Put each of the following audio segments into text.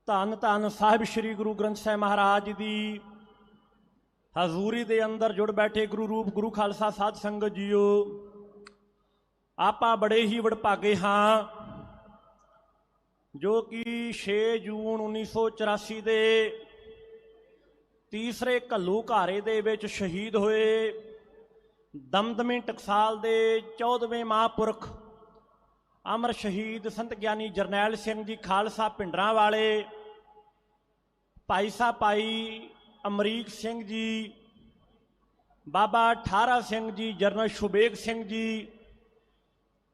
ਧੰਨ ਧੰਨ ਸਾਹਿਬ ਸ਼੍ਰੀ ਗੁਰੂ ਗ੍ਰੰਥ ਸਾਹਿਬ ਮਹਾਰਾਜ ਜੀ ਦੀ ਹਜ਼ੂਰੀ ਦੇ ਅੰਦਰ ਜੁੜ ਬੈਠੇ ਗੁਰੂ ਰੂਪ ਗੁਰੂ ਖਾਲਸਾ ਸਾਧ ਸੰਗਤ ਜੀਓ, ਆਪਾਂ ਬੜੇ ਹੀ ਵਡਭਾਗੇ ਹਾਂ ਜੋ ਕਿ 6 ਜੂਨ 1984 ਦੇ ਤੀਸਰੇ ਘੱਲੂਘਾਰੇ ਦੇ ਵਿੱਚ ਸ਼ਹੀਦ ਹੋਏ ਦਮਦਮੀ ਟਕਸਾਲ ਦੇ 14ਵੇਂ ਮਹਾਂਪੁਰਖ ਅਮਰ ਸ਼ਹੀਦ ਸੰਤ ਗਿਆਨੀ ਜਰਨੈਲ ਸਿੰਘ ਜੀ ਖਾਲਸਾ ਭਿੰਡਰਾਂ ਵਾਲੇ, ਭਾਈ ਸਾਹਿਬ ਭਾਈ ਅਮਰੀਕ ਸਿੰਘ ਜੀ, ਬਾਬਾ ਠਾਰਾ ਸਿੰਘ ਜੀ, ਜਰਨਲ ਸ਼ੁਬੇਗ ਸਿੰਘ ਜੀ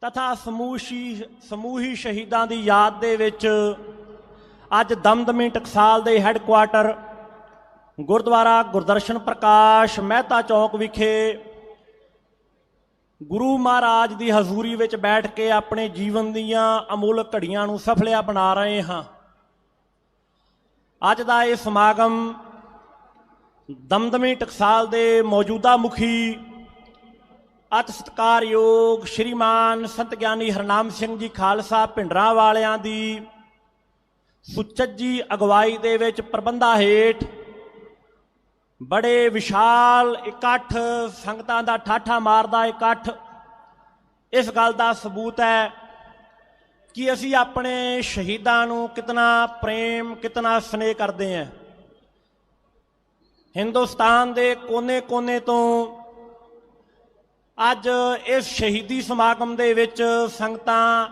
ਤਥਾ ਸਮੂਹੀ ਸ਼ਹੀਦਾਂ ਦੀ ਯਾਦ ਦੇ ਵਿੱਚ ਅੱਜ ਦਮਦਮੀ ਟਕਸਾਲ ਦੇ ਹੈੱਡਕੁਆਟਰ ਗੁਰਦੁਆਰਾ ਗੁਰਦਰਸ਼ਨ ਪ੍ਰਕਾਸ਼ ਮਹਿਤਾ ਚੌਕ ਵਿਖੇ ਗੁਰੂ ਮਹਾਰਾਜ ਦੀ ਹਜ਼ੂਰੀ ਵਿੱਚ ਬੈਠ ਕੇ ਆਪਣੇ ਜੀਵਨ ਦੀਆਂ ਅਮੁੱਲ ਘੜੀਆਂ ਨੂੰ ਸਫਲਿਆ ਬਣਾ ਰਹੇ ਹਾਂ। ਅੱਜ ਦਾ ਇਹ ਸਮਾਗਮ ਦਮਦਮੀ ਟਕਸਾਲ ਦੇ ਮੌਜੂਦਾ ਮੁਖੀ ਅਤਿ ਸਤਿਕਾਰਯੋਗ ਸ਼੍ਰੀਮਾਨ ਸੰਤ ਗਿਆਨੀ ਹਰਨਾਮ ਸਿੰਘ ਜੀ ਖਾਲਸਾ ਭਿੰਡਰਾਂ ਵਾਲਿਆਂ ਦੀ ਸੁਚੱਜੀ ਅਗਵਾਈ ਦੇ ਵਿੱਚ ਪ੍ਰਬੰਧਾਂ ਹੇਠ ਬੜੇ ਵਿਸ਼ਾਲ ਇਕੱਠ, ਸੰਗਤਾਂ ਦਾ ਠਾਠਾ ਮਾਰਦਾ ਇਕੱਠ ਇਸ ਗੱਲ ਦਾ ਸਬੂਤ ਹੈ ਕਿ ਅਸੀਂ ਆਪਣੇ ਸ਼ਹੀਦਾਂ ਨੂੰ ਕਿਤਨਾ ਪ੍ਰੇਮ, ਕਿਤਨਾ ਸਨੇਹ ਕਰਦੇ ਹਾਂ। ਹਿੰਦੁਸਤਾਨ ਦੇ ਕੋਨੇ-ਕੋਨੇ ਤੋਂ ਅੱਜ ਇਸ ਸ਼ਹੀਦੀ ਸਮਾਗਮ ਦੇ ਵਿੱਚ ਸੰਗਤਾਂ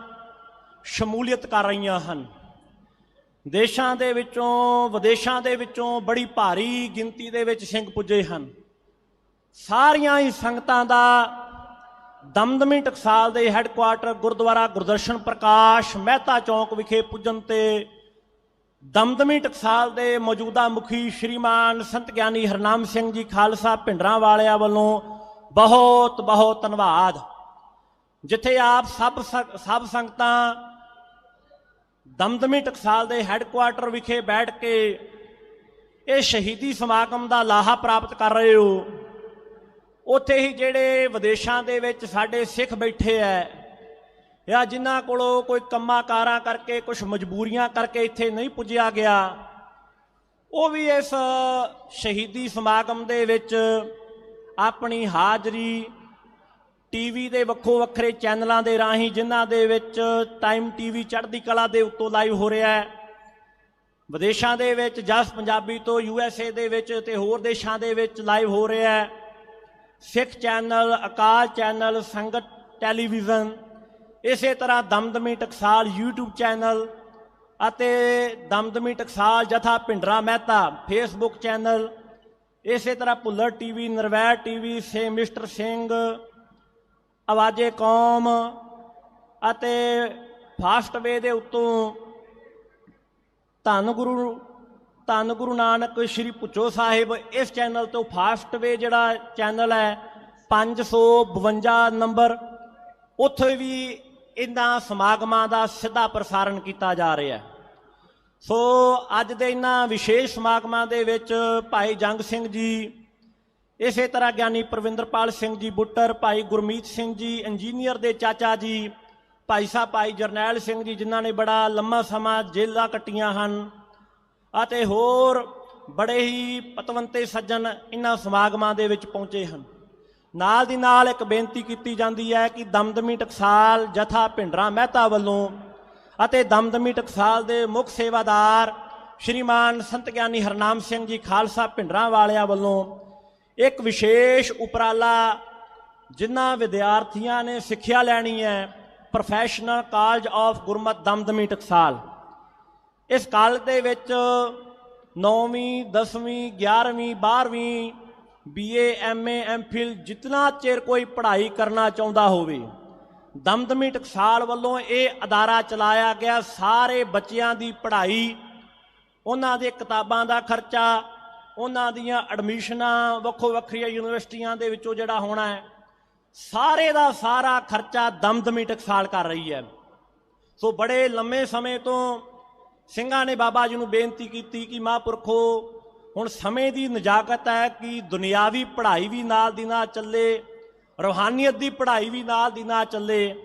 ਸ਼ਮੂਲੀਅਤ ਕਰ ਰਹੀਆਂ ਹਨ। ਦੇਸ਼ਾਂ ਦੇ ਵਿੱਚੋਂ, ਵਿਦੇਸ਼ਾਂ ਦੇ ਵਿੱਚੋਂ ਬੜੀ ਭਾਰੀ ਗਿਣਤੀ ਦੇ ਵਿੱਚ ਸਿੰਘ ਪੁੱਜੇ ਹਨ। ਸਾਰੀਆਂ ਹੀ ਸੰਗਤਾਂ ਦਾ ਦਮਦਮੀ ਟਕਸਾਲ ਦੇ ਹੈੱਡਕੁਆਟਰ ਗੁਰਦੁਆਰਾ ਗੁਰਦਰਸ਼ਨ ਪ੍ਰਕਾਸ਼ ਮਹਿਤਾ ਚੌਕ ਵਿਖੇ ਪੁੱਜਣ ਤੇ ਦਮਦਮੀ ਟਕਸਾਲ ਦੇ ਮੌਜੂਦਾ ਮੁਖੀ ਸ਼੍ਰੀਮਾਨ ਸੰਤ ਗਿਆਨੀ ਹਰਨਾਮ ਸਿੰਘ ਜੀ ਖਾਲਸਾ ਭਿੰਡਰਾਂ ਵਾਲਿਆਂ ਵੱਲੋਂ ਬਹੁਤ ਬਹੁਤ ਧੰਨਵਾਦ। ਜਿੱਥੇ ਆਪ ਸਭ ਸੰਗਤਾਂ ਦਮਦਮੀ ਟਕਸਾਲ ਦੇ ਹੈੱਡਕੁਆਟਰ ਵਿਖੇ ਬੈਠ ਕੇ ਇਹ ਸ਼ਹੀਦੀ ਸਮਾਗਮ ਦਾ ਲਾਹਾ ਪ੍ਰਾਪਤ ਕਰ ਰਹੇ ਹੋ, ਉੱਥੇ ਹੀ ਜਿਹੜੇ ਵਿਦੇਸ਼ਾਂ ਦੇ ਵਿੱਚ ਸਾਡੇ ਸਿੱਖ ਬੈਠੇ ਹੈ ਜਾਂ ਜਿਨ੍ਹਾਂ ਕੋਲੋਂ ਕੋਈ ਕੰਮਾਂ ਕਾਰਾਂ ਕਰਕੇ, ਕੁਛ ਮਜਬੂਰੀਆਂ ਕਰਕੇ ਇੱਥੇ ਨਹੀਂ ਪੁੱਜਿਆ ਗਿਆ, ਉਹ ਵੀ ਇਸ ਸ਼ਹੀਦੀ ਸਮਾਗਮ ਦੇ ਵਿੱਚ ਆਪਣੀ ਹਾਜ਼ਰੀ ਟੀਵੀ ਦੇ ਵੱਖੋ ਵੱਖਰੇ ਚੈਨਲਾਂ ਦੇ ਰਾਹੀਂ, ਜਿਨ੍ਹਾਂ ਦੇ ਵਿੱਚ ਟਾਈਮ ਟੀਵੀ ਚੜ੍ਹਦੀ ਕਲਾ ਦੇ ਉੱਤੋਂ ਲਾਈਵ ਹੋ ਰਿਹਾ ਹੈ, ਵਿਦੇਸ਼ਾਂ ਦੇ ਵਿੱਚ ਜਸ ਪੰਜਾਬੀ ਤੋਂ USA ਦੇ ਵਿੱਚ ਅਤੇ ਹੋਰ ਦੇਸ਼ਾਂ ਦੇ ਵਿੱਚ ਲਾਈਵ ਹੋ ਰਿਹਾ ਹੈ, ਸਿੱਖ ਚੈਨਲ, ਅਕਾਲ ਚੈਨਲ, ਸੰਗਤ ਟੈਲੀਵਿਜ਼ਨ, ਇਸੇ ਤਰ੍ਹਾਂ ਦਮਦਮੀ ਟਕਸਾਲ YouTube ਚੈਨਲ ਅਤੇ ਦਮਦਮੀ ਟਕਸਾਲ ਜਥਾ ਭਿੰਡਰਾਂ ਮਹਿਤਾ ਫੇਸਬੁੱਕ ਚੈਨਲ, ਇਸੇ ਤਰ੍ਹਾਂ ਭੁੱਲਰ TV, ਨਿਰਵੈਰ TV, ਮਿਸਟਰ ਸਿੰਘ, ਆਵਾਜ਼ੇ ਕੌਮ ਅਤੇ ਫਾਸਟਵੇ ਦੇ ਉੱਤੋਂ ਧੰਨ ਗੁਰੂ ਨਾਨਕ ਸ਼੍ਰੀ ਭੁੱਚੋ ਸਾਹਿਬ, ਇਸ ਚੈਨਲ ਤੋਂ ਫਾਸਟਵੇ ਜਿਹੜਾ ਚੈਨਲ ਹੈ 552 ਨੰਬਰ, ਉੱਥੇ ਵੀ ਇਹਨਾਂ ਸਮਾਗਮਾਂ ਦਾ ਸਿੱਧਾ ਪ੍ਰਸਾਰਣ ਕੀਤਾ ਜਾ ਰਿਹਾ। ਸੋ ਅੱਜ ਦੇ ਇਹਨਾਂ ਵਿਸ਼ੇਸ਼ ਸਮਾਗਮਾਂ ਦੇ ਵਿੱਚ ਭਾਈ ਜੰਗ ਸਿੰਘ ਜੀ, ਇਸੇ ਤਰ੍ਹਾਂ ਗਿਆਨੀ ਪ੍ਰਵਿੰਦਰਪਾਲ ਸਿੰਘ ਜੀ ਬੁੱਟਰ, ਭਾਈ ਗੁਰਮੀਤ ਸਿੰਘ ਜੀ ਇੰਜੀਨੀਅਰ ਦੇ ਚਾਚਾ ਜੀ, ਭਾਈ ਸਾਹਿਬ ਭਾਈ ਜਰਨੈਲ ਸਿੰਘ ਜੀ ਜਿਨ੍ਹਾਂ ਨੇ ਬੜਾ ਲੰਮਾ ਸਮਾਂ ਜੇਲ੍ਹਾਂ ਕੱਟੀਆਂ ਹਨ, ਅਤੇ ਹੋਰ ਬੜੇ ਹੀ ਪਤਵੰਤੇ ਸੱਜਣ ਇਹਨਾਂ ਸਮਾਗਮਾਂ ਦੇ ਵਿੱਚ ਪਹੁੰਚੇ ਹਨ। ਨਾਲ ਦੀ ਨਾਲ ਇੱਕ ਬੇਨਤੀ ਕੀਤੀ ਜਾਂਦੀ ਹੈ ਕਿ ਦਮਦਮੀ ਟਕਸਾਲ ਜਥਾ ਭਿੰਡਰਾਂ ਮਹਿਤਾ ਵੱਲੋਂ ਅਤੇ ਦਮਦਮੀ ਟਕਸਾਲ ਦੇ ਮੁੱਖ ਸੇਵਾਦਾਰ ਸ਼੍ਰੀਮਾਨ ਸੰਤ ਗਿਆਨੀ ਹਰਨਾਮ ਸਿੰਘ ਜੀ ਖਾਲਸਾ ਭਿੰਡਰਾਂ ਵਾਲਿਆਂ ਵੱਲੋਂ ਇੱਕ ਵਿਸ਼ੇਸ਼ ਉਪਰਾਲਾ, ਜਿਨ੍ਹਾਂ ਵਿਦਿਆਰਥੀਆਂ ਨੇ ਸਿੱਖਿਆ ਲੈਣੀ ਹੈ ਪ੍ਰੋਫੈਸ਼ਨਲ ਕਾਲਜ ਆਫ ਗੁਰਮਤਿ ਦਮਦਮੀ ਟਕਸਾਲ, ਇਸ ਕਾਲਜ ਦੇ ਵਿੱਚ 9ਵੀਂ 10ਵੀਂ 11ਵੀਂ 12ਵੀਂ BA MA MPhil ਜਿਤਨਾ ਚਿਰ ਕੋਈ ਪੜ੍ਹਾਈ ਕਰਨਾ ਚਾਹੁੰਦਾ ਹੋਵੇ, ਦਮਦਮੀ ਟਕਸਾਲ ਵੱਲੋਂ ਇਹ ਅਦਾਰਾ ਚਲਾਇਆ ਗਿਆ। ਸਾਰੇ ਬੱਚਿਆਂ ਦੀ ਪੜ੍ਹਾਈ, ਉਹਨਾਂ ਦੇ ਕਿਤਾਬਾਂ ਦਾ ਖਰਚਾ, ਉਹਨਾਂ ਦੀਆਂ ਐਡਮਿਸ਼ਨਾਂ ਵੱਖੋ ਵੱਖਰੀਆਂ ਯੂਨੀਵਰਸਿਟੀਆਂ ਦੇ ਵਿੱਚੋਂ ਜਿਹੜਾ ਹੋਣਾ ਹੈ, ਸਾਰੇ ਦਾ ਸਾਰਾ ਖਰਚਾ ਦਮਦਮੀ ਟਕਸਾਲ ਕਰ ਰਹੀ ਹੈ। ਸੋ ਬੜੇ ਲੰਮੇ ਸਮੇਂ ਤੋਂ ਸਿੰਘਾਂ ਨੇ ਬਾਬਾ ਜੀ ਨੂੰ ਬੇਨਤੀ ਕੀਤੀ ਕਿ ਮਹਾਂਪੁਰਖੋ, ਹੁਣ ਸਮੇਂ ਦੀ ਨਜ਼ਾਕਤ ਹੈ ਕਿ ਦੁਨਿਆਵੀ ਪੜ੍ਹਾਈ ਵੀ ਨਾਲ ਦੀ ਨਾਲ ਚੱਲੇ, ਰੂਹਾਨੀਅਤ ਦੀ ਪੜ੍ਹਾਈ ਵੀ ਨਾਲ ਦੀ ਨਾਲ ਚੱਲੇ।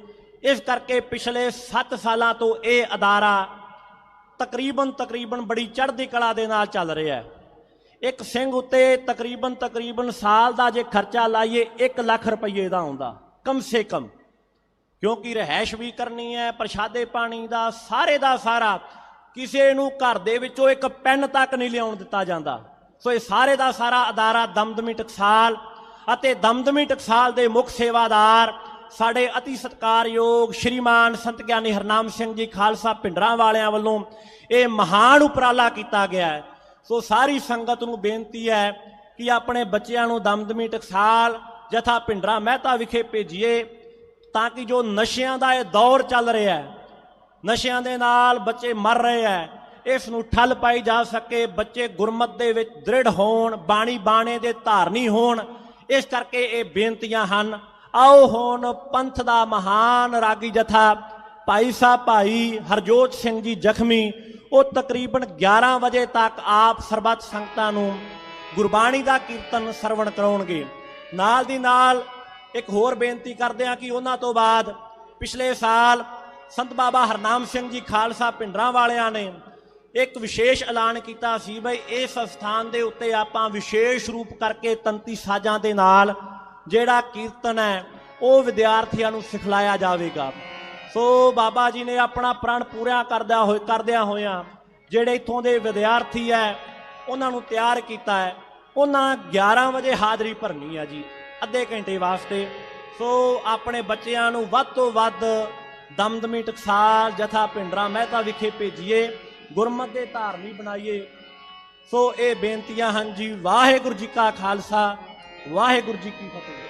ਇਸ ਕਰਕੇ ਪਿਛਲੇ 7 ਸਾਲਾਂ ਤੋਂ ਇਹ ਅਦਾਰਾ तकरीबन बड़ी चढ़दी कला दे नाल चल रहा है। एक सिंह उत्ते तकरीबन साल का जे खर्चा लाइए 1 लाख रुपये का आउंदा कम से कम, क्योंकि रहायश भी करनी है, प्रशादे पानी का सारा किसी नूं घर दे विचों एक पेन तक नहीं लियाउण दिता जांदा। सो ये सारे का सारा अदारा दमदमी टकसाल अते दमदमी टकसाल दे मुख सेवादार साडे अति सत्कारयोग श्रीमान संत ग्यानी हरनाम सिंह जी खालसा पिंडरां वालियां वल्लों ये महान उपराला किया गया है। सो सारी संगत नूं बेनती है कि अपने बच्चों नूं दमदमी टकसाल जथा पिंडरां मेहता विखे भेजीए, ताकि जो नशियां दा ये दौर चल रहा है, नशियां दे नाल बच्चे मर रहे हैं, इस नूं ठल पाई जा सके, बच्चे गुरमत दे विच दृढ़ होण, बाणी बाणे दे धारनी होण। इस करके ये बेनतियां हन। आओ हुण पंथ दा महान रागी जथा भाई साहब भाई हरजोत सिंह जी जखमी वो तकरीबन 11 बजे तक आप सरबत संगतां नूं गुरबाणी दा कीर्तन सरवण कराउणगे। नाल दी नाल एक होर बेनती करदे हां कि उन्हां तों बाद पिछले साल संत बाबा हरनाम सिंह जी खालसा पिंडरां वालियां ने एक विशेष ऐलान किया सी बई इस स्थान के उत्ते आपां विशेष रूप करके तंती साजां दे नाल जिहड़ा कीर्तन है वो विद्यार्थियों नूं सिखलाया जाएगा। सो बाबा जी ने अपना प्रण पूरा करदियां होइयां जिहड़े इत्थों दे विद्यार्थी है उन्हां नूं तैयार किया है। उन्हां 11 बजे हाज़री भरनी है जी, अद्धे घंटे वास्ते। सो अपने बच्चों नूं वध तों वध दमदमी टकसाल जथा पिंडरां मेहता विखे भेजीए, गुरमत दे धारनी बनाइए। सो ये बेनतियां हैं जी। वाहिगुरू जी का खालसा, वाहिगुरू जी की फतेह।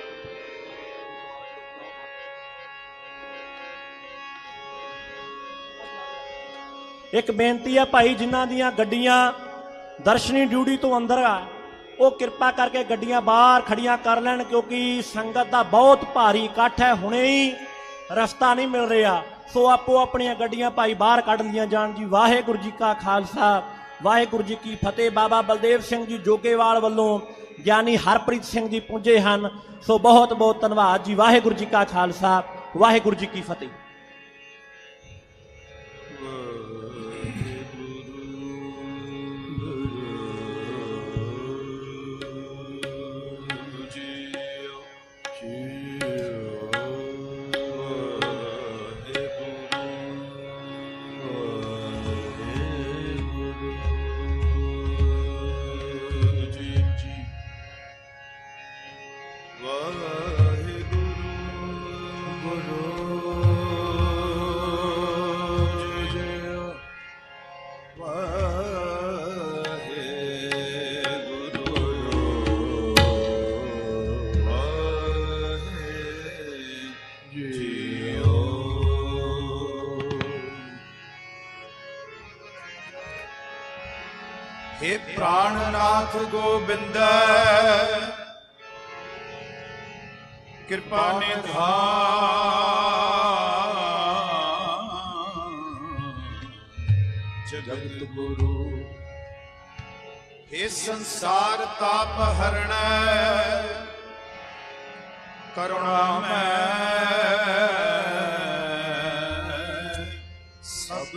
एक बेनती है भाई जिन्हां दियां गड्डियां दर्शनी ड्यूटी तो अंदर आ वो कृपा करके गड्डियां बाहर खड़ियां कर लैन, क्योंकि संगत का बहुत भारी इकट्ठ है, हुणे ही रस्ता नहीं मिल रहा। सो आपो अपनियां गड्डियां भाई बाहर कढ़ लियां जान जी। वाहिगुरू जी का खालसा, वाहिगुरू जी की फतेह। बाबा बलदेव सिंह जी जोगेवाल वालों ज्ञानी हरप्रीत सिंह जी पुंजे हैं। सो बहुत बहुत धन्यवाद जी। वाहिगुरू जी का खालसा, वाहिगुरू जी की फतेह। हे प्राणनाथ गोबिंद कृपा निधान जगत गुरु। हे संसार ताप हरण करुणा में सब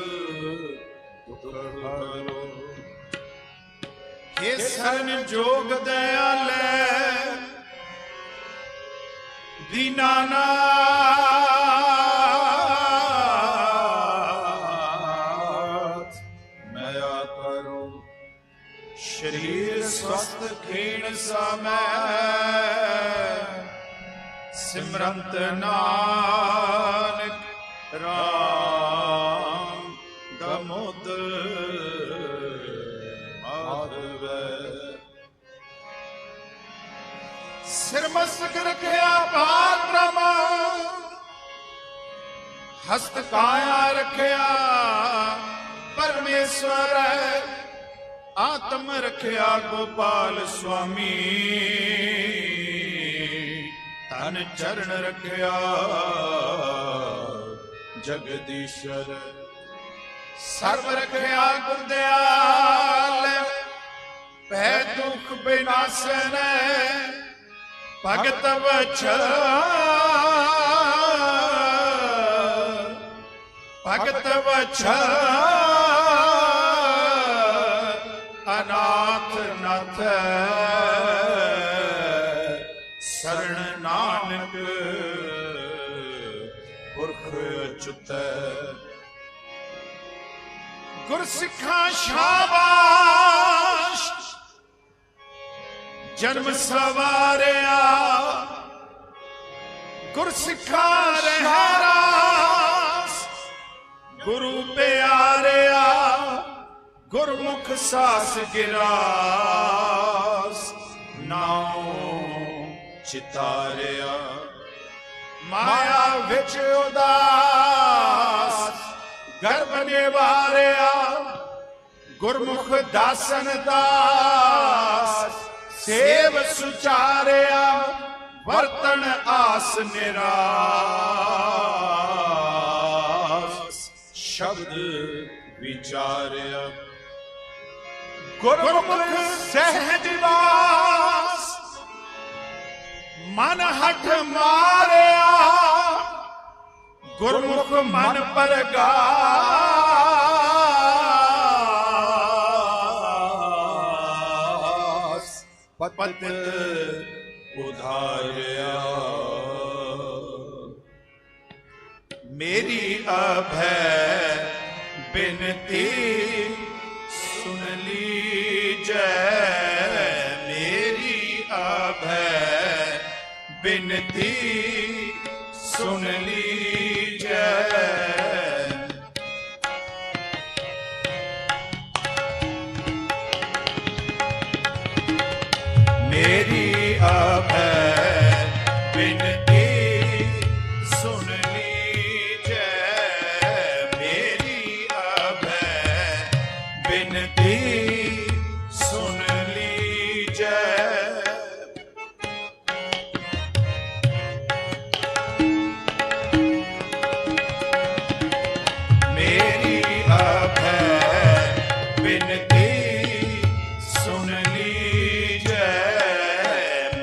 दुख हरो। हे शरण जोग दयाले दीनानाथ मया करो। शरीर स्वस्थ खीण समय सिमरंत नानक राम दामोदर सिर मस्तक रखिया पात्रम हस्त काया रखिया परमेश्वर आत्म रखिया गोपाल स्वामी तन चरण रखिया जगदीश्वर सर्व रखिया गुरदयाल पै दुख विनाशन भगत वचन भगत वचन नाथ शरण नानक पुरख अच्युत गुरसिखा शाबाश जन्म सवारिया गुरसिखा रहरास गुरु प्यारिया गुरमुख सास गिरास नाम चितारिया माया विच उदास गर्भ निवारिया गुरमुख दासन दास सेव सुचारिया वर्तन आस निरास शब्द विचारिया गुरमुख सहज वास मन हठ मारिया गुरमुख मन परगास पत उधारिया मेरी अभय बिनती सुन लीजै मेरी अभय बिनती सुन लीजै मेरी अभय बिनती सुन लीजै मेरी अभय बिनती सुन लीजै मेरी अभय बिनती सुन लीजै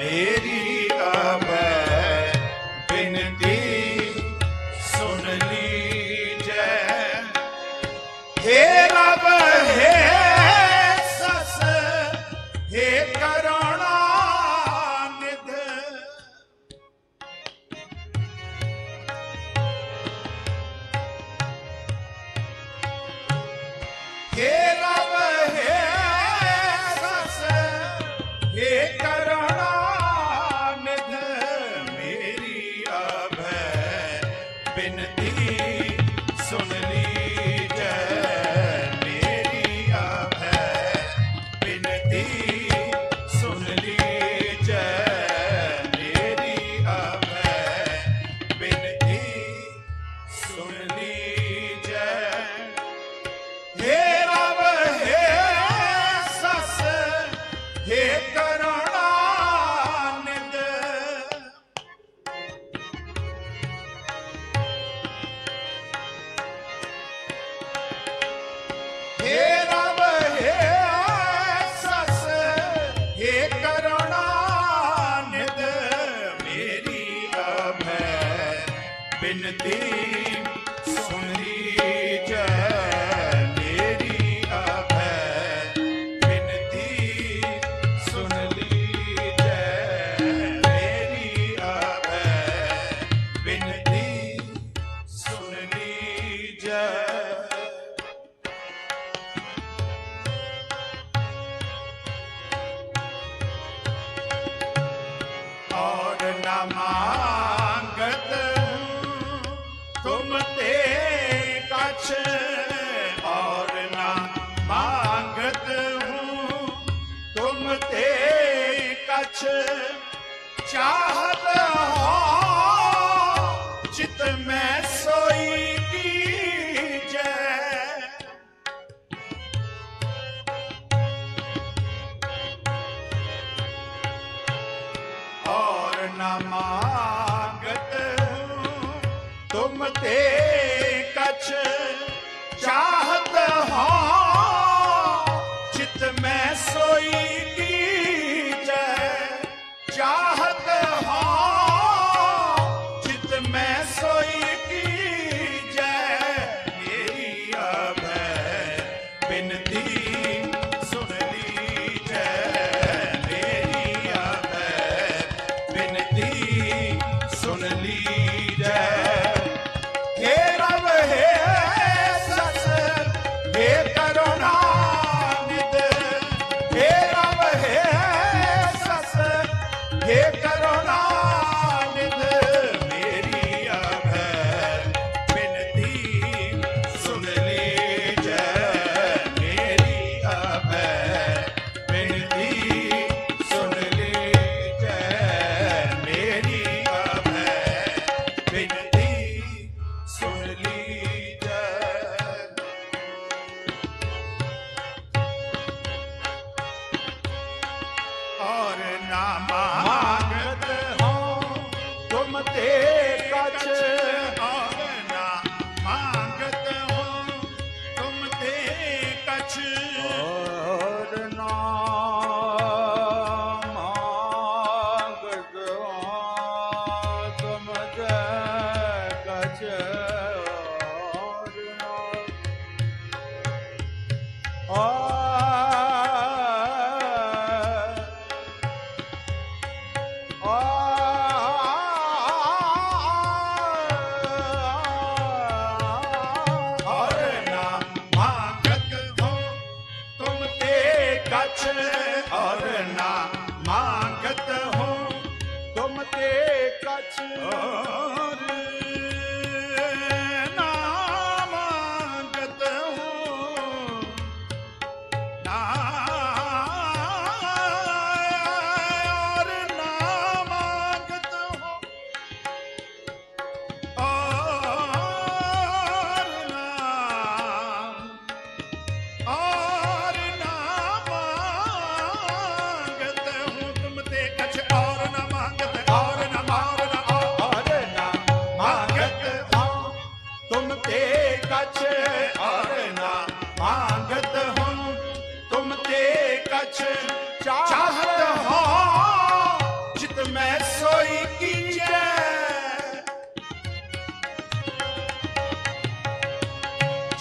मेरी अभय बिनती सुन लीजै हे रब हे सस हे करुणा निध हे रब हे सस हे करुणा निध मेरी अभय बिनती सुन लीजै मेरी अभय बिनती सुन लीजै मेरी अभय बिनती सुन लीजै हे रब हे सस हे करुणा निध हे रब हे सस हे करुणा निध मेरी अभय बिनती सुन लीजै मेरी अभय बिनती सुन लीजै मेरी अभय बिनती सुन लीजै और न मांगत हूँ तुम ते कछ और न मांगत हूँ तुम ते कछ चाहत हो चित में सोई कीजै और न मांगत हूँ तुम ते कछ चाहत हो चित में सोई कीजै चाहत हो चित में सोई कीजै मेरी अभय बिनती सुन लीजै मांगत हो तुम ते कछ और ना मांगत हो तुम ते कछ और ना मांगत हो तुम ते कछ और ना मांगत हो तुम ते कछ और ना मांगत हो ना और ना मांगत हो और ना मांगत हूँ तुम ते कछ और न मांगत और न मांगत और न मांगत हूँ तुम ते कछ और न मांगत हूँ तुम ते कछ चाहत हो चित में सोई कीजिए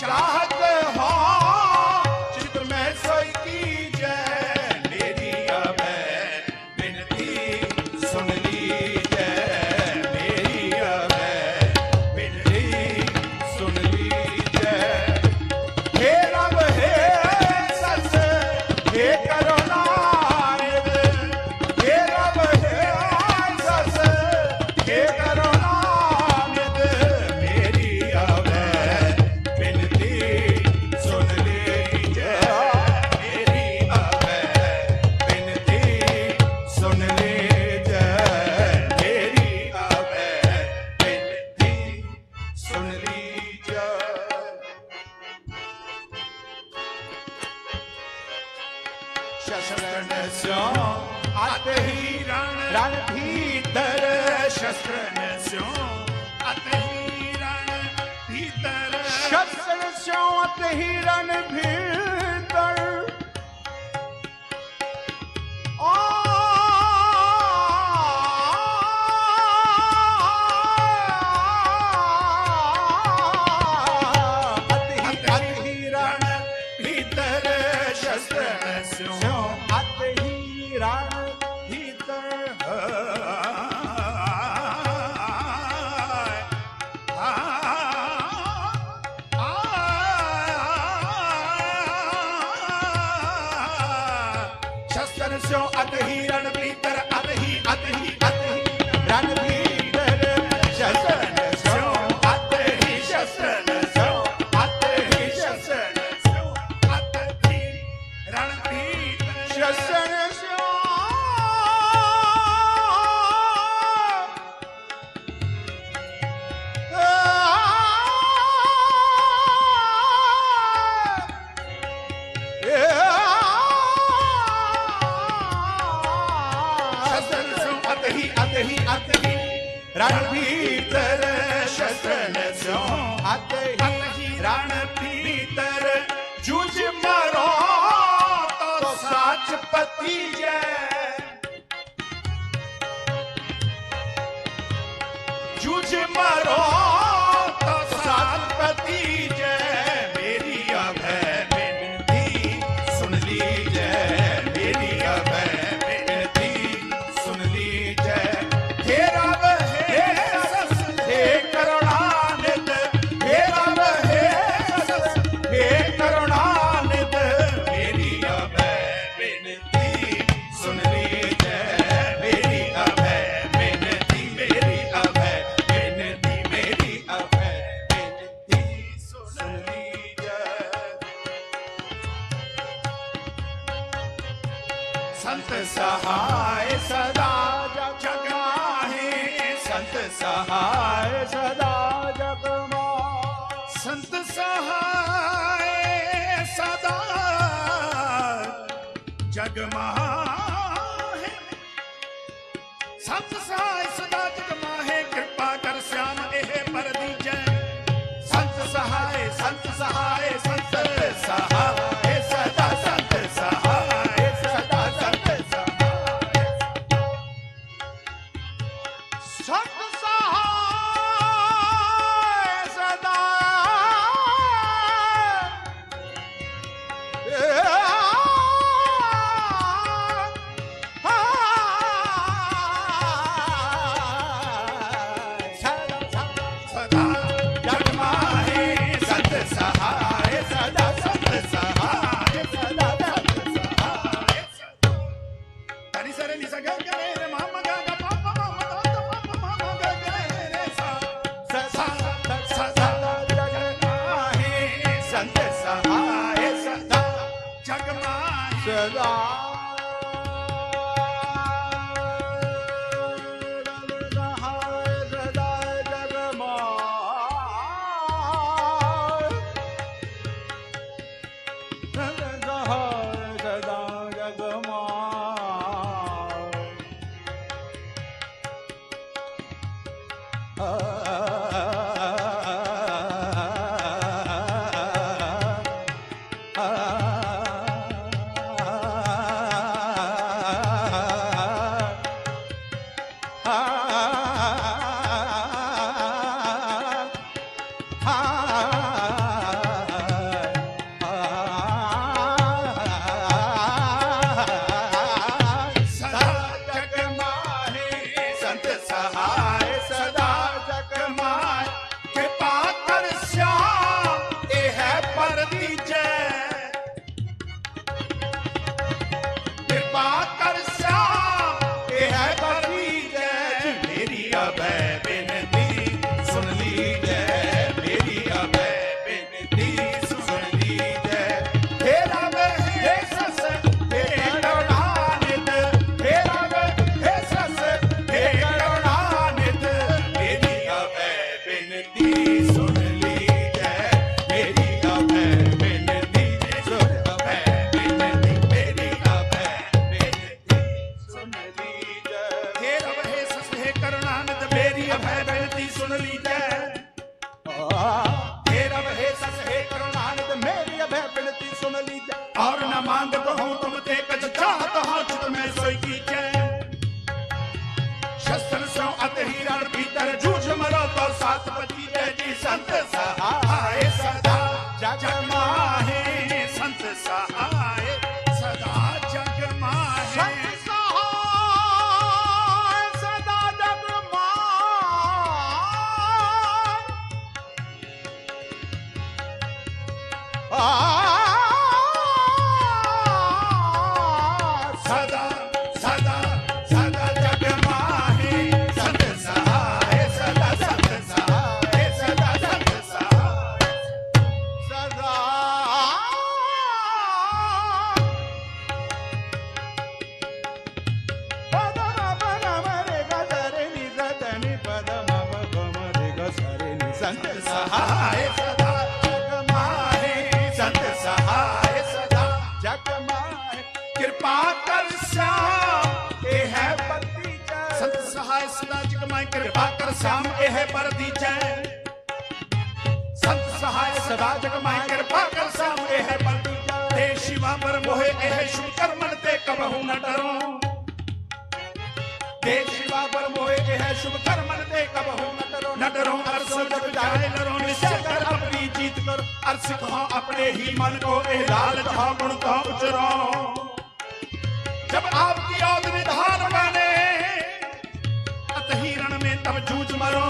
चाहत हो शस्त्रन स्यों अत ही रण भीतर शस्त्रन स्यों अत ही रण भीतर शस्त्रन स्यों अत ही रण भीतर अत ही रण भीतर अत ही रण भीतर शस्त्रन स्यों अत ही शस्त्रन स्यों अत ही शस्त्रन स्यों अत ही रण भीतर शस्त्रन स्यों रण भीतर शस्त्रन स्यों अत ही रण भीतर जूझ मरो तो साच पति जय जूझ मरो तो साच पति जय मेरी अभय विनती सुन लीजिए मेरी अभय विनती सुन लीजिए तेरा करुणानिध मेरा हे करुणानिध मेरी अभय विनती सुन लीजिए मेरी अभय विनती मेरी अभय विनती मेरी अभय विनती सुन लीजिए संत सहाय सदा जग माहे संत सहाय सदा जग माहे संत सहाय सदा जग माहे ਸੰਤ ਸਹਾਇ ਸਦਾ ਜਗ ਮਾਹੇ ਕਿਰਪਾ ਕਰ ਸਿਆਮ ਇਹ ਪਰ ਦੀਜੈ ਸੰਤ ਸਹਾਇ ਸੰਤ ਸਹਾਇ ਸੰਤ ਸਹਾਇ ਸਦਾ ਸੰਤ ਸਹਾਇ ਸਦਾ ਸੰਤ ਸਹਾਇ ਸੰਤ ਸਹਾਇ ਸਦਾ ਸਦਾ ਜਗ ਮਾਹੇ ਸੰਤ ਸਹਾਇ ਸਦਾ ਸੰਤ ਸਹਾਇ ਸਦਾ ਸੰਤ ਸਹਾਇ ਤਨੀ ਸਰੇ ਨੀ ਸਗਾ ਗਰੇ ਰੇ ਮਾਮਾ ਗਾ ਗਾ ਪਾਪਾ ਮਾਮਾ ਗਾ ਪਾਪਾ ਮਾਮਾ ਗਾ ਗਰੇ ਰੇ ਸਾ ਸਦਾ ਸਦਾ ਜਗ ਮਾਹੇ ਸੰਤ ਸਹਾਇ ਸਦਾ ਜਗ ਮਾਹੇ ਸਦਾ और न मांगत हूँ तुम ते कछ चाहत हूँ चित में सोई कीजै शस्त्र सो अतहि रण भीतर जूझ मरो तो सात पति जय जी संत सहाय सदा जग माहे संत सहाय सदा जग माहे सहाय सदा जग माहे सदा सदा सदा जग माहे संत सहाय सदा संत सहाय सदा संत सहाय सदा पद मम रे ग रे नि ग नि पद मम गम रे ग रे नि संत सहाय सदा जग माहे संत सहाय सदा जग माहे कृपा कर श्याम ए है पर दीजै संत सहाय सदा जग माहे कृपा कर श्याम ए है पर दीजै संत सहाय सदा जग माहे कृपा कर श्याम ए है पर दीजै हे शिवा पर मोहे ए है शुभ कर्मन ते कबहु न डरो हे शिवा पर मोहे ए है शुभ कर्मन ते कबहु न डरो अरस जग जाए लरो निश्चय कर अपनी जीत कर अर्श कहो अपने ही मन को ए लालच हो गुण को उचरो जब आपकी औद निधान बने अतहि रण में तब जूझ मरो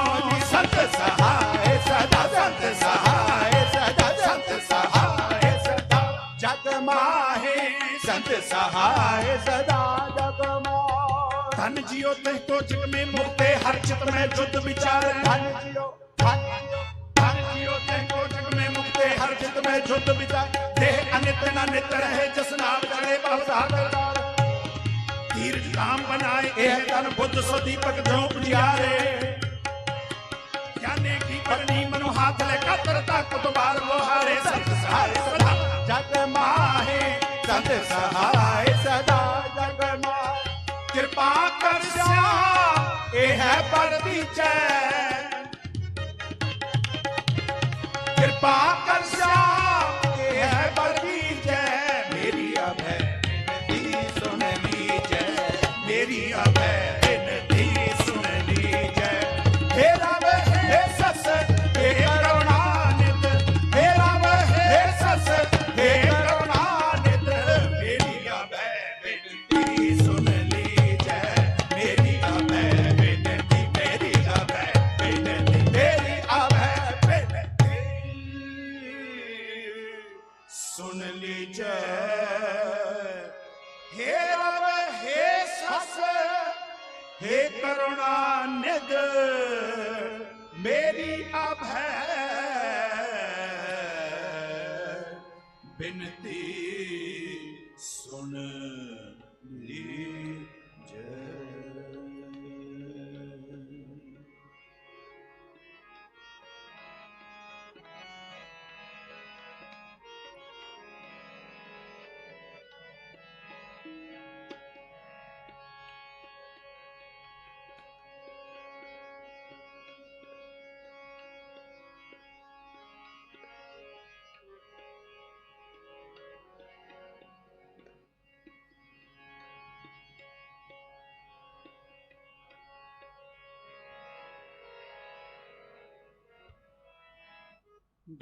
संत सहाय सदा संत सहाय सदा संत सहाय सदा जग माहे संत सहाय सदा जग माहे धन जियो ते तो जग में मुक्ते हर चित में जुद विचार धन जियो ते तो जग में मुक्ते हर चित में जुद विचार देह अनित न नित रहे जसना चढ़े बहुसागर धीरज काम बनाए एह तन बुद्ध सो दीपक जो उजियारे ज्ञाने की करनी मनो हाथ ले कतरता कुतबार लोहारे संत सहाय सदा जग माहे संत सहाय सदा जग माहे ਕਿਰਪਾ ਕਰ ਸਿਆਮ ਇਹ ਹੈ ਬਰਦੀ ਚੈ ਕਿਰਪਾ ਕਰ ਸਿਆਮ ਇਹ ਹੈ ਬਰਦੀ ਚੈ ਮੇਰੀ ਅਭੈ ਬਿਨਤੀ ਸੁਣ ਲੀਜੈ ਮੇਰੀ ਅਭੈ ਬਿਨਤੀ ਸੁਣ ਲੀਜੈ ਹੇ ਰਬ ਹੇ ਸਸ ਹੇ ਕਰੁਣਾਨਿਧ ਹੇ ਰਬ ਹੇ ਸਸ ਹੇ ਕਰੁਣਾਨਿਧ ਮੇਰੀ ਅਭੈ ਬਿਨਤੀ ਸੁਣ ਲੀਜੈ ਮੇਰੀ ਅਭੈ ਬਿਨਤੀ ਮੇਰੀ ਅਭੈ ਬਿਨਤੀ ਮੇਰੀ ਅਭੈ ਬਿਨਤੀ ਸੁਣ ਲੀਜੈ हे रब हे सस हे करुणानिध मेरी अभय बिनती सुन लीजै।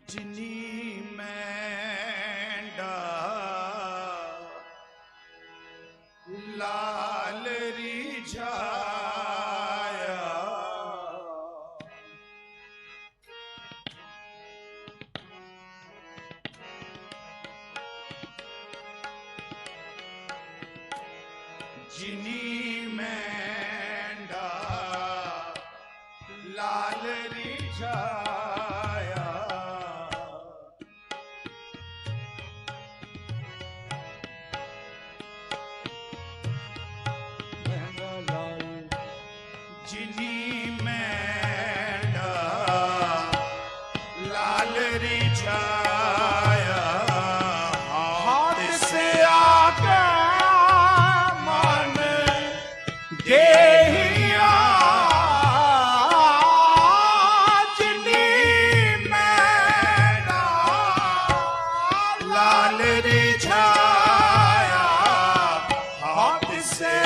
जिनी मैंडा लाल रिझाया जिनी मैंडा लाल रिझाया जिनी मैंडा लाल रिझाया हाथ से आके मन देहिया जिनी मैंडा लाल रिझाया हाथ से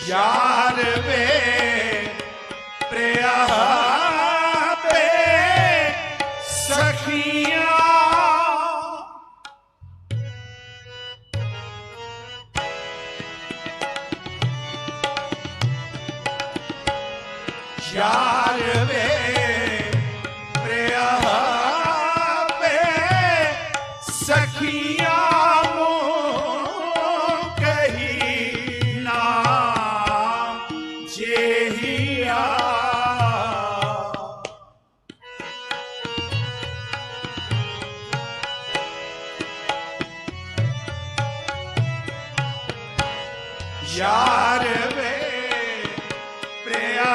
यार वे प्रिया पे सखिया यार वे प्रिया पे सखिया यार वे प्रिया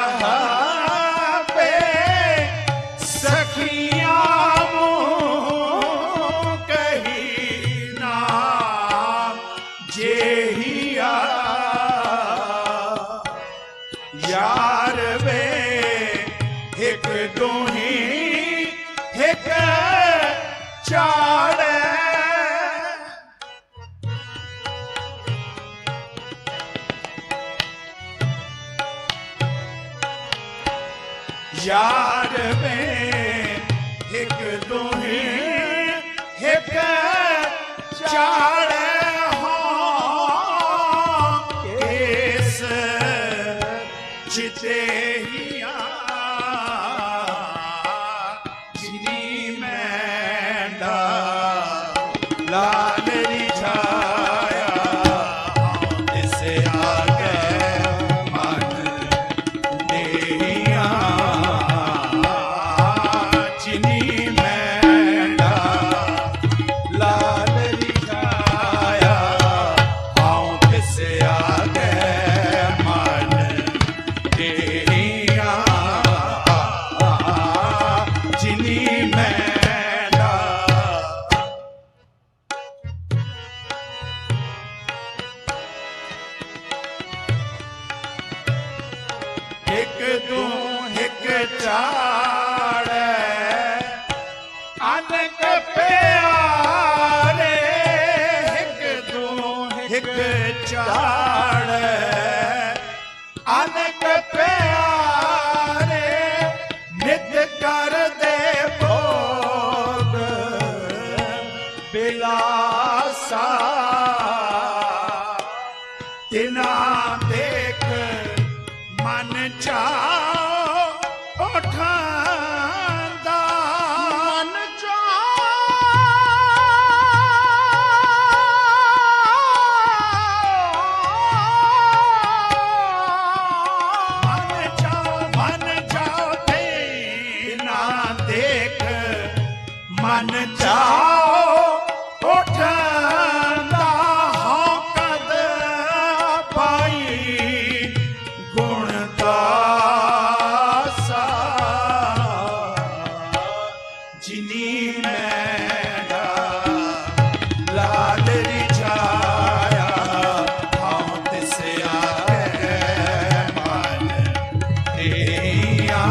पे सखिया कही नाम जेहिया यार वे एक दोही एक चाड़ यार में एक दोहे एक चाड़ केस चिते हिया जिनी मैंडा लाल रिझाया इसे आगे मन देहिया जिनी मैंडा ਜਿਨੀ ਮੈਂਡਾ ਇੱਕ ਤੂੰ ਇੱਕ ਚਾੜੈ ਅਨਕ ਪਿਆਰੇ ਇੱਕ ਤੂੰ ਇੱਕ ਚਾੜੈ ਅਨਕ ਪਿਆਰੇ ਨਿਤ ਕਰਦੇ ਭੋਗ ਬਿਲਾਸਾ ਤਿਨਾ ਦੇਖ ਮਨ ਚਾਉ ਉਠਾਂਦਾ ਮਨ ਚਾਉ ਤੇ ਨਾ ਦੇਖ ਮਨ ਚਾਉ ਉਠਾਂਦਾ ਹਉ ਕਦ ਪਾਈ ਗੁਣ ਦਾਸਾ ਜਿਨੀ ਮੈਂਡਾ ਲਾਲ ਰਿਝਾਇਆ ਹਉ ਤਿਸ ਆਗੇ ਮਨ ਤੇਰੀਆਂ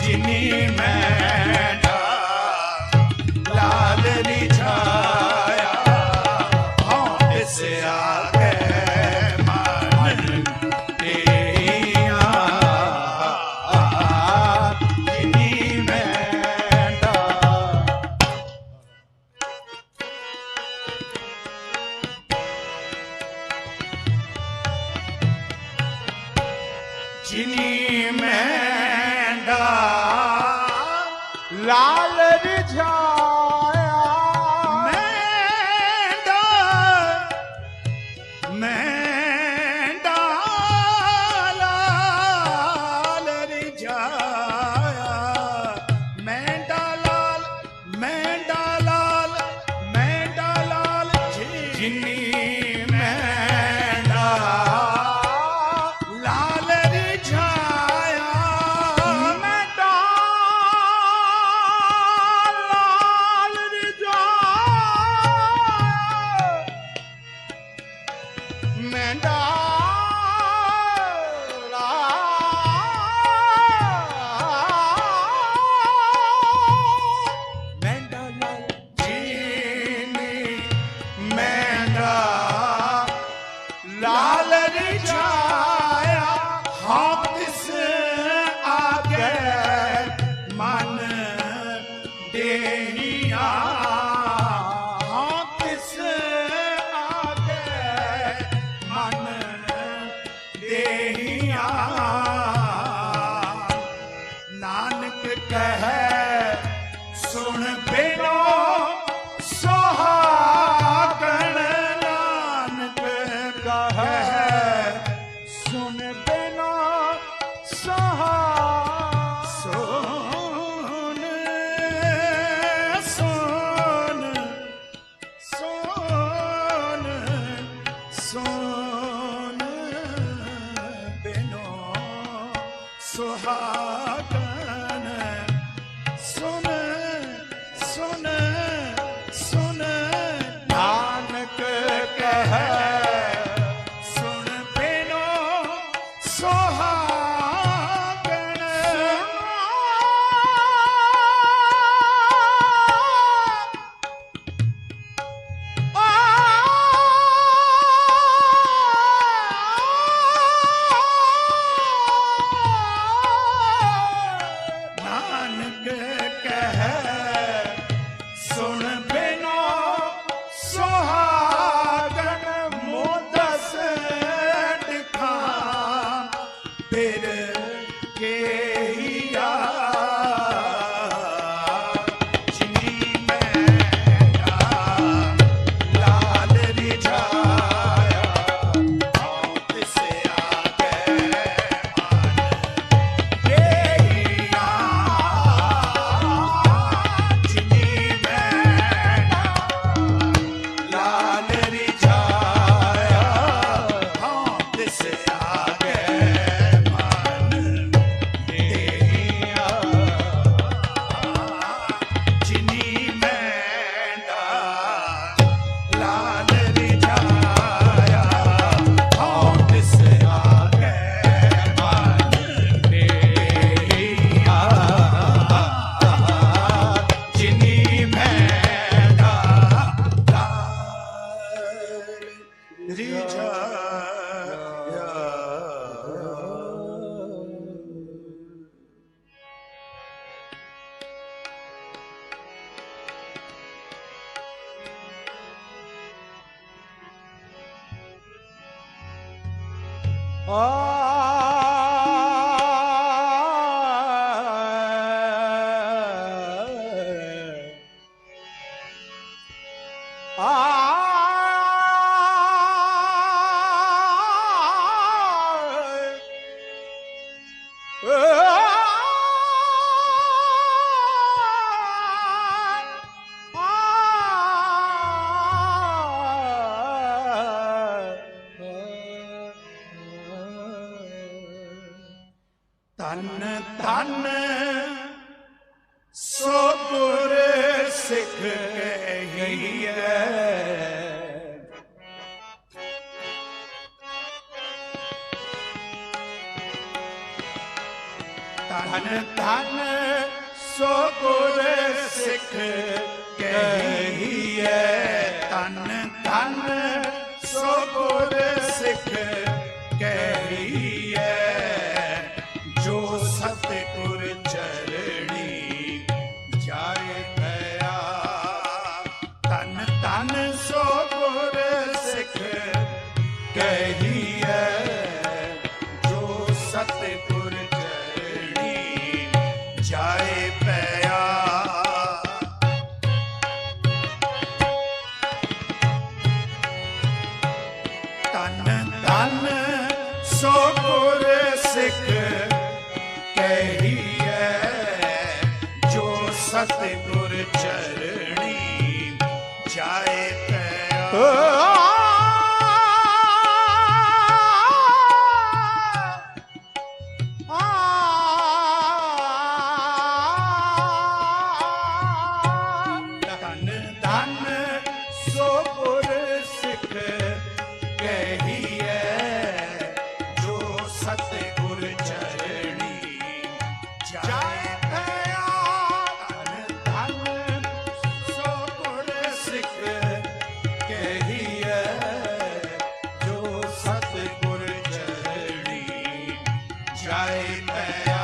ਜਿਨੀ ਮੈਂਡਾ ਲਾਲ ਰਿਝਾਇਆ ਹਉ ਤਿਸ ਆਗੇ ਮਨ ਤੇਰੀਆਂ ਜਿਨੀ ਮੈਂਡਾ ਜਿਨੀ ਮੈਂਡਾ ਲਾਲ ਰਿਝਾਇਆ ਮੈਂਡਾ ਮੈਂਡਾ ਲਾਲ ਰਿਝਾਇਆ ਮੈਂਡਾ ਲਾਲ ਜਿਨੀ ਮੈਂਡਾ ਲਾਲ ਰਿਝਾਇਆ ਮੈਂਡਾ ਲਾਲ ਰਿਝਾਇਆ ਮੈਂਡਾ ਮੈਂਡਾ ਲਾਲ ਜਿਨੀ ਮੈਂਡਾ ਲਾਲ ਰਿਝਾਇਆ ਹਉ ਤਿਸ ਆਗੇ ਮਨ ਦੇਹੀਆਂ ਹਉ ਤਿਸ ਆਗੇ ਮਨ ਦੇਹੀਆਂ ਨਾਨਕ ਕਹੈ ਸੁਣ ਬਿਨੋ ਸੁਹਾਗਣ ਨਾਨਕ ਕਹੈ ਸੁਣ ਬਿਨੋ ਸੁਣ ਬਿਨੋ ਸੁਹਾਗਣ ਸੁਨ ਨਾਨਕ ਕਹੈ ਸੁਣ ਬਿਨੋ ਸੁਹਾਗਣ ਨਾਨਕ ਕਹੈ ਸੁਣ ਬਿਨੋ ਸੁਹਾਗਣ ਮੋਦਸ ਦਿਖਾਂ ਫਿਰ ਕੇਹੀਆ ਜਿਨੀ ਮੈਂਡਾ ਲਾਲ ਰਿਝਾਇਆ ਹਉ ਤਿਸ ਆਗੇ ਮਨ ਦੇਹੀਆ ਜਿਨੀ ਮੈਂਡਾ ਲਾਲ ਰਿਝਾਇਆ ਹਉ ਤਿਸ ਆਗੇ ਮਨ ਧਨ ਧਨ ਸੋ ਗੁਰ ਸਿੱਖ ਕਹੀਐ ਧਨ ਧਨ ਸੋ ਗੁਰ ਸਿੱਖ ਕਹੀਐ ਧਨ ਧਨ ਸੋ ਗੁਰ ਸਿੱਖ ਕਹੀਐ ਜੋ ਸਤਿਗੁਰ ਚਰਣੀ ਜਾਏ ਪਿਆ ਧਨ ਧਨ ਸੋ ਗੁਰ ਸਿੱਖ ਕਹੀਐ ਜੋ ਸਤਿਗੁਰ ਚਰਣੀ ਜਾਏ ਪਿਆ ਧਨ ਧਨ ਸੋ ਗੁਰ ਸਿੱਖ ਕਹੀਐ ਜੋ ਸਤਿਗੁਰ ਚਰਣੀ ਜਾਏ ਪਿਆ ਧਨ ਧਨ ਸੋ ਗੁਰ ਸਿੱਖ ਕਹੀਐ ਜੋ ਸਤਿਗੁਰ ਚਰਣੀ ਜਾਏ ਪਿਆ ਧਨ ਧਨ ਸੋ ਗੁਰ ਸਿੱਖ ਕਹੀਐ ਜੋ ਸਤਿਗੁਰ ਚਰਣੀ ਜਾਏ ਪਿਆ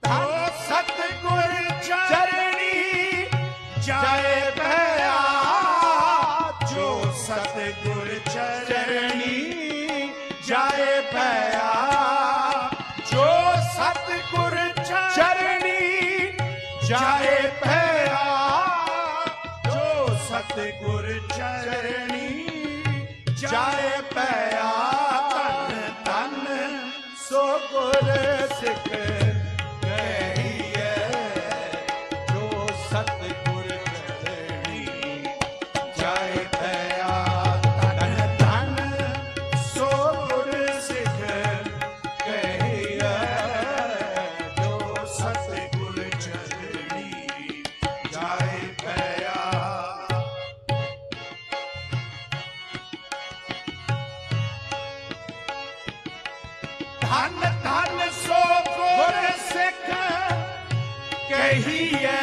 ਜੋ ਸਤਿਗੁਰ ਚਰਣੀ ਜਾਏ ਪਿਆ ਜੋ ਸਤਿਗੁਰ ਚਰਣੀ ਜਾਏ ਪਿਆ ਜੋ ਸਤਿਗੁਰ ਚਰਣੀ ਜਾਏ ਪਿਆ ਜੋ ਸਤਿਗੁਰ ਚਰਣੀ ਜਾਏ ਪਿਆ ਧਨ ਧਨ ਸੋ ਗੁਰ ਸਿੱਖ ਕਹੀਐ ਜੋ ਸਤਿਗੁਰ ਚਰਣੀ ਜਾਏ ਪਿਆ ਧਨ ਧਨ ਸੋ ਗੁਰ ਸਿੱਖ ਕਹੀਐ ਜੋ ਸਤਿਗੁਰ ਚਰਣੀ ਜਾਏ ਪਿਆ ਧਨ ਧਨ ਸੋ ਗੁਰ ਸਿੱਖ ਕਹੀਐ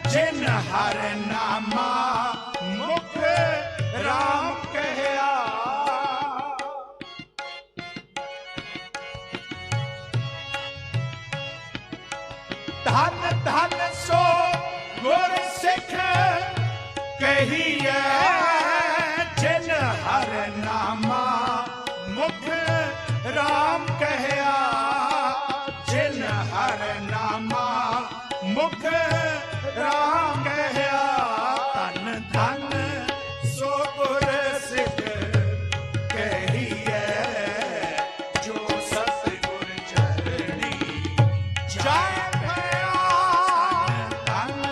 ਜਿਨ ਹਰ ਨਾਮਾ ਮੁਖ ਰਾਮ ਕਹਿਆ ਧਨ ਧਨ ਸੋ ਗੁਰ ਸਿੱਖ ਕਹੀਐ ਜਿਨ ਹਰ ਨਾਮਾ ਮੁਖ ਰਾਮ ਕਹਿਆ ਜਿਨ ਹਰ ਨਾਮਾ ਮੁਖ ਰਾਮ ਕਹਿਆ ਧਨ ਧਨ ਸੋ ਗੁਰ ਸਿੱਖ ਕਹੀਐ ਜੋ ਸਤਿਗੁਰ ਚਰਣੀ ਜਾਏ ਪਿਆ ਧਨ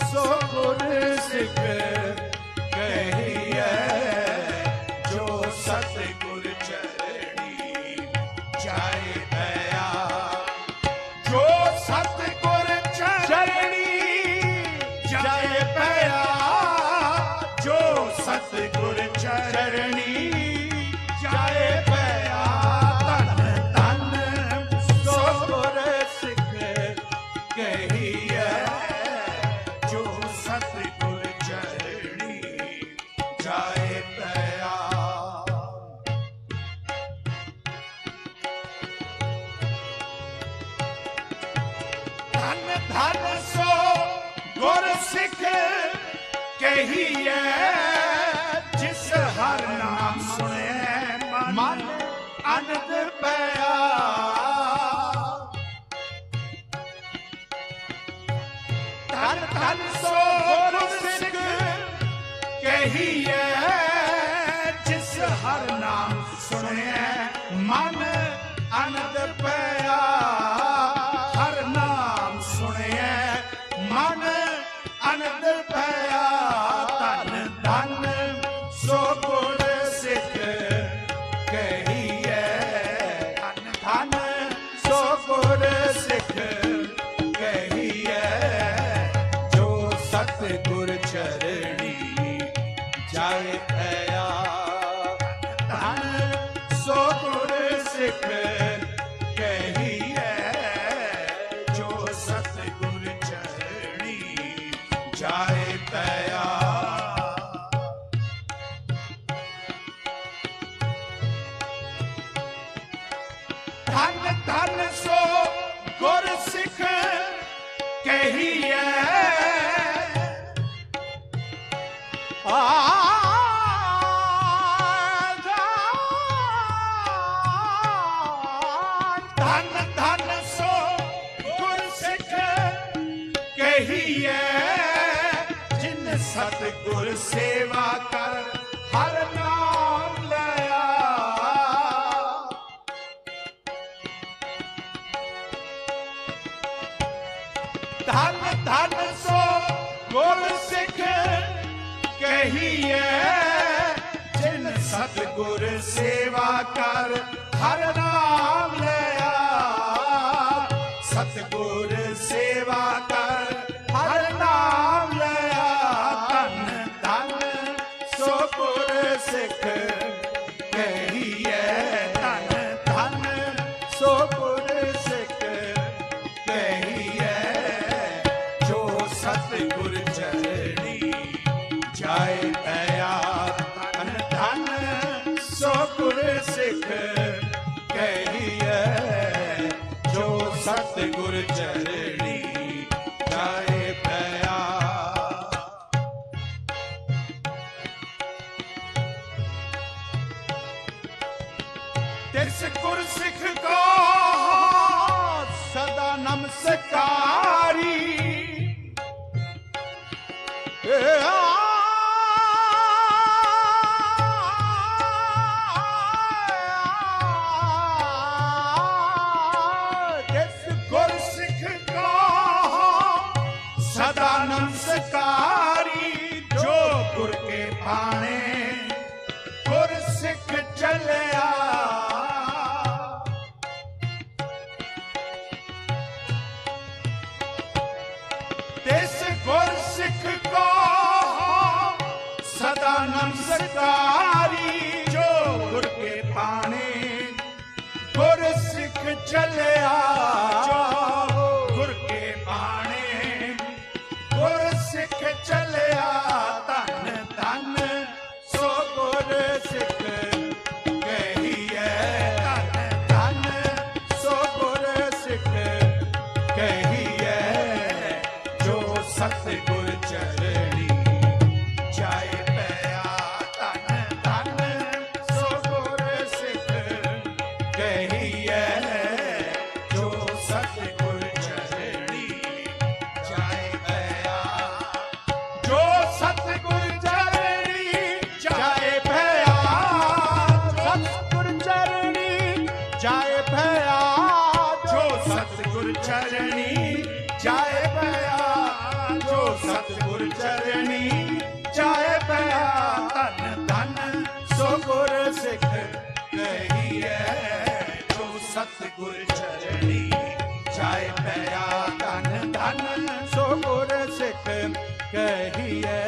ਸੋ ਗੁਰ ਸਿੱਖ ਕਹੀਐ ਜੋ ਸਤਿਗੁਰ ਚਰਣੀ ਜਾਏ ਪਿਆ ਜੋ ਸਤਿਗੁਰ ਚਰਣੀ ਜਾਏ ਪਿਆ ਜੋ ਸਤਿਗੁਰ ਚਰਣੀ ਜਾਏ ਪਿਆ ਧਨ ਧਨ ਸੋ ਗੁਰ ਸਿੱਖ ਕਹੀਐ ਜੋ ਸਤਿਗੁਰ ਚਰਣੀ ਜਾਏ ਪਿਆ ਧਨ ਧਨ ਸੋ ਗੁਰ ਸਿੱਖ ਕਹੀਐ ਜਿਸ ਹਰ ਨਾਮ ਸੁਣਿਐ ਮਨ ਆਨੰਦ ਪਿਆ। ਧਨ ਧਨ ਸੋ ਗੁਰਸਿੱਖ ਕਹੀਏ, ਜਿਸ ਹਰ ਨਾਮ ਸੁਣਿਐ ਮਨ ਆਨੰਦ ਪਿਆ। ਹਰ ਨਾਮ ਸੁਣਿਐ ਮਨ ਆਨੰਦ ਪਿਆ। ਧਨ ਧਨ ਸੋ ਗੁਰਸਿੱਖ ਕਹੀਏ, ਧਨ ਧਨ ਸੋ ਗੁਰਸਿੱਖ ਕਹੀਏ, ਜੋ ਸਤਿਗੁਰ ਚਰਣੀ ਜਾਏ ਪਿਆ। ਧਨ ਸੋ ਗੁਰਸਿੱਖ ਕਹੀਏ, ਜੋ ਸਤਿਗੁਰ ਚਰਣੀ ਜਾਏ ਪਿਆ। ਧਨ ਧਨ ਸੋ ਗੁਰਸਿੱਖ ਕਹੀਏ, ਧਨ ਧਨ ਸੋ ਗੁਰਸਿੱਖ ਕਹੀਏ, ਜਿਨ ਸਤਿਗੁਰ ਸੇਵਾ ਕਰ ਹਰ ਨਾਮ ਲਿਆ। ਧਨ ਧਨ ਸੋ ਗੁਰਸਿੱਖ ਕਹੀਏ, ਜਿਨ ਸਤਿਗੁਰ ਸੇਵਾ ਕਰ ਹਰ ਨਾਮ ਲਿਆ। ਸਤਿਗੁਰ ਸੇਵਾ ਕਰ ਹਰ ਨਾਮ ਲਿਆ। ਧਨ ਧਨ ਸੋ ਗੁਰਸਿੱਖ ਕਹੀਏ, ਧਨ ਧਨ ਸੋ ਗੁਰਸਿੱਖ ਕਹੀਏ, ਜੋ ਸਤਿਗੁਰ ਚਰਣੀ ਜਾਏ ਪਿਆ। ਧਨ ਧਨ ਸੋ ਗੁਰਸਿੱਖ ਕਹੀਏ, ਜੋ ਸਤਿਗੁਰ ਚਰਣੀ ਜਾਏ ਪਿਆ। ਤਿਸ ਗੁਰਸਿੱਖ ਕੋ ਸਦਾ ਨਮਸਕਾਰੀ। ਤਿਸ ਗੁਰਸਿੱਖ ਕੋ ਸਦਾ ਨਮਸਕਾਰੀ। ਜੋ ਗੁਰ ਕੇ ਬਾਣੇ ਗੁਰਸਿੱਖ ਚੱਲਿਆ। ਤਿਸ ਗੁਰਸਿੱਖ ਕੋ ਸਦਾ ਨਮਸਕਾਰੀ। ਜੋ ਗੁਰ ਕੇ ਬਾਣੇ ਗੁਰਸਿੱਖ ਚੱਲਿਆ। ਜੋ ਗੁਰ ਕੇ ਬਾਣੇ ਗੁਰਸਿੱਖ ਚੱਲਿਆ। ਧਨ ਧਨ ਸੋ ਗੁਰਸਿੱਖ ਕਹੀਏ, ਧਨ ਧਨ ਸੋ ਗੁਰਸਿੱਖ ਕਹੀਏ, ਜੋ ਸਤਿਗੁਰ ਚਰਣੀ ਜਾਏ ਪਿਆ। ਧਨ ਧਨ ਸੋ ਗੁਰਸਿੱਖ ਕਹੀਏ, ਜੋ ਸਤਿਗੁਰ ਚਰਣੀ ਜਾਏ ਪਿਆ। ਜੋ ਸਤਿਗੁਰ ਚਰਣੀ ਜਾਏ ਪਿਆ। ਸਤਿਗੁਰ ਚਰਣੀ ਜਾਏ ਪਿਆ। ਜੋ ਸਤਿਗੁਰ ਚਰਣੀ ਜਾਏ ਪਿਆ। ਜੋ ਸਤਿਗੁਰ ਚਰਣੀ ਜਾਏ ਪਿਆ। ਧਨ ਧਨ ਸੋ ਗੁਰਸਿੱਖ ਕਹੀਏ, ਜੋ ਸਤਿਗੁਰ ਚਰਣੀ ਜਾਏ ਪਿਆ। ਧਨ ਧਨ ਸੋ ਗੁਰਸਿੱਖ ਕਹੀਏ,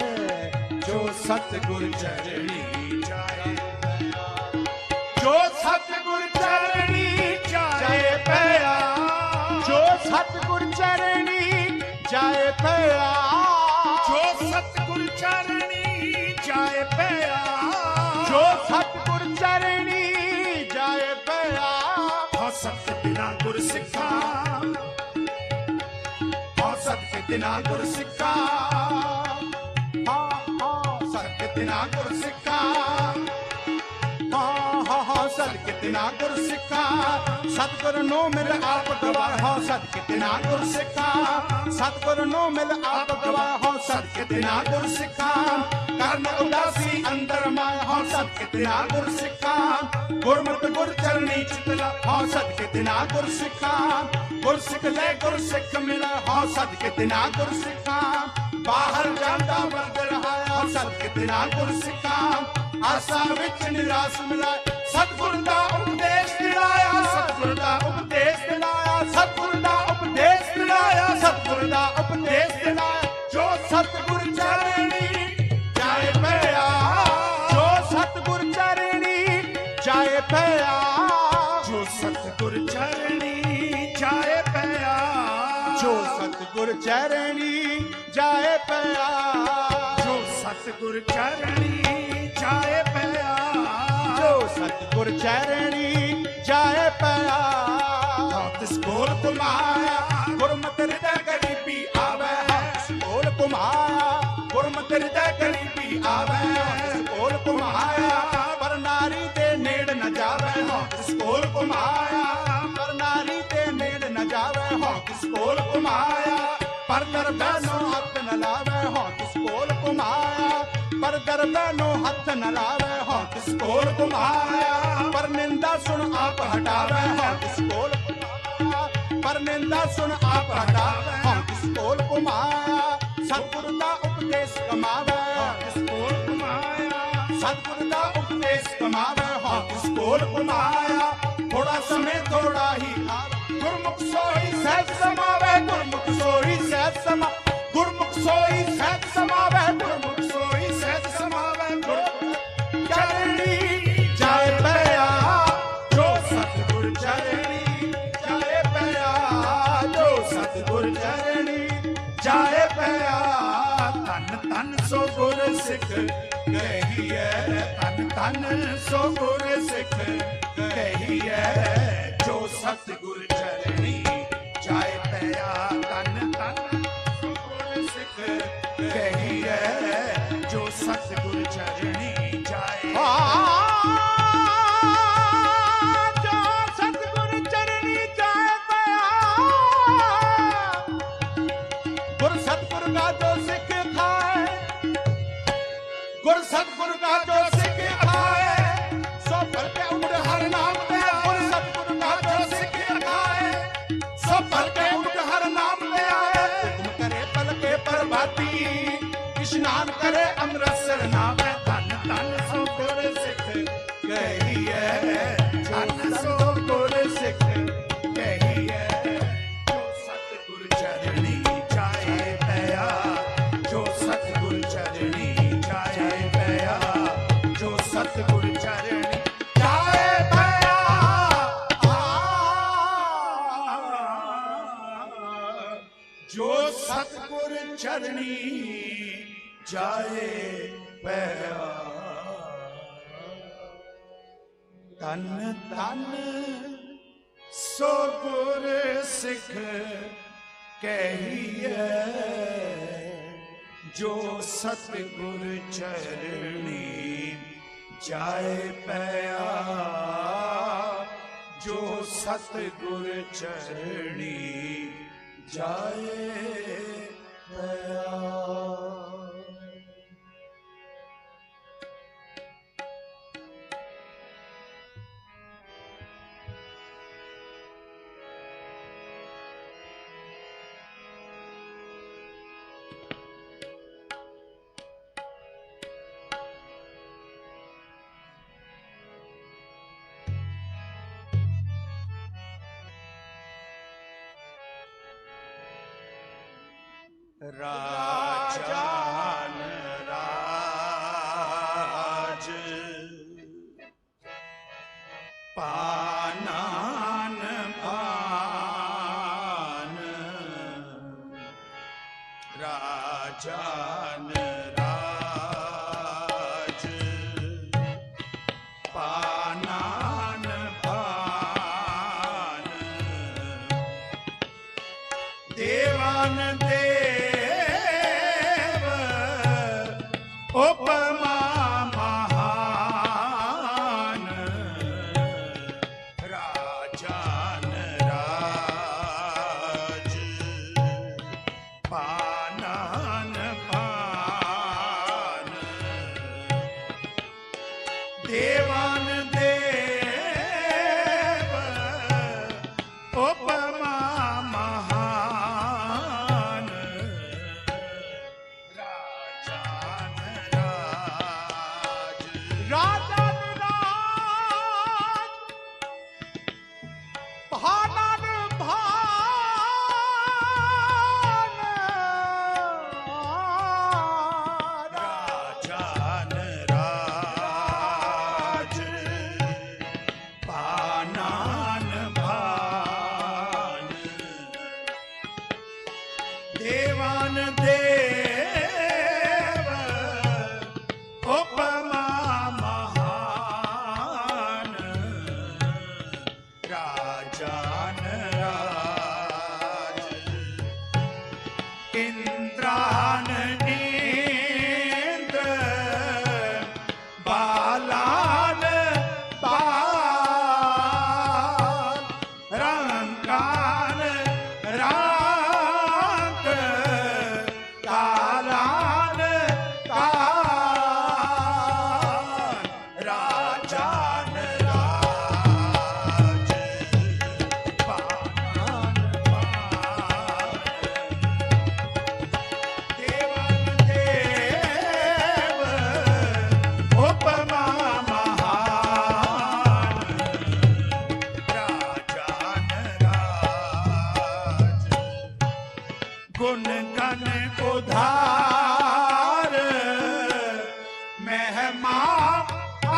ਜੋ ਸਤਿਗੁਰ ਚਰਣੀ ਜਾਏ ਪਿਆ। ਜੋ ਸਤਿਗੁਰ ਚਰਣੀ ਜਾਏ ਪਿਆ। ਜੋ ਸਤਿਗੁਰ ਚਰਣੀ ਜਾਏ ਪਿਆ। ਜੋ ਸਤਿਗੁਰ ਚਰਣੀ ਜਾਏ ਪਿਆ। ਜੋ ਸਤਿਗੁਰ ਚਰਣੀ ਜਾਏ ਪਿਆ। ਹੋ ਸਤ ਬਿਨਾ ਗੁਰ ਸਿੱਖਾ, ਹੋ ਸਤ ਬਿਨਾ ਗੁਰ ਸਿੱਖਾ। ਸਤ ਬਿਨਾ ਗੁਰ ਸਿੱਖਾ। ਸਤ किते ना गुर सिखा सतगुर नो मिल आप गवाह हो सद किते ना गुर सिखा सतगुर नो मिल आप गवाह हो सद किते ना गुर सिखा करन उदासी अंदर माया हो सद किते ना गुर सिखा गुरमत गुर चरणी चितला हो सद किते ना गुर सिखा गुर सिख ले गुर सिख मिला हो सद किते ना गुर सिखा बाहर जांदा वर्द रहा हो सद किते ना गुर सिखा आसा विच निराश मिला सतगुर दा उपदेश दिलाया सतगुर दा उपदेश दिलाया सतगुर दा उपदेश दिलाया सतगुर दा उपदेश दिलाया जो सतगुर चरणी जाए पया जो सतगुर चरणी जाए पया जो सतगुर चरणी जाए पया जो सतगुर चरणी जाए पया जो सतगुर चरणी जाए पया जो सतगुर चरणी जाए पया तिस कोल कुमाया गुरमत हृदय गरीबी आवे तिस कोल कुमाया गुरमत हृदय गरीबी आवे तिस कोल कुमाया पर नारी दे नेड़ न जावे तिस कोल कुमाया पर नारी दे नेड़ न जावे तिस कोल कुमाया पर दरबानो हथ न लावे तिस कोल कुमाया पर दरबानो हथ न लावे तिस कोल कुमाया पर निंदा सुन आप हटावे तिस कोल कुमाया पर निंदा सुन आप हटावे तिस कोल कुमाया सतगुर दा उपदेश कमावे तिस कोल कुमाया सतगुर दा उपदेश कमावे तिस कोल कुमाया थोड़ा समय थोड़ा ही गुरमुख सोई सहज समावे गुरमुख सोई सहज समा गुरमुख सोई सहज समावे गुरमुख सोई सहज समावे चरणी जाए पया जो सतगुर चरणी जाए पया जो सतगुर चरणी जाए पया तन तन सो गुर सिख कहिए तन तन सो गुर सिख कहिए जो सतगुर चरणी जाए पया तन तन सो गुर सिख कहिए जो सतगुर चरणी जाए जो सतगुर चरणी जाए पया गुर सतगुर का जो सिख खाए गुर सतगुर का जो सिख खाए सो पल पे उम्र हर नाम पे गुर सतगुर का जो सिख खाए सो पल पे उम्र हर नाम पे आए हुक्म करे पल के प्रभाती स्नान करे अमृतसर नाम धन धन सो गुर सिख कहिए धन सो गुर सिख कहिए जो सतगुर चरणी जाए पया जो सतगुर चरणी जाए पया जो सतगुर चरणी जाए पया जो सतगुर चरणी जाए पया तन तन सो गुर सिख कहिए जो सतगुर चरणी जाए पया जो सतगुर चरणी जाए पया राजान राज पानान पान राजान राज पानान पान देवान देव उपमा महान ਦੇਵਾਨ ਦੇਵ ਉਪਮਾ ਮਹਾਨ ਰਾਜਾਨ ਰਾਜ ਇੰਦਰਾਨ ਇੰਦਰ ਬਾਲਾਨ ਬਾਲ ਰੰਕਾਨ ਰਾਂਕ ਕਾਲਾਨ ਕਾਲ ਰਾਜਾਨ ਰਾਜ ਪਾਨਾਨ ਪਾਨ ਦੇਵਨ ਦੇਵ ਉਪਮਾ ਮਹਾਨ ਰਾਜਾਨ ਰਾਜ ਗੁਣ ਗਨ ਉਧਾਰ ਮਹਿਮਾ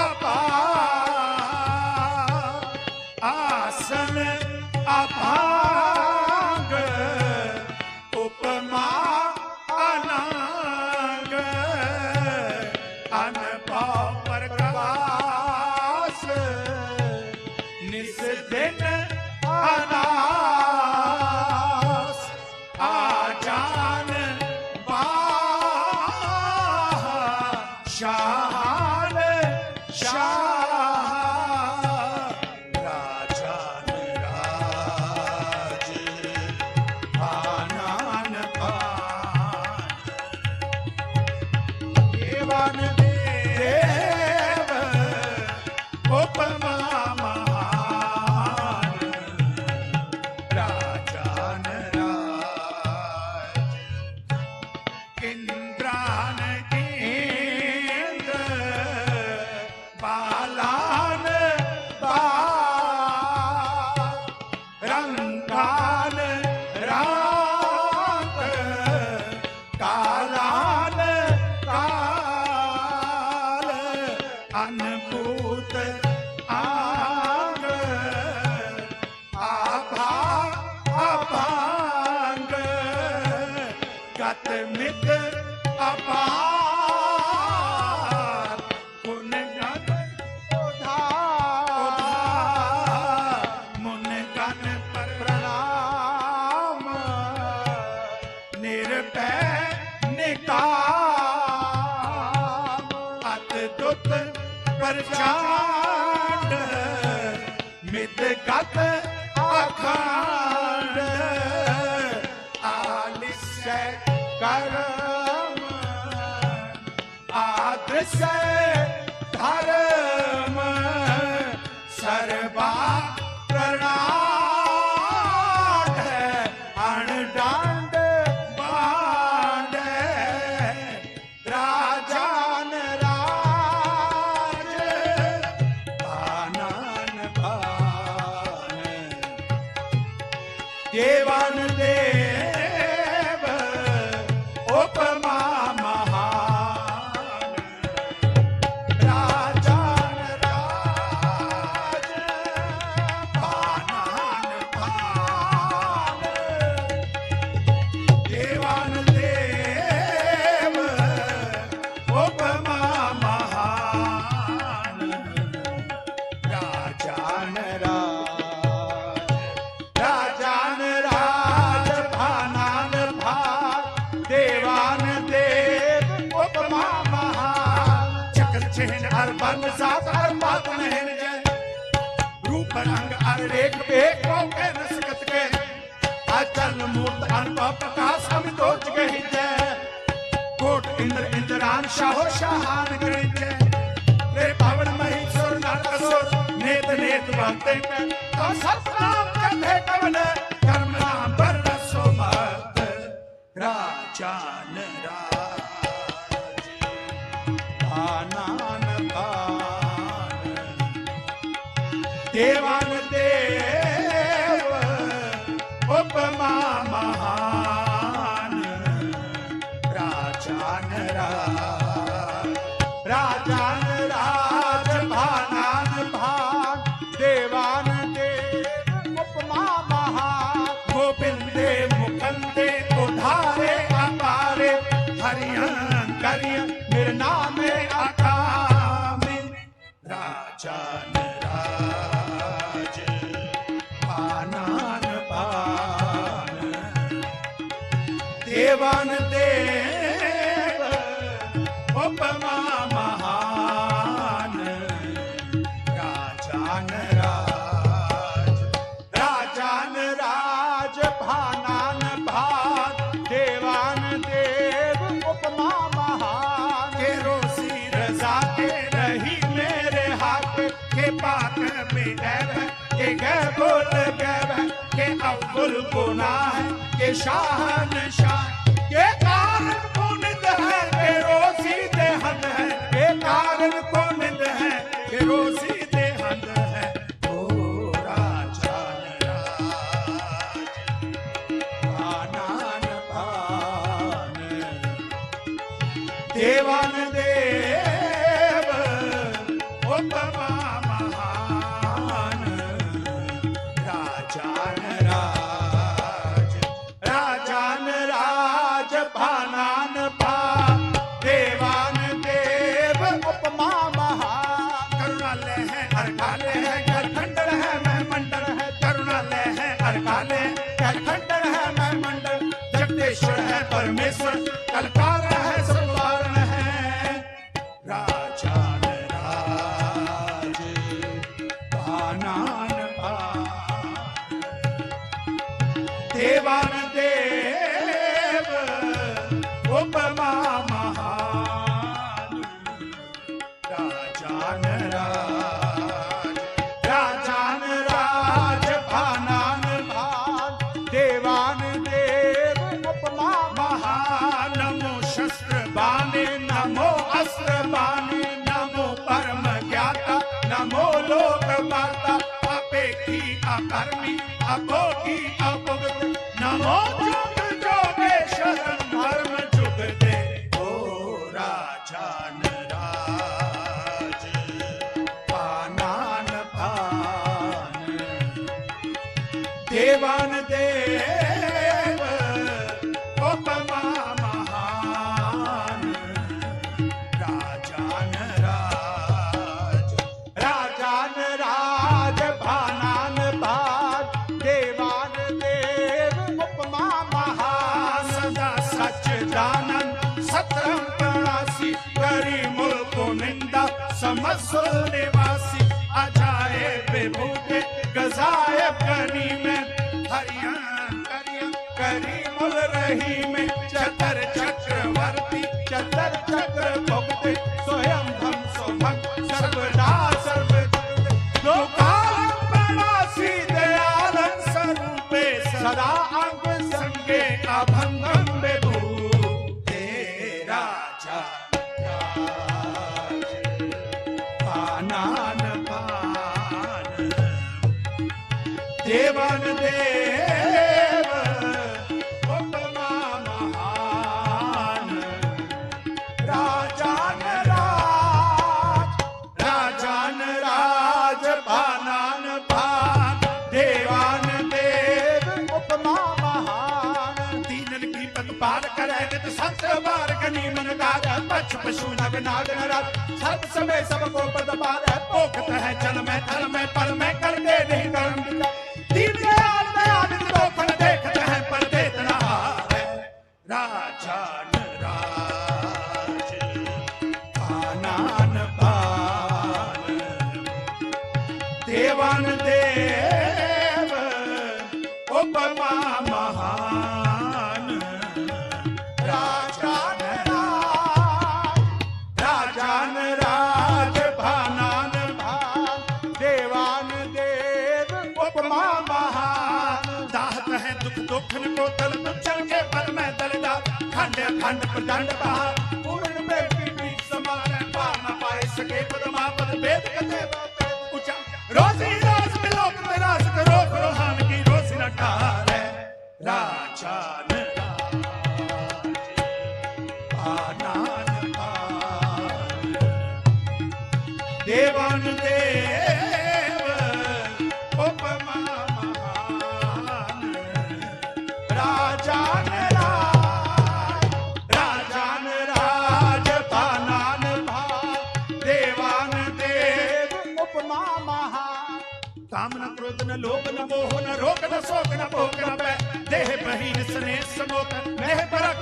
ਅਪਾਰ ਆਸਨ ਅਭਾਗ ਉਪਮਾ ਅਨੰਗ ਅਨਭਉ ਪ੍ਰਕਾਸ਼ ਨਿਸ ਦਿਨ ਅਨਾਸ ਆਜਾਨ ਬਾਹ ਸ਼ਾਨ ਸ਼ਾਹ ਰਾਜਾਨ ਰਾਜ ਆਨਾਨ ਪਾਨ ਦੇਵਾਨ ਦੇਵ ਉਪਮਾ ਮਹਾਨ ਰਾਜਾਨ ਰਾਜ ਇੰਦਰਾਨ ਇੰਦਰ ਬਾਲਾਨ ਬਾਲ ਰੰਗਾਨ ਰਾਤ ਕਾਲਾਨ ਕਾਲ ਅਨਭੂਤ ਆਂਗ ਆਭਾ ਅਭਾਂਗ ਗਤ ਮਿਤ ਅਪਾਰ ਗੁਣ ਗਨ ਉਧਾਰ ਮੁਨ ਗਨ ਪ੍ਰਣਾਮ ਨਿਰਭੈ ਨਿਕਾਮ ਅਤ ਦੁਤ ਪ੍ਰਚਾਂਡ ਮਿਤ ਗਤ ਅਖੰਡ ਆਲਿਸੈ ਕਰਮ ਆਦ੍ਰਿਸੈ ਧਰਮ ਸਰਬਾ ਪ੍ਰਣਾਮ ਹੈ ਅਣਡੰਡ ਬਾਂਡ ਰਾਜਾਨ ਰਾਜ ਆਨਨ ਭਾਨ ਦੇਵਾਨ ਦੇਵ ਉਪਮਾ ਮਹਾਨ ਰਾਜਾਨ ਰਾਜ ਆਨਨ ਭਾਨ ਦੇਵਾਨ ਦੇਵ ਉਪਮਾ ਮਹਾਨ ਰਾਜਾਨ ਰਾਜ ਰਾਜਾਨ ਰਾਜ ਭਾਨਾਨ ਭਾਗ ਦੇਵਾਨ ਦੇਵ ਉਪਮਾ ਮਹਾਨ ਚਕਰ ਚਿਹਨ ਅਰ ਬਨ ਸਾਤ ਅਰ ਬਾਤ ਨਹਿਨ ਜੈ रूप रंग अर रेख बेख को के नसकत के अचल मूर्त अनुभव प्रकाश अमितोच गहि जय कोट इंद्र इंद्रान शाहो शाहान गहि जय रे पावन महीश्वर नारकसुर नेत नेत भक्ति पे तो सतनाम कथे कवन कर्म नाम पर रसो मत राजान राज आनान भान देवान देव उपमा महान राजान राज राजान राज भानान भान देवान देव उपमा महान गोविंदे मुकुंदे उधारे अपा देवान देव उपमा महान राजान राज राजान राज भानान भाग देवान देव उपमा महान के रोसी रजा के रही मेरे हाथ के पाक में गैब के गै बोल गैब के अव्वल गुनाह के शाहन शाह के कारण पुनित है के रोसी देहन है के कारण पुनित है के रोसी देहन है ओ राजान राज भानान भान देवान देव उपमा महान राजान राज राजान राज भानान भान देवान देव उपमा महान करुणालय है अर्घालय है गठखंडन है महमंडल है करुणालय है अर्घालय गठखंडन है महमंडल जगदेश्वर है परमेश्वर कलकार है सर्ववारण है राजान राज भानान भान देवान देव उपमा महान राजान राज राजान राज भानान भान देवान देव उपमा महान नमो शस्त्र बाने नमो अस्त्र बाने नमो परम ज्ञाता नमो लोक माता अपेक्षी अकर्मी अभोगी अभुक्त नमो जुग जोगेश्वर धर्म जुग दे ओ राजान राज भानान भान देवान देव उपमा महान राजान राज राजान राज भानान भान देवान देव उपमा महान सदा सच्चिदानंद सत्रम प्रणासी करी मुल्क निंदा समसुर निवासी अजाए विभूते गजाए करी में हरिया करी मुल रही में चतर चक्रवर्ती चतर चक्र भुगते स्वयं धम स्वभक्त सर्वदा सर्वजगत लोकाल प्रणासी दयालन स्वरूपे सदा अंग संगे अभंगम विभूते राजा राज भानान भान देवान देव उपमा महान राजान राज राजान राज भानान भान देवान देव उपमा महान दीनन की पग पार करे नित संत बार कनी मन गाज पक्ष पशु नग नाग नराज सब समय सबको पद पार है पोखत है जल में थल में पल में कर दे नहीं कर्म दीन दयाल दयाल लोकन देखते हैं पर देतना है राजान राज भानान भान देवान देव उपमा महान राजान राजान राज भानान भान देवान देव उपमा महान दाहत है दुख दुखन को तल चल के पल में दलदा खंड खंड प्रदंड बहा पूर्ण में पीपी समान पार न पाए सके पदमा पद वेद कथे ऊंचा रोजी राज में लोक तरास करो रोहान की रोसी न ठारे राजान राज भानान भान देवान देव उपमा महान राजान राज राजान राज भानान भान देवान देव उपमा महान कामना क्रोध न लोभ न मोह न रोग न शोक न भोग न भय देह बहीन स्नेह समोत नेह परख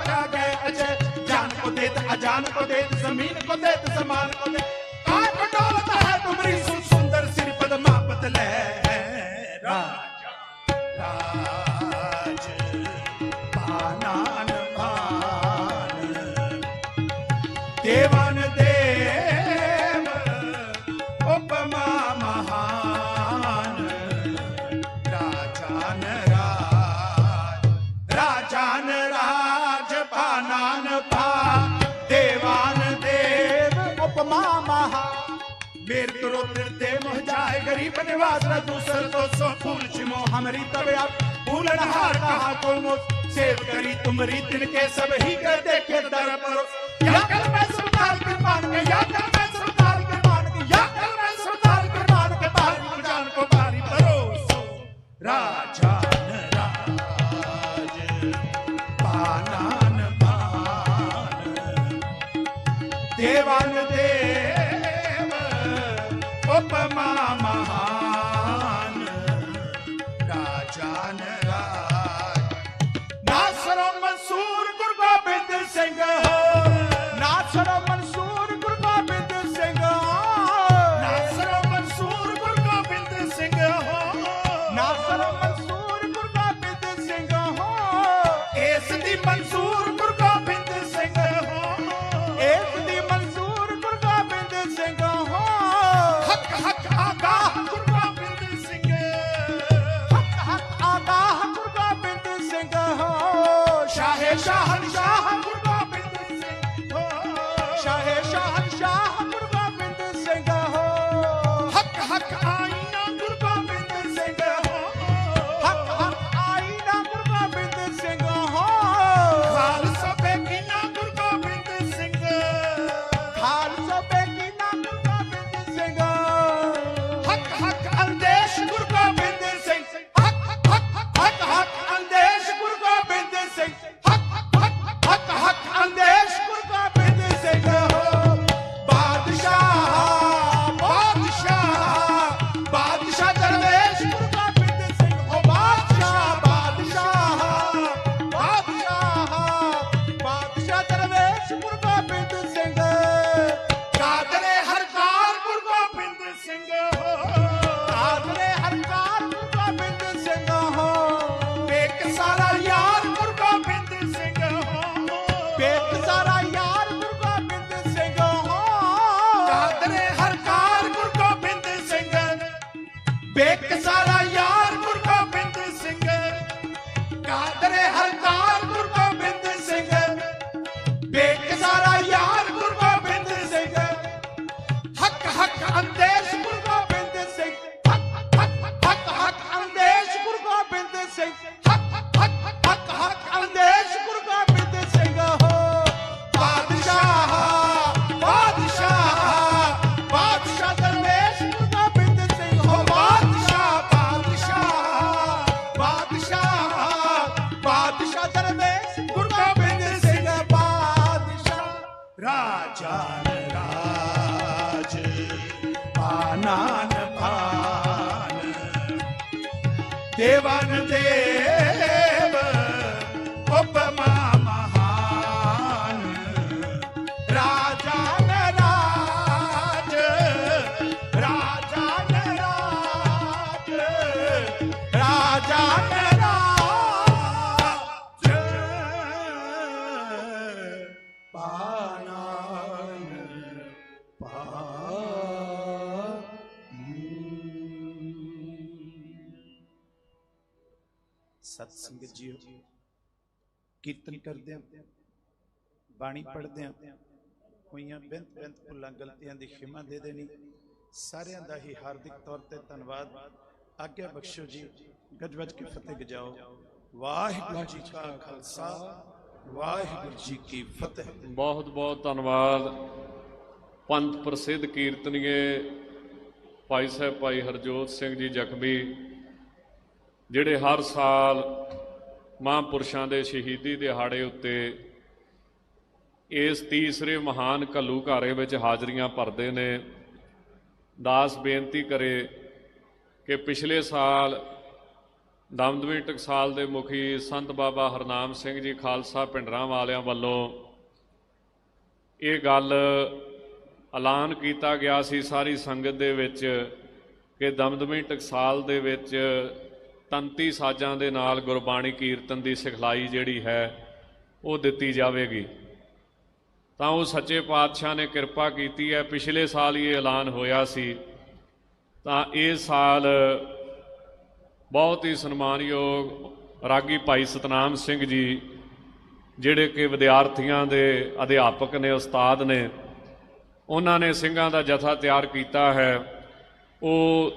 जहान को दे, जमीन को दे, समान को दे। काय बदौलत है तुम्हारी सुंदर सिर पद्मावत ले। राजा राज पानान पान, देवान देव उपमा महान। राजान राज, राजान राज पानान पान, देवान देव उपमा महान। मेर करो ते मोह जाए गरीब निवास न दूसर तो सो फूल छिमो हमरी तब आप फूलन हार कहा को मो सेव करी तुमरी तिनके सब ही कर देखे दर परो। या कल मैं सरदार के मान के, या कल मैं सरदार के मान के, या कल मैं सरदार के मान के बाहरी जान को बारी परोसो। राजान राज पानान पान, देवान देव उपमा महान। राजान राज नासरो मंसूर गुरु गोबिंद सिंह हो, नासरो मंसूर गुरु गोबिंद सिंह हो, नासरो मंसूर गुरु गोबिंद सिंह हो, नासरो मंसूर गुरु गोबिंद सिंह हो। इस दी मंसूर गुरु गोबिंद सिंह हो, इस दी मंसूर गुरु गोबिंद सिंह हो। हक हक आगाह गुरु गोबिंद सिंह, हक हक आगाह गुरु गोबिंद सिंह हो। शाहे शहंशाह गुरु गोबिंद सिंह हो, शाहे शहंशाह गुरु गोबिंद सिंह हो। हक हक आईना गुरु गोबिंद सिंह हो, हक हक आईना गुरु गोबिंद सिंह हो। खालसा बेकीना गुरु गोबिंद सिंह, खालसा बेकीना गुरु गोबिंद सिंह। हक हक अंदेश गुरु गोबिंद सिंह, हक हक हक हक अंदेश गुरु गोबिंद सिंह, हक हक हक हक अंदेश गुरु गोबिंद सिंह हो। बादशाह बादशाह बादशाह दरवेश गुरु गोबिंद सिंह हो। बादशाह बादशाह बादशाह बादशाह दरवेश गुरु गोबिंद सिंह। कादरे हरकार गुरु गोबिंद सिंह हो, कादरे हरकार गुरु गोबिंद सिंह हो। बेक सारा यार गुरु गोबिंद सिंह हो, बेक सारा यार गुरु गोबिंद सिंह हो। कादरे हरकार गुरु गोबिंद सिंह, बेक सारा यार गुरु गोबिंद सिंह। कादरे हरकार गुरु गोबिंद सिंह, बेक सारा यार गुरु गोबिंद सिंह। हक हक अंदेश गुरु गोबिंद सिंह, हक हक हक हक अंदेश गुरु गोबिंद सिंह। हक हक हक हक अंदेश गुरु गोबिंद सिंह हो। बादशाह बादशाह बादशाह दरवेश गुरु गोबिंद सिंह हो। बादशाह बादशाह बादशाह बादशाह दरवेश गुरु गोबिंद सिंह। बादशाह राजान राज पानान पान, देवान देव उपमा महान। राजान राज, राजान राज, राजान राज पानान पान। सत संगत जी कीर्तन करदे बाणी पढ़दे होइयां बेंत बेंत भुलां गलतियां दी खिमा दे देनी। सारियां दा ही हार्दिक तौर ते धन्नवाद। आज्ञा बख्शो जी, गज वज के फतेह गजाओ। वाहिगुरू जी का खालसा, वाहिगुरू जी की फतेह। बहुत बहुत धन्नवाद पंथ प्रसिद्ध कीर्तनीय भाई साहब भाई हरजोत सिंह जी जखमी, ਜਿਹੜੇ हर साल महापुरुषों के शहीदी दिहाड़े उत्ते इस तीसरे महान घल्लूघारे विच हाज़रियां भरते ने। दास बेनती करे कि पिछले साल दमदमी टकसाल के मुखी संत बाबा हरनाम सिंह जी खालसा पिंडरां वालियां वालों ਇਹ ਗੱਲ ਐਲਾਨ ਕੀਤਾ ਗਿਆ ਸੀ ਸਾਰੀ ਸੰਗਤ ਦੇ ਵਿੱਚ ਕਿ ਦਮਦਮੀ ਟਕਸਾਲ ਦੇ ਵਿੱਚ ਤੰਤੀ ਸਾਜ਼ਾਂ ਦੇ ਨਾਲ ਗੁਰਬਾਣੀ ਕੀਰਤਨ ਦੀ ਸਿਖਲਾਈ ਜਿਹੜੀ ਹੈ ਉਹ ਦਿੱਤੀ ਜਾਵੇਗੀ। ਤਾਂ ਉਹ ਸੱਚੇ ਪਾਤਸ਼ਾਹ ਨੇ ਕਿਰਪਾ ਕੀਤੀ ਹੈ। ਪਿਛਲੇ ਸਾਲ ਹੀ ਇਹ ਐਲਾਨ ਹੋਇਆ ਸੀ, ਤਾਂ ਇਸ ਸਾਲ ਬਹੁਤ ਹੀ ਸਨਮਾਨਯੋਗ ਰਾਗੀ ਭਾਈ ਸਤਨਾਮ ਸਿੰਘ ਜੀ, ਜਿਹੜੇ ਕਿ ਵਿਦਿਆਰਥੀਆਂ ਦੇ ਅਧਿਆਪਕ ਨੇ, ਉਸਤਾਦ ਨੇ, ਉਹਨਾਂ ਨੇ ਸਿੰਘਾਂ ਦਾ ਜਥਾ ਤਿਆਰ ਕੀਤਾ ਹੈ। ਉਹ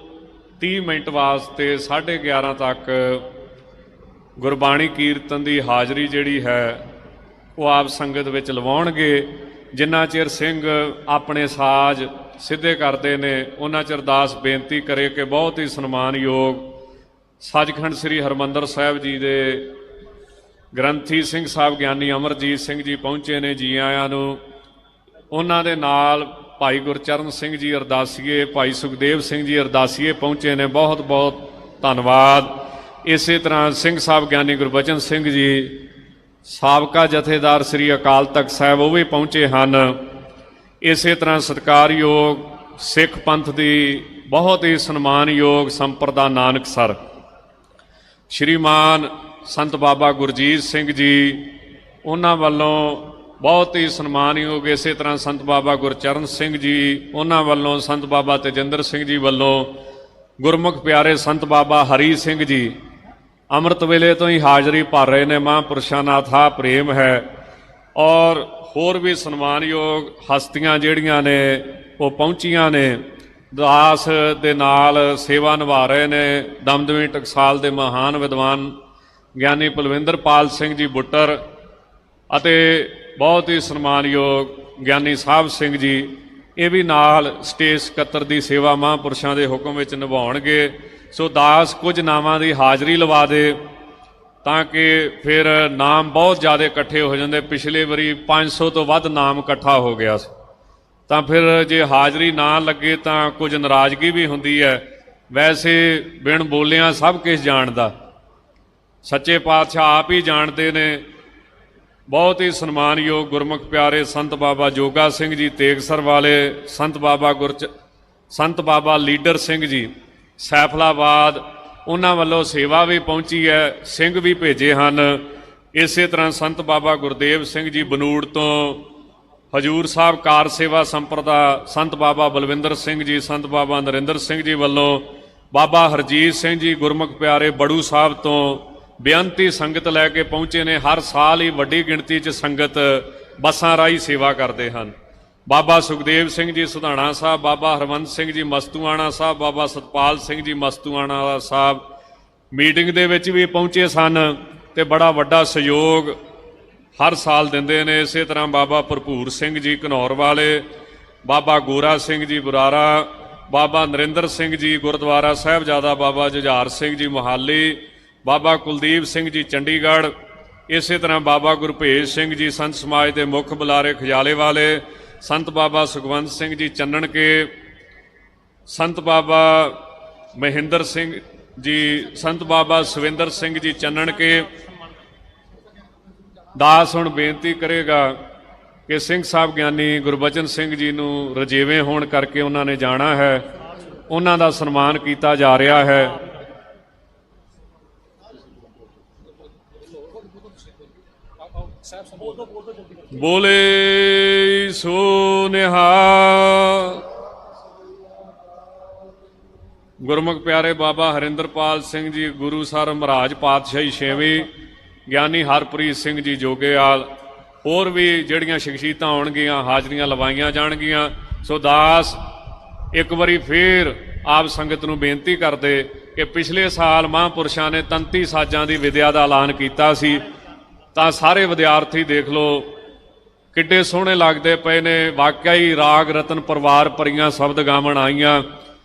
30 ਮਿੰਟ ਵਾਸਤੇ 11:30 ਤੱਕ ਗੁਰਬਾਣੀ ਕੀਰਤਨ ਦੀ ਹਾਜ਼ਰੀ ਜਿਹੜੀ ਹੈ ਉਹ ਆਪ ਸੰਗਤ ਵਿੱਚ ਲਵਾਉਣਗੇ। ਜਿੰਨਾ ਚਿਰ ਸਿੰਘ ਆਪਣੇ ਸਾਜ਼ ਸਿੱਧੇ ਕਰਦੇ ਨੇ, ਉਹਨਾਂ ਚਿਰ ਅਰਦਾਸ ਬੇਨਤੀ ਕਰੇ ਕਿ ਬਹੁਤ ਹੀ ਸਨਮਾਨਯੋਗ ਸੱਚਖੰਡ ਸ੍ਰੀ ਹਰਿਮੰਦਰ ਸਾਹਿਬ ਜੀ ਦੇ ਗ੍ਰੰਥੀ ਸਿੰਘ ਸਾਹਿਬ ਗਿਆਨੀ ਅਮਰਜੀਤ ਸਿੰਘ ਜੀ ਪਹੁੰਚੇ ਨੇ, ਜੀ ਆਇਆਂ ਨੂੰ। ਉਹਨਾਂ ਦੇ ਨਾਲ ਭਾਈ ਗੁਰਚਰਨ ਸਿੰਘ ਜੀ ਅਰਦਾਸੀਏ, ਭਾਈ ਸੁਖਦੇਵ ਸਿੰਘ ਜੀ ਅਰਦਾਸੀਏ ਪਹੁੰਚੇ ਨੇ, ਬਹੁਤ ਬਹੁਤ ਧੰਨਵਾਦ। ਇਸੇ ਤਰ੍ਹਾਂ ਸਿੰਘ ਸਾਹਿਬ ਗਿਆਨੀ ਗੁਰਬਚਨ ਸਿੰਘ ਜੀ, ਸਾਬਕਾ ਜਥੇਦਾਰ ਸ੍ਰੀ ਅਕਾਲ ਤਖਤ ਸਾਹਿਬ, ਉਹ ਵੀ ਪਹੁੰਚੇ ਹਨ। ਇਸੇ ਤਰ੍ਹਾਂ ਸਤਿਕਾਰਯੋਗ ਸਿੱਖ ਪੰਥ ਦੀ ਬਹੁਤ ਹੀ ਸਨਮਾਨਯੋਗ ਸੰਪਰਦਾ ਨਾਨਕਸਰ ਸ਼੍ਰੀਮਾਨ ਸੰਤ ਬਾਬਾ ਗੁਰਜੀਤ ਸਿੰਘ ਜੀ, ਉਹਨਾਂ ਵੱਲੋਂ ਬਹੁਤ ਹੀ ਸਨਮਾਨਯੋਗ। ਇਸੇ ਤਰ੍ਹਾਂ ਸੰਤ ਬਾਬਾ ਗੁਰਚਰਨ ਸਿੰਘ ਜੀ, ਉਹਨਾਂ ਵੱਲੋਂ ਸੰਤ ਬਾਬਾ ਤੇਜਿੰਦਰ ਸਿੰਘ ਜੀ ਵੱਲੋਂ ਗੁਰਮੁਖ ਪਿਆਰੇ ਸੰਤ ਬਾਬਾ ਹਰੀ ਸਿੰਘ ਜੀ ਅੰਮ੍ਰਿਤ ਵੇਲੇ ਤੋਂ ਹੀ ਹਾਜ਼ਰੀ ਭਰ ਰਹੇ ਨੇ। ਮਹਾਂਪੁਰਸ਼ਾਂ ਨਾਲ ਅਥਾਹ ਪ੍ਰੇਮ ਹੈ। ਔਰ ਹੋਰ ਵੀ ਸਨਮਾਨਯੋਗ ਹਸਤੀਆਂ ਜਿਹੜੀਆਂ ਨੇ ਉਹ ਪਹੁੰਚੀਆਂ ਨੇ, ਦਾਸ ਦੇ ਨਾਲ ਸੇਵਾ ਨਿਭਾ ਰਹੇ ਨੇ। ਦਮਦਮੀ ਟਕਸਾਲ ਦੇ ਮਹਾਨ ਵਿਦਵਾਨ ਗਿਆਨੀ ਪਲਵਿੰਦਰਪਾਲ ਸਿੰਘ ਜੀ ਬੁੱਟਰ ਅਤੇ ਬਹੁਤ ਹੀ ਸਨਮਾਨਯੋਗ ਗਿਆਨੀ ਸਾਹਿਬ ਸਿੰਘ ਜੀ, ਇਹ ਵੀ ਨਾਲ ਸਟੇਜ ਸਕੱਤਰ ਦੀ ਸੇਵਾ ਮਹਾਂਪੁਰਸ਼ਾਂ ਦੇ ਹੁਕਮ ਵਿੱਚ ਨਿਭਾਉਣਗੇ। ਸੋ ਦਾਸ ਕੁਝ ਨਾਵਾਂ ਦੀ ਹਾਜ਼ਰੀ ਲਵਾ ਦੇ ਤਾਂ ਕਿ ਫਿਰ ਨਾਮ ਬਹੁਤ ਜ਼ਿਆਦਾ ਇਕੱਠੇ ਹੋ ਜਾਂਦੇ। ਪਿਛਲੇ ਵਾਰੀ 500 ਤੋਂ ਵੱਧ ਨਾਮ ਇਕੱਠਾ ਹੋ ਗਿਆ ਸੀ, ਤਾਂ ਫਿਰ ਜੇ ਹਾਜ਼ਰੀ ਨਾ ਲੱਗੇ ਤਾਂ ਕੁਝ ਨਾਰਾਜ਼ਗੀ ਵੀ ਹੁੰਦੀ ਹੈ। ਵੈਸੇ ਬਿਨ ਬੋਲਿਆਂ ਸਭ ਕੁਝ ਜਾਣਦਾ ਸੱਚੇ ਪਾਤਸ਼ਾਹ ਆਪ ਹੀ ਜਾਣਦੇ ਨੇ। ਬਹੁਤ ਹੀ ਸਨਮਾਨਯੋਗ ਗੁਰਮੁਖ ਪਿਆਰੇ ਸੰਤ ਬਾਬਾ ਜੋਗਾ ਸਿੰਘ ਜੀ ਤੇਗਸਰ ਵਾਲੇ, ਸੰਤ ਬਾਬਾ ਲੀਡਰ ਸਿੰਘ ਜੀ ਸੈਫਲਾਬਾਦ, ਉਹਨਾਂ ਵੱਲੋਂ ਸੇਵਾ ਵੀ ਪਹੁੰਚੀ ਹੈ, ਸਿੰਘ ਵੀ ਭੇਜੇ ਹਨ। ਇਸੇ ਤਰ੍ਹਾਂ ਸੰਤ ਬਾਬਾ ਗੁਰਦੇਵ ਸਿੰਘ ਜੀ ਬਨੂੜ ਤੋਂ, ਹਜੂਰ ਸਾਹਿਬ ਕਾਰ ਸੇਵਾ ਸੰਪਰਦਾ ਸੰਤ ਬਾਬਾ ਬਲਵਿੰਦਰ ਸਿੰਘ ਜੀ, ਸੰਤ ਬਾਬਾ ਨਰਿੰਦਰ ਸਿੰਘ ਜੀ ਵੱਲੋਂ, ਬਾਬਾ ਹਰਜੀਤ ਸਿੰਘ ਜੀ ਗੁਰਮੁਖ ਪਿਆਰੇ ਬੜੂ ਸਾਹਿਬ ਤੋਂ ਬੇਅੰਤੀ ਸੰਗਤ ਲੈ ਕੇ ਪਹੁੰਚੇ ਨੇ। ਹਰ ਸਾਲ ਹੀ ਵੱਡੀ ਗਿਣਤੀ 'ਚ ਸੰਗਤ ਬੱਸਾਂ ਰਾਹੀਂ ਸੇਵਾ ਕਰਦੇ ਹਨ। ਬਾਬਾ ਸੁਖਦੇਵ ਸਿੰਘ ਜੀ ਸੁਧਾਣਾ ਸਾਹਿਬ, ਬਾਬਾ ਹਰਵੰਤ ਸਿੰਘ ਜੀ ਮਸਤੂਆਣਾ ਸਾਹਿਬ, ਬਾਬਾ ਸਤਪਾਲ ਸਿੰਘ ਜੀ ਮਸਤੂਆਣਾ ਸਾਹਿਬ ਮੀਟਿੰਗ ਦੇ ਵਿੱਚ ਵੀ ਪਹੁੰਚੇ ਸਨ ਤੇ ਬੜਾ ਵੱਡਾ ਸਹਿਯੋਗ ਹਰ ਸਾਲ ਦਿੰਦੇ ਨੇ। ਇਸੇ ਤਰ੍ਹਾਂ ਬਾਬਾ ਭਰਪੂਰ ਸਿੰਘ ਜੀ ਘਨੌਰ ਵਾਲੇ, ਬਾਬਾ ਗੋਰਾ ਸਿੰਘ ਜੀ ਬੁਰਾਰਾ, ਬਾਬਾ ਨਰਿੰਦਰ ਸਿੰਘ ਜੀ ਗੁਰਦੁਆਰਾ ਸਾਹਿਬਜ਼ਾਦਾ ਬਾਬਾ ਜੁਝਾਰ ਸਿੰਘ ਜੀ ਮੋਹਾਲੀ, ਬਾਬਾ ਕੁਲਦੀਪ ਸਿੰਘ ਜੀ ਚੰਡੀਗੜ੍ਹ, ਇਸੇ ਤਰ੍ਹਾਂ ਬਾਬਾ ਗੁਰਭੇਜ ਸਿੰਘ ਜੀ ਸੰਤ ਸਮਾਜ ਦੇ ਮੁੱਖ ਬੁਲਾਰੇ ਖਜਾਲੇ ਵਾਲੇ, ਸੰਤ ਬਾਬਾ ਸੁਖਵੰਤ ਸਿੰਘ ਜੀ ਚੰਨਣਕੇ, ਸੰਤ ਬਾਬਾ ਮਹਿੰਦਰ ਸਿੰਘ ਜੀ, ਸੰਤ ਬਾਬਾ ਸੁਵਿੰਦਰ ਸਿੰਘ ਜੀ ਚੰਨਣਕੇ। ਦਾਸ ਹੁਣ ਬੇਨਤੀ ਕਰੇਗਾ ਕਿ ਸਿੰਘ ਸਾਹਿਬ ਗਿਆਨੀ ਗੁਰਬਚਨ ਸਿੰਘ ਜੀ ਨੂੰ ਰਜੇਵੇਂ ਹੋਣ ਕਰਕੇ ਉਹਨਾਂ ਨੇ ਜਾਣਾ ਹੈ, ਉਹਨਾਂ ਦਾ ਸਨਮਾਨ ਕੀਤਾ ਜਾ ਰਿਹਾ ਹੈ। ਬੋਲੇ ਸੋ ਨਿਹਾਲ। ਗੁਰਮੁਖ ਪਿਆਰੇ ਬਾਬਾ ਹਰਿੰਦਰਪਾਲ ਸਿੰਘ ਜੀ ਗੁਰੂ ਸਰ ਮਹਾਰਾਜ ਪਾਤਸ਼ਾਹੀ ਛੇਵੀਂ, ਗਿਆਨੀ ਹਰਪ੍ਰੀਤ ਸਿੰਘ ਜੀ ਜੋਗੇਵਾਲ, ਹੋਰ ਵੀ ਜਿਹੜੀਆਂ ਸ਼ਖਸੀਅਤਾਂ ਆਉਣਗੀਆਂ ਹਾਜ਼ਰੀਆਂ ਲਵਾਈਆਂ ਜਾਣਗੀਆਂ। ਸੋ ਦਾਸ ਇੱਕ ਵਾਰੀ ਫੇਰ ਆਪ ਸੰਗਤ ਨੂੰ ਬੇਨਤੀ ਕਰਦੇ ਕਿ ਪਿਛਲੇ ਸਾਲ ਮਹਾਂਪੁਰਸ਼ਾਂ ਨੇ ਤੰਤੀ ਸਾਜ਼ਾਂ ਦੀ ਵਿਦਿਆ ਦਾ ਐਲਾਨ ਕੀਤਾ ਸੀ, ਤਾਂ ਸਾਰੇ ਵਿਦਿਆਰਥੀ ਦੇਖ ਲਓ ਕਿੱਡੇ ਸੋਹਣੇ ਲੱਗਦੇ ਪਏ ਨੇ। ਵਾਕਿਆ ਹੀ ਰਾਗ ਰਤਨ ਪਰਿਵਾਰ ਭਰੀਆਂ ਸ਼ਬਦ ਗਾਵਣ ਆਈਆਂ।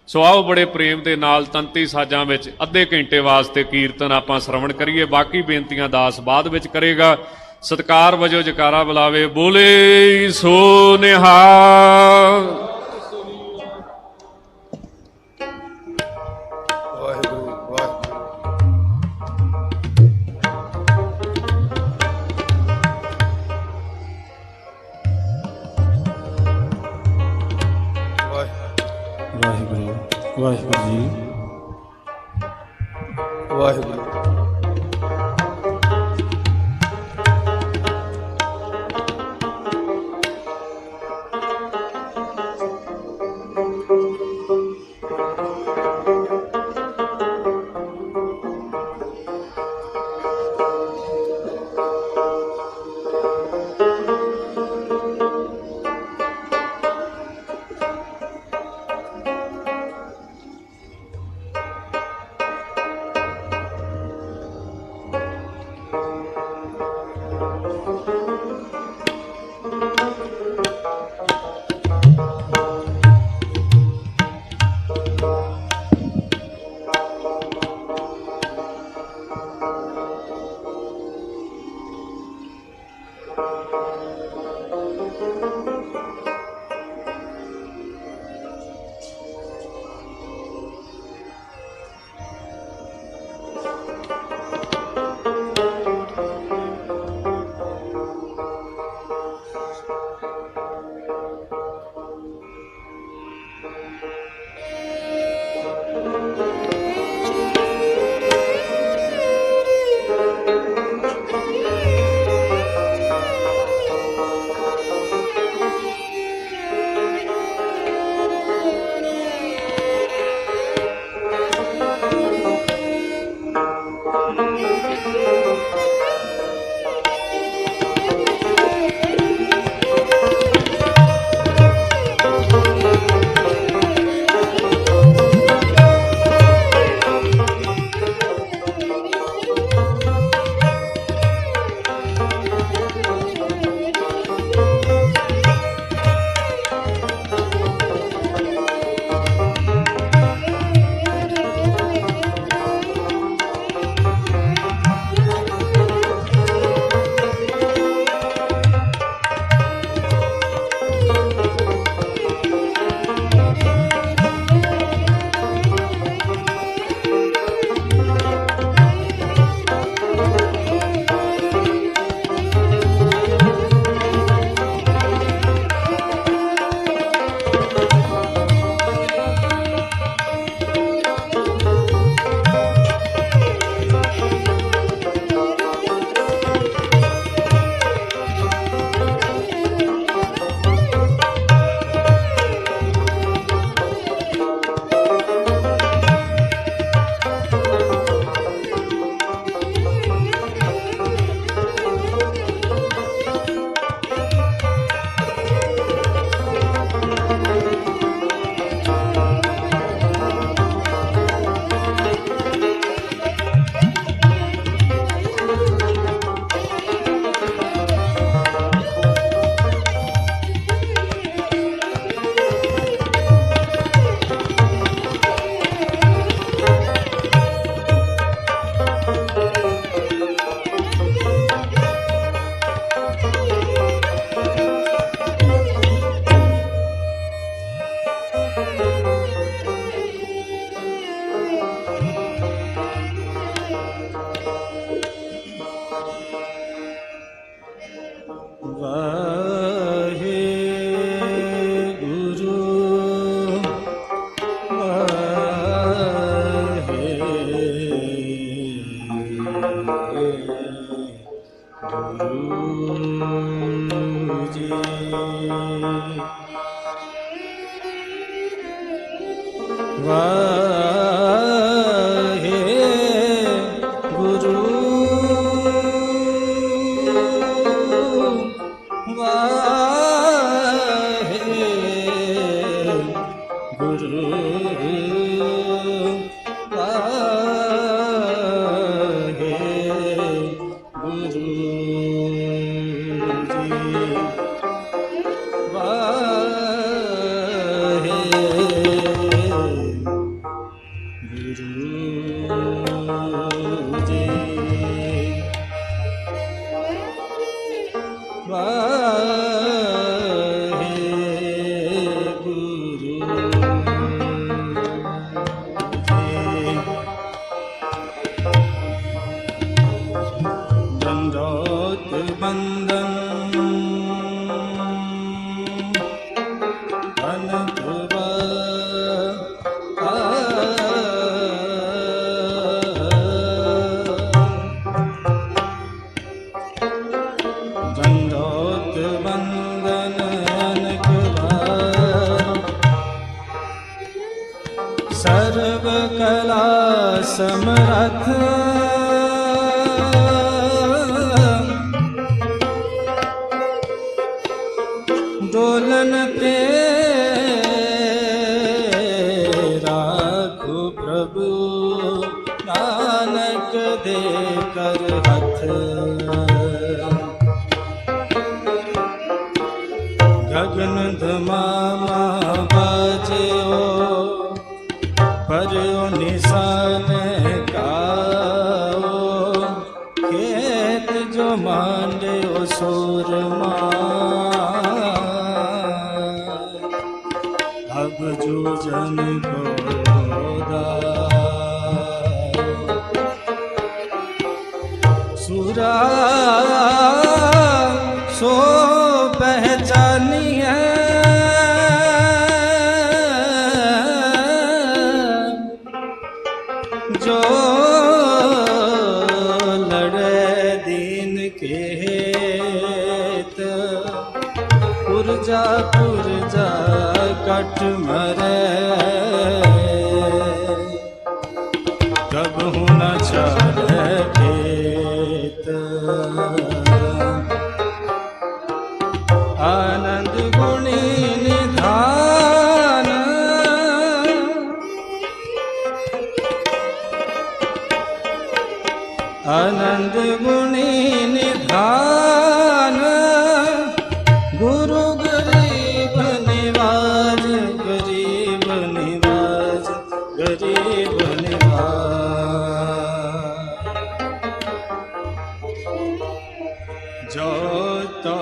ਸੋ ਆਓ ਬੜੇ ਪ੍ਰੇਮ ਦੇ ਨਾਲ ਤੰਤੀ ਸਾਜ਼ਾਂ ਵਿੱਚ ਅੱਧੇ ਘੰਟੇ ਵਾਸਤੇ ਕੀਰਤਨ ਆਪਾਂ ਸ਼ਰਵਣ ਕਰੀਏ। ਬਾਕੀ ਬੇਨਤੀਆਂ ਦਾਸ ਬਾਅਦ ਵਿੱਚ ਕਰੇਗਾ। ਸਤਿਕਾਰ ਵਜੋਂ ਜਕਾਰਾ ਬੁਲਾਵੇ। ਬੋਲੇ ਸੋ ਨਿਹਾਲ। ਵਾਹਿਗੁਰੂ ਜੀ। ਵਾਹਿਗੁਰੂ। Ah कला समरथ डोलन ते राखो प्रभु नानक दे कर हथ गगन धमामा बाजो पर्यो निशान गाओ खेत जो मांड्यो सोरमा अब जो जन को सुरा सो पहचानी है जो लड़े दीन के हेत पुरजा कट मरे कबहू न चढ़े खेत आनंद गुणी निधान आनंद गुणी निधान गुरु गरीब निवाज गरीब निवाज गरीब निवाज जो तो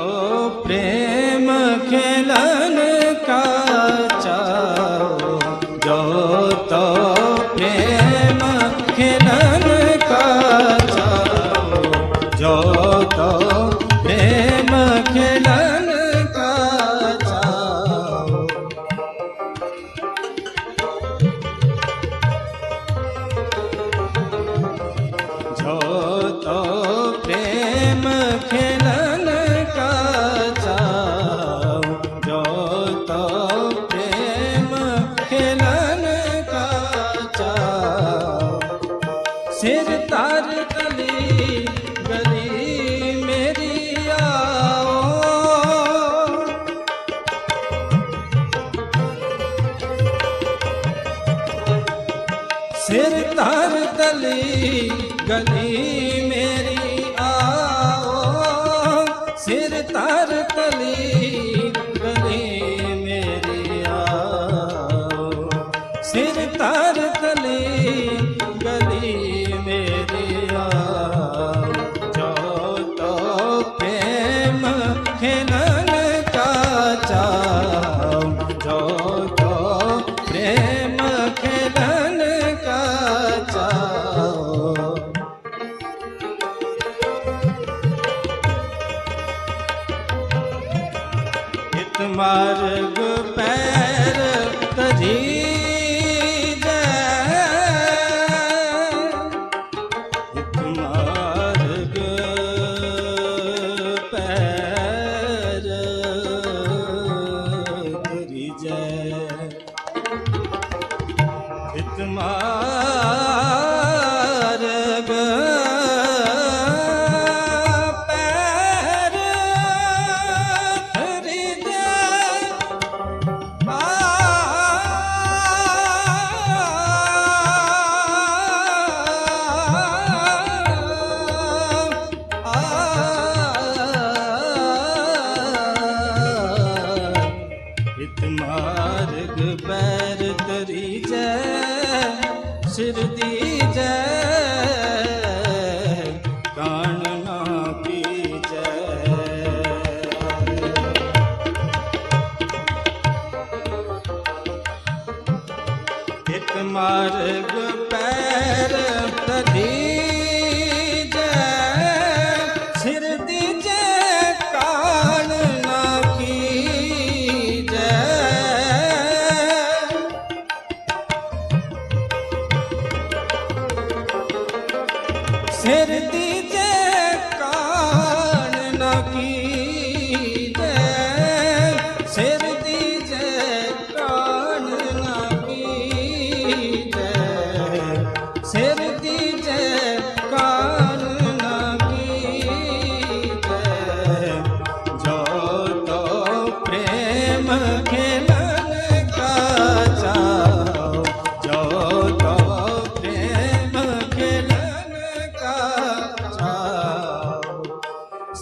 प्रेम खेलन का चाहो जो तो प्रेम खेलन का चाहो जो तो प्रेम खेलन का चाहो जो तो प्रेम खेलन का चाहो जो तो प्रेम खेलन का चाहो सिर तार गली गली मेरी आओ सिर तार गली गली मेरी आओ सिर तार गली गली मेरी आओ सिर तार गली गली मेरी आओ जो तो प्रेम खेलन का चाहो जो तो प्रेम खेलन का चाहो इत मार्ग पैर तजी इत मार्ग पैर तरी जय इत मार्ग पैर तरी जय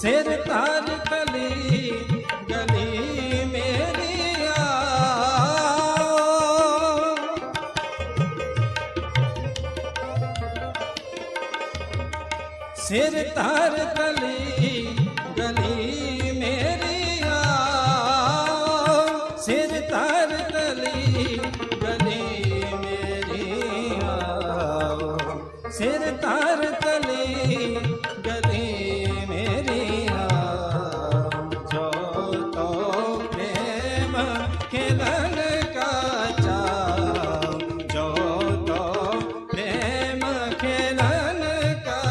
सिर तार गली गली मेरी आओ, सिर तार गली गली मेरी आओ, सिर तार गली गली मेरी आओ, सिर तार गली गली मेरी आओ, जो तो प्रेम खिलन का चाओ, जो तो प्रेम खिलन का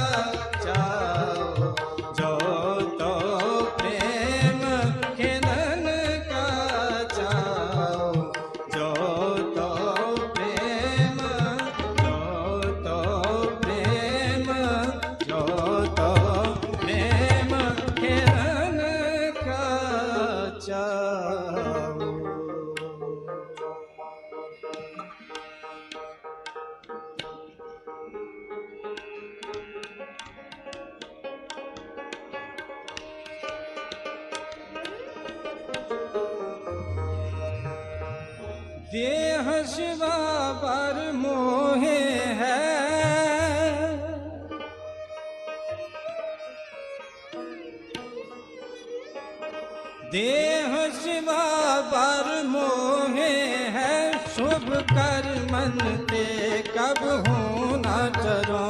चाओ, जो तो प्रेम खिलन का चाओ, जो तो प्रेम, जो तो प्रेम, जो तो प्रेम खिलन का चाओ। देह शिवा पर मोहे है, देह शिवा पर मोहे है, शुभ कर मन ते कब हूँ न डरो,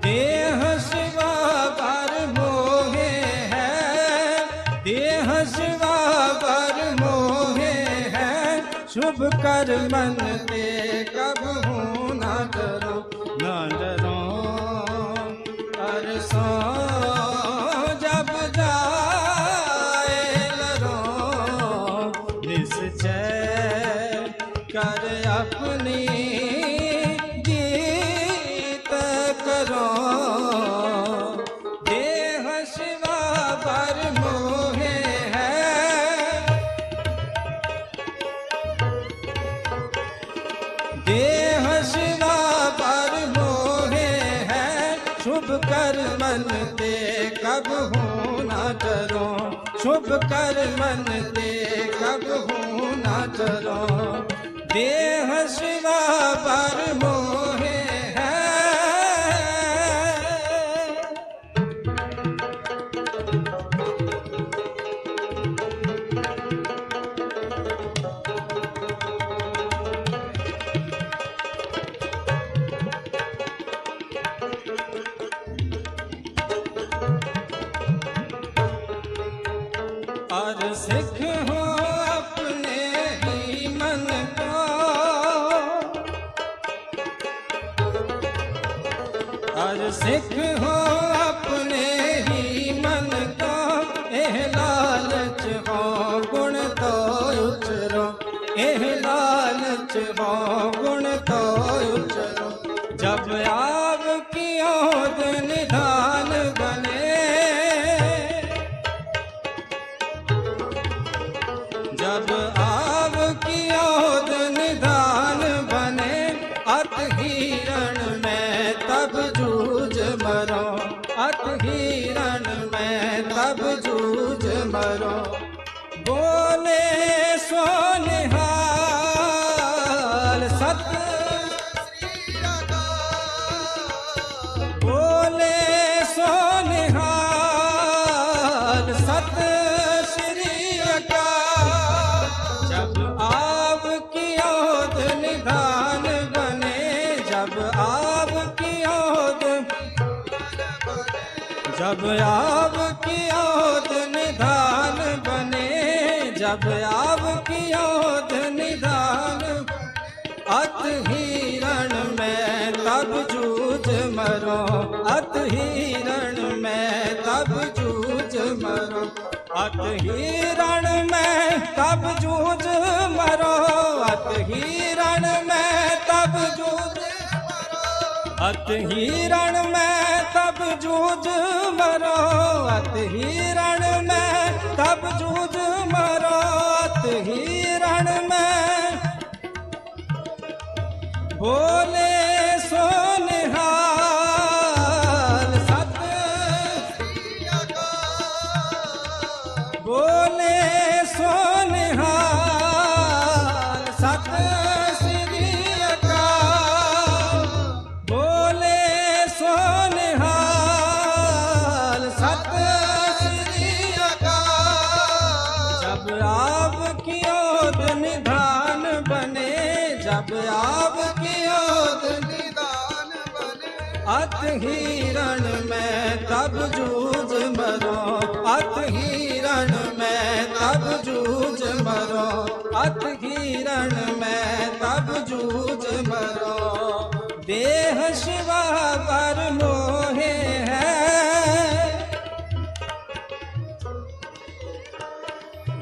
देह शिवा पर मोहे है, देह शिवा पर मोहे है, शुभ कर मन ते कब हूँ न डरो, न डरो अरसों जब जाए लरो, निश्चय कर अपनी जीत करो, देह शिवा पर मोहे है, देह शिवा पर मोहे है, शुभ कर मन ते कब हूँ न डरो, शुभ कर मन ते कब हूँ न डरो, देह शिवा पर मोहे है। और सिख हो अपने ही मन को, और सिख हो अपने ही मन को, एह लालच हो गुण तो उचरो, एह लालच हो गुण तो उचरो, जब आप की ओद निधान बने, जब आप की ओद निधान बने, अत हिरण में तब जूझ मरो, अत हिरण में तब जूझ मरो, बोले सो निहाल सत, बोले सो निहाल सत श्री अकाल, जब आप की ओद निधान बने, जब आप की ओद, जब आप की ओद निधान बने, जब आप की ओद निधान, अत हिरण में तब जूझ मरो, अत हिरण में तब जूझ मरो, अत हिरण में तब जूझ मरो, अत हिरण में तब जूझ मरो, अत हिरण में तब जूझ मरो, अत हिरण में तब जूझ मरो, अत हिरण में बोले सो निहाल अत हिरण में तब जूझ मरो, अत हिरण में तब जूझ मरो, अत हिरण में तब जूझ मरो। देह शिवा पर मोहे है,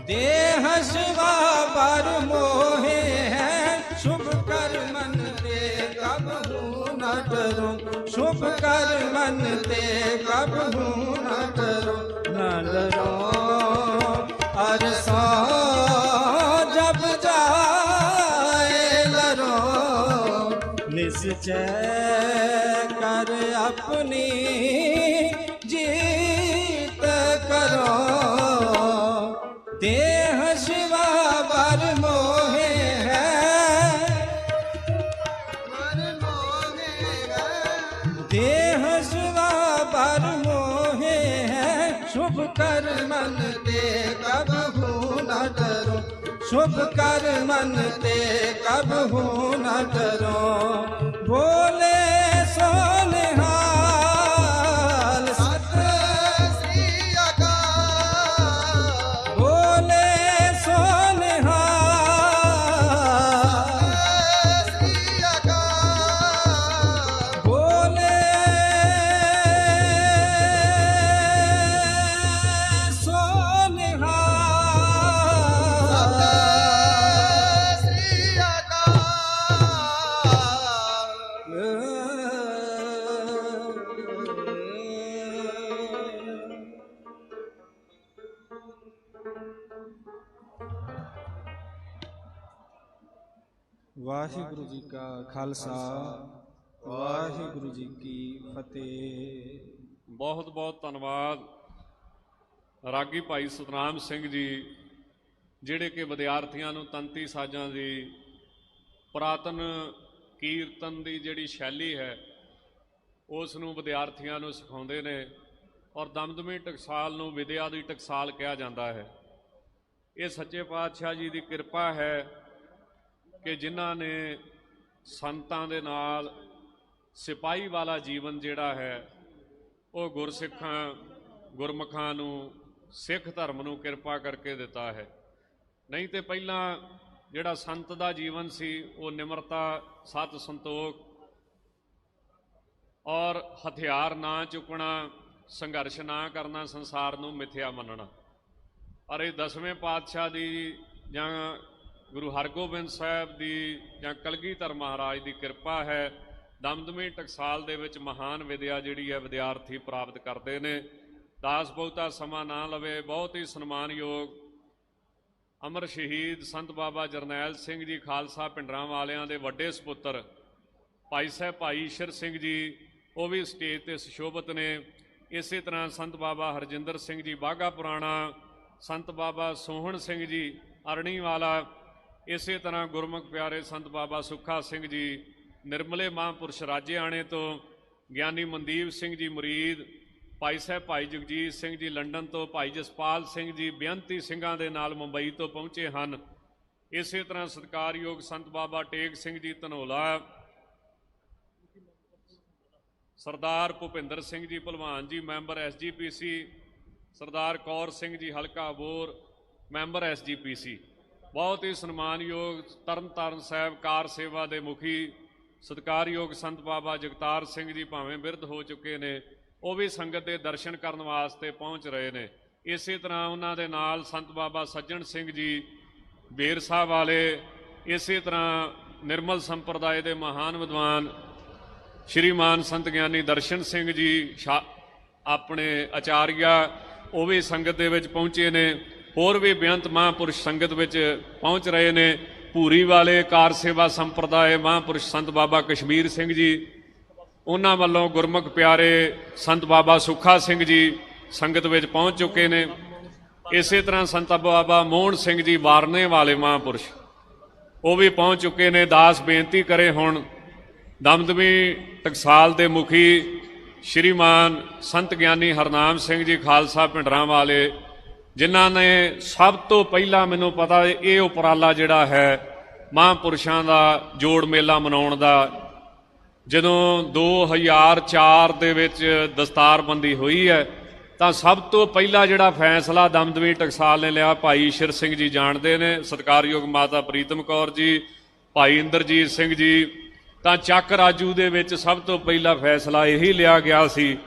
देह शिवा पर मोहे है। शुभ कर्मन ते कबहू न डरो, शुभ कर्मन ते कबहू न डरो, न डरो। अर सो जब जाए लरो, निश्चय कर अपनी जीत करो। देह शिवा पर मोहे है, देह शिवा पर मोहे है। शुभ कर्मन ते कबहू न डरो, शुभ कर्मन ते कबहू न डरो। बोले सोनिहाल सत श्री अकाल, बोले सोनिहाल श्री अकाल, बोले सोनिहाल श्री अकाल। ਵਾਹਿਗੁਰੂ ਜੀ ਕਾ ਖਾਲਸਾ, ਵਾਹਿਗੁਰੂ ਜੀ ਕੀ ਫਤਿਹ। ਬਹੁਤ ਬਹੁਤ ਧੰਨਵਾਦ ਰਾਗੀ ਭਾਈ ਸਤਨਾਮ ਸਿੰਘ ਜੀ, ਜਿਹੜੇ ਕਿ ਵਿਦਿਆਰਥੀਆਂ ਨੂੰ ਤੰਤੀ ਸਾਜ਼ਾਂ ਦੀ ਪੁਰਾਤਨ ਕੀਰਤਨ ਦੀ ਜਿਹੜੀ ਸ਼ੈਲੀ ਹੈ ਉਸ ਨੂੰ ਵਿਦਿਆਰਥੀਆਂ ਨੂੰ ਸਿਖਾਉਂਦੇ ਨੇ। ਔਰ ਦਮਦਮੀ ਟਕਸਾਲ ਨੂੰ ਵਿਦਿਆ ਦੀ ਟਕਸਾਲ ਕਿਹਾ ਜਾਂਦਾ ਹੈ। ਇਹ ਸੱਚੇ ਪਾਤਸ਼ਾਹ ਜੀ ਦੀ ਕਿਰਪਾ ਹੈ ਕਿ ਜਿਨ੍ਹਾਂ ਨੇ ਸੰਤਾਂ ਦੇ ਨਾਲ ਸਿਪਾਹੀ ਵਾਲਾ ਜੀਵਨ ਜਿਹੜਾ ਹੈ ਉਹ ਗੁਰਸਿੱਖਾਂ ਗੁਰਮੁਖਾਂ ਨੂੰ ਸਿੱਖ ਧਰਮ ਨੂੰ ਕਿਰਪਾ ਕਰਕੇ ਦਿੱਤਾ ਹੈ। ਨਹੀਂ ਤੇ ਪਹਿਲਾਂ ਜਿਹੜਾ ਸੰਤ ਦਾ ਜੀਵਨ ਸੀ ਉਹ ਨਿਮਰਤਾ, ਸਤ ਸੰਤੋਖ ਔਰ ਹਥਿਆਰ ਨਾ ਚੁੱਕਣਾ, ਸੰਘਰਸ਼ ਨਾ ਕਰਨਾ, ਸੰਸਾਰ ਨੂੰ ਮਿਥਿਆ ਮੰਨਣਾ। ਔਰ ਇਹ 10ਵੇਂ ਪਾਤਸ਼ਾਹ ਦੀ ਜਾਂ ਗੁਰੂ ਹਰਗੋਬਿੰਦ ਸਾਹਿਬ ਦੀ ਜਾਂ ਕਲਗੀਧਰ ਮਹਾਰਾਜ ਦੀ ਕਿਰਪਾ ਹੈ। ਦਮਦਮੀ ਟਕਸਾਲ ਦੇ ਵਿੱਚ ਮਹਾਨ ਵਿਦਿਆ ਜਿਹੜੀ ਹੈ ਵਿਦਿਆਰਥੀ ਪ੍ਰਾਪਤ ਕਰਦੇ ਨੇ। ਦਾਸ ਬਹੁਤਾ ਸਮਾਂ ਨਾ ਲਵੇ, ਬਹੁਤ ਹੀ ਸਨਮਾਨਯੋਗ ਅਮਰ ਸ਼ਹੀਦ ਸੰਤ ਬਾਬਾ ਜਰਨੈਲ ਸਿੰਘ ਜੀ ਖਾਲਸਾ ਪਿੰਡਰਾਂ ਵਾਲਿਆਂ ਦੇ ਵੱਡੇ ਸਪੁੱਤਰ ਭਾਈ ਸਾਹਿਬ ਭਾਈ ਈਸ਼ਰ ਸਿੰਘ ਜੀ, ਉਹ ਵੀ ਸਟੇਜ ਤੇ ਸੁਸ਼ੋਭਿਤ ਨੇ। ਇਸੇ ਤਰ੍ਹਾਂ ਸੰਤ ਬਾਬਾ ਹਰਜਿੰਦਰ ਸਿੰਘ ਜੀ ਬਾਘਾ ਪੁਰਾਣਾ, ਸੰਤ ਬਾਬਾ ਸੋਹਣ ਸਿੰਘ ਜੀ ਅਰਣੀ ਵਾਲਾ, ਇਸੇ ਤਰ੍ਹਾਂ ਗੁਰਮੁਖ ਪਿਆਰੇ ਸੰਤ ਬਾਬਾ ਸੁੱਖਾ ਸਿੰਘ ਜੀ ਨਿਰਮਲੇ ਮਹਾਂਪੁਰਸ਼ ਰਾਜੇਆਣੇ ਤੋਂ, ਗਿਆਨੀ ਮਨਦੀਪ ਸਿੰਘ ਜੀ ਮੁਰੀਦ, ਭਾਈ ਸਾਹਿਬ ਭਾਈ ਜਗਜੀਤ ਸਿੰਘ ਜੀ ਲੰਡਨ ਤੋਂ, ਭਾਈ ਜਸਪਾਲ ਸਿੰਘ ਜੀ ਬੇਅੰਤੀ ਸਿੰਘਾਂ ਦੇ ਨਾਲ ਮੁੰਬਈ ਤੋਂ ਪਹੁੰਚੇ ਹਨ। ਇਸੇ ਤਰ੍ਹਾਂ ਸਤਿਕਾਰਯੋਗ ਸੰਤ ਬਾਬਾ ਟੇਕ ਸਿੰਘ ਜੀ ਧਨੋਲਾ, ਸਰਦਾਰ ਭੁਪਿੰਦਰ ਸਿੰਘ ਜੀ ਭਲਵਾਨ ਜੀ ਮੈਂਬਰ SGPC, ਸਰਦਾਰ ਕੌਰ ਸਿੰਘ ਜੀ ਹਲਕਾ ਅਬੋਹਰ ਮੈਂਬਰ SGPC, ਬਹੁਤ ਹੀ ਸਨਮਾਨਯੋਗ ਤਰਨਤਾਰਨ ਸਾਹਿਬ ਕਾਰ ਸੇਵਾ ਦੇ ਮੁਖੀ ਸਤਿਕਾਰਯੋਗ ਸੰਤ ਬਾਬਾ ਜਗਤਾਰ ਸਿੰਘ ਜੀ ਭਾਵੇਂ ਬਿਰਧ ਹੋ ਚੁੱਕੇ ਨੇ, ਉਹ ਵੀ ਸੰਗਤ ਦੇ ਦਰਸ਼ਨ ਕਰਨ ਵਾਸਤੇ ਪਹੁੰਚ ਰਹੇ ਨੇ। ਇਸੇ ਤਰ੍ਹਾਂ ਉਹਨਾਂ ਦੇ ਨਾਲ ਸੰਤ ਬਾਬਾ ਸੱਜਣ ਸਿੰਘ ਜੀ ਬੇਰ ਸਾਹਿਬ ਵਾਲੇ, ਇਸੇ ਤਰ੍ਹਾਂ ਨਿਰਮਲ ਸੰਪਰਦਾਇ ਦੇ ਮਹਾਨ ਵਿਦਵਾਨ ਸ਼੍ਰੀਮਾਨ ਸੰਤ ਗਿਆਨੀ ਦਰਸ਼ਨ ਸਿੰਘ ਜੀ ਆਪਣੇ ਆਚਾਰੀਆ, ਉਹ ਵੀ ਸੰਗਤ ਦੇ ਵਿੱਚ ਪਹੁੰਚੇ ਨੇ। ਹੋਰ ਵੀ ਬੇਅੰਤ ਮਹਾਂਪੁਰਸ਼ ਸੰਗਤ ਵਿੱਚ ਪਹੁੰਚ ਰਹੇ ਨੇ। ਭੂਰੀ ਵਾਲੇ ਕਾਰ ਸੇਵਾ ਸੰਪਰਦਾਇ ਮਹਾਂਪੁਰਸ਼ ਸੰਤ ਬਾਬਾ ਕਸ਼ਮੀਰ ਸਿੰਘ ਜੀ, ਉਹਨਾਂ ਵੱਲੋਂ ਗੁਰਮੁਖ ਪਿਆਰੇ ਸੰਤ ਬਾਬਾ ਸੁੱਖਾ ਸਿੰਘ ਜੀ ਸੰਗਤ ਵਿੱਚ ਪਹੁੰਚ ਚੁੱਕੇ ਨੇ। ਇਸੇ ਤਰ੍ਹਾਂ ਸੰਤ ਬਾਬਾ ਮੋਹਨ ਸਿੰਘ ਜੀ ਵਾਰਨੇ ਵਾਲੇ ਮਹਾਂਪੁਰਸ਼, ਉਹ ਵੀ ਪਹੁੰਚ ਚੁੱਕੇ ਨੇ। ਦਾਸ ਬੇਨਤੀ ਕਰੇ ਹੁਣ ਦਮਦਮੀ ਟਕਸਾਲ ਦੇ ਮੁਖੀ ਸ਼੍ਰੀਮਾਨ ਸੰਤ ਗਿਆਨੀ ਹਰਨਾਮ ਸਿੰਘ ਜੀ ਖਾਲਸਾ ਪਿੰਡਰਾਂ ਵਾਲੇ, ਜਿਨ੍ਹਾਂ ਨੇ ਸਭ ਤੋਂ ਪਹਿਲਾਂ ਮੈਨੂੰ ਪਤਾ ਇਹ ਉਪਰਾਲਾ ਜਿਹੜਾ ਹੈ ਮਹਾਂਪੁਰਸ਼ਾਂ ਦਾ ਜੋੜ ਮੇਲਾ ਮਨਾਉਣ ਦਾ ਜਦੋਂ 2004 ਦੇ ਵਿੱਚ ਦਸਤਾਰਬੰਦੀ ਹੋਈ ਹੈ ਤਾਂ ਸਭ ਤੋਂ ਪਹਿਲਾ ਜਿਹੜਾ ਫੈਸਲਾ ਦਮਦਮੀ ਟਕਸਾਲ ਨੇ ਲਿਆ, ਭਾਈ ਈਸ਼ਰ ਸਿੰਘ ਜੀ ਜਾਣਦੇ ਨੇ, ਸਤਿਕਾਰਯੋਗ ਮਾਤਾ ਪ੍ਰੀਤਮ ਕੌਰ ਜੀ, ਭਾਈ ਇੰਦਰਜੀਤ ਸਿੰਘ ਜੀ, ਤਾਂ ਚੱਕ ਰਾਜੂ ਦੇ ਵਿੱਚ ਸਭ ਤੋਂ ਪਹਿਲਾ ਫੈਸਲਾ ਇਹੀ ਲਿਆ ਗਿਆ ਸੀ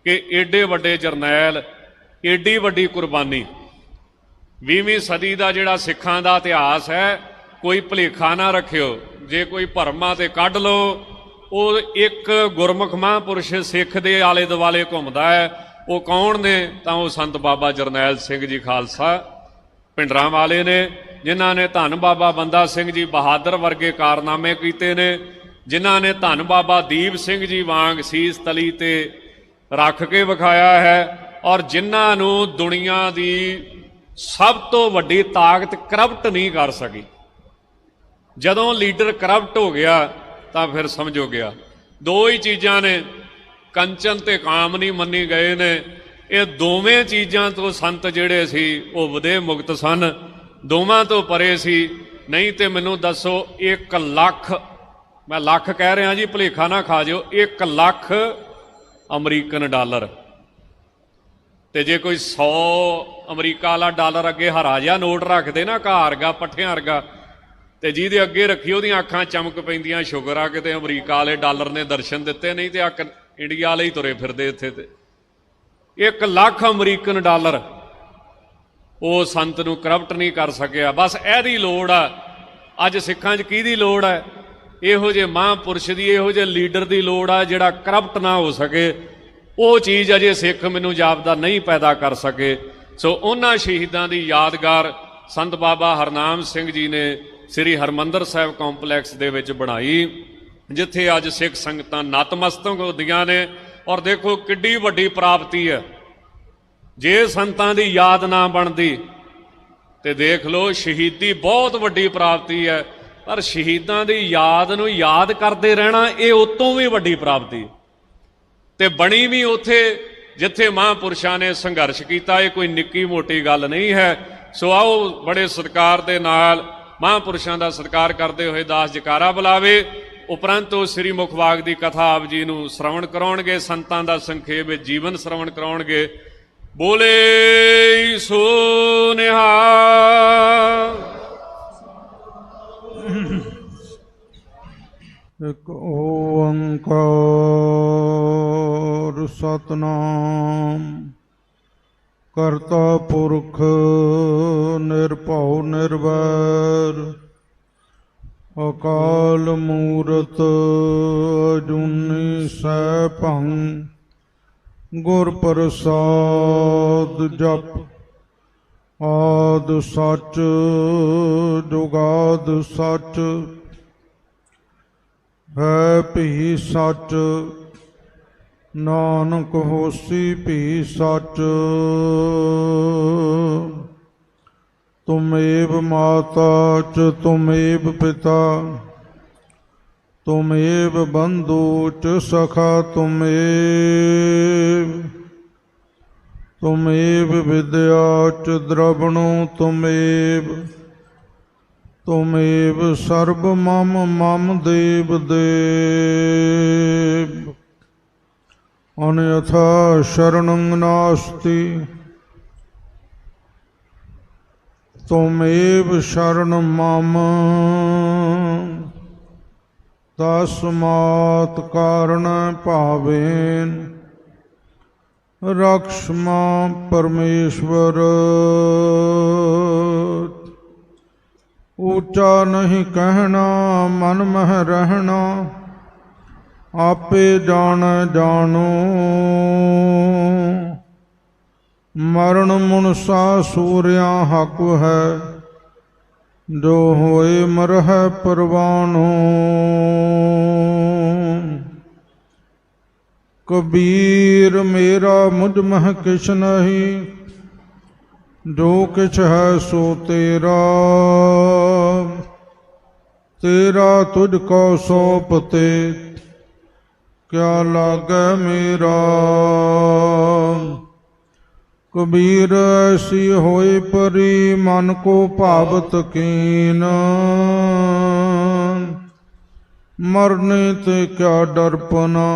ਕਿ ਏਡੇ ਵੱਡੇ ਜਰਨੈਲ, ਏਡੀ ਵੱਡੀ ਕੁਰਬਾਨੀ, 20ਵੀਂ ਸਦੀ ਦਾ ਜਿਹੜਾ ਸਿੱਖਾਂ ਦਾ ਇਤਿਹਾਸ ਹੈ, ਕੋਈ ਭੁਲੇਖਾ ਨਾ ਰੱਖਿਓ। ਜੇ ਕੋਈ ਭਰਮਾਂ ਤੇ ਕੱਢ ਲਓ, ਉਹ ਇੱਕ ਗੁਰਮੁਖ ਮਹਾਂਪੁਰਸ਼ ਸਿੱਖ ਦੇ ਆਲੇ ਦੁਆਲੇ ਘੁੰਮਦਾ ਹੈ। ਉਹ ਕੌਣ ਨੇ? ਤਾਂ ਉਹ ਸੰਤ ਬਾਬਾ ਜਰਨੈਲ ਸਿੰਘ ਜੀ ਖਾਲਸਾ ਭਿੰਡਰਾਂ ਵਾਲੇ ਨੇ, ਜਿਨ੍ਹਾਂ ਨੇ ਧੰਨ ਬਾਬਾ ਬੰਦਾ ਸਿੰਘ ਜੀ ਬਹਾਦਰ ਵਰਗੇ ਕਾਰਨਾਮੇ ਕੀਤੇ ਨੇ, ਜਿਨ੍ਹਾਂ ਨੇ ਧੰਨ ਬਾਬਾ ਦੀਪ ਸਿੰਘ ਜੀ ਵਾਂਗ ਸੀਸ ਤਲੀ ਤੇ ਰੱਖ ਕੇ ਵਿਖਾਇਆ ਹੈ, ਔਰ ਜਿਨ੍ਹਾਂ ਨੂੰ ਦੁਨੀਆ ਦੀ ਸਭ ਤੋਂ ਵੱਡੀ ਤਾਕਤ ਕਰਪਟ ਨਹੀਂ ਕਰ ਸਕੀ। ਜਦੋਂ ਲੀਡਰ ਕਰਪਟ ਹੋ ਗਿਆ ਤਾਂ ਫਿਰ ਸਮਝੋ ਗਿਆ। ਦੋ ਹੀ ਚੀਜ਼ਾਂ ਨੇ, ਕੰਚਨ ਤੇ ਕਾਮ ਨਹੀਂ ਮੰਨੀ ਗਏ ਨੇ। ਇਹ ਦੋਵੇਂ ਚੀਜ਼ਾਂ ਤੋਂ ਸੰਤ ਜਿਹੜੇ ਸੀ ਉਹ ਵਧੇ ਮੁਕਤ ਸਨ, ਦੋਵਾਂ ਤੋਂ ਪਰੇ ਸੀ। ਨਹੀਂ ਤੇ ਮੈਨੂੰ ਦੱਸੋ, 1 ਲੱਖ, ਮੈਂ ਲੱਖ ਕਹਿ ਰਿਹਾ ਜੀ, ਭੁਲੇਖਾ ਨਾ ਖਾ ਜਿਓ, 1 ਲੱਖ ਅਮਰੀਕਨ ਡਾਲਰ, ਤੇ ਜੇ ਕੋਈ 100 ਅਮਰੀਕਾ ਵਾਲਾ ਡਾਲਰ ਅੱਗੇ ਹਰਾ ਜਿਹਾ ਨੋਟ ਰੱਖਦੇ ਨਾ, ਘਾਹ ਵਰਗਾ, ਪੱਠਿਆਂ ਵਰਗਾ, ਤੇ ਜਿਹਦੇ ਅੱਗੇ ਰੱਖੀ ਉਹਦੀਆਂ ਅੱਖਾਂ ਚਮਕ ਪੈਂਦੀਆਂ, ਸ਼ੁਕਰ ਆ ਕਿਤੇ ਅਮਰੀਕਾ ਵਾਲੇ ਡਾਲਰ ਨੇ ਦਰਸ਼ਨ ਦਿੱਤੇ, ਨਹੀਂ ਤੇ ਅੱਖ ਇੰਡੀਆ ਵਾਲੇ ਹੀ ਤੁਰੇ ਫਿਰਦੇ ਇੱਥੇ। ਤੇ 1 ਲੱਖ ਅਮਰੀਕਨ ਡਾਲਰ ਉਹ ਸੰਤ ਨੂੰ ਕਰਪਟ ਨਹੀਂ ਕਰ ਸਕਿਆ। ਬਸ ਇਹਦੀ ਲੋੜ ਆ ਅੱਜ ਸਿੱਖਾਂ 'ਚ। ਕਿਹਦੀ ਲੋੜ ਹੈ? ਇਹੋ ਜਿਹੇ ਮਹਾਂਪੁਰਸ਼ ਦੀ, ਇਹੋ ਜਿਹੇ ਲੀਡਰ ਦੀ ਲੋੜ ਆ ਜਿਹੜਾ ਕਰਪਟ ਨਾ ਹੋ ਸਕੇ। ਉਹ ਚੀਜ਼ ਅਜੇ ਸਿੱਖ ਮੈਨੂੰ ਜਾਪਦਾ ਨਹੀਂ ਪੈਦਾ ਕਰ ਸਕੇ। ਸੋ ਉਹਨਾਂ ਸ਼ਹੀਦਾਂ ਦੀ ਯਾਦਗਾਰ ਸੰਤ ਬਾਬਾ ਹਰਨਾਮ ਸਿੰਘ ਜੀ ਨੇ ਸ੍ਰੀ ਹਰਮੰਦਰ ਸਾਹਿਬ ਕੰਪਲੈਕਸ ਦੇ ਵਿੱਚ ਬਣਾਈ, ਜਿੱਥੇ ਅੱਜ ਸਿੱਖ ਸੰਗਤਾਂ ਨਤਮਸਤਕ ਹੁੰਦੀਆਂ ਨੇ। ਔਰ ਦੇਖੋ ਕਿੱਡੀ ਵੱਡੀ ਪ੍ਰਾਪਤੀ ਹੈ। ਜੇ ਸੰਤਾਂ ਦੀ ਯਾਦ ਨਾ ਬਣਦੀ ਤੇ ਦੇਖ ਲਓ, ਸ਼ਹੀਦੀ ਬਹੁਤ ਵੱਡੀ ਪ੍ਰਾਪਤੀ ਹੈ, ਪਰ ਸ਼ਹੀਦਾਂ ਦੀ ਯਾਦ ਨੂੰ ਯਾਦ ਕਰਦੇ ਰਹਿਣਾ ਇਹ ਉਤੋਂ ਵੀ ਵੱਡੀ ਪ੍ਰਾਪਤੀ, ਤੇ ਬਣੀ ਵੀ ਉੱਥੇ ਜਿੱਥੇ ਮਹਾਂਪੁਰਸ਼ਾਂ ਨੇ ਸੰਘਰਸ਼ ਕੀਤਾ। ਇਹ ਕੋਈ ਨਿੱਕੀ ਮੋਟੀ ਗੱਲ ਨਹੀਂ ਹੈ। ਸੋ ਆਓ ਬੜੇ ਸਤਿਕਾਰ ਦੇ ਨਾਲ ਮਹਾਂਪੁਰਸ਼ਾਂ ਦਾ ਸਤਿਕਾਰ ਕਰਦੇ ਹੋਏ ਦਾਸ ਜਕਾਰਾ ਬੁਲਾਵੇ। ਉਪਰੰਤ ਉਹ ਸ੍ਰੀ ਮੁਖਵਾਗ ਦੀ ਕਥਾ ਆਪ ਜੀ ਨੂੰ ਸ਼ਰਵਣ ਕਰਾਉਣਗੇ, ਸੰਤਾਂ ਦਾ ਸੰਖੇਪ ਵਿੱਚ ਜੀਵਨ ਸ਼ਰਵਣ ਕਰਾਉਣਗੇ। ਬੋਲੇ ਸੋ ਨਿਹਾਲ। ਇੱਕ ਓੰਕਾਰ ਸਤਨਾਮ ਕਰਤਾ ਪੁਰਖ ਨਿਰਭਉ ਨਿਰਵੈਰ ਅਕਾਲ ਮੂਰਤ ਅਜੂਨੀ ਸੈਭੰ ਗੁਰ ਪ੍ਰਸਾਦ ਜਪ ਆਦ ਸੱਚ ਜੁਗਾਦ ਸੱਚ ਹੈ ਭੀ ਸੱਚ ਨਾਨਕ ਹੋਸੀ ਭੀ ਸੱਚ ਤੁਮੇਵ ਮਾਤਾ ਚ ਤੁਮੇਵ ਪਿਤਾ ਤੁਮੇਵ ਬੰਧੂ ਚ ਸਖਾ ਤੁਮੇਵ ਵਿਦਿਆ ਚ ਦ੍ਰਵਣੋ ਤੁਮੇਵ ਸਰਬ ਮਮ ਮਮ ਦੇਵ ਦੇਵ ਅਨਯਥਾ ਸ਼ਰਣੰ ਨਾਸਤੀ ਤੁਮੇਵ ਸ਼ਰਨ ਮਮ ਤਸਮਾਤ ਕਾਰਣ ਭਾਵੇਨ ਰਕਸ਼ ਮਾਂ ਪਰਮੇਸ਼ਵਰ ਉੱਚਾ ਨਹੀਂ ਕਹਿਣਾ ਮਨ ਮਹਿ ਰਹਿਣਾ ਆਪੇ ਜਾਣ ਜਾਣੋ ਮਰਨ ਮੁਨਸਾ ਸੂਰਿਆ ਹਕ ਹੈ ਜੋ ਹੋਏ ਮਰਹਿ ਪਰਵਾਨੋ ਕਬੀਰ ਮੇਰਾ ਮੁਝ ਮਹਿ ਕਿਛ ਨਹੀਂ ਜੋ ਕਿਛ ਹੈ ਸੋ ਤੇਰਾ ਤੇਰਾ ਤੁਝ ਕੋ ਸੋਪਤੇ ਕਿਆ ਲਾਗੈ ਮੇਰਾ ਕਬੀਰ ਐਸੀ ਹੋਈ ਪਰੀ ਮਨ ਕੋ ਭਾਵਤ ਕੀਨ मरने ते क्या डरपना,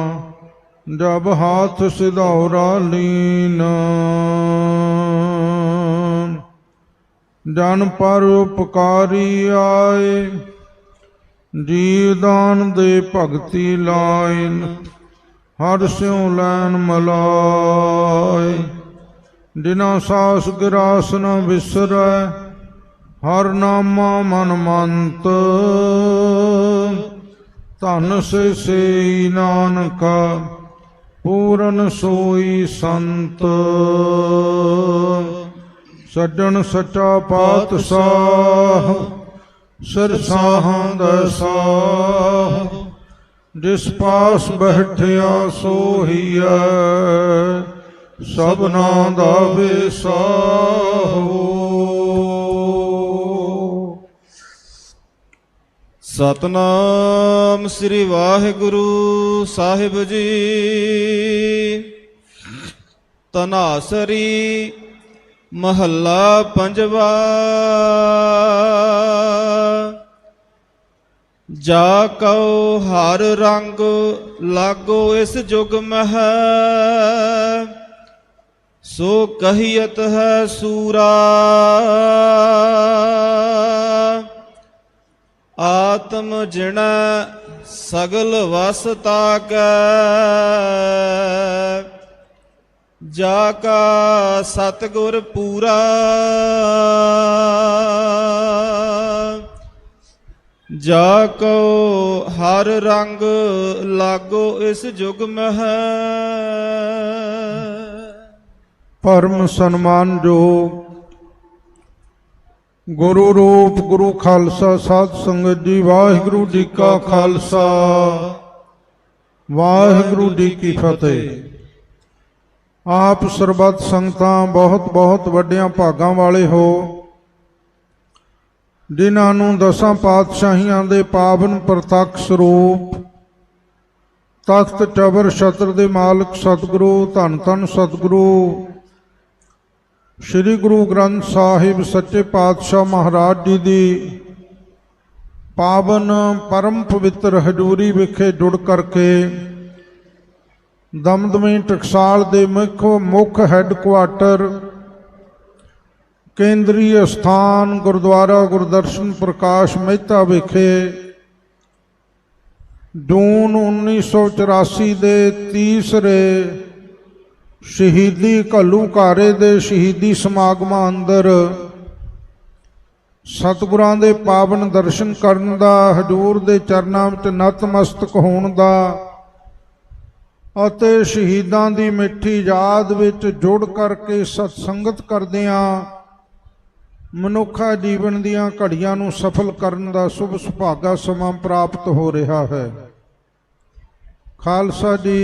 जब हाथ सिधौरा लीन। जन पर उपकारी आए, जीवदान दे भगति लाइन। हर स्यों लैन मलाए, जिना सास गिरास न विसरै। हर नामा मन मंत, धन से नानका, पूरन सोई संत। सज्जन सच्चा पातशाह, सिर साहां दसाह। जिस पास बैठिया सोहिया, सबना दा बेसाहो। सतनाम श्री वाहिगुरु साहिब जी। तनासरी महला पंजवा। जा कौ हर रंग लागो इस जुग मह, सो कहियत है सूरा। आत्म जिण सगल वसता कै, जाका सतगुर पूरा। जाको हर रंग लागो इस जुग मह। परम सन्मान जो गुरु रूप गुरु खालसा साध संगत जी, वाहिगुरु जी का खालसा, वाहिगुरु जी की फतेह। आप सरबत संगतां बहुत बहुत वड्डियां भागां वाले हो, जिन्हां नूं दसां पातशाहियां दे पावन प्रतੱਖ ਸਰੂਪ तख्त चबर छत्र दे मालक सतगुरु धन धन सतगुरु श्री गुरु ग्रंथ साहिब सच्चे पातशाह महाराज जी की पावन परम पवित्र हजूरी विखे जुड़ करके दमदमी टकसाल के मुख हैडकुआटर केंद्रीय स्थान गुरुद्वारा गुरदर्शन प्रकाश मेहता विखे जून 1984 के तीसरे शहीदी घल्लूघारे दे शहीदी समागमां अंदर सतगुरां दे पावन दर्शन करन दा, हजूर दे चरनां विच नतमस्तक होण दा अते शहीदां दी मिठी याद विच जुड़ करके सत्संगत करदिआं मनुखा जीवन दीआं घड़ियां नूं सफल करन दा शुभ सुभागा समां प्राप्त हो रहा है। खालसा जी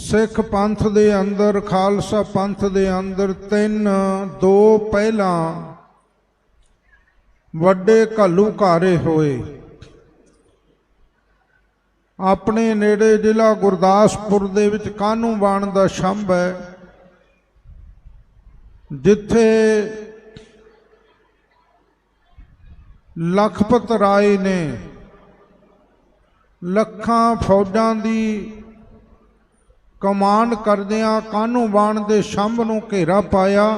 सिख पंथ दे अंदर, खालसा पंथ दे अंदर दो पहला वड्डे घल्लूघारे होए। अपने नेड़े जिला गुरदासपुर दे विच कानूवान दा छंभ है, जिथे लखपत राय ने लखां फौजां दी कमांड करदिआं कानूवान दे छंभ नूं घेरा पाया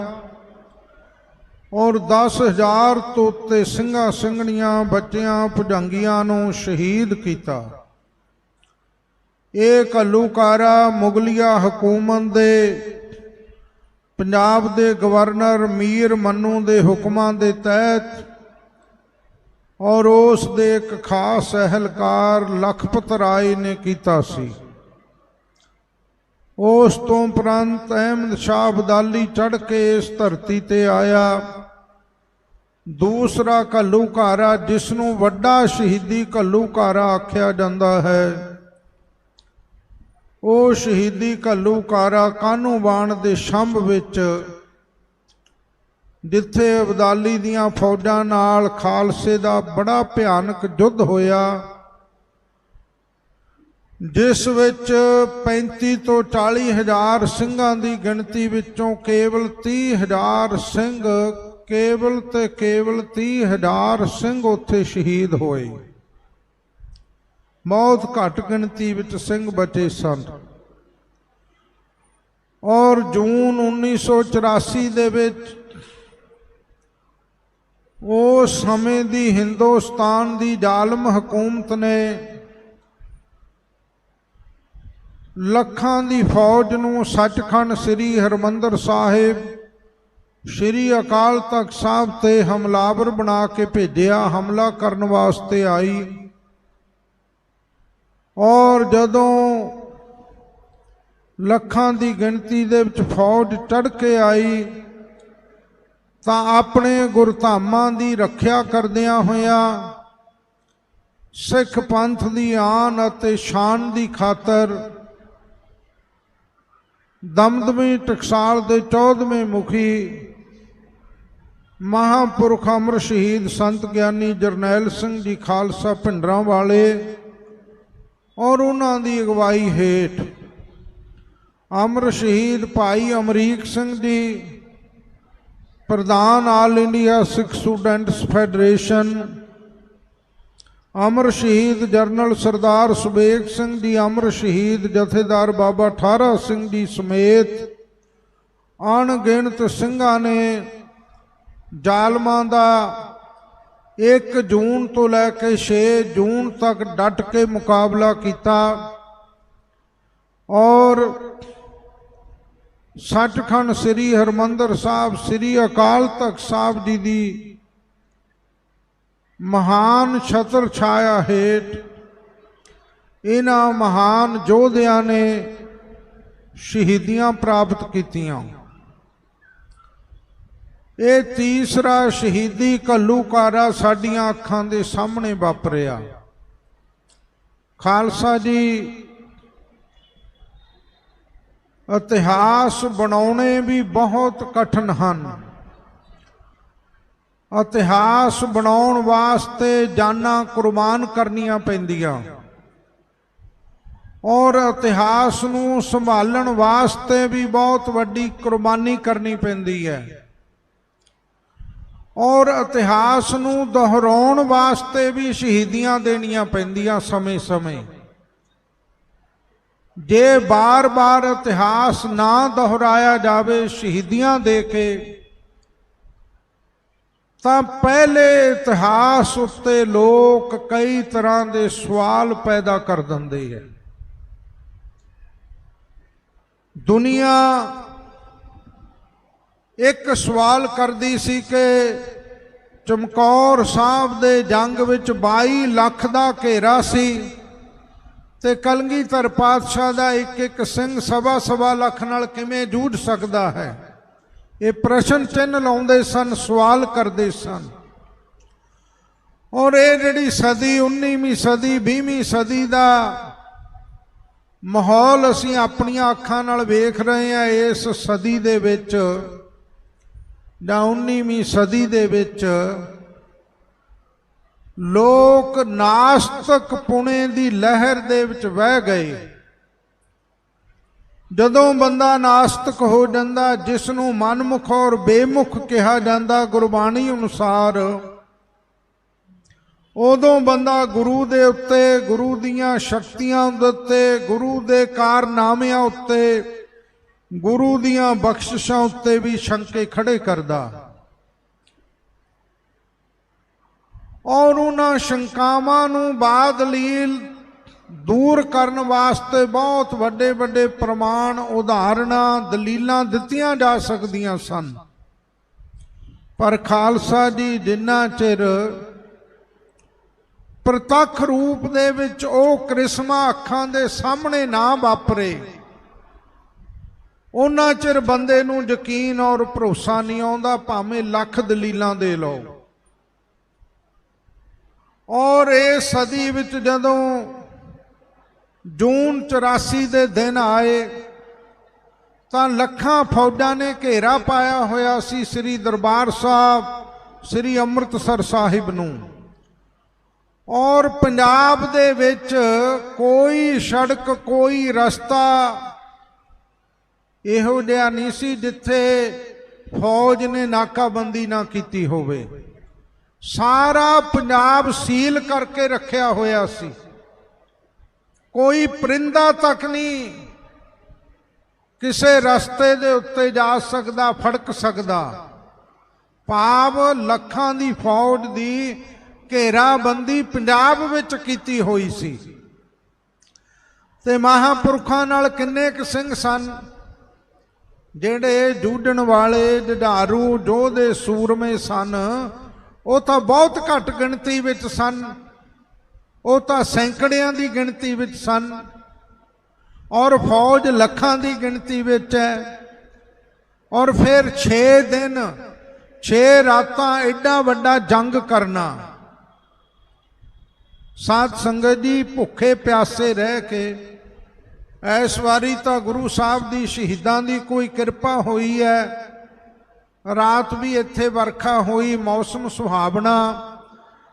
और 10,000 तो उत्ते ਸਿੰਘਾਂ ਸਿੰਘਣੀਆਂ ਬੱਚਿਆਂ ਭੁਜੰਗੀਆਂ ਨੂੰ शहीद किया। ਇਹ ਘੱਲੂਘਾਰਾ ਮੁਗਲਿਆ ਹਕੂਮਤ ਦੇ पंजाब दे गवर्नर मीर मन्नू दे हुक्मां दे तहत और उस दे एक खास एहलकार लखपत राय ने कीता सी। उस तो उपरंत अहमद शाह अब्दाली चढ़ के इस धरती ते आया। दूसरा घल्लूघारा जिसनों वड्डा शहीदी घल्लूघारा आख्या जाता है, वो शहीदी घल्लूघारा कानूवान दे छंभ विच जिथे अब्दाली दियां फौजां नाल खालसे दा बड़ा भयानक युद्ध होया, जिस विच 35 तो 40 हज़ार ਸਿੰਘਾਂ ਦੀ गिणती विचों केवल 30,000 ਸਿੰਘ ਕੇਵਲ ਤੇ ਕੇਵਲ 30,000 ਸਿੰਘ ਉੱਥੇ ਸ਼ਹੀਦ ਹੋਏ। ਬਹੁਤ ਘੱਟ ਗਿਣਤੀ ਵਿੱਚ ਸਿੰਘ ਬਚੇ ਸਨ। ਔਰ ਜੂਨ 1984 ਦੇ ਵਿੱਚ ਉਸ ਸਮੇਂ ਦੀ ਹਿੰਦੁਸਤਾਨ ਦੀ ਜ਼ਾਲਮ ਹਕੂਮਤ ਨੇ ਲੱਖਾਂ ਦੀ ਫੌਜ ਨੂੰ ਸੱਚਖੰਡ ਸ੍ਰੀ ਹਰਿਮੰਦਰ ਸਾਹਿਬ ਸ੍ਰੀ ਅਕਾਲ ਤਖਤ ਸਾਹਿਬ ਤੇ ਹਮਲਾਵਰ ਬਣਾ ਕੇ ਭੇਜਿਆ, ਹਮਲਾ ਕਰਨ ਵਾਸਤੇ ਆਈ। ਔਰ ਜਦੋਂ ਲੱਖਾਂ ਦੀ ਗਿਣਤੀ ਦੇ ਵਿੱਚ ਫੌਜ ਚੜ੍ਹ ਕੇ ਆਈ ਤਾਂ ਆਪਣੇ ਗੁਰਧਾਮਾਂ ਦੀ ਰੱਖਿਆ ਕਰਦਿਆਂ ਹੋਇਆਂ ਸਿੱਖ ਪੰਥ ਦੀ ਆਨ ਅਤੇ ਸ਼ਾਨ ਦੀ ਖਾਤਰ ਦਮਦਮੀ ਟਕਸਾਲ ਦੇ 14ਵੇਂ ਮੁਖੀ ਮਹਾਂਪੁਰਖ ਅਮਰ ਸ਼ਹੀਦ ਸੰਤ ਗਿਆਨੀ ਜਰਨੈਲ ਸਿੰਘ ਜੀ ਖਾਲਸਾ ਭਿੰਡਰਾਂ ਵਾਲੇ ਔਰ ਉਹਨਾਂ ਦੀ ਅਗਵਾਈ ਹੇਠ ਅਮਰ ਸ਼ਹੀਦ ਭਾਈ ਅਮਰੀਕ ਸਿੰਘ ਜੀ ਪ੍ਰਧਾਨ ਆਲ ਇੰਡੀਆ ਸਿੱਖ ਸਟੂਡੈਂਟਸ ਫੈਡਰੇਸ਼ਨ, ਅਮਰ ਸ਼ਹੀਦ ਜਰਨਲ ਸਰਦਾਰ ਸੁਬੇਗ ਸਿੰਘ ਜੀ, ਅਮਰ ਸ਼ਹੀਦ ਜਥੇਦਾਰ ਬਾਬਾ ਠਾਰਾ ਸਿੰਘ ਜੀ ਸਮੇਤ ਅਣਗਿਣਤ ਸਿੰਘਾਂ ਨੇ ਜ਼ਾਲਮਾਂ ਦਾ 1 ਜੂਨ ਤੋਂ ਲੈ ਕੇ 6 ਜੂਨ ਤੱਕ ਡਟ ਕੇ ਮੁਕਾਬਲਾ ਕੀਤਾ ਔਰ ਸੱਚਖੰਡ ਸ੍ਰੀ ਹਰਿਮੰਦਰ ਸਾਹਿਬ ਸ੍ਰੀ ਅਕਾਲ ਤਖਤ ਸਾਹਿਬ ਜੀ ਦੀ ਮਹਾਨ ਛਤਰ ਛਾਇਆ ਹੇਠ ਇਹਨਾਂ ਮਹਾਨ ਯੋਧਿਆਂ ਨੇ ਸ਼ਹੀਦੀਆਂ ਪ੍ਰਾਪਤ ਕੀਤੀਆਂ। ਇਹ ਤੀਸਰਾ ਸ਼ਹੀਦੀ ਘੱਲੂਘਾਰਾ ਸਾਡੀਆਂ ਅੱਖਾਂ ਦੇ ਸਾਹਮਣੇ ਵਾਪਰਿਆ। ਖਾਲਸਾ ਜੀ ਇਤਿਹਾਸ ਬਣਾਉਣੇ ਵੀ ਬਹੁਤ ਕਠਿਨ ਹਨ। ਇਤਿਹਾਸ ਬਣਾਉਣ ਵਾਸਤੇ ਜਾਨਾਂ ਕੁਰਬਾਨ ਕਰਨੀਆਂ ਪੈਂਦੀਆਂ ਔਰ ਇਤਿਹਾਸ ਨੂੰ ਸੰਭਾਲਣ ਵਾਸਤੇ ਵੀ ਬਹੁਤ ਵੱਡੀ ਕੁਰਬਾਨੀ ਕਰਨੀ ਪੈਂਦੀ ਹੈ ਔਰ ਇਤਿਹਾਸ ਨੂੰ ਦੁਹਰਾਉਣ ਵਾਸਤੇ ਵੀ ਸ਼ਹੀਦੀਆਂ ਦੇਣੀਆਂ ਪੈਂਦੀਆਂ ਸਮੇਂ-ਸਮੇਂ। ਜੇ ਬਾਰ-ਬਾਰ ਇਤਿਹਾਸ ਨਾ ਦੁਹਰਾਇਆ ਜਾਵੇ ਸ਼ਹੀਦੀਆਂ ਦੇ ਕੇ ਤਾਂ ਪਹਿਲੇ ਇਤਿਹਾਸ ਉੱਤੇ ਲੋਕ ਕਈ ਤਰ੍ਹਾਂ ਦੇ ਸਵਾਲ ਪੈਦਾ ਕਰ ਦਿੰਦੇ ਹੈ। ਦੁਨੀਆ ਇੱਕ ਸਵਾਲ ਕਰਦੀ ਸੀ ਕਿ ਚਮਕੌਰ ਸਾਹਿਬ ਦੇ ਜੰਗ ਵਿੱਚ 22 ਲੱਖ ਦਾ ਘੇਰਾ ਸੀ ਤੇ ਕਲਗੀਧਰ ਪਾਤਸ਼ਾਹ ਦਾ ਇੱਕ ਸਿੰਘ 1.25 ਲੱਖ ਨਾਲ ਕਿਵੇਂ ਜੂਝ ਸਕਦਾ ਹੈ। ਇਹ ਪ੍ਰਸ਼ਨ ਚਿੰਨ੍ਹ ਲਾਉਂਦੇ ਸਨ, ਸਵਾਲ ਕਰਦੇ ਸਨ। ਔਰ ਇਹ ਜਿਹੜੀ ਸਦੀ 19ਵੀਂ ਸਦੀ 20ਵੀਂ ਸਦੀ ਦਾ ਮਾਹੌਲ ਅਸੀਂ ਆਪਣੀਆਂ ਅੱਖਾਂ ਨਾਲ ਵੇਖ ਰਹੇ ਹਾਂ। ਇਸ ਸਦੀ ਦੇ ਵਿੱਚ ਜਾਂ 19ਵੀਂ ਸਦੀ ਦੇ ਵਿੱਚ ਲੋਕ ਨਾਸਤਕ ਪੁਣੇ ਦੀ ਲਹਿਰ ਦੇ ਵਿੱਚ ਵਹਿ ਗਏ। ਜਦੋਂ ਬੰਦਾ ਨਾਸਤਕ ਹੋ ਜਾਂਦਾ, ਜਿਸ ਨੂੰ ਮਨਮੁਖ ਔਰ ਬੇਮੁਖ ਕਿਹਾ ਜਾਂਦਾ ਗੁਰਬਾਣੀ ਅਨੁਸਾਰ, ਉਦੋਂ ਬੰਦਾ ਗੁਰੂ ਦੇ ਉੱਤੇ, ਗੁਰੂ ਦੀਆਂ ਸ਼ਕਤੀਆਂ ਉੱਤੇ, ਗੁਰੂ ਦੇ ਕਾਰਨਾਮਿਆਂ ਉੱਤੇ, ਗੁਰੂ ਦੀਆਂ ਬਖਸ਼ਿਸ਼ਾਂ ਉੱਤੇ ਵੀ ਸ਼ੰਕੇ ਖੜੇ ਕਰਦਾ ਔਰ ਉਹਨਾਂ ਸ਼ੰਕਾਵਾਂ ਨੂੰ ਬਾਦਲੀਲ ਦੂਰ ਕਰਨ ਵਾਸਤੇ ਬਹੁਤ ਵੱਡੇ ਵੱਡੇ ਪ੍ਰਮਾਣ, ਉਦਾਹਰਣਾਂ, ਦਲੀਲਾਂ ਦਿੱਤੀਆਂ ਜਾ ਸਕਦੀਆਂ ਸਨ। ਪਰ ਖਾਲਸਾ ਜੀ ਜਿੰਨਾ ਚਿਰ ਪ੍ਰਤੱਖ ਰੂਪ ਦੇ ਵਿੱਚ ਉਹ ਕ੍ਰਿਸ਼ਮਾ ਅੱਖਾਂ ਦੇ ਸਾਹਮਣੇ ਨਾ ਵਾਪਰੇ, ਉਹਨਾਂ ਚਿਰ ਬੰਦੇ ਨੂੰ ਯਕੀਨ ਔਰ ਭਰੋਸਾ ਨਹੀਂ ਆਉਂਦਾ, ਭਾਵੇਂ ਲੱਖ ਦਲੀਲਾਂ ਦੇ ਲਓ। ਔਰ ਇਸ ਸਦੀ ਵਿੱਚ ਜਦੋਂ ਜੂਨ 84 ਦੇ ਦਿਨ ਆਏ ਤਾਂ ਲੱਖਾਂ ਫੌਜਾਂ ਨੇ ਘੇਰਾ ਪਾਇਆ ਹੋਇਆ ਸੀ ਸ੍ਰੀ ਦਰਬਾਰ ਸਾਹਿਬ, ਸ੍ਰੀ ਅੰਮ੍ਰਿਤਸਰ ਸਾਹਿਬ ਨੂੰ। ਔਰ ਪੰਜਾਬ ਦੇ ਵਿੱਚ ਕੋਈ ਸੜਕ, ਕੋਈ ਰਸਤਾ ਇਹੋ ਜਿਹਾ ਨਹੀਂ ਸੀ ਜਿੱਥੇ ਫੌਜ ਨੇ ਨਾਕਾਬੰਦੀ ਨਾ ਕੀਤੀ ਹੋਵੇ। ਸਾਰਾ ਪੰਜਾਬ ਸੀਲ ਕਰਕੇ ਰੱਖਿਆ ਹੋਇਆ ਸੀ, ਕੋਈ ਪਰਿੰਦਾ ਤੱਕ ਨਹੀਂ ਕਿਸੇ ਰਸਤੇ ਦੇ ਉੱਤੇ ਜਾ ਸਕਦਾ, ਫੜਕ ਸਕਦਾ। ਭਾਵ ਲੱਖਾਂ ਦੀ ਫੌਜ ਦੀ ਘੇਰਾਬੰਦੀ ਪੰਜਾਬ ਵਿੱਚ ਕੀਤੀ ਹੋਈ ਸੀ। ਤੇ ਮਹਾਂਪੁਰਖਾਂ ਨਾਲ ਕਿੰਨੇ ਕੁ ਸਿੰਘ ਸਨ ਜਿਹੜੇ ਜੂਝਣ ਵਾਲੇ, ਜੁਝਾਰੂ, ਯੋਧੇ, ਸੂਰਮੇ ਸਨ, ਉਹ ਤਾਂ ਬਹੁਤ ਘੱਟ ਗਿਣਤੀ ਵਿੱਚ ਸਨ, ਉਹ ਤਾਂ ਸੈਂਕੜਿਆਂ ਦੀ ਗਿਣਤੀ ਵਿੱਚ ਸਨ, ਔਰ ਫੌਜ ਲੱਖਾਂ ਦੀ ਗਿਣਤੀ ਵਿੱਚ ਹੈ। ਔਰ ਫਿਰ 6 ਦਿਨ 6 ਰਾਤਾਂ ਐਡਾ ਵੱਡਾ ਜੰਗ ਕਰਨਾ। ਸਾਧ ਸੰਗਤ ਜੀ, ਭੁੱਖੇ ਪਿਆਸੇ ਰਹਿ ਕੇ ਇਸ ਵਾਰੀ ਤਾਂ ਗੁਰੂ ਸਾਹਿਬ ਦੀ ਸ਼ਹੀਦਾਂ ਦੀ ਕੋਈ ਕਿਰਪਾ ਹੋਈ ਹੈ, ਰਾਤ ਵੀ ਇੱਥੇ ਵਰਖਾ ਹੋਈ, ਮੌਸਮ ਸੁਹਾਵਣਾ।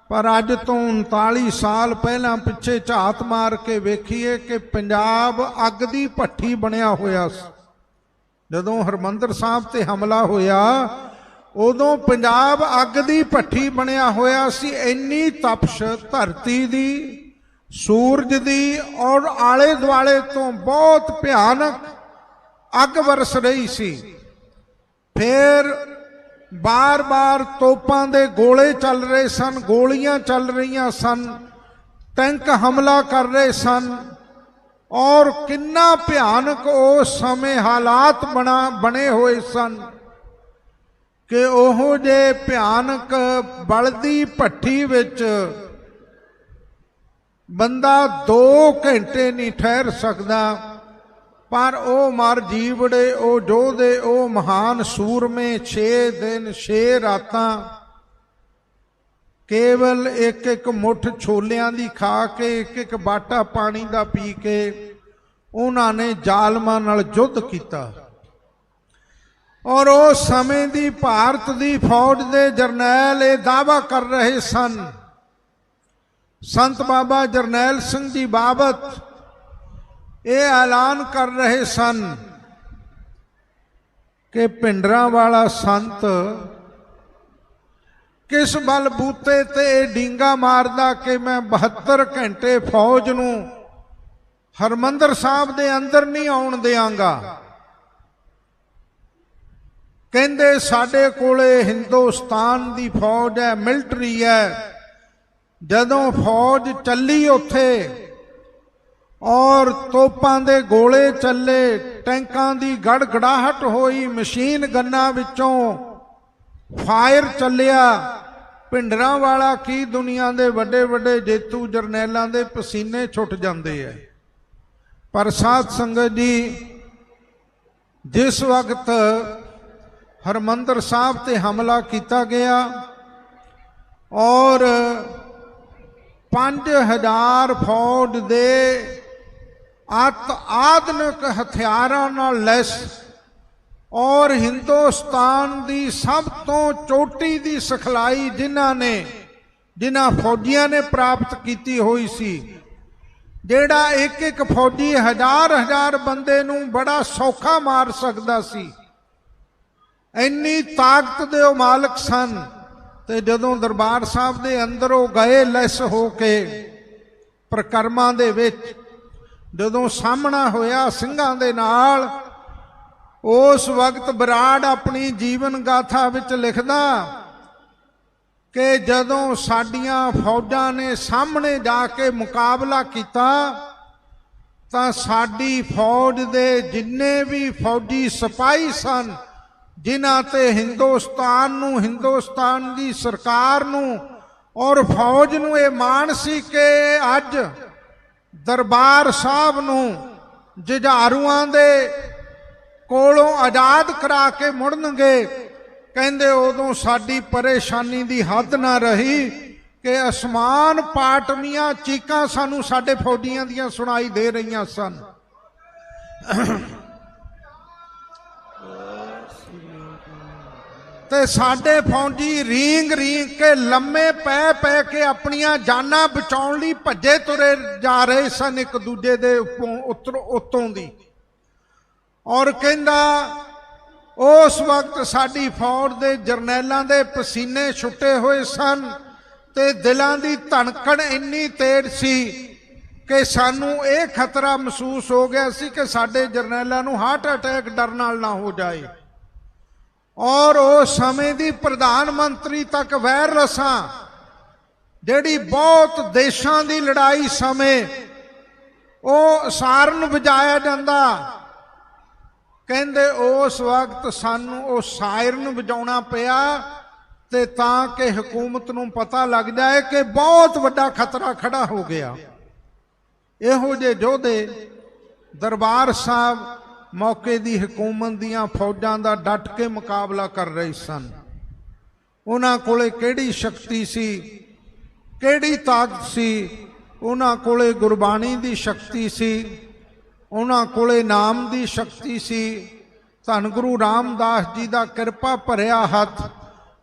ਪਰ ਅੱਜ ਤੋਂ 39 ਸਾਲ ਪਹਿਲਾਂ ਪਿੱਛੇ ਝਾਤ ਮਾਰ ਕੇ ਵੇਖੀਏ ਕਿ ਪੰਜਾਬ ਅੱਗ ਦੀ ਭੱਠੀ ਬਣਿਆ ਹੋਇਆ ਸੀ। ਜਦੋਂ ਹਰਿਮੰਦਰ ਸਾਹਿਬ ਤੇ ਹਮਲਾ ਹੋਇਆ ਉਦੋਂ ਪੰਜਾਬ ਅੱਗ ਦੀ ਭੱਠੀ ਬਣਿਆ ਹੋਇਆ ਸੀ। ਇੰਨੀ ਤਪਸ਼ ਧਰਤੀ ਦੀ, ਸੂਰਜ ਦੀ, ਔਰ ਆਲੇ ਦੁਆਲੇ ਤੋਂ ਬਹੁਤ ਭਿਆਨਕ ਅੱਗ ਵਰਸ ਰਹੀ ਸੀ। ਫਿਰ ਬਾਰ-ਬਾਰ ਤੋਪਾਂ ਦੇ ਗੋਲੇ ਚੱਲ ਰਹੇ ਸਨ, ਗੋਲੀਆਂ ਚੱਲ ਰਹੀਆਂ ਸਨ, ਟੈਂਕ ਹਮਲਾ ਕਰ ਰਹੇ ਸਨ। ਔਰ ਕਿੰਨਾ ਭਿਆਨਕ ਉਸ ਸਮੇਂ ਹਾਲਾਤ ਬਣੇ ਹੋਏ ਸਨ ਕਿ ਉਹੋ ਜੇ ਭਿਆਨਕ ਬਲਦੀ ਭੱਠੀ ਵਿੱਚ ਬੰਦਾ 2 ਘੰਟੇ ਨਹੀਂ ਠਹਿਰ ਸਕਦਾ। ਪਰ ਉਹ ਮਰ ਜੀਵੜੇ, ਉਹ ਯੋਧੇ, ਉਹ ਮਹਾਨ ਸੂਰਮੇ 6 ਦਿਨ 6 ਰਾਤਾਂ ਕੇਵਲ ਇੱਕ ਮੁੱਠ ਛੋਲਿਆਂ ਦੀ ਖਾ ਕੇ, ਇੱਕ ਬਾਟਾ ਪਾਣੀ ਦਾ ਪੀ ਕੇ ਉਹਨਾਂ ਨੇ ਜ਼ਾਲਮਾਂ ਨਾਲ ਯੁੱਧ ਕੀਤਾ। ਔਰ ਉਸ ਸਮੇਂ ਦੀ ਭਾਰਤ ਦੀ ਫੌਜ ਦੇ ਜਰਨੈਲ ਇਹ ਦਾਅਵਾ ਕਰ ਰਹੇ ਸਨ, ਸੰਤ ਬਾਬਾ ਜਰਨੈਲ ਸਿੰਘ ਜੀ ਬਾਬਤ ਇਹ ਐਲਾਨ ਕਰ ਰਹੇ ਸਨ ਕਿ ਭਿੰਡਰਾਂ ਵਾਲਾ ਸੰਤ ਕਿਸ ਬਲਬੂਤੇ ਤੇ ਇਹ ਡੀਂਗਾ ਮਾਰਦਾ ਕਿ ਮੈਂ 72 ਘੰਟੇ ਫੌਜ ਨੂੰ ਹਰਿਮੰਦਰ ਸਾਹਿਬ ਦੇ ਅੰਦਰ ਨਹੀਂ ਆਉਣ ਦਿਆਂਗਾ। ਕਹਿੰਦੇ ਸਾਡੇ ਕੋਲੇ ਹਿੰਦੁਸਤਾਨ ਦੀ ਫੌਜ ਹੈ, ਮਿਲਟਰੀ ਹੈ। ਜਦੋਂ ਫੌਜ ਚੱਲੀ ਉੱਥੇ ਔਰ ਤੋਪਾਂ ਦੇ ਗੋਲੇ ਚੱਲੇ, ਟੈਂਕਾਂ ਦੀ ਗੜਗੜਾਹਟ ਹੋਈ, ਮਸ਼ੀਨ ਗੰਨਾਂ ਵਿੱਚੋਂ ਫਾਇਰ ਚੱਲਿਆ, ਭਿੰਡਰਾਂ ਵਾਲਾ ਕੀ ਦੁਨੀਆ ਦੇ ਵੱਡੇ ਵੱਡੇ ਜੇਤੂ ਜਰਨੈਲਾਂ ਦੇ ਪਸੀਨੇ ਛੁੱਟ ਜਾਂਦੇ ਐ। ਪਰ ਸਾਧ ਸੰਗਤ ਜੀ, ਜਿਸ ਵਕਤ ਹਰਿਮੰਦਰ ਸਾਹਿਬ ਤੇ ਹਮਲਾ ਕੀਤਾ ਗਿਆ ਔਰ 5000 ਫੌਜ ਦੇ ਆਧੁਨਿਕ ਹਥਿਆਰਾਂ ਨਾਲ ਲੈਸ ਔਰ ਹਿੰਦੁਸਤਾਨ ਦੀ ਸਭ ਤੋਂ ਚੋਟੀ ਦੀ ਸਿਖਲਾਈ ਜਿਨ੍ਹਾਂ ਫੌਜੀਆਂ ਨੇ ਪ੍ਰਾਪਤ ਕੀਤੀ ਹੋਈ ਸੀ, ਜਿਹੜਾ ਇੱਕ ਫੌਜੀ ਹਜ਼ਾਰ ਬੰਦੇ ਨੂੰ ਬੜਾ ਸੌਖਾ ਮਾਰ ਸਕਦਾ ਸੀ, ਇੰਨੀ ਤਾਕਤ ਦੇ ਉਹ ਮਾਲਕ ਸਨ। ਤੇ ਜਦੋਂ ਦਰਬਾਰ ਸਾਹਿਬ ਦੇ ਅੰਦਰ ਉਹ ਗਏ ਲੈਸ ਹੋ ਕੇ ਪ੍ਰਕਰਮਾਂ ਦੇ ਵਿੱਚ, ਜਦੋਂ ਸਾਹਮਣਾ ਹੋਇਆ ਸਿੰਘਾਂ ਦੇ ਨਾਲ, ਉਸ ਵਕਤ ਬਰਾੜ ਆਪਣੀ ਜੀਵਨ ਗਾਥਾ ਵਿੱਚ ਲਿਖਦਾ ਕਿ ਜਦੋਂ ਸਾਡੀਆਂ ਫੌਜਾਂ ਨੇ ਸਾਹਮਣੇ ਜਾ ਕੇ ਮੁਕਾਬਲਾ ਕੀਤਾ ਤਾਂ ਸਾਡੀ ਫੌਜ ਦੇ ਜਿੰਨੇ ਵੀ ਫੌਜੀ ਸਿਪਾਹੀ ਸਨ, ਜਿਨ੍ਹਾਂ ਤੇ ਹਿੰਦੁਸਤਾਨ ਨੂੰ, ਹਿੰਦੁਸਤਾਨ ਦੀ ਸਰਕਾਰ ਨੂੰ ਔਰ ਫੌਜ ਨੂੰ ਇਹ ਮਾਣ ਸੀ ਕਿ ਅੱਜ ਦਰਬਾਰ ਸਾਹਿਬ ਨੂੰ ਜੁਝਾਰੂਆਂ ਦੇ ਕੋਲੋਂ ਆਜ਼ਾਦ ਕਰਾ ਕੇ ਮੁੜਨਗੇ। ਕਹਿੰਦੇ ਉਦੋਂ ਸਾਡੀ ਪਰੇਸ਼ਾਨੀ ਦੀ ਹੱਦ ਨਾ ਰਹੀ ਕਿ ਅਸਮਾਨ ਪਾਟਵੀਆਂ ਚੀਕਾਂ ਸਾਨੂੰ ਸਾਡੇ ਫੌਜੀਆਂ ਦੀਆਂ ਸੁਣਾਈ ਦੇ ਰਹੀਆਂ ਸਨ। ਤੇ ਸਾਡੇ ਫੌਜੀ ਰੀਂਗ ਕੇ ਲੰਮੇ ਪੈ ਕੇ ਆਪਣੀਆਂ ਜਾਨਾਂ ਬਚਾਉਣ ਲਈ ਭੱਜੇ ਤੁਰੇ ਜਾ ਰਹੇ ਸਨ ਇੱਕ ਦੂਜੇ ਦੇ ਉੱਤੋਂ ਦੀ। ਔਰ ਕਹਿੰਦਾ ਉਸ ਵਕਤ ਸਾਡੀ ਫੌਜ ਦੇ ਜਰਨੈਲਾਂ ਦੇ ਪਸੀਨੇ ਛੁੱਟੇ ਹੋਏ ਸਨ ਤੇ ਦਿਲਾਂ ਦੀ ਧੜਕਣ ਇੰਨੀ ਤੇਜ਼ ਸੀ ਕਿ ਸਾਨੂੰ ਇਹ ਖਤਰਾ ਮਹਿਸੂਸ ਹੋ ਗਿਆ ਸੀ ਕਿ ਸਾਡੇ ਜਰਨੈਲਾਂ ਨੂੰ ਹਾਰਟ ਅਟੈਕ ਡਰ ਨਾਲ ਨਾ ਹੋ ਜਾਏ। ਔਰ ਉਸ ਸਮੇਂ ਦੀ ਪ੍ਰਧਾਨ ਮੰਤਰੀ ਤੱਕ ਵਾਇਰਲੈਸਾਂ ਜਿਹੜੀ ਬਹੁਤ ਦੇਸ਼ਾਂ ਦੀ ਲੜਾਈ ਸਮੇਂ ਉਹ ਸਾਰਨ ਵਜਾਇਆ ਜਾਂਦਾ, ਕਹਿੰਦੇ ਉਸ ਵਕਤ ਸਾਨੂੰ ਉਹ ਸਾਇਰਨ ਵਜਾਉਣਾ ਪਿਆ ਤੇ ਤਾਂ ਕਿ ਹਕੂਮਤ ਨੂੰ ਪਤਾ ਲੱਗ ਜਾਏ ਕਿ ਬਹੁਤ ਵੱਡਾ ਖਤਰਾ ਖੜਾ ਹੋ ਗਿਆ। ਇਹੋ ਜਿਹੇ ਯੋਧੇ ਦਰਬਾਰ ਸਾਹਿਬ ਮੌਕੇ ਦੀ ਹਕੂਮਤ ਦੀਆਂ ਫੌਜਾਂ ਦਾ ਡਟ ਕੇ ਮੁਕਾਬਲਾ ਕਰ ਰਹੇ ਸਨ। ਉਹਨਾਂ ਕੋਲੇ ਕਿਹੜੀ ਸ਼ਕਤੀ ਸੀ, ਕਿਹੜੀ ਤਾਕਤ ਸੀ? ਉਹਨਾਂ ਕੋਲੇ ਗੁਰਬਾਣੀ ਦੀ ਸ਼ਕਤੀ ਸੀ, ਉਹਨਾਂ ਕੋਲੇ ਨਾਮ ਦੀ ਸ਼ਕਤੀ ਸੀ। ਧੰਨ ਗੁਰੂ ਰਾਮਦਾਸ ਜੀ ਦਾ ਕਿਰਪਾ ਭਰਿਆ ਹੱਥ,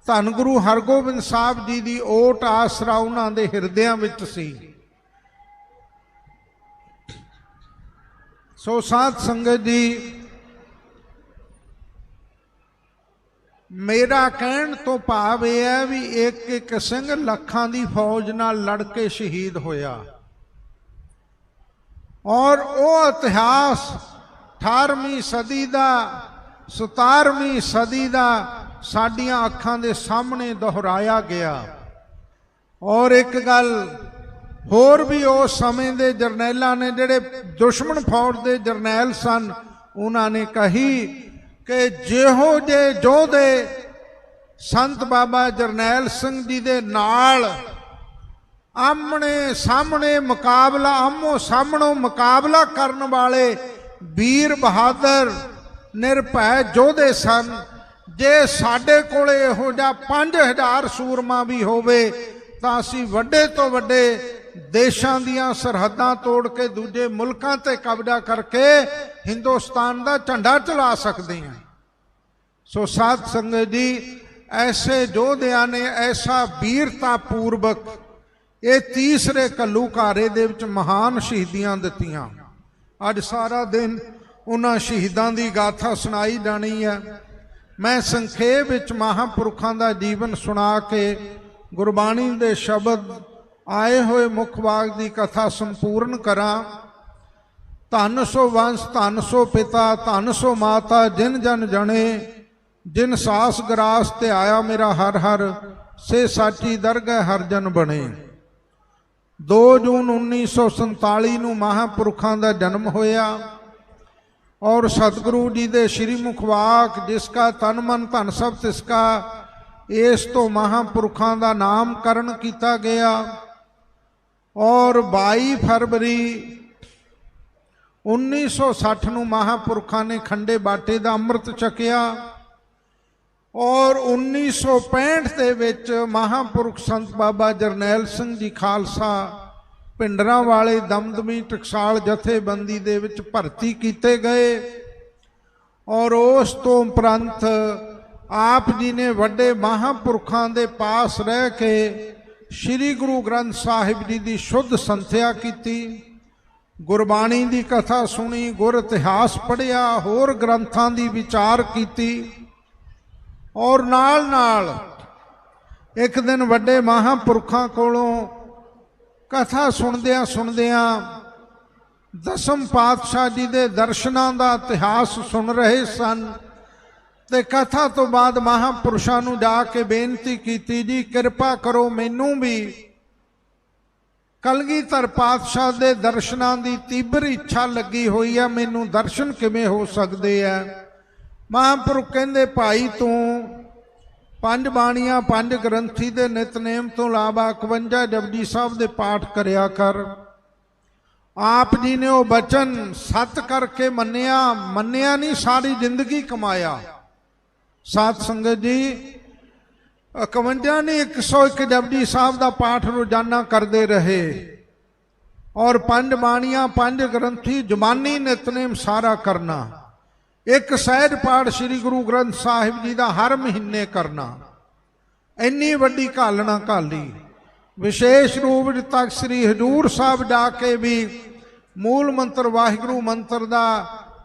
ਧੰਨ ਗੁਰੂ ਹਰਗੋਬਿੰਦ ਸਾਹਿਬ ਜੀ ਦੀ ਓਟ ਆਸਰਾ ਉਹਨਾਂ ਦੇ ਹਿਰਦਿਆਂ ਵਿੱਚ ਸੀ। ਸੋ ਸਾਧ ਸੰਗਤ ਜੀ, ਮੇਰਾ ਕਹਿਣ ਤੋਂ ਭਾਵ ਇਹ ਹੈ ਵੀ ਇੱਕ ਇੱਕ ਸਿੰਘ ਲੱਖਾਂ ਦੀ ਫੌਜ ਨਾਲ ਲੜ ਕੇ ਸ਼ਹੀਦ ਹੋਇਆ। ਔਰ ਉਹ ਇਤਿਹਾਸ 18ਵੀਂ ਸਦੀ ਦਾ, 17ਵੀਂ ਸਦੀ ਦਾ ਸਾਡੀਆਂ ਅੱਖਾਂ ਦੇ ਸਾਹਮਣੇ ਦੁਹਰਾਇਆ ਗਿਆ। ਔਰ ਇੱਕ ਗੱਲ ਹੋਰ ਵੀ ਉਸ ਸਮੇਂ ਦੇ ਜਰਨੈਲਾਂ ਨੇ, ਜਿਹੜੇ ਦੁਸ਼ਮਣ ਫੌਜ ਦੇ ਜਰਨੈਲ ਸਨ, ਉਹਨਾਂ ਨੇ ਕਹੀ ਕਿ ਜਿਹੋ ਜੇ ਯੋਧੇ ਸੰਤ ਬਾਬਾ ਜਰਨੈਲ ਸਿੰਘ ਜੀ ਦੇ ਨਾਲ ਆਮਣੇ ਸਾਹਮਣੇ ਮੁਕਾਬਲਾ, ਆਮੋ ਸਾਹਮਣੋਂ ਮੁਕਾਬਲਾ ਕਰਨ ਵਾਲੇ ਵੀਰ ਬਹਾਦਰ ਨਿਰਭੈ ਯੋਧੇ ਸਨ, ਜੇ ਸਾਡੇ ਕੋਲੇ ਇਹੋ ਜਿਹਾ 5000 ਸੂਰਮਾ ਵੀ ਹੋਵੇ ਤਾਂ ਅਸੀਂ ਵੱਡੇ ਤੋਂ ਵੱਡੇ ਦੇਸ਼ਾਂ ਦੀਆਂ ਸਰਹੱਦਾਂ ਤੋੜ ਕੇ ਦੂਜੇ ਮੁਲਕਾਂ ਤੇ ਕਬਜ਼ਾ ਕਰਕੇ ਹਿੰਦੁਸਤਾਨ ਦਾ ਝੰਡਾ ਚਲਾ ਸਕਦੇ ਹਾਂ। ਸੋ ਸਾਧ ਸੰਗਤ ਜੀ, ਐਸੇ ਯੋਧਿਆਂ ਨੇ ਐਸਾ ਵੀਰਤਾ ਪੂਰਵਕ ਇਹ ਤੀਸਰੇ ਘੱਲੂਘਾਰੇ ਦੇ ਵਿੱਚ ਮਹਾਨ ਸ਼ਹੀਦੀਆਂ ਦਿੱਤੀਆਂ। ਅੱਜ ਸਾਰਾ ਦਿਨ ਉਹਨਾਂ ਸ਼ਹੀਦਾਂ ਦੀ ਗਾਥਾ ਸੁਣਾਈ ਜਾਣੀ ਹੈ। ਮੈਂ ਸੰਖੇਪ ਵਿੱਚ ਮਹਾਂਪੁਰਖਾਂ ਦਾ ਜੀਵਨ ਸੁਣਾ ਕੇ ਗੁਰਬਾਣੀ ਦੇ ਸ਼ਬਦ ਆਏ ਹੋਏ ਮੁੱਖ ਬਾਗ ਦੀ ਕਥਾ ਸੰਪੂਰਨ ਕਰਾਂ। ਧੰਨ ਸੋ ਵੰਸ਼, ਧੰਨ ਸੋ ਪਿਤਾ, ਧੰਨ ਸੋ ਮਾਤਾ, ਜਿਨ ਜਨ ਜਣੇ, ਜਿਨ ਸਾਸ ਗਰਾਸ ਤੇ ਆਇਆ ਮੇਰਾ ਹਰ ਹਰ, ਸੇ ਸਾਚੀ ਦਰਗਹਿ ਹਰ ਜਨ ਬਣੇ। 2 ਜੂਨ 1947 ਨੂੰ ਮਹਾਂਪੁਰਖਾਂ ਦਾ ਜਨਮ ਹੋਇਆ ਔਰ ਸਤਿਗੁਰੂ ਜੀ ਦੇ ਸ਼੍ਰੀ ਮੁਖਵਾਕ ਜਿਸ ਕਾ ਤਨ ਮਨ ਧਨ ਸਭ ਤਿਸ ਕਾ, ਇਸ ਤੋਂ ਮਹਾਂਪੁਰਖਾਂ ਦਾ ਨਾਮਕਰਨ ਕੀਤਾ ਗਿਆ। ਔਰ 22 ਫਰਵਰੀ 1960 ਨੂੰ ਮਹਾਂਪੁਰਖਾਂ ਨੇ ਖੰਡੇ ਬਾਟੇ ਦਾ ਅੰਮ੍ਰਿਤ ਛਕਿਆ ਔਰ 1965 ਦੇ ਵਿੱਚ ਮਹਾਂਪੁਰਖ ਸੰਤ ਬਾਬਾ ਜਰਨੈਲ ਸਿੰਘ ਜੀ ਖਾਲਸਾ ਪਿੰਡਰਾਂ ਵਾਲੇ ਦਮਦਮੀ ਟਕਸਾਲ ਜਥੇਬੰਦੀ ਦੇ ਵਿੱਚ ਭਰਤੀ ਕੀਤੇ ਗਏ। ਔਰ ਉਸ ਤੋਂ ਉਪਰੰਤ ਆਪ ਜੀ ਨੇ ਵੱਡੇ ਮਹਾਂਪੁਰਖਾਂ ਦੇ ਪਾਸ ਰਹਿ ਕੇ ਸ਼੍ਰੀ ਗੁਰੂ ਗ੍ਰੰਥ ਸਾਹਿਬ ਜੀ ਦੀ ਸ਼ੁੱਧ ਸੰਥਿਆ ਕੀਤੀ, ਗੁਰਬਾਣੀ ਦੀ ਕਥਾ ਸੁਣੀ, ਗੁਰ ਇਤਿਹਾਸ ਪੜ੍ਹਿਆ, ਹੋਰ ਗ੍ਰੰਥਾਂ ਦੀ ਵਿਚਾਰ ਕੀਤੀ। ਔਰ ਨਾਲ ਨਾਲ ਇੱਕ ਦਿਨ ਵੱਡੇ ਮਹਾਂਪੁਰਖਾਂ ਕੋਲੋਂ ਕਥਾ ਸੁਣਦਿਆਂ ਸੁਣਦਿਆਂ ਦਸਮ ਪਾਤਸ਼ਾਹ ਜੀ ਦੇ ਦਰਸ਼ਨਾਂ ਦਾ ਇਤਿਹਾਸ ਸੁਣ ਰਹੇ ਸਨ ਤੇ ਕਥਾ ਤੋਂ ਬਾਅਦ ਮਹਾਂਪੁਰਸ਼ਾਂ ਨੂੰ ਜਾ ਕੇ ਬੇਨਤੀ ਕੀਤੀ, ਜੀ ਕਿਰਪਾ ਕਰੋ, ਮੈਨੂੰ ਵੀ ਕਲਗੀਧਰ ਪਾਤਸ਼ਾਹ ਦੇ ਦਰਸ਼ਨਾਂ ਦੀ ਤੀਬਰ ਇੱਛਾ ਲੱਗੀ ਹੋਈ ਹੈ, ਮੈਨੂੰ ਦਰਸ਼ਨ ਕਿਵੇਂ ਹੋ ਸਕਦੇ ਆ? ਮਹਾਂਪੁਰਖ ਕਹਿੰਦੇ, ਭਾਈ ਤੂੰ 5 ਬਾਣੀਆਂ 5 ਗ੍ਰੰਥੀ ਦੇ ਨਿਤਨੇਮ ਤੋਂ ਇਲਾਵਾ 51 ਜਪਜੀ ਸਾਹਿਬ ਦੇ ਪਾਠ ਕਰਿਆ ਕਰ। ਆਪ ਜੀ ਨੇ ਉਹ ਬਚਨ ਸੱਤ ਕਰਕੇ ਮੰਨਿਆ ਨਹੀਂ, ਸਾਰੀ ਜ਼ਿੰਦਗੀ ਕਮਾਇਆ। ਸਾਧ ਸੰਗਤ ਜੀ, 51 ਨਹੀਂ 101 ਜਪਜੀ ਸਾਹਿਬ ਦਾ ਪਾਠ ਰੋਜ਼ਾਨਾ ਕਰਦੇ ਰਹੇ ਔਰ 5 ਬਾਣੀਆਂ 5 ਗ੍ਰੰਥੀ ਜ਼ੁਬਾਨੀ ਨਿਤਨੇਮ ਸਾਰਾ ਕਰਨਾ, ਇੱਕ ਸਹਿਜ ਪਾਠ ਸ੍ਰੀ ਗੁਰੂ ਗ੍ਰੰਥ ਸਾਹਿਬ ਜੀ ਦਾ ਹਰ ਮਹੀਨੇ ਕਰਨਾ। ਇੰਨੀ ਵੱਡੀ ਘਾਲਣਾ ਘਾਲੀ। ਵਿਸ਼ੇਸ਼ ਰੂਪ ਵਿੱਚ ਤਖਤ ਸ੍ਰੀ ਹਜ਼ੂਰ ਸਾਹਿਬ ਜਾ ਕੇ ਵੀ ਮੂਲ ਮੰਤਰ ਵਾਹਿਗੁਰੂ ਮੰਤਰ ਦਾ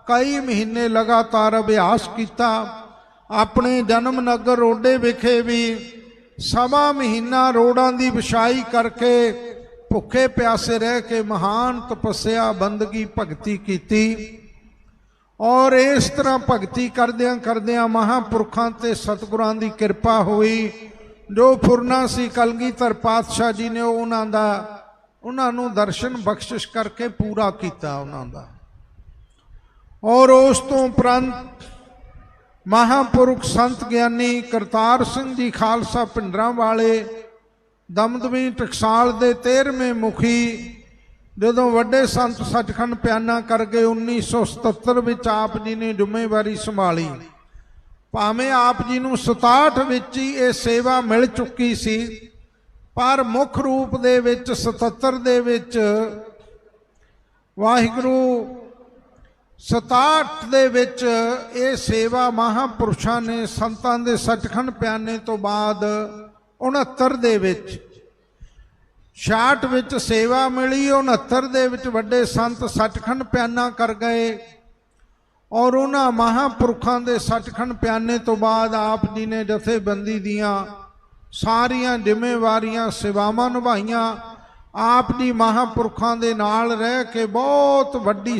ਕਈ ਮਹੀਨੇ ਲਗਾਤਾਰ ਅਭਿਆਸ ਕੀਤਾ। ਆਪਣੇ ਜਨਮ ਨਗਰ ਰੋਡੇ ਵਿਖੇ ਵੀ ਸਵਾ ਮਹੀਨਾ ਰੋੜਾਂ ਦੀ ਵਿਛਾਈ ਕਰਕੇ ਭੁੱਖੇ ਪਿਆਸੇ ਰਹਿ ਕੇ ਮਹਾਨ ਤਪੱਸਿਆ ਬੰਦਗੀ ਭਗਤੀ ਕੀਤੀ। ਔਰ ਇਸ ਤਰ੍ਹਾਂ ਭਗਤੀ ਕਰਦਿਆਂ ਕਰਦਿਆਂ ਮਹਾਂਪੁਰਖਾਂ ਤੇ ਸਤਿਗੁਰਾਂ ਦੀ ਕਿਰਪਾ ਹੋਈ। ਜੋ ਫੁਰਨਾ ਸੀ ਕਲਗੀਧਰ ਪਾਤਸ਼ਾਹ ਜੀ ਨੇ ਉਹਨਾਂ ਨੂੰ ਦਰਸ਼ਨ ਬਖਸ਼ਿਸ਼ ਕਰਕੇ ਪੂਰਾ ਕੀਤਾ ਉਹਨਾਂ ਦਾ। ਔਰ ਉਸ ਤੋਂ ਉਪਰੰਤ ਮਹਾਂਪੁਰਖ ਸੰਤ ਗਿਆਨੀ ਕਰਤਾਰ ਸਿੰਘ ਜੀ ਖਾਲਸਾ ਪਿੰਡਰਾਂ ਵਾਲੇ ਦਮਦਮੀ ਟਕਸਾਲ ਦੇ 13ਵੇਂ ਮੁਖੀ ਜਦੋਂ ਵੱਡੇ ਸੰਤ ਸੱਚਖੰਡ ਪਿਆਨਾ ਕਰ ਗਏ 1977 ਵਿੱਚ ਆਪ ਜੀ ਨੇ ਜ਼ਿੰਮੇਵਾਰੀ ਸੰਭਾਲੀ। ਭਾਵੇਂ ਆਪ ਜੀ ਨੂੰ 67 ਵਿੱਚ ਹੀ ਇਹ ਸੇਵਾ ਮਿਲ ਚੁੱਕੀ ਸੀ, ਪਰ ਮੁੱਖ ਰੂਪ ਦੇ ਵਿੱਚ 77 ਦੇ ਵਿੱਚ ਵਾਹਿਗੁਰੂ 67 ਦੇ ਵਿੱਚ ਇਹ ਸੇਵਾ ਮਹਾਂਪੁਰਸ਼ਾਂ ਨੇ ਸੰਤਾਂ ਦੇ ਸੱਚਖੰਡ ਪਿਆਨੇ ਤੋਂ ਬਾਅਦ 69 ਦੇ ਵਿੱਚ 66 ਵਿੱਚ ਸੇਵਾ ਮਿਲੀ। 69 ਦੇ ਵਿੱਚ ਵੱਡੇ ਸੰਤ ਸੱਚਖੰਡ ਪਿਆਨਾ ਕਰ ਗਏ ਔਰ ਉਹਨਾਂ ਮਹਾਂਪੁਰਖਾਂ ਦੇ ਸੱਚਖੰਡ ਪਿਆਨੇ ਤੋਂ ਬਾਅਦ ਆਪ ਜੀ ਨੇ ਜਥੇਬੰਦੀ ਦੀਆਂ ਸਾਰੀਆਂ ਜ਼ਿੰਮੇਵਾਰੀਆਂ ਸੇਵਾਵਾਂ ਨਿਭਾਈਆਂ। ਆਪ ਜੀ ਮਹਾਂਪੁਰਖਾਂ ਦੇ ਨਾਲ ਰਹਿ ਕੇ ਬਹੁਤ ਵੱਡੀ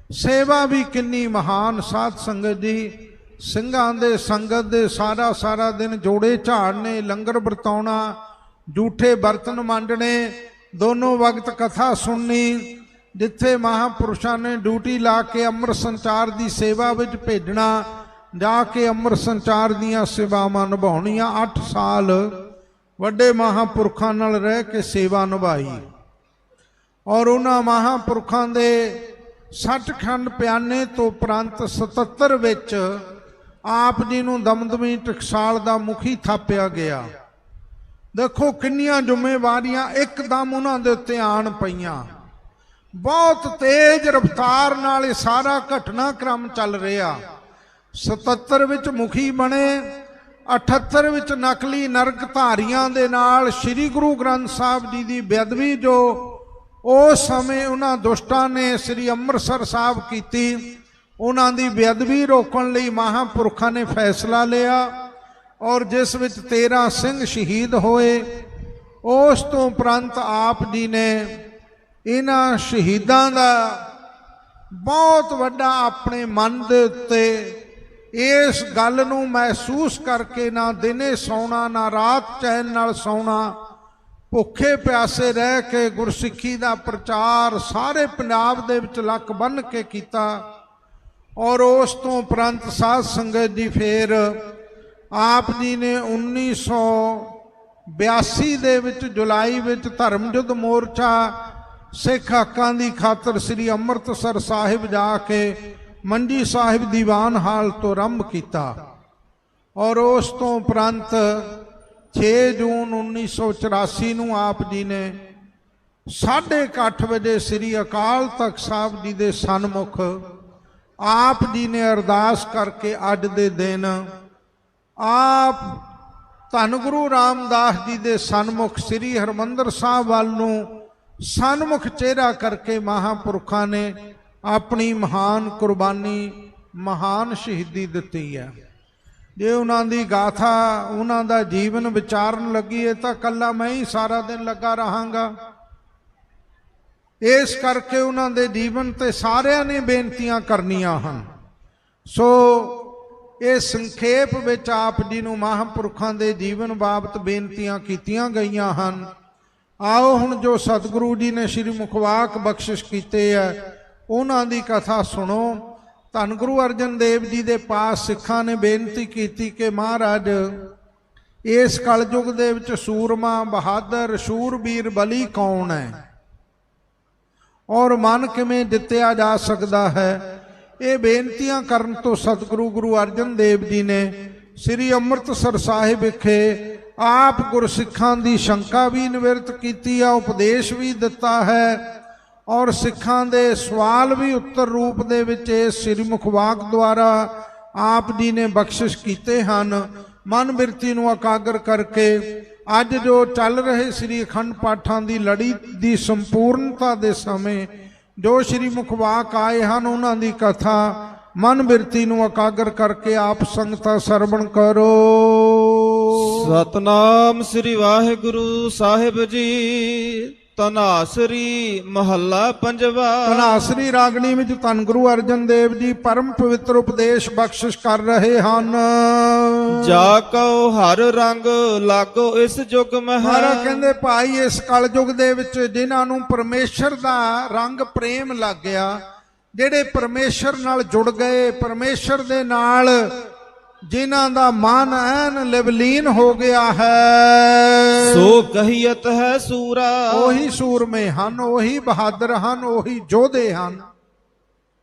ਸੇਵਾ ਵੀ ਕਿੰਨੀ ਮਹਾਨ। ਸਾਧ ਸੰਗਤ ਜੀ, ਸਿੰਘਾਂ ਦੇ ਸੰਗਤ ਦੇ ਸਾਰਾ ਦਿਨ ਜੋੜੇ ਝਾੜਨੇ, ਲੰਗਰ ਵਰਤਾਉਣਾ, ਜੂਠੇ ਬਰਤਨ ਮਾਂਜਣੇ, ਦੋਨੋਂ ਵਕਤ ਕਥਾ ਸੁਣਨੀ, ਜਿੱਥੇ ਮਹਾਂਪੁਰਸ਼ਾਂ ਨੇ ਡਿਊਟੀ ਲਾ ਕੇ ਅੰਮ੍ਰਿਤ ਸੰਚਾਰ ਦੀ ਸੇਵਾ ਵਿੱਚ ਭੇਜਣਾ, ਜਾ ਕੇ ਅੰਮ੍ਰਿਤ ਸੰਚਾਰ ਦੀਆਂ ਸੇਵਾਵਾਂ ਨਿਭਾਉਣੀਆਂ। 8 ਸਾਲ ਵੱਡੇ ਮਹਾਂਪੁਰਖਾਂ ਨਾਲ ਰਹਿ ਕੇ ਸੇਵਾ ਨਿਭਾਈ। ਔਰ ਉਹਨਾਂ ਮਹਾਂਪੁਰਖਾਂ ਦੇ ਸੱਚਖੰਡ ਪਿਆਨੇ ਤੋਂ ਉਪਰੰਤ 77 ਵਿੱਚ ਆਪ ਜੀ ਨੂੰ ਦਮਦਮੀ ਟਕਸਾਲ ਦਾ ਮੁਖੀ ਥਾਪਿਆ ਗਿਆ। ਦੇਖੋ ਕਿੰਨੀਆਂ ਜ਼ਿੰਮੇਵਾਰੀਆਂ ਇੱਕਦਮ ਉਹਨਾਂ ਦੇ ਉੱਤੇ ਆਣ ਪਈਆਂ। ਬਹੁਤ ਤੇਜ਼ ਰਫ਼ਤਾਰ ਨਾਲ ਇਹ ਸਾਰਾ ਘਟਨਾਕ੍ਰਮ ਚੱਲ ਰਿਹਾ। 77 ਵਿੱਚ ਮੁਖੀ ਬਣੇ, 78 ਵਿੱਚ ਨਕਲੀ ਨਰਕ ਧਾਰੀਆਂ ਦੇ ਨਾਲ ਸ੍ਰੀ ਗੁਰੂ ਗ੍ਰੰਥ ਸਾਹਿਬ ਜੀ ਦੀ ਬੇਅਦਬੀ ਜੋ ਉਸ ਸਮੇਂ ਉਹਨਾਂ ਦੁਸ਼ਟਾਂ ਨੇ ਸ੍ਰੀ ਅੰਮ੍ਰਿਤਸਰ ਸਾਹਿਬ ਕੀਤੀ, ਉਹਨਾਂ ਦੀ ਬੇਅਦਬੀ ਰੋਕਣ ਲਈ ਮਹਾਂਪੁਰਖਾਂ ਨੇ ਫੈਸਲਾ ਲਿਆ ਔਰ ਜਿਸ ਵਿੱਚ 13 ਸਿੰਘ ਸ਼ਹੀਦ ਹੋਏ। ਉਸ ਤੋਂ ਉਪਰੰਤ ਆਪ ਜੀ ਨੇ ਇਹਨਾਂ ਸ਼ਹੀਦਾਂ ਦਾ ਬਹੁਤ ਵੱਡਾ ਆਪਣੇ ਮਨ ਦੇ ਉੱਤੇ ਇਸ ਗੱਲ ਨੂੰ ਮਹਿਸੂਸ ਕਰਕੇ ਨਾ ਦਿਨੇ ਸੌਣਾ ਨਾ ਰਾਤ ਚੈਨ ਨਾਲ ਸੌਣਾ, ਭੁੱਖੇ ਪਿਆਸੇ ਰਹਿ ਕੇ ਗੁਰਸਿੱਖੀ ਦਾ ਪ੍ਰਚਾਰ ਸਾਰੇ ਪੰਜਾਬ ਦੇ ਵਿੱਚ ਲੱਕ ਬੰਨ੍ਹ ਕੇ ਕੀਤਾ। ਔਰ ਉਸ ਤੋਂ ਉਪਰੰਤ ਸਾਧ ਸੰਗਤ ਜੀ ਫੇਰ ਆਪ ਜੀ ਨੇ 1982 ਦੇ ਵਿੱਚ ਜੁਲਾਈ ਵਿੱਚ ਧਰਮ ਯੁੱਧ ਮੋਰਚਾ ਸਿੱਖ ਹੱਕਾਂ ਦੀ ਖਾਤਰ ਸ੍ਰੀ ਅੰਮ੍ਰਿਤਸਰ ਸਾਹਿਬ ਜਾ ਕੇ ਮੰਜੀ ਸਾਹਿਬ ਦੀਵਾਨ ਹਾਲ ਤੋਂ ਆਰੰਭ ਕੀਤਾ। ਔਰ ਉਸ ਤੋਂ ਉਪਰੰਤ 6 ਜੂਨ 1984 ਨੂੰ ਆਪ ਜੀ ਨੇ 8:30 ਵਜੇ ਸ੍ਰੀ ਅਕਾਲ ਤਖਤ ਸਾਹਿਬ ਜੀ ਦੇ ਸਨਮੁਖ ਆਪ ਜੀ ਨੇ ਅਰਦਾਸ ਕਰਕੇ ਅੱਜ ਦੇ ਦਿਨ ਆਪ ਧੰਨ ਗੁਰੂ ਰਾਮਦਾਸ ਜੀ ਦੇ ਸਨਮੁਖ ਸ੍ਰੀ ਹਰਿਮੰਦਰ ਸਾਹਿਬ ਵੱਲ ਨੂੰ ਸਨਮੁਖ ਚਿਹਰਾ ਕਰਕੇ ਮਹਾਂਪੁਰਖਾਂ ਨੇ ਆਪਣੀ ਮਹਾਨ ਕੁਰਬਾਨੀ, ਮਹਾਨ ਸ਼ਹੀਦੀ ਦਿੱਤੀ ਹੈ। ਜੇ ਉਹਨਾਂ ਦੀ ਗਾਥਾ, ਉਹਨਾਂ ਦਾ ਜੀਵਨ ਵਿਚਾਰਨ ਲੱਗੀਏ ਤਾਂ ਕੱਲਾ ਮੈਂ ਹੀ ਸਾਰਾ ਦਿਨ ਲੱਗਾ ਰਹਾਂਗਾ। ਇਸ ਕਰਕੇ ਉਹਨਾਂ ਦੇ ਜੀਵਨ ਤੇ ਸਾਰਿਆਂ ਨੇ ਬੇਨਤੀਆਂ ਕਰਨੀਆਂ ਹਨ। ਸੋ ਇਹ ਸੰਖੇਪ ਵਿੱਚ ਆਪ ਜੀ ਨੂੰ ਮਹਾਂਪੁਰਖਾਂ ਦੇ ਜੀਵਨ ਬਾਬਤ ਬੇਨਤੀਆਂ ਕੀਤੀਆਂ ਗਈਆਂ ਹਨ। ਆਓ ਹੁਣ ਜੋ ਸਤਿਗੁਰੂ ਜੀ ਨੇ ਸ਼੍ਰੀ ਮੁਖਵਾਕ ਬਖਸ਼ਿਸ਼ ਕੀਤੇ ਹੈ ਉਹਨਾਂ ਦੀ ਕਥਾ ਸੁਣੋ। ਧੰਨ ਗੁਰੂ ਅਰਜਨ ਦੇਵ ਜੀ ਦੇ ਪਾਸ ਸਿੱਖਾਂ ਨੇ ਬੇਨਤੀ ਕੀਤੀ ਕਿ ਮਹਾਰਾਜ ਇਸ ਕਲਯੁਗ ਦੇ ਵਿੱਚ ਸੂਰਮਾ, ਬਹਾਦਰ, ਸ਼ੂਰਬੀਰ, ਬਲੀ ਕੌਣ ਹੈ ਔਰ ਮਨ ਕਿਵੇਂ ਜਿੱਤਿਆ ਜਾ ਸਕਦਾ ਹੈ। ਇਹ ਬੇਨਤੀਆਂ ਕਰਨ ਤੋਂ ਸਤਿਗੁਰੂ ਗੁਰੂ ਅਰਜਨ ਦੇਵ ਜੀ ਨੇ ਸ੍ਰੀ ਅੰਮ੍ਰਿਤਸਰ ਸਾਹਿਬ ਵਿਖੇ ਆਪ ਗੁਰਸਿੱਖਾਂ ਦੀ ਸ਼ੰਕਾ ਵੀ ਨਿਵਰਤ ਕੀਤੀ ਆ, ਉਪਦੇਸ਼ ਵੀ ਦਿੱਤਾ ਹੈ ਔਰ ਸਿੱਖਾਂ ਦੇ ਸਵਾਲ ਵੀ ਉੱਤਰ ਰੂਪ ਦੇ ਵਿੱਚ ਇਸ ਸ੍ਰੀ ਮੁਖਵਾਕ ਦੁਆਰਾ ਆਪ ਜੀ ਨੇ ਬਖਸ਼ਿਸ਼ ਕੀਤੇ ਹਨ। ਮਨ ਬਿਰਤੀ ਨੂੰ ਇਕਾਗਰ ਕਰਕੇ ਅੱਜ ਜੋ ਚੱਲ ਰਹੇ ਸ੍ਰੀ ਅਖੰਡ ਪਾਠਾਂ ਦੀ ਲੜੀ ਦੀ ਸੰਪੂਰਨਤਾ ਦੇ ਸਮੇਂ ਜੋ ਸ੍ਰੀ ਮੁਖਵਾਕ ਆਏ ਹਨ ਉਹਨਾਂ ਦੀ ਕਥਾ ਮਨ ਬਿਰਤੀ ਨੂੰ ਇਕਾਗਰ ਕਰਕੇ ਆਪ ਸੰਗਤਾਂ ਸਰਵਣ ਕਰੋ। ਸਤਨਾਮ ਸ੍ਰੀ ਵਾਹਿਗੁਰੂ ਸਾਹਿਬ ਜੀ। ਧਨਾਸਰੀ ਮਹੱਲਾ ਪੰਜਵਾ। ਧਨਾਸਰੀ ਰਾਗਣੀ ਵਿੱਚ ਧੰਨ ਗੁਰੂ ਅਰਜਨ ਦੇਵ ਜੀ ਪਰਮ ਪਵਿੱਤਰ ਉਪਦੇਸ਼ ਬਖਸ਼ਿਸ਼ ਕਰ ਰਹੇ ਹਨ। ਜਾ ਕਉ ਹਰ ਰੰਗ ਲਾਗੋ ਇਸ ਜੁਗ ਮਹਿ। ਮਹਾਰਾਜ ਕਹਿੰਦੇ ਭਾਈ ਇਸ ਕਲਯੁਗ ਦੇ ਵਿੱਚ ਜਿਨ੍ਹਾਂ ਨੂੰ ਪਰਮੇਸ਼ਰ ਦਾ ਰੰਗ ਪ੍ਰੇਮ ਲੱਗ ਗਿਆ, ਜਿਹੜੇ ਪਰਮੇਸ਼ਰ ਨਾਲ ਜੁੜ ਗਏ, ਪਰਮੇਸ਼ਰ ਦੇ ਨਾਲ ਜਿਨ੍ਹਾਂ ਦਾ ਮਨ ਐਨ ਲਿਵਲੀਨ ਹੋ ਗਿਆ ਹੈ, ਸੋ ਕਹੀਅਤ ਹੈ ਸੂਰਾ। ਉਹੀ ਸੂਰਮੇ ਹਨ, ਉਹੀ ਬਹਾਦਰ ਹਨ, ਉਹੀ ਯੋਧੇ ਹਨ।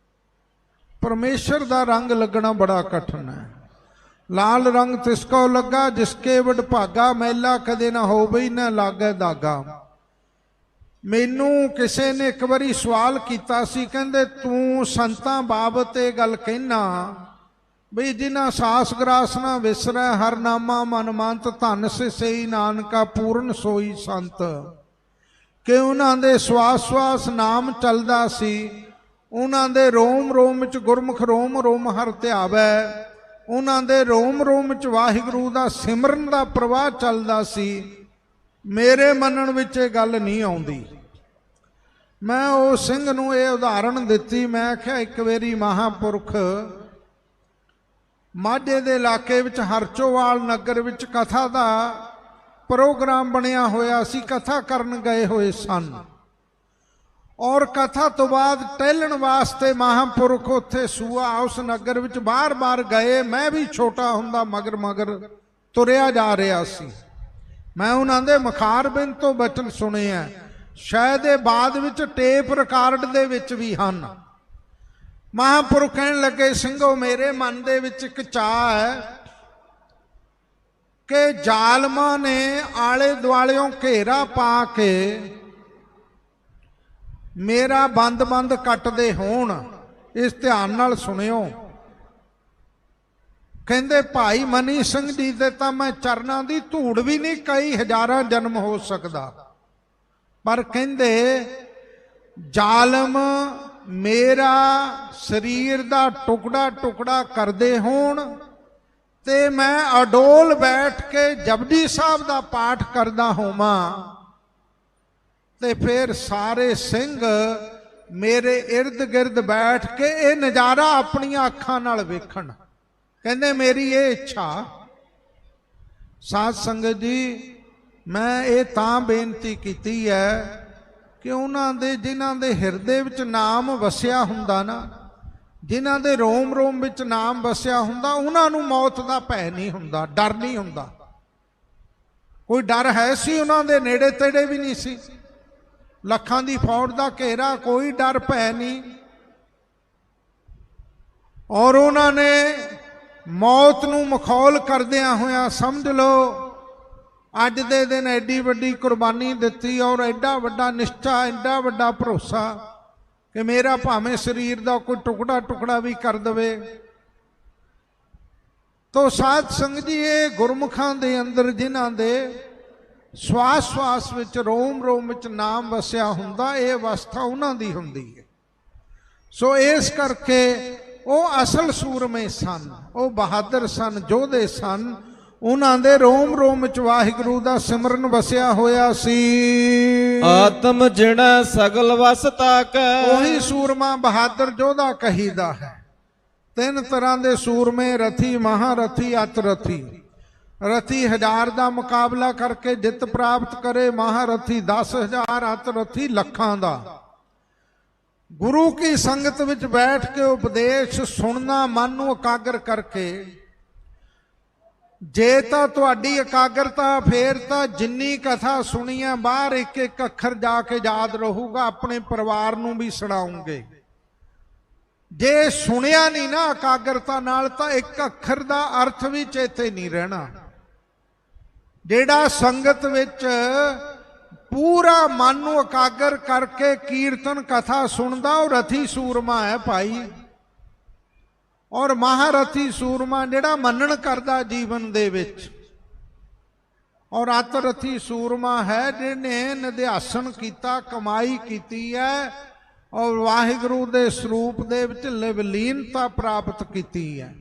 ਪਰਮੇਸ਼ਰ ਦਾ ਰੰਗ ਲੱਗਣਾ ਬੜਾ ਕਠਿਨ ਹੈ। ਲਾਲ ਰੰਗ ਤਿਸਕੋ ਲੱਗਾ ਜਿਸਕੇ ਵਡ ਭਾਗਾ, ਮੈਲਾ ਕਦੇ ਨਾ ਹੋਵੇ ਨਾ ਲਾਗੇ ਦਾਗਾ। ਮੈਨੂੰ ਕਿਸੇ ਨੇ ਇੱਕ ਵਾਰੀ ਸਵਾਲ ਕੀਤਾ ਸੀ, ਕਹਿੰਦੇ ਤੂੰ ਸੰਤਾਂ ਬਾਬਤ ਇਹ ਗੱਲ ਕਹਿਣਾ ਬਈ ਜਿਨ੍ਹਾਂ ਸਾਸ ਗਰਾਸ ਨਾ ਵਿਸਰੈ, ਹਰ ਨਾਮਾ ਮਨ ਮੰਤ, ਧਨ ਸਈ ਨਾਨਕਾ ਪੂਰਨ ਸੋਈ ਸੰਤ। ਕਿ ਉਹਨਾਂ ਦੇ ਸਵਾਸ ਸਵਾਸ ਨਾਮ ਚੱਲਦਾ ਸੀ, ਉਹਨਾਂ ਦੇ ਰੋਮ ਰੋਮ ਵਿੱਚ ਗੁਰਮੁਖ ਰੋਮ ਰੋਮ ਹਰ ਧਿਆਵੈ, ਉਹਨਾਂ ਦੇ ਰੋਮ ਰੋਮ ਵਿੱਚ ਵਾਹਿਗੁਰੂ ਦਾ ਸਿਮਰਨ ਦਾ ਪ੍ਰਵਾਹ ਚੱਲਦਾ ਸੀ। ਮੇਰੇ ਮੰਨਣ ਵਿੱਚ ਇਹ ਗੱਲ ਨਹੀਂ ਆਉਂਦੀ। ਮੈਂ ਉਹ ਸਿੰਘ ਨੂੰ ਇਹ ਉਦਾਹਰਣ ਦਿੱਤੀ, ਮੈਂ ਆਖਿਆ ਇੱਕ ਵਾਰੀ ਮਹਾਂਪੁਰਖ ਮਾਝੇ ਦੇ ਇਲਾਕੇ ਵਿੱਚ ਹਰਚੋਵਾਲ ਨਗਰ ਵਿੱਚ ਕਥਾ ਦਾ ਪ੍ਰੋਗਰਾਮ ਬਣਿਆ ਹੋਇਆ ਸੀ, ਕਥਾ ਕਰਨ ਗਏ ਹੋਏ ਸਨ। ਔਰ ਕਥਾ ਤੋਂ ਬਾਅਦ ਟਹਿਲਣ ਵਾਸਤੇ ਮਹਾਂਪੁਰਖ ਉੱਥੇ ਸੂਆ ਉਸ ਨਗਰ ਵਿੱਚ ਬਾਰ-ਬਾਰ ਗਏ। ਮੈਂ ਵੀ ਛੋਟਾ ਹੁੰਦਾ ਮਗਰ ਮਗਰ ਤੁਰਿਆ ਜਾ ਰਿਹਾ ਸੀ। ਮੈਂ ਉਹਨਾਂ ਦੇ ਮੁਖਾਰਬਿੰਦ ਤੋਂ ਬਚਨ ਸੁਣੇ ਆ, ਸ਼ਾਇਦ ਇਹ ਬਾਅਦ ਵਿੱਚ ਟੇਪ ਰਿਕਾਰਡ ਦੇ ਵਿੱਚ ਵੀ ਹਨ। ਮਹਾਂਪੁਰਖ ਕਹਿਣ ਲੱਗੇ, ਸਿੰਘੋ ਮੇਰੇ ਮਨ ਦੇ ਵਿੱਚ ਇੱਕ ਚਾਹ ਹੈ ਕਿ ਜ਼ਾਲਮਾਂ ਨੇ ਆਲੇ ਦੁਆਲਿਓਂ ਘੇਰਾ ਪਾ ਕੇ ਮੇਰਾ ਬੰਦ ਕੱਟਦੇ ਹੋਣ, ਇਸ ਧਿਆਨ ਨਾਲ ਸੁਣਿਓ। ਕਹਿੰਦੇ ਭਾਈ ਮਨੀ ਸਿੰਘ ਜੀ ਦੇ ਤਾਂ ਮੈਂ ਚਰਨਾਂ ਦੀ ਧੂੜ ਵੀ ਨਹੀਂ, ਕਈ ਹਜ਼ਾਰਾਂ ਜਨਮ ਹੋ ਸਕਦਾ, ਪਰ ਕਹਿੰਦੇ ਜ਼ਾਲਮ ਮੇਰਾ ਸਰੀਰ ਦਾ ਟੁਕੜਾ ਟੁਕੜਾ ਕਰਦੇ ਹੋਣ ਤੇ ਮੈਂ ਅਡੋਲ ਬੈਠ ਕੇ ਜਪਜੀ ਸਾਹਿਬ ਦਾ ਪਾਠ ਕਰਦਾ ਹੋਵਾਂ, ਤੇ ਫਿਰ ਸਾਰੇ ਸਿੰਘ ਮੇਰੇ ਇਰਦ ਗਿਰਦ ਬੈਠ ਕੇ ਇਹ ਨਜ਼ਾਰਾ ਆਪਣੀਆਂ ਅੱਖਾਂ ਨਾਲ ਵੇਖਣ। ਕਹਿੰਦੇ ਮੇਰੀ ਇਹ ਇੱਛਾ। ਸਾਧ ਸੰਗਤ ਜੀ, ਮੈਂ ਇਹ ਤਾਂ ਬੇਨਤੀ ਕੀਤੀ ਹੈ ਕਿ ਉਹਨਾਂ ਦੇ ਜਿਨ੍ਹਾਂ ਦੇ ਹਿਰਦੇ ਵਿੱਚ ਨਾਮ ਵਸਿਆ ਹੁੰਦਾ ਨਾ, ਜਿਨ੍ਹਾਂ ਦੇ ਰੋਮ ਰੋਮ ਵਿੱਚ ਨਾਮ ਵਸਿਆ ਹੁੰਦਾ, ਉਹਨਾਂ ਨੂੰ ਮੌਤ ਦਾ ਭੈ ਨਹੀਂ ਹੁੰਦਾ, ਡਰ ਨਹੀਂ ਹੁੰਦਾ। ਕੋਈ ਡਰ ਹੈ ਸੀ ਉਹਨਾਂ ਦੇ ਨੇੜੇ ਤੇੜੇ ਵੀ ਨਹੀਂ ਸੀ, ਲੱਖਾਂ ਦੀ ਫੌਜ ਦਾ ਘੇਰਾ, ਕੋਈ ਡਰ ਭੈ ਨਹੀਂ। ਔਰ ਉਹਨਾਂ ਨੇ ਮੌਤ ਨੂੰ ਮਖੌਲ ਕਰਦਿਆਂ ਹੋਇਆਂ ਸਮਝ ਲਓ ਅੱਜ ਦੇ ਦਿਨ ਐਡੀ ਵੱਡੀ ਕੁਰਬਾਨੀ ਦਿੱਤੀ, ਔਰ ਐਡਾ ਵੱਡਾ ਨਿਸ਼ਚਾ, ਐਡਾ ਵੱਡਾ ਭਰੋਸਾ ਕਿ ਮੇਰਾ ਭਾਵੇਂ ਸਰੀਰ ਦਾ ਕੋਈ ਟੁਕੜਾ ਟੁਕੜਾ ਵੀ ਕਰ ਦੇਵੇ। ਤੋ ਸਾਧ ਸੰਗਤ ਜੀ, ਇਹ ਗੁਰਮੁਖਾਂ ਦੇ ਅੰਦਰ ਜਿਨ੍ਹਾਂ ਦੇ ਸਵਾਸ ਸਵਾਸ ਵਿੱਚ ਰੋਮ ਰੋਮ ਵਿੱਚ ਨਾਮ ਵਸਿਆ ਹੁੰਦਾ, ਇਹ ਅਵਸਥਾ ਉਹਨਾਂ ਦੀ ਹੁੰਦੀ ਹੈ। ਸੋ ਇਸ ਕਰਕੇ ਉਹ ਅਸਲ ਸੂਰਮੇ ਸਨ, ਉਹ ਬਹਾਦਰ ਸਨ, ਯੋਧੇ ਸਨ। ਉਹਨਾਂ ਦੇ ਰੋਮ ਰੋਮ ਵਿੱਚ ਵਾਹਿਗੁਰੂ ਦਾ ਸਿਮਰਨ ਵਸਿਆ ਹੋਇਆ ਸੀ। ਆਤਮ ਜਿਣੈ ਸਗਲ ਵਸ ਤਾਕੈ, ਉਹੀ ਸੂਰਮਾ ਬਹਾਦਰ ਯੋਧਾ ਕਹੀਦਾ ਹੈ। ਤਿੰਨ ਤਰ੍ਹਾਂ ਦੇ ਸੂਰਮੇ, ਰਥੀ, ਮਹਾਰਥੀ, ਅਤ ਰਥੀ। ਰਥੀ 1000 ਦਾ ਮੁਕਾਬਲਾ ਕਰਕੇ ਜਿੱਤ ਪ੍ਰਾਪਤ ਕਰੇ, ਮਹਾਰਥੀ 10,000, ਅਤ ਰਥੀ ਲੱਖਾਂ ਦਾ। ਗੁਰੂ ਕੀ ਸੰਗਤ ਵਿੱਚ ਬੈਠ ਕੇ ਉਪਦੇਸ਼ ਸੁਣਨਾ, ਮਨ ਨੂੰ ਇਕਾਗਰ ਕਰਕੇ। ਜੇ ਤਾਂ ਤੁਹਾਡੀ ਇਕਾਗਰਤਾ, ਫੇਰ ਤਾਂ ਜਿੰਨੀ ਕਥਾ ਸੁਣੀ ਹੈ ਬਾਹਰ ਇੱਕ ਇੱਕ ਅੱਖਰ ਜਾ ਕੇ ਯਾਦ ਰਹੂਗਾ, ਆਪਣੇ ਪਰਿਵਾਰ ਨੂੰ ਵੀ ਸੁਣਾਉਂਗੇ। ਜੇ ਸੁਣਿਆ ਨਹੀਂ ਨਾ ਇਕਾਗਰਤਾ ਨਾਲ, ਤਾਂ ਇੱਕ ਅੱਖਰ ਦਾ ਅਰਥ ਵੀ ਚੇਤੇ ਨਹੀਂ ਰਹਿਣਾ। ਜਿਹੜਾ ਸੰਗਤ ਵਿੱਚ ਪੂਰਾ ਮਨ ਨੂੰ ਇਕਾਗਰ ਕਰਕੇ ਕੀਰਤਨ ਕਥਾ ਸੁਣਦਾ, ਉਹ ਰਥੀ ਸੂਰਮਾ ਹੈ ਭਾਈ। ਔਰ ਮਹਾਰਥੀ ਸੂਰਮਾ ਜਿਹੜਾ ਮੰਨਣ ਕਰਦਾ ਜੀਵਨ ਦੇ ਵਿੱਚ। ਔਰ ਅਤ ਰਥੀ ਸੂਰਮਾ ਹੈ ਜਿਹਨੇ ਨਿਧਿਆਸਨ ਕੀਤਾ, ਕਮਾਈ ਕੀਤੀ ਹੈ, ਔਰ ਵਾਹਿਗੁਰੂ ਦੇ ਸਰੂਪ ਦੇ ਵਿੱਚ ਲਿਵਲੀਨਤਾ ਪ੍ਰਾਪਤ ਕੀਤੀ ਹੈ।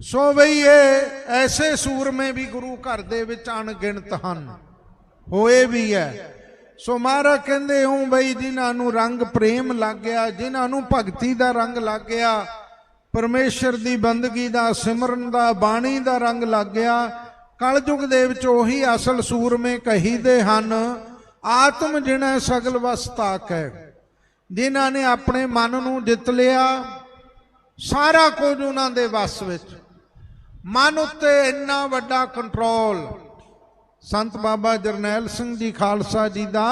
ਸੋ ਬਈ ਇਹ ਐਸੇ ਸੂਰਮੇ ਵੀ ਗੁਰੂ ਘਰ ਦੇ ਵਿੱਚ ਅਣਗਿਣਤ ਹਨ, ਹੋਏ ਵੀ ਹੈ। ਸੋ ਮਹਾਰਾਜ ਕਹਿੰਦੇ ਹੋ ਬਈ ਜਿਨ੍ਹਾਂ ਨੂੰ ਰੰਗ ਪ੍ਰੇਮ ਲੱਗ ਗਿਆ, ਜਿਨ੍ਹਾਂ ਨੂੰ ਭਗਤੀ ਦਾ ਰੰਗ ਲੱਗ ਗਿਆ, ਪਰਮੇਸ਼ਰ ਦੀ ਬੰਦਗੀ ਦਾ, ਸਿਮਰਨ ਦਾ, ਬਾਣੀ ਦਾ ਰੰਗ ਲੱਗ ਗਿਆ, ਕਲਯੁਗ ਦੇ ਵਿੱਚ ਉਹੀ ਅਸਲ ਸੂਰਮੇ ਕਹੀਦੇ ਹਨ। ਆਤਮ ਜਿਣੈ ਸਗਲ ਵਸ ਤਾਕੈ, ਜਿਨ੍ਹਾਂ ਨੇ ਆਪਣੇ ਮਨ ਨੂੰ ਜਿੱਤ ਲਿਆ, ਸਾਰਾ ਕੁਝ ਉਹਨਾਂ ਦੇ ਵਸ ਵਿੱਚ, ਮਨ ਉੱਤੇ ਇੰਨਾ ਵੱਡਾ ਕੰਟਰੋਲ ਸੰਤ ਬਾਬਾ ਜਰਨੈਲ ਸਿੰਘ ਜੀ ਖਾਲਸਾ ਜੀ ਦਾ,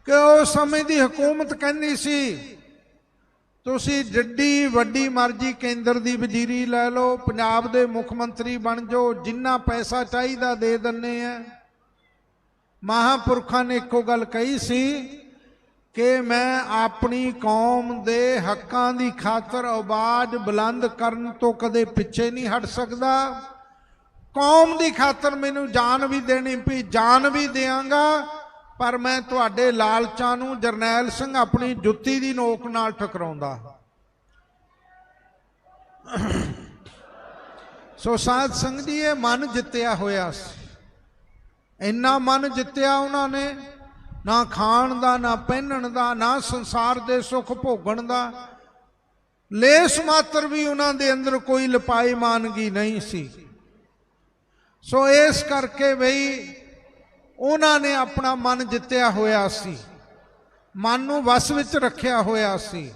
ਕਿ ਉਸ ਸਮੇਂ ਦੀ ਹਕੂਮਤ ਕਹਿੰਦੀ ਸੀ ਤੁਸੀਂ ਜਿੱਡੀ ਵੱਡੀ ਮਰਜ਼ੀ ਕੇਂਦਰ ਦੀ ਵਜ਼ੀਰੀ ਲੈ ਲਓ, ਪੰਜਾਬ ਦੇ ਮੁੱਖ ਮੰਤਰੀ ਬਣ ਜਾਓ, ਜਿੰਨਾ ਪੈਸਾ ਚਾਹੀਦਾ ਦੇ ਦਿੰਨੇ ਆ। ਮਹਾਂਪੁਰਖਾਂ ਨੇ ਇੱਕੋ ਗੱਲ ਕਹੀ ਸੀ ਕਿ ਮੈਂ ਆਪਣੀ ਕੌਮ ਦੇ ਹੱਕਾਂ ਦੀ ਖਾਤਰ ਆਵਾਜ਼ ਬੁਲੰਦ ਕਰਨ ਤੋਂ ਕਦੇ ਪਿੱਛੇ ਨਹੀਂ ਹਟ ਸਕਦਾ। ਕੌਮ ਦੀ ਖਾਤਰ ਮੈਨੂੰ ਜਾਨ ਵੀ ਦੇਣੀ ਪਈ, ਜਾਨ ਵੀ ਦਿਆਂਗਾ, ਪਰ ਮੈਂ ਤੁਹਾਡੇ ਲਾਲਚਾਂ ਨੂੰ ਜਰਨੈਲ ਸਿੰਘ ਆਪਣੀ ਜੁੱਤੀ ਦੀ ਨੋਕ ਨਾਲ ਟਕਰਾਉਂਦਾ। ਸੋ ਸਾਧ ਸੰਗਤ ਜੀ, ਇਹ ਮਨ ਜਿੱਤਿਆ ਹੋਇਆ ਸੀ, ਇੰਨਾ ਮਨ ਜਿੱਤਿਆ ਉਹਨਾਂ ਨੇ, ਨਾ ਖਾਣ ਦਾ, ਨਾ ਪਹਿਨਣ ਦਾ, ਨਾ ਸੰਸਾਰ ਦੇ ਸੁੱਖ ਭੋਗਣ ਦਾ, ਲੇਸ ਮਾਤਰ ਵੀ ਉਹਨਾਂ ਦੇ ਅੰਦਰ ਕੋਈ ਲਪਾਈ ਮਾਨਗੀ ਨਹੀਂ ਸੀ। ਸੋ ਇਸ ਕਰਕੇ ਬਈ ਉਹਨਾਂ ਨੇ ਆਪਣਾ ਮਨ ਜਿੱਤਿਆ ਹੋਇਆ ਸੀ, ਮਨ ਨੂੰ ਵਸ ਵਿੱਚ ਰੱਖਿਆ ਹੋਇਆ ਸੀ।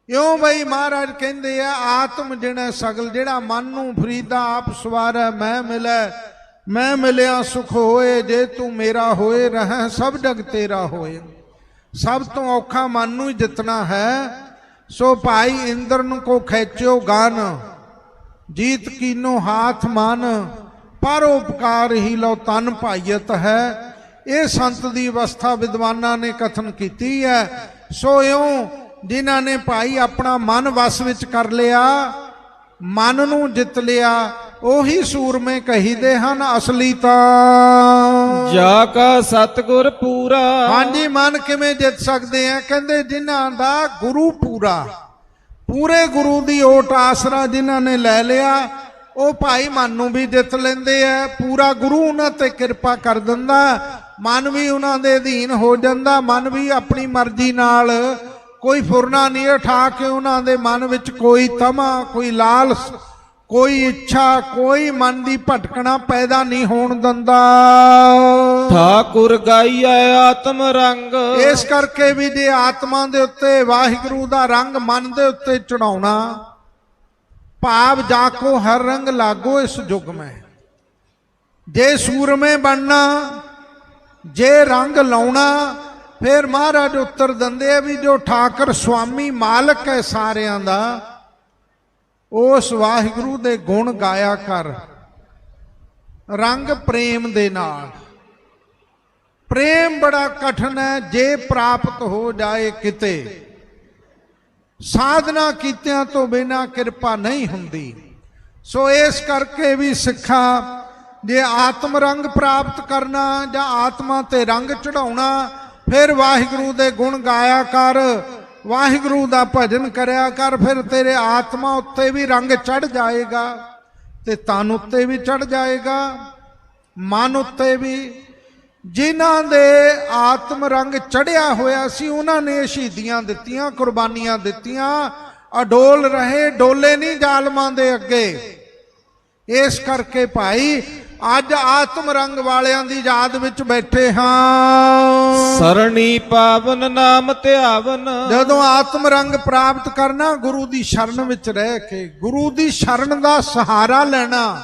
ਇਉਂ ਬਈ ਮਹਾਰਾਜ ਕਹਿੰਦੇ ਆ ਆਤਮ ਜਿਣੈ ਸਗਲ, ਜਿਹੜਾ ਮਨ ਨੂੰ ਫਰੀਦਾ ਆਪ ਸਵਾਰੈ, ਮੈਂ ਮਿਲੈ ਮੈਂ ਮਿਲਿਆ ਸੁਖ ਹੋਏ, ਜੇ ਤੂੰ ਮੇਰਾ ਹੋਏ ਰਹਿ ਸਭ ਜਗ ਤੇਰਾ ਹੋਏ। ਸਭ ਤੋਂ ਔਖਾ ਮਨ ਨੂੰ ਹੀ ਜਿੱਤਣਾ ਹੈ। ਸੋ ਭਾਈ ਇੰਦਰ ਨੂੰ ਕੋ ਖੇਚਿਓ ਗਨ, ਜੀਤ ਕੀਨੋ ਹਾਥ ਮਨ, ਪਰ ਉਪਕਾਰ ਹੀ ਲਓ ਤਨ ਭਾਈਤ ਹੈ। ਇਹ ਸੰਤ ਦੀ ਅਵਸਥਾ ਵਿਦਵਾਨਾਂ ਨੇ ਕਥਨ ਕੀਤੀ ਹੈ। ਸੋ ਇਉਂ ਜਿਨ੍ਹਾਂ ਨੇ ਭਾਈ ਆਪਣਾ ਮਨ ਵਸ ਵਿੱਚ ਕਰ ਲਿਆ, ਮਨ ਨੂੰ ਜਿੱਤ ਲਿਆ, ਉਹੀ ਸੂਰਮੇ ਕਹੀਦੇ ਹਨ ਅਸਲੀ ਤਾਂ। ਜਾ ਕਾ ਸਤਿਗੁਰ ਪੂਰਾ। ਹਾਂਜੀ, ਮਨ ਕਿਵੇਂ ਜਿੱਤ ਸਕਦੇ ਆ? ਕਹਿੰਦੇ ਜਿਨ੍ਹਾਂ ਦਾ ਗੁਰੂ ਪੂਰਾ, ਪੂਰੇ ਗੁਰੂ ਦੀ ਓਟ ਆਸਰਾ ਜਿਨ੍ਹਾਂ ਨੇ ਲੈ ਲਿਆ, ਉਹ ਭਾਈ ਮਨ ਨੂੰ ਵੀ ਜਿੱਤ ਲੈਂਦੇ ਆ। ਪੂਰਾ ਗੁਰੂ ਉਹਨਾਂ ਤੇ ਕਿਰਪਾ ਕਰ ਦਿੰਦਾ, ਮਨ ਵੀ ਉਹਨਾਂ ਦੇ ਅਧੀਨ ਹੋ ਜਾਂਦਾ। ਮਨ ਵੀ ਆਪਣੀ ਮਰਜ਼ੀ ਨਾਲ ਕੋਈ ਫੁਰਨਾ ਨਹੀਂ ਉਠਾ ਕੇ ਉਹਨਾਂ ਦੇ ਮਨ ਵਿੱਚ ਕੋਈ ਤਮਾ, ਕੋਈ ਲਾਲਸ, ਕੋਈ ਇੱਛਾ, ਕੋਈ ਮਨ ਦੀ ਭਟਕਣਾ ਪੈਦਾ ਨਹੀਂ ਹੋਣ ਦਿੰਦਾ। ਠਾਕੁਰ ਗਾਈਐ ਆਤਮ ਰੰਗ। ਇਸ ਕਰਕੇ ਵੀ ਜੇ ਆਤਮਾ ਦੇ ਉੱਤੇ ਵਾਹਿਗੁਰੂ ਦਾ ਰੰਗ ਮਨ ਦੇ ਉੱਤੇ ਚੜਾਉਣਾ, ਭਾਵ ਜਾਕੋ ਹਰ ਰੰਗ ਲਾਗੋ ਇਸ ਯੁਗ ਮੈਂ, ਜੇ ਸੂਰਮੇ ਬਣਨਾ, ਜੇ ਰੰਗ ਲਾਉਣਾ, ਫਿਰ ਮਹਾਰਾਜ ਉੱਤਰ ਦਿੰਦੇ ਆ ਵੀ ਜੋ ਠਾਕਰ ਸੁਆਮੀ ਮਾਲਕ ਹੈ ਸਾਰਿਆਂ ਦਾ, ਉਸ ਵਾਹਿਗੁਰੂ ਦੇ ਗੁਣ ਗਾਇਆ ਕਰ ਰੰਗ ਪ੍ਰੇਮ ਦੇ ਨਾਲ। ਪ੍ਰੇਮ ਬੜਾ ਕਠਿਨ ਹੈ, ਜੇ ਪ੍ਰਾਪਤ ਹੋ ਜਾਏ ਕਿਤੇ, ਸਾਧਨਾ ਕੀਤਿਆਂ ਤੋਂ ਬਿਨਾਂ ਕਿਰਪਾ ਨਹੀਂ ਹੁੰਦੀ। ਸੋ ਇਸ ਕਰਕੇ ਵੀ ਸਿੱਖਾ ਜੇ ਆਤਮ ਰੰਗ ਪ੍ਰਾਪਤ ਕਰਨਾ ਜਾਂ ਆਤਮਾ ਤੇ ਰੰਗ ਚੜਾਉਣਾ, ਫਿਰ ਵਾਹਿਗੁਰੂ ਦੇ ਗੁਣ ਗਾਇਆ ਕਰ, ਵਾਹਿਗੁਰੂ ਦਾ ਭਜਨ ਕਰਿਆ ਕਰ, ਫਿਰ ਤੇਰੇ ਆਤਮਾ ਉੱਤੇ ਵੀ ਰੰਗ ਚੜ ਜਾਏਗਾ ਤੇ ਤਨ ਉੱਤੇ ਵੀ ਚੜ ਜਾਏਗਾ, ਮਨ ਉੱਤੇ ਵੀ। ਜਿਨ੍ਹਾਂ ਦੇ ਆਤਮ ਰੰਗ ਚੜਿਆ ਹੋਇਆ ਸੀ, ਉਹਨਾਂ ਨੇ ਸ਼ਹੀਦੀਆਂ ਦਿੱਤੀਆਂ, ਕੁਰਬਾਨੀਆਂ ਦਿੱਤੀਆਂ, ਅਡੋਲ ਰਹੇ, ਡੋਲੇ ਨਹੀਂ ਜ਼ਾਲਮਾਂ ਦੇ ਅੱਗੇ। ਇਸ ਕਰਕੇ ਭਾਈ ਅੱਜ ਆਤਮ ਰੰਗ ਵਾਲਿਆਂ ਦੀ ਯਾਦ ਵਿੱਚ ਬੈਠੇ ਹਾਂ। ਸਰਣੀ ਪਾਵਨ ਨਾਮ ਧਿਆਵਨ। ਜਦੋਂ ਆਤਮ ਰੰਗ ਪ੍ਰਾਪਤ ਕਰਨਾ, ਗੁਰੂ ਦੀ ਸ਼ਰਨ ਵਿੱਚ ਰਹਿ ਕੇ, ਗੁਰੂ ਦੀ ਸ਼ਰਨ ਦਾ ਸਹਾਰਾ ਲੈਣਾ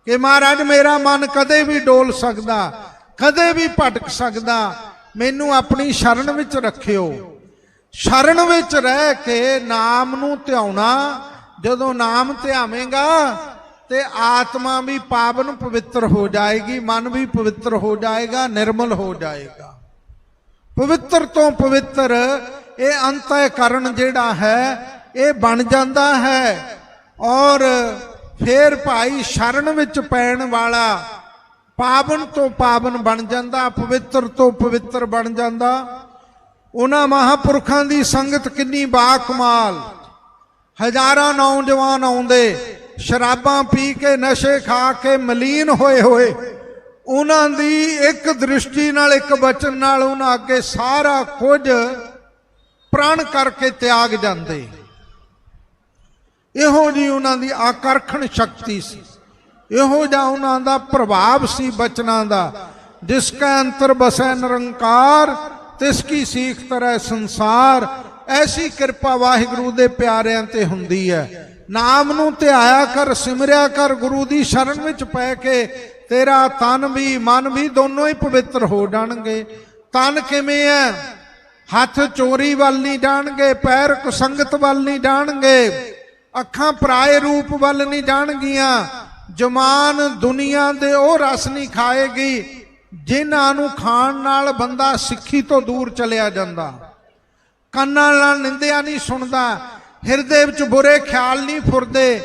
ਕਿ ਮਹਾਰਾਜ ਮੇਰਾ ਮਨ ਕਦੇ ਵੀ ਡੋਲ ਸਕਦਾ, ਕਦੇ ਵੀ ਭਟਕ ਸਕਦਾ, ਮੈਨੂੰ ਆਪਣੀ ਸ਼ਰਨ ਵਿੱਚ ਰੱਖਿਓ। ਸ਼ਰਨ ਵਿੱਚ ਰਹਿ ਕੇ ਨਾਮ ਨੂੰ ਧਿਆਉਣਾ। ਜਦੋਂ ਨਾਮ ਧਿਆਵੇਂਗਾ ਤੇ ਆਤਮਾ ਵੀ ਪਾਵਨ ਪਵਿੱਤਰ ਹੋ ਜਾਏਗੀ, ਮਨ ਵੀ ਪਵਿੱਤਰ ਹੋ ਜਾਏਗਾ, ਨਿਰਮਲ ਹੋ ਜਾਏਗਾ। ਪਵਿੱਤਰ ਤੋਂ ਪਵਿੱਤਰ ਇਹ ਅੰਤःਕਰਨ ਜਿਹੜਾ ਹੈ ਇਹ ਬਣ ਜਾਂਦਾ ਹੈ। ਔਰ ਫਿਰ ਭਾਈ ਸ਼ਰਨ ਵਿੱਚ ਪੈਣ ਵਾਲਾ ਪਾਵਨ ਤੋਂ ਪਾਵਨ ਬਣ ਜਾਂਦਾ, ਪਵਿੱਤਰ ਤੋਂ ਪਵਿੱਤਰ ਬਣ ਜਾਂਦਾ। ਉਹਨਾਂ ਮਹਾਂਪੁਰਖਾਂ ਦੀ ਸੰਗਤ ਕਿੰਨੀ ਬਾਕਮਾਲ। ਹਜ਼ਾਰਾਂ ਨੌਜਵਾਨ ਆਉਂਦੇ ਸ਼ਰਾਬਾਂ ਪੀ ਕੇ ਨਸ਼ੇ ਖਾ ਕੇ ਮਲੀਨ ਹੋਏ ਹੋਏ, ਉਹਨਾਂ ਦੀ ਇੱਕ ਦ੍ਰਿਸ਼ਟੀ ਨਾਲ ਇੱਕ ਬਚਨ ਨਾਲ ਉਹਨਾਂ ਅੱਗੇ ਸਾਰਾ ਕੁਝ ਪ੍ਰਣ ਕਰਕੇ ਤਿਆਗ ਜਾਂਦੇ। ਇਹੋ ਜੀ ਉਹਨਾਂ ਦੀ ਆਕਰਖਣ ਸ਼ਕਤੀ ਸੀ, ਇਹੋ ਜਿਹਾ ਉਹਨਾਂ ਦਾ ਪ੍ਰਭਾਵ ਸੀ ਬਚਨਾਂ ਦਾ। ਜਿਸ ਕੈ ਅੰਤਰ ਬਸੈ ਨਿਰੰਕਾਰ ਤਿਸ ਕੀ ਸੀਖ ਤਰੈ ਸੰਸਾਰ। ਐਸੀ ਕਿਰਪਾ ਵਾਹਿਗੁਰੂ ਦੇ ਪਿਆਰਿਆਂ ਤੇ ਹੁੰਦੀ ਹੈ। ਨਾਮ ਨੂੰ ਧਿਆਇਆ ਕਰ, ਸਿਮਰਿਆ ਕਰ, ਗੁਰੂ ਦੀ ਸ਼ਰਨ ਵਿੱਚ ਪੈ ਕੇ ਤੇਰਾ ਤਨ ਵੀ ਮਨ ਵੀ ਦੋਨੋਂ ਹੀ ਪਵਿੱਤਰ ਹੋ ਜਾਣਗੇ। ਤਨ ਕਿਵੇਂ ਹੈ? ਹੱਥ ਚੋਰੀ ਵੱਲ ਨਹੀਂ ਜਾਣਗੇ, ਪੈਰ ਕੁਸੰਗਤ ਵੱਲ ਨਹੀਂ ਜਾਣਗੇ, ਅੱਖਾਂ ਪਰਾਏ ਰੂਪ ਵੱਲ ਨਹੀਂ ਜਾਣਗੀਆਂ, ਜ਼ੁਬਾਨ ਦੁਨੀਆ ਦੇ ਉਹ ਰਸ ਨਹੀਂ ਖਾਏਗੀ ਜਿਨ੍ਹਾਂ ਨੂੰ ਖਾਣ ਨਾਲ ਬੰਦਾ ਸਿੱਖੀ ਤੋਂ ਦੂਰ ਚਲਿਆ ਜਾਂਦਾ, ਕੰਨਾਂ ਨਾਲ ਨਿੰਦਿਆ ਨਹੀਂ ਸੁਣਦਾ, ਹਿਰਦੇ ਵਿੱਚ ਬੁਰੇ ਖਿਆਲ ਨਹੀਂ ਫੁਰਦੇ।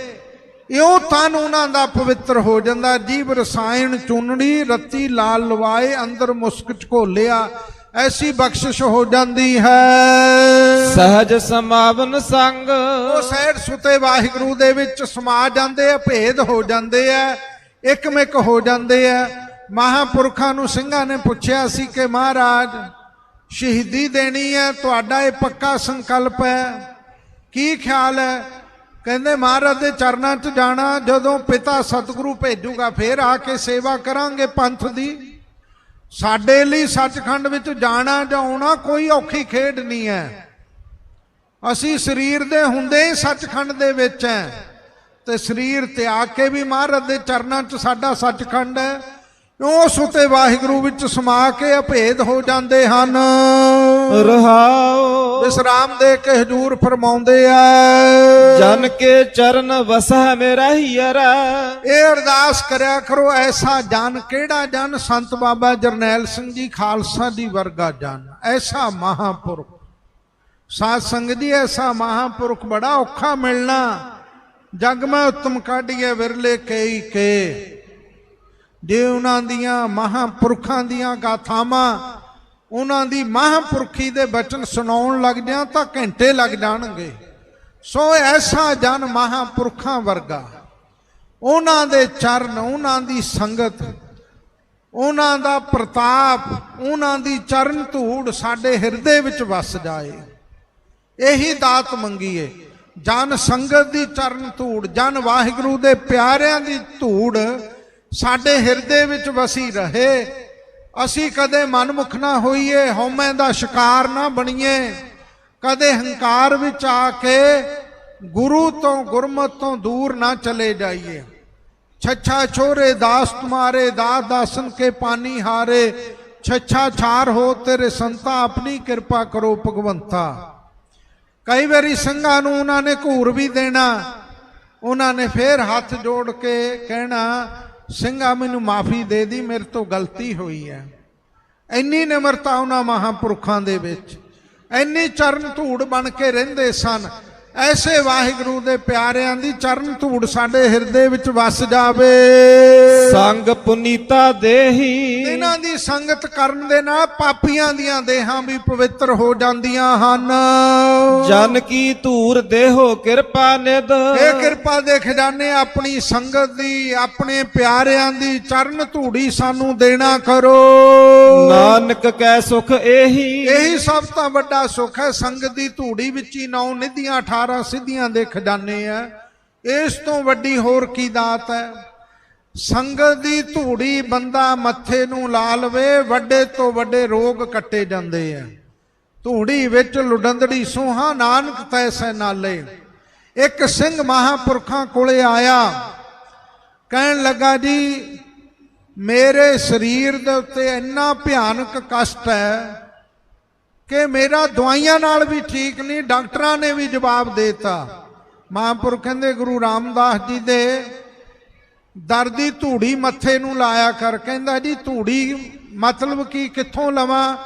ਇਉਂ ਤਨ ਉਹਨਾਂ ਦਾ ਪਵਿੱਤਰ ਹੋ ਜਾਂਦਾ। ਜੀਵ ਰਸਾਇਣ ਚੁੰਨੜੀ ਰੱਤੀ ਲਾਲ ਲਵਾਏ ਅੰਦਰ ਮੁਸਕ ਝਕੋਲਿਆ, ਐਸੀ ਬਖਸ਼ਿਸ਼ ਹੋ ਜਾਂਦੀ ਹੈ। ਸਹਜ ਸਮਾਵਨ ਸੰਗ ਉਹ ਸਹਿਜ ਸੁਤੇ ਵਾਹਿਗੁਰੂ ਦੇ ਵਿੱਚ ਸਮਾ ਜਾਂਦੇ ਆ, ਭੇਦ ਹੋ ਜਾਂਦੇ ਆ, ਇੱਕਮਿਕ ਹੋ ਜਾਂਦੇ ਆ। ਮਹਾਂਪੁਰਖਾਂ ਨੂੰ ਸਿੰਘਾਂ ਨੇ ਪੁੱਛਿਆ ਸੀ ਕਿ ਮਹਾਰਾਜ ਸ਼ਹੀਦੀ ਦੇਣੀ ਹੈ, ਤੁਹਾਡਾ ਇਹ ਪੱਕਾ ਸੰਕਲਪ ਹੈ, ਕੀ ਖਿਆਲ ਹੈ? ਕਹਿੰਦੇ ਮਹਾਰਾਜ ਦੇ ਚਰਨਾਂ 'ਚ ਜਾਣਾ, ਜਦੋਂ ਪਿਤਾ ਸਤਿਗੁਰੂ ਭੇਜੂਗਾ ਫੇਰ ਆ ਕੇ ਸੇਵਾ ਕਰਾਂਗੇ ਪੰਥ ਦੀ। ਸਾਡੇ ਲਈ ਸੱਚਖੰਡ ਵਿੱਚ ਜਾਣਾ ਜਾਂ ਆਉਣਾ ਕੋਈ ਔਖੀ ਖੇਡ ਨਹੀਂ ਹੈ। ਅਸੀਂ ਸਰੀਰ ਦੇ ਹੁੰਦੇ ਹੀ ਸੱਚਖੰਡ ਦੇ ਵਿੱਚ ਹੈ, ਤੇ ਸਰੀਰ ਤਿਆਗ ਕੇ ਵੀ ਮਹਾਰਾਜ ਦੇ ਚਰਨਾਂ 'ਚ ਸਾਡਾ ਸੱਚਖੰਡ ਹੈ। ਉਸ ਉਤੇ ਵਾਹਿਗੁਰੂ ਵਿੱਚ ਸਮਾ ਕੇ ਅਭੇਦ ਹੋ ਜਾਂਦੇ ਹਨ। ਰਹਾਉ ਵਿਸਰਾਮ ਦੇ ਕੇ ਹਜੂਰ ਫਰਮਾਉਂਦੇ ਆ, ਜਨ ਕੇ ਚਰਨ ਵਸੈ ਮੇਰਾ ਹੀਰਾ। ਇਹ ਅਰਦਾਸ ਕਰਿਆ ਕਰੋ, ਐਸਾ ਜਨ, ਕਿਹੜਾ ਜਨ? ਸੰਤ ਬਾਬਾ ਜਰਨੈਲ ਸਿੰਘ ਜੀ ਖਾਲਸਾ ਜੀ ਵਰਗਾ ਜਨ, ਐਸਾ ਮਹਾਂਪੁਰਖ। ਸਾਧ ਸੰਗਤ ਜੀ, ਐਸਾ ਮਹਾਂਪੁਰਖ ਬੜਾ ਔਖਾ ਮਿਲਣਾ। ਜਗ ਮੈਂ ਉਤਮ ਕਾਢੀਏ ਵਿਰਲੇ ਕਈ ਕੇ। ਜੇ ਉਹਨਾਂ ਦੀਆਂ ਮਹਾਂਪੁਰਖਾਂ ਦੀਆਂ ਗਾਥਾਵਾਂ, ਉਹਨਾਂ ਦੀ ਮਹਾਂਪੁਰਖੀ ਦੇ ਬਚਨ ਸੁਣਾਉਣ ਲੱਗ ਜਾਂ ਤਾਂ ਘੰਟੇ ਲੱਗ ਜਾਣਗੇ। ਸੋ ਐਸਾ ਜਨ ਮਹਾਂਪੁਰਖਾਂ ਵਰਗਾ, ਉਹਨਾਂ ਦੇ ਚਰਨ, ਉਹਨਾਂ ਦੀ ਸੰਗਤ, ਉਹਨਾਂ ਦਾ ਪ੍ਰਤਾਪ, ਉਹਨਾਂ ਦੀ ਚਰਨ ਧੂੜ ਸਾਡੇ ਹਿਰਦੇ ਵਿੱਚ ਵਸ ਜਾਏ, ਇਹੀ ਦਾਤ ਮੰਗੀਏ। ਜਨ ਸੰਗਤ ਦੀ ਚਰਨ ਧੂੜ, ਜਨ ਵਾਹਿਗੁਰੂ ਦੇ ਪਿਆਰਿਆਂ ਦੀ ਧੂੜ ਸਾਡੇ ਹਿਰਦੇ ਵਿੱਚ ਵਸੀ ਰਹੇ। ਅਸੀਂ ਕਦੇ ਮਨਮੁਖ ਨਾ ਹੋਈਏ, ਹਉਮੈ ਦਾ ਸ਼ਿਕਾਰ ਨਾ ਬਣੀਏ, ਕਦੇ ਹੰਕਾਰ ਵਿੱਚ ਆ ਕੇ ਗੁਰੂ ਤੋਂ ਗੁਰਮਤਿ ਤੋਂ ਦੂਰ ਨਾ ਚਲੇ ਜਾਈਏ। ਛੱਛਾ ਛੋਰੇ ਦਾਸ ਤੁਮਾਰੇ, ਦਾਸ ਦਾਸਨ ਕੇ ਪਾਨੀ ਹਾਰੇ, ਛੱਛਾ ਛਾਰ ਹੋ ਤੇਰੇ ਸੰਤਾ, ਆਪਣੀ ਕਿਰਪਾ ਕਰੋ ਭਗਵੰਤਾ। ਕਈ ਵਾਰੀ ਸਿੰਘਾਂ ਨੂੰ ਉਹਨਾਂ ਨੇ ਘੂਰ ਵੀ ਦੇਣਾ, ਉਹਨਾਂ ਨੇ ਫੇਰ ਹੱਥ ਜੋੜ ਕੇ ਕਹਿਣਾ, ਸਿੰਘਾ ਮੈਨੂੰ ਮਾਫੀ ਦੇ ਦੀ, ਮੇਰੇ ਤੋਂ ਗਲਤੀ ਹੋਈ ਹੈ। ਇੰਨੀ ਨਿਮਰਤਾ ਉਹਨਾਂ ਮਹਾਂਪੁਰਖਾਂ ਦੇ ਵਿੱਚ, ਇੰਨੀ ਚਰਨ ਧੂੜ ਬਣ ਕੇ ਰਹਿੰਦੇ ਸਨ। ਐਸੇ ਵਾਹਿਗੁਰੂ ਦੇ ਪਿਆਰਿਆਂ ਦੀ ਚਰਨ ਧੂੜ ਸਾਡੇ ਹਿਰਦੇ ਵਿੱਚ ਵਸ ਜਾਵੇ। ਸੰਗ ਪੁਨੀਤਾ ਦੇਹੀ, ਇਹਨਾਂ ਦੀ ਸੰਗਤ ਕਰਨ ਦੇ ਨਾਲ ਪਾਪੀਆਂ ਦੀਆਂ ਦੇਹਾਂ ਵੀ ਪਵਿੱਤਰ ਹੋ ਜਾਂਦੀਆਂ ਹਨ। ਜਨ ਕੀ ਧੂਰ ਦੇਹੋ ਕਿਰਪਾ ਨਿਧ। ਇਹ ਕਿਰਪਾ ਦੇ ਖਜ਼ਾਨੇ ਆਪਣੀ ਸੰਗਤ ਦੀ, ਆਪਣੇ ਪਿਆਰਿਆਂ ਦੀ ਚਰਨ ਧੂੜੀ ਸਾਨੂੰ ਦੇਣਾ ਕਰੋ। ਨਾਨਕ ਕੈ ਸੁਖ ਇਹੀ, ਇਹੀ ਸਭ ਤੋਂ ਵੱਡਾ ਸੁਖ ਹੈ। ਸੰਗਤ ਦੀ ਧੂੜੀ ਵਿੱਚ ਹੀ 9 ਨਿਧੀਆਂ 18 ਸਿੱਧੀਆਂ ਦੇ ਖਜ਼ਾਨੇ ਆ। ਇਸ ਤੋਂ ਵੱਡੀ ਹੋਰ ਕੀ ਦਾਤ ਹੈ? ਸੰਗਤ ਦੀ ਧੂੜੀ ਬੰਦਾ ਮੱਥੇ ਨੂੰ ਲਾ ਲਵੇ, ਵੱਡੇ ਤੋਂ ਵੱਡੇ ਰੋਗ ਕੱਟੇ ਜਾਂਦੇ ਆ। ਧੂੜੀ ਵਿੱਚ ਲੁਡੰਦੜੀ ਸੋਹਾ, ਨਾਨਕ ਤੈਸੈ ਨਾਲੇ। ਇੱਕ ਸਿੰਘ ਮਹਾਂਪੁਰਖਾਂ ਕੋਲੇ ਆਇਆ, ਕਹਿਣ ਲੱਗਾ ਜੀ ਮੇਰੇ ਸਰੀਰ ਦੇ ਉੱਤੇ ਇੰਨਾ ਭਿਆਨਕ ਕਸ਼ਟ ਹੈ ਕਿ ਮੇਰਾ ਦਵਾਈਆਂ ਨਾਲ ਵੀ ਠੀਕ ਨਹੀਂ, ਡਾਕਟਰਾਂ ਨੇ ਵੀ ਜਵਾਬ ਦੇਤਾ। ਮਹਾਂਪੁਰਖ ਕਹਿੰਦੇ ਗੁਰੂ ਰਾਮਦਾਸ ਜੀ ਦੇ ਦਰ ਦੀ ਧੂੜੀ ਮੱਥੇ ਨੂੰ ਲਾਇਆ ਕਰ। ਕਹਿੰਦਾ ਜੀ ਧੂੜੀ ਮਤਲਬ ਕੀ, ਕਿੱਥੋਂ ਲਵਾਂ?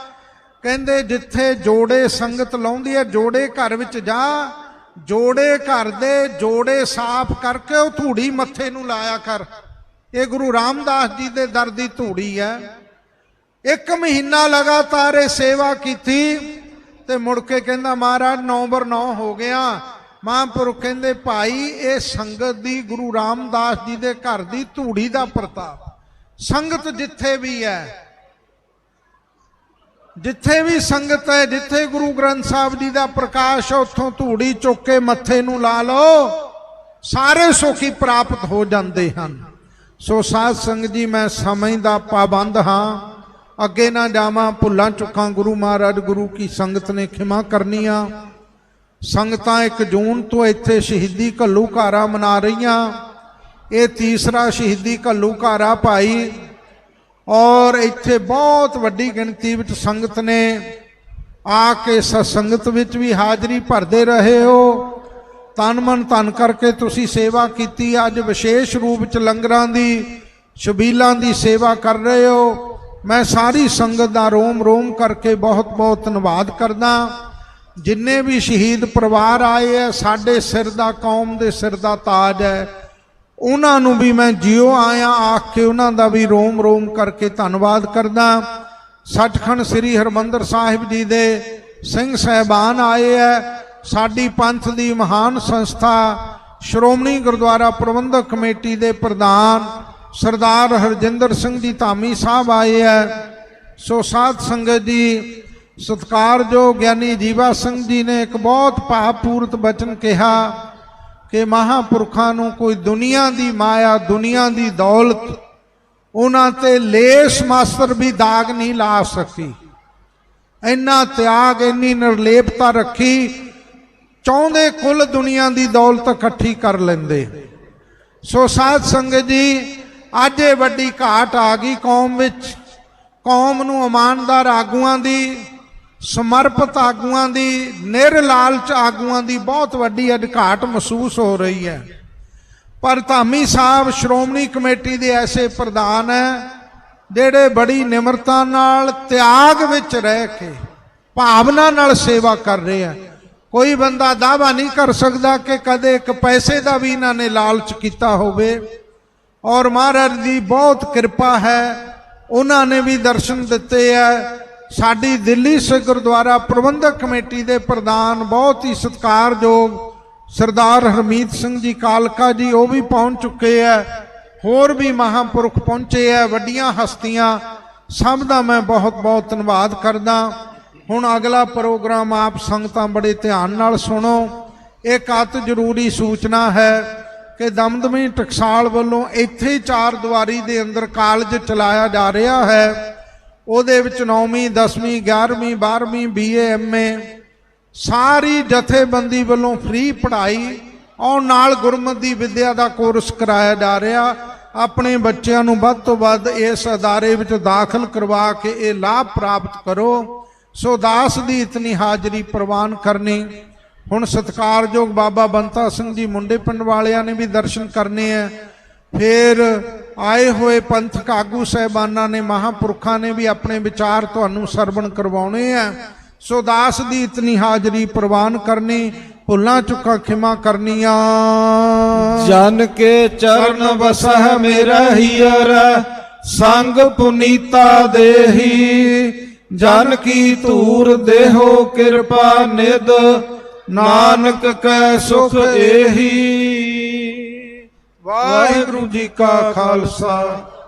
ਕਹਿੰਦੇ ਜਿੱਥੇ ਜੋੜੇ ਸੰਗਤ ਲਾਉਂਦੀ ਹੈ, ਜੋੜੇ ਘਰ ਵਿੱਚ ਜਾ, ਜੋੜੇ ਘਰ ਦੇ ਜੋੜੇ ਸਾਫ਼ ਕਰਕੇ ਉਹ ਧੂੜੀ ਮੱਥੇ ਨੂੰ ਲਾਇਆ ਕਰ। ਇਹ ਗੁਰੂ ਰਾਮਦਾਸ ਜੀ ਦੇ ਦਰ ਦੀ ਧੂੜੀ ਹੈ। 1 ਮਹੀਨਾ ਲਗਾਤਾਰ ਇਹ ਸੇਵਾ ਕੀਤੀ ਤੇ ਮੁੜ ਕੇ ਕਹਿੰਦਾ ਮਹਾਰਾਜ 9/9 ਹੋ ਗਿਆ। ਮਹਾਂਪੁਰਖ ਕਹਿੰਦੇ ਭਾਈ ਇਹ ਸੰਗਤ ਦੀ, ਗੁਰੂ ਰਾਮਦਾਸ ਜੀ ਦੇ ਘਰ ਦੀ ਧੂੜੀ ਦਾ ਪ੍ਰਤਾਪ। ਸੰਗਤ ਜਿੱਥੇ ਵੀ ਹੈ, ਜਿੱਥੇ ਵੀ ਸੰਗਤ ਹੈ, ਜਿੱਥੇ ਗੁਰੂ ਗ੍ਰੰਥ ਸਾਹਿਬ ਜੀ ਦਾ ਪ੍ਰਕਾਸ਼ ਹੈ, ਉੱਥੋਂ ਧੂੜੀ ਚੁੱਕ ਕੇ ਮੱਥੇ ਨੂੰ ਲਾ ਲਓ, ਸਾਰੇ ਸੁਖੀ ਪ੍ਰਾਪਤ ਹੋ ਜਾਂਦੇ ਹਨ। ਸੋ ਸਾਧ ਸੰਗਤ ਜੀ, ਮੈਂ ਸਮੇਂ ਦਾ ਪਾਬੰਦ ਹਾਂ, ਅੱਗੇ ਨਾ ਜਾਵਾਂ, ਭੁੱਲਾਂ ਚੁੱਕਾਂ ਗੁਰੂ ਮਹਾਰਾਜ ਗੁਰੂ ਕੀ ਸੰਗਤ ਨੇ ਖਿਮਾ ਕਰਨੀਆਂ। ਸੰਗਤਾਂ 1 ਜੂਨ ਤੋਂ ਇੱਥੇ ਸ਼ਹੀਦੀ ਘੱਲੂਘਾਰਾ ਮਨਾ ਰਹੀਆਂ। ਇਹ ਤੀਸਰਾ ਸ਼ਹੀਦੀ ਘੱਲੂਘਾਰਾ ਭਾਈ, ਔਰ ਇੱਥੇ ਬਹੁਤ ਵੱਡੀ ਗਿਣਤੀ ਵਿੱਚ ਸੰਗਤ ਨੇ ਆ ਕੇ ਸਤਸੰਗਤ ਵਿੱਚ ਵੀ ਹਾਜ਼ਰੀ ਭਰਦੇ ਰਹੇ ਹੋ। ਤਨ ਮਨ ਧਨ ਕਰਕੇ ਤੁਸੀਂ ਸੇਵਾ ਕੀਤੀ। ਅੱਜ ਵਿਸ਼ੇਸ਼ ਰੂਪ ਵਿੱਚ ਲੰਗਰਾਂ ਦੀ, ਛਬੀਲਾਂ ਦੀ ਸੇਵਾ ਕਰ ਰਹੇ ਹੋ। ਮੈਂ ਸਾਰੀ ਸੰਗਤ ਦਾ ਰੋਮ ਰੋਮ ਕਰਕੇ ਬਹੁਤ ਬਹੁਤ ਧੰਨਵਾਦ ਕਰਦਾ। ਜਿੰਨੇ ਵੀ ਸ਼ਹੀਦ ਪਰਿਵਾਰ ਆਏ ਹੈ, ਸਾਡੇ ਸਿਰ ਦਾ, ਕੌਮ ਦੇ ਸਿਰ ਦਾ ਤਾਜ ਹੈ, ਉਹਨਾਂ ਨੂੰ ਵੀ ਮੈਂ ਜਿਉ ਆਇਆ ਆਖ ਕੇ ਉਹਨਾਂ ਦਾ ਵੀ ਰੋਮ ਰੋਮ ਕਰਕੇ ਧੰਨਵਾਦ ਕਰਦਾ। ਸੱਚਖੰਡ ਸ੍ਰੀ ਹਰਿਮੰਦਰ ਸਾਹਿਬ ਜੀ ਦੇ ਸਿੰਘ ਸਾਹਿਬਾਨ ਆਏ ਹੈ। ਸਾਡੀ ਪੰਥ ਦੀ ਮਹਾਨ ਸੰਸਥਾ ਸ਼੍ਰੋਮਣੀ ਗੁਰਦੁਆਰਾ ਪ੍ਰਬੰਧਕ ਕਮੇਟੀ ਦੇ ਪ੍ਰਧਾਨ ਸਰਦਾਰ ਹਰਜਿੰਦਰ ਸਿੰਘ ਜੀ ਧਾਮੀ ਸਾਹਿਬ ਆਏ ਹੈ। ਸੋ ਸਾਧ ਸੰਗਤ ਜੀ, ਸਤਿਕਾਰਯੋਗ ਗਿਆਨੀ ਜੀਵਾ ਸਿੰਘ ਜੀ ਨੇ ਇੱਕ ਬਹੁਤ ਭਾਵਪੂਰਤ ਬਚਨ ਕਿਹਾ ਕਿ ਮਹਾਂਪੁਰਖਾਂ ਨੂੰ ਕੋਈ ਦੁਨੀਆ ਦੀ ਮਾਇਆ, ਦੁਨੀਆ ਦੀ ਦੌਲਤ ਉਹਨਾਂ ਤੇ ਲੇਸ ਮਾਸਰ ਵੀ ਦਾਗ ਨਹੀਂ ਲਾ ਸਕੀ। ਇੰਨਾ ਤਿਆਗ, ਇੰਨੀ ਨਿਰਲੇਪਤਾ ਰੱਖੀ, ਚਾਹੁੰਦੇ ਕੁੱਲ ਦੁਨੀਆ ਦੀ ਦੌਲਤ ਇਕੱਠੀ ਕਰ ਲੈਂਦੇ। ਸੋ ਸਾਧ ਸੰਗਤ ਜੀ, ਅੱਜ ਇਹ ਵੱਡੀ ਘਾਟ ਆ ਗਈ ਕੌਮ ਵਿੱਚ। ਕੌਮ ਨੂੰ ਇਮਾਨਦਾਰ ਆਗੂਆਂ ਦੀ, ਸਮਰਪਿਤ ਆਗੂਆਂ ਦੀ, ਨਿਰਲਾਲਚ ਆਗੂਆਂ ਦੀ ਬਹੁਤ ਵੱਡੀ ਅੱਜ ਘਾਟ ਮਹਿਸੂਸ ਹੋ ਰਹੀ ਹੈ। ਪਰ ਧਾਮੀ ਸਾਹਿਬ ਸ਼੍ਰੋਮਣੀ ਕਮੇਟੀ ਦੇ ਐਸੇ ਪ੍ਰਧਾਨ ਹੈ ਜਿਹੜੇ ਬੜੀ ਨਿਮਰਤਾ ਨਾਲ, ਤਿਆਗ ਵਿੱਚ ਰਹਿ ਕੇ, ਭਾਵਨਾ ਨਾਲ ਸੇਵਾ ਕਰ ਰਹੇ ਆ। ਕੋਈ ਬੰਦਾ ਦਾਅਵਾ ਨਹੀਂ ਕਰ ਸਕਦਾ ਕਿ ਕਦੇ ਇੱਕ ਪੈਸੇ ਦਾ ਵੀ ਇਹਨਾਂ ਨੇ ਲਾਲਚ ਕੀਤਾ ਹੋਵੇ। ਔਰ ਮਹਾਰਾਜ ਦੀ ਬਹੁਤ ਕਿਰਪਾ ਹੈ, ਉਹਨਾਂ ਨੇ ਵੀ ਦਰਸ਼ਨ ਦਿੱਤੇ ਹੈ। ਸਾਡੀ ਦਿੱਲੀ ਸਿੱਖ ਗੁਰਦੁਆਰਾ ਪ੍ਰਬੰਧਕ ਕਮੇਟੀ ਦੇ ਪ੍ਰਧਾਨ, ਬਹੁਤ ਹੀ ਸਤਿਕਾਰਯੋਗ ਸਰਦਾਰ ਹਰਮੀਤ ਸਿੰਘ ਜੀ ਕਾਲਕਾ ਜੀ, ਉਹ ਵੀ ਪਹੁੰਚ ਚੁੱਕੇ ਹੈ। ਹੋਰ ਵੀ ਮਹਾਂਪੁਰਖ ਪਹੁੰਚੇ ਹੈ, ਵੱਡੀਆਂ ਹਸਤੀਆਂ, ਸਭ ਦਾ ਮੈਂ ਬਹੁਤ ਬਹੁਤ ਧੰਨਵਾਦ ਕਰਦਾ। ਹੁਣ ਅਗਲਾ ਪ੍ਰੋਗਰਾਮ ਆਪ ਸੰਗਤਾਂ ਬੜੇ ਧਿਆਨ ਨਾਲ ਸੁਣੋ। ਇੱਕ ਅਤ ਜ਼ਰੂਰੀ ਸੂਚਨਾ ਹੈ ਕਿ ਦਮਦਮੀ ਟਕਸਾਲ ਵੱਲੋਂ ਇੱਥੇ 4 ਦੀਵਾਰੀ ਦੇ ਅੰਦਰ ਕਾਲਜ ਚਲਾਇਆ ਜਾ ਰਿਹਾ ਹੈ। ਉਹਦੇ ਵਿੱਚ 9ਵੀਂ 10ਵੀਂ 11ਵੀਂ 12ਵੀਂ BA MA ਸਾਰੀ ਜਥੇਬੰਦੀ ਵੱਲੋਂ ਫ੍ਰੀ ਪੜ੍ਹਾਈ ਔਰ ਨਾਲ ਗੁਰਮਤਿ ਦੀ ਵਿੱਦਿਆ ਦਾ ਕੋਰਸ ਕਰਾਇਆ ਜਾ ਰਿਹਾ। ਆਪਣੇ ਬੱਚਿਆਂ ਨੂੰ ਵੱਧ ਤੋਂ ਵੱਧ ਇਸ ਅਦਾਰੇ ਵਿੱਚ ਦਾਖਲ ਕਰਵਾ ਕੇ ਇਹ ਲਾਭ ਪ੍ਰਾਪਤ ਕਰੋ। ਸੋ ਦਾਸ ਦੀ ਇਤਨੀ ਹਾਜ਼ਰੀ ਪ੍ਰਵਾਨ ਕਰਨੀ। ਹੁਣ ਸਤਿਕਾਰਯੋਗ ਬਾਬਾ ਬੰਤਾ ਸਿੰਘ ਜੀ ਮੁੰਡੇ ਪਿੰਡ ਵਾਲਿਆਂ ਨੇ ਵੀ ਦਰਸ਼ਨ ਕਰਨੇ ਹੈ। ਫਿਰ ਆਏ ਹੋਏ ਪੰਥਕ ਆਗੂ ਸਾਹਿਬਾਨਾਂ ਨੇ, ਮਹਾਂਪੁਰਖਾਂ ਨੇ ਵੀ ਆਪਣੇ ਵਿਚਾਰ ਤੁਹਾਨੂੰ ਸਰਵਣ ਕਰਵਾਉਣੇ ਹੈ। ਸੋ ਦਾਸ ਦੀ ਇਤਨੀ ਹਾਜ਼ਰੀ ਪ੍ਰਵਾਨ ਕਰਨੀ, ਭੁੱਲਾਂ ਚੁੱਕਾਂ ਖਿਮਾ ਕਰਨੀਆਂ। ਜਨ ਕੇ ਚਰਨ ਵਸਹਿ ਮੇਰਾ ਹੀਅਰ, ਸੰਗ ਪੁਨੀਤਾ ਦੇਹੀ। ਜਨ ਕੀ ਧੂਰ ਦੇਹੋ ਕਿਰਪਾ ਨਿਧ, ਨਾਨਕ ਕੈ ਸੁਖ ਏਹੀ। ਵਾਹਿਗੁਰੂ ਜੀ ਕਾ ਖਾਲਸਾ,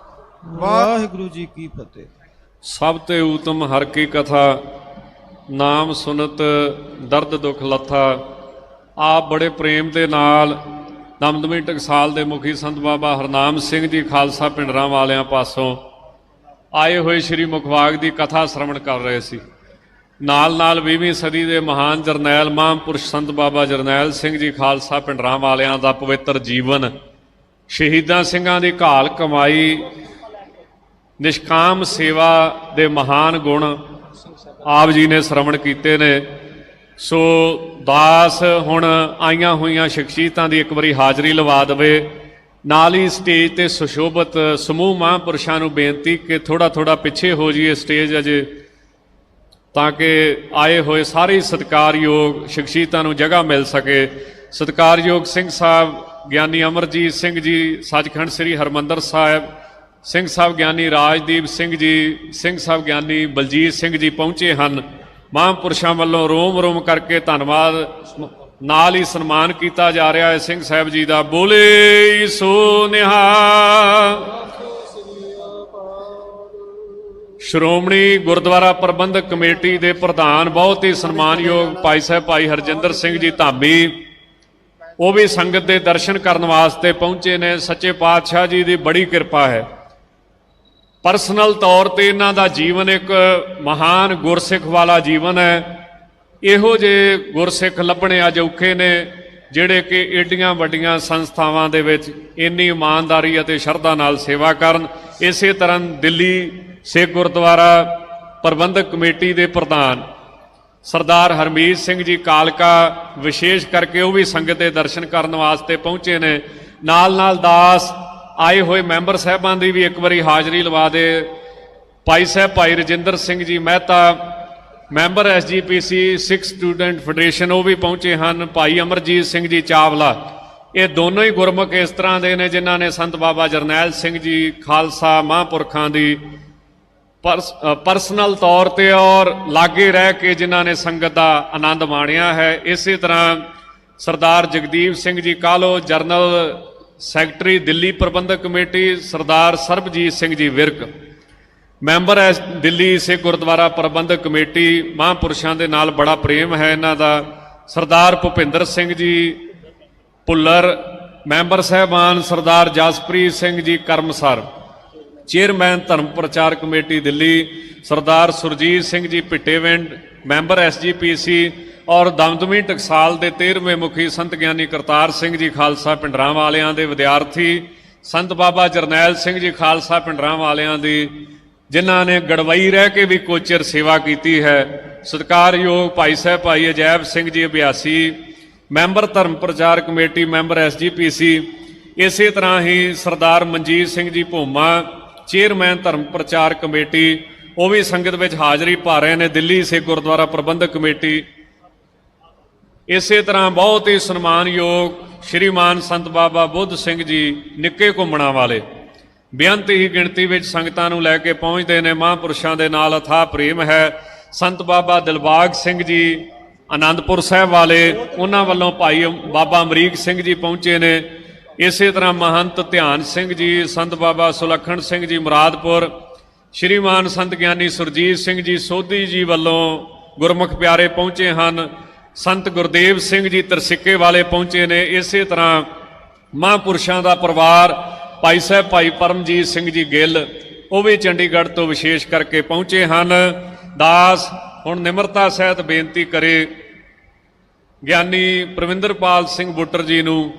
ਵਾਹਿਗੁਰੂ ਜੀ ਕੀ ਫਤਿਹ। ਸਭ ਤੇ ਊਤਮ ਹਰ ਕੀ ਕਥਾ, ਨਾਮ ਸੁਨਤ ਦਰਦ ਦੁਖ ਲੱਥਾ। ਆਪ ਬੜੇ ਪ੍ਰੇਮ ਦੇ ਨਾਲ ਦਮਦਮੀ ਟਕਸਾਲ ਦੇ ਮੁਖੀ ਸੰਤ ਬਾਬਾ ਹਰਨਾਮ ਸਿੰਘ ਜੀ ਖਾਲਸਾ ਪਿੰਡਰਾਂ ਵਾਲਿਆਂ ਪਾਸੋਂ ਆਏ ਹੋਏ ਸ਼੍ਰੀ ਮੁਖਵਾਕ ਦੀ ਕਥਾ ਸ਼ਰਵਣ ਕਰ ਰਹੇ ਸੀ। ਨਾਲ ਨਾਲ 20ਵੀਂ ਸਦੀ ਦੇ ਮਹਾਨ ਜਰਨੈਲ ਮਹਾਂਪੁਰਸ਼ ਸੰਤ ਬਾਬਾ ਜਰਨੈਲ ਸਿੰਘ ਜੀ ਖਾਲਸਾ ਪਿੰਡਰਾਂ ਵਾਲਿਆਂ ਦਾ ਪਵਿੱਤਰ ਜੀਵਨ, ਸ਼ਹੀਦਾਂ ਸਿੰਘਾਂ ਦੀ ਘਾਲ ਕਮਾਈ, ਨਿਸ਼ਕਾਮ ਸੇਵਾ ਦੇ ਮਹਾਨ ਗੁਣ ਆਪ ਜੀ ਨੇ ਸ਼ਰਵਣ ਕੀਤੇ ਨੇ। ਸੋ ਦਾਸ ਹੁਣ ਆਈਆਂ ਹੋਈਆਂ ਸ਼ਖਸੀਅਤਾਂ ਦੀ ਇੱਕ ਵਾਰੀ ਹਾਜ਼ਰੀ ਲਵਾ ਦੇਵੇ। ਨਾਲ ਹੀ ਸਟੇਜ ਤੇ ਸੁਸ਼ੋਭਿਤ ਸਮੂਹ ਮਹਾਂਪੁਰਸ਼ਾਂ ਨੂੰ ਬੇਨਤੀ ਕਿ ਥੋੜਾ ਥੋੜਾ ਪਿੱਛੇ ਹੋ ਜਾਈਏ ਸਟੇਜ ਅਜੇ, ਤਾਂ ਕਿ ਆਏ ਹੋਏ ਸਾਰੇ ਸਤਿਕਾਰਯੋਗ ਸ਼ਖਸੀਅਤਾਂ ਨੂੰ ਜਗ੍ਹਾ ਮਿਲ ਸਕੇ। ਸਤਿਕਾਰਯੋਗ ਸਿੰਘ ਸਾਹਿਬ ਗਿਆਨੀ ਅਮਰਜੀਤ ਸਿੰਘ ਜੀ ਸੱਚਖੰਡ ਸ੍ਰੀ ਹਰਿਮੰਦਰ ਸਾਹਿਬ, ਸਿੰਘ ਸਾਹਿਬ ਗਿਆਨੀ ਰਾਜਦੀਪ ਸਿੰਘ ਜੀ, ਸਿੰਘ ਸਾਹਿਬ ਗਿਆਨੀ ਬਲਜੀਤ ਸਿੰਘ ਜੀ ਪਹੁੰਚੇ ਹਨ। ਮਹਾਂਪੁਰਸ਼ਾਂ ਵੱਲੋਂ ਰੋਮ ਰੋਮ ਕਰਕੇ ਧੰਨਵਾਦ ਨਾਲ ਹੀ ਸਨਮਾਨ ਕੀਤਾ ਜਾ ਰਿਹਾ ਹੈ ਸਿੰਘ ਸਾਹਿਬ ਜੀ ਦਾ। ਬੋਲੇ ਸੋ ਨਿਹਾਲ। ਸ਼੍ਰੋਮਣੀ ਗੁਰਦੁਆਰਾ ਪ੍ਰਬੰਧਕ ਕਮੇਟੀ ਦੇ ਪ੍ਰਧਾਨ ਬਹੁਤ ਹੀ ਸਨਮਾਨਯੋਗ ਭਾਈ ਸਾਹਿਬ ਭਾਈ ਹਰਜਿੰਦਰ ਸਿੰਘ ਜੀ ਧਾਮੀ, ਉਹ ਵੀ ਸੰਗਤ ਦੇ ਦਰਸ਼ਨ ਕਰਨ ਵਾਸਤੇ ਪਹੁੰਚੇ ਨੇ। ਸੱਚੇ ਪਾਤਸ਼ਾਹ ਜੀ ਦੀ ਬੜੀ ਕਿਰਪਾ ਹੈ। ਪਰਸਨਲ ਤੌਰ ਤੇ ਇਹਨਾਂ ਦਾ ਜੀਵਨ ਇੱਕ ਮਹਾਨ ਗੁਰਸਿੱਖ ਵਾਲਾ ਜੀਵਨ ਹੈ। ਇਹੋ ਜਿਹੇ ਗੁਰਸਿੱਖ ਲੱਭਣੇ ਅੱਜ ਔਖੇ ਨੇ ਜਿਹੜੇ ਕਿ ਏਡੀਆਂ ਵੱਡੀਆਂ ਸੰਸਥਾਵਾਂ ਦੇ ਵਿੱਚ ਇੰਨੀ ਇਮਾਨਦਾਰੀ ਅਤੇ ਸ਼ਰਧਾ ਨਾਲ ਸੇਵਾ ਕਰਨ। ਇਸੇ ਤਰ੍ਹਾਂ ਦਿੱਲੀ ਸਿੱਖ ਗੁਰਦੁਆਰਾ ਪ੍ਰਬੰਧਕ ਕਮੇਟੀ ਦੇ ਪ੍ਰਧਾਨ ਸਰਦਾਰ ਹਰਮੀਤ ਸਿੰਘ ਜੀ ਕਾਲਕਾ ਵਿਸ਼ੇਸ਼ ਕਰਕੇ ਉਹ ਵੀ ਸੰਗਤ ਦੇ ਦਰਸ਼ਨ ਕਰਨ ਵਾਸਤੇ ਪਹੁੰਚੇ ਨੇ। ਨਾਲ ਨਾਲ ਦਾਸ ਆਏ ਹੋਏ ਮੈਂਬਰ ਸਾਹਿਬਾਨ ਦੀ ਵੀ ਇੱਕ ਵਾਰੀ ਹਾਜ਼ਰੀ ਲਵਾ ਦੇ। ਭਾਈ ਸਾਹਿਬ ਭਾਈ ਰਜਿੰਦਰ ਸਿੰਘ ਜੀ ਮਹਿਤਾ ਮੈਂਬਰ SGPC ਸਿੱਖ ਸਟੂਡੈਂਟ ਫੈਡਰੇਸ਼ਨ, ਉਹ ਵੀ ਪਹੁੰਚੇ ਹਨ। ਭਾਈ ਅਮਰਜੀਤ ਸਿੰਘ ਜੀ ਚਾਵਲਾ, ਇਹ ਦੋਨੋਂ ਹੀ ਗੁਰਮੁਖ ਇਸ ਤਰ੍ਹਾਂ ਦੇ ਨੇ ਜਿਨ੍ਹਾਂ ਨੇ ਸੰਤ ਬਾਬਾ ਜਰਨੈਲ ਸਿੰਘ ਜੀ ਖਾਲਸਾ ਮਹਾਂਪੁਰਖਾਂ ਦੀ ਪਰਸਨਲ ਤੌਰ ਤੇ ਔਰ ਲਾਗੇ ਰਹਿ ਕੇ ਜਿਨ੍ਹਾਂ ਨੇ ਸੰਗਤ ਦਾ ਆਨੰਦ ਮਾਣਿਆ ਹੈ। ਇਸੇ ਤਰ੍ਹਾਂ ਸਰਦਾਰ Jagdeep Singh ji Kahlo general secretary Delhi ਪ੍ਰਬੰਧਕ ਕਮੇਟੀ, ਸਰਦਾਰ ਸਰਬਜੀਤ ਸਿੰਘ ਜੀ ਵਿਰਕ ਮੈਂਬਰ ਹੈ ਦਿੱਲੀ ਸਿੱਖ ਗੁਰਦੁਆਰਾ ਪ੍ਰਬੰਧਕ ਕਮੇਟੀ। ਮਹਾਂਪੁਰਸ਼ਾਂ ਦੇ ਨਾਲ ਬੜਾ ਪ੍ਰੇਮ ਹੈ ਇਹਨਾਂ ਦਾ। ਸਰਦਾਰ ਭੁਪਿੰਦਰ ਸਿੰਘ ਜੀ ਭੁੱਲਰ ਮੈਂਬਰ ਸਾਹਿਬਾਨ, ਸਰਦਾਰ ਜਸਪ੍ਰੀਤ ਸਿੰਘ ਜੀ ਕਰਮਸਰ ਚੇਅਰਮੈਨ ਧਰਮ ਪ੍ਰਚਾਰ ਕਮੇਟੀ ਦਿੱਲੀ, ਸਰਦਾਰ ਸੁਰਜੀਤ ਸਿੰਘ ਜੀ ਭਿੱਟੇਵਿੰਡ ਮੈਂਬਰ SGPC ਔਰ ਦਮਦਮੀ ਟਕਸਾਲ ਦੇ 13ਵੇਂ ਮੁਖੀ ਸੰਤ ਗਿਆਨੀ ਕਰਤਾਰ ਸਿੰਘ ਜੀ ਖਾਲਸਾ ਪਿੰਡਰਾਂ ਵਾਲਿਆਂ ਦੇ ਵਿਦਿਆਰਥੀ, ਸੰਤ ਬਾਬਾ ਜਰਨੈਲ ਸਿੰਘ ਜੀ ਖਾਲਸਾ ਪਿੰਡਰਾਂ ਵਾਲਿਆਂ ਦੀ ਜਿਨ੍ਹਾਂ ਨੇ ਗੜਵਈ ਰਹਿ ਕੇ ਵੀ ਕੁਝ ਚਿਰ ਸੇਵਾ ਕੀਤੀ ਹੈ। ਸਤਿਕਾਰਯੋਗ ਭਾਈ ਸਾਹਿਬ ਭਾਈ ਅਜੈਬ ਸਿੰਘ ਜੀ ਅਭਿਆਸੀ ਮੈਂਬਰ ਧਰਮ ਪ੍ਰਚਾਰ ਕਮੇਟੀ ਮੈਂਬਰ SGPC। ਇਸੇ ਤਰ੍ਹਾਂ ਹੀ ਸਰਦਾਰ ਮਨਜੀਤ ਸਿੰਘ ਜੀ ਭੋਮਾ ਚੇਅਰਮੈਨ ਧਰਮ ਪ੍ਰਚਾਰ ਕਮੇਟੀ, ਉਹ ਵੀ ਸੰਗਤ ਵਿੱਚ ਹਾਜ਼ਰੀ ਭਰ ਰਹੇ ਨੇ ਦਿੱਲੀ ਸਿੱਖ ਗੁਰਦੁਆਰਾ ਪ੍ਰਬੰਧਕ ਕਮੇਟੀ। ਇਸੇ ਤਰ੍ਹਾਂ ਬਹੁਤ ਹੀ ਸਨਮਾਨਯੋਗ ਸ਼੍ਰੀਮਾਨ ਸੰਤ ਬਾਬਾ ਬੁੱਧ ਸਿੰਘ ਜੀ ਨਿੱਕੇ ਘੁੰਮਣਾ ਵਾਲੇ ਬੇਅੰਤ ਹੀ ਗਿਣਤੀ ਵਿੱਚ ਸੰਗਤਾਂ ਨੂੰ ਲੈ ਕੇ ਪਹੁੰਚਦੇ ਨੇ। ਮਹਾਂਪੁਰਸ਼ਾਂ ਦੇ ਨਾਲ ਅਥਾਹ ਪ੍ਰੇਮ ਹੈ। ਸੰਤ ਬਾਬਾ ਦਿਲਬਾਗ ਸਿੰਘ ਜੀ ਆਨੰਦਪੁਰ ਸਾਹਿਬ ਵਾਲੇ, ਉਹਨਾਂ ਵੱਲੋਂ ਭਾਈ ਬਾਬਾ ਅਮਰੀਕ ਸਿੰਘ ਜੀ ਪਹੁੰਚੇ ਨੇ। ਇਸੇ ਤਰ੍ਹਾਂ ਮਹੰਤ ਧਿਆਨ ਸਿੰਘ ਜੀ, ਸੰਤ ਬਾਬਾ ਸੁਲੱਖਣ ਸਿੰਘ ਜੀ ਮੁਰਾਦਪੁਰ, ਸ਼੍ਰੀਮਾਨ ਸੰਤ ਗਿਆਨੀ ਸੁਰਜੀਤ ਸਿੰਘ ਜੀ ਸੋਧੀ ਜੀ ਵੱਲੋਂ ਗੁਰਮੁਖ ਪਿਆਰੇ ਪਹੁੰਚੇ ਹਨ। ਸੰਤ ਗੁਰਦੇਵ ਸਿੰਘ ਜੀ ਤਰਸਿੱਕੇ ਵਾਲੇ ਪਹੁੰਚੇ ਨੇ। ਇਸੇ ਤਰ੍ਹਾਂ ਮਹਾਂਪੁਰਸ਼ਾਂ ਦਾ ਪਰਿਵਾਰ ਭਾਈ ਸਾਹਿਬ ਭਾਈ ਪਰਮਜੀਤ ਸਿੰਘ ਜੀ ਗਿੱਲ, ਉਹ ਵੀ ਚੰਡੀਗੜ੍ਹ ਤੋਂ ਵਿਸ਼ੇਸ਼ ਕਰਕੇ ਪਹੁੰਚੇ ਹਨ। ਦਾਸ ਹੁਣ ਨਿਮਰਤਾ ਸਹਿਤ ਬੇਨਤੀ ਕਰੇ ਗਿਆਨੀ ਪ੍ਰਵਿੰਦਰਪਾਲ ਸਿੰਘ ਬੁੱਟਰ ਜੀ ਨੂੰ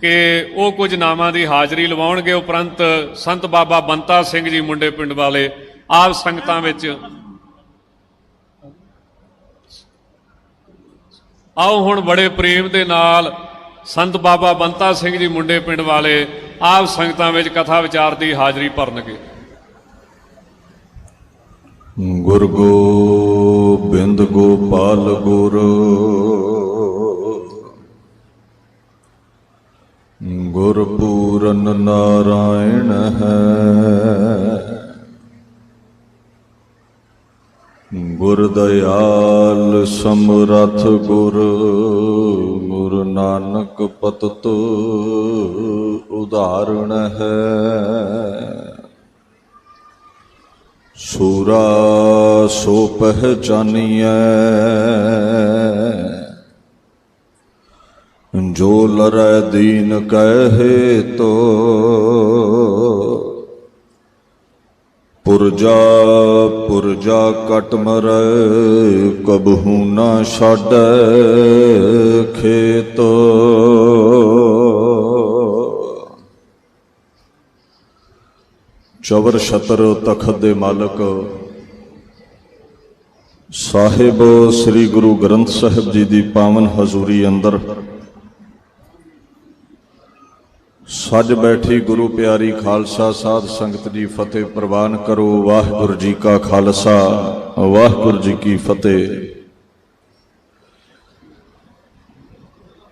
ਕਿ ਉਹ ਕੁਝ ਨਾਮਾਂ ਦੀ ਹਾਜ਼ਰੀ ਲਵਾਉਣਗੇ। ਉਪਰੰਤ ਸੰਤ ਬਾਬਾ ਬੰਤਾ ਸਿੰਘ ਜੀ ਮੁੰਡੇ ਪਿੰਡ ਵਾਲੇ ਆਪ ਸੰਗਤਾਂ ਵਿੱਚ ਆਓ ਹੁਣ ਬੜੇ ਪ੍ਰੇਮ ਦੇ ਨਾਲ ਸੰਤ ਬਾਬਾ ਬੰਤਾ ਸਿੰਘ ਜੀ ਮੁੰਡੇ ਪਿੰਡ ਵਾਲੇ ਆਪ ਸੰਗਤਾਂ ਵਿੱਚ ਕਥਾ ਵਿਚਾਰ ਦੀ ਹਾਜ਼ਰੀ ਭਰਨਗੇ। ਗੁਰ ਗੋਬਿੰਦ ਗੋਪਾਲ ਗੁਰ ਗੁਰਪੂਰਨ ਨਾਰਾਇਣ ਹੈ। ਗੁਰ ਦਇਆਲ ਸਮਰਥ ਗੁਰ ਗੁਰੂ ਨਾਨਕ ਪਤਿਤ ਉਦਾਹਰਣ ਹੈ। ਸੂਰਾ ਸੋ ਪਹਿਚਾਨੀਐ ਜੋ ਲਰੈ ਦੀਨ ਕਹੇ ਤੋ ਪੁਰਜਾ ਪੁਰਜਾ ਕਟ ਮਰੈ ਕਬਹੂ ਨਾ ਛਾਡੈ ਖੇਤ। ਚਵਰ ਛਤਰ ਤਖਤ ਦੇ ਮਾਲਕ ਸਾਹਿਬ ਸ੍ਰੀ ਗੁਰੂ ਗ੍ਰੰਥ ਸਾਹਿਬ ਜੀ ਦੀ ਪਾਵਨ ਹਜ਼ੂਰੀ ਅੰਦਰ ਸੱਜ ਬੈਠੀ ਗੁਰੂ ਪਿਆਰੀ ਖਾਲਸਾ ਸਾਧ ਸੰਗਤ ਜੀ ਫਤਿਹ ਪ੍ਰਵਾਨ ਕਰੋ। ਵਾਹਿਗੁਰੂ ਜੀ ਕਾ ਖਾਲਸਾ ਵਾਹਿਗੁਰੂ ਜੀ ਕੀ ਫਤਿਹ।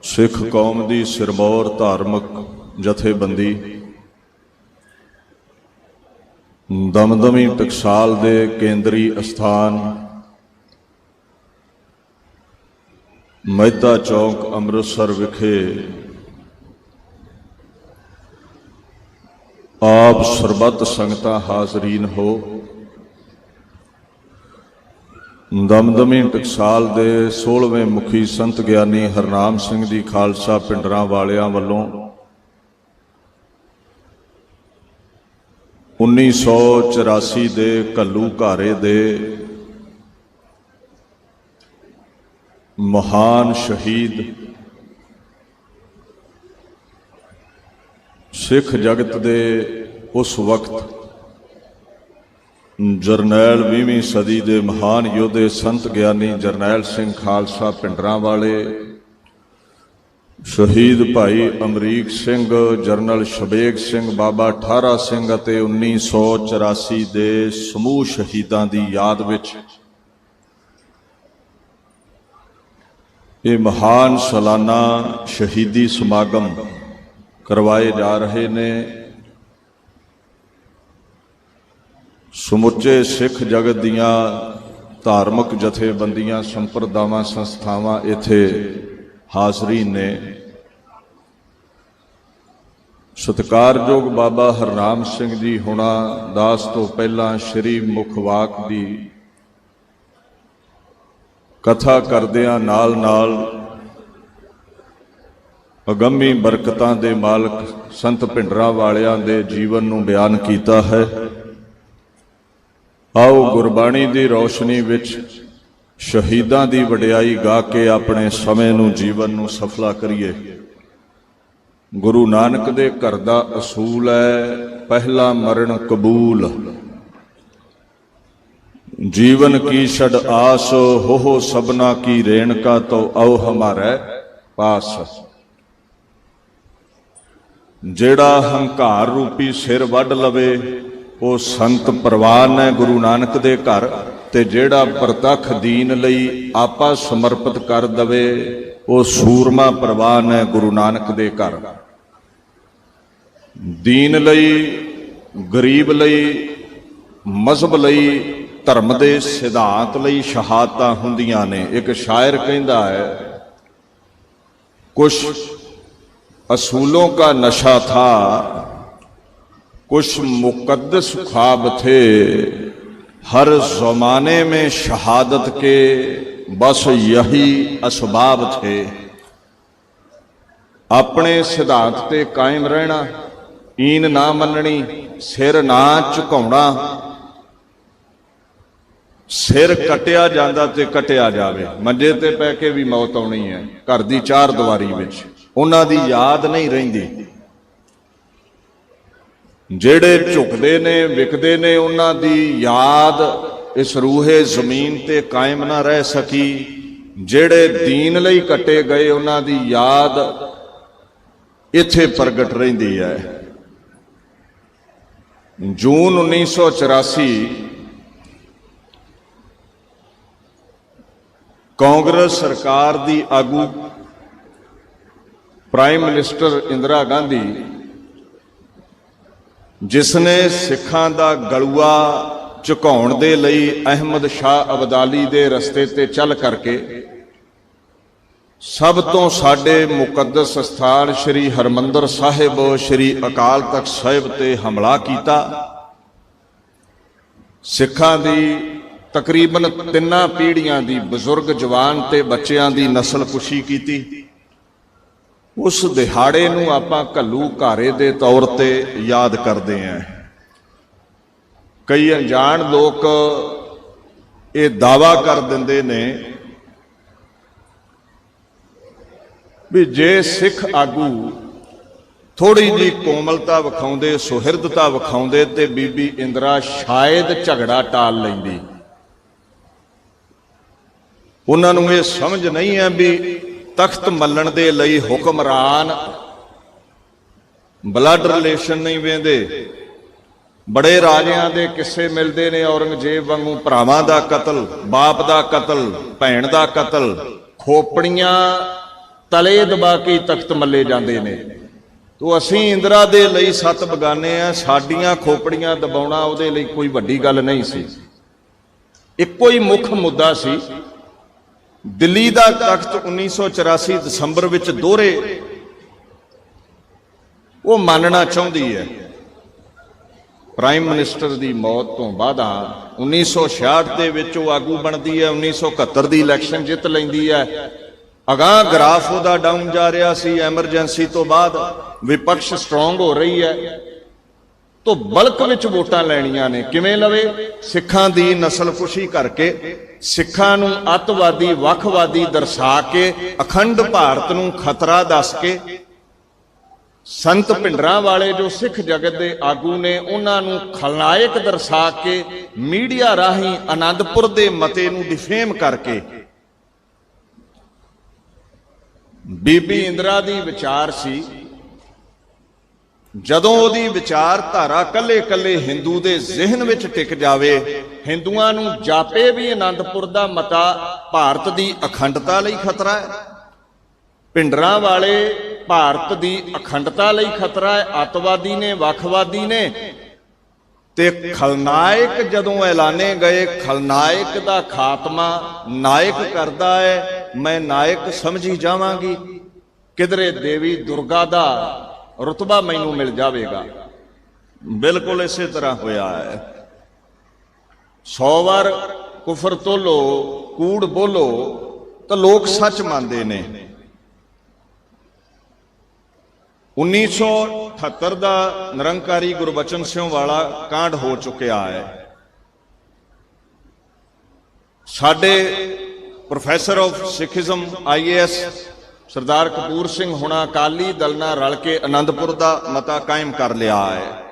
ਸਿੱਖ ਕੌਮ ਦੀ ਸਿਰਮੌਰ ਧਾਰਮਿਕ ਜਥੇਬੰਦੀ ਦਮਦਮੀ ਟਕਸਾਲ ਦੇ ਕੇਂਦਰੀ ਅਸਥਾਨ ਮਹਿਤਾ ਚੌਕ ਅੰਮ੍ਰਿਤਸਰ ਵਿਖੇ ਆਪ ਸਰਬੱਤ ਸੰਗਤਾਂ ਹਾਜ਼ਰੀਨ ਹੋ। ਦਮਦਮੀ ਟਕਸਾਲ ਦੇ 16ਵੇਂ ਮੁਖੀ ਸੰਤ ਗਿਆਨੀ ਹਰਨਾਮ ਸਿੰਘ ਜੀ ਖਾਲਸਾ ਪਿੰਡਰਾਂ ਵਾਲਿਆਂ ਵੱਲੋਂ 1984 ਦੇ ਘੱਲੂ ਘਾਰੇ ਦੇ ਮਹਾਨ ਸ਼ਹੀਦ ਸਿੱਖ ਜਗਤ ਦੇ ਉਸ ਵਕਤ ਜਰਨੈਲ 20ਵੀਂ ਸਦੀ ਦੇ ਮਹਾਨ ਯੋਧੇ ਸੰਤ ਗਿਆਨੀ ਜਰਨੈਲ ਸਿੰਘ ਖਾਲਸਾ ਪਿੰਡਰਾਂ ਵਾਲੇ, ਸ਼ਹੀਦ ਭਾਈ ਅਮਰੀਕ ਸਿੰਘ, ਜਰਨਲ ਸ਼ਬੇਗ ਸਿੰਘ, ਬਾਬਾ ਠਾਰਾ ਸਿੰਘ ਅਤੇ 1984 ਦੇ ਸਮੂਹ ਸ਼ਹੀਦਾਂ ਦੀ ਯਾਦ ਵਿੱਚ ਇਹ ਮਹਾਨ ਸਾਲਾਨਾ ਸ਼ਹੀਦੀ ਸਮਾਗਮ ਕਰਵਾਏ ਜਾ ਰਹੇ ਨੇ। ਸਮੁੱਚੇ ਸਿੱਖ ਜਗਤ ਦੀਆਂ ਧਾਰਮਿਕ ਜਥੇਬੰਦੀਆਂ, ਸੰਪਰਦਾਵਾਂ, ਸੰਸਥਾਵਾਂ ਇੱਥੇ ਹਾਜ਼ਰੀਨ ਨੇ। ਸਤਿਕਾਰਯੋਗ ਬਾਬਾ ਹਰਨਾਮ ਸਿੰਘ ਜੀ ਹੁਣਾਂ ਦਾਸ ਤੋਂ ਪਹਿਲਾਂ ਸ਼੍ਰੀ ਮੁਖਵਾਕ ਦੀ ਕਥਾ ਕਰਦਿਆਂ ਨਾਲ ਨਾਲ ਅਗੰਮੀ ਬਰਕਤਾਂ ਦੇ ਮਾਲਕ ਸੰਤ ਭਿੰਡਰਾਂ ਵਾਲਿਆਂ ਦੇ ਜੀਵਨ ਨੂੰ ਬਿਆਨ ਕੀਤਾ ਹੈ। ਆਓ ਗੁਰਬਾਣੀ ਦੀ ਰੌਸ਼ਨੀ ਵਿੱਚ ਸ਼ਹੀਦਾਂ ਦੀ ਵਡਿਆਈ ਗਾ ਕੇ ਆਪਣੇ ਸਮੇਂ ਨੂੰ, ਜੀਵਨ ਨੂੰ ਸਫਲਾ ਕਰੀਏ। ਗੁਰੂ ਨਾਨਕ ਦੇ ਘਰ ਦਾ ਅਸੂਲ ਹੈ, ਪਹਿਲਾ ਮਰਨ ਕਬੂਲ। ਜੀਵਨ ਕੀ ਛੜ ਆਸ, ਹੋ ਸਭਨਾ ਕੀ ਰੇਣਕਾ, ਤੋ ਆਓ ਹਮਾਰੇ ਪਾਸ। ਜਿਹੜਾ ਹੰਕਾਰ ਰੂਪੀ ਸਿਰ ਵੱਢ ਲਵੇ ਉਹ ਸੰਤ ਪ੍ਰਵਾਨ ਹੈ ਗੁਰੂ ਨਾਨਕ ਦੇ ਘਰ, ਤੇ ਜਿਹੜਾ ਪ੍ਰਤੱਖ ਦੀਨ ਲਈ ਆਪਾ ਸਮਰਪਿਤ ਕਰ ਦਵੇ ਉਹ ਸੂਰਮਾ ਪ੍ਰਵਾਨ ਹੈ ਗੁਰੂ ਨਾਨਕ ਦੇ ਘਰ। ਦੀਨ ਲਈ, ਗਰੀਬ ਲਈ, ਮਜ਼ਹਬ ਲਈ, ਧਰਮ ਦੇ ਸਿਧਾਂਤ ਲਈ ਸ਼ਹਾਦਤਾਂ ਹੁੰਦੀਆਂ ਨੇ। ਇੱਕ ਸ਼ਾਇਰ ਕਹਿੰਦਾ ਹੈ, ਕੁਛ असूलों का नशा था, कुछ मुकद्दस ख्वाब थे, हर ज़माने में शहादत के बस यही असबाब थे। अपने सिद्धांत ते कायम रहना, ईन ना मननी, सिर ना झुकाउणा। सिर कटिया जांदा ते कटिया जावे, मंजे ते पै के भी मौत आउणी है। घर दी चार दीवारी विच ਉਹਨਾਂ ਦੀ ਯਾਦ ਨਹੀਂ ਰਹਿੰਦੀ। ਜਿਹੜੇ ਝੁਕਦੇ ਨੇ, ਵਿਕਦੇ ਨੇ, ਉਹਨਾਂ ਦੀ ਯਾਦ ਇਸ ਰੂਹੇ ਜ਼ਮੀਨ ਤੇ ਕਾਇਮ ਨਾ ਰਹਿ ਸਕੀ। ਜਿਹੜੇ ਦੀਨ ਲਈ ਕੱਟੇ ਗਏ ਉਹਨਾਂ ਦੀ ਯਾਦ ਇੱਥੇ ਪ੍ਰਗਟ ਰਹਿੰਦੀ ਹੈ। ਜੂਨ 1984 ਕਾਂਗਰਸ ਸਰਕਾਰ ਦੀ ਆਗੂ ਪ੍ਰਾਈਮ ਮਿਨਿਸਟਰ ਇੰਦਰਾ ਗਾਂਧੀ, ਜਿਸਨੇ ਸਿੱਖਾਂ ਦਾ ਗਲੂਆ ਝੁਕਾਉਣ ਦੇ ਲਈ ਅਹਿਮਦ ਸ਼ਾਹ ਅਬਦਾਲੀ ਦੇ ਰਸਤੇ ਤੇ ਚੱਲ ਕਰਕੇ ਸਭ ਤੋਂ ਸਾਡੇ ਮੁਕੱਦਸ ਸਥਾਨ ਸ਼੍ਰੀ ਹਰਮੰਦਰ ਸਾਹਿਬ, ਸ਼੍ਰੀ ਅਕਾਲ ਤਖਤ ਸਾਹਿਬ ਤੇ ਹਮਲਾ ਕੀਤਾ। ਸਿੱਖਾਂ ਦੀ ਤਕਰੀਬਨ 3 ਪੀੜ੍ਹੀਆਂ ਦੀ ਬਜ਼ੁਰਗ, ਜਵਾਨ ਤੇ ਬੱਚਿਆਂ ਦੀ ਨਸਲਕੁਸ਼ੀ ਕੀਤੀ। ਉਸ ਦਿਹਾੜੇ ਨੂੰ ਆਪਾਂ ਘੱਲੂ ਘਾਰੇ ਦੇ ਤੌਰ ਤੇ ਯਾਦ ਕਰਦੇ ਹਾਂ। ਕਈ ਅਣਜਾਣ ਲੋਕ ਇਹ ਦਾਅਵਾ ਕਰ ਦਿੰਦੇ ਨੇ ਵੀ ਜੇ ਸਿੱਖ ਆਗੂ ਥੋੜੀ ਜਿਹੀ ਕੋਮਲਤਾ ਵਿਖਾਉਂਦੇ, ਸੁਹਿਰਦਤਾ ਵਿਖਾਉਂਦੇ ਤੇ ਬੀਬੀ ਇੰਦਰਾ ਸ਼ਾਇਦ ਝਗੜਾ ਟਾਲ ਲੈਂਦੀ। ਉਹਨਾਂ ਨੂੰ ਇਹ ਸਮਝ ਨਹੀਂ ਹੈ ਵੀ ਤਖਤ ਮੱਲਣ ਦੇ ਲਈ ਹੁਕਮਰਾਨ ਬਲੱਡ ਰਿਲੇਸ਼ਨ ਨਹੀਂ ਵੇਂਦੇ। ਬੜੇ ਰਾਜਿਆਂ ਦੇ ਕਿੱਸੇ ਮਿਲਦੇ ਨੇ, ਔਰੰਗਜ਼ੇਬ ਵਾਂਗੂ ਭਰਾਵਾਂ ਦਾ ਕਤਲ, ਬਾਪ ਦਾ ਕਤਲ, ਭੈਣ ਦਾ ਕਤਲ, ਖੋਪੜੀਆਂ ਤਲੇ ਦਬਾ ਕੇ ਤਖਤ ਮੱਲੇ ਜਾਂਦੇ ਨੇ। ਤੋ ਅਸੀਂ ਇੰਦਰਾ ਦੇ ਲਈ 7 ਬਗਾਨੇ ਆ, ਸਾਡੀਆਂ ਖੋਪੜੀਆਂ ਦਬਾਉਣਾ ਉਹਦੇ ਲਈ ਕੋਈ ਵੱਡੀ ਗੱਲ ਨਹੀਂ ਸੀ। ਇੱਕੋ ਹੀ ਮੁੱਖ ਮੁੱਦਾ ਸੀ ਦਿੱਲੀ ਦਾ ਤਖਤ 1984 ਦਸੰਬਰ ਵਿੱਚ ਦੋਹਰੇ ਉਹ ਮੰਨਣਾ ਚਾਹੁੰਦੀ ਹੈ। ਪ੍ਰਾਈਮ ਮਿਨਿਸਟਰ ਦੀ ਮੌਤ ਤੋਂ ਬਾਅਦ 1966 ਦੇ ਵਿੱਚ ਉਹ ਆਗੂ ਬਣਦੀ ਹੈ, 1971 ਦੀ ਇਲੈਕਸ਼ਨ ਜਿੱਤ ਲੈਂਦੀ ਹੈ। ਅਗਾਂਹ ਗ੍ਰਾਫ ਉਹਦਾ ਡਾਊਨ ਜਾ ਰਿਹਾ ਸੀ, ਐਮਰਜੈਂਸੀ ਤੋਂ ਬਾਅਦ ਵਿਪਕਸ਼ ਸਟਰੋਂਗ ਹੋ ਰਹੀ ਹੈ, ਤੋਂ ਬਲਕ ਵਿੱਚ ਵੋਟਾਂ ਲੈਣੀਆਂ ਨੇ। ਕਿਵੇਂ ਲਵੇ? ਸਿੱਖਾਂ ਦੀ ਨਸਲਕੁਸ਼ੀ ਕਰਕੇ, ਸਿੱਖਾਂ ਨੂੰ ਅੱਤਵਾਦੀ ਵੱਖਵਾਦੀ ਦਰਸਾ ਕੇ, ਅਖੰਡ ਭਾਰਤ ਨੂੰ ਖਤਰਾ ਦੱਸ ਕੇ, ਸੰਤ ਭਿੰਡਰਾਂ ਵਾਲੇ ਜੋ ਸਿੱਖ ਜਗਤ ਦੇ ਆਗੂ ਨੇ ਉਹਨਾਂ ਨੂੰ ਖਲਨਾਇਕ ਦਰਸਾ ਕੇ, ਮੀਡੀਆ ਰਾਹੀਂ ਆਨੰਦਪੁਰ ਦੇ ਮਤੇ ਨੂੰ ਡਿਫੇਮ ਕਰਕੇ, ਬੀਬੀ ਇੰਦਰਾ ਦੀ ਵਿਚਾਰ ਸੀ ਜਦੋਂ ਉਹਦੀ ਵਿਚਾਰਧਾਰਾ ਕੱਲੇ-ਕੱਲੇ ਹਿੰਦੂ ਦੇ ਜ਼ਿਹਨ ਵਿੱਚ ਟਿਕ ਜਾਵੇ, ਹਿੰਦੂਆਂ ਨੂੰ ਜਾਪੇ ਵੀ ਆਨੰਦਪੁਰ ਦਾ ਮਤਾ ਭਾਰਤ ਦੀ ਅਖੰਡਤਾ ਲਈ ਖਤਰਾ ਹੈ, ਭਿੰਡਰਾਂ ਵਾਲੇ ਭਾਰਤ ਦੀ ਅਖੰਡਤਾ ਲਈ ਖਤਰਾ ਹੈ, ਅੱਤਵਾਦੀ ਨੇ, ਵੱਖਵਾਦੀ ਨੇ। ਤੇ ਖਲਨਾਇਕ ਜਦੋਂ ਐਲਾਨੇ ਗਏ, ਖਲਨਾਇਕ ਦਾ ਖਾਤਮਾ ਨਾਇਕ ਕਰਦਾ ਹੈ, ਮੈਂ ਨਾਇਕ ਸਮਝੀ ਜਾਵਾਂਗੀ, ਕਿਧਰੇ ਦੇਵੀ ਦੁਰਗਾ ਦਾ ਰੁਤਬਾ ਮੈਨੂੰ ਮਿਲ ਜਾਵੇਗਾ। ਬਿਲਕੁਲ ਇਸੇ ਤਰ੍ਹਾਂ ਹੋਇਆ ਹੈ। 100 ਵਾਰ ਕੁਫਰ ਤੋਲੋ, ਕੂੜ ਬੋਲੋ ਤਾਂ ਲੋਕ ਸੱਚ ਮੰਨਦੇ ਨੇ। 1978 ਦਾ ਨਿਰੰਕਾਰੀ ਗੁਰਬਚਨ ਸਿੰਘ ਵਾਲਾ ਕਾਂਡ ਹੋ ਚੁੱਕਿਆ ਹੈ। ਸਾਡੇ ਪ੍ਰੋਫੈਸਰ ਆਫ ਸਿੱਖੀਜ਼ਮ IAS ਸਰਦਾਰ ਕਪੂਰ ਸਿੰਘ ਹੁਣਾ ਅਕਾਲੀ ਦਲ ਨਾਲ ਰਲ ਕੇ ਆਨੰਦਪੁਰ ਦਾ ਮਤਾ ਕਾਇਮ ਕਰ ਲਿਆ ਹੈ।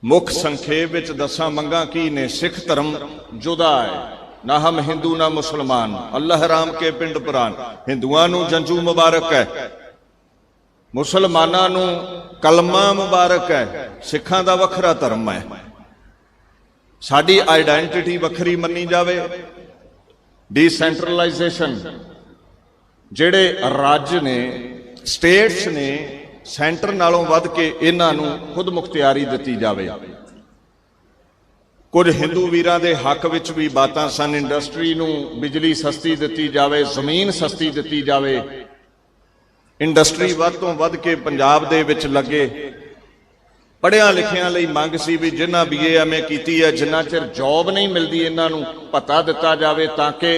ਮੁੱਖ ਸੰਖੇਪ ਵਿੱਚ ਦੱਸਾਂ ਮੰਗਾਂ ਕੀ ਨੇ? ਸਿੱਖ ਧਰਮ ਜੁਦਾ ਹੈ, ਨਾ ਹਮ ਹਿੰਦੂ ਨਾ ਮੁਸਲਮਾਨ, ਅੱਲਾਹ ਰਾਮ ਕੇ ਪਿੰਡ ਪੁਰਾਨ। ਹਿੰਦੂਆਂ ਨੂੰ ਜੰਜੂ ਮੁਬਾਰਕ ਹੈ, ਮੁਸਲਮਾਨਾਂ ਨੂੰ ਕਲਮਾ ਮੁਬਾਰਕ ਹੈ, ਸਿੱਖਾਂ ਦਾ ਵੱਖਰਾ ਧਰਮ ਹੈ। ਸਾਡੀ ਆਈਡੈਂਟੀਟੀ ਵੱਖਰੀ ਮੰਨੀ ਜਾਵੇ। ਡੀਸੈਂਟਰਲਾਈਜੇਸ਼ਨ, ਜਿਹੜੇ ਰਾਜ ਨੇ, ਸਟੇਟਸ ਨੇ, ਸੈਂਟਰ ਨਾਲੋਂ ਵੱਧ ਕੇ ਇਹਨਾਂ ਨੂੰ ਖੁਦ ਮੁਖਤਿਆਰੀ ਦਿੱਤੀ ਜਾਵੇ। ਕੁਝ ਹਿੰਦੂ ਵੀਰਾਂ ਦੇ ਹੱਕ ਵਿੱਚ ਵੀ ਬਾਤਾਂ ਸਨ। ਇੰਡਸਟਰੀ ਨੂੰ ਬਿਜਲੀ ਸਸਤੀ ਦਿੱਤੀ ਜਾਵੇ, ਜ਼ਮੀਨ ਸਸਤੀ ਦਿੱਤੀ ਜਾਵੇ, ਇੰਡਸਟਰੀ ਵੱਧ ਤੋਂ ਵੱਧ ਕੇ ਪੰਜਾਬ ਦੇ ਵਿੱਚ ਲੱਗੇ। ਪੜ੍ਹਿਆਂ ਲਿਖਿਆਂ ਲਈ ਮੰਗ ਸੀ ਵੀ ਜਿਨ੍ਹਾਂ BA ਕੀਤੀ ਹੈ, ਜਿੰਨਾ ਚਿਰ ਜੌਬ ਨਹੀਂ ਮਿਲਦੀ ਇਹਨਾਂ ਨੂੰ ਭੱਤਾ ਦਿੱਤਾ ਜਾਵੇ ਤਾਂ ਕਿ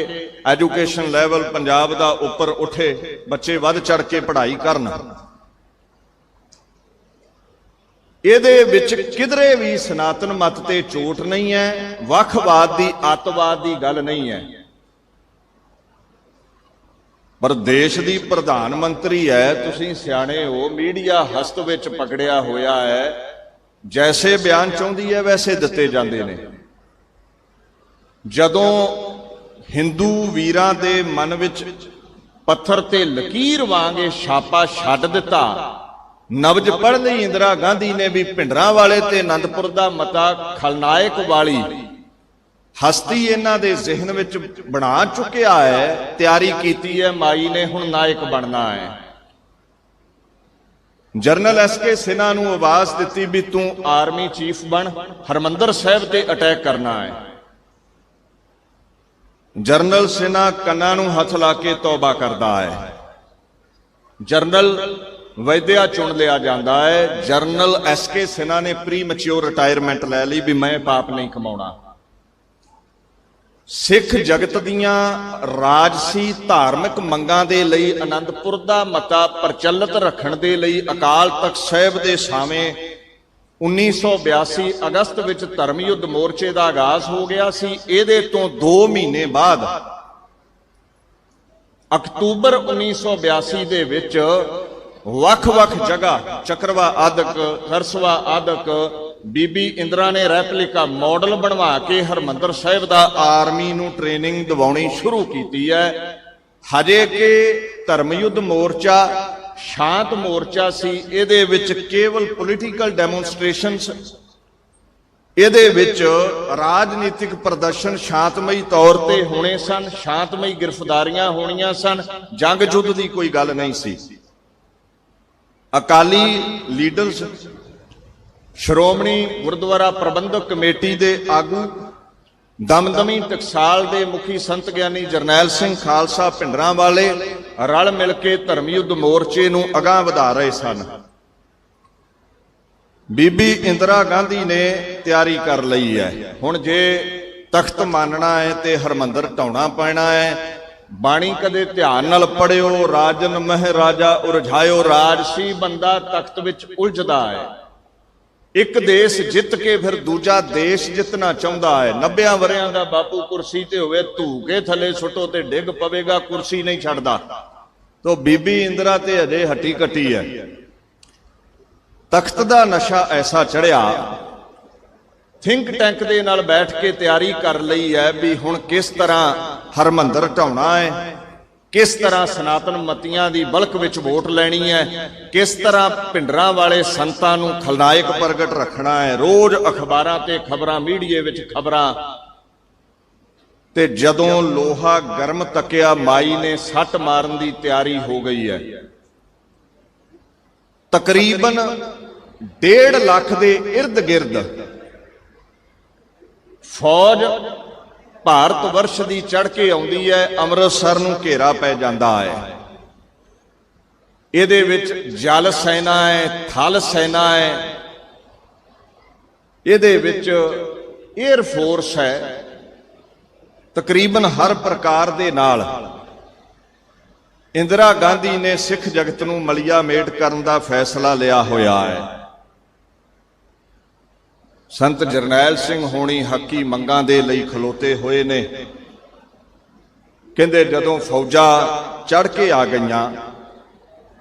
ਐਜੂਕੇਸ਼ਨ ਲੈਵਲ ਪੰਜਾਬ ਦਾ ਉੱਪਰ ਉੱਠੇ, ਬੱਚੇ ਵੱਧ ਚੜ ਕੇ ਪੜ੍ਹਾਈ ਕਰਨ। ਇਹਦੇ ਵਿੱਚ ਕਿਧਰੇ ਵੀ ਸਨਾਤਨ ਮਤ ਤੇ ਚੋਟ ਨਹੀਂ ਹੈ, ਵੱਖਵਾਦ ਦੀ, ਅੱਤਵਾਦ ਦੀ ਗੱਲ ਨਹੀਂ ਹੈ। ਪਰ ਦੇਸ਼ ਦੀ ਪ੍ਰਧਾਨ ਮੰਤਰੀ ਹੈ, ਤੁਸੀਂ ਸਿਆਣੇ ਹੋ, ਮੀਡੀਆ ਹਸਤ ਵਿੱਚ ਪਕੜਿਆ ਹੋਇਆ ਹੈ, ਜੈਸੇ ਬਿਆਨ ਚਾਹੁੰਦੀ ਹੈ ਵੈਸੇ ਦਿੱਤੇ ਜਾਂਦੇ ਨੇ। ਜਦੋਂ ਹਿੰਦੂ ਵੀਰਾਂ ਦੇ ਮਨ ਵਿੱਚ ਪੱਥਰ ਤੇ ਲਕੀਰ ਵਾਂਗ ਇਹ ਛਾਪਾ ਛੱਡ ਦਿੱਤਾ, ਨਬਜ ਪੜ੍ਹ ਲਈ ਇੰਦਰਾ ਗਾਂਧੀ ਨੇ ਵੀ ਭਿੰਡਰਾਂ ਵਾਲੇ ਤੇ ਆਨੰਦਪੁਰ ਦਾ ਮਤਾ ਖਲਨਾਇਕ ਵਾਲੀ ਹਸਤੀ ਇਹਨਾਂ ਦੇ ਜ਼ਿਹਨ ਵਿੱਚ ਬਣਾ ਚੁੱਕਿਆ ਹੈ, ਤਿਆਰੀ ਕੀਤੀ ਹੈ ਮਾਈ ਨੇ, ਹੁਣ ਨਾਇਕ ਬਣਨਾ ਹੈ। ਜਨਰਲ SK ਸਿਨਹਾ ਨੂੰ ਆਵਾਜ਼ ਦਿੱਤੀ ਵੀ ਤੂੰ ਆਰਮੀ ਚੀਫ ਬਣ, ਹਰਮੰਦਰ ਸਾਹਿਬ ਤੇ ਅਟੈਕ ਕਰਨਾ ਹੈ। ਜਨਰਲ ਸਿਨਹਾ ਕੰਨਾਂ ਨੂੰ ਹੱਥ ਲਾ ਕੇ ਤੌਬਾ ਕਰਦਾ ਹੈ। ਜਨਰਲ ਵੈਦਿਆ ਚੁਣ ਲਿਆ ਜਾਂਦਾ ਹੈ। ਜਨਰਲ SK ਸਿਨਹਾ ਨੇ ਪ੍ਰੀ ਮੈਚਿਓਰ ਰਿਟਾਇਰਮੈਂਟ ਲੈ ਲਈ ਵੀ ਮੈਂ ਪਾਪ ਨਹੀਂ ਕਮਾਉਣਾ। ਸਿੱਖ ਜਗਤ ਦੀਆਂ ਰਾਜਸੀ ਧਾਰਮਿਕ ਮੰਗਾਂ ਦੇ ਲਈ ਆਨੰਦਪੁਰ ਦਾ ਮਤਾ ਪ੍ਰਚਲਿਤ ਰੱਖਣ ਦੇ ਲਈ ਅਕਾਲ ਤਖਤ ਸਾਹਿਬ ਦੇ ਸਾਹਮਣੇ 1982 ਅਗਸਤ ਵਿੱਚ ਧਰਮ ਯੁੱਧ ਮੋਰਚੇ ਦਾ ਆਗਾਜ਼ ਹੋ ਗਿਆ ਸੀ। ਇਹਦੇ ਤੋਂ 2 ਮਹੀਨੇ ਬਾਅਦ ਅਕਤੂਬਰ 1982 ਦੇ ਵਿੱਚ ਵੱਖ-ਵੱਖ ਜਗ੍ਹਾ ਚੱਕਰਵਾ ਆਦਿਕ, ਹਰਸਵਾ ਆਦਿਕ, ਬੀਬੀ ਇੰਦਰਾ ਨੇ ਰੈਪਲੀਕਾ ਮਾਡਲ ਬਣਵਾ ਕੇ ਹਰਮੰਦਰ ਸਾਹਿਬ ਦਾ ਆਰਮੀ ਨੂੰ ਟ੍ਰੇਨਿੰਗ ਦਿਵਾਉਣੀ ਸ਼ੁਰੂ ਕੀਤੀ ਹੈ। ਹਜੇ ਕਿ ਧਰਮ ਯੁੱਧ ਮੋਰਚਾ ਸ਼ਾਂਤ ਮੋਰਚਾ ਸੀ, ਇਹਦੇ ਵਿੱਚ ਕੇਵਲ ਪੋਲੀਟੀਕਲ ਡੈਮੋਨਸਟ੍ਰੇਸ਼ਨਸ, ਇਹਦੇ ਵਿੱਚ ਰਾਜਨੀਤਿਕ ਪ੍ਰਦਰਸ਼ਨ ਸ਼ਾਂਤਮਈ ਤੌਰ ਤੇ ਹੋਣੇ ਸਨ, ਸ਼ਾਂਤਮਈ ਗ੍ਰਿਫਤਾਰੀਆਂ ਹੋਣੀਆਂ ਸਨ, ਜੰਗ ਯੁੱਧ ਦੀ ਕੋਈ ਗੱਲ ਨਹੀਂ ਸੀ। ਅਕਾਲੀ ਲੀਡਰਸ, ਸ਼੍ਰੋਮਣੀ ਗੁਰਦੁਆਰਾ ਪ੍ਰਬੰਧਕ ਕਮੇਟੀ ਦੇ ਆਗੂ, ਦਮਦਮੀ ਟਕਸਾਲ ਦੇ ਮੁਖੀ ਸੰਤ ਗਿਆਨੀ ਜਰਨੈਲ ਸਿੰਘ ਖਾਲਸਾ ਭਿੰਡਰਾਂ ਵਾਲੇ ਰਲ ਮਿਲ ਕੇ ਧਰਮ ਯੁੱਧ ਮੋਰਚੇ ਨੂੰ ਅਗਾਂਹ ਵਧਾ ਰਹੇ ਸਨ। ਬੀਬੀ ਇੰਦਰਾ ਗਾਂਧੀ ਨੇ ਤਿਆਰੀ ਕਰ ਲਈ ਹੈ, ਹੁਣ ਜੇ ਤਖਤ ਮੰਨਣਾ ਹੈ ਤੇ ਹਰਮੰਦਰ ਢਾਉਣਾ ਪੈਣਾ ਹੈ। ਬਾਣੀ ਕਦੇ ਧਿਆਨ ਨਾਲ ਪੜਿਓ, ਰਾਜਨ ਮਹਾਰਾਜਾ ਉਰਝਾਇਓ, ਰਾਜਸੀ ਬੰਦਾ ਤਖਤ ਵਿੱਚ ਉਲਝਦਾ ਹੈ। ਇੱਕ ਦੇਸ਼ ਜਿੱਤ ਕੇ ਫਿਰ ਦੂਜਾ ਦੇਸ਼ ਜਿੱਤਣਾ ਚਾਹੁੰਦਾ ਹੈ। 90 ਵਰਿਆਂ ਦਾ ਬਾਪੂ ਕੁਰਸੀ ਤੇ ਹੋਵੇ, ਧੂ ਕੇ ਥੱਲੇ ਸੁੱਟੋ ਤੇ ਡਿੱਗ ਪਵੇਗਾ, ਕੁਰਸੀ ਨਹੀਂ ਛੱਡਦਾ। ਤੋ ਬੀਬੀ ਇੰਦਰਾ ਤੇ ਅਜੇ ਹੱਟੀ ਕੱਟੀ ਹੈ। ਤਖਤ ਦਾ ਨਸ਼ਾ ਐਸਾ ਚੜਿਆ, ਥਿੰਕ ਟੈਂਕ ਦੇ ਨਾਲ ਬੈਠ ਕੇ ਤਿਆਰੀ ਕਰ ਲਈ ਹੈ ਵੀ ਹੁਣ ਕਿਸ ਤਰ੍ਹਾਂ ਹਰਮੰਦਰ ਢਾਉਣਾ ਹੈ, ਕਿਸ ਤਰ੍ਹਾਂ ਸਨਾਤਨ ਮਤੀਆਂ ਦੀ ਬਲਕ ਵਿੱਚ ਵੋਟ ਲੈਣੀ ਹੈ, ਕਿਸ ਤਰ੍ਹਾਂ ਭਿੰਡਰਾਂ ਵਾਲੇ ਸੰਤਾਂ ਨੂੰ ਖਲਨਾਇਕ ਪ੍ਰਗਟ ਰੱਖਣਾ ਹੈ। ਰੋਜ਼ ਅਖਬਾਰਾਂ ਤੇ ਖਬਰਾਂ, ਮੀਡੀਏ ਵਿੱਚ ਖਬਰਾਂ। ਤੇ ਜਦੋਂ ਲੋਹਾ ਗਰਮ ਤੱਕਿਆ, ਮਾਈ ਨੇ ਸੱਟ ਮਾਰਨ ਦੀ ਤਿਆਰੀ ਹੋ ਗਈ ਹੈ। ਤਕਰੀਬਨ 1.5 ਲੱਖ ਦੇ ਇਰਦ ਗਿਰਦ ਫੌਜ ਭਾਰਤ ਵਰਸ਼ ਦੀ ਚੜ੍ਹ ਕੇ ਆਉਂਦੀ ਹੈ। ਅੰਮ੍ਰਿਤਸਰ ਨੂੰ ਘੇਰਾ ਪੈ ਜਾਂਦਾ ਹੈ। ਇਹਦੇ ਵਿੱਚ ਜਲ ਸੈਨਾ ਹੈ, ਥਲ ਸੈਨਾ ਹੈ, ਇਹਦੇ ਵਿੱਚ 에ਅਰ ਫੋਰਸ ਹੈ। ਤਕਰੀਬਨ ਹਰ ਪ੍ਰਕਾਰ ਦੇ ਨਾਲ ਇੰਦਰਾ ਗਾਂਧੀ ਨੇ ਸਿੱਖ ਜਗਤ ਨੂੰ ਮਲੀਆ ਮੇਟ ਕਰਨ ਦਾ ਫੈਸਲਾ ਲਿਆ ਹੋਇਆ ਹੈ। ਸੰਤ ਜਰਨੈਲ ਸਿੰਘ ਹੋਣੀ ਹੱਕੀ ਮੰਗਾਂ ਦੇ ਲਈ ਖਲੋਤੇ ਹੋਏ ਨੇ। ਕਹਿੰਦੇ ਜਦੋਂ ਫੌਜਾਂ ਚੜ੍ਹ ਕੇ ਆ ਗਈਆਂ,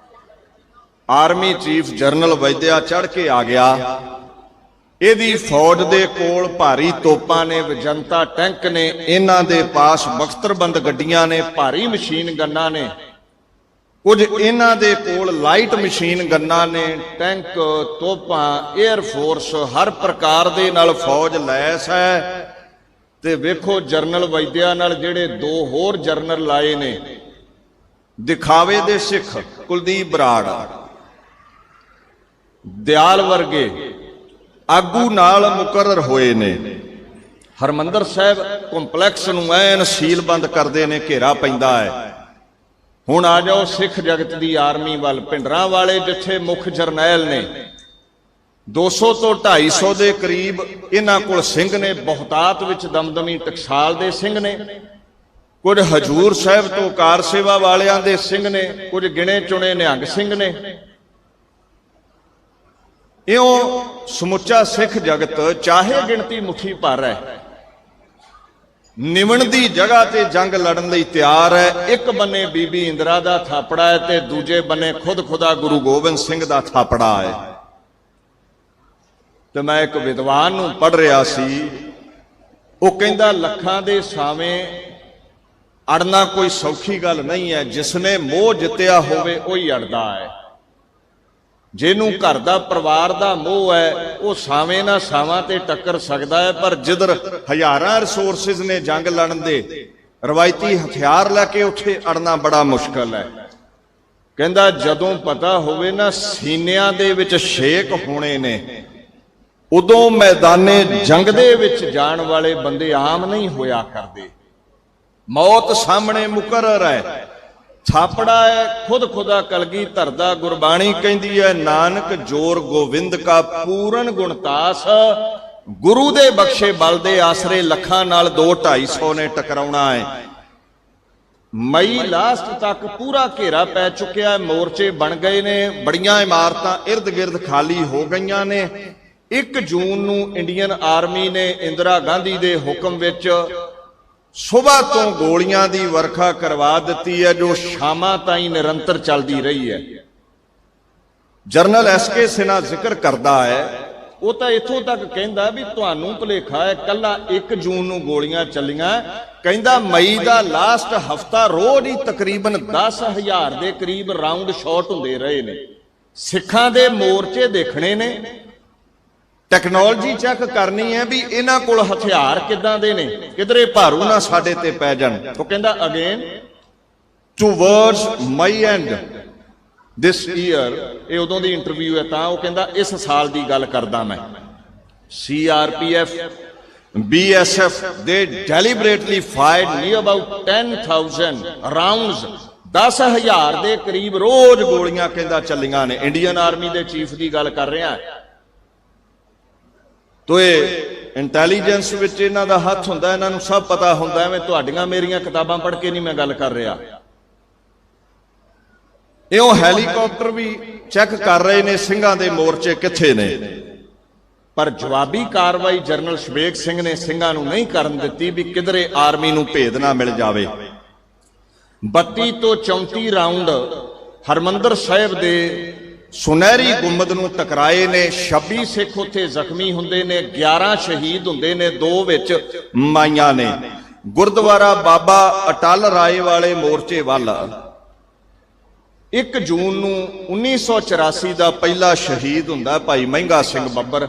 ਆਰਮੀ ਚੀਫ ਜਨਰਲ ਵੈਦਿਆ ਚੜ੍ਹ ਕੇ ਆ ਗਿਆ, ਇਹਦੀ ਫੌਜ ਦੇ ਕੋਲ ਭਾਰੀ ਤੋਪਾਂ ਨੇ, ਵਿਜੰਤਾ ਟੈਂਕ ਨੇ, ਇਹਨਾਂ ਦੇ ਪਾਸ ਬਖਤਰਬੰਦ ਗੱਡੀਆਂ ਨੇ, ਭਾਰੀ ਮਸ਼ੀਨ ਗੰਨਾਂ ਨੇ, ਕੁਝ ਇਹਨਾਂ ਦੇ ਕੋਲ ਲਾਈਟ ਮਸ਼ੀਨ ਗੰਨਾਂ ਨੇ, ਟੈਂਕ, ਤੋਪਾਂ, 에ਅਰ ਫੋਰਸ, ਹਰ ਪ੍ਰਕਾਰ ਦੇ ਨਾਲ ਫੌਜ ਲੈਸ ਹੈ। ਤੇ ਵੇਖੋ ਜਰਨਲ ਵੈਦਿਆ ਨਾਲ ਜਿਹੜੇ 2 ਹੋਰ ਜਰਨਲ ਲਾਏ ਨੇ, ਦਿਖਾਵੇ ਦੇ ਸਿੱਖ, ਕੁਲਦੀਪ ਬਰਾੜ, ਦਿਆਲ ਵਰਗੇ ਆਗੂ ਨਾਲ ਮੁਕਰਰ ਹੋਏ ਨੇ। ਹਰਮੰਦਰ ਸਾਹਿਬ ਕੰਪਲੈਕਸ ਨੂੰ ਐਨ ਸੀਲਬੰਦ ਕਰਦੇ ਨੇ, ਘੇਰਾ ਪੈਂਦਾ ਹੈ। ਹੁਣ ਆ ਜਾਓ ਸਿੱਖ ਜਗਤ ਦੀ ਆਰਮੀ ਵੱਲ। ਭਿੰਡਰਾਂ ਵਾਲੇ ਜਿੱਥੇ ਮੁੱਖ ਜਰਨੈਲ ਨੇ, 200 ਤੋਂ 250 ਦੇ ਕਰੀਬ ਇਹਨਾਂ ਕੋਲ ਸਿੰਘ ਨੇ। ਬਹੁਤਾਤ ਵਿੱਚ ਦਮਦਮੀ ਟਕਸਾਲ ਦੇ ਸਿੰਘ ਨੇ, ਕੁਝ ਹਜੂਰ ਸਾਹਿਬ ਤੋਂ ਕਾਰ ਸੇਵਾ ਵਾਲਿਆਂ ਦੇ ਸਿੰਘ ਨੇ, ਕੁਝ ਗਿਣੇ ਚੁਣੇ ਨਿਹੰਗ ਸਿੰਘ ਨੇ। ਇਉਂ ਸਮੁੱਚਾ ਸਿੱਖ ਜਗਤ ਚਾਹੇ ਗਿਣਤੀ ਮੁੱਠੀ ਭਰ ਹੈ, ਨਿਵਣ ਦੀ ਜਗ੍ਹਾ ਤੇ ਜੰਗ ਲੜਨ ਲਈ ਤਿਆਰ ਹੈ। ਇੱਕ ਬੰਨੇ ਬੀਬੀ ਇੰਦਰਾ ਦਾ ਥਾਪੜਾ ਹੈ ਤੇ ਦੂਜੇ ਬੰਨੇ ਖੁਦ ਖੁਦਾ ਗੁਰੂ ਗੋਬਿੰਦ ਸਿੰਘ ਦਾ ਥਾਪੜਾ ਹੈ। ਤੇ ਮੈਂ ਇੱਕ ਵਿਦਵਾਨ ਨੂੰ ਪੜ੍ਹ ਰਿਹਾ ਸੀ, ਉਹ ਕਹਿੰਦਾ ਲੱਖਾਂ ਦੇ ਸਾਵੇਂ ਅੜਨਾ ਕੋਈ ਸੌਖੀ ਗੱਲ ਨਹੀਂ ਹੈ। ਜਿਸਨੇ ਮੋਹ ਜਿੱਤਿਆ ਹੋਵੇ ਉਹੀ ਅੜਦਾ ਹੈ। ਜਿਹਨੂੰ ਘਰ ਦਾ ਪਰਿਵਾਰ ਦਾ ਮੋਹ ਹੈ ਉਹ ਸਾਵੇਂ ਨਾ ਸਾਵਾਂ ਤੇ ਟੱਕਰ ਸਕਦਾ ਹੈ, ਪਰ ਜਿੱਧਰ ਹਜ਼ਾਰਾਂ ਰਿਸੋਰਸਿਸ ਨੇ ਜੰਗ ਲੜਨ ਦੇ, ਰਵਾਇਤੀ ਹਥਿਆਰ ਲੈ ਕੇ ਉੱਥੇ ਅੜਨਾ ਬੜਾ ਮੁਸ਼ਕਲ ਹੈ। ਕਹਿੰਦਾ ਜਦੋਂ ਪਤਾ ਹੋਵੇ ਨਾ ਸੀਨਿਆਂ ਦੇ ਵਿੱਚ ਛੇਕ ਹੋਣੇ ਨੇ, ਉਦੋਂ ਮੈਦਾਨੇ ਜੰਗ ਦੇ ਵਿੱਚ ਜਾਣ ਵਾਲੇ ਬੰਦੇ ਆਮ ਨਹੀਂ ਹੋਇਆ ਕਰਦੇ। ਮੌਤ ਸਾਹਮਣੇ ਮੁਕਰਰ ਹੈ। ਥਾਪੜਾ ਹੈ ਖੁਦ ਖੁਦਾ ਕਲਗੀਧਰ ਦਾ। ਗੁਰਬਾਣੀ ਕਹਿੰਦੀ ਹੈ, ਨਾਨਕ ਜੋਰ ਗੋਵਿੰਦ ਕਾ ਪੂਰਨ ਗੁਣਤਾਸ, ਗੁਰੂ ਦੇ ਬਖਸ਼ੇ ਬਲ ਦੇ ਆਸਰੇ ਲੱਖਾਂ ਨਾਲ 200-250 ਨੇ ਟਕਰਾਉਣਾ ਹੈ। ਮਈ ਲਾਸਟ ਤੱਕ ਪੂਰਾ ਘੇਰਾ ਪੈ ਚੁੱਕਿਆ ਹੈ, ਮੋਰਚੇ ਬਣ ਗਏ ਨੇ, ਬੜੀਆਂ ਇਮਾਰਤਾਂ ਇਰਦ ਗਿਰਦ ਖਾਲੀ ਹੋ ਗਈਆਂ ਨੇ। 1 ਜੂਨ ਨੂੰ ਇੰਡੀਅਨ ਆਰਮੀ ਨੇ ਇੰਦਰਾ ਗਾਂਧੀ ਦੇ ਹੁਕਮ ਵਿੱਚ ਸੁਬਾਹ ਤੋਂ ਗੋਲੀਆਂ ਦੀ ਵਰਖਾ ਕਰਵਾ ਦਿੱਤੀ ਹੈ, ਜੋ ਸ਼ਾਮਾਂ ਤਾਈਂ ਨਿਰੰਤਰ ਚੱਲਦੀ ਰਹੀ ਹੈ। ਜਨਰਲ SK ਸਿਨਹਾ ਜ਼ਿਕਰ ਕਰਦਾ ਹੈ, ਉਹ ਤਾਂ ਇੱਥੋਂ ਤੱਕ ਕਹਿੰਦਾ ਵੀ ਤੁਹਾਨੂੰ ਭੁਲੇਖਾ ਹੈ, ਕੱਲਾ 1 ਜੂਨ ਨੂੰ ਗੋਲੀਆਂ ਚੱਲੀਆਂ। ਕਹਿੰਦਾ ਮਈ ਦਾ ਲਾਸਟ ਹਫਤਾ ਰੋਜ਼ ਹੀ ਤਕਰੀਬਨ 10,000 ਦੇ ਕਰੀਬ ਰਾਉਂਡ ਸ਼ਾਟ ਹੁੰਦੇ ਰਹੇ ਨੇ। ਸਿੱਖਾਂ ਦੇ ਮੋਰਚੇ ਦੇਖਣੇ ਨੇ, ਟੈਕਨੋਲੋਜੀ ਚੈੱਕ ਕਰਨੀ ਹੈ ਵੀ ਇਹਨਾਂ ਕੋਲ ਹਥਿਆਰ ਕਿੱਦਾਂ ਦੇ ਨੇ, ਕਿਧਰੇ ਭਾਰੂ ਨਾ ਸਾਡੇ ਤੇ ਪੈ ਜਾਣ। ਉਹ ਕਹਿੰਦਾ again towards may and this year, ਇਹ ਉਦੋਂ ਦੀ ਇੰਟਰਵਿਊ ਹੈ ਤਾਂ ਉਹ ਕਹਿੰਦਾ ਇਸ ਸਾਲ ਦੀ ਗੱਲ ਕਰਦਾ ਮੈਂ, CRPF BSF, they deliberately fired near about 10,000 rounds, 10,000 ਦੇ ਕਰੀਬ ਰੋਜ਼ ਗੋਲੀਆਂ ਕਹਿੰਦਾ ਚੱਲੀਆਂ ਨੇ। ਇੰਡੀਅਨ ਆਰਮੀ ਦੇ ਚੀਫ ਦੀ ਗੱਲ ਕਰ ਰਿਹਾ। ਤੋ ਇਹ ਇੰਟੈਲੀਜੈਂਸ ਵਿੱਚ ਇਹਨਾਂ ਦਾ ਹੱਥ ਹੁੰਦਾ, ਇਹਨਾਂ ਨੂੰ ਸਭ ਪਤਾ ਹੁੰਦਾ। ਐਵੇਂ ਤੁਹਾਡੀਆਂ ਮੇਰੀਆਂ ਕਿਤਾਬਾਂ ਪੜ੍ਹ ਕੇ ਨਹੀਂ ਮੈਂ ਗੱਲ ਕਰ ਰਿਹਾ। ਇਹ ਉਹ ਹੈਲੀਕਾਪਟਰ ਵੀ ਚੈੱਕ ਕਰ ਰਹੇ ਨੇ ਸਿੰਘਾਂ ਦੇ ਮੋਰਚੇ ਕਿੱਥੇ ਨੇ, ਪਰ ਜਵਾਬੀ ਕਾਰਵਾਈ ਜਨਰਲ ਸ਼ਬੇਗ ਸਿੰਘ ਨੇ ਸਿੰਘਾਂ ਨੂੰ ਨਹੀਂ ਕਰਨ ਦਿੱਤੀ ਵੀ ਕਿਧਰੇ ਆਰਮੀ ਨੂੰ ਭੇਦ ਨਾ ਮਿਲ ਜਾਵੇ। 32 ਤੋਂ 34 ਰਾਉਂਡ ਹਰਮੰਦਰ ਸਾਹਿਬ ਦੇ ਸੁਨਹਿਰੀ ਗੁੰਬਦ ਨੂੰ ਟਕਰਾਏ ਨੇ। 26 ਸਿੱਖ ਉੱਥੇ ਜ਼ਖਮੀ ਹੁੰਦੇ ਨੇ, 11 ਸ਼ਹੀਦ ਹੁੰਦੇ ਨੇ, 2 ਵਿੱਚ ਮਾਈਆਂ ਨੇ। ਗੁਰਦੁਆਰਾ ਬਾਬਾ ਅਟਲ ਰਾਏ ਵਾਲੇ ਮੋਰਚੇ ਵੱਲ 1 ਜੂਨ ਨੂੰ 1984 ਦਾ ਪਹਿਲਾ ਸ਼ਹੀਦ ਹੁੰਦਾ ਭਾਈ ਮਹਿੰਗਾ ਸਿੰਘ ਬੱਬਰ।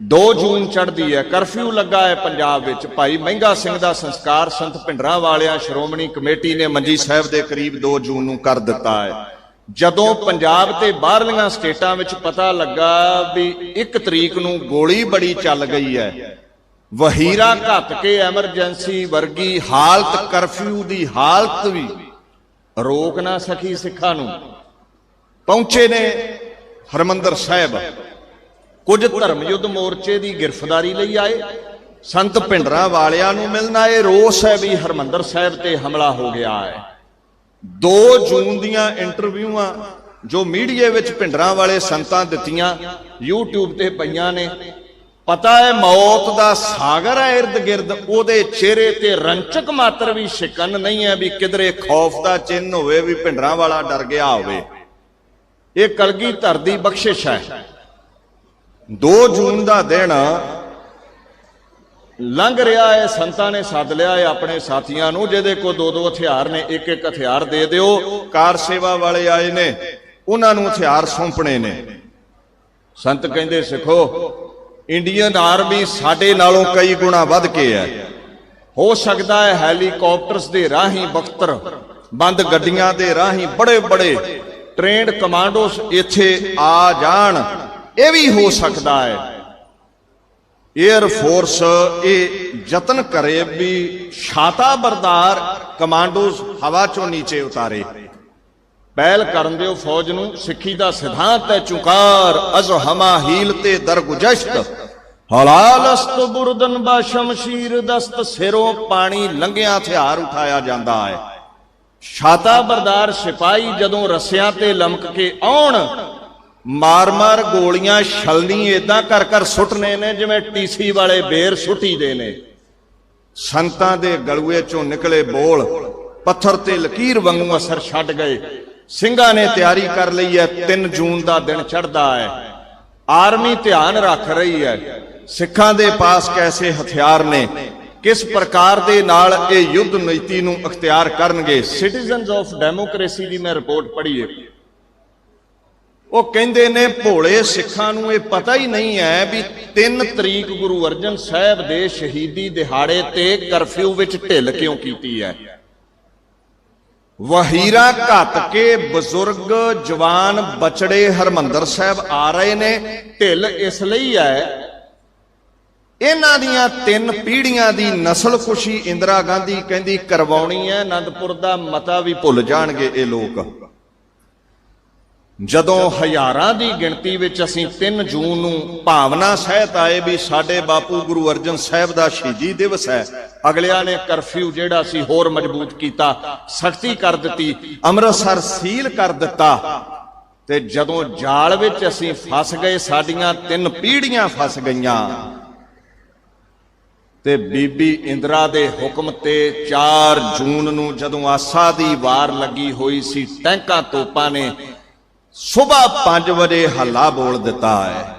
2 ਜੂਨ ਚੜ੍ਹਦੀ ਹੈ, ਕਰਫਿਊ ਲੱਗਾ ਹੈ ਪੰਜਾਬ ਵਿੱਚ। ਭਾਈ ਮਹਿੰਗਾ ਸਿੰਘ ਦਾ ਸੰਸਕਾਰ ਸੰਤ ਭਿੰਡਰਾਂ ਵਾਲਿਆਂ ਸ਼੍ਰੋਮਣੀ ਕਮੇਟੀ ਨੇ ਮੰਜੀ ਸਾਹਿਬ ਦੇ ਕਰੀਬ 2 ਜੂਨ ਨੂੰ ਕਰ ਦਿੱਤਾ ਹੈ। ਜਦੋਂ ਪੰਜਾਬ ਤੇ ਬਾਹਰਲੀਆਂ ਸਟੇਟਾਂ ਵਿੱਚ ਪਤਾ ਲੱਗਾ ਵੀ 1 ਤਰੀਕ ਨੂੰ ਗੋਲੀ ਬੜੀ ਚੱਲ ਗਈ ਹੈ, ਵਹੀਰਾ ਘੱਤ ਕੇ ਐਮਰਜੈਂਸੀ ਵਰਗੀ ਹਾਲਤ, ਕਰਫਿਊ ਦੀ ਹਾਲਤ ਵੀ ਰੋਕ ਨਾ ਸਕੀ ਸਿੱਖਾਂ ਨੂੰ। ਪਹੁੰਚੇ ਨੇ ਹਰਮੰਦਰ ਸਾਹਿਬ। ਕੁਝ ਧਰਮ ਯੁੱਧ ਮੋਰਚੇ ਦੀ ਗ੍ਰਿਫਤਾਰੀ ਲਈ ਆਏ, ਸੰਤ ਭਿੰਡਰਾਂ ਵਾਲਿਆਂ ਨੂੰ ਮਿਲਣ ਆਏ। ਰੋਸ ਹੈ ਵੀ ਹਰਮੰਦਰ ਸਾਹਿਬ ਤੇ ਹਮਲਾ ਹੋ ਗਿਆ ਹੈ। 2 ਜੂਨ ਦੀਆਂ ਇੰਟਰਵਿਊਆਂ ਜੋ ਮੀਡੀਆ ਵਿੱਚ ਭਿੰਡਰਾਂ ਵਾਲੇ ਸੰਤਾਂ ਦਿੱਤੀਆਂ YouTube ਤੇ ਪਈਆਂ ਨੇ। ਪਤਾ ਹੈ ਮੌਤ ਦਾ ਸਾਗਰ ਹੈ ਇਰਦ ਗਿਰਦ, ਉਹਦੇ ਚਿਹਰੇ ਤੇ ਰੰਚਕ ਮਾਤਰ ਵੀ ਸ਼ਿਕਨ ਨਹੀਂ ਹੈ ਵੀ ਕਿਧਰੇ ਖੌਫ ਦਾ ਚਿੰਨ੍ਹ ਹੋਵੇ ਵੀ ਭਿੰਡਰਾਂ ਵਾਲਾ ਡਰ ਗਿਆ ਹੋਵੇ। ਇਹ ਕਲਗੀਧਰ ਦੀ ਬਖਸ਼ਿਸ਼ ਹੈ। 2 ਜੂਨ ਦਾ ਦਿਨ ਲੰਘ ਰਿਹਾ ਹੈ, ਸੰਤਾਂ ਨੇ ਸੱਦ ਲਿਆ ਹੈ ਆਪਣੇ ਸਾਥੀਆਂ ਨੂੰ, ਜਿਹਦੇ ਕੋਲ 2-2 ਹਥਿਆਰ ਨੇ, 1-1 ਹਥਿਆਰ ਦੇ ਦਿਓ। ਕਾਰ ਸੇਵਾ ਵਾਲੇ ਆਏ ਨੇ, ਉਹਨਾਂ ਨੂੰ ਹਥਿਆਰ ਸੌਂਪਣੇ ਨੇ। ਸੰਤ ਕਹਿੰਦੇ ਸਿੱਖੋ, ਇੰਡੀਅਨ ਆਰਮੀ ਸਾਡੇ ਨਾਲੋਂ ਕਈ ਗੁਣਾ ਵੱਧ ਕੇ ਹੈ। ਹੋ ਸਕਦਾ ਹੈ ਹੈਲੀਕਾਪਟਰਸ ਦੇ ਰਾਹੀਂ, ਬਖਤਰ ਬੰਦ ਗੱਡੀਆਂ ਦੇ ਰਾਹੀਂ ਬੜੇ ਬੜੇ ਟ੍ਰੇਨਡ ਕਮਾਂਡੋਸ ਇੱਥੇ ਆ ਜਾਣ, ਇਹ ਵੀ ਹੋ ਸਕਦਾ ਹੈ। ਏਅਰ ਫੋਰਸ ਇਹ ਯਤਨ ਕਰੇ ਵੀ ਛਾਤਾ ਬਰਦਾਰ ਕਮਾਂਡੋਸ ਹਵਾ ਚੋਂ ਨੀਚੇ ਉਤਾਰੇ। ਪਹਿਲ ਕਰਨ ਦਿਓ ਫੌਜ ਨੂੰ। ਸਿੱਖੀ ਦਾ ਸਿਧਾਂਤ ਹੈ ਚੁਕਾਰ ਅਜ਼ ਹਮਾ ਹੀਲ ਤੇ ਦਰਗੁਜਸ਼ਤ, ਹਲਾਲਸਤ ਬੁਰਦਨ ਬਾ ਸ਼ਮਸ਼ੀਰ ਦਸਤ। ਸਿਰੋਂ ਪਾਣੀ ਲੰਘਿਆ ਹਥਿਆਰ ਉਠਾਇਆ ਜਾਂਦਾ ਹੈ। ਛਾਤਾ ਬਰਦਾਰ ਸਿਪਾਹੀ ਜਦੋਂ ਰੱਸਿਆਂ ਤੇ ਲਮਕ ਕੇ ਆਉਣ, ਮਾਰ-ਮਾਰ ਗੋਲੀਆਂ ਛਲਣੀ ਏਦਾਂ ਕਰ ਕਰ ਸੁੱਟਨੇ ਨੇ ਜਿਵੇਂ ਟੀਸੀ ਵਾਲੇ ਬੇਰ ਸੁੱਟੀ ਦੇ ਨੇ। ਸੰਤਾਂ ਦੇ ਗਲੂਏ ਚੋਂ ਨਿਕਲੇ ਬੋਲ ਪੱਥਰ ਤੇ ਲਕੀਰ ਵਾਂਗੂ ਅਸਰ ਛੱਡ ਗਏ। ਸਿੰਘਾਂ ਨੇ ਤਿਆਰੀ ਕਰ ਲਈ ਹੈ। 3 ਜੂਨ ਦਾ ਦਿਨ ਚੜ੍ਹਦਾ ਹੈ। ਆਰਮੀ ਧਿਆਨ ਰੱਖ ਰਹੀ ਹੈ ਸਿੱਖਾਂ ਦੇ ਪਾਸ ਕੈਸੇ ਹਥਿਆਰ ਨੇ, ਕਿਸ ਪ੍ਰਕਾਰ ਦੇ ਨਾਲ ਇਹ ਯੁੱਧ ਨੀਤੀ ਨੂੰ ਅਖਤਿਆਰ ਕਰਨਗੇ। ਸਿਟੀਜ਼ਨਸ ਆਫ ਡੈਮੋਕ੍ਰੇਸੀ ਦੀ ਮੈਂ ਰਿਪੋਰਟ ਪੜ੍ਹੀ ਹੈ। ਉਹ ਕਹਿੰਦੇ ਨੇ ਭੋਲੇ ਸਿੱਖਾਂ ਨੂੰ ਇਹ ਪਤਾ ਹੀ ਨਹੀਂ ਹੈ ਵੀ 3 ਤਰੀਕ ਗੁਰੂ ਅਰਜਨ ਸਾਹਿਬ ਦੇ ਸ਼ਹੀਦੀ ਦਿਹਾੜੇ ਤੇ ਕਰਫਿਊ ਵਿੱਚ ਢਿੱਲ ਕਿਉਂ ਕੀਤੀ ਹੈ। ਵਹੀਰਾ ਘੱਤ ਕੇ ਬਜ਼ੁਰਗ ਜਵਾਨ ਬਚੜੇ ਹਰਮੰਦਰ ਸਾਹਿਬ ਆ ਰਹੇ ਨੇ। ਢਿੱਲ ਇਸ ਲਈ ਹੈ, ਇਹਨਾਂ ਦੀਆਂ 3 ਪੀੜ੍ਹੀਆਂ ਦੀ ਨਸਲਕੁਸ਼ੀ ਇੰਦਰਾ ਗਾਂਧੀ ਕਹਿੰਦੀ ਕਰਵਾਉਣੀ ਹੈ। ਆਨੰਦਪੁਰ ਦਾ ਮਤਾ ਵੀ ਭੁੱਲ ਜਾਣਗੇ ਇਹ ਲੋਕ। ਜਦੋਂ ਹਜ਼ਾਰਾਂ ਦੀ ਗਿਣਤੀ ਵਿੱਚ ਅਸੀਂ 3 ਜੂਨ ਨੂੰ ਭਾਵਨਾ ਸਹਿਤ ਆਏ ਵੀ ਸਾਡੇ ਬਾਪੂ ਗੁਰੂ ਅਰਜਨ ਸਾਹਿਬ ਦਾ ਸ਼ਹੀਦੀ ਦਿਵਸ ਹੈ, ਅਗਲਿਆਂ ਨੇ ਕਰਫਿਊ ਜਿਹੜਾ ਸੀ ਹੋਰ ਮਜ਼ਬੂਤ ਕੀਤਾ, ਸਖਤੀ ਕਰ ਦਿੱਤੀ, ਅੰਮ੍ਰਿਤਸਰ ਸੀਲ ਕਰ ਦਿੱਤਾ। ਤੇ ਜਦੋਂ ਜਾਲ ਵਿੱਚ ਅਸੀਂ ਫਸ ਗਏ, ਸਾਡੀਆਂ 3 ਪੀੜ੍ਹੀਆਂ ਫਸ ਗਈਆਂ। ਤੇ ਬੀਬੀ ਇੰਦਰਾ ਦੇ ਹੁਕਮ ਤੇ 4 ਜੂਨ ਨੂੰ ਜਦੋਂ ਆਸਾ ਦੀ ਵਾਰ ਲੱਗੀ ਹੋਈ ਸੀ, ਟੈਂਕਾਂ ਤੋਪਾਂ ਨੇ ਸੁਬਹ 5 ਵਜੇ ਹੱਲਾ ਬੋਲ ਦਿੱਤਾ ਹੈ।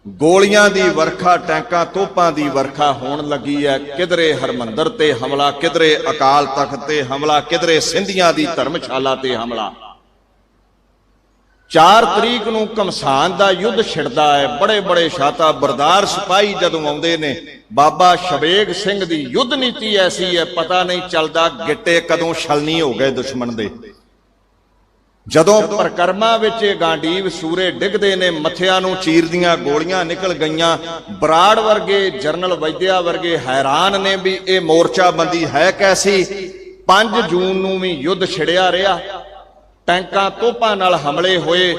ਗੋਲੀਆਂ ਦੀ ਵਰਖਾ, ਟੈਂਕਾਂ ਤੋਪਾਂ ਦੀ ਵਰਖਾ ਹੋਣ ਲੱਗੀ ਹੈ। ਕਿਧਰੇ ਹਰਮੰਦਰ ਤੇ ਹਮਲਾ, ਕਿਧਰੇ ਅਕਾਲ ਤਖਤ ਤੇ ਹਮਲਾ, ਕਿਧਰੇ ਸਿੰਧੀਆਂ ਦੀ ਧਰਮਸ਼ਾਲਾ ਤੇ ਹਮਲਾ। 4 ਤਰੀਕ ਨੂੰ ਘਮਸਾਨ ਦਾ ਯੁੱਧ ਛਿੜਦਾ ਹੈ। ਬੜੇ ਬੜੇ ਛਾਤਾ ਬਰਦਾਰ ਸਿਪਾਹੀ ਜਦੋਂ ਆਉਂਦੇ ਨੇ, ਬਾਬਾ ਸ਼ਬੇਗ ਸਿੰਘ ਦੀ ਯੁੱਧ ਨੀਤੀ ਐਸੀ ਹੈ, ਪਤਾ ਨਹੀਂ ਚੱਲਦਾ ਗਿੱਟੇ ਕਦੋਂ ਛਲਨੀ ਹੋ ਗਏ ਦੁਸ਼ਮਣ ਦੇ। ਜਦੋਂ ਪ੍ਰਕਰਮਾਂ ਵਿੱਚ ਇਹ ਗਾਂਡੀਵ ਸੂਰੇ ਡਿੱਗਦੇ ਨੇ, ਮੱਥਿਆਂ ਨੂੰ ਚੀਰਦੀਆਂ ਗੋਲੀਆਂ ਨਿਕਲ ਗਈਆਂ, ਬਰਾੜ ਵਰਗੇ, ਜਰਨਲ ਵੈਦਿਆ ਵਰਗੇ ਹੈਰਾਨ ਨੇ ਵੀ ਇਹ ਮੋਰਚਾਬੰਦੀ ਹੈ ਕੈਸੀ। 5 ਜੂਨ ਨੂੰ ਵੀ ਯੁੱਧ ਛਿੜਿਆ ਰਿਹਾ, ਟੈਂਕਾਂ ਤੋਪਾਂ ਨਾਲ ਹਮਲੇ ਹੋਏ।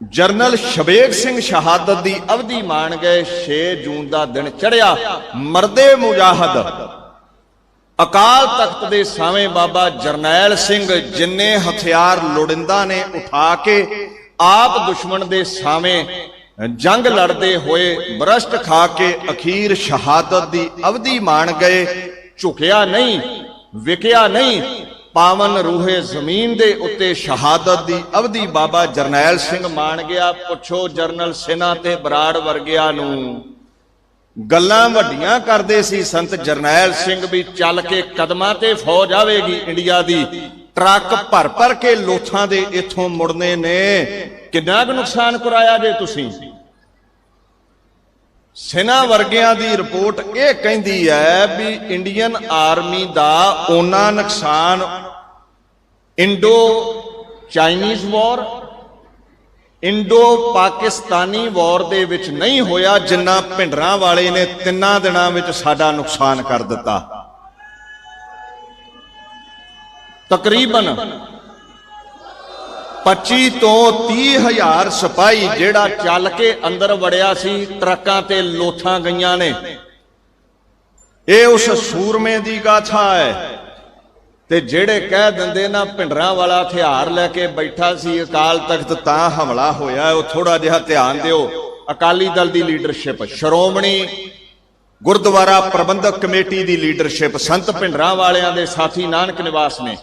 ਜਰਨਲ ਸ਼ਬੇਗ ਸਿੰਘ ਸ਼ਹਾਦਤ ਦੀ ਅਵਧੀ ਮਾਣ ਗਏ। 6 ਜੂਨ ਦਾ ਦਿਨ ਚੜ੍ਹਿਆ, ਮਰਦੇ ਮੁਜਾਹਦ ਅਕਾਲ ਤਖਤ ਦੇ ਸਾਵੇਂ ਬਾਬਾ ਜਰਨੈਲ ਸਿੰਘ, ਜਿੰਨੇ ਹਥਿਆਰ ਲੋੜਿੰਦਾ ਨੇ ਉਠਾ ਕੇ ਆਪ ਦੁਸ਼ਮਣ ਦੇ ਸਾਵੇਂ ਜੰਗ ਲੜਦੇ ਹੋਏ ਬਰਸ਼ਟ ਖਾ ਕੇ ਅਖੀਰ ਸ਼ਹਾਦਤ ਦੀ ਅਵਧੀ ਮਾਣ ਗਏ। ਝੁਕਿਆ ਨਹੀਂ, ਵਿਕਿਆ ਨਹੀਂ, ਪਾਵਨ ਰੂਹੇ ਜ਼ਮੀਨ ਦੇ ਉੱਤੇ ਸ਼ਹਾਦਤ ਦੀ ਅਵਧੀ ਬਾਬਾ ਜਰਨੈਲ ਸਿੰਘ ਮਾਣ ਗਿਆ। ਪੁੱਛੋ ਜਰਨਲ ਸਿਨਾ ਤੇ ਬਰਾੜ ਵਰਗਿਆਂ ਨੂੰ। ਗੱਲਾਂ ਵੱਡੀਆਂ ਕਰਦੇ ਸੀ ਸੰਤ ਜਰਨੈਲ ਸਿੰਘ ਵੀ ਚੱਲ ਕੇ ਕਦਮਾਂ ਤੇ ਫੌਜ ਆਵੇਗੀ ਇੰਡੀਆ ਦੀ, ਟਰੱਕ ਭਰ ਭਰ ਕੇ ਲੋਥਾਂ ਦੇ ਇੱਥੋਂ ਮੁੜਨੇ ਨੇ। ਕਿੰਨਾ ਕੁ ਨੁਕਸਾਨ ਕਰਾਇਆ ਜੇ ਤੁਸੀਂ। ਸਿਨਾ ਵਰਗਿਆਂ ਦੀ ਰਿਪੋਰਟ ਇਹ ਕਹਿੰਦੀ ਹੈ ਵੀ ਇੰਡੀਅਨ ਆਰਮੀ ਦਾ ਓਨਾ ਨੁਕਸਾਨ ਇੰਡੋ ਚਾਈਨੀਜ਼ ਵਾਰ, ਇੰਡੋ ਪਾਕਿਸਤਾਨੀ ਵਾਰ ਦੇ ਵਿੱਚ ਨਹੀਂ ਹੋਇਆ ਜਿੰਨਾ ਭਿੰਡਰਾਂ ਵਾਲੇ ਨੇ 3 ਦਿਨਾਂ ਵਿੱਚ ਸਾਡਾ ਨੁਕਸਾਨ ਕਰ ਦਿੱਤਾ। ਤਕਰੀਬਨ 25 ਤੋਂ 30 ਹਜ਼ਾਰ ਸਿਪਾਹੀ ਜਿਹੜਾ ਚੱਲ ਕੇ ਅੰਦਰ ਵੜਿਆ ਸੀ, ਟਰੱਕਾਂ ਤੇ ਲੋਥਾਂ ਗਈਆਂ ਨੇ। ਇਹ ਉਸ ਸੂਰਮੇ ਦੀ ਗਾਥਾ ਹੈ। ਤੇ ਜਿਹੜੇ ਕਹਿ ਦਿੰਦੇ ਨਾ ਭਿੰਡਰਾਂ ਵਾਲਾ ਹਥਿਆਰ ਲੈ ਕੇ ਬੈਠਾ ਸੀ ਅਕਾਲ ਤਖਤ ਤਾਂ ਹਮਲਾ ਹੋਇਆ, ਉਹ ਥੋੜਾ ਜਿਹਾ ਧਿਆਨ ਦਿਓ। ਅਕਾਲੀ ਦਲ ਦੀ ਲੀਡਰਸ਼ਿਪ, ਸ਼੍ਰੋਮਣੀ ਗੁਰਦੁਆਰਾ ਪ੍ਰਬੰਧਕ ਕਮੇਟੀ ਦੀ ਲੀਡਰਸ਼ਿਪ, ਸੰਤ ਭਿੰਡਰਾਂ ਵਾਲਿਆਂ ਦੇ ਸਾਥੀ ਨਾਨਕ ਨਿਵਾਸ ਨੇ।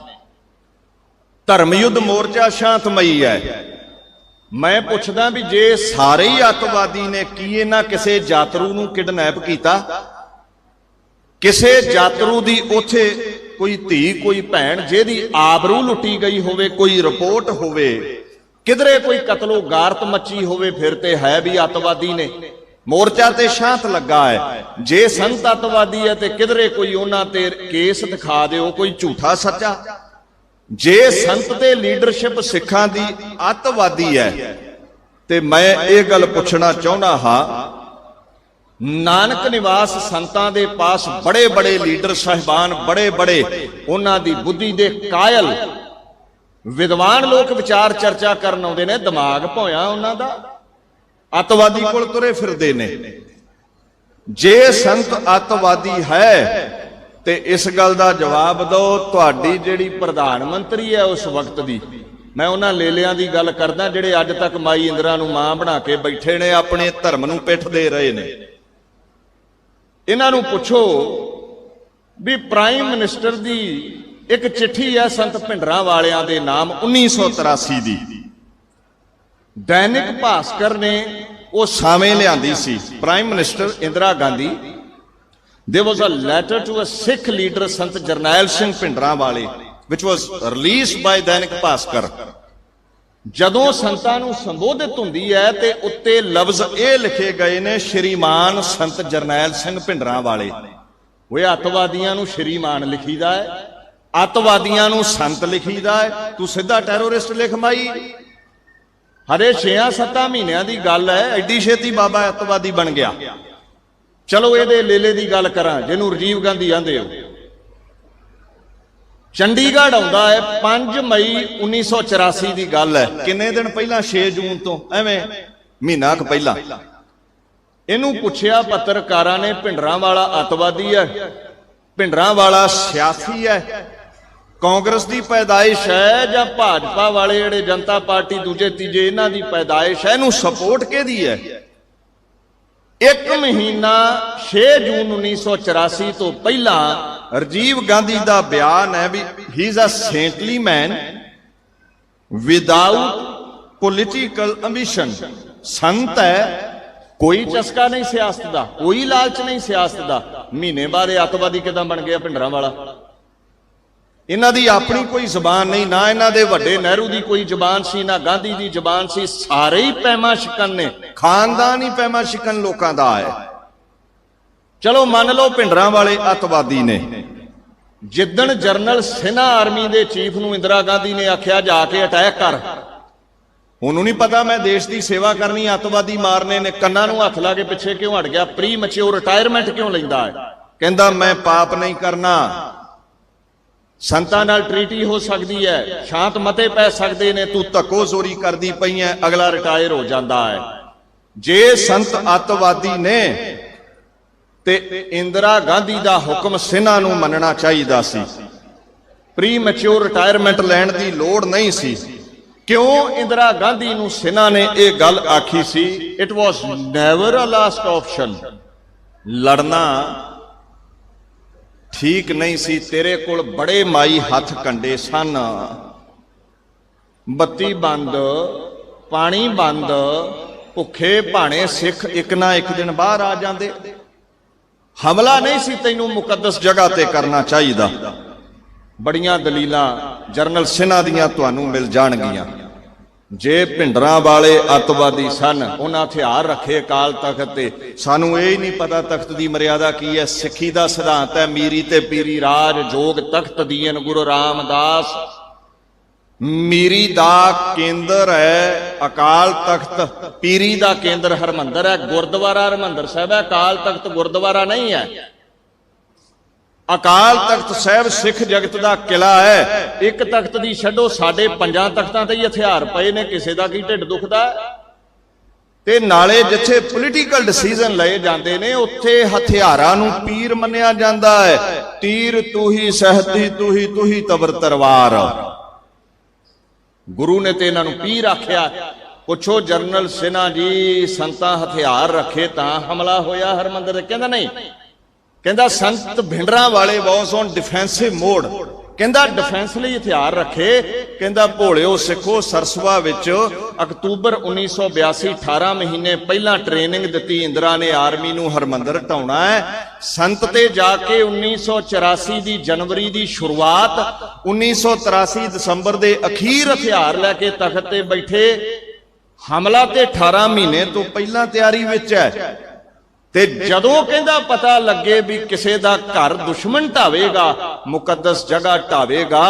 ਧਰਮ ਯੁੱਧ ਮੋਰਚਾ ਸ਼ਾਂਤਮਈ ਹੈ। ਮੈਂ ਪੁੱਛਦਾ ਵੀ ਜੇ ਸਾਰੇ ਹੀ ਅੱਤਵਾਦੀ ਨੇ, ਕੀ ਇਹਨਾਂ ਕਿਸੇ ਯਾਤਰੂ ਨੂੰ ਕਿਡਨੈਪ ਕੀਤਾ? ਕਿਸੇ ਯਾਤਰੂ ਦੀ ਉੱਥੇ ਕੋਈ ਧੀ, ਕੋਈ ਭੈਣ ਜਿਹਦੀ ਆਬਰੂ ਲੁੱਟੀ ਗਈ ਹੋਵੇ, ਕੋਈ ਰਿਪੋਰਟ ਹੋਵੇ, ਕਿਧਰੇ ਕੋਈ ਕਤਲੋ ਗਾਰਤ ਮੱਚੀ ਹੋਵੇ, ਫਿਰ ਤੇ ਹੈ ਵੀ ਅੱਤਵਾਦੀ ਨੇ। ਮੋਰਚਾ ਤੇ ਸ਼ਾਂਤ ਲੱਗਾ ਹੈ। ਜੇ ਸੰਤ ਅੱਤਵਾਦੀ ਹੈ ਤੇ ਕਿਧਰੇ ਕੋਈ ਉਹਨਾਂ ਤੇ ਕੇਸ ਦਿਖਾ ਦਿਓ, ਕੋਈ ਝੂਠਾ ਸੱਚਾ। ਜੇ ਸੰਤ ਤੇ ਲੀਡਰਸ਼ਿਪ ਸਿੱਖਾਂ ਦੀ ਅੱਤਵਾਦੀ ਹੈ ਤੇ ਮੈਂ ਇਹ ਗੱਲ ਪੁੱਛਣਾ ਚਾਹੁੰਦਾ ਹਾਂ, ਨਾਨਕ ਨਿਵਾਸ ਸੰਤਾਂ ਦੇ ਪਾਸ ਬੜੇ ਬੜੇ ਲੀਡਰ ਸਾਹਿਬਾਨ, ਬੜੇ ਬੜੇ ਉਹਨਾਂ ਦੀ ਬੁੱਧੀ ਦੇ ਕਾਇਲ ਵਿਦਵਾਨ ਲੋਕ ਵਿਚਾਰ ਚਰਚਾ ਕਰਨ ਆਉਂਦੇ ਨੇ, ਦਿਮਾਗ ਭੋਇਆ ਉਹਨਾਂ ਦਾ। ਅੱਤਵਾਦੀ ਕੋਲ ਤੁਰੇ ਫਿਰਦੇ ਨੇ। ਜੇ ਸੰਤ ਅੱਤਵਾਦੀ ਹੈ ਤੇ ਇਸ ਗੱਲ ਦਾ ਜਵਾਬ ਦਿਓ। ਤੁਹਾਡੀ ਜਿਹੜੀ ਪ੍ਰਧਾਨ ਮੰਤਰੀ ਹੈ ਉਸ ਵਕਤ ਦੀ, ਮੈਂ ਉਹਨਾਂ ਲੇਲਿਆਂ ਦੀ ਗੱਲ ਕਰਦਾ ਜਿਹੜੇ ਅੱਜ ਤੱਕ ਮਾਈ ਇੰਦਰਾ ਨੂੰ ਮਾਂ ਬਣਾ ਕੇ ਬੈਠੇ ਨੇ, ਆਪਣੇ ਧਰਮ ਨੂੰ ਪਿੱਠ ਦੇ ਰਹੇ ਨੇ। ਇਹਨਾਂ ਨੂੰ ਪੁੱਛੋ ਵੀ ਪ੍ਰਾਈਮ ਮਿਨਿਸਟਰ ਦੀ ਇੱਕ ਚਿੱਠੀ ਹੈ ਸੰਤ ਭਿੰਡਰਾਂ ਵਾਲਿਆਂ ਦੇ ਨਾਮ 1983 ਦੀ, ਦੈਨਿਕ ਭਾਸਕਰ ਨੇ ਉਹ ਸਾਵੇਂ ਲਿਆਂਦੀ ਸੀ। Prime minister Indira Gandhi, there was a letter to a Sikh leader Sant Jarnail Singh Bhindranwale which was released by Dainik Bhaskar. ਜਦੋਂ ਸੰਤਾਂ ਨੂੰ ਸੰਬੋਧਿਤ ਹੁੰਦੀ ਹੈ ਤੇ ਉੱਤੇ ਲਫ਼ਜ਼ ਇਹ ਲਿਖੇ ਗਏ ਨੇ, ਸ਼੍ਰੀਮਾਨ ਸੰਤ ਜਰਨੈਲ ਸਿੰਘ ਭਿੰਡਰਾਂਵਾਲੇ। ਉਹ ਅੱਤਵਾਦੀਆਂ ਨੂੰ ਸ਼੍ਰੀਮਾਨ ਲਿਖੀਦਾ ਹੈ, ਅੱਤਵਾਦੀਆਂ ਨੂੰ ਸੰਤ ਲਿਖੀਦਾ ਹੈ। ਤੂੰ ਸਿੱਧਾ ਟੈਰੋਰਿਸਟ ਲਿਖ ਮਾਈ। ਹਰੇ 6-7 ਮਹੀਨਿਆਂ ਦੀ ਗੱਲ ਹੈ, ਐਡੀ ਛੇਤੀ ਬਾਬਾ ਅੱਤਵਾਦੀ ਬਣ ਗਿਆ। ਚਲੋ ਇਹਦੇ ਲੇਲੇ ਦੀ ਗੱਲ ਕਰਾਂ ਜਿਹਨੂੰ ਰਾਜੀਵ ਗਾਂਧੀ ਆਂਦੇ ਹੋ। ਚੰਡੀਗੜ੍ਹ ਆਉਂਦਾ ਹੈ 5 ਮਈ 1984 ਦੀ ਗੱਲ ਹੈ। ਕਿੰਨੇ ਦਿਨ ਪਹਿਲਾਂ? 6 ਜੂਨ ਤੋਂ, ਐਵੇਂ ਮਹੀਨਾ ਕੁ ਪਹਿਲਾਂ। ਇਹਨੂੰ ਪੁੱਛਿਆ ਪੱਤਰਕਾਰਾਂ ਨੇ, ਭਿੰਡਰਾਂਵਾਲਾ ਅੱਤਵਾਦੀ ਹੈ, ਭਿੰਡਰਾਂਵਾਲਾ ਸਿਆਸੀ ਹੈ, ਕਾਂਗਰਸ ਦੀ ਪੈਦਾਇਸ਼ ਹੈ ਜਾਂ ਭਾਜਪਾ ਵਾਲੇ ਜਿਹੜੇ ਜਨਤਾ ਪਾਰਟੀ ਦੂਜੇ ਤੀਜੇ ਇਹਨਾਂ ਦੀ ਪੈਦਾਇਸ਼ ਹੈ, ਇਹਨੂੰ ਸਪੋਰਟ ਕਿਹਦੀ ਹੈ? 1 ਮਹੀਨਾ 6 ਜੂਨ 1984 ਤੋਂ ਪਹਿਲਾਂ ਰਾਜੀਵ ਗਾਂਧੀ ਦਾ ਬਿਆਨ ਹੈ ਵੀ he is a saintly man without political ambition. ਸੰਤ ਹੈ, ਕੋਈ ਚਸਕਾ ਨਹੀਂ ਸਿਆਸਤ ਦਾ, ਕੋਈ ਲਾਲਚ ਨਹੀਂ ਸਿਆਸਤ ਦਾ। ਮਹੀਨੇ ਬਾਅਦ ਇਹ ਅੱਤਵਾਦੀ ਕਿਦਾਂ ਬਣ ਗਿਆ ਭਿੰਡਰਾਂਵਾਲਾ? ਇਹਨਾਂ ਦੀ ਆਪਣੀ ਕੋਈ ਜ਼ਬਾਨ ਨਹੀਂ, ਨਾ ਇਹਨਾਂ ਦੇ ਵੱਡੇ ਨਹਿਰੂ ਦੀ ਕੋਈ ਜ਼ਬਾਨ ਸੀ, ਨਾ ਗਾਂਧੀ ਦੀ ਜ਼ਬਾਨ ਸੀ। ਸਾਰੇ ਹੀ ਪੈਮਾ ਸ਼ਿਕਨ ਨੇ, ਖਾਨਦਾਨ ਹੀ ਪੈਮਾ ਸ਼ਿਕਨ ਲੋਕਾਂ ਦਾ ਹੈ। ਚਲੋ ਮੰਨ ਲਓ ਭਿੰਡਰਾਂਵਾਲੇ ਅੱਤਵਾਦੀ ਨੇ। ਜਿੱਦਣ ਜਨਰਲ ਸਿਨਾ ਆਰਮੀ ਦੇ ਚੀਫ ਨੂੰ ਇੰਦਰਾ ਗਾਂਧੀ ਨੇ ਆਖਿਆ ਜਾ ਕੇ ਅਟੈਕ ਕਰ, ਉਹਨੂੰ ਨਹੀਂ ਪਤਾ ਮੈਂ ਦੇਸ਼ ਦੀ ਸੇਵਾ ਕਰਨੀ, ਅੱਤਵਾਦੀ ਮਾਰਨੇ ਨੇ, ਕੰਨਾਂ ਨੂੰ ਹੱਥ ਲਾ ਕੇ ਪਿੱਛੇ ਕਿਉਂ ਹਟ ਗਿਆ? ਪ੍ਰੀ ਮੈਚਿਓਰ ਰਿਟਾਇਰਮੈਂਟ ਕਿਉਂ ਲੈਂਦਾ ਹੈ? ਕਹਿੰਦਾ ਮੈਂ ਪਾਪ ਨਹੀਂ ਕਰਨਾ, ਸੰਤਾਂ ਨਾਲ ਟਰੀਟੀ ਹੋ ਸਕਦੀ ਹੈ, ਸ਼ਾਂਤ ਮਤੇ ਪੈ ਸਕਦੇ ਨੇ, ਤੂੰ ਧੱਕੋ ਜ਼ੋਰੀ ਕਰਦੀ ਪਈ ਹੈ, ਅਗਲਾ ਰਿਟਾਇਰ ਹੋ ਜਾਂਦਾ ਹੈ। ਜੇ ਸੰਤ ਅੱਤਵਾਦੀ ਨੇ ਤੇ ਇੰਦਰਾ ਗਾਂਧੀ ਦਾ ਹੁਕਮ ਸਿਨਾ ਨੂੰ ਮੰਨਣਾ ਚਾਹੀਦਾ ਸੀ, ਪ੍ਰੀ ਮੈਚਿਓਰ ਰਿਟਾਇਰਮੈਂਟ ਲੈਣ ਦੀ ਲੋੜ ਨਹੀਂ ਸੀ। ਕਿਉਂ ਇੰਦਰਾ ਗਾਂਧੀ ਨੂੰ ਸਿਨਾ ਨੇ ਇਹ ਗੱਲ ਆਖੀ ਸੀ? It was never a last option. ਲੜਨਾ ਠੀਕ ਨਹੀਂ ਸੀ, ਤੇਰੇ ਕੋਲ ਬੜੇ ਮਾਈ ਹੱਥ ਕੰਡੇ ਸਨ, ਬੱਤੀ ਬੰਦ, ਪਾਣੀ ਬੰਦ, ਭੁੱਖੇ ਭਾਣੇ ਸਿੱਖ ਇੱਕ ਨਾ ਇੱਕ ਦਿਨ ਬਾਹਰ ਆ ਜਾਂਦੇ। ਹਮਲਾ ਨਹੀਂ ਸੀ ਤੈਨੂੰ ਮੁਕੱਦਸ ਜਗ੍ਹਾ ਤੇ ਕਰਨਾ ਚਾਹੀਦਾ। ਬੜੀਆਂ ਦਲੀਲਾਂ ਜਰਨਲ ਸਿਨਾ ਦੀਆਂ ਤੁਹਾਨੂੰ ਮਿਲ ਜਾਣਗੀਆਂ। ਜੇ ਭਿੰਡਰਾਂ ਵਾਲੇ ਅੱਤਵਾਦੀ ਸਨ, ਉਹਨਾਂ ਹਥਿਆਰ ਰੱਖੇ ਅਕਾਲ ਤਖਤ ਤੇ, ਸਾਨੂੰ ਇਹ ਹੀ ਨਹੀਂ ਪਤਾ ਤਖਤ ਦੀ ਮਰਿਆਦਾ ਕੀ ਹੈ। ਸਿੱਖੀ ਦਾ ਸਿਧਾਂਤ ਹੈ ਮੀਰੀ ਤੇ ਪੀਰੀ ਰਾਜ, ਜੋਗ ਤਖਤ ਦੀਨ ਗੁਰੂ ਰਾਮਦਾਸ। ਮੀਰੀ ਦਾ ਕੇਂਦਰ ਹੈ ਅਕਾਲ ਤਖਤ, ਪੀਰੀ ਦਾ ਕੇਂਦਰ ਹਰਮੰਦਰ ਹੈ, ਗੁਰਦੁਆਰਾ ਹਰਮੰਦਰ ਸਾਹਿਬ ਹੈ, ਅਕਾਲ ਤਖਤ ਗੁਰਦੁਆਰਾ ਨਹੀਂ ਹੈ। ਅਕਾਲ ਤਖਤ ਸਾਹਿਬ ਸਿੱਖ ਜਗਤ ਦਾ ਕਿਲਾ ਹੈ। ਇੱਕ ਤਖਤ ਦੀ ਛੱਡੋ, ਸਾਡੇ 5 ਤਖਤਾਂ ਤੇ ਹੀ ਹਥਿਆਰ ਪਏ ਨੇ, ਕਿਸੇ ਦਾ ਕੀ ਢਿੱਡ ਦੁਖਦਾ? ਤੇ ਨਾਲੇ ਜਿੱਥੇ ਪੋਲੀਟੀਕਲ ਡਿਸੀਜਨ ਲਏ ਜਾਂਦੇ ਨੇ ਉੱਥੇ ਹਥਿਆਰਾਂ ਨੂੰ ਪੀਰ ਮੰਨਿਆ ਜਾਂਦਾ ਹੈ। ਤੀਰ ਤੂੰ ਹੀ ਸਹਿਤੀ, ਤੂੰ ਹੀ ਤਬਰ ਤਲਵਾਰ। ਗੁਰੂ ਨੇ ਤੇ ਇਹਨਾਂ ਨੂੰ ਪੀਰ ਆਖਿਆ। ਪੁੱਛੋ ਜਰਨਲ ਸਿਨਾ ਜੀ, ਸੰਤਾਂ ਹਥਿਆਰ ਰੱਖੇ ਤਾਂ ਹਮਲਾ ਹੋਇਆ ਹਰਮੰਦਰ ਤੇ? ਕਹਿੰਦਾ ਨਹੀਂ, ਕਹਿੰਦਾ ਸੰਤ ਭਿੰਡਰਾਂ ਵਾਲੇ ਵਾਸ ਔਨ ਡਿਫੈਂਸਿਵ ਮੋਡ, ਕਹਿੰਦਾ ਡਿਫੈਂਸ ਲਈ ਹਥਿਆਰ ਰੱਖੇ। ਕਹਿੰਦਾ ਭੋਲਿਓ ਸਿੱਖੋ, ਸਰਸਵਾ ਵਿੱਚ ਅਕਤੂਬਰ 1982 18 ਮਹੀਨੇ ਪਹਿਲਾਂ ਟ੍ਰੇਨਿੰਗ ਦਿੱਤੀ ਇੰਦਰਾ ਨੇ ਆਰਮੀ ਨੂੰ, ਹਰਮੰਦਰ ਢਾਉਣਾ ਹੈ। ਸੰਤ ਤੇ ਜਾ ਕੇ 1984 ਦੀ ਜਨਵਰੀ ਦੀ ਸ਼ੁਰੂਆਤ, 1983 ਦਸੰਬਰ ਦੇ ਅਖੀਰ ਹਥਿਆਰ ਲੈ ਕੇ ਤਖਤ ਤੇ ਬੈਠੇ। ਹਮਲਾ ਤੇ 18 ਮਹੀਨੇ ਤੋਂ ਪਹਿਲਾਂ ਤਿਆਰੀ ਵਿੱਚ ਹੈ। ਤੇ ਜਦੋਂ ਕਹਿੰਦਾ ਪਤਾ ਲੱਗੇ ਵੀ ਕਿਸੇ ਦਾ ਘਰ ਦੁਸ਼ਮਣ ਢਾਵੇਗਾ, ਮੁਕੱਦਸ ਜਗ੍ਹਾ ਢਾਵੇਗਾ,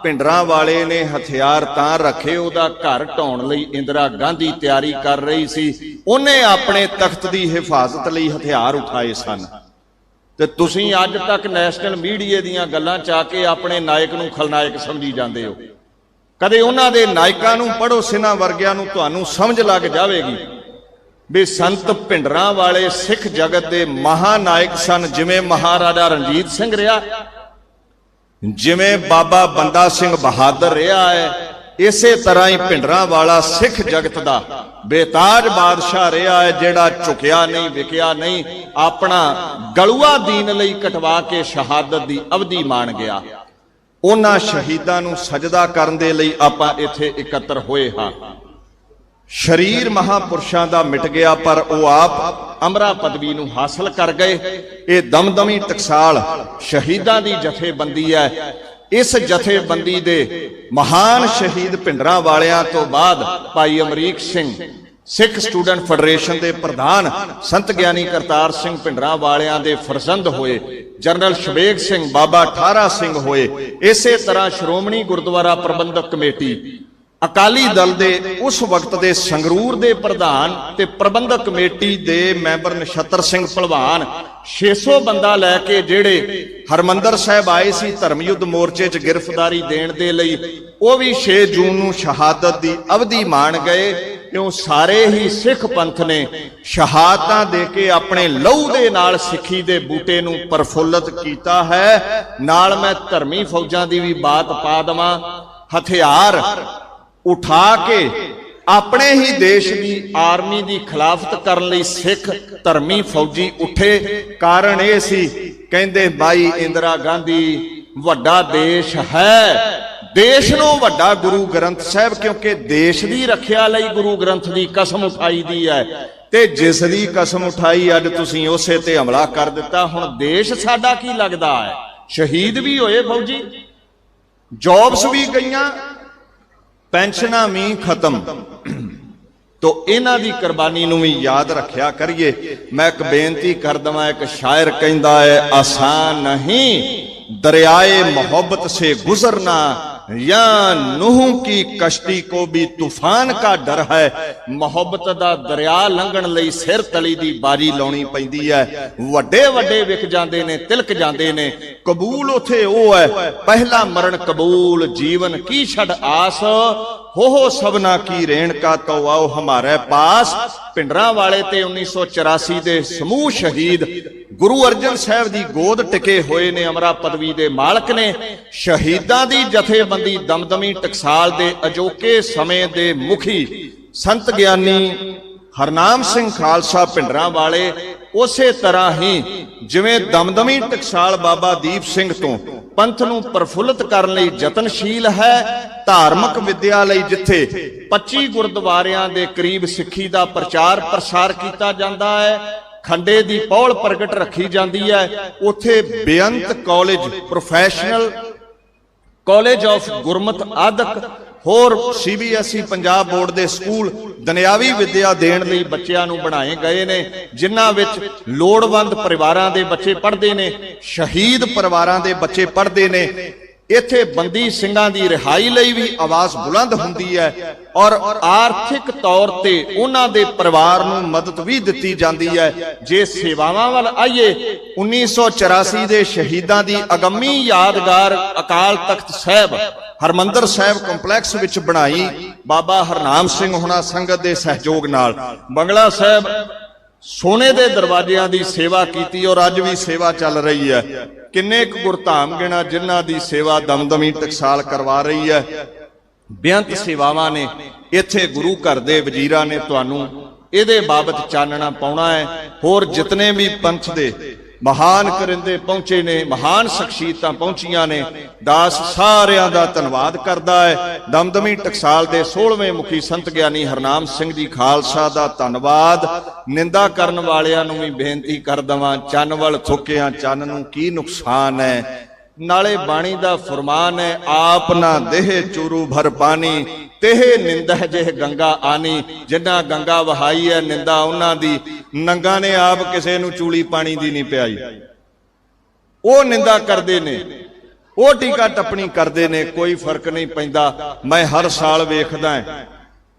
ਭਿੰਡਰਾਂ ਵਾਲੇ ਨੇ ਹਥਿਆਰ ਤਾਂ ਰੱਖੇ, ਉਹਦਾ ਘਰ ਢਾਉਣ ਲਈ ਇੰਦਰਾ ਗਾਂਧੀ ਤਿਆਰੀ ਕਰ ਰਹੀ ਸੀ। ਉਹਨੇ ਆਪਣੇ ਤਖਤ ਦੀ ਹਿਫਾਜ਼ਤ ਲਈ ਹਥਿਆਰ ਉਠਾਏ ਸਨ। ਤੇ ਤੁਸੀਂ ਅੱਜ ਤੱਕ ਨੈਸ਼ਨਲ ਮੀਡੀਆ ਦੀਆਂ ਗੱਲਾਂ ਚ ਆ ਕੇ ਆਪਣੇ ਨਾਇਕ ਨੂੰ ਖਲਨਾਇਕ ਸਮਝੀ ਜਾਂਦੇ ਹੋ। ਕਦੇ ਉਹਨਾਂ ਦੇ ਨਾਇਕਾਂ ਨੂੰ ਪੜ੍ਹੋ, ਸਿਨਾ ਵਰਗਿਆਂ ਨੂੰ, ਤੁਹਾਨੂੰ ਸਮਝ ਲੱਗ ਜਾਵੇਗੀ ਵੀ ਸੰਤ ਭਿੰਡਰਾਂ ਵਾਲੇ ਸਿੱਖ ਜਗਤ ਦੇ ਮਹਾਨਾਇਕ ਸਨ। ਜਿਵੇਂ ਮਹਾਰਾਜਾ ਰਣਜੀਤ ਸਿੰਘ ਰਿਹਾ, ਜਿਵੇਂ ਬਾਬਾ ਬੰਦਾ ਸਿੰਘ ਬਹਾਦਰ ਰਿਹਾ ਹੈ, ਇਸੇ ਤਰ੍ਹਾਂ ਹੀ ਭਿੰਡਰਾਂ ਵਾਲਾ ਸਿੱਖ ਜਗਤ ਦਾ ਬੇਤਾਜ ਬਾਦਸ਼ਾਹ ਰਿਹਾ ਹੈ, ਜਿਹੜਾ ਝੁਕਿਆ ਨਹੀਂ, ਵਿਕਿਆ ਨਹੀਂ, ਆਪਣਾ ਗਲੂਆ ਦੀਨ ਲਈ ਕਟਵਾ ਕੇ ਸ਼ਹਾਦਤ ਦੀ ਅਵਧੀ ਮਾਣ ਗਿਆ। ਉਹਨਾਂ ਸ਼ਹੀਦਾਂ ਨੂੰ ਸਜਦਾ ਕਰਨ ਦੇ ਲਈ ਆਪਾਂ ਇੱਥੇ ਇਕੱਤਰ ਹੋਏ ਹਾਂ। ਸ਼ਰੀਰ ਮਹਾਪੁਰਸ਼ਾਂ ਦਾ ਮਿਟ ਗਿਆ, ਪਰ ਉਹ ਆਪ ਅਮਰਾ ਪਦਵੀ ਨੂੰ ਹਾਸਲ ਕਰ ਗਏ। ਇਹ ਦਮਦਮੀ ਟਕਸਾਲ ਸ਼ਹੀਦਾਂ ਦੀ ਜਥੇਬੰਦੀ ਹੈ। ਇਸ ਜਥੇਬੰਦੀ ਦੇ ਮਹਾਨ ਸ਼ਹੀਦ ਭਿੰਡਰਾਂ ਵਾਲਿਆਂ ਤੋਂ ਬਾਅਦ ਭਾਈ ਅਮਰੀਕ ਸਿੰਘ, ਸਿੱਖ ਸਟੂਡੈਂਟ ਫੈਡਰੇਸ਼ਨ ਦੇ ਪ੍ਰਧਾਨ, ਸੰਤ ਗਿਆਨੀ ਕਰਤਾਰ ਸਿੰਘ ਭਿੰਡਰਾਂ ਵਾਲਿਆਂ ਦੇ ਫਰਜ਼ੰਦ ਹੋਏ ਜਨਰਲ ਸ਼ਵੇਗ ਸਿੰਘ, ਬਾਬਾ ਠਾਰਾ ਸਿੰਘ ਹੋਏ। ਇਸੇ ਤਰ੍ਹਾਂ ਸ਼੍ਰੋਮਣੀ ਗੁਰਦੁਆਰਾ ਪ੍ਰਬੰਧਕ ਕਮੇਟੀ, ਅਕਾਲੀ ਦਲ ਦੇ ਉਸ ਵਕਤ ਦੇ ਸੰਗਰੂਰ ਦੇ ਪ੍ਰਧਾਨ ਤੇ ਪ੍ਰਬੰਧਕ ਕਮੇਟੀ ਦੇ ਮੈਂਬਰ ਨਛੱਤਰ ਸਿੰਘ ਭਲਵਾਨ, 600 ਬੰਦਾ ਲੈ ਕੇ ਜਿਹੜੇ ਹਰਮੰਦਰ ਸਾਹਿਬ ਆਏ ਸੀ ਧਰਮ ਯੁੱਧ ਮੋਰਚੇ 'ਚ ਗ੍ਰਿਫਤਾਰੀ ਦੇਣ ਦੇ ਲਈ, ਉਹ ਵੀ 6 ਜੂਨ ਨੂੰ ਸ਼ਹਾਦਤ ਦੀ ਅਵਧੀ ਮਾਣ ਗਏ। ਕਿਉਂ? ਸਾਰੇ ਹੀ ਸਿੱਖ ਪੰਥ ਨੇ ਸ਼ਹਾਦਤਾਂ ਦੇ ਕੇ ਆਪਣੇ ਲਹੂ ਦੇ ਨਾਲ ਸਿੱਖੀ ਦੇ ਬੂਟੇ ਨੂੰ ਪ੍ਰਫੁੱਲਤ ਕੀਤਾ ਹੈ। ਨਾਲ ਮੈਂ ਧਰਮੀ ਫੌਜਾਂ ਦੀ ਵੀ ਬਾਤ ਪਾ ਦਵਾਂ। ਹਥਿਆਰ ਉਠਾ ਕੇ ਆਪਣੇ ਹੀ ਦੇਸ਼ ਦੀ ਆਰਮੀ ਦੀ ਖਿਲਾਫਤ ਕਰਨ ਲਈ ਸਿੱਖ ਧਰਮੀ ਫੌਜੀ ਉੱਠੇ। ਕਾਰਨ ਇਹ ਸੀ, ਕਹਿੰਦੇ ਬਾਈ ਇੰਦਰਾ ਗਾਂਧੀ ਵੱਡਾ ਦੇਸ਼ ਹੈ, ਦੇਸ਼ ਨੂੰ ਵੱਡਾ ਗੁਰੂ ਗ੍ਰੰਥ ਸਾਹਿਬ, ਕਿਉਂਕਿ ਦੇਸ਼ ਦੀ ਰੱਖਿਆ ਲਈ ਗੁਰੂ ਗ੍ਰੰਥ ਦੀ ਕਸਮ ਉਠਾਈ ਦੀ ਹੈ। ਤੇ ਜਿਸ ਦੀ ਕਸਮ ਉਠਾਈ ਅੱਜ ਤੁਸੀਂ ਉਸੇ ਤੇ ਹਮਲਾ ਕਰ ਦਿੱਤਾ। ਹੁਣ ਦੇਸ਼ ਸਾਡਾ ਕੀ ਲੱਗਦਾ ਹੈ? ਸ਼ਹੀਦ ਵੀ ਹੋਏ ਫੌਜੀ, ਜੌਬਸ ਵੀ ਗਈਆਂ, ਪੈਨਸ਼ਨਾਂ ਵੀ ਖਤਮ। ਤੋ ਇਹਨਾਂ ਦੀ ਕੁਰਬਾਨੀ ਨੂੰ ਵੀ ਯਾਦ ਰੱਖਿਆ ਕਰੀਏ। ਮੈਂ ਇੱਕ ਬੇਨਤੀ ਕਰ ਦਵਾਂ, ਇੱਕ ਸ਼ਾਇਰ ਕਹਿੰਦਾ ਹੈ, ਆਸਾਨ ਨਹੀਂ दरियाए मोहब्बत से गुजरना, या नूह की कश्ती को भी तूफान का डर है। मोहब्बत दा दरिया लंघण लई सिर तली दी बारी लाउणी पैंदी है। वड्डे वड्डे विक जांदे ने, तिलक जांदे ने। कबूल उथे ओ है, पहला मरण कबूल, जीवन की छड़ आस, हो सबना की रेणका तो आओ हमारे पास। पिंडरा वाले ते 1984 दे समूह शहीद गुरु अर्जन साहब दी गोद टिके होए ने, अमरा पदवी दे मालक ने। शहीदां दी जथेबंदी दमदमी टकसाल दे अजोके समय दे मुखी संत ਗਿਆਨੀ हरनाम सिंह खालसा पिंडरा वाले उसे तरह ही जिवें दमदमी टकसाल बाबा दीप सिंह तो पंथ नूं प्रफुल्लित करन लई यतनशील है। धार्मिक विद्यालय जिथे 25 गुरुद्वारियां दे करीब सिੱਖੀ ਦਾ प्रचार प्रसार किया जाता है, खंडे दी पौल प्रगट रखी जाती है। उथे Beant college, professional college of Gurmat आदक होर CBSE पंजाब बोर्ड के स्कूल दुनियावी विद्या देण लई बच्चियां नूं बनाए गए ने, जिन्हां विच लोड़वंद परिवारां दे बच्चे पढ़दे ने, शहीद परिवारां दे बच्चे पढ़दे ने। इत्थे बंदी ਸਿੰਘਾਂ ਦੀ रिहाई लई भी आवाज़ बुलंद हुंदी है और आर्थिक तौर ते उन्हां दे परिवार नूं मदद भी दित्ती जांदी है। जे सेवावां वल आईए, 1984 दे शहीदां दी अगम्मी यादगार अकाल तख्त साहिब हरमंदर साहिब कंपलैक्स विच बनाई बाबा हरनाम सिंह हुणा संगत दे सहयोग नाल। बंगला साहिब सोने दे दरवाजियां दी सेवा कीती और अज भी सेवा चल रही है। किन्ने क गुरधाम गिणा जिन्हां दी सेवा दमदमी टकसाल करवा रही है। बेअंत सेवावां ने इत्थे गुरु घर दे वजीरां ने तुहानूं इहदे बाबत चानना पाउणा है। होर जितने भी पंथ दे महान करिंदे पहुंचे ने, महान शख्सियतां पहुंचियां ने, दास सारियां दा धन्नवाद करदा है। दमदमी टकसाल दे 16वें मुखी संत ਗਿਆਨੀ हरनाम सिंह जी खालसा दा धन्नवाद। निंदा करन वालियां नूं भी बेनती कर दवां, चन्न वल थुकियां चन्न नूं की नुकसान है। नाले बाणी दा फरमान है, आप ना देह चूरू भर पानी, तेह निंदा जेह गंगा आनी। जिन्ना गंगा वहाई है निंदा उन्हां दी, नंगा ने आप किसे नूं चूली पानी दी नहीं पियाई। वो निंदा करदे ने, वो टीका टप्पणी करदे ने, कोई फर्क नहीं पैंदा। मैं हर साल वेखदा है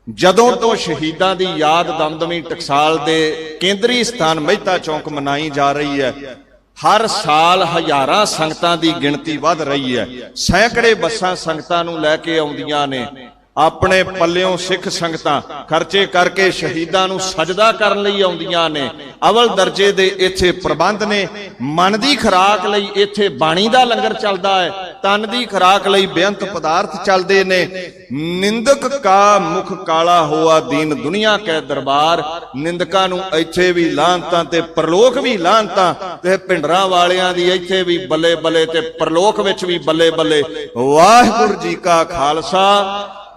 जदों तो शहीदां दी याद दमदमी टकसाल दे केंद्री स्थान मेहता चौक मनाई जा रही है। हर साल हजारां संगतां दी गिणती वध रही है। सैकड़े बसां संगतां नूं लैके आउंदियां ने। अपने पल्लियों सिख संगतां खर्चे करके शहीदां नूं सजदा करन लई आउंदियां ने। अवल दर्जे दे इत्थे प्रबंध ने। मन दी खुराक लई इत्थे बाणी दा लंगर चलदा है, तन दी खुराक लई बेअंत पदार्थ चलदे ने। निंदक का मुख काला होआ दीन दुनिया कै दरबार। निंदकां नूं इत्थे भी लानतां ते परलोक भी लानतां, ते पिंडरां वालियां दी इत्थे भी बल्ले बल्ले ते परलोक विच भी बल्ले बल्ले। वाहिगुरू जी का खालसा,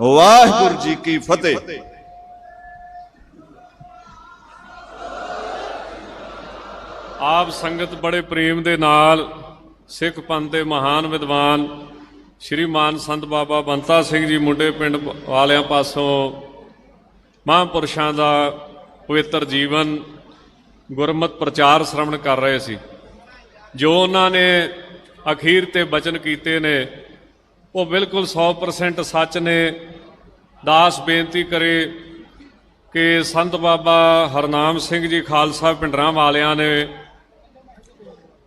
वाहिगुरू जी की फतेह। आप संगत बड़े प्रेम दे नाल सिख पंथ दे महान विद्वान श्रीमान संत बाबा ਬੰਤਾ ਸਿੰਘ जी मुंडे पिंड वालियां पासों महापुरुषां दा पवित्र जीवन गुरमत प्रचार श्रवण कर रहे सी। जो उन्होंने अखीर ते बचन कीते ने वो बिल्कुल 100% सच ने। दास बेनती करे कि संत बाबा हरनाम सिंह जी खालसा पिंडरां वालियां ने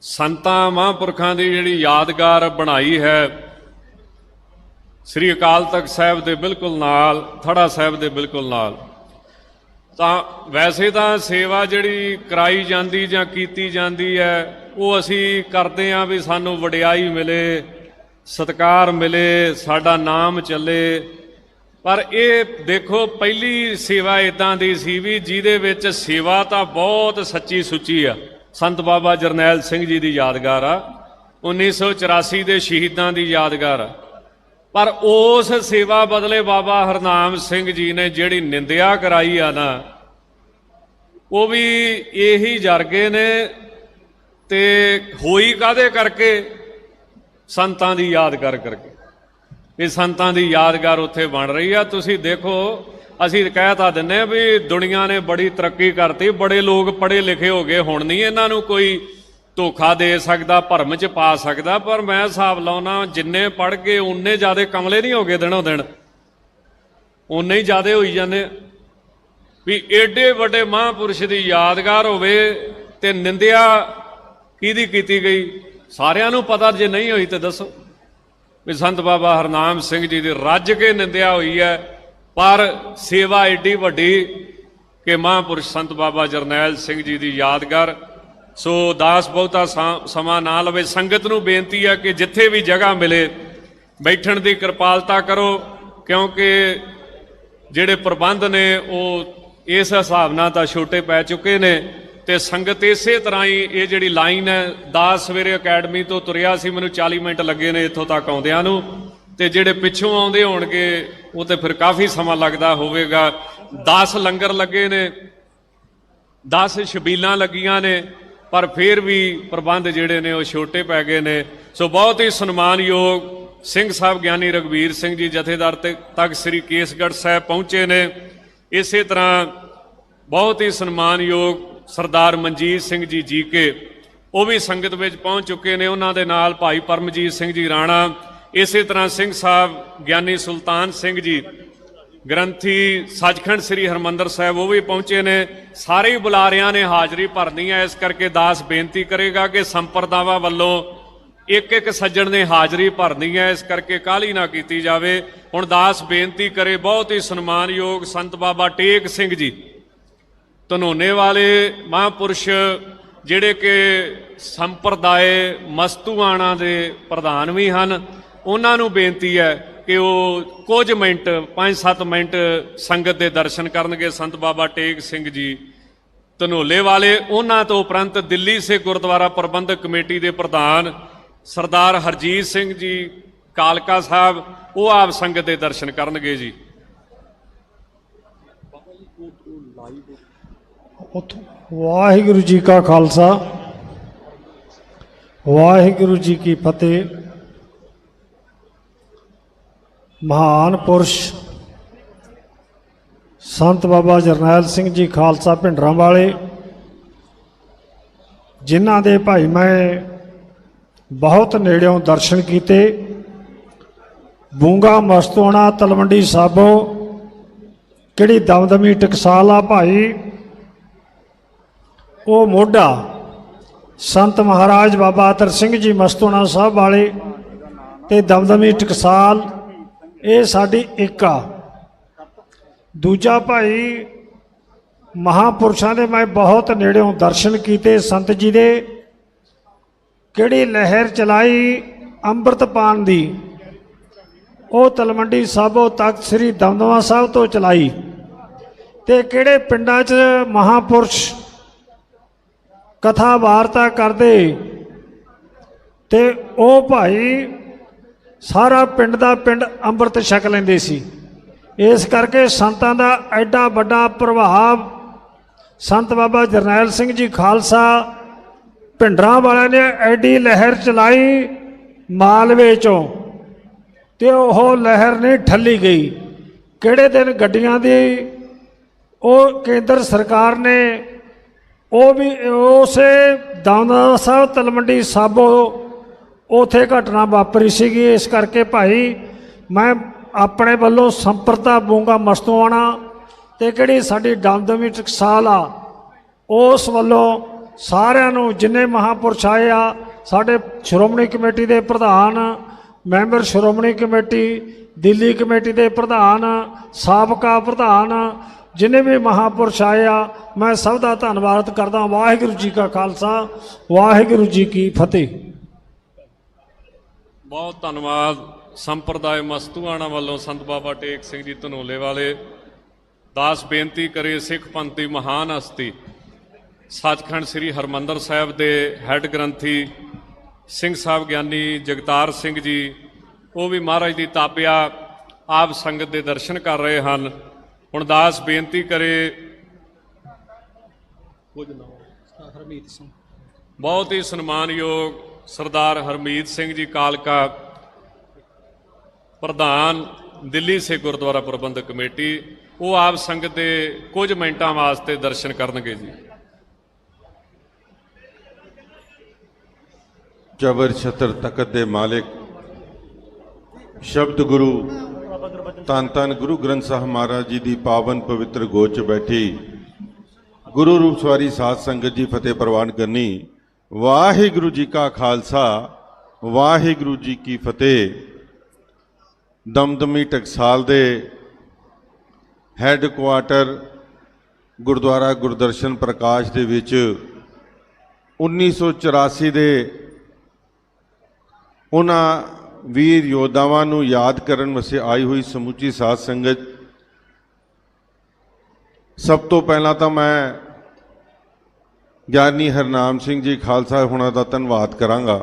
संतां महापुरखां दी जिहड़ी यादगार बनाई है श्री अकाल तख्त साहिब दे बिल्कुल नाल, थड़ा साहिब दे बिल्कुल नाल। तां वैसे तां सेवा जिहड़ी कराई जांदी जां कीती जांदी है वो असीं करदे आं भी सानूं वडियाई मिले, सत्कार मिले, साडा नाम चले। पर ये देखो पहली सेवा इदां दी सी भी जिहदे विच सेवा तां बहुत सच्ची सुच्ची आ। संत बाबा जरनैल सिंह जी दी यादगार आ, 1984 दे शहीदां दी यादगार आ। पर उस सेवा बदले बाबा हरनाम सिंह जी ने जिहड़ी निंदिया कराई आ ना, वो भी यही जरगे ने। ते होई काहदे करके? संतां दी याद कर करके। ये संतां दी यादगार उत्थे बन रही है। तुसीं देखो, असीं कह तां दिंदे भी दुनिया ने बड़ी तरक्की करती, बड़े लोग पढ़े लिखे हो गए, हुण नहीं इन्हां नूं कोई ਧੋਖਾ ਦੇ ਸਕਦਾ, ਭਰਮ 'ਚ ਪਾ ਸਕਦਾ, ਪਰ ਮੈਂ ਹਿਸਾਬ ਲਾਉਣਾ ਜਿੰਨੇ ਪੜ੍ਹ ਕੇ ਉਨੇ ਜ਼ਿਆਦਾ ਕਮਲੇ ਨਹੀਂ ਹੋ ਗਏ ਦਿਨੋਂ ਦਿਨ, ਉਨੇ ਹੀ ਜ਼ਿਆਦਾ ਹੋਈ ਜਾਂਦੇ ਵੀ ਏਡੇ ਵੱਡੇ ਮਹਾਂਪੁਰਸ਼ ਦੀ ਯਾਦਗਾਰ ਹੋਵੇ ਤੇ ਨਿੰਦਿਆ ਕਿਹਦੀ ਕੀਤੀ ਗਈ। ਸਾਰਿਆਂ ਨੂੰ ਪਤਾ, ਜੇ ਨਹੀਂ ਹੋਈ ਤੇ ਦੱਸੋ ਵੀ ਸੰਤ ਬਾਬਾ ਹਰਨਾਮ ਸਿੰਘ ਜੀ ਦੀ ਰੱਜ ਕੇ ਨਿੰਦਿਆ ਹੋਈ ਹੈ, ਪਰ ਸੇਵਾ ਏਡੀ ਵੱਡੀ ਕਿ ਮਹਾਂਪੁਰਸ਼ ਸੰਤ ਬਾਬਾ ਜਰਨੈਲ ਸਿੰਘ ਜੀ ਦੀ ਯਾਦਗਾਰ। ਸੋ ਦਾਸ ਬਹੁਤਾ ਸਮਾਂ ਨਾ ਲਵੇ, ਸੰਗਤ ਨੂੰ ਬੇਨਤੀ ਹੈ ਕਿ ਜਿੱਥੇ ਵੀ ਜਗ੍ਹਾ ਮਿਲੇ ਬੈਠਣ ਦੀ ਕਿਰਪਾਲਤਾ ਕਰੋ, ਕਿਉਂਕਿ ਜਿਹੜੇ ਪ੍ਰਬੰਧ ਨੇ ਉਹ ਇਸ ਹਿਸਾਬ ਨਾਲ ਤਾਂ ਛੋਟੇ ਪੈ ਚੁੱਕੇ ਨੇ ਤੇ ਸੰਗਤ ਇਸੇ ਤਰ੍ਹਾਂ ਹੀ ਇਹ ਜਿਹੜੀ ਲਾਈਨ ਹੈ 10 ਸਵੇਰੇ ਅਕੈਡਮੀ ਤੋਂ ਤੁਰਿਆ ਸੀ, ਮੈਨੂੰ 40 ਮਿੰਟ ਲੱਗੇ ਨੇ ਇੱਥੋਂ ਤੱਕ ਆਉਂਦਿਆਂ ਨੂੰ, ਤੇ ਜਿਹੜੇ ਪਿੱਛੋਂ ਆਉਂਦੇ ਹੋਣਗੇ ਉਹ ਤੇ ਫਿਰ ਕਾਫੀ ਸਮਾਂ ਲੱਗਦਾ ਹੋਵੇਗਾ। 10 ਲੰਗਰ ਲੱਗੇ ਨੇ, 10 ਛਬੀਲਾਂ ਲੱਗੀਆਂ ਨੇ, ਪਰ ਫਿਰ ਵੀ ਪ੍ਰਬੰਧ ਜਿਹੜੇ ਨੇ ਉਹ ਛੋਟੇ ਪੈ ਗਏ ਨੇ। ਸੋ ਬਹੁਤ ਹੀ ਸਨਮਾਨਯੋਗ ਸਿੰਘ ਸਾਹਿਬ ਗਿਆਨੀ ਰਘਬੀਰ ਸਿੰਘ ਜੀ ਜਥੇਦਾਰ ਤਖਤ ਸ੍ਰੀ ਕੇਸਗੜ੍ਹ ਸਾਹਿਬ ਪਹੁੰਚੇ ਨੇ। ਇਸੇ ਤਰ੍ਹਾਂ ਬਹੁਤ ਹੀ ਸਨਮਾਨਯੋਗ ਸਰਦਾਰ ਮਨਜੀਤ ਸਿੰਘ ਜੀ ਜੀਕੇ, ਉਹ ਵੀ ਸੰਗਤ ਵਿੱਚ ਪਹੁੰਚ ਚੁੱਕੇ ਨੇ, ਉਹਨਾਂ ਦੇ ਨਾਲ ਭਾਈ ਪਰਮਜੀਤ ਸਿੰਘ ਜੀ ਰਾਣਾ। ਇਸੇ ਤਰ੍ਹਾਂ ਸਿੰਘ ਸਾਹਿਬ ਗਿਆਨੀ ਸੁਲਤਾਨ ਸਿੰਘ ਜੀ ਗ੍ਰੰਥੀ ਸੱਚਖੰਡ ਸ੍ਰੀ ਹਰਿਮੰਦਰ ਸਾਹਿਬ, ਉਹ ਵੀ ਪਹੁੰਚੇ ਨੇ। ਸਾਰੇ ਹੀ ਬੁਲਾਰਿਆਂ ਨੇ ਹਾਜ਼ਰੀ ਭਰਨੀ ਹੈ, ਇਸ ਕਰਕੇ ਦਾਸ ਬੇਨਤੀ ਕਰੇਗਾ ਕਿ ਸੰਪਰਦਾਵਾਂ ਵੱਲੋਂ ਇੱਕ ਇੱਕ ਸੱਜਣ ਨੇ ਹਾਜ਼ਰੀ ਭਰਨੀ ਹੈ, ਇਸ ਕਰਕੇ ਕਾਹਲੀ ਨਾ ਕੀਤੀ ਜਾਵੇ। ਹੁਣ ਦਾਸ ਬੇਨਤੀ ਕਰੇ ਬਹੁਤ ਹੀ ਸਨਮਾਨਯੋਗ ਸੰਤ ਬਾਬਾ ਟੇਕ ਸਿੰਘ ਜੀ ਧਨੋਨੇ ਵਾਲੇ ਮਹਾਂਪੁਰਸ਼, ਜਿਹੜੇ ਕਿ ਸੰਪਰਦਾਇ ਮਸਤੂਆਣਾ ਦੇ ਪ੍ਰਧਾਨ ਵੀ ਹਨ, ਉਹਨਾਂ ਨੂੰ ਬੇਨਤੀ ਹੈ ਕਿ ਉਹ ਕੁਝ ਮਿੰਟ 5-7 ਮਿੰਟ ਸੰਗਤ ਦੇ ਦਰਸ਼ਨ ਕਰਨਗੇ। ਸੰਤ ਬਾਬਾ ਟੇਕ ਸਿੰਘ ਜੀ ਧਨੋਲੇ ਵਾਲੇ, ਉਹਨਾਂ ਤੋਂ ਉਪਰੰਤ ਦਿੱਲੀ ਸੇ ਗੁਰਦੁਆਰਾ ਪ੍ਰਬੰਧਕ ਕਮੇਟੀ ਦੇ ਪ੍ਰਧਾਨ ਸਰਦਾਰ ਹਰਜੀਤ ਸਿੰਘ ਜੀ ਕਾਲਕਾ ਸਾਹਿਬ, ਉਹ ਆਪ ਸੰਗਤ ਦੇ ਦਰਸ਼ਨ ਕਰਨਗੇ ਜੀ। ਵਾਹਿਗੁਰੂ ਜੀ ਕਾ ਖਾਲਸਾ, ਵਾਹਿਗੁਰੂ ਜੀ ਕੀ ਫਤਿਹ। ਮਹਾਨ ਪੁਰਸ਼ ਸੰਤ ਬਾਬਾ ਜਰਨੈਲ ਸਿੰਘ ਜੀ ਖਾਲਸਾ ਭਿੰਡਰਾਂ ਵਾਲੇ, ਜਿਨ੍ਹਾਂ ਦੇ ਭਾਈ ਮੈਂ ਬਹੁਤ ਨੇੜਿਓਂ ਦਰਸ਼ਨ ਕੀਤੇ। ਬੂੰਗਾ ਮਸਤੋਣਾ ਤਲਵੰਡੀ ਸਾਬੋ, ਕਿਹੜੀ ਦਮਦਮੀ ਟਕਸਾਲ ਆ ਭਾਈ, ਉਹ ਮੋਢਾ ਸੰਤ ਮਹਾਰਾਜ ਬਾਬਾ ਅਤਰ ਸਿੰਘ ਜੀ ਮਸਤੋਣਾ ਸਾਹਿਬ ਵਾਲੇ ਤੇ ਦਮਦਮੀ ਟਕਸਾਲ, ਇਹ ਸਾਡੀ ਇੱਕ ਆ। ਦੂਜਾ ਭਾਈ ਮਹਾਂਪੁਰਸ਼ਾਂ ਦੇ ਮੈਂ ਬਹੁਤ ਨੇੜਿਓਂ ਦਰਸ਼ਨ ਕੀਤੇ। ਸੰਤ ਜੀ ਦੇ ਕਿਹੜੀ ਲਹਿਰ ਚਲਾਈ ਅੰਮ੍ਰਿਤਪਾਨ ਦੀ, ਉਹ ਤਲਵੰਡੀ ਸਾਬੋ ਤਖਤ ਸ੍ਰੀ ਦਮਦਮਾ ਸਾਹਿਬ ਤੋਂ ਚਲਾਈ। ਤੇ ਕਿਹੜੇ ਪਿੰਡਾਂ 'ਚ ਮਹਾਂਪੁਰਸ਼ ਕਥਾ ਵਾਰਤਾ ਕਰਦੇ ਤੇ ਉਹ ਭਾਈ ਸਾਰਾ ਪਿੰਡ ਦਾ ਪਿੰਡ ਅੰਮ੍ਰਿਤ ਛਕ ਲੈਂਦੇ ਸੀ। ਇਸ ਕਰਕੇ ਸੰਤਾਂ ਦਾ ਐਡਾ ਵੱਡਾ ਪ੍ਰਭਾਵ ਸੰਤ ਬਾਬਾ ਜਰਨੈਲ ਸਿੰਘ ਜੀ ਖਾਲਸਾ ਭਿੰਡਰਾਂ ਵਾਲਿਆਂ ਨੇ ਐਡੀ ਲਹਿਰ ਚਲਾਈ ਮਾਲਵੇ 'ਚੋਂ, ਤੇ ਉਹ ਲਹਿਰ ਨਹੀਂ ਠੱਲੀ ਗਈ। ਕਿਹੜੇ ਦਿਨ ਗੱਡੀਆਂ ਦੀ ਉਹ ਕੇਂਦਰ ਸਰਕਾਰ ਨੇ ਉਹ ਵੀ ਉਸੇ ਦਮਦਮਾ ਸਾਹਿਬ ਤਲਵੰਡੀ ਸਾਬੋ ਉੱਥੇ ਘਟਨਾ ਵਾਪਰੀ ਸੀਗੀ। ਇਸ ਕਰਕੇ ਭਾਈ ਮੈਂ ਆਪਣੇ ਵੱਲੋਂ ਸੰਪਰਦਾ ਬੂੰਗਾ ਮਸਤੋਆਣਾ ਤੇ ਕਿਹੜੀ ਸਾਡੀ ਦਮਦਮੀ ਟਕਸਾਲ ਆ, ਉਸ ਵੱਲੋਂ ਸਾਰਿਆਂ ਨੂੰ ਜਿੰਨੇ ਮਹਾਂਪੁਰਸ਼ ਆਏ ਆ, ਸਾਡੇ ਸ਼੍ਰੋਮਣੀ ਕਮੇਟੀ ਦੇ ਪ੍ਰਧਾਨ, member Shiromani committee, Delhi committee ਦੇ ਪ੍ਰਧਾਨ, ਸਾਬਕਾ ਪ੍ਰਧਾਨ, ਜਿੰਨੇ ਵੀ ਮਹਾਂਪੁਰਸ਼ ਆਏ ਆ, ਮੈਂ ਸਭ ਦਾ ਧੰਨਵਾਦ ਕਰਦਾ। ਵਾਹਿਗੁਰੂ ਜੀ ਕਾ ਖਾਲਸਾ, ਵਾਹਿਗੁਰੂ ਜੀ ਕੀ ਫਤਿਹ। ਬਹੁਤ ਧੰਨਵਾਦ ਸੰਪਰਦਾਇ ਮਸਤੂਆਣਾ ਵੱਲੋਂ ਸੰਤ ਬਾਬਾ ਟੇਕ ਸਿੰਘ ਜੀ ਧਨੋਲੇ ਵਾਲੇ। ਦਾਸ ਬੇਨਤੀ ਕਰੇ ਸਿੱਖ ਪੰਥ ਦੀ ਮਹਾਨ ਹਸਤੀ ਸੱਚਖੰਡ ਸ੍ਰੀ ਹਰਿਮੰਦਰ ਸਾਹਿਬ ਦੇ ਹੈੱਡ ਗ੍ਰੰਥੀ ਸਿੰਘ ਸਾਹਿਬ ਗਿਆਨੀ ਜਗਤਾਰ ਸਿੰਘ ਜੀ, ਉਹ ਵੀ ਮਹਾਰਾਜ ਦੀ ਤਾਪਿਆ ਆਪ ਸੰਗਤ ਦੇ ਦਰਸ਼ਨ ਕਰ ਰਹੇ ਹਨ। ਹੁਣ ਦਾਸ ਬੇਨਤੀ ਕਰੇ ਬਹੁਤ ਹੀ ਸਨਮਾਨਯੋਗ ਸਰਦਾਰ ਹਰਮੀਤ ਸਿੰਘ ਜੀ ਕਾਲਕਾ, ਪ੍ਰਧਾਨ ਦਿੱਲੀ ਸੇ ਗੁਰਦੁਆਰਾ ਪ੍ਰਬੰਧਕ ਕਮੇਟੀ, ਉਹ ਆਪ ਸੰਗਤ ਦੇ ਕੁਝ ਮਿੰਟਾਂ ਵਾਸਤੇ ਦਰਸ਼ਨ ਕਰਨਗੇ ਜੀ। ਜ਼ਬਰ ਛਤਰ ਤਖਤ ਦੇ ਮਾਲਿਕ ਸ਼ਬਦ ਗੁਰੂ ਧੰਨ ਧੰਨ ਗੁਰੂ ਗ੍ਰੰਥ ਸਾਹਿਬ ਮਹਾਰਾਜ ਜੀ ਦੀ ਪਾਵਨ ਪਵਿੱਤਰ ਗੋਦ 'ਚ ਬੈਠੀ ਗੁਰੂ ਰੂਪ ਸਵਾਰੀ ਸਾਧ ਸੰਗਤ ਜੀ ਫਤਿਹ ਪ੍ਰਵਾਨ ਕਰਨੀ। ਵਾਹਿਗੁਰੂ ਜੀ ਕਾ ਖਾਲਸਾ ਵਾਹਿਗੁਰੂ ਜੀ ਕੀ ਫਤਿਹ। ਦਮਦਮੀ ਟਕਸਾਲ ਦੇ ਹੈੱਡਕੁਆਟਰ ਗੁਰਦੁਆਰਾ ਗੁਰਦਰਸ਼ਨ ਪ੍ਰਕਾਸ਼ ਦੇ ਵਿੱਚ 1984 ਦੇ ਉਹਨਾਂ ਵੀਰ ਯੋਧਾਵਾਂ ਨੂੰ ਯਾਦ ਕਰਨ ਵਾਸਤੇ ਆਈ ਹੋਈ ਸਮੁੱਚੀ ਸਾਧ ਸੰਗਤ, ਸਭ ਤੋਂ ਪਹਿਲਾਂ ਤਾਂ ਮੈਂ ਗਿਆਨੀ ਹਰਨਾਮ ਸਿੰਘ ਜੀ ਖਾਲਸਾ ਹੁਣਾਂ ਦਾ ਧੰਨਵਾਦ ਕਰਾਂਗਾ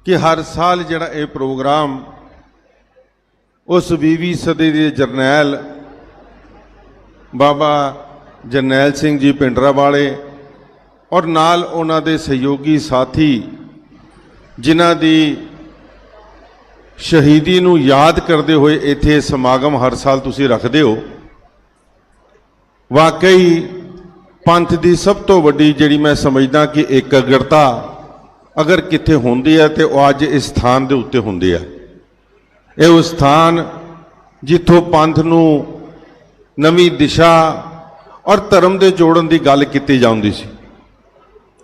ਕਿ ਹਰ ਸਾਲ ਜਿਹੜਾ ਇਹ ਪ੍ਰੋਗਰਾਮ ਉਸ 20ਵੀਂ ਸਦੀ ਦੇ ਜਰਨੈਲ ਬਾਬਾ ਜਰਨੈਲ ਸਿੰਘ ਜੀ ਪਿੰਡਰਾ ਵਾਲੇ ਔਰ ਨਾਲ ਉਹਨਾਂ ਦੇ ਸਹਿਯੋਗੀ ਸਾਥੀ ਜਿਨ੍ਹਾਂ ਦੀ ਸ਼ਹੀਦੀ ਨੂੰ ਯਾਦ ਕਰਦੇ ਹੋਏ ਇੱਥੇ ਸਮਾਗਮ ਹਰ ਸਾਲ ਤੁਸੀਂ ਰੱਖਦੇ ਹੋ, ਵਾਕਈ ਪੰਥ ਦੀ ਸਭ ਤੋਂ ਵੱਡੀ ਜਿਹੜੀ ਮੈਂ ਸਮਝਦਾ ਕਿ ਇਕਾਗਰਤਾ ਅਗਰ ਕਿੱਥੇ ਹੁੰਦੀ ਹੈ ਤੇ ਉਹ ਅੱਜ ਇਸ ਸਥਾਨ ਦੇ ਉੱਤੇ ਹੁੰਦੀ ਹੈ। ਇਹ ਉਹ ਸਥਾਨ ਜਿੱਥੋਂ ਪੰਥ ਨੂੰ ਨਵੀਂ ਦਿਸ਼ਾ ਔਰ ਧਰਮ ਦੇ ਜੋੜਨ ਦੀ ਗੱਲ ਕੀਤੀ ਜਾਂਦੀ ਸੀ।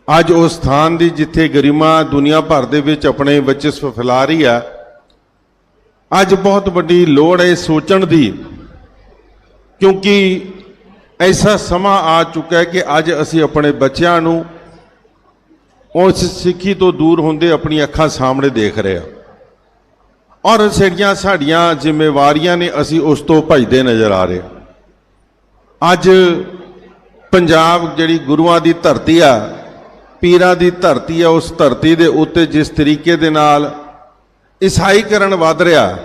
ਅੱਜ ਉਸ ਸਥਾਨ ਦੀ ਜਿੱਥੇ ਗਰਿਮਾ ਦੁਨੀਆ ਭਰ ਦੇ ਵਿੱਚ ਆਪਣੇ ਵਰਚਸਵ ਫੈਲਾ ਰਹੀ ਹੈ, ਅੱਜ ਬਹੁਤ ਵੱਡੀ ਲੋੜ ਹੈ ਸੋਚਣ ਦੀ, ਕਿਉਂਕਿ ਐਸਾ ਸਮਾਂ ਆ ਚੁੱਕਾ ਹੈ ਕਿ ਅੱਜ ਅਸੀਂ ਆਪਣੇ ਬੱਚਿਆਂ ਨੂੰ ਉਸ ਸਿੱਖੀ ਤੋਂ ਦੂਰ ਹੁੰਦੇ ਆਪਣੀ ਅੱਖਾਂ ਸਾਹਮਣੇ ਦੇਖ ਰਹੇ ਹਾਂ ਔਰ ਜਿਹੜੀਆਂ ਸਾਡੀਆਂ ਜ਼ਿੰਮੇਵਾਰੀਆਂ ਨੇ ਅਸੀਂ ਉਸ ਤੋਂ ਭੱਜਦੇ ਨਜ਼ਰ ਆ ਰਹੇ ਹਾਂ। ਅੱਜ ਪੰਜਾਬ ਜਿਹੜੀ ਗੁਰੂਆਂ ਦੀ ਧਰਤੀ ਆ, ਪੀਰਾਂ ਦੀ ਧਰਤੀ ਆ, ਉਸ ਧਰਤੀ ਦੇ ਉੱਤੇ ਜਿਸ ਤਰੀਕੇ ਦੇ ਨਾਲ ਈਸਾਈਕਰਨ ਵੱਧ ਰਿਹਾ,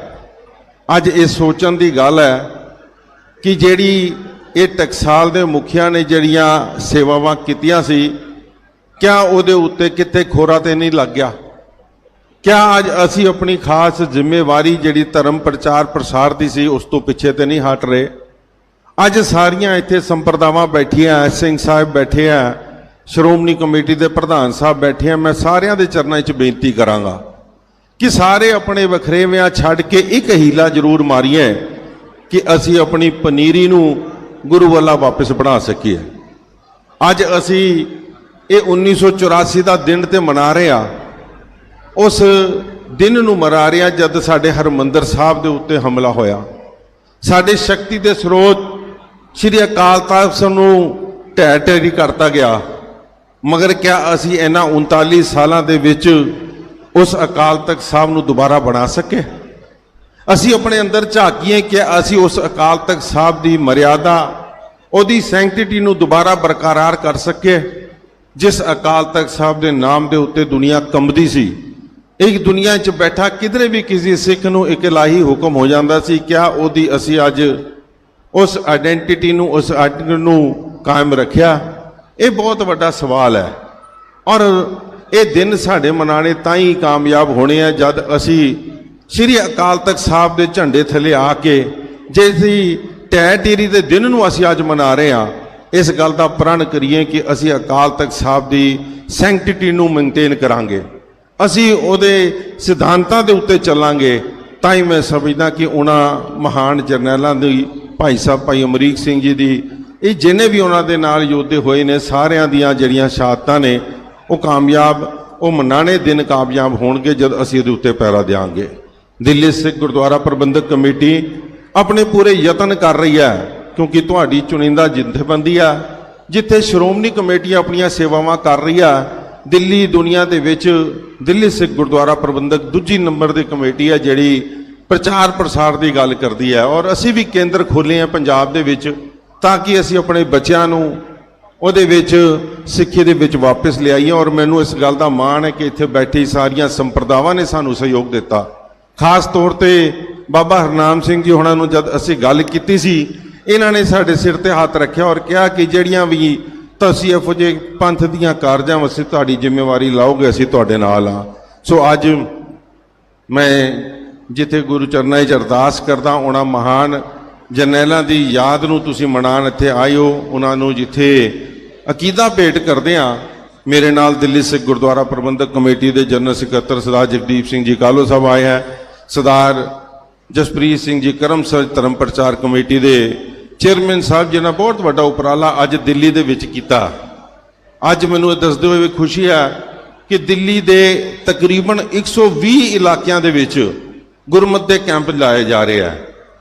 ਅੱਜ ਇਹ ਸੋਚਣ ਦੀ ਗੱਲ ਹੈ ਕਿ ਜਿਹੜੀ ਇਹ ਟਕਸਾਲ ਦੇ ਮੁਖੀਆਂ ਨੇ ਜਿਹੜੀਆਂ ਸੇਵਾਵਾਂ ਕੀਤੀਆਂ ਸੀ, ਕਿਆ ਉਹਦੇ ਉੱਤੇ ਕਿਤੇ ਖੋਰਾ ਤੇ ਨਹੀਂ ਲੱਗ ਗਿਆ? ਕਿਆ ਅੱਜ ਅਸੀਂ ਆਪਣੀ ਖਾਸ ਜ਼ਿੰਮੇਵਾਰੀ ਜਿਹੜੀ ਧਰਮ ਪ੍ਰਚਾਰ ਪ੍ਰਸਾਰ ਦੀ ਸੀ ਉਸ ਤੋਂ ਪਿੱਛੇ ਤੇ ਨਹੀਂ ਹਟ ਰਹੇ? ਅੱਜ ਸਾਰੀਆਂ ਇੱਥੇ ਸੰਪਰਦਾਵਾਂ ਬੈਠੀਆਂ, ਸਿੰਘ ਸਾਹਿਬ ਬੈਠੇ ਆ, ਸ਼੍ਰੋਮਣੀ ਕਮੇਟੀ ਦੇ ਪ੍ਰਧਾਨ ਸਾਹਿਬ ਬੈਠੇ ਆ। ਮੈਂ ਸਾਰਿਆਂ ਦੇ ਚਰਨਾਂ 'ਚ ਬੇਨਤੀ ਕਰਾਂਗਾ ਕਿ ਸਾਰੇ ਆਪਣੇ ਵਖਰੇਵਿਆਂ ਛੱਡ ਕੇ ਇੱਕ ਹੀਲਾ ਜ਼ਰੂਰ ਮਾਰੀਏ ਕਿ ਅਸੀਂ ਆਪਣੀ ਪਨੀਰੀ ਨੂੰ ਗੁਰੂ ਵੱਲ ਵਾਪਸ ਬਣਾ ਸਕੀਏ। ਅੱਜ ਅਸੀਂ ਇਹ 1984 ਦਾ ਦਿਨ ਤੇ ਮਨਾ ਰਹੇ ਆ, ਉਸ ਦਿਨ ਨੂੰ ਮਨਾ ਰਹੇ ਆ ਜਦ ਸਾਡੇ ਹਰਮੰਦਰ ਸਾਹਿਬ ਦੇ ਉੱਤੇ ਹਮਲਾ ਹੋਇਆ। ਸਾਡੇ ਸ਼ਕਤੀ ਦੇ ਸਰੋਤ ਸ਼੍ਰੀ ਅਕਾਲ ਤਖ਼ਤ ਸਾਹਿਬ ਨੂੰ ਢਹਿ ਢੇਰੀ ਕਰਤਾ ਗਿਆ, ਮਗਰ ਕਿਆ ਅਸੀਂ ਇਹਨਾਂ 39 ਸਾਲਾਂ ਦੇ ਵਿੱਚ ਉਸ ਅਕਾਲ ਤਖ਼ਤ ਸਾਹਿਬ ਨੂੰ ਦੁਬਾਰਾ ਬਣਾ ਸਕੇ? ਅਸੀਂ ਆਪਣੇ ਅੰਦਰ ਝਾਕੀਏ ਕਿ ਅਸੀਂ ਉਸ ਅਕਾਲ ਤਖ਼ਤ ਸਾਹਿਬ ਦੀ ਮਰਿਆਦਾ, ਉਹਦੀ ਸੈਂਕਟਿਟੀ ਨੂੰ ਦੁਬਾਰਾ ਬਰਕਰਾਰ ਕਰ ਸਕੇ ਜਿਸ ਅਕਾਲ ਤਖ਼ਤ ਸਾਹਿਬ ਦੇ ਨਾਮ ਦੇ ਉੱਤੇ ਦੁਨੀਆ ਕੰਬਦੀ ਸੀ। ਇੱਕ ਦੁਨੀਆ 'ਚ ਬੈਠਾ ਕਿਧਰੇ ਵੀ ਕਿਸੇ ਸਿੱਖ ਨੂੰ ਇੱਕ ਇਲਾਹੀ ਹੁਕਮ ਹੋ ਜਾਂਦਾ ਸੀ, ਕਿਆ ਉਹਦੀ ਅਸੀਂ ਅੱਜ ਉਸ ਆਇਡੈਂਟੀਟੀ ਨੂੰ, ਉਸ ਆਈਡੈਂਟੀਟੀ ਨੂੰ ਕਾਇਮ ਰੱਖਿਆ? ਇਹ ਬਹੁਤ ਵੱਡਾ ਸਵਾਲ ਹੈ ਔਰ ਇਹ ਦਿਨ ਸਾਡੇ ਮਨਾਣੇ ਤਾਂ ਹੀ ਕਾਮਯਾਬ ਹੋਣੇ ਆ ਜਦ ਅਸੀਂ ਸ਼੍ਰੀ ਅਕਾਲ ਤਖ਼ਤ ਸਾਹਿਬ ਦੇ ਝੰਡੇ ਥੱਲੇ ਆ ਕੇ ਜਿਹਦੀ ਢਹਿ ਢੇਰੀ ਦੇ ਦਿਨ ਨੂੰ ਅਸੀਂ ਅੱਜ ਮਨਾ ਰਹੇ ਹਾਂ, ਇਸ ਗੱਲ ਦਾ ਪ੍ਰਣ ਕਰੀਏ ਕਿ ਅਸੀਂ ਅਕਾਲ ਤਖ਼ਤ ਸਾਹਿਬ ਦੀ ਸੈਂਕਟਿਟੀ ਨੂੰ ਮੇਨਟੇਨ ਕਰਾਂਗੇ, ਅਸੀਂ ਉਹਦੇ ਸਿਧਾਂਤਾਂ ਦੇ ਉੱਤੇ ਚੱਲਾਂਗੇ। ਤਾਂ ਹੀ ਮੈਂ ਸਮਝਦਾ ਕਿ ਉਹਨਾਂ ਮਹਾਨ ਜਰਨੈਲਾਂ ਦੀ, ਭਾਈ ਸਾਹਿਬ ਭਾਈ ਅਮਰੀਕ ਸਿੰਘ ਜੀ ਦੀ, ਇਹ ਜਿੰਨੇ ਵੀ ਉਹਨਾਂ ਦੇ ਨਾਲ ਯੋਧੇ ਹੋਏ ਨੇ, ਸਾਰਿਆਂ ਦੀਆਂ ਜਿਹੜੀਆਂ ਸ਼ਹਾਦਤਾਂ ਨੇ ਉਹ ਕਾਮਯਾਬ, ਉਹ ਮਨਾਣੇ ਦਿਨ ਕਾਮਯਾਬ ਹੋਣਗੇ ਜਦ ਅਸੀਂ ਉਹਦੇ ਉੱਤੇ ਪਹਿਰਾ ਦਿਆਂਗੇ। ਦਿੱਲੀ ਸਿੱਖ ਗੁਰਦੁਆਰਾ ਪ੍ਰਬੰਧਕ ਕਮੇਟੀ ਆਪਣੇ ਪੂਰੇ ਯਤਨ ਕਰ ਰਹੀ ਹੈ, ਕਿਉਂਕਿ ਤੁਹਾਡੀ ਚੁਣਿੰਦਾ ਜਥੇਬੰਦੀ ਆ ਜਿੱਥੇ ਸ਼੍ਰੋਮਣੀ ਕਮੇਟੀ ਆਪਣੀਆਂ ਸੇਵਾਵਾਂ ਕਰ ਰਹੀ ਆ। ਦਿੱਲੀ ਦੁਨੀਆ ਦੇ ਵਿੱਚ ਦਿੱਲੀ ਸਿੱਖ ਗੁਰਦੁਆਰਾ ਪ੍ਰਬੰਧਕ ਦੂਜੀ ਨੰਬਰ ਦੀ ਕਮੇਟੀ ਹੈ ਜਿਹੜੀ ਪ੍ਰਚਾਰ ਪ੍ਰਸਾਰ ਦੀ ਗੱਲ ਕਰਦੀ ਹੈ ਔਰ ਅਸੀਂ ਵੀ ਕੇਂਦਰ ਖੋਲ੍ਹੇ ਆ ਪੰਜਾਬ ਦੇ ਵਿੱਚ ਤਾਂ ਕਿ ਅਸੀਂ ਆਪਣੇ ਬੱਚਿਆਂ ਨੂੰ ਉਹਦੇ ਵਿੱਚ ਸਿੱਖੀ ਦੇ ਵਿੱਚ ਵਾਪਸ ਲਿਆਈਏ। ਔਰ ਮੈਨੂੰ ਇਸ ਗੱਲ ਦਾ ਮਾਣ ਹੈ ਕਿ ਇੱਥੇ ਬੈਠੀ ਸਾਰੀਆਂ ਸੰਪਰਦਾਵਾਂ ਨੇ ਸਾਨੂੰ ਸਹਿਯੋਗ ਦਿੱਤਾ। ਖਾਸ ਤੌਰ ਤੇ ਬਾਬਾ ਹਰਨਾਮ ਸਿੰਘ ਜੀ ਹੁਣਾਂ ਨੂੰ ਜਦ ਅਸੀਂ ਗੱਲ ਕੀਤੀ ਸੀ, ਇਹਨਾਂ ਨੇ ਸਾਡੇ ਸਿਰ ਤੇ ਹੱਥ ਰੱਖਿਆ ਔਰ ਕਿਹਾ ਕਿ ਜਿਹੜੀਆਂ ਵੀ ਤੁਸੀਂ ਇਹੋ ਜਿਹੇ ਪੰਥ ਦੀਆਂ ਕਾਰਜਾਂ ਵਾਸਤੇ ਤੁਹਾਡੀ ਜ਼ਿੰਮੇਵਾਰੀ ਲਾਓਗੇ, ਅਸੀਂ ਤੁਹਾਡੇ ਨਾਲ ਆ। ਸੋ ਅੱਜ ਮੈਂ ਜਿੱਥੇ ਗੁਰੂ ਚਰਨਾਂ 'ਚ ਅਰਦਾਸ ਕਰਦਾ, ਉਹਨਾਂ ਮਹਾਨ ਜਰਨੈਲਾਂ ਦੀ ਯਾਦ ਨੂੰ ਤੁਸੀਂ ਮਨਾਉਣ ਇੱਥੇ ਆਏ ਹੋ, ਉਹਨਾਂ ਨੂੰ ਜਿੱਥੇ ਅਕੀਦਾ ਭੇਟ ਕਰਦੇ ਆ ਮੇਰੇ ਨਾਲ ਦਿੱਲੀ ਸਿੱਖ ਗੁਰਦੁਆਰਾ ਪ੍ਰਬੰਧਕ ਕਮੇਟੀ ਦੇ ਜਨਰਲ ਸਕੱਤਰ ਸਰਦਾਰ ਜਗਦੀਪ ਸਿੰਘ ਜੀ ਕਾਲੋ ਸਾਹਿਬ ਆਏ ਹੈ, ਸਰਦਾਰ ਜਸਪ੍ਰੀਤ ਸਿੰਘ ਜੀ ਕਰਮਸਰ ਧਰਮ ਪ੍ਰਚਾਰ ਕਮੇਟੀ ਦੇ ਚੇਅਰਮੈਨ ਸਾਹਿਬ, ਜਿਨ੍ਹਾਂ ਬਹੁਤ ਵੱਡਾ ਉਪਰਾਲਾ ਅੱਜ ਦਿੱਲੀ ਦੇ ਵਿੱਚ ਕੀਤਾ। ਅੱਜ ਮੈਨੂੰ ਇਹ ਦੱਸਦੇ ਹੋਏ ਖੁਸ਼ੀ ਹੈ ਕਿ ਦਿੱਲੀ ਦੇ ਤਕਰੀਬਨ 120 ਇਲਾਕਿਆਂ ਦੇ ਵਿੱਚ ਗੁਰਮਤਿ ਦੇ ਕੈਂਪ ਲਾਏ ਜਾ ਰਹੇ ਆ।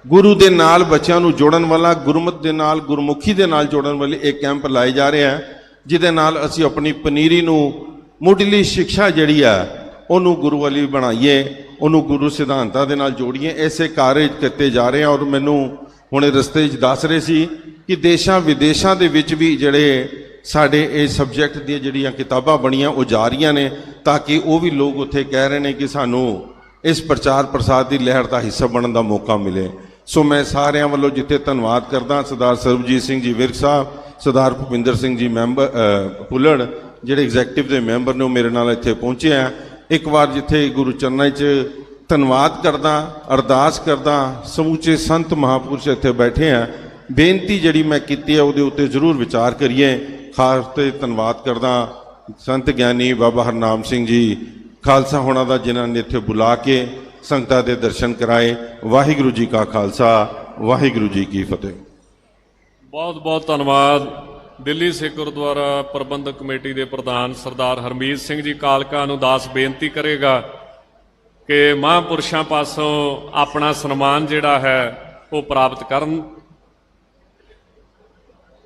ਗੁਰੂ ਦੇ ਨਾਲ ਬੱਚਿਆਂ ਨੂੰ ਜੋੜਨ ਵਾਲਾ, ਗੁਰਮਤਿ ਦੇ ਨਾਲ, ਗੁਰਮੁਖੀ ਦੇ ਨਾਲ ਜੋੜਨ ਵਾਲੇ ਇਹ ਕੈਂਪ ਲਾਏ ਜਾ ਰਹੇ ਆ, ਜਿਹਦੇ ਨਾਲ ਅਸੀਂ ਆਪਣੀ ਪਨੀਰੀ ਨੂੰ, ਮੁੱਢਲੀ ਸਿੱਖਿਆ ਜਿਹੜੀ ਆ ਉਹਨੂੰ ਗੁਰੂ ਵਾਲੀ ਬਣਾਈਏ, ਉਹਨੂੰ ਗੁਰੂ ਸਿਧਾਂਤਾਂ ਦੇ ਨਾਲ ਜੋੜੀਏ। ਐਸੇ ਕਾਰਜ ਕੀਤੇ ਜਾ ਰਹੇ ਆ। ਔਰ ਮੈਨੂੰ ਹੁਣੇ ਰਸਤੇ 'ਚ ਦੱਸ ਰਹੇ ਸੀ ਕਿ ਦੇਸ਼ਾਂ ਵਿਦੇਸ਼ਾਂ ਦੇ ਵਿੱਚ ਵੀ ਜਿਹੜੇ ਸਾਡੇ ਇਹ ਸਬਜੈਕਟ ਦੀਆਂ ਜਿਹੜੀਆਂ ਕਿਤਾਬਾਂ ਬਣੀਆਂ ਉਹ ਜਾ ਰਹੀਆਂ ਨੇ, ਤਾਂ ਕਿ ਉਹ ਵੀ ਲੋਕ ਉੱਥੇ ਕਹਿ ਰਹੇ ਨੇ ਕਿ ਸਾਨੂੰ ਇਸ ਪ੍ਰਚਾਰ ਪ੍ਰਸਾਰ ਦੀ ਲਹਿਰ ਦਾ ਹਿੱਸਾ ਬਣਨ ਦਾ ਮੌਕਾ ਮਿਲੇ। ਸੋ ਮੈਂ ਸਾਰਿਆਂ ਵੱਲੋਂ ਜਿੱਥੇ ਧੰਨਵਾਦ ਕਰਦਾ, ਸਰਦਾਰ ਸਰਬਜੀਤ ਸਿੰਘ ਜੀ ਵਿਰਕ ਸਾਹਿਬ, ਸਰਦਾਰ ਭੁਪਿੰਦਰ ਸਿੰਘ ਜੀ ਮੈਂਬਰ ਭੁੱਲੜ ਜਿਹੜੇ ਐਗਜ਼ੈਕਟਿਵ ਦੇ ਮੈਂਬਰ ਨੇ, ਉਹ ਮੇਰੇ ਨਾਲ ਇੱਥੇ ਪਹੁੰਚੇ ਆ। ਇੱਕ ਵਾਰ ਜਿੱਥੇ ਗੁਰੂ ਚਰਨਾਂ 'ਚ ਧੰਨਵਾਦ ਕਰਦਾ, ਅਰਦਾਸ ਕਰਦਾ, ਸਮੁੱਚੇ ਸੰਤ ਮਹਾਂਪੁਰਸ਼ ਇੱਥੇ ਬੈਠੇ ਆ, ਬੇਨਤੀ ਜਿਹੜੀ ਮੈਂ ਕੀਤੀ ਹੈ ਉਹਦੇ ਉੱਤੇ ਜ਼ਰੂਰ ਵਿਚਾਰ ਕਰੀਏ। ਖਾਸ ਤੇ ਧੰਨਵਾਦ ਕਰਦਾ ਸੰਤ ਗਿਆਨੀ ਬਾਬਾ ਹਰਨਾਮ ਸਿੰਘ ਜੀ ਖਾਲਸਾ ਹੋਣਾ ਦਾ, ਜਿਨ੍ਹਾਂ ਨੇ ਇੱਥੇ ਬੁਲਾ ਕੇ ਸੰਗਤਾਂ ਦੇ ਦਰਸ਼ਨ ਕਰਾਏ। ਵਾਹਿਗੁਰੂ ਜੀ ਕਾ ਖਾਲਸਾ, ਵਾਹਿਗੁਰੂ ਜੀ ਕੀ ਫਤਿਹ। ਬਹੁਤ ਬਹੁਤ ਧੰਨਵਾਦ। ਦਿੱਲੀ ਸਿੱਖ ਗੁਰਦੁਆਰਾ ਪ੍ਰਬੰਧਕ ਕਮੇਟੀ ਦੇ ਪ੍ਰਧਾਨ ਸਰਦਾਰ ਹਰਮੀਤ ਸਿੰਘ ਜੀ ਕਾਲਕਾ ਨੂੰ ਦਾਸ ਬੇਨਤੀ ਕਰੇਗਾ ਕਿ ਮਹਾਂਪੁਰਸ਼ਾਂ ਪਾਸੋਂ ਆਪਣਾ ਸਨਮਾਨ ਜਿਹੜਾ ਹੈ ਉਹ ਪ੍ਰਾਪਤ ਕਰਨ।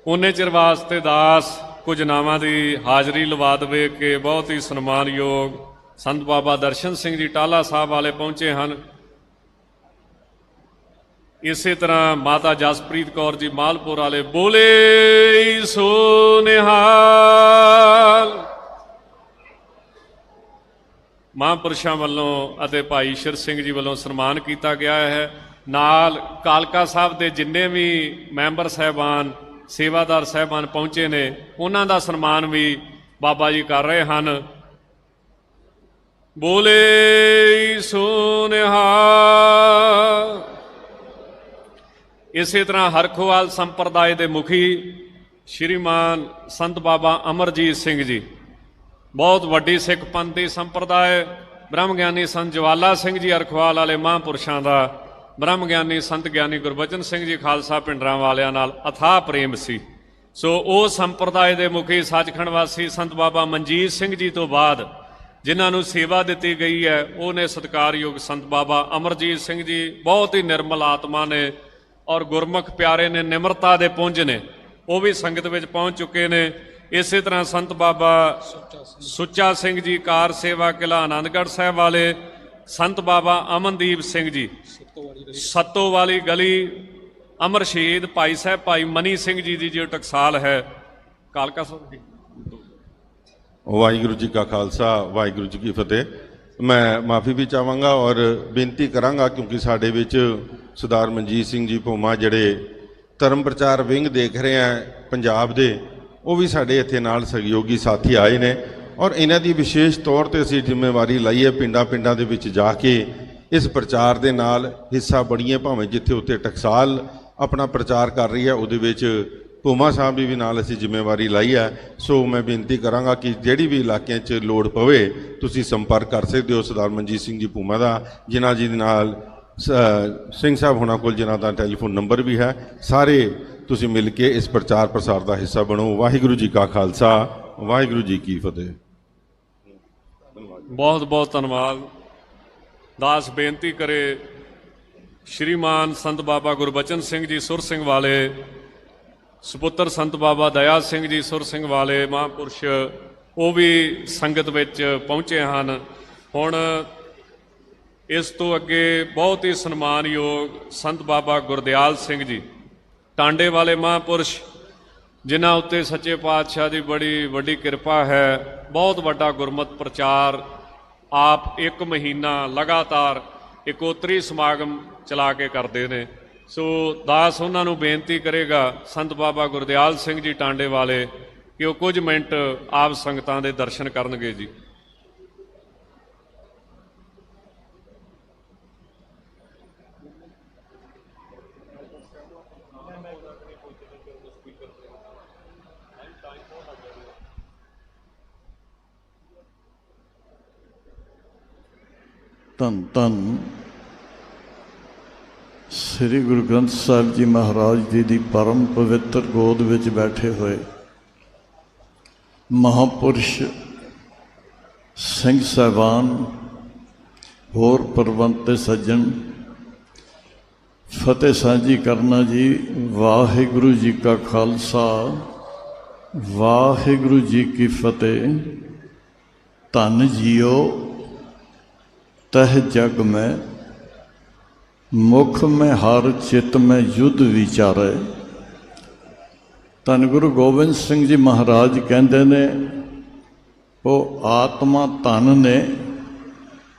ਉਹਨੇ ਚਿਰ ਵਾਸਤੇ ਦਾਸ ਕੁਝ ਨਾਵਾਂ ਦੀ ਹਾਜ਼ਰੀ ਲਵਾ ਦੇਵੇ ਕਿ ਬਹੁਤ ਹੀ ਸਨਮਾਨਯੋਗ ਸੰਤ ਬਾਬਾ ਦਰਸ਼ਨ ਸਿੰਘ ਜੀ ਟਾਹਲਾ ਸਾਹਿਬ ਵਾਲੇ ਪਹੁੰਚੇ ਹਨ। ਇਸੇ ਤਰ੍ਹਾਂ ਮਾਤਾ ਜਸਪ੍ਰੀਤ ਕੌਰ ਜੀ ਮਾਲਪੁਰ ਵਾਲੇ, ਬੋਲੇ ਸੋ ਨਿਹਾਲ। ਮਹਾਂਪੁਰਸ਼ਾਂ ਵੱਲੋਂ ਅਤੇ ਭਾਈ ਸ਼ਿਰ ਸਿੰਘ ਜੀ ਵੱਲੋਂ ਸਨਮਾਨ ਕੀਤਾ ਗਿਆ ਹੈ। ਨਾਲ ਕਾਲਕਾ ਸਾਹਿਬ ਦੇ ਜਿੰਨੇ ਵੀ ਮੈਂਬਰ ਸਾਹਿਬਾਨ, ਸੇਵਾਦਾਰ ਸਾਹਿਬਾਨ ਪਹੁੰਚੇ ਨੇ, ਉਹਨਾਂ ਦਾ ਸਨਮਾਨ ਵੀ ਬਾਬਾ ਜੀ ਕਰ ਰਹੇ ਹਨ। ਬੋਲੇ ਸੋ ਨਿਹਾਲ। ਇਸੇ ਤਰ੍ਹਾਂ ਹਰਖੋਵਾਲ ਸੰਪਰਦਾਇ ਦੇ ਮੁਖੀ ਸ਼੍ਰੀਮਾਨ ਸੰਤ ਬਾਬਾ ਅਮਰਜੀਤ ਸਿੰਘ ਜੀ, ਬਹੁਤ ਵੱਡੀ ਸਿੱਖ ਪੰਥ ਦੀ ਸੰਪਰਦਾਇ, ਬ੍ਰਹਮ ਗਿਆਨੀ ਸੰਤ ਜਵਾਲਾ ਸਿੰਘ ਜੀ ਹਰਖੋਵਾਲ ਵਾਲੇ ਮਹਾਂਪੁਰਸ਼ਾਂ ਦਾ, ਬ੍ਰਹਮ ਗਿਆਨੀ ਸੰਤ ਗਿਆਨੀ ਗੁਰਬਚਨ ਸਿੰਘ ਜੀ ਖਾਲਸਾ ਪਿੰਡਰਾਂ ਵਾਲਿਆਂ ਨਾਲ ਅਥਾਹ ਪ੍ਰੇਮ ਸੀ। ਸੋ ਉਹ ਸੰਪਰਦਾਇ ਦੇ ਮੁਖੀ ਸੱਚਖੰਡ ਵਾਸੀ ਸੰਤ ਬਾਬਾ ਮਨਜੀਤ ਸਿੰਘ ਜੀ ਤੋਂ ਬਾਅਦ ਜਿਨ੍ਹਾਂ ਨੂੰ ਸੇਵਾ ਦਿੱਤੀ ਗਈ ਹੈ, ਉਹ ਨੇ ਸਤਿਕਾਰਯੋਗ ਸੰਤ ਬਾਬਾ ਅਮਰਜੀਤ ਸਿੰਘ ਜੀ। ਬਹੁਤ ਹੀ ਨਿਰਮਲ ਆਤਮਾ ਨੇ ਔਰ ਗੁਰਮੁਖ ਪਿਆਰੇ ਨੇ, ਨਿਮਰਤਾ ਦੇ ਪੁੰਜ ਨੇ, ਉਹ ਵੀ ਸੰਗਤ ਵਿੱਚ ਪਹੁੰਚ ਚੁੱਕੇ ਨੇ। ਇਸੇ ਤਰ੍ਹਾਂ ਸੰਤ ਬਾਬਾ ਸੁੱਚਾ ਸਿੰਘ ਜੀ ਕਾਰ ਸੇਵਾ ਕਿਲ੍ਹਾ ਆਨੰਦਗੜ੍ਹ ਸਾਹਿਬ ਵਾਲੇ, ਸੰਤ ਬਾਬਾ ਅਮਨਦੀਪ ਸਿੰਘ ਜੀ ਸੱਤੋ ਵਾਲੀ ਗਲੀ, ਅਮਰ ਸ਼ਹੀਦ ਭਾਈ ਸਾਹਿਬ ਭਾਈ ਮਨੀ ਸਿੰਘ ਜੀ ਦੀ ਜੋ ਟਕਸਾਲ ਹੈ, ਕਾਲਕਾ ਸਾਹਿਬ ਜੀ। ਵਾਹਿਗੁਰੂ ਜੀ ਕਾ ਖਾਲਸਾ, ਵਾਹਿਗੁਰੂ ਜੀ ਕੀ ਫਤਿਹ। ਮੈਂ ਮਾਫੀ ਵੀ ਚਾਹਾਂਗਾ ਔਰ ਬੇਨਤੀ ਕਰਾਂਗਾ, ਕਿਉਂਕਿ ਸਾਡੇ ਵਿੱਚ ਸਰਦਾਰ ਮਨਜੀਤ ਸਿੰਘ ਜੀ ਭੋਮਾ ਜਿਹੜੇ ਧਰਮ ਪ੍ਰਚਾਰ ਵਿੰਗ ਦੇਖ ਰਹੇ ਆ ਪੰਜਾਬ ਦੇ, ਉਹ ਵੀ ਸਾਡੇ ਇੱਥੇ ਨਾਲ ਸਹਿਯੋਗੀ ਸਾਥੀ ਆਏ ਨੇ। ਔਰ ਇਹਨਾਂ ਦੀ ਵਿਸ਼ੇਸ਼ ਤੌਰ ਤੇ ਅਸੀਂ ਜ਼ਿੰਮੇਵਾਰੀ ਲਈ ਹੈ ਪਿੰਡਾਂ ਦੇ ਵਿੱਚ ਜਾ ਕੇ ਇਸ ਪ੍ਰਚਾਰ ਦੇ ਨਾਲ ਹਿੱਸਾ ਬਣੀਏ। ਭਾਵੇਂ ਜਿੱਥੇ ਉੱਤੇ ਟਕਸਾਲ ਆਪਣਾ ਪ੍ਰਚਾਰ ਕਰ ਰਹੀ ਹੈ, ਉਹਦੇ ਵਿੱਚ ਭੋਮਾ ਸਾਹਿਬ ਦੀ ਵੀ ਨਾਲ ਅਸੀਂ ਜ਼ਿੰਮੇਵਾਰੀ ਲਈ ਹੈ। ਸੋ ਮੈਂ ਬੇਨਤੀ ਕਰਾਂਗਾ ਕਿ ਜਿਹੜੀ ਵੀ ਇਲਾਕਿਆਂ 'ਚ ਲੋੜ ਪਵੇ ਤੁਸੀਂ ਸੰਪਰਕ ਕਰ ਸਕਦੇ ਹੋ ਸਰਦਾਰ ਮਨਜੀਤ ਸਿੰਘ ਜੀ ਭੋਮਾ ਦਾ, ਜਿਨ੍ਹਾਂ ਜੀ ਦੇ ਨਾਲ ਸਿੰਘ ਸਾਹਿਬ ਹੋਣਾ ਕੋਲ ਜਿਨ੍ਹਾਂ ਦਾ ਟੈਲੀਫੋਨ ਨੰਬਰ ਵੀ ਹੈ। ਸਾਰੇ ਤੁਸੀਂ ਮਿਲ ਕੇ ਇਸ ਪ੍ਰਚਾਰ ਪ੍ਰਸਾਰ ਦਾ ਹਿੱਸਾ ਬਣੋ। ਵਾਹਿਗੁਰੂ ਜੀ ਕਾ ਖਾਲਸਾ, ਵਾਹਿਗੁਰੂ ਜੀ ਕੀ ਫਤਿਹ। ਬਹੁਤ ਬਹੁਤ ਧੰਨਵਾਦ। ਦਾਸ ਬੇਨਤੀ ਕਰੇ ਸ਼੍ਰੀਮਾਨ ਸੰਤ ਬਾਬਾ ਗੁਰਬਚਨ ਸਿੰਘ ਜੀ ਸੁਰ ਸਿੰਘ ਵਾਲੇ, ਸੁਪੁੱਤਰ ਸੰਤ ਬਾਬਾ ਦਇਆ ਸਿੰਘ ਜੀ ਸੁਰ ਸਿੰਘ ਵਾਲੇ ਮਹਾਂਪੁਰਸ਼, ਉਹ ਵੀ ਸੰਗਤ ਵਿੱਚ ਪਹੁੰਚੇ ਹਨ। ਹੁਣ ਇਸ ਤੋਂ ਅੱਗੇ ਬਹੁਤ ਹੀ ਸਨਮਾਨਯੋਗ ਸੰਤ ਬਾਬਾ ਗੁਰਦਿਆਲ ਸਿੰਘ ਜੀ ਟਾਂਡੇ ਵਾਲੇ ਮਹਾਂਪੁਰਸ਼, ਜਿਨ੍ਹਾਂ ਉੱਤੇ ਸੱਚੇ ਪਾਤਸ਼ਾਹ ਦੀ ਬੜੀ ਵੱਡੀ ਕਿਰਪਾ ਹੈ। ਬਹੁਤ ਵੱਡਾ ਗੁਰਮਤਿ ਪ੍ਰਚਾਰ ਆਪ 1 ਮਹੀਨਾ ਲਗਾਤਾਰ ਇਕੋਤਰੀ ਸਮਾਗਮ ਚਲਾ ਕੇ ਕਰਦੇ ਨੇ। ਸੋ ਦਾਸ ਉਹਨਾਂ ਨੂੰ ਬੇਨਤੀ ਕਰੇਗਾ ਸੰਤ ਬਾਬਾ ਗੁਰਦਿਆਲ ਸਿੰਘ ਜੀ ਟਾਂਡੇ ਵਾਲੇ ਕਿ ਉਹ ਕੁਝ ਮਿੰਟ ਆਪ ਸੰਗਤਾਂ ਦੇ ਦਰਸ਼ਨ ਕਰਨਗੇ ਜੀ। ਧੰਨ ਧੰਨ ਸ੍ਰੀ ਗੁਰੂ ਗ੍ਰੰਥ ਸਾਹਿਬ ਜੀ ਮਹਾਰਾਜ ਜੀ ਦੀ ਪਰਮ ਪਵਿੱਤਰ ਗੋਦ ਵਿੱਚ ਬੈਠੇ ਹੋਏ ਮਹਾਂਪੁਰਸ਼ ਸਿੰਘ ਸਾਹਿਬਾਨ, ਹੋਰ ਪਰਵੰਤੇ ਸੱਜਣ, ਫਤਿਹ ਸਾਂਝੀ ਕਰਨਾ ਜੀ। ਵਾਹਿਗੁਰੂ ਜੀ ਕਾ ਖਾਲਸਾ, ਵਾਹਿਗੁਰੂ ਜੀ ਕੀ ਫਤਿਹ। ਧੰਨ ਜੀਓ ਤਹ ਜਗ ਮੈਂ, ਮੁਖ ਮੈਂ ਹਰ ਚਿਤ ਮੈਂ ਯੁੱਧ ਵਿਚਾਰੇ। ਧੰਨ ਗੁਰੂ ਗੋਬਿੰਦ ਸਿੰਘ ਜੀ ਮਹਾਰਾਜ ਕਹਿੰਦੇ ਨੇ, ਉਹ ਆਤਮਾ ਧਨ ਨੇ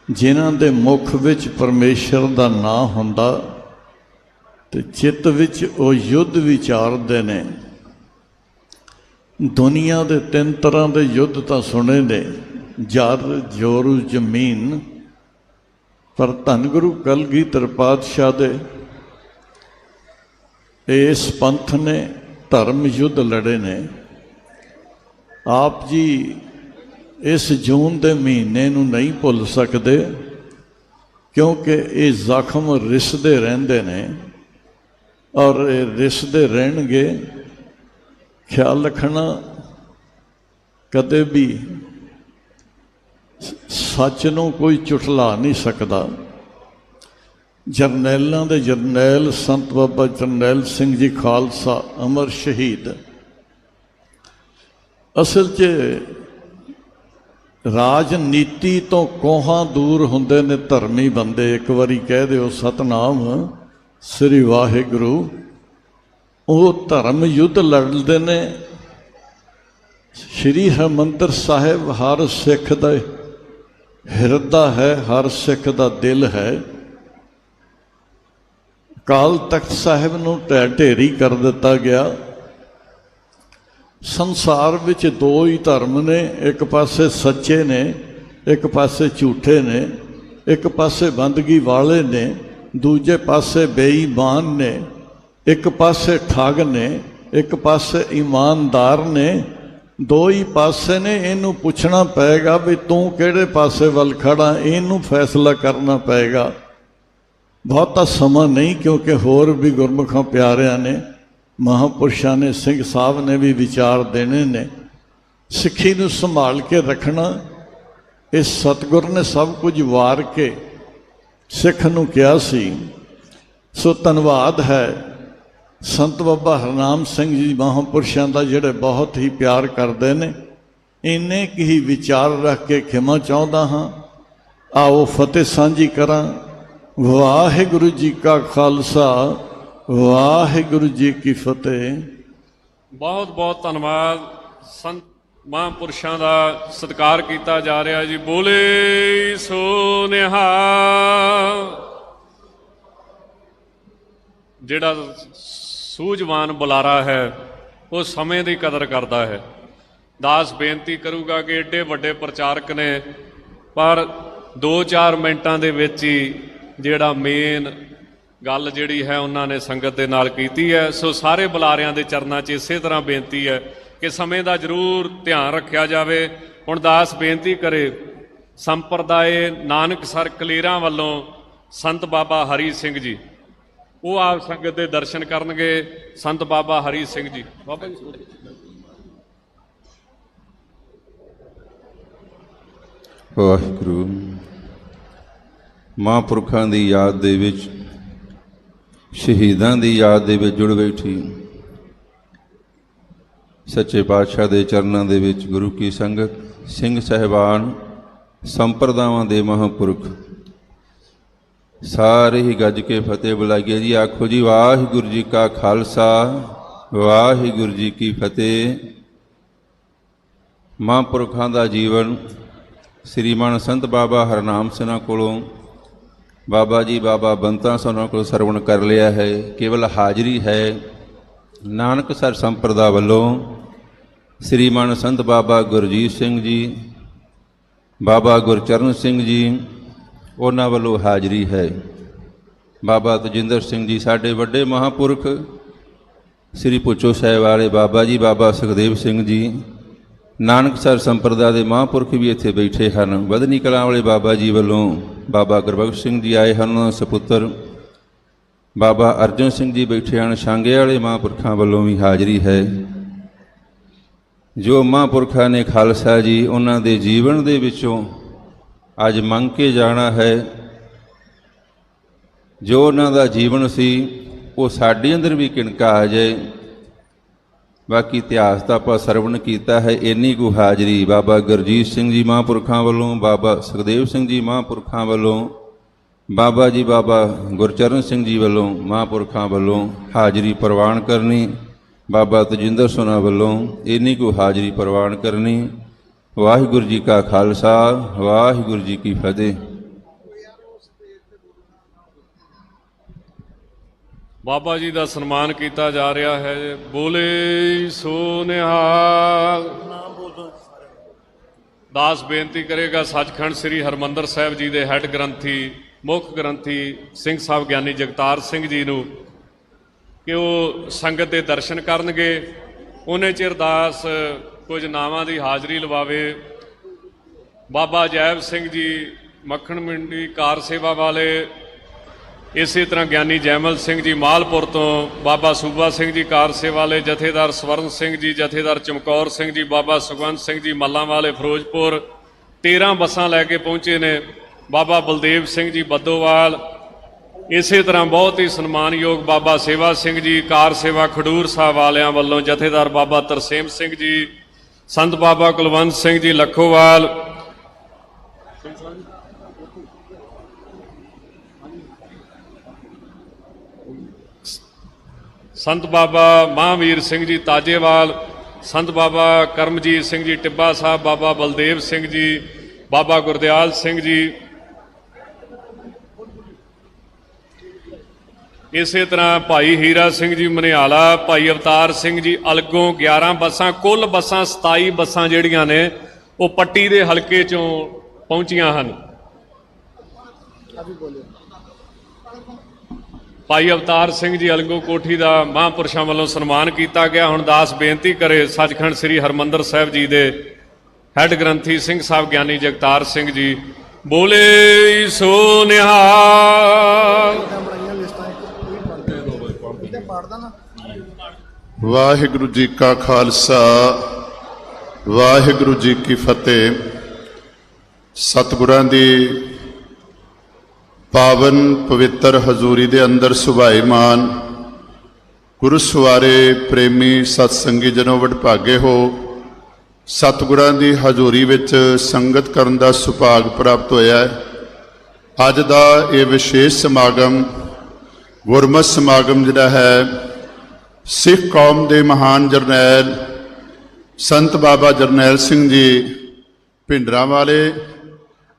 ਜਿਨ੍ਹਾਂ ਦੇ ਮੁਖ ਵਿੱਚ ਪਰਮੇਸ਼ਰ ਦਾ ਨਾਂ ਹੁੰਦਾ ਤੇ ਚਿੱਤ ਵਿੱਚ ਉਹ ਯੁੱਧ ਵਿਚਾਰਦੇ ਨੇ। ਦੁਨੀਆ ਦੇ ਤਿੰਨ ਤਰ੍ਹਾਂ ਦੇ ਯੁੱਧ ਤਾਂ ਸੁਣੇ ਨੇ, ਜਰ ਜੋਰੂ ਜ਼ਮੀਨ, ਪਰ ਧੰਨ ਗੁਰੂ ਕਲਗੀਧਰ ਪਾਤਸ਼ਾਹ ਦੇ ਇਸ ਪੰਥ ਨੇ ਧਰਮ ਯੁੱਧ ਲੜੇ ਨੇ। ਆਪ ਜੀ ਇਸ ਜੂਨ ਦੇ ਮਹੀਨੇ ਨੂੰ ਨਹੀਂ ਭੁੱਲ ਸਕਦੇ, ਕਿਉਂਕਿ ਇਹ ਜ਼ਖਮ ਰਿਸਦੇ ਰਹਿੰਦੇ ਨੇ ਔਰ ਇਹ ਰਿਸਦੇ ਰਹਿਣਗੇ। ਖਿਆਲ ਰੱਖਣਾ, ਕਦੇ ਵੀ ਸੱਚ ਨੂੰ ਕੋਈ ਝੁਠਲਾ ਨਹੀਂ ਸਕਦਾ। ਜਰਨੈਲਾਂ ਦੇ ਜਰਨੈਲ ਸੰਤ ਬਾਬਾ ਜਰਨੈਲ ਸਿੰਘ ਜੀ ਖਾਲਸਾ ਅਮਰ ਸ਼ਹੀਦ, ਅਸਲ 'ਚ ਰਾਜਨੀਤੀ ਤੋਂ ਕੋਹਾਂ ਦੂਰ ਹੁੰਦੇ ਨੇ ਧਰਮੀ ਬੰਦੇ। ਇੱਕ ਵਾਰੀ ਕਹਿ ਦਿਓ ਸਤਨਾਮ ਸ੍ਰੀ ਵਾਹਿਗੁਰੂ। ਉਹ ਧਰਮ ਯੁੱਧ ਲੜਦੇ ਨੇ। ਸ਼੍ਰੀ ਹਰਿਮੰਦਰ ਸਾਹਿਬ ਹਰ ਸਿੱਖ ਦਾ ਹਿਰਦਾ ਹੈ, ਹਰ ਸਿੱਖ ਦਾ ਦਿਲ ਹੈ। ਅਕਾਲ ਤਖਤ ਸਾਹਿਬ ਨੂੰ ਢਹਿ ਢੇਰੀ ਕਰ ਦਿੱਤਾ ਗਿਆ। ਸੰਸਾਰ ਵਿੱਚ ਦੋ ਹੀ ਧਰਮ ਨੇ, ਇੱਕ ਪਾਸੇ ਸੱਚੇ ਨੇ, ਇੱਕ ਪਾਸੇ ਝੂਠੇ ਨੇ। ਇੱਕ ਪਾਸੇ ਬੰਦਗੀ ਵਾਲੇ ਨੇ, ਦੂਜੇ ਪਾਸੇ ਬੇਈਮਾਨ ਨੇ। ਇੱਕ ਪਾਸੇ ਠੱਗ ਨੇ, ਇੱਕ ਪਾਸੇ ਇਮਾਨਦਾਰ ਨੇ। ਦੋ ਹੀ ਪਾਸੇ ਨੇ। ਇਹਨੂੰ ਪੁੱਛਣਾ ਪਏਗਾ ਵੀ ਤੂੰ ਕਿਹੜੇ ਪਾਸੇ ਵੱਲ ਖੜਾ, ਇਹਨੂੰ ਫੈਸਲਾ ਕਰਨਾ ਪਏਗਾ। ਬਹੁਤਾ ਸਮਾਂ ਨਹੀਂ, ਕਿਉਂਕਿ ਹੋਰ ਵੀ ਗੁਰਮੁਖਾਂ ਪਿਆਰਿਆਂ ਨੇ, ਮਹਾਂਪੁਰਸ਼ਾਂ ਨੇ, ਸਿੰਘ ਸਾਹਿਬ ਨੇ ਵੀ ਵਿਚਾਰ ਦੇਣੇ ਨੇ। ਸਿੱਖੀ ਨੂੰ ਸੰਭਾਲ ਕੇ ਰੱਖਣਾ, ਇਸ ਸਤਿਗੁਰ ਨੇ ਸਭ ਕੁਝ ਵਾਰ ਕੇ ਸਿੱਖ ਨੂੰ ਕਿਹਾ ਸੀ। ਸੋ ਧੰਨਵਾਦ ਹੈ ਸੰਤ ਬਾਬਾ ਹਰਨਾਮ ਸਿੰਘ ਜੀ ਮਹਾਂਪੁਰਸ਼ਾਂ ਦਾ, ਜਿਹੜੇ ਬਹੁਤ ਹੀ ਪਿਆਰ ਕਰਦੇ ਨੇ। ਇੰਨੇ ਕੁ ਹੀ ਵਿਚਾਰ ਰੱਖ ਕੇ ਖਿਮਾ ਚਾਹੁੰਦਾ ਹਾਂ। ਆਓ ਫਤਿਹ ਸਾਂਝੀ ਕਰਾਂ। ਵਾਹਿਗੁਰੂ ਜੀ ਕਾ ਖਾਲਸਾ, ਵਾਹਿਗੁਰੂ ਜੀ ਕੀ ਫਤਿਹ। ਬਹੁਤ ਬਹੁਤ ਧੰਨਵਾਦ। ਸੰਤ ਮਹਾਂਪੁਰਸ਼ਾਂ ਦਾ ਸਤਿਕਾਰ ਕੀਤਾ ਜਾ ਰਿਹਾ ਜੀ। ਬੋਲੇ ਸੋ ਨਿਹਾਲ। ਜਿਹੜਾ ਸੂਝਵਾਨ ਬੁਲਾਰਾ ਹੈ ਉਹ ਸਮੇਂ ਦੀ ਕਦਰ ਕਰਦਾ ਹੈ। ਦਾਸ ਬੇਨਤੀ ਕਰੂਗਾ ਕਿ ਏਡੇ ਵੱਡੇ ਪ੍ਰਚਾਰਕ ਨੇ, ਪਰ 2-4 ਮਿੰਟਾਂ ਦੇ ਵਿੱਚ ਹੀ ਜਿਹੜਾ ਮੇਨ ਗੱਲ ਜਿਹੜੀ ਹੈ ਉਹਨਾਂ ਨੇ ਸੰਗਤ ਦੇ ਨਾਲ ਕੀਤੀ ਹੈ। ਸੋ ਸਾਰੇ ਬੁਲਾਰਿਆਂ ਦੇ ਚਰਨਾਂ 'ਚ ਇਸੇ ਤਰ੍ਹਾਂ ਬੇਨਤੀ ਹੈ ਕਿ ਸਮੇਂ ਦਾ ਜ਼ਰੂਰ ਧਿਆਨ ਰੱਖਿਆ ਜਾਵੇ। ਹੁਣ ਦਾਸ ਬੇਨਤੀ ਕਰੇ, ਸੰਪਰਦਾਏ ਨਾਨਕਸਰ ਕਲੇਰਾਂ ਵੱਲੋਂ ਸੰਤ ਬਾਬਾ ਹਰੀ ਸਿੰਘ ਜੀ, ਉਹ ਆਪ ਸੰਗਤ ਦੇ ਦਰਸ਼ਨ ਕਰਨਗੇ। ਸੰਤ ਬਾਬਾ ਹਰੀ ਸਿੰਘ ਜੀ। ਬਾਬਾ ਜੀ ਵਾਹਿਗੁਰੂ। ਮਹਾਂਪੁਰਖਾਂ ਦੀ ਯਾਦ ਦੇ ਵਿੱਚ, ਸ਼ਹੀਦਾਂ ਦੀ ਯਾਦ ਦੇ ਵਿੱਚ ਜੁੜ ਬੈਠੀ ਸੱਚੇ ਪਾਤਸ਼ਾਹ ਦੇ ਚਰਨਾਂ ਦੇ ਵਿੱਚ ਗੁਰੂ ਕੀ ਸੰਗਤ, ਸਿੰਘ ਸਾਹਿਬਾਨ, ਸੰਪਰਦਾਵਾਂ ਦੇ ਮਹਾਂਪੁਰਖ ਸਾਰੇ ਹੀ ਗੱਜ ਕੇ ਫਤਿਹ ਬੁਲਾਈਏ ਜੀ। ਆਖੋ ਜੀ ਵਾਹਿਗੁਰੂ ਜੀ ਕਾ ਖਾਲਸਾ, ਵਾਹਿਗੁਰੂ ਜੀ ਕੀ ਫਤਿਹ। ਮਹਾਂਪੁਰਖਾਂ ਦਾ ਜੀਵਨ ਸ੍ਰੀਮਾਨ ਸੰਤ ਬਾਬਾ ਹਰਨਾਮ ਸਿੰਘਾਂ ਕੋਲੋਂ, ਬਾਬਾ ਜੀ ਬਾਬਾ ਬੰਤਾ ਸਿੰਘਾਂ ਕੋਲੋਂ ਸਰਵਣ ਕਰ ਲਿਆ ਹੈ। ਕੇਵਲ ਹਾਜ਼ਰੀ ਹੈ। ਨਾਨਕਸਰ ਸੰਪਰਦਾ ਵੱਲੋਂ ਸ੍ਰੀਮਾਨ ਸੰਤ ਬਾਬਾ ਗੁਰਜੀਤ ਸਿੰਘ ਜੀ, ਬਾਬਾ ਗੁਰਚਰਨ ਸਿੰਘ ਜੀ, ਉਹਨਾਂ ਵੱਲੋਂ ਹਾਜ਼ਰੀ ਹੈ। ਬਾਬਾ ਤਜਿੰਦਰ ਸਿੰਘ ਜੀ ਸਾਡੇ ਵੱਡੇ ਮਹਾਂਪੁਰਖ, ਸ੍ਰੀ ਪੁੱਛੋ ਸਾਹਿਬ ਵਾਲੇ ਬਾਬਾ ਜੀ ਬਾਬਾ ਸੁਖਦੇਵ ਸਿੰਘ ਜੀ, ਨਾਨਕਸਰ ਸੰਪਰਦਾ ਦੇ ਮਹਾਂਪੁਰਖ ਵੀ ਇੱਥੇ ਬੈਠੇ ਹਨ। ਵਧਨੀ ਕਲਾਂ ਵਾਲੇ ਬਾਬਾ ਜੀ ਵੱਲੋਂ ਬਾਬਾ ਗੁਰਬਖਸ਼ ਸਿੰਘ ਜੀ ਆਏ ਹਨ, ਸਪੁੱਤਰ ਬਾਬਾ ਅਰਜਨ ਸਿੰਘ ਜੀ ਬੈਠੇ ਹਨ। ਛਾਂਗੇ ਵਾਲੇ ਮਹਾਂਪੁਰਖਾਂ ਵੱਲੋਂ ਵੀ ਹਾਜ਼ਰੀ ਹੈ। ਜੋ ਮਹਾਂਪੁਰਖਾਂ ਨੇ ਖਾਲਸਾ ਜੀ ਉਹਨਾਂ ਦੇ ਜੀਵਨ ਦੇ ਵਿੱਚੋਂ ਅੱਜ ਮੰਗ ਕੇ ਜਾਣਾ ਹੈ, ਜੋ ਉਹਨਾਂ ਦਾ ਜੀਵਨ ਸੀ ਉਹ ਸਾਡੇ ਅੰਦਰ ਵੀ ਕਿਣਕਾ ਆ ਜਾਏ। ਬਾਕੀ ਇਤਿਹਾਸ ਦਾ ਆਪਾਂ ਸਰਵਣ ਕੀਤਾ ਹੈ, ਇੰਨੀ ਕੁ ਹਾਜ਼ਰੀ ਬਾਬਾ ਗੁਰਜੀਤ ਸਿੰਘ ਜੀ ਮਹਾਂਪੁਰਖਾਂ ਵੱਲੋਂ, ਬਾਬਾ ਸੁਖਦੇਵ ਸਿੰਘ ਜੀ ਮਹਾਂਪੁਰਖਾਂ ਵੱਲੋਂ, ਬਾਬਾ ਜੀ ਬਾਬਾ ਗੁਰਚਰਨ ਸਿੰਘ ਜੀ ਵੱਲੋਂ ਮਹਾਂਪੁਰਖਾਂ ਵੱਲੋਂ ਹਾਜ਼ਰੀ ਪ੍ਰਵਾਨ ਕਰਨੀ, ਬਾਬਾ ਤਜਿੰਦਰ ਸੋਨਾ ਵੱਲੋਂ ਇੰਨੀ ਕੁ ਹਾਜ਼ਰੀ ਪ੍ਰਵਾਨ ਕਰਨੀ। ਵਾਹਿਗੁਰੂ ਜੀ ਕਾ ਖਾਲਸਾ, ਵਾਹਿਗੁਰੂ ਜੀ ਕੀ ਫਤਿਹ। ਬਾਬਾ ਜੀ ਦਾ ਸਨਮਾਨ ਕੀਤਾ ਜਾ ਰਿਹਾ ਹੈ। ਬੋਲੇ ਸੋ ਨਿਹਾਲ। ਦਾਸ ਬੇਨਤੀ ਕਰੇਗਾ ਸੱਚਖੰਡ ਸ੍ਰੀ ਹਰਿਮੰਦਰ ਸਾਹਿਬ ਜੀ ਦੇ ਹੈੱਡ ਗ੍ਰੰਥੀ, ਮੁੱਖ ਗ੍ਰੰਥੀ ਸਿੰਘ ਸਾਹਿਬ ਗਿਆਨੀ ਜਗਤਾਰ ਸਿੰਘ ਜੀ ਨੂੰ ਕਿ ਉਹ ਸੰਗਤ ਦੇ ਦਰਸ਼ਨ ਕਰਨਗੇ। ਉਹਨੇ ਚਿਰ ਦਾਸ ਕੁਝ ਨਾਵਾਂ ਦੀ ਹਾਜ਼ਰੀ ਲਵਾਵੇ। ਬਾਬਾ ਜੈਬ ਸਿੰਘ ਜੀ ਮੱਖਣ ਮੰਡੀ ਕਾਰ ਸੇਵਾ ਵਾਲੇ, ਇਸੇ ਤਰ੍ਹਾਂ ਗਿਆਨੀ ਜੈਮਲ ਸਿੰਘ ਜੀ ਮਾਲਪੁਰ ਤੋਂ, ਬਾਬਾ ਸੂਬਾ ਸਿੰਘ ਜੀ ਕਾਰ ਸੇਵਾ ਵਾਲੇ, ਜਥੇਦਾਰ ਸਵਰਨ ਸਿੰਘ ਜੀ, ਜਥੇਦਾਰ ਚਮਕੌਰ ਸਿੰਘ ਜੀ, ਬਾਬਾ ਸੁਖਵੰਤ ਸਿੰਘ ਜੀ ਮੱਲਾਂ ਵਾਲੇ ਫਿਰੋਜ਼ਪੁਰ 13 ਬੱਸਾਂ ਲੈ ਕੇ ਪਹੁੰਚੇ ਨੇ। ਬਾਬਾ ਬਲਦੇਵ ਸਿੰਘ ਜੀ ਬੱਦੋਵਾਲ, ਇਸੇ ਤਰ੍ਹਾਂ ਬਹੁਤ ਹੀ ਸਨਮਾਨਯੋਗ ਬਾਬਾ ਸੇਵਾ ਸਿੰਘ ਜੀ ਕਾਰ ਸੇਵਾ ਖਡੂਰ ਸਾਹਿਬ ਵਾਲਿਆਂ ਵੱਲੋਂ, ਜਥੇਦਾਰ ਬਾਬਾ ਤਰਸੇਮ ਸਿੰਘ ਜੀ, ਸੰਤ ਬਾਬਾ ਕੁਲਵੰਤ ਸਿੰਘ ਜੀ ਲੱਖੋਵਾਲ, ਸੰਤ ਬਾਬਾ ਮਹਾਂਵੀਰ ਸਿੰਘ ਜੀ ਤਾਜੇਵਾਲ, ਸੰਤ ਬਾਬਾ ਕਰਮਜੀਤ ਸਿੰਘ ਜੀ ਟਿੱਬਾ ਸਾਹਿਬ, ਬਾਬਾ ਬਲਦੇਵ ਸਿੰਘ ਜੀ, ਬਾਬਾ ਗੁਰਦਿਆਲ ਸਿੰਘ ਜੀ, ਇਸੇ ਤਰ੍ਹਾਂ ਭਾਈ ਹੀਰਾ ਸਿੰਘ ਜੀ ਮਨਿਆਲਾ, ਭਾਈ ਅਵਤਾਰ ਸਿੰਘ ਜੀ ਅਲਗੋਂ। 11 ਬੱਸਾਂ, ਕੁੱਲ ਬੱਸਾਂ 27 ਬੱਸਾਂ ਜਿਹੜੀਆਂ ਨੇ ਉਹ ਪੱਟੀ ਦੇ ਹਲਕੇ ਚੋਂ ਪਹੁੰਚੀਆਂ ਹਨ। ਭਾਈ ਅਵਤਾਰ ਸਿੰਘ ਜੀ ਅਲਗੋਂ ਕੋਠੀ ਦਾ ਮਹਾਂਪੁਰਸ਼ਾਂ ਵੱਲੋਂ ਸਨਮਾਨ ਕੀਤਾ ਗਿਆ। ਹੁਣ ਦਾਸ ਬੇਨਤੀ ਕਰੇ ਸੱਚਖੰਡ ਸ੍ਰੀ ਹਰਿਮੰਦਰ ਸਾਹਿਬ ਜੀ ਦੇ ਹੈੱਡ ਗ੍ਰੰਥੀ ਸਿੰਘ ਸਾਹਿਬ ਗਿਆਨੀ ਜਗਤਾਰ ਸਿੰਘ ਜੀ। ਬੋਲੇ ਸੋ ਨਿਹਾਲ। ਵਾਹਿਗੁਰੂ ਜੀ ਕਾ ਖਾਲਸਾ, ਵਾਹਿਗੁਰੂ ਜੀ ਕੀ ਫਤਿਹ। ਸਤਿਗੁਰਾਂ ਦੀ ਪਾਵਨ ਪਵਿੱਤਰ ਹਜ਼ੂਰੀ ਦੇ ਅੰਦਰ ਸੁਭਾਈਮਾਨ ਗੁਰੂ ਸਵਾਰੇ ਪ੍ਰੇਮੀ ਸਤਸੰਗੀ ਜਨੋ ਵਡਭਾਗੇ ਹੋ। ਸਤਿਗੁਰਾਂ ਦੀ ਹਜ਼ੂਰੀ ਵਿੱਚ ਸੰਗਤ ਕਰਨ ਦਾ ਸੁਭਾਗ ਪ੍ਰਾਪਤ ਹੋਇਆ ਹੈ। ਅੱਜ ਦਾ ਇਹ ਵਿਸ਼ੇਸ਼ ਸਮਾਗਮ, ਗੁਰਮਤਿ ਸਮਾਗਮ ਜਿਹੜਾ ਹੈ, ਸਿੱਖ ਕੌਮ ਦੇ ਮਹਾਨ ਜਰਨੈਲ ਸੰਤ ਬਾਬਾ ਜਰਨੈਲ ਸਿੰਘ ਜੀ ਭਿੰਡਰਾਂਵਾਲੇ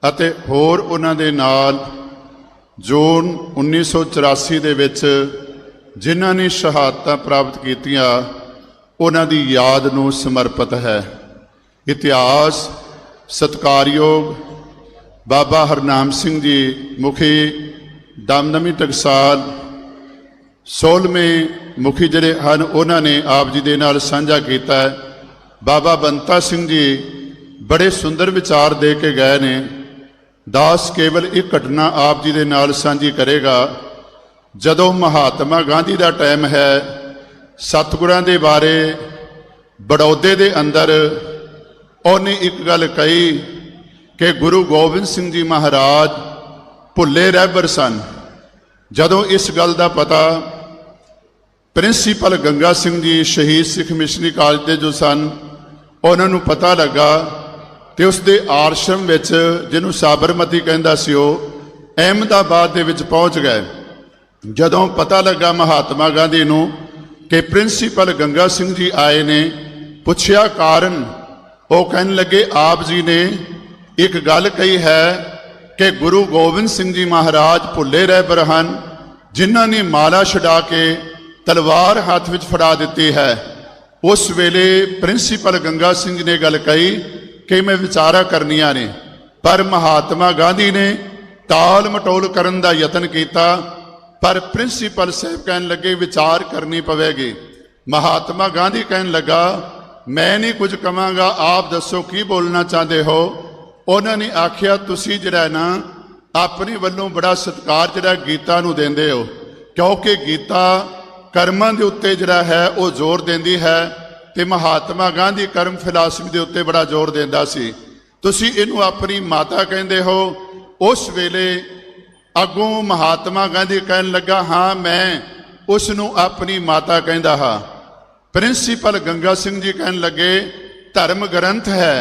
ਅਤੇ ਹੋਰ ਉਹਨਾਂ ਦੇ ਨਾਲ ਜੂਨ 1984 ਦੇ ਵਿੱਚ ਜਿਨ੍ਹਾਂ ਨੇ ਸ਼ਹਾਦਤਾਂ ਪ੍ਰਾਪਤ ਕੀਤੀਆਂ, ਉਹਨਾਂ ਦੀ ਯਾਦ ਨੂੰ ਸਮਰਪਿਤ ਹੈ। ਇਤਿਹਾਸ ਸਤਿਕਾਰਯੋਗ ਬਾਬਾ ਹਰਨਾਮ ਸਿੰਘ ਜੀ ਮੁਖੀ ਦਮਦਮੀ ਟਕਸਾਲ 16ਵੇਂ ਮੁਖੀ ਜਿਹੜੇ ਹਨ, ਉਹਨਾਂ ਨੇ ਆਪ ਜੀ ਦੇ ਨਾਲ ਸਾਂਝਾ ਕੀਤਾ ਹੈ। ਬਾਬਾ ਬੰਤਾ ਸਿੰਘ ਜੀ ਬੜੇ ਸੁੰਦਰ ਵਿਚਾਰ ਦੇ ਕੇ ਗਏ ਨੇ। ਦਾਸ ਕੇਵਲ ਇੱਕ ਘਟਨਾ ਆਪ ਜੀ ਦੇ ਨਾਲ ਸਾਂਝੀ ਕਰੇਗਾ। ਜਦੋਂ ਮਹਾਤਮਾ ਗਾਂਧੀ ਦਾ ਟਾਈਮ ਹੈ, ਸਤਿਗੁਰਾਂ ਦੇ ਬਾਰੇ ਬੜੌਦੇ ਦੇ ਅੰਦਰ ਉਹਨੇ ਇੱਕ ਗੱਲ ਕਹੀ ਕਿ ਗੁਰੂ ਗੋਬਿੰਦ ਸਿੰਘ ਜੀ ਮਹਾਰਾਜ ਭੁੱਲੇ ਰਹਿਬਰ ਸਨ। ਜਦੋਂ ਇਸ ਗੱਲ ਦਾ ਪਤਾ ਪ੍ਰਿੰਸੀਪਲ ਗੰਗਾ ਸਿੰਘ ਜੀ ਸ਼ਹੀਦ ਸਿੱਖ ਮਿਸ਼ਨਰੀ ਕਾਲਜ ਦੇ ਜੋ ਸਨ, ਉਹਨਾਂ ਨੂੰ ਪਤਾ ਲੱਗਾ ਤੇ ਉਸ ਦੇ ਆਸ਼ਰਮ ਵਿੱਚ, ਜਿਹਨੂੰ ਸਾਬਰਮਤੀ ਕਹਿੰਦਾ ਸੀ, ਉਹ ਅਹਿਮਦਾਬਾਦ ਦੇ ਵਿੱਚ ਪਹੁੰਚ ਗਏ। ਜਦੋਂ ਪਤਾ ਲੱਗਾ ਮਹਾਤਮਾ ਗਾਂਧੀ ਨੂੰ ਕਿ ਪ੍ਰਿੰਸੀਪਲ ਗੰਗਾ ਸਿੰਘ ਜੀ ਆਏ ਨੇ, ਪੁੱਛਿਆ ਕਾਰਨ, ਉਹ ਕਹਿਣ ਲੱਗੇ ਆਪ ਜੀ ਨੇ ਇੱਕ ਗੱਲ ਕਹੀ ਹੈ ਕਿ ਗੁਰੂ ਗੋਬਿੰਦ ਸਿੰਘ ਜੀ ਮਹਾਰਾਜ ਭੁੱਲੇ ਰਹਿਬਰ ਹਨ, ਜਿਨ੍ਹਾਂ ਨੇ ਮਾਲਾ ਛਡਾ ਕੇ ਤਲਵਾਰ ਹੱਥ ਵਿੱਚ ਫੜਾ ਦਿੱਤੀ ਹੈ। ਉਸ ਵੇਲੇ ਪ੍ਰਿੰਸੀਪਲ ਗੰਗਾ ਸਿੰਘ ਜੀ ਨੇ ਗੱਲ ਕਹੀ ਕਿ ਮੈਂ ਵਿਚਾਰਾ ਕਰਨੀਆਂ ਨੇ, ਪਰ ਮਹਾਤਮਾ ਗਾਂਧੀ ਨੇ ਟਾਲ ਮਟੋਲ ਕਰਨ ਦਾ ਯਤਨ ਕੀਤਾ, ਪਰ ਪ੍ਰਿੰਸੀਪਲ ਸਾਹਿਬ ਕਹਿਣ ਲੱਗੇ ਵਿਚਾਰ ਕਰਨੀ ਪਵੇਗੀ। ਮਹਾਤਮਾ ਗਾਂਧੀ ਕਹਿਣ ਲੱਗਾ ਮੈਂ ਨਹੀਂ ਕੁਝ ਕਵਾਂਗਾ, ਆਪ ਦੱਸੋ ਕੀ ਬੋਲਣਾ ਚਾਹੁੰਦੇ ਹੋ। ਉਹਨਾਂ ਨੇ ਆਖਿਆ ਤੁਸੀਂ ਜਿਹੜਾ ਨਾ ਆਪਣੇ ਵੱਲੋਂ ਬੜਾ ਸਤਿਕਾਰ ਜਿਹੜਾ ਗੀਤਾ ਨੂੰ ਦਿੰਦੇ ਹੋ, ਕਿਉਂਕਿ ਗੀਤਾ ਕਰਮਾਂ ਦੇ ਉੱਤੇ ਜਿਹੜਾ ਹੈ ਉਹ ਜ਼ੋਰ ਦਿੰਦੀ ਹੈ ਤੇ ਮਹਾਤਮਾ ਗਾਂਧੀ ਕਰਮ ਫਿਲਾਸਫੀ ਦੇ ਉੱਤੇ ਬੜਾ ਜ਼ੋਰ ਦਿੰਦਾ ਸੀ। ਤੁਸੀਂ ਇਹਨੂੰ ਆਪਣੀ ਮਾਤਾ ਕਹਿੰਦੇ ਹੋ। ਉਸ ਵੇਲੇ ਅੱਗੋਂ ਮਹਾਤਮਾ ਗਾਂਧੀ ਕਹਿਣ ਲੱਗਾ, ਹਾਂ ਮੈਂ ਉਸ ਨੂੰ ਆਪਣੀ ਮਾਤਾ ਕਹਿੰਦਾ ਹਾਂ। ਪ੍ਰਿੰਸੀਪਲ ਗੰਗਾ ਸਿੰਘ ਜੀ ਕਹਿਣ ਲੱਗੇ, ਧਰਮ ਗ੍ਰੰਥ ਹੈ,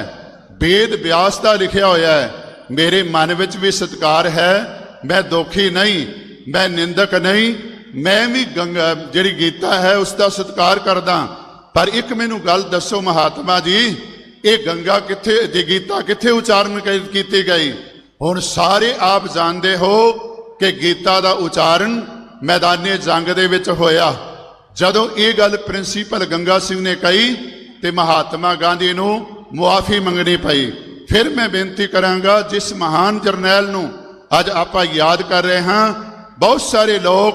ਵੇਦ ਵਿਆਸ ਦਾ ਲਿਖਿਆ ਹੋਇਆ ਹੈ, ਮੇਰੇ ਮਨ ਵਿੱਚ ਵੀ ਸਤਿਕਾਰ ਹੈ, ਮੈਂ ਦੋਖੀ ਨਹੀਂ, ਮੈਂ ਨਿੰਦਕ ਨਹੀਂ, ਮੈਂ ਵੀ ਗੰਗਾ ਜਿਹੜੀ ਗੀਤਾ ਹੈ ਉਸ ਦਾ ਸਤਿਕਾਰ ਕਰਦਾ। ਪਰ ਇੱਕ ਮੈਨੂੰ ਗੱਲ ਦੱਸੋ ਮਹਾਤਮਾ ਜੀ, ਇਹ ਗੰਗਾ ਕਿੱਥੇ, ਇਹ ਗੀਤਾ ਕਿੱਥੇ ਉਚਾਰਨ ਕੀਤੀ ਗਈ? ਹੁਣ ਸਾਰੇ ਆਪ ਜਾਣਦੇ ਹੋ ਕਿ ਗੀਤਾ ਦਾ ਉਚਾਰਨ ਮੈਦਾਨੇ ਜੰਗ ਦੇ ਵਿੱਚ ਹੋਇਆ। ਜਦੋਂ ਇਹ ਗੱਲ ਪ੍ਰਿੰਸੀਪਲ ਗੰਗਾ ਸਿੰਘ ਨੇ ਕਹੀ ਤੇ ਮਹਾਤਮਾ ਗਾਂਧੀ ਨੂੰ ਮੁਆਫੀ ਮੰਗਣੀ ਪਈ। ਫਿਰ ਮੈਂ ਬੇਨਤੀ ਕਰਾਂਗਾ, ਜਿਸ ਮਹਾਨ ਜਰਨੈਲ ਨੂੰ ਅੱਜ ਆਪਾਂ ਯਾਦ ਕਰ ਰਹੇ ਹਾਂ, ਬਹੁਤ ਸਾਰੇ ਲੋਕ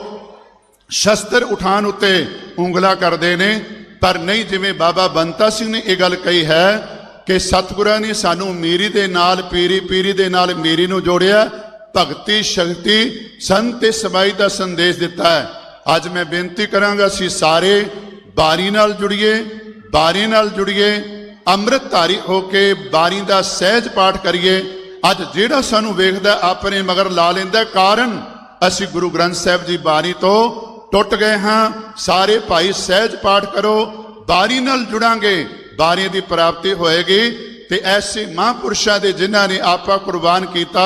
ਸ਼ਸਤਰ ਉਠਾਉਣ ਉੱਤੇ ਉਂਗਲਾ ਕਰਦੇ ਨੇ, ਪਰ ਨਹੀਂ ਜਿਵੇਂ ਬਾਬਾ ਬੰਤਾ ਸਿੰਘ ਨੇ ਇਹ ਗੱਲ ਕਹੀ ਹੈ ਕਿ ਸਤਿਗੁਰਾਂ ਨੇ ਸਾਨੂੰ ਮੀਰੀ ਦੇ ਨਾਲ ਪੀਰੀ, ਪੀਰੀ ਦੇ ਨਾਲ ਮੀਰੀ ਨੂੰ ਜੋੜਿਆ, ਭਗਤੀ ਸ਼ਕਤੀ ਸੰਤ ਸਮਾਈ ਦਾ ਸੰਦੇਸ਼ ਦਿੱਤਾ ਹੈ। ਅੱਜ ਮੈਂ ਬੇਨਤੀ ਕਰਾਂਗਾ, ਅਸੀਂ ਸਾਰੇ ਬਾਣੀ ਨਾਲ ਜੁੜੀਏ, ਬਾਣੀ ਨਾਲ ਜੁੜੀਏ, ਅੰਮ੍ਰਿਤਧਾਰੀ ਹੋ ਕੇ ਬਾਣੀ ਦਾ ਸਹਿਜ ਪਾਠ ਕਰੀਏ। ਅੱਜ ਜਿਹੜਾ ਸਾਨੂੰ ਵੇਖਦਾ ਆਪਣੇ ਮਗਰ ਲਾ ਲੈਂਦਾ, ਕਾਰਨ ਅਸੀਂ ਗੁਰੂ ਗ੍ਰੰਥ ਸਾਹਿਬ ਜੀ ਬਾਣੀ ਤੋਂ ਟੁੱਟ ਗਏ ਹਾਂ। ਸਾਰੇ ਭਾਈ ਸਹਿਜ ਪਾਠ ਕਰੋ, ਬਾਣੀ ਨਾਲ ਜੁੜਾਂਗੇ, ਬਾਣੀ ਦੀ ਪ੍ਰਾਪਤੀ ਹੋਏਗੀ। ਤੇ ਐਸੇ ਮਹਾਂਪੁਰਸ਼ਾਂ ਦੇ ਜਿਨ੍ਹਾਂ ਨੇ ਆਪਾ ਕੁਰਬਾਨ ਕੀਤਾ,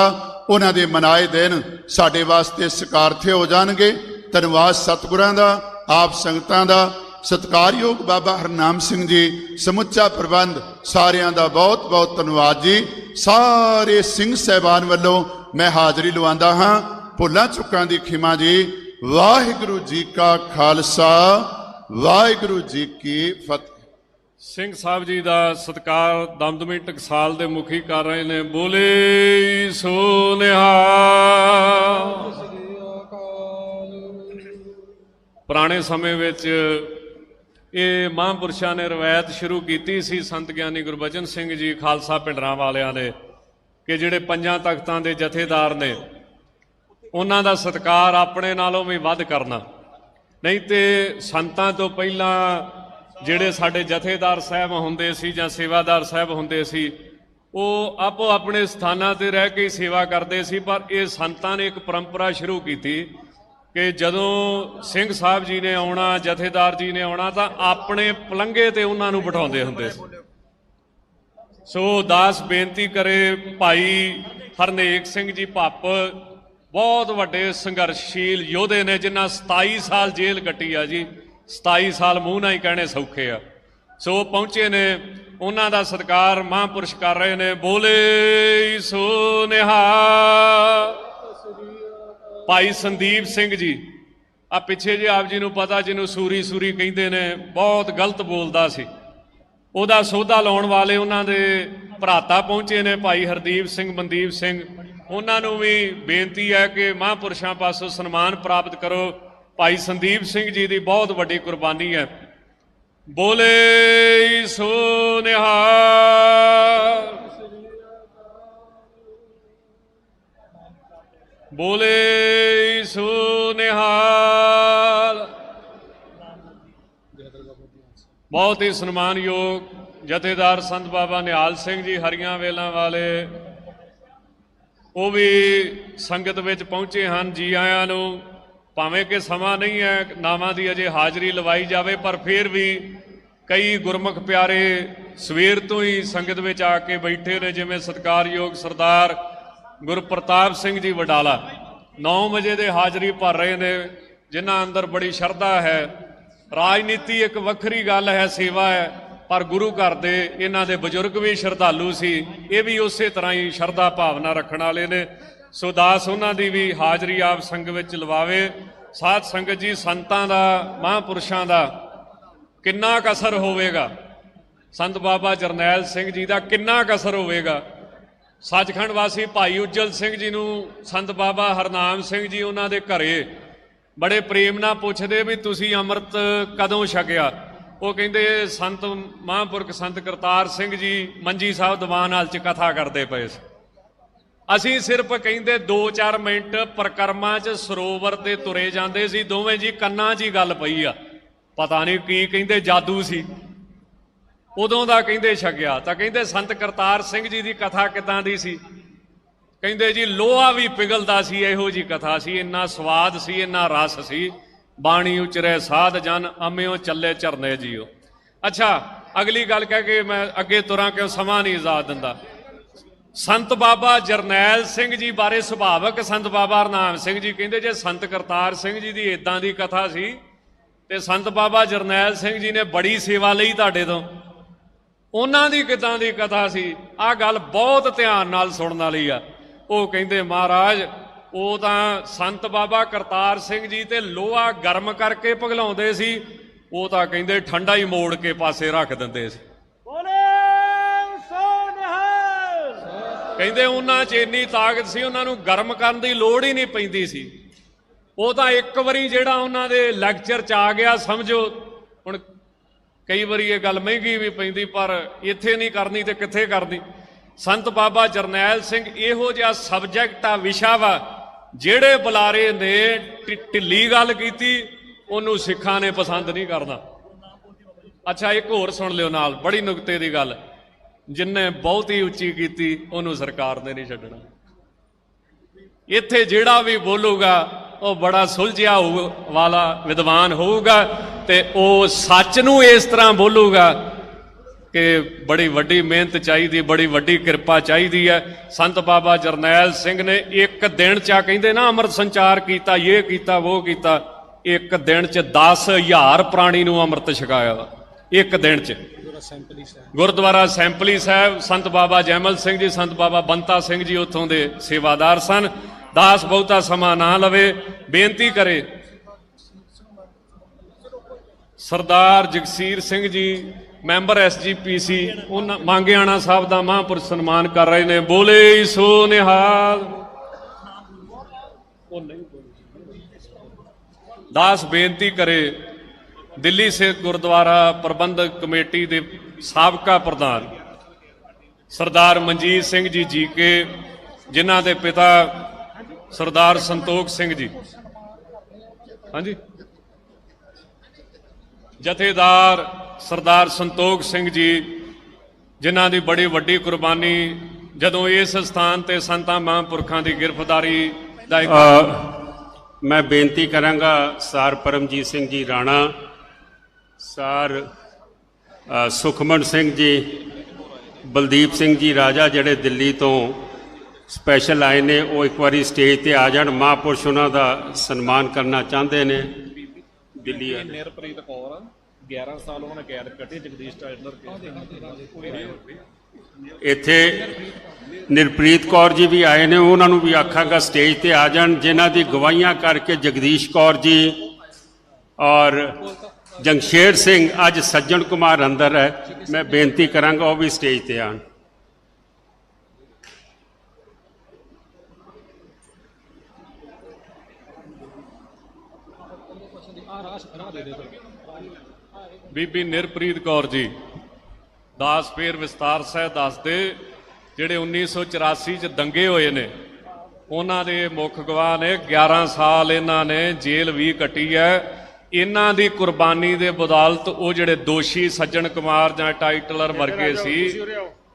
ਉਹਨਾਂ ਦੇ ਮਨਾਏ ਦਿਨ ਸਾਡੇ ਵਾਸਤੇ ਸਕਾਰਥੇ ਹੋ ਜਾਣਗੇ। ਧੰਨਵਾਦ ਸਤਿਗੁਰਾਂ ਦਾ, ਆਪ ਸੰਗਤਾਂ ਦਾ, ਸਤਿਕਾਰਯੋਗ ਬਾਬਾ ਹਰਨਾਮ ਸਿੰਘ ਜੀ, ਸਮੁੱਚਾ ਪ੍ਰਬੰਧ, ਸਾਰਿਆਂ ਦਾ ਬਹੁਤ ਬਹੁਤ ਧੰਨਵਾਦ ਜੀ। ਸਾਰੇ ਸਿੰਘ ਸਾਹਿਬਾਨ ਵੱਲੋਂ ਮੈਂ ਹਾਜ਼ਰੀ ਲਵਾਉਂਦਾ ਹਾਂ। ਭੁੱਲਾਂ ਚੁੱਕਾਂ ਦੀ ਖਿਮਾ ਜੀ। ਵਾਹਿਗੁਰੂ ਜੀ ਕਾ ਖਾਲਸਾ, ਵਾਹਿਗੁਰੂ ਜੀ ਕੀ ਫਤਿਹ। ਸਿੰਘ ਸਾਹਿਬ ਜੀ ਦਾ ਸਤਿਕਾਰ ਦਮਦਮੀ ਟਕਸਾਲ ਦੇ ਮੁਖੀ ਕਰ ਰਹੇ ਨੇ। ਬੋਲੇ ਸੋ ਨਿਹਾਲ। ਪੁਰਾਣੇ ਸਮੇਂ ਵਿੱਚ ਇਹ ਮਹਾਂਪੁਰਸ਼ਾਂ ਨੇ ਰਵਾਇਤ ਸ਼ੁਰੂ ਕੀਤੀ ਸੀ, ਸੰਤ ਗਿਆਨੀ ਗੁਰਬਚਨ ਸਿੰਘ ਜੀ ਖਾਲਸਾ ਪਿੰਡਰਾਂ ਵਾਲਿਆਂ ਨੇ, ਕਿ ਜਿਹੜੇ ਪੰਜਾਂ ਤਖਤਾਂ ਦੇ ਜਥੇਦਾਰ ਨੇ ਉਹਨਾਂ ਦਾ ਸਤਿਕਾਰ ਆਪਣੇ ਨਾਲੋਂ ਵੀ ਵੱਧ ਕਰਨਾ। ਨਹੀਂ ਤੇ ਸੰਤਾਂ ਤੋਂ ਪਹਿਲਾਂ ਜਿਹੜੇ ਸਾਡੇ ਜਥੇਦਾਰ ਸਾਹਿਬ ਹੁੰਦੇ ਸੀ ਜਾਂ ਸੇਵਾਦਾਰ ਸਾਹਿਬ ਹੁੰਦੇ ਸੀ, ਉਹ ਆਪੋ ਆਪਣੇ ਸਥਾਨਾਂ ਤੇ ਰਹਿ ਕੇ ਸੇਵਾ ਕਰਦੇ ਸੀ। ਪਰ ਇਹ ਸੰਤਾਂ ਨੇ ਇੱਕ ਪਰੰਪਰਾ ਸ਼ੁਰੂ ਕੀਤੀ ਕਿ ਜਦੋਂ ਸਿੰਘ ਸਾਹਿਬ ਜੀ ਨੇ ਆਉਣਾ, ਜਥੇਦਾਰ ਜੀ ਨੇ ਆਉਣਾ, ਤਾਂ ਆਪਣੇ ਪਲੰਘੇ ਤੇ ਉਹਨਾਂ ਨੂੰ ਬਿਠਾਉਂਦੇ ਹੁੰਦੇ ਸੀ। ਸੋ ਦਾਸ ਬੇਨਤੀ ਕਰੇ, ਭਾਈ ਹਰਨੇਕ ਸਿੰਘ ਜੀ ਭੱਪ ਬਹੁਤ ਵੱਡੇ ਸੰਘਰਸ਼ੀਲ ਯੋਧੇ ਨੇ, ਜਿਨ੍ਹਾਂ 27 ਸਾਲ ਜੇਲ੍ਹ ਕੱਟੀ ਆ ਜੀ। 27 ਸਾਲ ਮੂੰਹ ਨਾਲ ਹੀ ਕਹਿਣੇ ਸੌਖੇ ਆ। ਸੋ ਪਹੁੰਚੇ ਨੇ, ਉਹਨਾਂ ਦਾ ਸਤਿਕਾਰ ਮਹਾਂਪੁਰਸ਼ ਕਰ ਰਹੇ ਨੇ। ਬੋਲੇ ਸੋ ਨਿਹਾਲ। ਭਾਈ ਸੰਦੀਪ ਸਿੰਘ ਜੀ, ਆ ਪਿੱਛੇ ਜੇ ਆਪ ਜੀ ਨੂੰ ਪਤਾ, ਜਿਹਨੂੰ ਸੂਰੀ ਸੂਰੀ ਕਹਿੰਦੇ ਨੇ, ਬਹੁਤ ਗਲਤ ਬੋਲਦਾ ਸੀ, ਉਹਦਾ ਸੋਧਾ ਲਾਉਣ ਵਾਲੇ ਉਹਨਾਂ ਦੇ ਭਰਾਤਾ ਪਹੁੰਚੇ ਨੇ, ਭਾਈ ਹਰਦੀਪ ਸਿੰਘ, ਮਨਦੀਪ ਸਿੰਘ। ਉਹਨਾਂ ਨੂੰ ਵੀ ਬੇਨਤੀ ਹੈ ਕਿ ਮਹਾਂਪੁਰਸ਼ਾਂ ਪਾਸੋਂ ਸਨਮਾਨ ਪ੍ਰਾਪਤ ਕਰੋ। ਭਾਈ ਸੰਦੀਪ ਸਿੰਘ ਜੀ ਦੀ ਬਹੁਤ ਵੱਡੀ ਕੁਰਬਾਨੀ ਹੈ। ਬੋਲੇ ਸੋ ਨਿਹਾਲ। ਬੋਲੇ ਸੋ ਨਿਹਾਲ। ਬਹੁਤ ਹੀ ਸਨਮਾਨਯੋਗ ਜਥੇਦਾਰ ਸੰਤ ਬਾਬਾ ਨਿਹਾਲ ਸਿੰਘ ਜੀ ਹਰੀਆਂ ਵੇਲਾਂ ਵਾਲੇ, ਉਹ ਵੀ ਸੰਗਤ ਵਿੱਚ ਪਹੁੰਚੇ ਹਨ। ਜੀ ਆਇਆਂ ਨੂੰ। ਭਾਵੇਂ ਕਿ ਸਮਾਂ ਨਹੀਂ ਹੈ ਨਾਵਾਂ ਦੀ ਅਜੇ ਹਾਜ਼ਰੀ ਲਵਾਈ ਜਾਵੇ, ਪਰ ਫਿਰ ਵੀ ਕਈ ਗੁਰਮੁਖ ਪਿਆਰੇ ਸਵੇਰ ਤੋਂ ਹੀ ਸੰਗਤ ਵਿੱਚ ਆ ਕੇ ਬੈਠੇ ਨੇ, ਜਿਵੇਂ ਸਤਿਕਾਰਯੋਗ ਸਰਦਾਰ ਗੁਰਪ੍ਰਤਾਪ ਸਿੰਘ ਜੀ ਵਡਾਲਾ 9 ਵਜੇ ਦੇ ਹਾਜ਼ਰੀ ਭਰ ਰਹੇ ਨੇ, ਜਿਨ੍ਹਾਂ ਅੰਦਰ ਬੜੀ ਸ਼ਰਧਾ ਹੈ। ਰਾਜਨੀਤੀ ਇੱਕ ਵੱਖਰੀ ਗੱਲ ਹੈ, ਸੇਵਾ ਹੈ, ਪਰ ਗੁਰੂ ਘਰ ਦੇ ਇਹਨਾਂ ਦੇ ਬਜ਼ੁਰਗ ਵੀ ਸ਼ਰਧਾਲੂ ਸੀ, ਇਹ ਵੀ ਉਸੇ ਤਰ੍ਹਾਂ ਹੀ ਸ਼ਰਧਾ ਭਾਵਨਾ ਰੱਖਣ ਵਾਲੇ ਨੇ। ਸੋ ਦਾਸ ਉਹਨਾਂ ਦੀ ਵੀ ਹਾਜ਼ਰੀ ਆਪ ਸੰਗਤ ਵਿੱਚ ਲਵਾਵੇ। ਸਾਧ ਸੰਗਤ ਜੀ, ਸੰਤਾਂ ਦਾ, ਮਹਾਂਪੁਰਸ਼ਾਂ ਦਾ ਕਿੰਨਾ ਕੁ ਅਸਰ ਹੋਵੇਗਾ, ਸੰਤ ਬਾਬਾ ਜਰਨੈਲ ਸਿੰਘ ਜੀ ਦਾ ਕਿੰਨਾ ਕੁ ਅਸਰ ਹੋਵੇਗਾ। ਸੱਚਖੰਡ ਵਾਸੀ ਭਾਈ ਉਜਲ ਸਿੰਘ ਜੀ ਨੂੰ ਸੰਤ ਬਾਬਾ ਹਰਨਾਮ ਸਿੰਘ ਜੀ ਉਹਨਾਂ ਦੇ ਘਰੇ ਬੜੇ ਪ੍ਰੇਮ ਨਾਲ ਪੁੱਛਦੇ ਵੀ ਤੁਸੀਂ ਅੰਮ੍ਰਿਤ ਕਦੋਂ ਛਕਿਆ। ਉਹ ਕਹਿੰਦੇ ਸੰਤ ਮਹਾਂਪੁਰਖ ਸੰਤ ਕਰਤਾਰ ਸਿੰਘ ਜੀ ਮੰਜੀ ਸਾਹਿਬ ਦੀਵਾਨ ਹਾਲ 'ਚ ਕਥਾ ਕਰਦੇ ਪਏ ਸੀ। ਅਸੀਂ ਸਿਰਫ ਕਹਿੰਦੇ 2-4 ਮਿੰਟ ਪ੍ਰਕਰਮਾਂ 'ਚ ਸਰੋਵਰ ਤੇ ਤੁਰੇ ਜਾਂਦੇ ਸੀ, ਦੋਵੇਂ ਜੀ ਕੰਨਾਂ 'ਚ ਹੀ ਗੱਲ ਪਈ ਆ, ਪਤਾ ਨਹੀਂ ਕੀ ਕਹਿੰਦੇ ਜਾਦੂ ਸੀ ਉਦੋਂ ਦਾ ਕਹਿੰਦੇ ਛਕਿਆ। ਤਾਂ ਕਹਿੰਦੇ ਸੰਤ ਕਰਤਾਰ ਸਿੰਘ ਜੀ ਦੀ ਕਥਾ ਕਿੱਦਾਂ ਦੀ ਸੀ? ਕਹਿੰਦੇ ਜੀ ਲੋਹਾ ਵੀ ਪਿਘਲਦਾ ਸੀ, ਇਹੋ ਜੀ ਕਥਾ ਸੀ, ਇੰਨਾ ਸਵਾਦ ਸੀ, ਇੰਨਾ ਰਸ ਸੀ। ਬਾਣੀ ਉਚਰੇ ਸਾਧ ਜਨ, ਅੰਮਿਓ ਚੱਲੇ ਝਰਨੇ ਜੀਓ। ਅੱਛਾ, ਅਗਲੀ ਗੱਲ ਕਹਿ ਕੇ ਮੈਂ ਅੱਗੇ ਤੁਰਾਂ, ਕਿਉਂ ਸਮਾਂ ਨਹੀਂ ਇਜਾਜ਼ਤ ਦਿੰਦਾ। ਸੰਤ ਬਾਬਾ ਜਰਨੈਲ ਸਿੰਘ ਜੀ ਬਾਰੇ ਸੁਭਾਵਕ ਸੰਤ ਬਾਬਾ ਹਰਨਾਮ ਸਿੰਘ ਜੀ ਕਹਿੰਦੇ ਜੇ ਸੰਤ ਕਰਤਾਰ ਸਿੰਘ ਜੀ ਦੀ ਇਦਾਂ ਦੀ ਕਥਾ ਸੀ ਤੇ ਸੰਤ ਬਾਬਾ ਜਰਨੈਲ ਸਿੰਘ ਜੀ ਨੇ ਬੜੀ ਸੇਵਾ ਲਈ ਤੁਹਾਡੇ ਤੋਂ, ਉਹਨਾਂ ਦੀ ਕਿੱਦਾਂ ਦੀ ਕਥਾ ਸੀ? ਆਹ ਗੱਲ ਬਹੁਤ ਧਿਆਨ ਨਾਲ ਸੁਣਨ ਵਾਲੀ ਆ। ਉਹ ਕਹਿੰਦੇ ਮਹਾਰਾਜ ਉਹ ਤਾਂ ਸੰਤ ਬਾਬਾ ਕਰਤਾਰ ਸਿੰਘ ਜੀ ਤੇ ਲੋਹਾ ਗਰਮ ਕਰਕੇ ਪਿਘਲਾਉਂਦੇ ਸੀ, ਉਹ ਤਾਂ ਕਹਿੰਦੇ ਠੰਡਾ ਹੀ ਮੋੜ ਕੇ ਪਾਸੇ ਰੱਖ ਦਿੰਦੇ ਸੀ। ਕਹਿੰਦੇ ਉਹਨਾਂ 'ਚ ਇੰਨੀ ਤਾਕਤ ਸੀ, ਉਹਨਾਂ ਨੂੰ ਗਰਮ ਕਰਨ ਦੀ ਲੋੜ ਹੀ ਨਹੀਂ ਪੈਂਦੀ ਸੀ। ਉਹ ਤਾਂ ਇੱਕ ਵਾਰੀ ਜਿਹੜਾ ਉਹਨਾਂ ਦੇ ਲੈਕਚਰ 'ਚ ਆ ਗਿਆ, ਸਮਝੋ ਹੁਣ ਕਈ ਵਾਰੀ ਇਹ ਗੱਲ ਮਹਿੰਗੀ ਵੀ ਪੈਂਦੀ, ਪਰ ਇੱਥੇ ਨਹੀਂ ਕਰਨੀ ਤੇ ਕਿੱਥੇ ਕਰਨੀ। ਸੰਤ ਬਾਬਾ ਜਰਨੈਲ ਸਿੰਘ ਇਹੋ ਜਿਹਾ ਸਬਜੈਕਟ ਆ, ਵਿਸ਼ਾ ਵਾ, ਜਿਹੜੇ ਬੁਲਾਰੇ ਨੇ ਢਿੱਲੀ ਗੱਲ ਕੀਤੀ ਉਹਨੂੰ ਸਿੱਖਾਂ ਨੇ ਪਸੰਦ ਨਹੀਂ ਕਰਨਾ। ਅੱਛਾ, ਇੱਕ ਹੋਰ ਸੁਣ ਲਿਓ ਨਾਲ, ਬੜੀ ਨੁਕਤੇ ਦੀ ਗੱਲ, ਜਿੰਨੇ ਬਹੁਤੀ ਉੱਚੀ ਕੀਤੀ ਉਹਨੂੰ ਸਰਕਾਰ ਨੇ ਨਹੀਂ ਛੱਡਣਾ। ਇੱਥੇ ਜਿਹੜਾ ਵੀ ਬੋਲੂਗਾ ਉਹ ਬੜਾ ਸੁਲਝਿਆ ਵਾਲਾ ਵਿਦਵਾਨ ਹੋਊਗਾ ਤੇ ਉਹ ਸੱਚ ਨੂੰ ਇਸ ਤਰ੍ਹਾਂ ਬੋਲੂਗਾ ਕਿ ਬੜੀ ਵੱਡੀ ਮਿਹਨਤ ਚਾਹੀਦੀ, ਬੜੀ ਵੱਡੀ ਕਿਰਪਾ ਚਾਹੀਦੀ ਹੈ। ਸੰਤ ਬਾਬਾ ਜਰਨੈਲ ਸਿੰਘ ਨੇ ਇੱਕ ਦਿਨ 'ਚ ਕਹਿੰਦੇ ਨਾ ਅੰਮ੍ਰਿਤ ਸੰਚਾਰ ਕੀਤਾ, ਇਹ ਕੀਤਾ, ਉਹ ਕੀਤਾ, ਇੱਕ ਦਿਨ 'ਚ 10,000 ਪ੍ਰਾਣੀ ਨੂੰ ਅੰਮ੍ਰਿਤ ਛਕਾਇਆ ਇੱਕ ਦਿਨ 'ਚ। ਗੁਰਦੁਆਰਾ ਸੈਂਪਲੀ ਸਾਹਿਬ ਸੰਤ ਬਾਬਾ ਜੈਮਲ ਸਿੰਘ ਜੀ, ਸੰਤ ਬਾਬਾ ਬੰਤਾ ਸਿੰਘ ਜੀ ਉੱਥੋਂ ਦੇ ਸੇਵਾਦਾਰ ਸਨ। ਦਾਸ ਬਹੁਤਾ ਸਮਾਂ ਨਾ ਲਵੇ, ਬੇਨਤੀ ਕਰੇ ਸਰਦਾਰ ਜਗਸੀਰ ਸਿੰਘ ਜੀ ਮੈਂਬਰ SGPC, ਉਹਨਾਂ ਮੰਗਿਆਣਾ ਸਾਹਿਬ ਦਾ ਮਹਾਂਪੁਰਸ਼ ਸਨਮਾਨ ਕਰ ਰਹੇ ਨੇ। ਬੋਲੇ ਸੋ ਨਿਹਾਲ। ਦਾਸ ਬੇਨਤੀ ਕਰੇ ਦਿੱਲੀ ਸਿੱਖ ਗੁਰਦੁਆਰਾ ਪ੍ਰਬੰਧਕ ਕਮੇਟੀ ਦੇ ਸਾਬਕਾ ਪ੍ਰਧਾਨ ਸਰਦਾਰ ਮਨਜੀਤ ਸਿੰਘ ਜੀ ਜੀਕੇ, ਜਿਨ੍ਹਾਂ ਦੇ ਪਿਤਾ ਸਰਦਾਰ ਸੰਤੋਖ ਸਿੰਘ ਜੀ, ਹਾਂਜੀ, ਜਥੇਦਾਰ ਸਰਦਾਰ ਸੰਤੋਖ ਸਿੰਘ ਜੀ, ਜਿਨ੍ਹਾਂ ਦੀ ਬੜੀ ਵੱਡੀ ਕੁਰਬਾਨੀ ਜਦੋਂ ਇਸ ਸਥਾਨ ਤੇ ਸੰਤਾਂ ਮਹਾਂਪੁਰਖਾਂ ਦੀ ਗਿਰਫਤਾਰੀ ਦਾ ਮੈਂ ਬੇਨਤੀ ਕਰਾਂਗਾ ਸਰ ਪਰਮਜੀਤ ਸਿੰਘ ਜੀ ਰਾਣਾ, ਸਰ ਸੁਖਮਨ ਸਿੰਘ ਜੀ, ਬਲਦੀਪ ਸਿੰਘ ਜੀ ਰਾਜਾ ਜਿਹੜੇ ਦਿੱਲੀ ਤੋਂ ਸਪੈਸ਼ਲ ਆਏ ਨੇ, ਉਹ ਇੱਕ ਵਾਰੀ ਸਟੇਜ ਤੇ ਆ ਜਾਣ। ਮਹਾਂਪੁਰਸ਼ ਉਹਨਾਂ ਦਾ ਸਨਮਾਨ ਕਰਨਾ ਚਾਹੁੰਦੇ ਨੇ। ਦਿੱਲੀ ਨਿਰਪ੍ਰੀਤ ਕੌਰ 11 ਸਾਲ ਉਹਨਾਂ ਨੇ ਕੈਦ ਕੱਟੀ ਜਗਦੀਸ਼ ਟਾਈਲਰ ਇੱਥੇ ਨਿਰਪ੍ਰੀਤ ਕੌਰ ਜੀ ਵੀ ਆਏ ਨੇ, ਉਹਨਾਂ ਨੂੰ ਵੀ ਆਖਾਂਗਾ ਸਟੇਜ ਤੇ ਆ ਜਾਣ, ਜਿਨ੍ਹਾਂ ਦੀ ਗਵਾਹੀਆਂ ਕਰਕੇ ਜਗਦੀਸ਼ ਕੌਰ ਜੀ ਔਰ ਜੰਗਸ਼ੇਰ ਸਿੰਘ, ਅੱਜ ਸੱਜਣ ਕੁਮਾਰ ਅੰਦਰ ਹੈ, ਮੈਂ ਬੇਨਤੀ ਕਰਾਂਗਾ ਉਹ ਵੀ ਸਟੇਜ ਤੇ ਆਣ। ਬੀਬੀ ਨਿਰਪ੍ਰੀਤ ਕੌਰ ਜੀ, ਦਾਸ ਫੇਰ ਵਿਸਤਾਰ ਸਾਹਿਬ ਦੱਸਦੇ, ਜਿਹੜੇ 1984 ਚ ਦੰਗੇ ਹੋਏ ਨੇ ਉਹਨਾਂ ਦੇ ਮੁੱਖ ਗਵਾਹ ਨੇ। 11 ਸਾਲ ਇਹਨਾਂ ਨੇ ਜੇਲ੍ਹ ਵੀ ਕੱਟੀ ਹੈ। ਇਹਨਾਂ ਦੀ ਕੁਰਬਾਨੀ ਦੇ ਬਦੌਲਤ ਉਹ ਜਿਹੜੇ ਦੋਸ਼ੀ ਸੱਜਣ ਕੁਮਾਰ ਜਾਂ ਟਾਈਟਲਰ ਵਰਗੇ ਸੀ,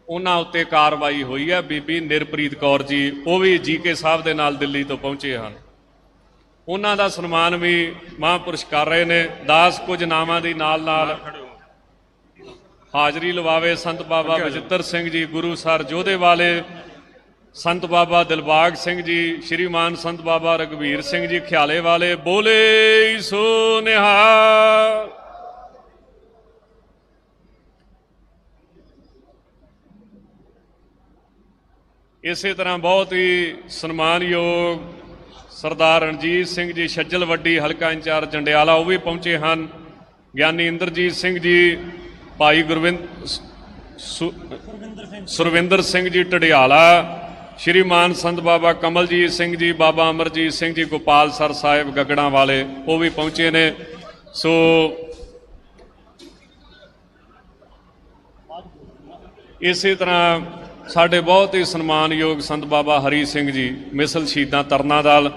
ਉਹਨਾਂ ਉੱਤੇ ਕਾਰਵਾਈ ਹੋਈ ਹੈ। ਬੀਬੀ ਨਿਰਪ੍ਰੀਤ ਕੌਰ ਜੀ, ਉਹ ਵੀ ਜੀਕੇ ਸਾਹਿਬ ਦੇ ਨਾਲ ਦਿੱਲੀ ਤੋਂ ਪਹੁੰਚੇ ਹਨ, ਉਹਨਾਂ ਦਾ ਸਨਮਾਨ ਵੀ ਮਹਾਂਪੁਰਸ਼ ਕਰ ਰਹੇ ਨੇ। ਦਾਸ ਕੁਝ ਨਾਵਾਂ ਦੀ ਨਾਲ ਨਾਲ ਹਾਜ਼ਰੀ ਲਵਾਵੇ। ਸੰਤ ਬਾਬਾ ਬਚਿੱਤਰ ਸਿੰਘ ਜੀ ਗੁਰੂਸਰ ਜੋਧੇ ਵਾਲੇ, ਸੰਤ ਬਾਬਾ ਦਿਲਬਾਗ ਸਿੰਘ ਜੀ, ਸ਼੍ਰੀਮਾਨ ਸੰਤ ਬਾਬਾ ਰਘਵੀਰ ਸਿੰਘ ਜੀ ਖਿਆਲੇ ਵਾਲੇ। ਬੋਲੇ ਸੋ ਨਿਹਾਲ। ਇਸੇ ਤਰ੍ਹਾਂ ਬਹੁਤ ਹੀ ਸਨਮਾਨਯੋਗ ਸਰਦਾਰ ਰਣਜੀਤ ਸਿੰਘ ਜੀ ਛੱਜਲ ਵੱਡੀ ਹਲਕਾ ਇੰਚਾਰਜ ਜੰਡਿਆਲਾ, ਉਹ ਵੀ ਪਹੁੰਚੇ ਹਨ। ਗਿਆਨੀ ਇੰਦਰਜੀਤ ਸਿੰਘ ਜੀ, ਭਾਈ ਸੁਰਵਿੰਦਰ ਸਿੰਘ ਜੀ ਢਡਿਆਲਾ, ਸ਼੍ਰੀਮਾਨ ਸੰਤ ਬਾਬਾ ਕਮਲਜੀਤ ਸਿੰਘ ਜੀ, ਬਾਬਾ ਅਮਰਜੀਤ ਸਿੰਘ ਜੀ ਗੋਪਾਲ ਸਰ ਸਾਹਿਬ ਗਗੜਾਂ ਵਾਲੇ, ਉਹ ਵੀ ਪਹੁੰਚੇ ਨੇ। ਸੋ ਇਸੇ ਤਰ੍ਹਾਂ ਸਾਡੇ ਬਹੁਤ ਹੀ ਸਨਮਾਨਯੋਗ ਸੰਤ ਬਾਬਾ ਹਰੀ ਸਿੰਘ ਜੀ ਮਿਸਲ ਸ਼ਹੀਦਾਂ ਤਰਨਾ ਦਲ,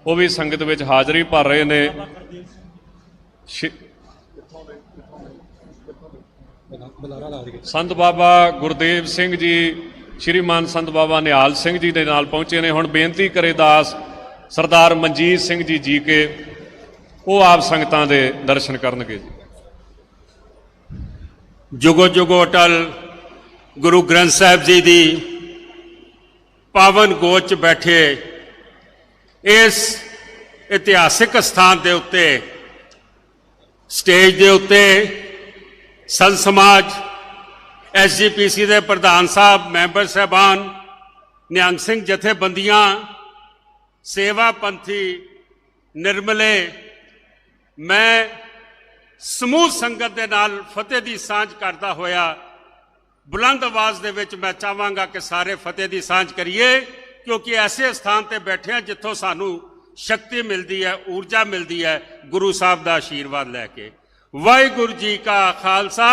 ਉਹ ਵੀ ਸੰਗਤ ਵਿੱਚ ਹਾਜ਼ਰੀ ਭਰ ਰਹੇ ਨੇ। ਸੰਤ ਬਾਬਾ ਗੁਰਦੇਵ ਸਿੰਘ ਜੀ, ਸ਼੍ਰੀਮਾਨ ਸੰਤ ਬਾਬਾ ਨਿਹਾਲ ਸਿੰਘ ਜੀ ਦੇ ਨਾਲ ਪਹੁੰਚੇ ਨੇ। ਹੁਣ ਬੇਨਤੀ ਕਰੇ ਦਾਸ ਸਰਦਾਰ ਮਨਜੀਤ ਸਿੰਘ ਜੀ ਜੀ ਕੇ ਉਹ ਆਪ ਸੰਗਤਾਂ ਦੇ ਦਰਸ਼ਨ ਕਰਨਗੇ ਜੀ। जुगो जुगो अटल गुरु ग्रंथ साहिब जी दी पावन गोद च बैठे इस इतिहासिक स्थान के उत्ते स्टेज के उत्ते संत समाज SGPC के प्रधान साहब, मैंबर साहबान, निहंग सिंह जथेबंदियां, सेवा पंथी, निर्मले, मैं समूह संगत के नाल फतेह की सांझ करता होया बुलंद आवाज दे विच मैं चाहांगा कि सारे फतेह की सांझ करिए, क्योंकि ऐसे स्थान ते बैठे हैं जिथों सानू शक्ति मिलती है, ऊर्जा मिलती है गुरु साहब का आशीर्वाद लैके। वाहिगुरू जी का खालसा,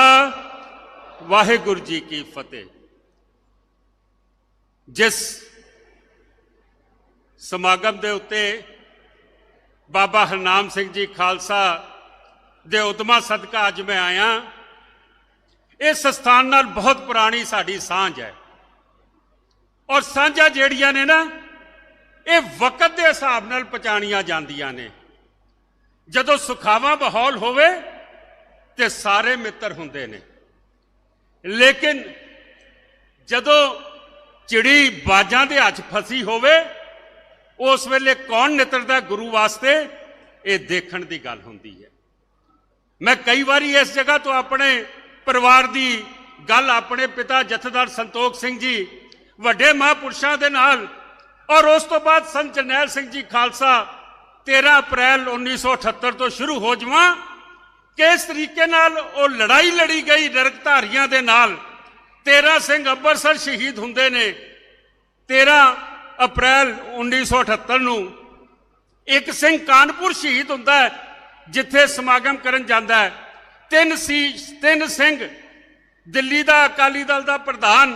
वाहिगुरू जी की फतेह। जिस समागम के उत्ते बाबा हरनाम सिंह जी खालसा दे उदमा सदका अज मैं आया, इस स्थान नाल बहुत पुरानी साड़ी सांझ है और सांझा जेड़ियां ने ना ये वक्त के हिसाब नाल पहचानियां जांदियां ने। जदों सुखावा माहौल होवे ते सारे मित्र हुंदे ने, लेकिन जदों चिड़ी बाजां दे हत्थ फसी होवे उस वेले कौन नितरदा गुरु वास्ते, ये देखण दी गल हुंदी है। मैं कई बारी इस जगह तो अपने परिवार की गल अपने पिता जथेदार संतोख सिंह जी वड्डे महापुरुषों के नाल और उस तो बाद संत जरनैल सिंह जी खालसा 13 अप्रैल 1978 तो शुरू हो जावां कि इस तरीके नाल वो लड़ाई लड़ी गई नरकधारियों के नाल। 13 सिंह अमृतसर शहीद हुंदे ने 13 अप्रैल 1978 नूं, एक सिंह कानपुर शहीद हुंदा है जिथे समागम करन जांदा है। तीन सिंह दिल्ली का अकाली दल का प्रधान,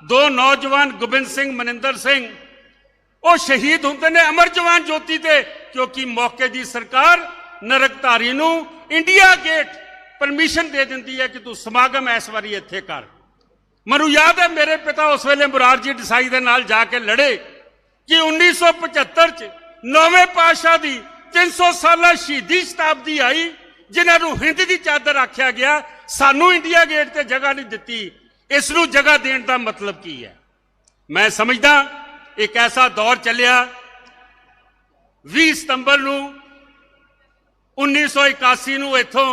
2 नौजवान गोबिंद सिंह, मनिंदर सिंह, वो शहीद होंगे ने अमर जवान ज्योति ते, क्योंकि मौके की सरकार नरकधारी नूं इंडिया गेट परमिशन दे दिंदी है कि तू समागम इस बारी इत्थे कर। मैनूं याद है मेरे पिता उस वेले मुरारजी देसाई दे नाल जाके लड़े कि 1975 च 9वें पातशाह दी 300 साला शहीदी शताब्दी आई, जिन्होंने हिंद की चादर आख्या गया, सानू इंडिया गेट से जगह नहीं दी। इसनू जगह देने का मतलब की है? मैं समझदा एक ऐसा दौर चलिया 20 सितंबर नू 1981 नू इथों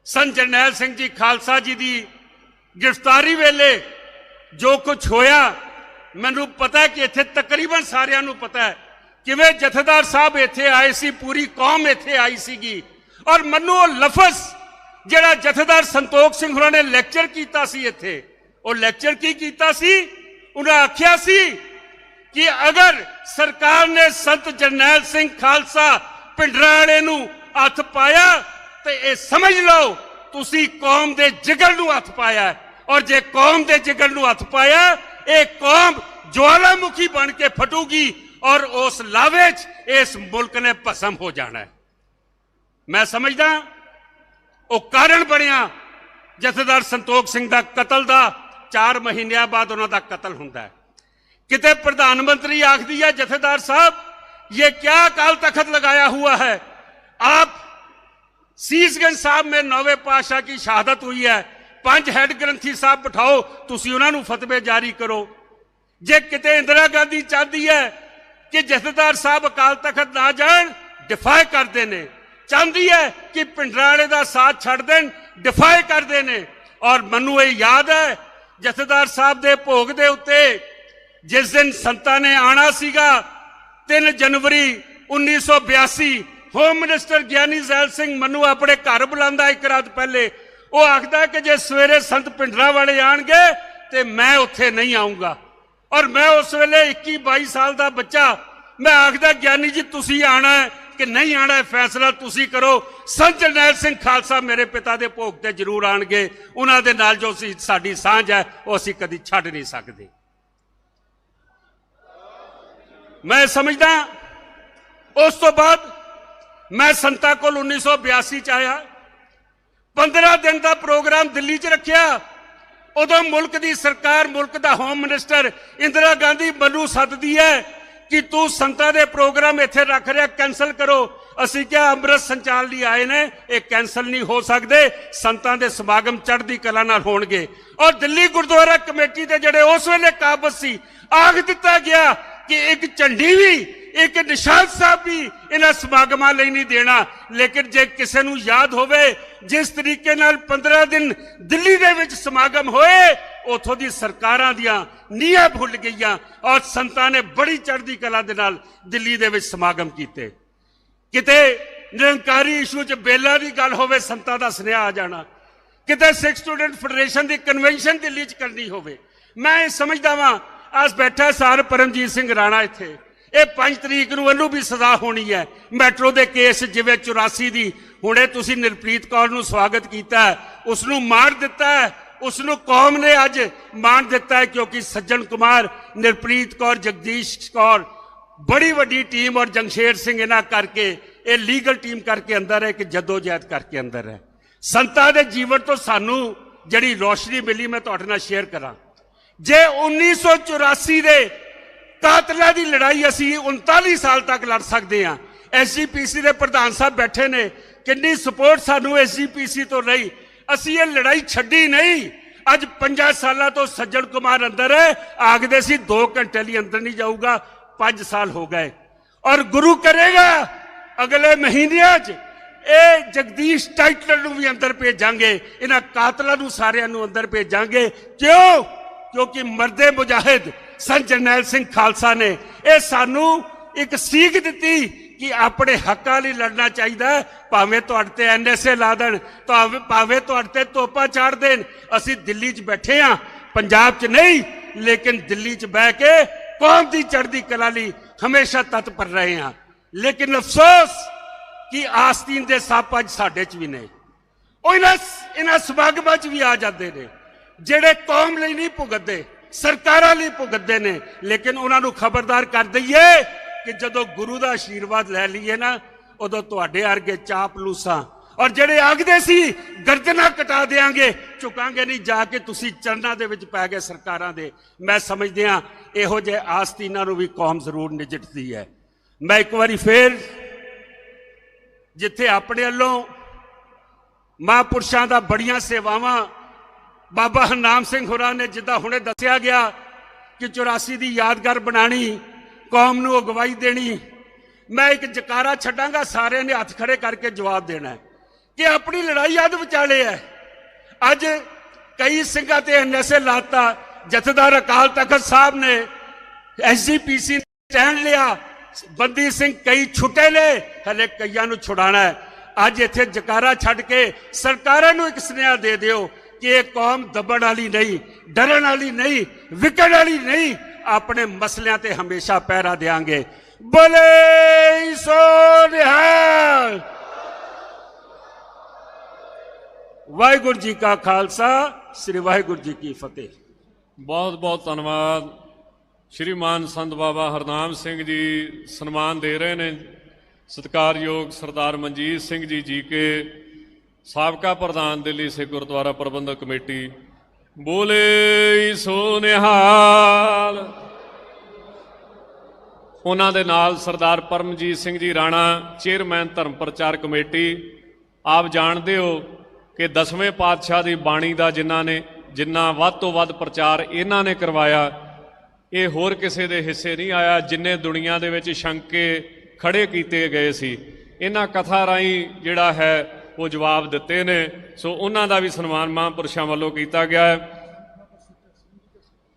संत जरनैल सिंह जी खालसा जी की गिरफ्तारी वेले जो कुछ होया, मैनू पता है कि इत्थे तकरीबन सारियां नू पता है किवें जथेदार साहब इत्थे आए सी, पूरी कौम इत्थे आई सीगी। और मनु वो लफज जिहड़ा जथेदार संतोख सिंह होरां ने लैक्चर कीता सी इत्थे, वो लैक्चर की कीता सी, उन्हें आख्या सी कि अगर सरकार ने संत जरनैल सिंह खालसा पिंडरां वाले नूं हथ पाया तो ये समझ लो तुसी कौम दे जिगर नूं हथ पाया, और जे कौम दे जिगर नूं हथ पाया ये कौम ज्वालामुखी बन के फटूगी और उस लावे च इस मुल्क ने भस्म हो जाना है। मैं समझदा वो कारण बनिया जथेदार संतोख सिंह का कतल का 4 महीनों बाद उन्हों का कतल होंदा है। किते प्रधानमंत्री आखदी है जथेदार साहब ये क्या अकाल तख्त लगाया हुआ है, आप सीसगंज साहब में 9वें पातशाह की शहादत हुई है, 5 हैड ग्रंथी साहब बिठाओ, तुसी उन्होंने फतवे जारी करो। जे किते इंदिरा गांधी चाहती है कि जथेदार साहब अकाल तख्त ना जान, डिफाई करते हैं, चाहती है कि पिंडराड़े का साथ छड़ देन, डिफाई करते हैं। और मनु ये याद है जथेदार साहब के भोग के उत्ते जिस दिन संतां ने आना सीगा 3 जनवरी 1982, होम मिनिस्टर ज्ञानी जैल सिंह मनु अपने घर बुलांदा एक रात पहले, वो आखदा कि जे सवेरे संत पिंडरा वाले आएंगे तो मैं उत्थे नहीं आऊंगा। और मैं उस वेले 21-22 साल का बच्चा, मैं आखदा ज्ञानी जी तुसी आना है, कि नहीं आना है फैसला तुसी करो। संत जरनैल सिंह खालसा मेरे पिता के भोग ते जरूर आएंगे, उन्हां दे नाल जो साडी सांझ है वो असीं कदी छड्ड नहीं सकते। मैं समझदा उस तो बाद मैं संतां कोल 1982 च आया, 15 दिन का प्रोग्राम दिल्ली च रखिया। उदों मुल्क की सरकार, मुल्क का होम मिनिस्टर इंदिरा गांधी मैनू सददी है कि तू संतां दे प्रोग्राम इत्थे रख रहा, कैंसल करो। असीं क्या अमृत संचार लिए आए ने, ये कैंसल नहीं हो सकते। संतां दे समागम चढ़दी कला नाल होणगे। और दिल्ली गुरुद्वारा कमेटी के जिहड़े उस वेले काबज सी, आख दिता गया कि एक झंडी भी, एक निशान साहब भी इन्हां समागमां लई नहीं देना। लेकिन जे किसी नूं याद होवे जिस तरीके नाल 15 दिन दिल्ली दे विच समागम होए, उथों दी सरकारां दियां नीहां भुल गईयां और संतां ने बड़ी चढ़दी कला दे नाल दिल्ली दे विच समागम कीते। किते निरंकारी इशू च बेला दी गल होवे, संतां दा सुनेहा आ जाना। किते सिख स्टूडेंट फेडरेशन दी कन्वेंशन दिल्ली च करनी होवे। मैं समझदा वां अस बैठा सार परमजीत सिंह राणा इत्थे, ये 5 तरीक नूं इहनूं भी सजा होनी है मैट्रो के केस जिवें 84 दी। हुणे तुसीं निरप्रीत कौर नूं स्वागत कीता है, उसनूं माण दिता है, उसनूं कौम ने अज माण दिता है, क्योंकि सज्जन कुमार, निरप्रीत कौर, जगदीश कौर बड़ी वड्डी टीम और जंगशेर सिंह इन्हां करके ये लीगल टीम करके अंदर है कि जदोजहद करके अंदर है। संतां दे जीवन तो सानूं जिहड़ी रोशनी मिली मैं तुहाडे नाल शेयर करां। जे 1984 दे कातलां दी लड़ाई असीं 39 साल तक लड़ सकते हैं। SGPC के प्रधान साहब बैठे ने, कितनी सपोर्ट सानू SGPC तो रही, असीं ये लड़ाई छड्डी नहीं। अज 5 साल तो सज्जन कुमार अंदर है, आखदे सी 2 घंटे लिए अंदर नहीं जाऊगा, 5 साल हो गए। और गुरु करेगा अगले महीने ए जगदीश टाइटलर नूं भी अंदर भेजांगे, इन्हां कातलां नूं सारिआं नूं अंदर भेजांगे। क्यों? क्योंकि मरदे मुजाहिद संत जरनैल सिंह खालसा ने यह सानू एक सीख दी कि अपने हकों लिए लड़ना चाहिए। भावें तुहाडे ते NSA ला देण, भावें तुहाडे ते तोपां चाड़ देण, असीं दिल्ली च बैठे हाँ, पंजाब च नहीं, लेकिन दिल्ली च बह के कौम की चढ़दी कला लई हमेशा तत्पर रहे हैं। लेकिन अफसोस कि आस्तीन दे सप अज साडे च भी ने, इन्हां समागमां च भी आ जाते हैं ਜਿਹੜੇ कौम ਲਈ नहीं भुगतते, सरकारां ਲਈ भुगतते ने। लेकिन उन्होंने खबरदार कर दईए कि जदों गुरु का आशीर्वाद लै लीए ना, उदों तुहाडे वर्गे चापलूसां और ਜਿਹੜੇ आखदे सी गर्दना कटा देंगे, झुकांगे नहीं, जाके तुसीं चरनां दे विच पै गए सरकारां दे। मैं समझदे हां इहो जिहे आस्तीनां नूं भी कौम जरूर नजिठदी है। मैं एक बारी फिर जिथे अपने वल्लों महापुरुषां दा बड़ियां सेवावां बाबा हरनाम सिंह होरां ने जिद्दां हुणे दस्सिया गया कि 84 की यादगार बनानी, कौम नूं अगवाई देनी, मैं एक जकारा छड्डांगा, सारे ने हथ खड़े करके जवाब देना है कि अपनी लड़ाई अध विचाले है। अज कई सिंघां ते NSA लाता, जथेदार अकाल तख्त साहब ने SGPC ने स्टैंड लिया, बंदी सिंह कई छुटे ने, हले कईयां नूं छुड़ाना है। अज इत्थे जकारा छड्ड के सरकारां नूं एक सुनेहा दे दिओ कि ये कौम दबण वाली नहीं, डरन वाली नहीं, विकण वाली नहीं, अपने मसलियां ते हमेशा पहरा देंगे। बोले सो निहाल। वाहिगुरू जी का खालसा, श्री वाहिगुरू जी की फतेह। बहुत बहुत धन्यवाद। श्रीमान संत बाबा हरनाम सिंह जी सन्मान दे रहे हैं। सत्कारयोग सरदार मनजीत सिंह जी के साबका प्रधान दिल्ली सिख गुरुद्वारा प्रबंधक कमेटी। बोले सो निहाल। उन्हां दे नाल सरदार परमजीत सिंह जी राणा, चेयरमैन धर्म प्रचार कमेटी। आप जानते हो कि 10वें पातशाह की बाणी का जिन्ना वध तो वध प्रचार इन्हां ने करवाया, ये होर किसी के हिस्से नहीं आया। जिन्ने दुनिया दे विच शंके खड़े किए गए सी, इन्हां कथा राही जिहड़ा है वो जवाब दिते ने। सो उन्हां दा भी सन्मान महापुरुषों वालों किया गया है।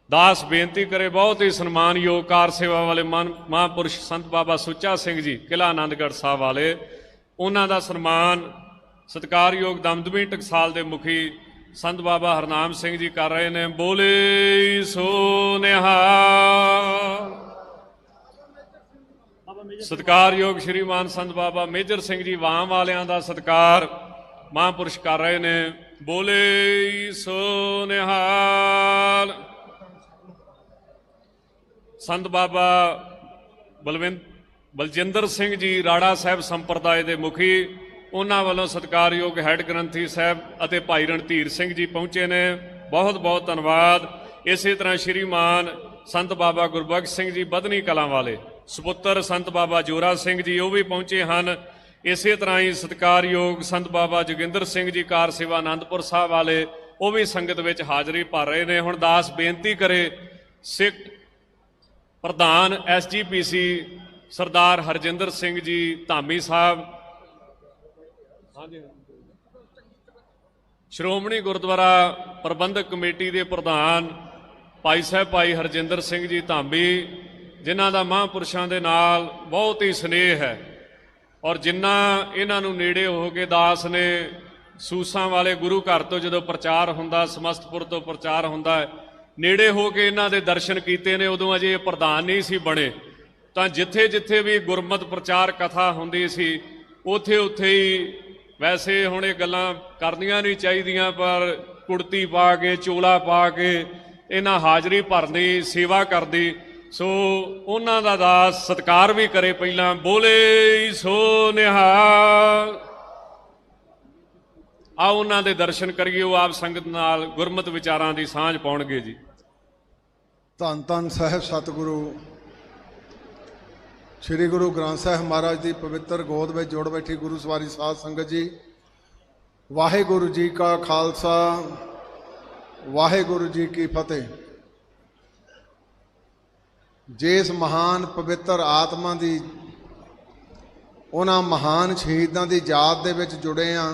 दास बेनती करे, बहुत ही सन्मानयोग कार सेवा वाले महापुरुष संत बाबा सुच्चा सिंह जी किला आनंदगढ़ साहब वाले, उन्हां दा सन्मान सत्कारयोग दमदमी टकसाल के मुखी संत बाबा हरनाम सिंह जी कर रहे हैं। बोले सो निहाल। ਸਤਿਕਾਰਯੋਗ ਸ਼੍ਰੀਮਾਨ ਸੰਤ ਬਾਬਾ ਮੇਜਰ ਸਿੰਘ ਜੀ ਵਾਮ ਵਾਲਿਆਂ ਦਾ ਸਤਿਕਾਰ ਮਹਾਂਪੁਰਸ਼ ਕਰ ਰਹੇ ਨੇ। ਬੋਲੇ ਸੋ ਨਿਹਾਲ। ਸੰਤ ਬਾਬਾ ਬਲਜਿੰਦਰ ਸਿੰਘ ਜੀ ਰਾੜਾ ਸਾਹਿਬ ਸੰਪਰਦਾਇ ਦੇ ਮੁਖੀ, ਉਹਨਾਂ ਵੱਲੋਂ ਸਤਿਕਾਰਯੋਗ ਹੈੱਡ ਗ੍ਰੰਥੀ ਸਾਹਿਬ ਅਤੇ ਭਾਈ ਰਣਧੀਰ ਸਿੰਘ ਜੀ ਪਹੁੰਚੇ ਨੇ। ਬਹੁਤ ਬਹੁਤ ਧੰਨਵਾਦ। ਇਸੇ ਤਰ੍ਹਾਂ ਸ਼੍ਰੀਮਾਨ ਸੰਤ ਬਾਬਾ ਗੁਰਬਖਸ਼ ਸਿੰਘ ਜੀ ਬਦਨੀ ਕਲਾਂ ਵਾਲੇ, ਸੁਪੁੱਤਰ ਸੰਤ ਬਾਬਾ ਜੋਰਾ ਸਿੰਘ ਜੀ, ਉਹ ਵੀ ਪਹੁੰਚੇ ਹਨ। ਇਸੇ ਤਰ੍ਹਾਂ ਹੀ ਸਤਿਕਾਰਯੋਗ ਸੰਤ ਬਾਬਾ ਜੋਗਿੰਦਰ ਸਿੰਘ ਜੀ ਕਾਰ ਸੇਵਾ ਆਨੰਦਪੁਰ ਸਾਹਿਬ ਵਾਲੇ, ਉਹ ਵੀ ਸੰਗਤ ਵਿੱਚ ਹਾਜ਼ਰੀ ਭਰ ਰਹੇ ਨੇ। ਹੁਣ ਦਾਸ ਬੇਨਤੀ ਕਰੇ ਸਿੱਖ ਪ੍ਰਧਾਨ SGPC ਸਰਦਾਰ ਹਰਜਿੰਦਰ ਸਿੰਘ ਜੀ ਧਾਮੀ ਸਾਹਿਬ, ਸ਼੍ਰੋਮਣੀ ਗੁਰਦੁਆਰਾ ਪ੍ਰਬੰਧਕ ਕਮੇਟੀ ਦੇ ਪ੍ਰਧਾਨ ਭਾਈ ਸਾਹਿਬ ਭਾਈ ਹਰਜਿੰਦਰ ਸਿੰਘ ਜੀ ਧਾਮੀ, ਜਿਨ੍ਹਾਂ ਦਾ ਮਹਾਂਪੁਰਸ਼ਾਂ ਦੇ ਨਾਲ ਬਹੁਤ ਹੀ ਸਨੇਹ ਹੈ ਔਰ ਜਿੰਨਾ ਇਹਨਾਂ ਨੂੰ ਨੇੜੇ ਹੋ ਕੇ ਦਾਸ ਨੇ ਸੂਸਾਂ ਵਾਲੇ ਗੁਰੂ ਘਰ ਤੋਂ ਜਦੋਂ ਪ੍ਰਚਾਰ ਹੁੰਦਾ, ਸਮਸਤਪੁਰ ਤੋਂ ਪ੍ਰਚਾਰ ਹੁੰਦਾ ਹੈ, ਨੇੜੇ ਹੋ ਕੇ ਇਹਨਾਂ ਦੇ ਦਰਸ਼ਨ ਕੀਤੇ ਨੇ। ਉਦੋਂ ਅਜੇ ਇਹ ਪ੍ਰਧਾਨ ਨਹੀਂ ਸੀ ਬਣੇ, ਤਾਂ ਜਿੱਥੇ ਜਿੱਥੇ ਵੀ ਗੁਰਮਤਿ ਪ੍ਰਚਾਰ ਕਥਾ ਹੁੰਦੀ ਸੀ ਉੱਥੇ ਉੱਥੇ ਹੀ, ਵੈਸੇ ਹੁਣ ਇਹ ਗੱਲਾਂ ਕਰਨੀਆਂ ਨਹੀਂ ਚਾਹੀਦੀਆਂ, ਪਰ ਕੁੜਤੀ ਪਾ ਕੇ ਚੋਲਾ ਪਾ ਕੇ ਇਹਨਾਂ ਹਾਜ਼ਰੀ ਭਰਨੀ, ਸੇਵਾ ਕਰਦੀ। ਸੋ ਉਹਨਾਂ ਦਾ ਦਾਸ ਸਤਿਕਾਰ ਵੀ ਕਰੇ ਪਹਿਲਾਂ। ਬੋਲੇ ਸੋ ਨਿਹਾਲ। ਆਓ ਉਹਨਾਂ ਦੇ ਦਰਸ਼ਨ ਕਰੀਏ, ਉਹ ਆਪ ਸੰਗਤ ਨਾਲ ਗੁਰਮਤਿ ਵਿਚਾਰਾਂ ਦੀ ਸਾਂਝ ਪਾਉਣਗੇ ਜੀ। ਧੰਨ ਧੰਨ ਸਾਹਿਬ ਸਤਿਗੁਰੂ ਸ੍ਰੀ ਗੁਰੂ ਗ੍ਰੰਥ ਸਾਹਿਬ ਮਹਾਰਾਜ ਦੀ ਪਵਿੱਤਰ ਗੋਦ ਵਿੱਚ ਜੁੜ ਬੈਠੀ ਗੁਰੂ ਸਵਾਰੀ ਸਾਧ ਸੰਗਤ ਜੀ, ਵਾਹਿਗੁਰੂ ਜੀ ਕਾ ਖਾਲਸਾ, ਵਾਹਿਗੁਰੂ ਜੀ ਕੀ ਫਤਿਹ। ਜਿਸ ਮਹਾਨ ਪਵਿੱਤਰ ਆਤਮਾ ਦੀ, ਉਹਨਾਂ ਮਹਾਨ ਸ਼ਹੀਦਾਂ ਦੀ ਯਾਦ ਦੇ ਵਿੱਚ ਜੁੜੇ ਆ।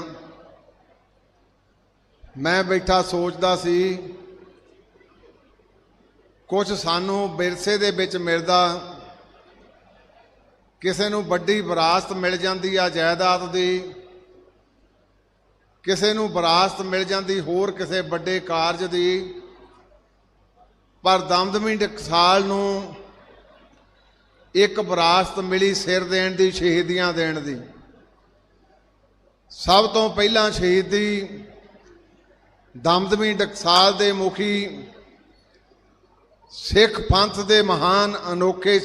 ਮੈਂ ਬੈਠਾ ਸੋਚਦਾ ਸੀ, ਕੁਝ ਸਾਨੂੰ ਵਿਰਸੇ ਦੇ ਵਿੱਚ ਮਿਲਦਾ, ਕਿਸੇ ਨੂੰ ਵੱਡੀ ਵਿਰਾਸਤ ਮਿਲ ਜਾਂਦੀ ਆ ਜਾਇਦਾਦ ਦੀ, ਕਿਸੇ ਨੂੰ ਵਿਰਾਸਤ ਮਿਲ ਜਾਂਦੀ ਹੋਰ ਕਿਸੇ ਵੱਡੇ ਕਾਰਜ ਦੀ, ਪਰ ਦਮਦਮੀ ਟਕਸਾਲ ਨੂੰ ਇੱਕ ਵਿਰਾਸਤ ਮਿਲੀ ਸਿਰ ਦੇਣ ਦੀ, ਸ਼ਹੀਦੀਆਂ ਦੇਣ ਦੀ। ਸਭ ਤੋਂ ਪਹਿਲਾਂ ਸ਼ਹੀਦੀ ਦਮਦਮੀ ਟਕਸਾਲ ਦੇ ਮੁਖੀ, ਸਿੱਖ ਪੰਥ ਦੇ ਮਹਾਨ ਅਨੋਖੇ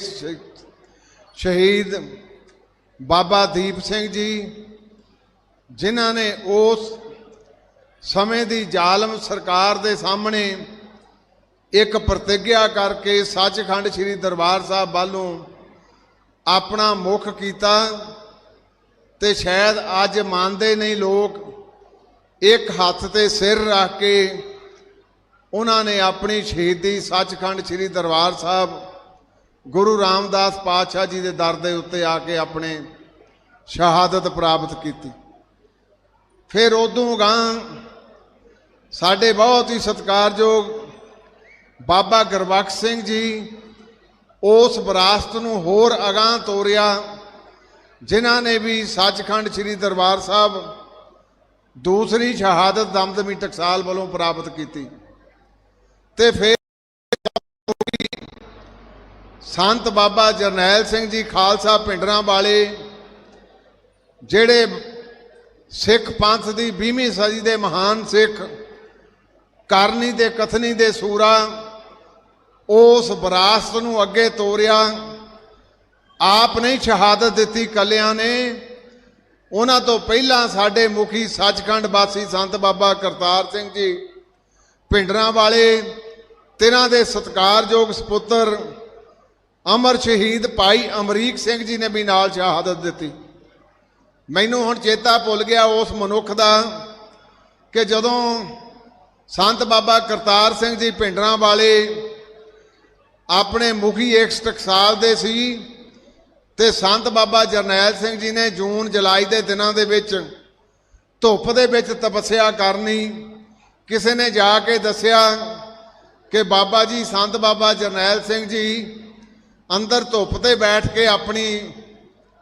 ਸ਼ਹੀਦ ਬਾਬਾ ਦੀਪ ਸਿੰਘ ਜੀ, ਜਿਨ੍ਹਾਂ ਨੇ ਉਸ ਸਮੇਂ ਦੀ ਜ਼ਾਲਮ ਸਰਕਾਰ ਦੇ ਸਾਹਮਣੇ ਇੱਕ ਪ੍ਰਤਿੱਗਿਆ ਕਰਕੇ ਸੱਚਖੰਡ ਸ੍ਰੀ ਦਰਬਾਰ ਸਾਹਿਬ ਵੱਲੋਂ ਆਪਣਾ ਮੁੱਖ ਕੀਤਾ, ਤੇ ਸ਼ਾਇਦ ਅੱਜ ਮੰਨਦੇ ਨਹੀਂ ਲੋਕ, ਇੱਕ ਹੱਥ ਤੇ ਸਿਰ ਰੱਖ ਕੇ ਉਹਨਾਂ ਨੇ ਆਪਣੀ ਸ਼ਹੀਦੀ ਸੱਚਖੰਡ ਸ੍ਰੀ ਦਰਬਾਰ ਸਾਹਿਬ ਗੁਰੂ ਰਾਮਦਾਸ ਪਾਤਸ਼ਾਹ ਜੀ ਦੇ ਦਰ ਦੇ ਉੱਤੇ ਆ ਕੇ ਆਪਣੇ ਸ਼ਹਾਦਤ ਪ੍ਰਾਪਤ ਕੀਤੀ। ਫਿਰ ਉਦੋਂ ਗਾਂ ਸਾਡੇ ਬਹੁਤ ਹੀ ਸਤਿਕਾਰਯੋਗ ਬਾਬਾ ਗੁਰਬਖਸ਼ ਸਿੰਘ ਜੀ ਉਸ ਵਿਰਾਸਤ ਨੂੰ ਹੋਰ ਅਗਾਂਹ ਤੋਰਿਆ, ਜਿਨ੍ਹਾਂ ਨੇ ਵੀ ਸੱਚਖੰਡ ਸ੍ਰੀ ਦਰਬਾਰ ਸਾਹਿਬ ਦੂਸਰੀ ਸ਼ਹਾਦਤ ਦਮਦਮੀ ਟਕਸਾਲ ਵੱਲੋਂ ਪ੍ਰਾਪਤ ਕੀਤੀ। ਤੇ ਫਿਰ ਸੰਤ ਬਾਬਾ ਜਰਨੈਲ ਸਿੰਘ ਜੀ ਖਾਲਸਾ ਪਿੰਡਰਾਂ ਵਾਲੇ, ਜਿਹੜੇ ਸਿੱਖ ਪੰਥ ਦੀ 20ਵੀਂ ਸਦੀ ਦੇ ਮਹਾਨ ਸਿੱਖ, ਕਰਨੀ ਤੇ ਕਥਨੀ ਦੇ ਸੂਰਾ, ਉਸ ਵਿਰਾਸਤ ਨੂੰ ਅੱਗੇ ਤੋਰਿਆ। ਆਪ ਨੇ ਸ਼ਹਾਦਤ ਦਿੱਤੀ ਕੱਲਿਆਂ ਨੇ, ਉਹਨਾਂ ਤੋਂ ਪਹਿਲਾਂ ਸਾਡੇ ਮੁਖੀ ਸੱਚਖੰਡ ਵਾਸੀ ਸੰਤ ਬਾਬਾ ਕਰਤਾਰ ਸਿੰਘ ਜੀ ਪਿੰਡਰਾਂ ਵਾਲੇ, ਤਿਨਾਂ ਦੇ ਸਤਿਕਾਰਯੋਗ ਸਪੁੱਤਰ ਅਮਰ ਸ਼ਹੀਦ ਭਾਈ ਅਮਰੀਕ ਸਿੰਘ ਜੀ ਨੇ ਵੀ ਨਾਲ ਸ਼ਹਾਦਤ ਦਿੱਤੀ। ਮੈਨੂੰ ਹੁਣ ਚੇਤਾ ਭੁੱਲ ਗਿਆ ਉਸ ਮਨੁੱਖ ਦਾ ਕਿ ਜਦੋਂ ਸੰਤ ਬਾਬਾ ਕਰਤਾਰ ਸਿੰਘ ਜੀ ਪਿੰਡਰਾਂ ਵਾਲੇ ਆਪਣੇ ਮੁਖੀ ਇੱਕ ਟਕਸਾਲ ਦੇ ਸੀ, ਤੇ ਸੰਤ ਬਾਬਾ ਜਰਨੈਲ ਸਿੰਘ ਜੀ ਨੇ ਜੂਨ ਜੁਲਾਈ ਦੇ ਦਿਨਾਂ ਦੇ ਵਿੱਚ ਧੁੱਪ ਦੇ ਵਿੱਚ ਤਪੱਸਿਆ ਕਰਨੀ। ਕਿਸੇ ਨੇ ਜਾ ਕੇ ਦੱਸਿਆ ਕਿ ਬਾਬਾ ਜੀ ਸੰਤ ਬਾਬਾ ਜਰਨੈਲ ਸਿੰਘ ਜੀ ਅੰਦਰ ਧੁੱਪ ਤੇ ਬੈਠ ਕੇ ਆਪਣੀ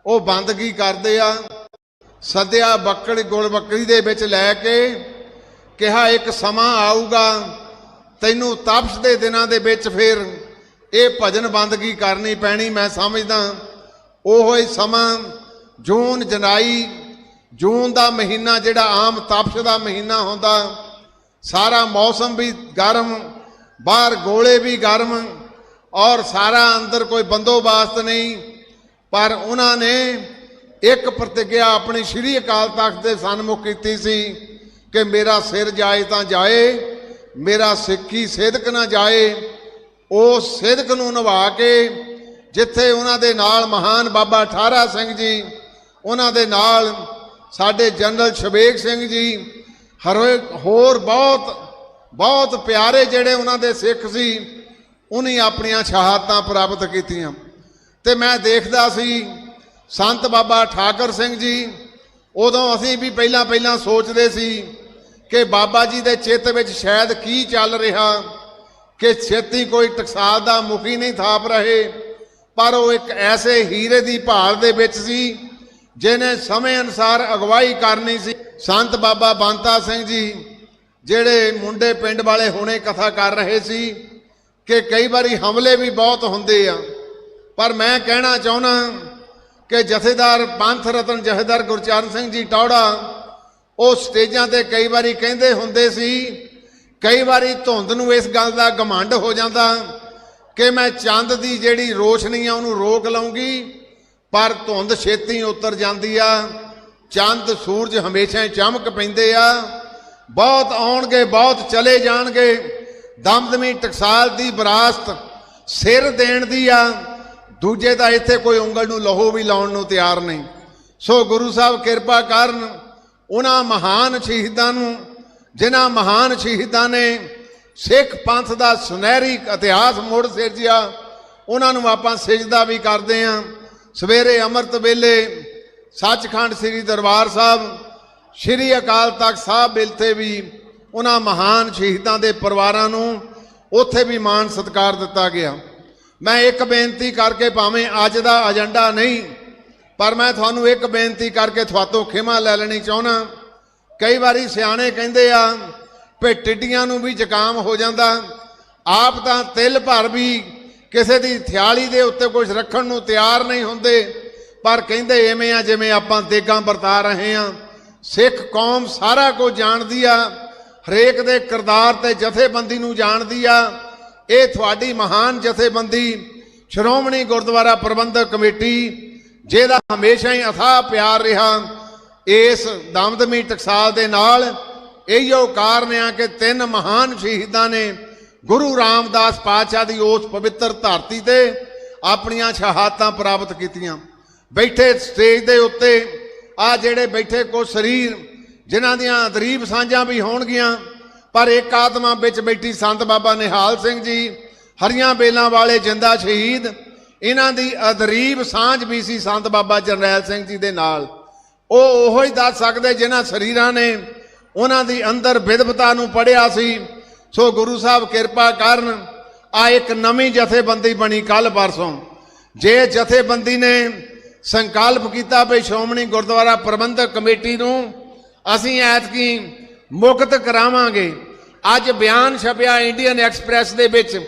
ਉਹ ਬੰਦਗੀ ਕਰਦੇ ਆ। ਸੱਦਿਆ ਬੱਕੜੀ ਗੁੜ ਬੱਕਰੀ ਦੇ ਵਿੱਚ ਲੈ ਕੇ ਕਿਹਾ, ਇੱਕ ਸਮਾਂ ਆਊਗਾ ਤੈਨੂੰ ਤਪਸ਼ ਦੇ ਦਿਨਾਂ ਦੇ ਵਿੱਚ ਫਿਰ ਇਹ ਭਜਨ ਬੰਦਗੀ ਕਰਨੀ ਪੈਣੀ। ਮੈਂ ਸਮਝਦਾ ਉਹੋ ਹੀ ਸਮਾਂ ਜੂਨ ਜੁਲਾਈ ਜੂਨ ਦਾ ਮਹੀਨਾ ਜਿਹੜਾ ਆਮ ਤਪਸ਼ ਦਾ ਮਹੀਨਾ ਹੁੰਦਾ, ਸਾਰਾ ਮੌਸਮ ਵੀ ਗਰਮ, ਬਾਹਰ ਗੋਲੇ ਵੀ ਗਰਮ ਔਰ ਸਾਰਾ ਅੰਦਰ ਕੋਈ ਬੰਦੋਬਸਤ ਨਹੀਂ। ਪਰ ਉਹਨਾਂ ਨੇ ਇੱਕ ਪ੍ਰਤਿਗਿਆ ਆਪਣੀ ਸ਼੍ਰੀ ਅਕਾਲ ਤਖਤ ਦੇ ਸਨਮੁਖ ਕੀਤੀ ਸੀ ਕਿ ਮੇਰਾ ਸਿਰ ਜਾਏ ਤਾਂ ਜਾਏ, ਮੇਰਾ ਸਿੱਖੀ ਸਿਦਕ ਨਾ ਜਾਏ। ਉਸ ਸਿਦਕ ਨੂੰ ਨਿਭਾ ਕੇ ਜਿੱਥੇ ਉਹਨਾਂ ਦੇ ਨਾਲ ਮਹਾਨ ਬਾਬਾ ਠਾਰਾ ਸਿੰਘ ਜੀ, ਉਹਨਾਂ ਦੇ ਨਾਲ ਸਾਡੇ ਜਨਰਲ ਸ਼ਬੇਗ ਸਿੰਘ ਜੀ, ਹੋਰ ਬਹੁਤ ਪਿਆਰੇ ਜਿਹੜੇ ਉਹਨਾਂ ਦੇ ਸਿੱਖ ਸੀ, ਉਹਨੇ ਆਪਣੀਆਂ ਸ਼ਹਾਦਤਾਂ ਪ੍ਰਾਪਤ ਕੀਤੀਆਂ। ਤੇ ਮੈਂ ਦੇਖਦਾ ਸੀ ਸੰਤ ਬਾਬਾ ਠਾਕਰ ਸਿੰਘ ਜੀ, ਉਦੋਂ ਅਸੀਂ ਵੀ ਪਹਿਲਾਂ ਸੋਚਦੇ ਸੀ ਕਿ ਬਾਬਾ ਜੀ ਦੇ ਚਿੱਤ ਵਿੱਚ ਸ਼ਾਇਦ ਕੀ ਚੱਲ ਰਿਹਾ ਕਿ ਛੇਤੀ ਕੋਈ ਟਕਸਾਲ ਦਾ ਮੁਖੀ ਨਹੀਂ ਥਾਪ ਰਹੇ, ਪਰ ਉਹ ਇੱਕ ਐਸੇ ਹੀਰੇ ਦੀ ਭਾਲ ਦੇ ਵਿੱਚ ਸੀ ਜਿਹਨੇ ਸਮੇਂ ਅਨੁਸਾਰ ਅਗਵਾਈ ਕਰਨੀ ਸੀ। ਸੰਤ ਬਾਬਾ ਬੰਤਾ ਸਿੰਘ ਜੀ ਜਿਹੜੇ ਮੁੰਡੇ ਪਿੰਡ ਵਾਲੇ ਹੁਣੇ ਕਥਾ ਕਰ ਰਹੇ ਸੀ ਕਿ ਕਈ ਵਾਰੀ ਹਮਲੇ ਵੀ ਬਹੁਤ ਹੁੰਦੇ ਆ, ਪਰ ਮੈਂ ਕਹਿਣਾ ਚਾਹੁੰਦਾ ਕਿ ਜਥੇਦਾਰ ਪੰਥ ਰਤਨ ਜਥੇਦਾਰ ਗੁਰਚਰਨ ਸਿੰਘ ਜੀ ਟੌੜਾ ਉਹ ਸਟੇਜਾਂ ਤੇ ਕਈ ਵਾਰੀ ਕਹਿੰਦੇ ਹੁੰਦੇ ਸੀ, ਕਈ ਵਾਰੀ ਧੁੰਦ ਨੂੰ ਇਸ ਗੱਲ ਦਾ ਘਮੰਡ ਹੋ ਜਾਂਦਾ ਕਿ ਮੈਂ ਚੰਦ ਦੀ ਜਿਹੜੀ ਰੋਸ਼ਨੀ ਆ ਉਹਨੂੰ ਰੋਕ ਲਵਾਂਗੀ, ਪਰ ਧੁੰਦ ਛੇਤੀ ਉਤਰ ਜਾਂਦੀ ਆ। ਚੰਦ ਸੂਰਜ ਹਮੇਸ਼ਾ ਚਮਕ ਪੈਂਦੇ ਆ, ਬਹੁਤ ਆਉਣਗੇ ਬਹੁਤ ਚਲੇ ਜਾਣਗੇ। ਦਮਦਮੀ ਟਕਸਾਲ ਦੀ ਵਿਰਾਸਤ ਸਿਰ ਦੇਣ ਦੀ ਆ, ਦੂਜੇ ਤਾਂ ਇੱਥੇ ਕੋਈ ਉਂਗਲ ਨੂੰ ਲਹੂ ਵੀ ਲਾਉਣ ਨੂੰ ਤਿਆਰ ਨਹੀਂ। ਸੋ ਗੁਰੂ ਸਾਹਿਬ ਕਿਰਪਾ ਕਰਨ ਉਹਨਾਂ ਮਹਾਨ ਸ਼ਹੀਦਾਂ ਨੂੰ, ਜਿਨ੍ਹਾਂ ਮਹਾਨ ਸ਼ਹੀਦਾਂ ਨੇ ਸਿੱਖ ਪੰਥ ਦਾ ਸੁਨਹਿਰੀ ਇਤਿਹਾਸ ਮੋੜ ਸਿਰਜਿਆ, ਉਹਨਾਂ ਨੂੰ ਆਪਾਂ ਸਿਜਦਾ ਵੀ ਕਰਦੇ ਹਾਂ। ਸਵੇਰੇ ਅੰਮ੍ਰਿਤ ਵੇਲੇ ਸੱਚਖੰਡ ਸ੍ਰੀ ਦਰਬਾਰ ਸਾਹਿਬ, ਸ੍ਰੀ ਅਕਾਲ ਤਖਤ ਸਾਹਿਬ ਵਿਲਥੇ ਵੀ ਉਹਨਾਂ ਮਹਾਨ ਸ਼ਹੀਦਾਂ ਦੇ ਪਰਿਵਾਰਾਂ ਨੂੰ ਉੱਥੇ ਵੀ ਮਾਣ ਸਤਿਕਾਰ ਦਿੱਤਾ ਗਿਆ। ਮੈਂ ਇੱਕ ਬੇਨਤੀ ਕਰਕੇ, ਭਾਵੇਂ ਅੱਜ ਦਾ ਏਜੰਡਾ ਨਹੀਂ, ਪਰ ਮੈਂ ਤੁਹਾਨੂੰ ਇੱਕ ਬੇਨਤੀ ਕਰਕੇ ਤੁਹਾਤੋਂ ਖਿਮਾ ਲੈ ਲੈਣੀ ਚਾਹੁੰਦਾ। ਕਈ ਵਾਰੀ ਸਿਆਣੇ ਕਹਿੰਦੇ ਆ ਵੀ ਟਿੱਡੀਆਂ ਨੂੰ ਵੀ ਜ਼ੁਕਾਮ ਹੋ ਜਾਂਦਾ, ਆਪ ਤਾਂ ਤਿਲ ਭਰ ਵੀ ਕਿਸੇ ਦੀ ਥਿਆਲੀ ਦੇ ਉੱਤੇ ਕੁਝ ਰੱਖਣ ਨੂੰ ਤਿਆਰ ਨਹੀਂ ਹੁੰਦੇ, ਪਰ ਕਹਿੰਦੇ ਐਵੇਂ ਆ ਜਿਵੇਂ ਆਪਾਂ ਦੇਗਾਂ ਵਰਤਾ ਰਹੇ ਹਾਂ। ਸਿੱਖ ਕੌਮ ਸਾਰਾ ਕੁਝ ਜਾਣਦੀ ਆ, ਹਰੇਕ ਦੇ ਕਿਰਦਾਰ ਤੇ ਜਥੇਬੰਦੀ ਨੂੰ ਜਾਣਦੀ ਆ। ਇਹ ਤੁਹਾਡੀ ਮਹਾਨ ਜਥੇਬੰਦੀ ਸ਼੍ਰੋਮਣੀ ਗੁਰਦੁਆਰਾ ਪ੍ਰਬੰਧਕ ਕਮੇਟੀ, ਜਿਹਦਾ ਹਮੇਸ਼ਾ ਹੀ ਅਥਾਹ ਪਿਆਰ ਰਿਹਾ ਇਸ ਦਮਦਮੀ ਟਕਸਾਲ ਦੇ ਨਾਲ, ਇਹੀਓ ਕਾਰਨ ਆ ਕਿ ਤਿੰਨ ਮਹਾਨ ਸ਼ਹੀਦਾਂ ਨੇ ਗੁਰੂ ਰਾਮਦਾਸ ਪਾਤਸ਼ਾਹ ਦੀ ਉਸ ਪਵਿੱਤਰ ਧਰਤੀ ਤੇ ਆਪਣੀਆਂ ਸ਼ਹਾਦਤਾਂ ਪ੍ਰਾਪਤ ਕੀਤੀਆਂ। ਬੈਠੇ ਸਟੇਜ ਦੇ ਉੱਤੇ ਆ ਜਿਹੜੇ ਬੈਠੇ ਕੁਝ ਸਰੀਰ ਜਿਨ੍ਹਾਂ ਦੀਆਂ ਅਦਰੀਬ ਸਾਂਝਾਂ ਵੀ ਹੋਣਗੀਆਂ, ਪਰ ਇੱਕ ਆਤਮਾ ਵਿੱਚ ਬੈਠੀ ਸੰਤ ਬਾਬਾ ਨਿਹਾਲ ਸਿੰਘ ਜੀ, ਹਰੀਆਂ ਬੇਲਾਂ ਵਾਲੇ ਜਿੰਦਾ ਸ਼ਹੀਦ, ਇਹਨਾਂ ਦੀ ਅਦਰੀਬ ਸਾਂਝ ਵੀ ਸੀ ਸੰਤ ਬਾਬਾ ਜਰਨੈਲ ਸਿੰਘ ਜੀ ਦੇ ਨਾਲ। ਉਹ ਉਹੋ ਹੀ ਦੱਸ ਸਕਦੇ ਜਿਨ੍ਹਾਂ ਸਰੀਰਾਂ ਨੇ ਉਹਨਾਂ ਦੀ ਅੰਦਰ ਵਿਦਵਤਾ ਨੂੰ ਪੜ੍ਹਿਆ ਸੀ। ਸੋ ਗੁਰੂ ਸਾਹਿਬ ਕਿਰਪਾ ਕਰਨ ਆ ਇੱਕ ਨਵੀਂ ਜਥੇਬੰਦੀ ਬਣੀ ਕੱਲ ਪਰਸੋਂ। ਜੇ ਜਥੇਬੰਦੀ ਨੇ ਸੰਕਲਪ ਕੀਤਾ ਵੀ ਸ਼੍ਰੋਮਣੀ ਗੁਰਦੁਆਰਾ ਪ੍ਰਬੰਧਕ ਕਮੇਟੀ ਨੂੰ ਅਸੀਂ ਐਤਕੀ ਮੁਕਤ ਕਰਾਵਾਂਗੇ। ਅੱਜ ਬਿਆਨ ਛਪਿਆ ਇੰਡੀਅਨ ਐਕਸਪ੍ਰੈਸ ਦੇ ਵਿੱਚ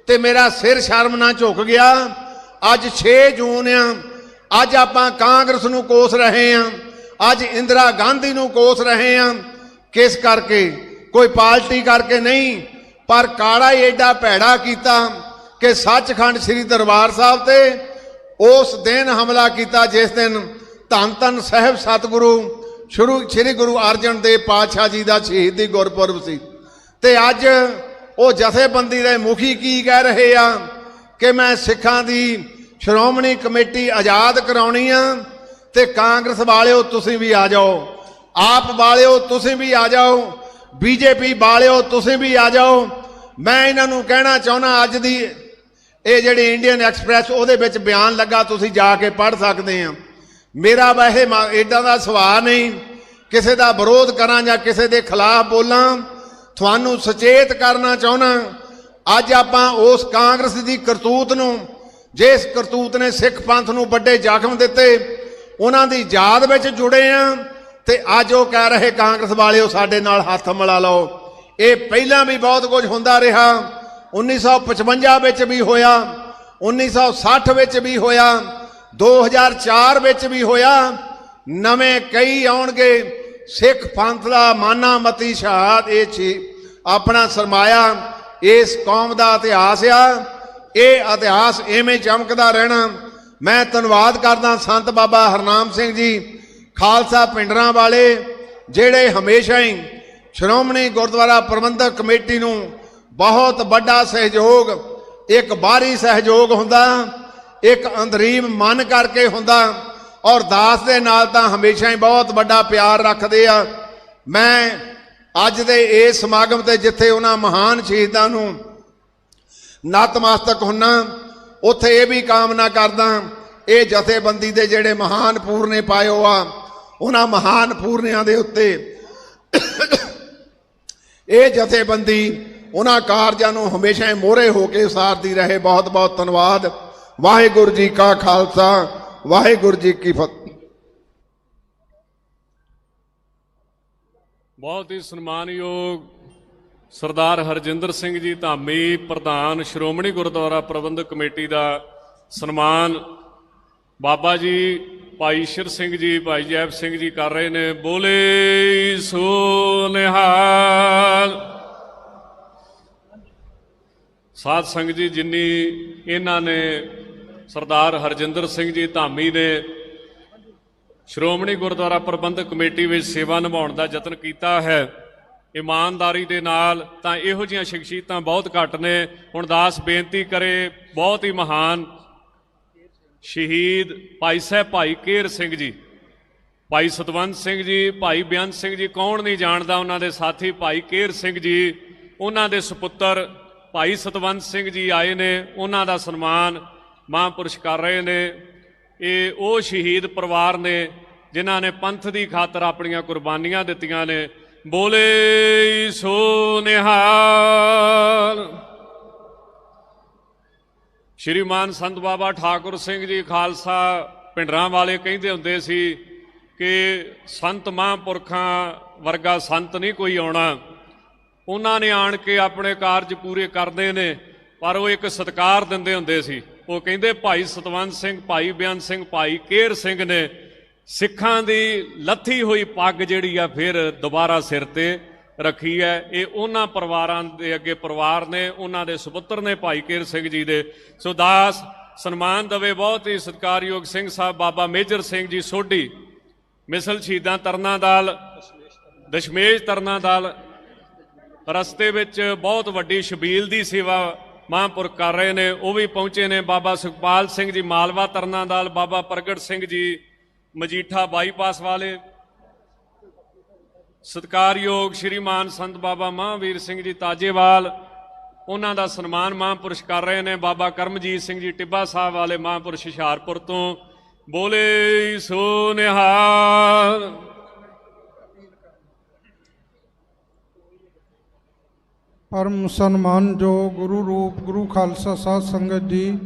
ਤੇ ਮੇਰਾ ਸਿਰ ਸ਼ਰਮ ਨਾਲ ਝੁਕ ਗਿਆ। ਅੱਜ 6 ਜੂਨ ਆ, ਅੱਜ ਆਪਾਂ ਕਾਂਗਰਸ ਨੂੰ ਕੋਸ ਰਹੇ ਹਾਂ, ਅੱਜ ਇੰਦਰਾ ਗਾਂਧੀ ਨੂੰ ਕੋਸ ਰਹੇ ਹਾਂ। ਕਿਸ ਕਰਕੇ? ਕੋਈ ਪਾਰਟੀ ਕਰਕੇ ਨਹੀਂ, ਪਰ ਕਾਲਾ ਹੀ ਐਡਾ ਭੈੜਾ ਕੀਤਾ ਕਿ ਸੱਚਖੰਡ ਸ੍ਰੀ ਦਰਬਾਰ ਸਾਹਿਬ ਤੇ ਉਸ ਦਿਨ ਹਮਲਾ ਕੀਤਾ ਜਿਸ ਦਿਨ ਧੰਨ ਧੰਨ ਸਾਹਿਬ ਸਤਿਗੁਰੂ ਸ੍ਰੀ ਗੁਰੂ ਅਰਜਨ ਦੇਵ ਪਾਤਸ਼ਾਹ ਜੀ ਦਾ ਸ਼ਹੀਦੀ ਗੁਰਪੁਰਬ ਸੀ। ਤੇ ਅੱਜ ਉਹ ਜਥੇਬੰਦੀ ਦੇ ਮੁਖੀ ਕੀ ਕਹਿ ਰਹੇ ਆ ਕਿ ਮੈਂ ਸਿੱਖਾਂ ਦੀ ਸ਼੍ਰੋਮਣੀ ਕਮੇਟੀ ਆਜ਼ਾਦ ਕਰਾਉਣੀ ਆ, ਤੇ ਕਾਂਗਰਸ ਵਾਲਿਓ ਤੁਸੀਂ ਵੀ ਆ ਜਾਓ, ਆਪ ਵਾਲਿਓ ਤੁਸੀਂ ਵੀ ਆ ਜਾਓ, ਬੀਜੇਪੀ ਵਾਲਿਓ ਤੁਸੀਂ ਵੀ ਆ ਜਾਓ। ਮੈਂ ਇਹਨਾਂ ਨੂੰ ਕਹਿਣਾ ਚਾਹੁੰਦਾ, ਅੱਜ ਦੀ ਇਹ ਜਿਹੜੀ ਇੰਡੀਅਨ ਐਕਸਪ੍ਰੈਸ ਉਹਦੇ ਵਿੱਚ ਬਿਆਨ ਲੱਗਾ, ਤੁਸੀਂ ਜਾ ਕੇ ਪੜ੍ਹ ਸਕਦੇ ਆ। ਮੇਰਾ ਵੈਸੇ ਏਦਾਂ ਦਾ ਸੁਭਾਅ ਨਹੀਂ ਕਿਸੇ ਦਾ ਵਿਰੋਧ ਕਰਾਂ ਜਾਂ ਕਿਸੇ ਦੇ ਖਿਲਾਫ ਬੋਲਾਂ। ਤੁਹਾਨੂੰ ਸੁਚੇਤ ਕਰਨਾ ਚਾਹੁੰਦਾ, ਅੱਜ ਆਪਾਂ ਉਸ ਕਾਂਗਰਸ ਦੀ ਕਰਤੂਤ ਨੂੰ, ਜਿਸ ਕਰਤੂਤ ਨੇ ਸਿੱਖ ਪੰਥ ਨੂੰ ਵੱਡੇ ਜ਼ਖਮ ਦਿੱਤੇ, ਉਹਨਾਂ ਦੀ ਯਾਦ ਵਿੱਚ ਜੁੜੇ ਆ। ਤੇ ਅੱਜ ਉਹ ਕਹਿ ਰਹੇ ਕਾਂਗਰਸ ਵਾਲਿਓ ਸਾਡੇ ਨਾਲ ਹੱਥ ਮਿਲਾ ਲਓ। ਇਹ ਪਹਿਲਾਂ ਵੀ ਬਹੁਤ ਕੁਝ ਹੁੰਦਾ ਰਿਹਾ, 1955 ਵਿੱਚ ਵੀ ਹੋਇਆ, 1960 ਵਿੱਚ ਵੀ ਹੋਇਆ, 2004 ਵਿੱਚ ਵੀ ਹੋਇਆ। ਨਵੇਂ ਕਈ ਆਉਣਗੇ। ਸਿੱਖ ਪੰਥ ਦਾ ਮਾਨਾ ਮਤੀ ਸ਼ਹਾਦ ਇਹ ਸੀ ਆਪਣਾ ਸਰਮਾਇਆ ਇਸ ਕੌਮ ਦਾ ਇਤਿਹਾਸ ਆ। ਇਹ ਇਤਿਹਾਸ ਐਵੇਂ ਚਮਕਦਾ ਰਹਿਣਾ। ਮੈਂ ਧੰਨਵਾਦ ਕਰਦਾ ਸੰਤ ਬਾਬਾ ਹਰਨਾਮ ਸਿੰਘ ਜੀ ਖਾਲਸਾ ਪਿੰਡਰਾਂ ਵਾਲੇ, ਜਿਹੜੇ ਹਮੇਸ਼ਾ ਹੀ ਸ਼੍ਰੋਮਣੀ ਗੁਰਦੁਆਰਾ ਪ੍ਰਬੰਧਕ ਕਮੇਟੀ ਨੂੰ ਬਹੁਤ ਵੱਡਾ ਸਹਿਯੋਗ, ਇੱਕ ਬਾਹਰੀ ਸਹਿਯੋਗ ਹੁੰਦਾ, ਇੱਕ ਅੰਦਰੀਮ ਮਨ ਕਰਕੇ ਹੁੰਦਾ, ਔਰ ਦਾਸ ਦੇ ਨਾਲ ਤਾਂ ਹਮੇਸ਼ਾ ਹੀ ਬਹੁਤ ਵੱਡਾ ਪਿਆਰ ਰੱਖਦੇ ਆ। ਮੈਂ ਅੱਜ ਦੇ ਇਸ ਸਮਾਗਮ ਤੇ ਜਿੱਥੇ ਉਹਨਾਂ ਮਹਾਨ ਸ਼ਹੀਦਾਂ ਨੂੰ ਨਤਮਸਤਕ ਹੁੰਨਾ, ਉੱਥੇ ਇਹ ਵੀ ਕਾਮਨਾ ਕਰਦਾ ਇਹ ਜਥੇਬੰਦੀ ਦੇ ਜਿਹੜੇ ਮਹਾਨ ਪੂਰਨੇ ਪਾਇਓ ਆ, ਉਹਨਾਂ ਮਹਾਨ ਪੂਰਨਿਆਂ ਦੇ ਉੱਤੇ ਇਹ ਜਥੇਬੰਦੀ ਉਹਨਾਂ ਕਾਰਜਾਂ ਨੂੰ ਹਮੇਸ਼ਾ ਹੀ ਮੋਹਰੇ ਹੋ ਕੇ ਸਾਰਦੀ ਰਹੇ। ਬਹੁਤ ਬਹੁਤ ਧੰਨਵਾਦ। ਵਾਹਿਗੁਰੂ ਜੀ ਕਾ ਖਾਲਸਾ, ਵਾਹਿਗੁਰੂ ਜੀ ਕੀ ਫਤਿਹ। ਬਹੁਤ ਹੀ ਸਨਮਾਨਯੋਗ ਸਰਦਾਰ ਹਰਜਿੰਦਰ ਸਿੰਘ ਜੀ ਧਾਮੀ, ਪ੍ਰਧਾਨ ਸ਼੍ਰੋਮਣੀ ਗੁਰਦੁਆਰਾ ਪ੍ਰਬੰਧਕ ਕਮੇਟੀ ਦਾ ਸਨਮਾਨ ਬਾਬਾ ਜੀ ਭਾਈ ਸ਼ਿਰ ਸਿੰਘ ਜੀ, ਭਾਈ ਜੈਬ ਸਿੰਘ ਜੀ ਕਰ ਰਹੇ ਨੇ। ਬੋਲੇ ਸੋ ਨਿਹਾਲ। ਸਾਧ ਸੰਗਤ ਜੀ, ਜਿੰਨੀ ਇਹਨਾਂ ਨੇ ਸਰਦਾਰ ਹਰਜਿੰਦਰ ਸਿੰਘ ਜੀ ਧਾਮੀ ਨੇ ਸ਼੍ਰੋਮਣੀ ਗੁਰਦੁਆਰਾ ਪ੍ਰਬੰਧਕ ਕਮੇਟੀ ਵਿੱਚ ਸੇਵਾ ਨਿਭਾਉਣ ਦਾ ਯਤਨ ਕੀਤਾ ਹੈ ਇਮਾਨਦਾਰੀ ਦੇ ਨਾਲ, ਤਾਂ ਇਹੋ ਜਿਹੀਆਂ ਸ਼ਖਸੀਅਤਾਂ ਬਹੁਤ ਘੱਟ ਨੇ। ਹੁਣ ਦਾਸ ਬੇਨਤੀ ਕਰੇ, ਬਹੁਤ ਹੀ ਮਹਾਨ ਸ਼ਹੀਦ ਭਾਈ ਸਾਹਿਬ ਭਾਈ ਕੇਰ ਸਿੰਘ ਜੀ, ਭਾਈ ਸਤਵੰਤ ਸਿੰਘ ਜੀ, ਭਾਈ ਬੇਅੰਤ ਸਿੰਘ ਜੀ, ਕੌਣ ਨਹੀਂ ਜਾਣਦਾ ਉਹਨਾਂ ਦੇ ਸਾਥੀ ਭਾਈ ਕੇਰ ਸਿੰਘ ਜੀ, ਉਹਨਾਂ ਦੇ ਸੁਪੁੱਤਰ ਭਾਈ ਸਤਵੰਤ ਸਿੰਘ ਜੀ ਆਏ ਨੇ। ਉਹਨਾਂ ਦਾ ਸਨਮਾਨ ਮਹਾਂਪੁਰਸ਼ ਕਰ ਰਹੇ ਨੇ। ਇਹ ਉਹ ਸ਼ਹੀਦ ਪਰਿਵਾਰ ਨੇ ਜਿਨ੍ਹਾਂ ਨੇ ਪੰਥ ਦੀ ਖਾਤਰ ਆਪਣੀਆਂ ਕੁਰਬਾਨੀਆਂ ਦਿੱਤੀਆਂ ਨੇ। ਬੋਲੇ ਸੋ ਨਿਹਾਲ। ਸ਼੍ਰੀਮਾਨ ਸੰਤ ਬਾਬਾ ਠਾਕੁਰ ਸਿੰਘ ਜੀ ਖਾਲਸਾ ਪਿੰਡਰਾਂ ਵਾਲੇ ਕਹਿੰਦੇ ਹੁੰਦੇ ਸੀ ਕਿ ਸੰਤ ਮਹਾਂਪੁਰਖਾਂ ਵਰਗਾ ਸੰਤ ਨਹੀਂ ਕੋਈ ਆਉਣਾ। ਉਹਨਾਂ ਨੇ ਆਣ ਕੇ ਆਪਣੇ ਕਾਰਜ ਪੂਰੇ ਕਰਦੇ ਨੇ, ਪਰ ਉਹ ਇੱਕ ਸਤਿਕਾਰ ਦਿੰਦੇ ਹੁੰਦੇ ਸੀ। ਉਹ ਕਹਿੰਦੇ ਭਾਈ ਸਤਵੰਤ ਸਿੰਘ, ਭਾਈ ਬੇਅੰਤ ਸਿੰਘ, ਭਾਈ ਕੇਰ ਸਿੰਘ ਨੇ ਸਿੱਖਾਂ ਦੀ ਲੱਥੀ ਹੋਈ ਪੱਗ ਜਿਹੜੀ ਆ ਫਿਰ ਦੁਬਾਰਾ ਸਿਰ ਤੇ ਰੱਖੀ ਹੈ। ਇਹ ਉਹਨਾਂ ਪਰਿਵਾਰਾਂ ਦੇ ਅੱਗੇ ਪਰਿਵਾਰ ਨੇ, ਉਹਨਾਂ ਦੇ ਸੁਪੁੱਤਰ ਨੇ ਭਾਈ ਕੇਰ ਸਿੰਘ ਜੀ ਦੇ। ਸੋ ਦਾਸ ਸਨਮਾਨ ਦਵੇ ਬਹੁਤ ਹੀ ਸਤਿਕਾਰਯੋਗ ਸਿੰਘ ਸਾਹਿਬ ਬਾਬਾ ਮੇਜਰ ਸਿੰਘ ਜੀ ਸੋਢੀ, ਮਿਸਲ ਸ਼ਹੀਦਾਂ ਤਰਨਾ ਦਲ, ਦਸ਼ਮੇਸ਼ ਤਰਨਾ ਦਲ, ਰਸਤੇ ਵਿੱਚ ਬਹੁਤ ਵੱਡੀ ਸ਼ਬੀਲ ਦੀ ਸੇਵਾ ਮਹਾਂਪੁਰਖ ਕਰ ਰਹੇ ਨੇ। ਉਹ ਵੀ ਪਹੁੰਚੇ ਨੇ। ਬਾਬਾ ਸੁਖਪਾਲ ਸਿੰਘ ਜੀ ਮਾਲਵਾ ਤਰਨਾ ਦਲ, ਬਾਬਾ ਪ੍ਰਗਟ ਸਿੰਘ ਜੀ ਮਜੀਠਾ ਬਾਈਪਾਸ ਵਾਲੇ, ਸਤਿਕਾਰਯੋਗ ਸ਼੍ਰੀਮਾਨ ਸੰਤ ਬਾਬਾ ਮਹਾਂਵੀਰ ਸਿੰਘ ਜੀ ਤਾਜੇਵਾਲ, ਉਹਨਾਂ ਦਾ ਸਨਮਾਨ ਮਹਾਂਪੁਰਸ਼ ਕਰ ਰਹੇ ਨੇ। ਬਾਬਾ ਕਰਮਜੀਤ ਸਿੰਘ ਜੀ ਟਿੱਬਾ ਸਾਹਿਬ ਵਾਲੇ ਮਹਾਂਪੁਰਸ਼ ਹੁਸ਼ਿਆਰਪੁਰ ਤੋਂ। ਬੋਲੇ ਸੋ ਨਿਹਾਲ। ਪਰਮ ਸਨਮਾਨਯੋਗ ਗੁਰੂ ਰੂਪ ਗੁਰੂ ਖਾਲਸਾ ਸਾਧ ਸੰਗਤ ਜੀ,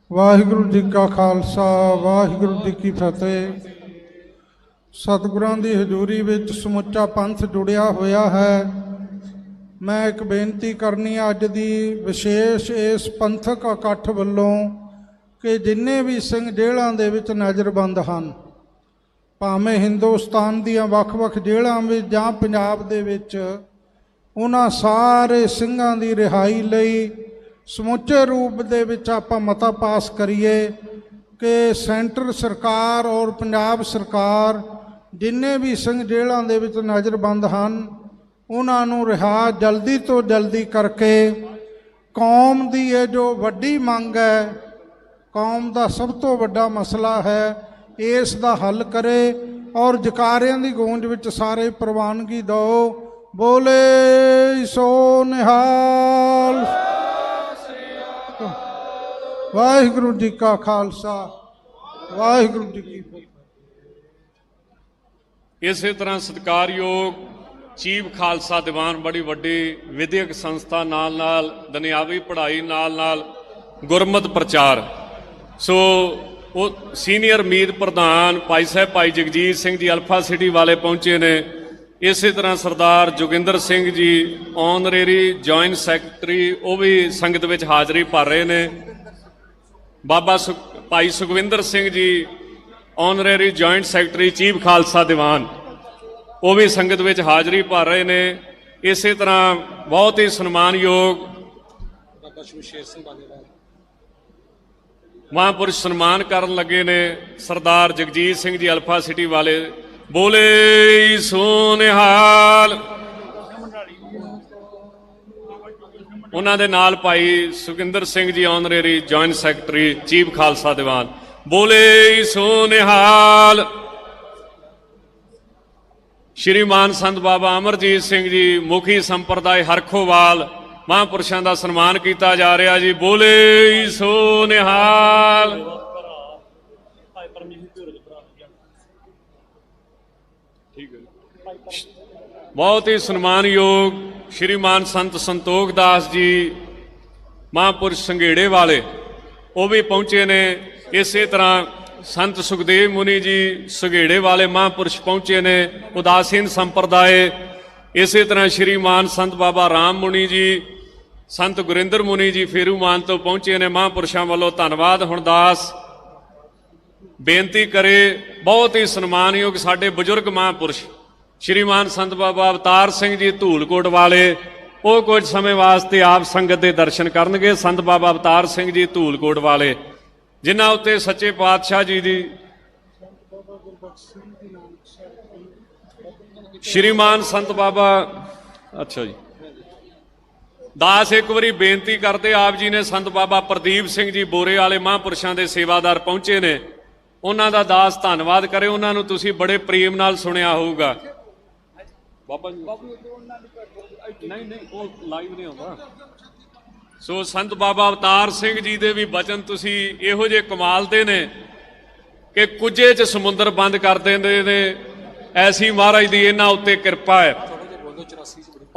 ਵਾਹਿਗੁਰੂ ਜੀ ਕਾ ਖਾਲਸਾ, ਵਾਹਿਗੁਰੂ ਜੀ ਕੀ ਫਤਿਹ। ਸਤਿਗੁਰਾਂ ਦੀ ਹਜ਼ੂਰੀ ਵਿੱਚ ਸਮੁੱਚਾ ਪੰਥ ਜੁੜਿਆ ਹੋਇਆ ਹੈ। ਮੈਂ ਇੱਕ ਬੇਨਤੀ ਕਰਨੀ ਅੱਜ ਦੀ ਵਿਸ਼ੇਸ਼ ਇਸ ਪੰਥਕ ਇਕੱਠ ਵੱਲੋਂ ਕਿ ਜਿੰਨੇ ਵੀ ਸਿੰਘ ਜੇਲ੍ਹਾਂ ਦੇ ਵਿੱਚ ਨਜ਼ਰਬੰਦ ਹਨ, ਭਾਵੇਂ ਹਿੰਦੁਸਤਾਨ ਦੀਆਂ ਵੱਖ-ਵੱਖ ਜੇਲ੍ਹਾਂ ਵਿੱਚ ਜਾਂ ਪੰਜਾਬ ਦੇ ਵਿੱਚ, ਉਹਨਾਂ ਸਾਰੇ ਸਿੰਘਾਂ ਦੀ ਰਿਹਾਈ ਲਈ ਸਮੁੱਚੇ ਰੂਪ ਦੇ ਵਿੱਚ ਆਪਾਂ ਮਤਾ ਪਾਸ ਕਰੀਏ ਕਿ ਸੈਂਟਰ ਸਰਕਾਰ ਔਰ ਪੰਜਾਬ ਸਰਕਾਰ ਜਿੰਨੇ ਵੀ ਸਿੰਘ ਜੇਲ੍ਹਾਂ ਦੇ ਵਿੱਚ ਨਜ਼ਰਬੰਦ ਹਨ ਉਹਨਾਂ ਨੂੰ ਰਿਹਾ ਜਲਦੀ ਤੋਂ ਜਲਦੀ ਕਰਕੇ ਕੌਮ ਦੀ ਇਹ ਜੋ ਵੱਡੀ ਮੰਗ ਹੈ, ਕੌਮ ਦਾ ਸਭ ਤੋਂ ਵੱਡਾ ਮਸਲਾ ਹੈ, ਇਸ ਦਾ ਹੱਲ ਕਰੇ ਔਰ ਜਕਾਰਿਆਂ ਦੀ ਗੂੰਜ ਵਿੱਚ ਸਾਰੇ ਪ੍ਰਵਾਨਗੀ ਦਿਓ। ਬੋਲੇ ਸੋ ਨਿਹਾਲ। ਵਾਹਿਗੁਰੂ ਜੀ ਕਾ ਖਾਲਸਾ, ਵਾਹਿਗੁਰੂ ਜੀ ਕੀ ਫਤਿਹ। ਇਸੇ ਤਰ੍ਹਾਂ ਸਤਿਕਾਰਯੋਗ ਚੀਫ ਖਾਲਸਾ ਦੀਵਾਨ, ਬੜੀ ਵੱਡੀ ਵਿਦਿਅਕ ਸੰਸਥਾ, ਨਾਲ ਨਾਲ ਦੁਨਿਆਵੀ ਪੜ੍ਹਾਈ, ਨਾਲ ਨਾਲ ਗੁਰਮਤਿ ਪ੍ਰਚਾਰ। ਸੋ ਉਹ ਸੀਨੀਅਰ ਮੀਤ ਪ੍ਰਧਾਨ ਭਾਈ ਸਾਹਿਬ ਭਾਈ ਜਗਜੀਤ ਸਿੰਘ ਜੀ ਅਲਫਾ ਸਿਟੀ ਵਾਲੇ ਪਹੁੰਚੇ ਨੇ। ਇਸੇ ਤਰ੍ਹਾਂ ਸਰਦਾਰ Joginder Singh ji honorary joint secretary, ਉਹ ਵੀ ਸੰਗਤ ਵਿੱਚ ਹਾਜ਼ਰੀ ਭਰ ਰਹੇ ਨੇ। ਬਾਬਾ ਭਾਈ Sukhwinder Singh ji honorary joint secretary chief Khalsa Diwan, ਉਹ ਵੀ ਸੰਗਤ ਵਿੱਚ ਹਾਜ਼ਰੀ ਭਰ ਰਹੇ ਨੇ। ਇਸੇ ਤਰ੍ਹਾਂ ਬਹੁਤ ਹੀ ਸਨਮਾਨਯੋਗ ਮਹਾਂਪੁਰਸ਼ ਸਨਮਾਨ ਕਰਨ ਲੱਗੇ ਨੇ ਸਰਦਾਰ ਜਗਜੀਤ ਸਿੰਘ ਜੀ ਅਲਫਾ ਸਿਟੀ ਵਾਲੇ। ਬੋਲੇ ਸੋ ਨਿਹਾਲ। ਉਹਨਾਂ ਦੇ ਨਾਲ ਭਾਈ Sukhinder Singh ji honorary joint secretary chief Khalsa Diwan. ਬੋਲੇ ਸੋ ਨਿਹਾਲ। ਸ਼੍ਰੀਮਾਨ ਸੰਤ ਬਾਬਾ ਅਮਰਜੀਤ ਸਿੰਘ ਜੀ ਮੁਖੀ ਸੰਪਰਦਾਇ ਹਰਖੋਵਾਲ, ਮਹਾਂਪੁਰਸ਼ਾਂ ਦਾ ਸਨਮਾਨ ਕੀਤਾ ਜਾ ਰਿਹਾ ਜੀ। ਬੋਲੇ ਸੋ ਨਿਹਾਲ। ਬਹੁਤ ਹੀ ਸਨਮਾਨਯੋਗ ਸ਼੍ਰੀਮਾਨ ਸੰਤ ਸੰਤੋਖ ਦਾਸ ਜੀ ਮਹਾਂਪੁਰਸ਼ ਸੰਘੇੜੇ ਵਾਲੇ, ਉਹ ਵੀ ਪਹੁੰਚੇ ਨੇ। ਇਸੇ ਤਰ੍ਹਾਂ ਸੰਤ ਸੁਖਦੇਵ ਮੁਨੀ ਜੀ ਸੰਘੇੜੇ ਵਾਲੇ ਮਹਾਂਪੁਰਸ਼ ਪਹੁੰਚੇ ਨੇ, ਉਦਾਸੀਨ ਸੰਪਰਦਾਏ। ਇਸੇ ਤਰ੍ਹਾਂ ਸ਼੍ਰੀਮਾਨ ਸੰਤ ਬਾਬਾ ਰਾਮ ਮੁਨੀ ਜੀ, ਸੰਤ ਗੁਰਿੰਦਰ ਮੁਨੀ ਜੀ ਫੇਰੂਮਾਨ ਤੋਂ ਪਹੁੰਚੇ ਨੇ। ਮਹਾਂਪੁਰਸ਼ਾਂ ਵੱਲੋਂ ਧੰਨਵਾਦ। ਹੁਣ ਦਾਸ ਬੇਨਤੀ ਕਰੇ, ਬਹੁਤ ਹੀ ਸਨਮਾਨਯੋਗ ਸਾਡੇ ਬਜ਼ੁਰਗ ਮਹਾਂਪੁਰਸ਼ ਸ਼੍ਰੀਮਾਨ ਸੰਤ ਬਾਬਾ ਅਵਤਾਰ ਸਿੰਘ ਜੀ ਧੂਲਕੋਟ ਵਾਲੇ, ਉਹ ਕੁਝ ਸਮੇਂ ਵਾਸਤੇ ਆਪ ਸੰਗਤ ਦੇ ਦਰਸ਼ਨ ਕਰਨਗੇ। ਸੰਤ ਬਾਬਾ ਅਵਤਾਰ ਸਿੰਘ ਜੀ ਧੂਲਕੋਟ ਵਾਲੇ, ਜਿਨ੍ਹਾਂ ਉੱਤੇ ਸੱਚੇ ਪਾਤਸ਼ਾਹ ਜੀ ਦੀ ਸ਼੍ਰੀਮਾਨ ਸੰਤ ਬਾਬਾ ਅੱਛਾ ਜੀ ਦਾਸ ਇੱਕ ਵਾਰੀ ਬੇਨਤੀ ਕਰਦੇ, ਆਪ ਜੀ ਨੇ ਸੰਤ ਬਾਬਾ ਪ੍ਰਦੀਪ ਸਿੰਘ ਜੀ ਬੋਰੇ ਵਾਲੇ ਮਹਾਂਪੁਰਸ਼ਾਂ ਦੇ ਸੇਵਾਦਾਰ ਪਹੁੰਚੇ ਨੇ, ਉਹਨਾਂ ਦਾ ਦਾਸ ਧੰਨਵਾਦ ਕਰੇ। ਉਹਨਾਂ ਨੂੰ ਤੁਸੀਂ ਬੜੇ ਪ੍ਰੇਮ ਨਾਲ ਸੁਣਿਆ ਹੋਊਗਾ। ਬਾਬਾ ਜੀ ਨਹੀਂ ਉਹ ਲਾਈਵ ਨਹੀਂ ਆਉਂਦਾ। ਸੋ ਸੰਤ ਬਾਬਾ ਅਵਤਾਰ ਸਿੰਘ ਜੀ ਦੇ ਵੀ ਬਚਨ ਤੁਸੀਂ ਇਹੋ ਜਿਹੇ ਕਮਾਲ ਦੇ ਨੇ ਕਿ ਕੁਝੇ 'ਚ ਸਮੁੰਦਰ ਬੰਦ ਕਰ ਦਿੰਦੇ ਨੇ। ਐਸੀ ਮਹਾਰਾਜ ਦੀ ਇਹਨਾਂ ਉੱਤੇ ਕਿਰਪਾ ਹੈ।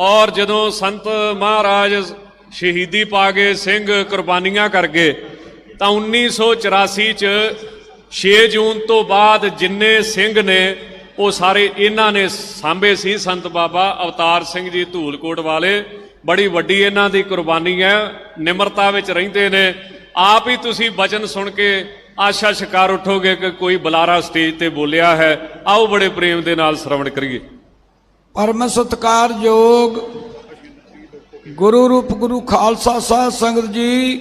ਔਰ ਜਦੋਂ ਸੰਤ ਮਹਾਰਾਜ ਸ਼ਹੀਦੀ ਪਾ ਗਏ, ਸਿੰਘ ਕੁਰਬਾਨੀਆਂ ਕਰ ਗਏ, ਤਾਂ 1984 'ਚ 6 ਜੂਨ ਤੋਂ ਬਾਅਦ ਜਿੰਨੇ ਸਿੰਘ ਨੇ ਉਹ ਸਾਰੇ ਇਹਨਾਂ ਨੇ ਸਾਂਭੇ ਸੀ। ਸੰਤ ਬਾਬਾ ਅਵਤਾਰ ਸਿੰਘ ਜੀ ਧੂਲਕੋਟ ਵਾਲੇ, ਬੜੀ ਵੱਡੀ ਇਹਨਾਂ ਦੀ ਕੁਰਬਾਨੀ ਹੈ। ਨਿਮਰਤਾ ਵਿੱਚ ਰਹਿੰਦੇ ਨੇ। ਆਪ ਹੀ ਤੁਸੀਂ ਬਚਨ ਸੁਣ ਕੇ ਆਸ਼ਾ ਸ਼ਿਕਾਰ ਉੱਠੋਗੇ ਕਿ ਕੋਈ ਬੁਲਾਰਾ ਸਟੇਜ ਤੇ ਬੋਲਿਆ ਹੈ। ਆਓ ਬੜੇ ਪ੍ਰੇਮ ਦੇ ਨਾਲ ਸ਼ਰਵਣ ਕਰੀਏ। ਪਰਮ ਸਤਿਕਾਰਯੋਗ ਗੁਰੂ ਰੂਪ ਗੁਰੂ ਖਾਲਸਾ ਸਾਧ ਸੰਗਤ ਜੀ,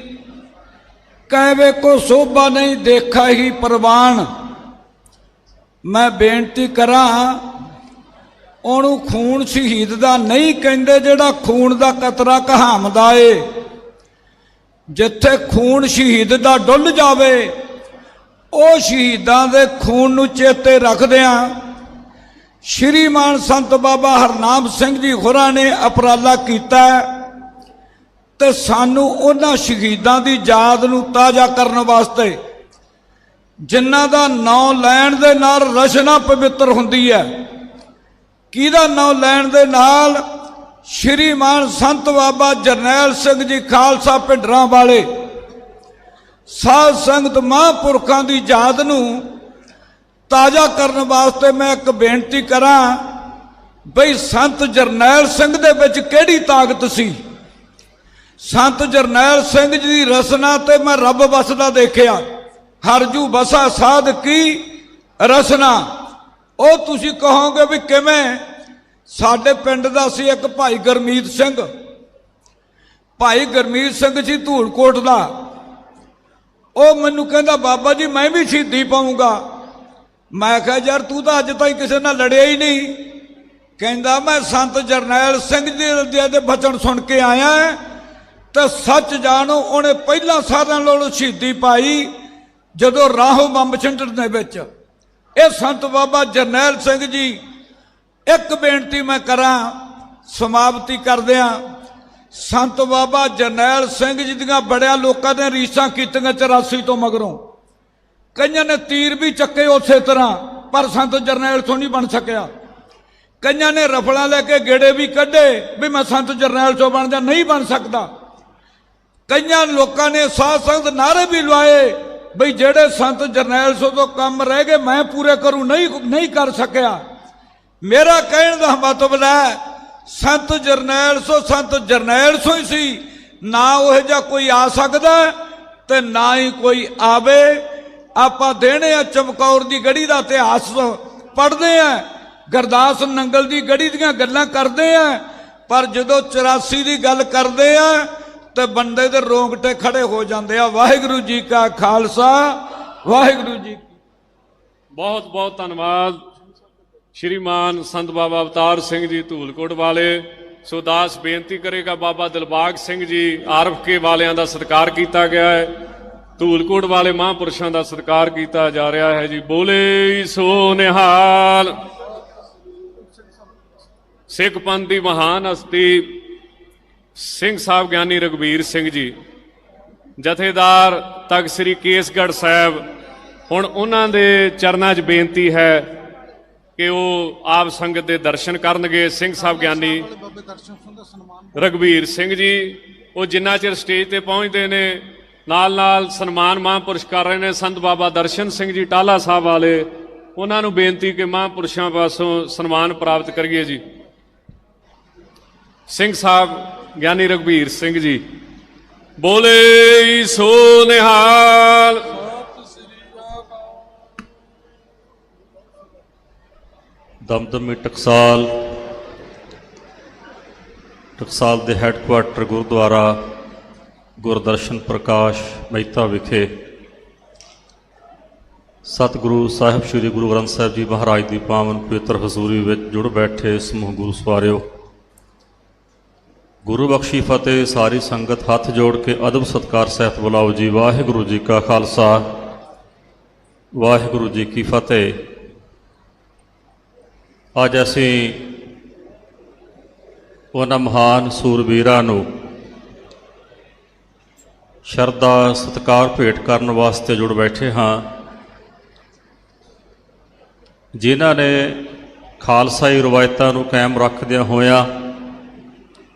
ਕਹਿਵੇ ਕੋ ਸੋਭਾ ਨਹੀਂ ਦੇਖਾ ਹੀ ਪ੍ਰਵਾਨ। ਮੈਂ ਬੇਨਤੀ ਕਰਾਂ, ਉਹਨੂੰ ਖੂਨ ਸ਼ਹੀਦ ਦਾ ਨਹੀਂ ਕਹਿੰਦੇ ਜਿਹੜਾ ਖੂਨ ਦਾ ਕਤਰਾ ਕਹਾਮਦਾ ਏ। ਜਿੱਥੇ ਖੂਨ ਸ਼ਹੀਦ ਦਾ ਡੁੱਲ ਜਾਵੇ, ਉਹ ਸ਼ਹੀਦਾਂ ਦੇ ਖੂਨ ਨੂੰ ਚੇਤੇ ਰੱਖਦਿਆਂ ਸ਼੍ਰੀਮਾਨ ਸੰਤ ਬਾਬਾ ਹਰਨਾਮ ਸਿੰਘ ਜੀ ਹੋਰਾਂ ਨੇ ਉਪਰਾਲਾ ਕੀਤਾ ਤੇ ਸਾਨੂੰ ਉਹਨਾਂ ਸ਼ਹੀਦਾਂ ਦੀ ਯਾਦ ਨੂੰ ਤਾਜ਼ਾ ਕਰਨ ਵਾਸਤੇ, ਜਿਨ੍ਹਾਂ ਦਾ ਨਾਂ ਲੈਣ ਦੇ ਨਾਲ ਰਚਨਾ ਪਵਿੱਤਰ ਹੁੰਦੀ ਹੈ। ਕਿਹਦਾ ਨਾਂ ਲੈਣ ਦੇ ਨਾਲ? ਸ਼੍ਰੀਮਾਨ ਸੰਤ ਬਾਬਾ ਜਰਨੈਲ ਸਿੰਘ ਜੀ ਖਾਲਸਾ ਭਿੰਡਰਾਂ ਵਾਲੇ। ਸਾਧ ਸੰਗਤ ਮਹਾਂਪੁਰਖਾਂ ਦੀ ਯਾਦ ਨੂੰ ਤਾਜ਼ਾ ਕਰਨ ਵਾਸਤੇ ਮੈਂ ਇੱਕ ਬੇਨਤੀ ਕਰਾਂ ਬਈ ਸੰਤ ਜਰਨੈਲ ਸਿੰਘ ਦੇ ਵਿੱਚ ਕਿਹੜੀ ਤਾਕਤ ਸੀ। ਸੰਤ ਜਰਨੈਲ ਸਿੰਘ ਜੀ ਦੀ ਰਸਨਾ ਤੇ ਮੈਂ ਰੱਬ ਵਸਦਾ ਦੇਖਿਆ। ਹਰਜੂ ਬਸਾ ਸਾਧ ਕੀ ਰਸਨਾ। ਉਹ ਤੁਸੀਂ ਕਹੋਗੇ ਵੀ ਕਿਵੇਂ? ਸਾਡੇ ਪਿੰਡ ਦਾ ਸੀ ਇੱਕ ਭਾਈ ਗੁਰਮੀਤ ਸਿੰਘ, ਭਾਈ ਗੁਰਮੀਤ ਸਿੰਘ ਜੀ ਧੂਲਕੋਟ ਦਾ। ਉਹ ਮੈਨੂੰ ਕਹਿੰਦਾ ਬਾਬਾ ਜੀ ਮੈਂ ਵੀ ਸ਼ਹੀਦੀ ਪਾਊਂਗਾ। ਮੈਂ ਕਿਹਾ ਯਾਰ ਤੂੰ ਤਾਂ ਅੱਜ ਤਾਈਂ ਕਿਸੇ ਨਾਲ ਲੜਿਆ ਹੀ ਨਹੀਂ। ਕਹਿੰਦਾ ਮੈਂ ਸੰਤ ਜਰਨੈਲ ਸਿੰਘ ਜੀ ਦੇ ਬਚਨ ਸੁਣ ਕੇ ਆਇਆ ਤੇ ਸੱਚ ਜਾਣੋ ਉਹਨੇ ਪਹਿਲਾਂ ਸਾਰਿਆਂ ਨਾਲੋਂ ਸ਼ਹੀਦੀ ਪਾਈ ਜਦੋਂ ਰਾਹੋਂ ਬੰਬ ਛਿੰਡਣ ਦੇ ਵਿੱਚ। ਇਹ ਸੰਤ ਬਾਬਾ ਜਰਨੈਲ ਸਿੰਘ ਜੀ। ਇੱਕ ਬੇਨਤੀ ਮੈਂ ਕਰਾਂ ਸਮਾਪਤੀ ਕਰਦਿਆਂ, ਸੰਤ ਬਾਬਾ ਜਰਨੈਲ ਸਿੰਘ ਜੀ ਦੀਆਂ ਬੜਿਆਂ ਲੋਕਾਂ ਨੇ ਰੀਸਾਂ ਕੀਤੀਆਂ 84 ਤੋਂ ਮਗਰੋਂ। ਕਈਆਂ ਨੇ ਤੀਰ ਵੀ ਚੱਕੇ ਉਸੇ ਤਰ੍ਹਾਂ, ਪਰ ਸੰਤ ਜਰਨੈਲ ਤੋਂ ਨਹੀਂ ਬਣ ਸਕਿਆ। ਕਈਆਂ ਨੇ ਰਫਲਾਂ ਲੈ ਕੇ ਗੇੜੇ ਵੀ ਕੱਢੇ ਵੀ ਮੈਂ ਸੰਤ ਜਰਨੈਲ ਤੋਂ ਬਣ ਜਾ, ਨਹੀਂ ਬਣ ਸਕਦਾ। ਕਈਆਂ ਲੋਕਾਂ ਨੇ ਸਾਧ ਸੰਗਤ ਨਾਰੇ ਵੀ ਲਵਾਏ ਬਈ ਜਿਹੜੇ ਸੰਤ ਜਰਨੈਲ ਤੋਂ ਕੰਮ ਰਹਿ ਗਏ ਮੈਂ ਪੂਰੇ ਕਰੂੰ, ਨਹੀਂ ਕਰ ਸਕਿਆ। ਮੇਰਾ ਕਹਿਣ ਦਾ ਮਤਲਬ ਹੈ ਸੰਤ ਜਰਨੈਲ ਸੋ ਹੀ ਸੀ। ਨਾ ਉਹ ਜਿਹਾ ਕੋਈ ਆ ਸਕਦਾ ਤੇ ਨਾ ਹੀ ਕੋਈ ਆਵੇ। ਆਪਾਂ ਦੇਣੇ ਆ ਚਮਕੌਰ ਦੀ ਗੜੀ ਦਾ ਇਤਿਹਾਸ ਪੜ੍ਹਦੇ ਆ, ਗੁਰਦਾਸ ਨੰਗਲ ਦੀ ਗੜੀ ਦੀਆਂ ਗੱਲਾਂ ਕਰਦੇ ਆ, ਪਰ ਜਦੋਂ 84 ਦੀ ਗੱਲ ਕਰਦੇ ਆ ਤੇ ਬੰਦੇ ਦੇ ਰੋਂਗਟੇ ਖੜੇ ਹੋ ਜਾਂਦੇ ਆ। ਵਾਹਿਗੁਰੂ ਜੀ ਕਾ ਖਾਲਸਾ, ਵਾਹਿਗੁਰੂ ਜੀ। ਬਹੁਤ ਬਹੁਤ ਧੰਨਵਾਦ ਸ਼੍ਰੀਮਾਨ ਸੰਤ ਬਾਬਾ ਅਵਤਾਰ ਸਿੰਘ ਜੀ ਧੂਲਕੋਟ ਵਾਲੇ। ਸੋ ਦਾਸ ਬੇਨਤੀ ਕਰੇਗਾ ਬਾਬਾ ਦਿਲਬਾਗ ਸਿੰਘ ਜੀ ਆਰਫਕੇ ਵਾਲਿਆਂ ਦਾ ਸਤਿਕਾਰ ਕੀਤਾ ਗਿਆ ਹੈ, ਧੂਲਕੋਟ ਵਾਲੇ ਮਹਾਂਪੁਰਸ਼ਾਂ ਦਾ ਸਤਿਕਾਰ ਕੀਤਾ ਜਾ ਰਿਹਾ ਹੈ ਜੀ। ਬੋਲੇ ਸੋ ਨਿਹਾਲ। ਸਿੱਖ ਪੰਥ ਦੀ ਮਹਾਨ ਹਸਤੀ ਸਿੰਘ ਸਾਹਿਬ ਗਿਆਨੀ ਰਘਬੀਰ ਸਿੰਘ ਜੀ, ਜਥੇਦਾਰ ਤਖਤ ਸ੍ਰੀ ਕੇਸਗੜ੍ਹ ਸਾਹਿਬ, ਹੁਣ ਉਹਨਾਂ ਦੇ ਚਰਨਾਂ 'ਚ ਬੇਨਤੀ ਹੈ ਕਿ ਉਹ ਆਪ ਸੰਗਤ ਦੇ ਦਰਸ਼ਨ ਕਰਨਗੇ। ਸਿੰਘ ਸਾਹਿਬ ਗਿਆਨੀ ਰਘਬੀਰ ਸਿੰਘ ਜੀ ਉਹ ਜਿੰਨਾ ਚਿਰ ਸਟੇਜ ਤੇ ਪਹੁੰਚਦੇ ਨੇ ਨਾਲ ਨਾਲ ਸਨਮਾਨ ਮਹਾਂਪੁਰਸ਼ ਕਰ ਰਹੇ ਨੇ ਸੰਤ ਬਾਬਾ ਦਰਸ਼ਨ ਸਿੰਘ ਜੀ ਟਾਹਲਾ ਸਾਹਿਬ ਵਾਲੇ, ਉਹਨਾਂ ਨੂੰ ਬੇਨਤੀ ਕਿ ਮਹਾਂਪੁਰਸ਼ਾਂ ਪਾਸੋਂ ਸਨਮਾਨ ਪ੍ਰਾਪਤ ਕਰੀਏ ਜੀ। ਸਿੰਘ ਸਾਹਿਬ ਗਿਆਨੀ ਰਘਬੀਰ ਸਿੰਘ ਜੀ। ਬੋਲੇ ਸੋ ਨਿਹਾਲ। ਦਮਦਮੀ ਟਕਸਾਲ ਦੇ ਹੈੱਡਕੁਆਟਰ ਗੁਰਦੁਆਰਾ ਗੁਰਦਰਸ਼ਨ ਪ੍ਰਕਾਸ਼ ਮਹਿਤਾ ਵਿਖੇ ਸਤਿਗੁਰੂ ਸਾਹਿਬ ਸ੍ਰੀ ਗੁਰੂ ਗ੍ਰੰਥ ਸਾਹਿਬ ਜੀ ਮਹਾਰਾਜ ਦੀ ਪਾਵਨ ਪਵਿੱਤਰ ਹਜ਼ੂਰੀ ਵਿੱਚ ਜੁੜ ਬੈਠੇ ਸਮੂਹ ਗੁਰੂ ਸਵਾਰਿਓ, ਗੁਰੂ ਬਖਸ਼ੀ ਫਤਿਹ। ਸਾਰੀ ਸੰਗਤ ਹੱਥ ਜੋੜ ਕੇ ਅਦਬ ਸਤਿਕਾਰ ਸਹਿਤ ਬੁਲਾਓ ਜੀ। ਵਾਹਿਗੁਰੂ ਜੀ ਕਾ ਖਾਲਸਾ, ਵਾਹਿਗੁਰੂ ਜੀ ਕੀ ਫਤਿਹ। ਅੱਜ ਅਸੀਂ ਉਹਨਾਂ ਮਹਾਨ ਸੂਰਬੀਰਾਂ ਨੂੰ ਸ਼ਰਧਾ ਸਤਿਕਾਰ ਭੇਟ ਕਰਨ ਵਾਸਤੇ ਜੁੜ ਬੈਠੇ ਹਾਂ, ਜਿਨ੍ਹਾਂ ਨੇ ਖਾਲਸਾਈ ਰਵਾਇਤਾਂ ਨੂੰ ਕਾਇਮ ਰੱਖਦਿਆਂ ਹੋਇਆਂ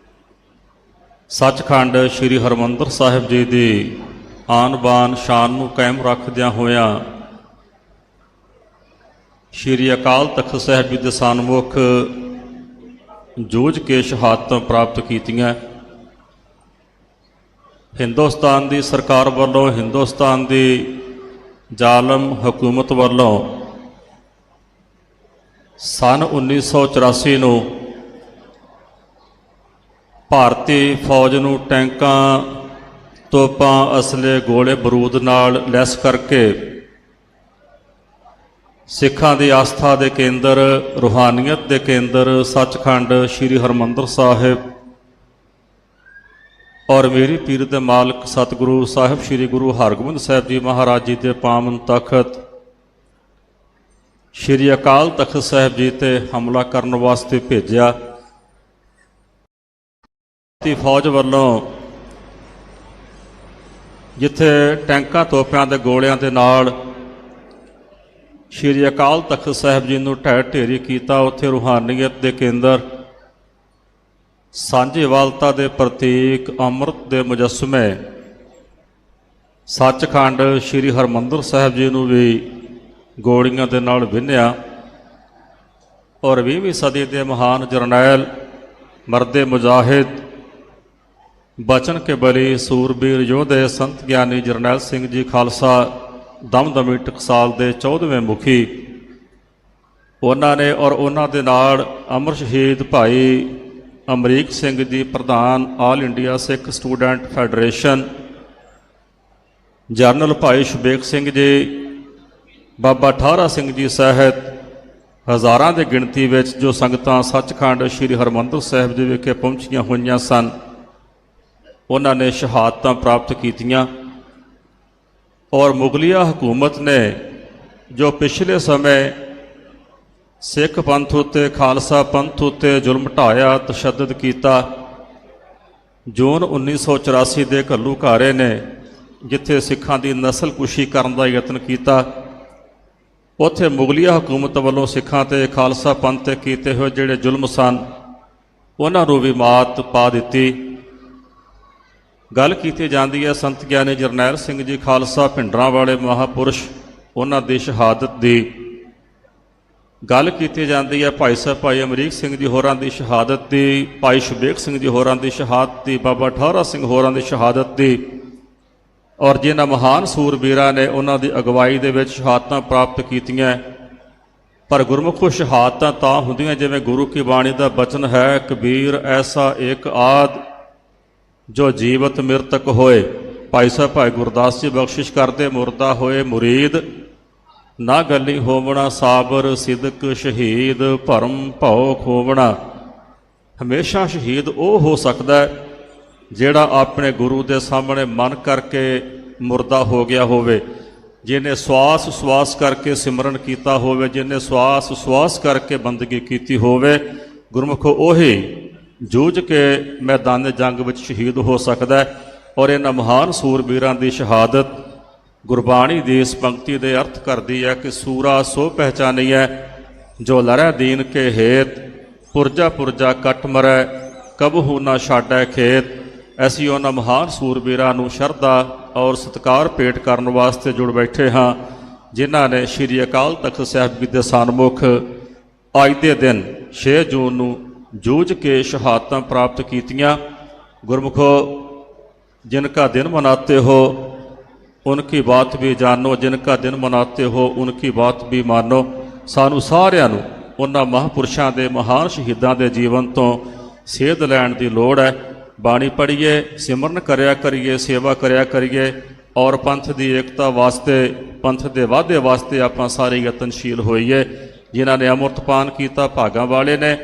ਸੱਚਖੰਡ ਸ੍ਰੀ ਹਰਿਮੰਦਰ ਸਾਹਿਬ ਜੀ ਦੀ ਆਨ ਬਾਨ ਸ਼ਾਨ ਨੂੰ ਕਾਇਮ ਰੱਖਦਿਆਂ ਹੋਇਆਂ ਸ੍ਰੀ ਅਕਾਲ ਤਖਤ ਸਾਹਿਬ ਜੀ ਦੇ ਸਨਮੁਖ ਜੂਝ ਕੇ ਸ਼ਹਾਦਤਾਂ ਪ੍ਰਾਪਤ ਕੀਤੀਆਂ। ਹਿੰਦੁਸਤਾਨ ਦੀ ਸਰਕਾਰ ਵੱਲੋਂ, ਹਿੰਦੁਸਤਾਨ ਦੀ ਜ਼ਾਲਮ ਹਕੂਮਤ ਵੱਲੋਂ ਸਨ 1984 ਨੂੰ ਭਾਰਤੀ ਫੌਜ ਨੂੰ ਟੈਂਕਾਂ, ਤੋਪਾਂ, ਅਸਲੇ, ਗੋਲੇ ਬਰੂਦ ਨਾਲ ਲੈਸ ਕਰਕੇ ਸਿੱਖਾਂ ਦੀ ਆਸਥਾ ਦੇ ਕੇਂਦਰ, ਰੂਹਾਨੀਅਤ ਦੇ ਕੇਂਦਰ ਸੱਚਖੰਡ ਸ੍ਰੀ ਹਰਿਮੰਦਰ ਸਾਹਿਬ ਔਰ ਮੇਰੀ ਪੀਰ ਦੇ ਮਾਲਕ ਸਤਿਗੁਰੂ ਸਾਹਿਬ ਸ੍ਰੀ ਗੁਰੂ ਹਰਗੋਬਿੰਦ ਸਾਹਿਬ ਜੀ ਮਹਾਰਾਜ ਜੀ ਦੇ ਪਾਵਨ ਤਖਤ ਸ੍ਰੀ ਅਕਾਲ ਤਖਤ ਸਾਹਿਬ ਜੀ ਤੇ ਹਮਲਾ ਕਰਨ ਵਾਸਤੇ ਭੇਜਿਆ। ਫੌਜ ਵੱਲੋਂ ਜਿੱਥੇ ਟੈਂਕਾਂ, ਤੋਪਿਆਂ ਦੇ ਗੋਲਿਆਂ ਦੇ ਨਾਲ ਸ੍ਰੀ ਅਕਾਲ ਤਖਤ ਸਾਹਿਬ ਜੀ ਨੂੰ ਢਹਿ ਢੇਰੀ ਕੀਤਾ, ਉੱਥੇ ਰੂਹਾਨੀਅਤ ਦੇ ਕੇਂਦਰ, ਸਾਂਝੇਵਾਲਤਾ ਦੇ ਪ੍ਰਤੀਕ, ਅੰਮ੍ਰਿਤ ਦੇ ਮੁਜੱਸਮੇ ਸੱਚਖੰਡ ਸ੍ਰੀ ਹਰਿਮੰਦਰ ਸਾਹਿਬ ਜੀ ਨੂੰ ਵੀ ਗੋਲੀਆਂ ਦੇ ਨਾਲ ਵਿੰਨ੍ਹਿਆ। ਔਰ 20ਵੀਂ ਸਦੀ ਦੇ ਮਹਾਨ ਜਰਨੈਲ, ਮਰਦੇ ਮੁਜਾਹਿਦ, ਬਚਨ ਕੇ ਬਲੀ, ਸੂਰਬੀਰ ਯੋਧੇ ਸੰਤ ਗਿਆਨੀ ਜਰਨੈਲ ਸਿੰਘ ਜੀ ਖਾਲਸਾ ਦਮਦਮੀ ਟਕਸਾਲ ਦੇ 14ਵੇਂ ਮੁਖੀ, ਉਹਨਾਂ ਨੇ ਔਰ ਉਹਨਾਂ ਦੇ ਨਾਲ ਅਮਰ ਸ਼ਹੀਦ ਭਾਈ ਅਮਰੀਕ ਸਿੰਘ ਜੀ ਪ੍ਰਧਾਨ ਆਲ ਇੰਡੀਆ ਸਿੱਖ ਸਟੂਡੈਂਟ ਫੈਡਰੇਸ਼ਨ, ਜਰਨਲ ਭਾਈ ਸ਼ਬੇਕ ਸਿੰਘ ਜੀ, ਬਾਬਾ ਠਾਰਾ ਸਿੰਘ ਜੀ ਸਹਿਤ ਹਜ਼ਾਰਾਂ ਦੀ ਗਿਣਤੀ ਵਿੱਚ ਜੋ ਸੰਗਤਾਂ ਸੱਚਖੰਡ ਸ੍ਰੀ ਹਰਿਮੰਦਰ ਸਾਹਿਬ ਜੀ ਵਿਖੇ ਪਹੁੰਚੀਆਂ ਹੋਈਆਂ ਸਨ, ਉਹਨਾਂ ਨੇ ਸ਼ਹਾਦਤਾਂ ਪ੍ਰਾਪਤ ਕੀਤੀਆਂ। ਔਰ ਮੁਗਲਿਆ ਹਕੂਮਤ ਨੇ ਜੋ ਪਿਛਲੇ ਸਮੇਂ ਸਿੱਖ ਪੰਥ ਉੱਤੇ, ਖਾਲਸਾ ਪੰਥ ਉੱਤੇ ਜ਼ੁਲਮ ਢਾਇਆ, ਤਸ਼ੱਦਦ ਕੀਤਾ, ਜੂਨ 1984 ਦੇ ਘੱਲੂਘਾਰੇ ਨੇ ਜਿੱਥੇ ਸਿੱਖਾਂ ਦੀ ਨਸਲਕੁਸ਼ੀ ਕਰਨ ਦਾ ਯਤਨ ਕੀਤਾ, ਉੱਥੇ ਮੁਗਲਿਆ ਹਕੂਮਤ ਵੱਲੋਂ ਸਿੱਖਾਂ ਤੇ, ਖਾਲਸਾ ਪੰਥ ਤੇ ਕੀਤੇ ਹੋਏ ਜਿਹੜੇ ਜ਼ੁਲਮ ਸਨ ਉਹਨਾਂ ਨੂੰ ਵੀ ਮਾਤ ਪਾ ਦਿੱਤੀ। ਗੱਲ ਕੀਤੀ ਜਾਂਦੀ ਹੈ ਸੰਤ ਗਿਆਨੀ ਜਰਨੈਲ ਸਿੰਘ ਜੀ ਖਾਲਸਾ ਭਿੰਡਰਾਂ ਵਾਲੇ ਮਹਾਪੁਰਸ਼, ਉਹਨਾਂ ਦੀ ਸ਼ਹਾਦਤ ਦੀ ਗੱਲ ਕੀਤੀ ਜਾਂਦੀ ਹੈ। ਭਾਈ ਸਾਹਿਬ ਭਾਈ ਅਮਰੀਕ ਸਿੰਘ ਜੀ ਹੋਰਾਂ ਦੀ ਸ਼ਹਾਦਤ ਦੀ, ਭਾਈ ਸ਼ਬੇਕ ਸਿੰਘ ਜੀ ਹੋਰਾਂ ਦੀ ਸ਼ਹਾਦਤ ਦੀ, ਬਾਬਾ ਠਾਰਾ ਸਿੰਘ ਹੋਰਾਂ ਦੀ ਸ਼ਹਾਦਤ ਦੀ। ਔਰ ਜਿਨ੍ਹਾਂ ਮਹਾਨ ਸੂਰਬੀਰਾਂ ਨੇ ਉਹਨਾਂ ਦੀ ਅਗਵਾਈ ਦੇ ਵਿੱਚ ਸ਼ਹਾਦਤਾਂ ਪ੍ਰਾਪਤ ਕੀਤੀਆਂ। ਪਰ ਗੁਰਮੁਖੋ ਸ਼ਹਾਦਤਾਂ ਤਾਂ ਹੁੰਦੀਆਂ ਜਿਵੇਂ ਗੁਰੂ ਕੀ ਬਾਣੀ ਦਾ ਬਚਨ ਹੈ, ਕਬੀਰ ਐਸਾ ਏਕ ਆਦ ਜੋ ਜੀਵਤ ਮਿਰਤਕ ਹੋਏ। ਭਾਈ ਸਾਹਿਬ ਭਾਈ ਗੁਰਦਾਸ ਜੀ ਬਖਸ਼ਿਸ਼ ਕਰਦੇ, ਮੁਰਦਾ ਹੋਏ ਮੁਰੀਦ ਨਾ ਗੱਲੀ ਹੋਵਣਾ, ਸਾਬਰ ਸਿਦਕ ਸ਼ਹੀਦ ਭਰਮ ਭਉ ਖੋਵਣਾ। ਹਮੇਸ਼ਾ ਸ਼ਹੀਦ ਉਹ ਹੋ ਸਕਦਾ ਜਿਹੜਾ ਆਪਣੇ ਗੁਰੂ ਦੇ ਸਾਹਮਣੇ ਮਨ ਕਰਕੇ ਮੁਰਦਾ ਹੋ ਗਿਆ ਹੋਵੇ, ਜਿਹਨੇ ਸਵਾਸ ਕਰਕੇ ਸਿਮਰਨ ਕੀਤਾ ਹੋਵੇ, ਜਿਹਨੇ ਸਵਾਸ ਕਰਕੇ ਬੰਦਗੀ ਕੀਤੀ ਹੋਵੇ। ਗੁਰਮੁਖੋ ਉਹੀ ਜੂਝ ਕੇ ਮੈਦਾਨ ਜੰਗ ਵਿੱਚ ਸ਼ਹੀਦ ਹੋ ਸਕਦਾ। ਔਰ ਇਹਨਾਂ ਮਹਾਨ ਸੂਰਬੀਰਾਂ ਦੀ ਸ਼ਹਾਦਤ ਗੁਰਬਾਣੀ ਦੀ ਇਸ ਪੰਕਤੀ ਦੇ ਅਰਥ ਕਰਦੀ ਹੈ ਕਿ ਸੂਰਾ ਸੋ ਪਹਿਚਾਨੀਐ ਜੋ ਲਰੈ ਦੀਨ ਕੇ ਹੇਤ, ਪੁਰਜਾ ਪੁਰਜਾ ਕੱਟ ਮਰੈ ਕਬਹੂ ਨਾ ਛਾਡੈ ਖੇਤ। ਅਸੀਂ ਉਹਨਾਂ ਮਹਾਨ ਸੂਰਬੀਰਾਂ ਨੂੰ ਸ਼ਰਧਾ ਔਰ ਸਤਿਕਾਰ ਭੇਟ ਕਰਨ ਵਾਸਤੇ ਜੁੜ ਬੈਠੇ ਹਾਂ, ਜਿਨ੍ਹਾਂ ਨੇ ਸ਼੍ਰੀ ਅਕਾਲ ਤਖਤ ਸਾਹਿਬ ਜੀ ਦੇ ਸਨਮੁਖ ਅੱਜ ਦੇ ਦਿਨ 6 ਜੂਨ ਨੂੰ ਜੂਝ ਕੇ ਸ਼ਹਾਦਤਾਂ ਪ੍ਰਾਪਤ ਕੀਤੀਆਂ। ਗੁਰਮੁਖੋ ਜਿਨਕਾ ਦਿਨ ਮਨਾਤੇ ਹੋ ਉਨਕੀ ਬਾਤ ਵੀ ਜਾਣੋ, ਜਿਨਕਾ ਦਿਨ ਮਨਾਤੇ ਹੋ ਉਨਕੀ ਬਾਤ ਵੀ ਮਾਨੋ। ਸਾਨੂੰ ਸਾਰਿਆਂ ਨੂੰ ਉਹਨਾਂ ਮਹਾਂਪੁਰਸ਼ਾਂ ਦੇ ਮਹਾਨ ਸ਼ਹੀਦਾਂ ਦੇ ਜੀਵਨ ਤੋਂ ਸੇਧ ਲੈਣ ਦੀ ਲੋੜ ਹੈ। ਬਾਣੀ ਪੜ੍ਹੀਏ, ਸਿਮਰਨ ਕਰਿਆ ਕਰੀਏ, ਸੇਵਾ ਕਰਿਆ ਕਰੀਏ ਔਰ ਪੰਥ ਦੀ ਏਕਤਾ ਵਾਸਤੇ, ਪੰਥ ਦੇ ਵਾਧੇ ਵਾਸਤੇ ਆਪਾਂ ਸਾਰੇ ਯਤਨਸ਼ੀਲ ਹੋਈਏ। ਜਿਨ੍ਹਾਂ ਨੇ ਅੰਮ੍ਰਿਤਪਾਨ ਕੀਤਾ ਭਾਗਾਂ ਵਾਲੇ ਨੇ,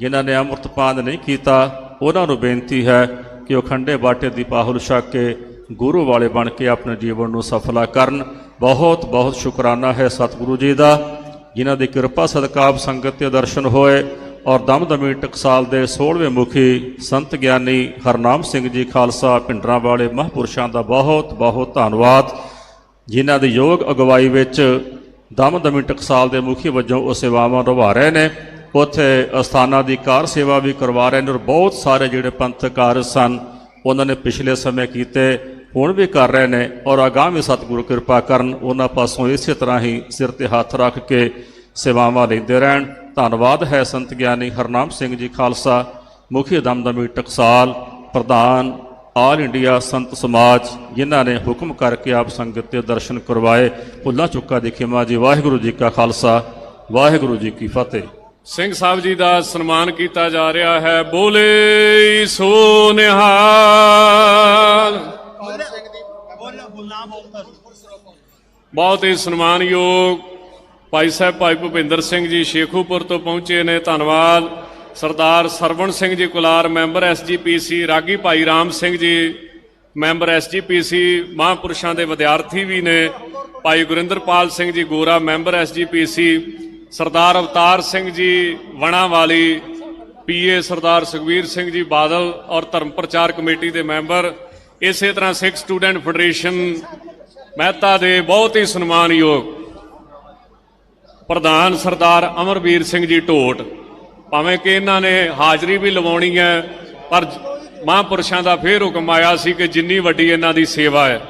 ਜਿਨ੍ਹਾਂ ਨੇ ਅੰਮ੍ਰਿਤਪਾਨ ਨਹੀਂ ਕੀਤਾ ਉਹਨਾਂ ਨੂੰ ਬੇਨਤੀ ਹੈ ਕਿ ਉਹ ਖੰਡੇ ਬਾਟੇ ਦੀ ਪਾਹੁਲ ਛਕ ਕੇ ਗੁਰੂ ਵਾਲੇ ਬਣ ਕੇ ਆਪਣੇ ਜੀਵਨ ਨੂੰ ਸਫਲਾ ਕਰਨ। ਬਹੁਤ ਬਹੁਤ ਸ਼ੁਕਰਾਨਾ ਹੈ ਸਤਿਗੁਰੂ ਜੀ ਦਾ, ਜਿਨ੍ਹਾਂ ਦੀ ਕਿਰਪਾ ਸਦਕਾ ਆਪ ਸੰਗਤ ਦੇ ਦਰਸ਼ਨ ਹੋਏ ਔਰ ਦਮਦਮੀ ਟਕਸਾਲ ਦੇ 16ਵੇਂ ਮੁਖੀ ਸੰਤ ਗਿਆਨੀ ਹਰਨਾਮ ਸਿੰਘ ਜੀ ਖਾਲਸਾ ਭਿੰਡਰਾਂ ਵਾਲੇ ਮਹਾਂਪੁਰਸ਼ਾਂ ਦਾ ਬਹੁਤ ਬਹੁਤ ਧੰਨਵਾਦ, ਜਿਨ੍ਹਾਂ ਦੀ ਯੋਗ ਅਗਵਾਈ ਵਿੱਚ ਦਮਦਮੀ ਟਕਸਾਲ ਦੇ ਮੁਖੀ ਵਜੋਂ ਉਹ ਸੇਵਾਵਾਂ ਨਿਭਾ ਰਹੇ ਨੇ। ਉੱਥੇ ਅਸਥਾਨਾਂ ਦੀ ਕਾਰ ਸੇਵਾ ਵੀ ਕਰਵਾ ਰਹੇ ਨੇ ਔਰ ਬਹੁਤ ਸਾਰੇ ਜਿਹੜੇ ਪੰਥਕ ਕਾਰਜ ਸਨ ਉਹਨਾਂ ਨੇ ਪਿਛਲੇ ਸਮੇਂ ਕੀਤੇ, ਹੁਣ ਵੀ ਕਰ ਰਹੇ ਨੇ ਔਰ ਆਗਾਮੀ ਸਤਿਗੁਰੂ ਕਿਰਪਾ ਕਰਨ ਉਹਨਾਂ ਪਾਸੋਂ ਇਸੇ ਤਰ੍ਹਾਂ ਹੀ ਸਿਰ ਤੇ ਹੱਥ ਰੱਖ ਕੇ ਸੇਵਾਵਾਂ ਲੈਂਦੇ ਰਹਿਣ। ਧੰਨਵਾਦ ਹੈ ਸੰਤ ਗਿਆਨੀ ਹਰਨਾਮ ਸਿੰਘ ਜੀ ਖਾਲਸਾ, ਮੁਖੀ ਦਮਦਮੀ ਟਕਸਾਲ, ਪ੍ਰਧਾਨ ਆਲ ਇੰਡੀਆ ਸੰਤ ਸਮਾਜ, ਜਿਨ੍ਹਾਂ ਨੇ ਹੁਕਮ ਕਰਕੇ ਆਪ ਸੰਗਤ ਦੇ ਦਰਸ਼ਨ ਕਰਵਾਏ। ਭੁੱਲਾਂ ਚੁੱਕਾਂ ਦੀ ਖਿਮਾ ਜੀ। ਵਾਹਿਗੁਰੂ ਜੀ ਕਾ ਖਾਲਸਾ, ਵਾਹਿਗੁਰੂ ਜੀ ਕੀ ਫਤਿਹ। ਸਿੰਘ ਸਾਹਿਬ ਜੀ ਦਾ ਸਨਮਾਨ ਕੀਤਾ ਜਾ ਰਿਹਾ ਹੈ। ਬੋਲੇ ਸੋ ਨਿਹਾਲ। ਬਹੁਤ ਹੀ ਸਨਮਾਨਯੋਗ ਭਾਈ ਸਾਹਿਬ ਭਾਈ ਭੁਪਿੰਦਰ ਸਿੰਘ ਜੀ ਸ਼ੇਖੂਪੁਰ ਤੋਂ ਪਹੁੰਚੇ ਨੇ, ਧੰਨਵਾਦ। ਸਰਦਾਰ ਸਰਵਣ ਸਿੰਘ ਜੀ ਕੁਲਾਰ ਮੈਂਬਰ SGPC, ਰਾਗੀ ਭਾਈ ਰਾਮ ਸਿੰਘ ਜੀ ਮੈਂਬਰ SGPC, ਮਹਾਂਪੁਰਸ਼ਾਂ ਦੇ ਵਿਦਿਆਰਥੀ ਵੀ ਨੇ। ਭਾਈ ਗੁਰਿੰਦਰਪਾਲ ਸਿੰਘ ਜੀ ਗੋਰਾ ਮੈਂਬਰ SGPC, ਸਰਦਾਰ ਅਵਤਾਰ ਸਿੰਘ ਜੀ ਵਣਾਵਾਲੀ PA, ਸਰਦਾਰ ਸੁਖਬੀਰ ਸਿੰਘ ਜੀ ਬਾਦਲ ਔਰ ਧਰਮ ਪ੍ਰਚਾਰ ਕਮੇਟੀ ਦੇ ਮੈਂਬਰ। ਇਸੇ ਤਰ੍ਹਾਂ ਸਿੱਖ ਸਟੂਡੈਂਟ ਫੈਡਰੇਸ਼ਨ ਮਹਿਤਾ ਦੇ ਬਹੁਤ ਹੀ ਸਨਮਾਨਯੋਗ ਪ੍ਰਧਾਨ ਸਰਦਾਰ ਅਮਰਵੀਰ ਸਿੰਘ ਜੀ ਢੋਟ। ਭਾਵੇਂ ਕਿ ਇਹਨਾਂ ਨੇ ਹਾਜ਼ਰੀ ਵੀ ਲਵਾਉਣੀ ਹੈ, ਪਰ ਮਹਾਂਪੁਰਸ਼ਾਂ ਦਾ ਫੇਰ ਹੁਕਮ ਆਇਆ ਸੀ ਕਿ ਜਿੰਨੀ ਵੱਡੀ ਇਹਨਾਂ ਦੀ ਸੇਵਾ ਹੈ,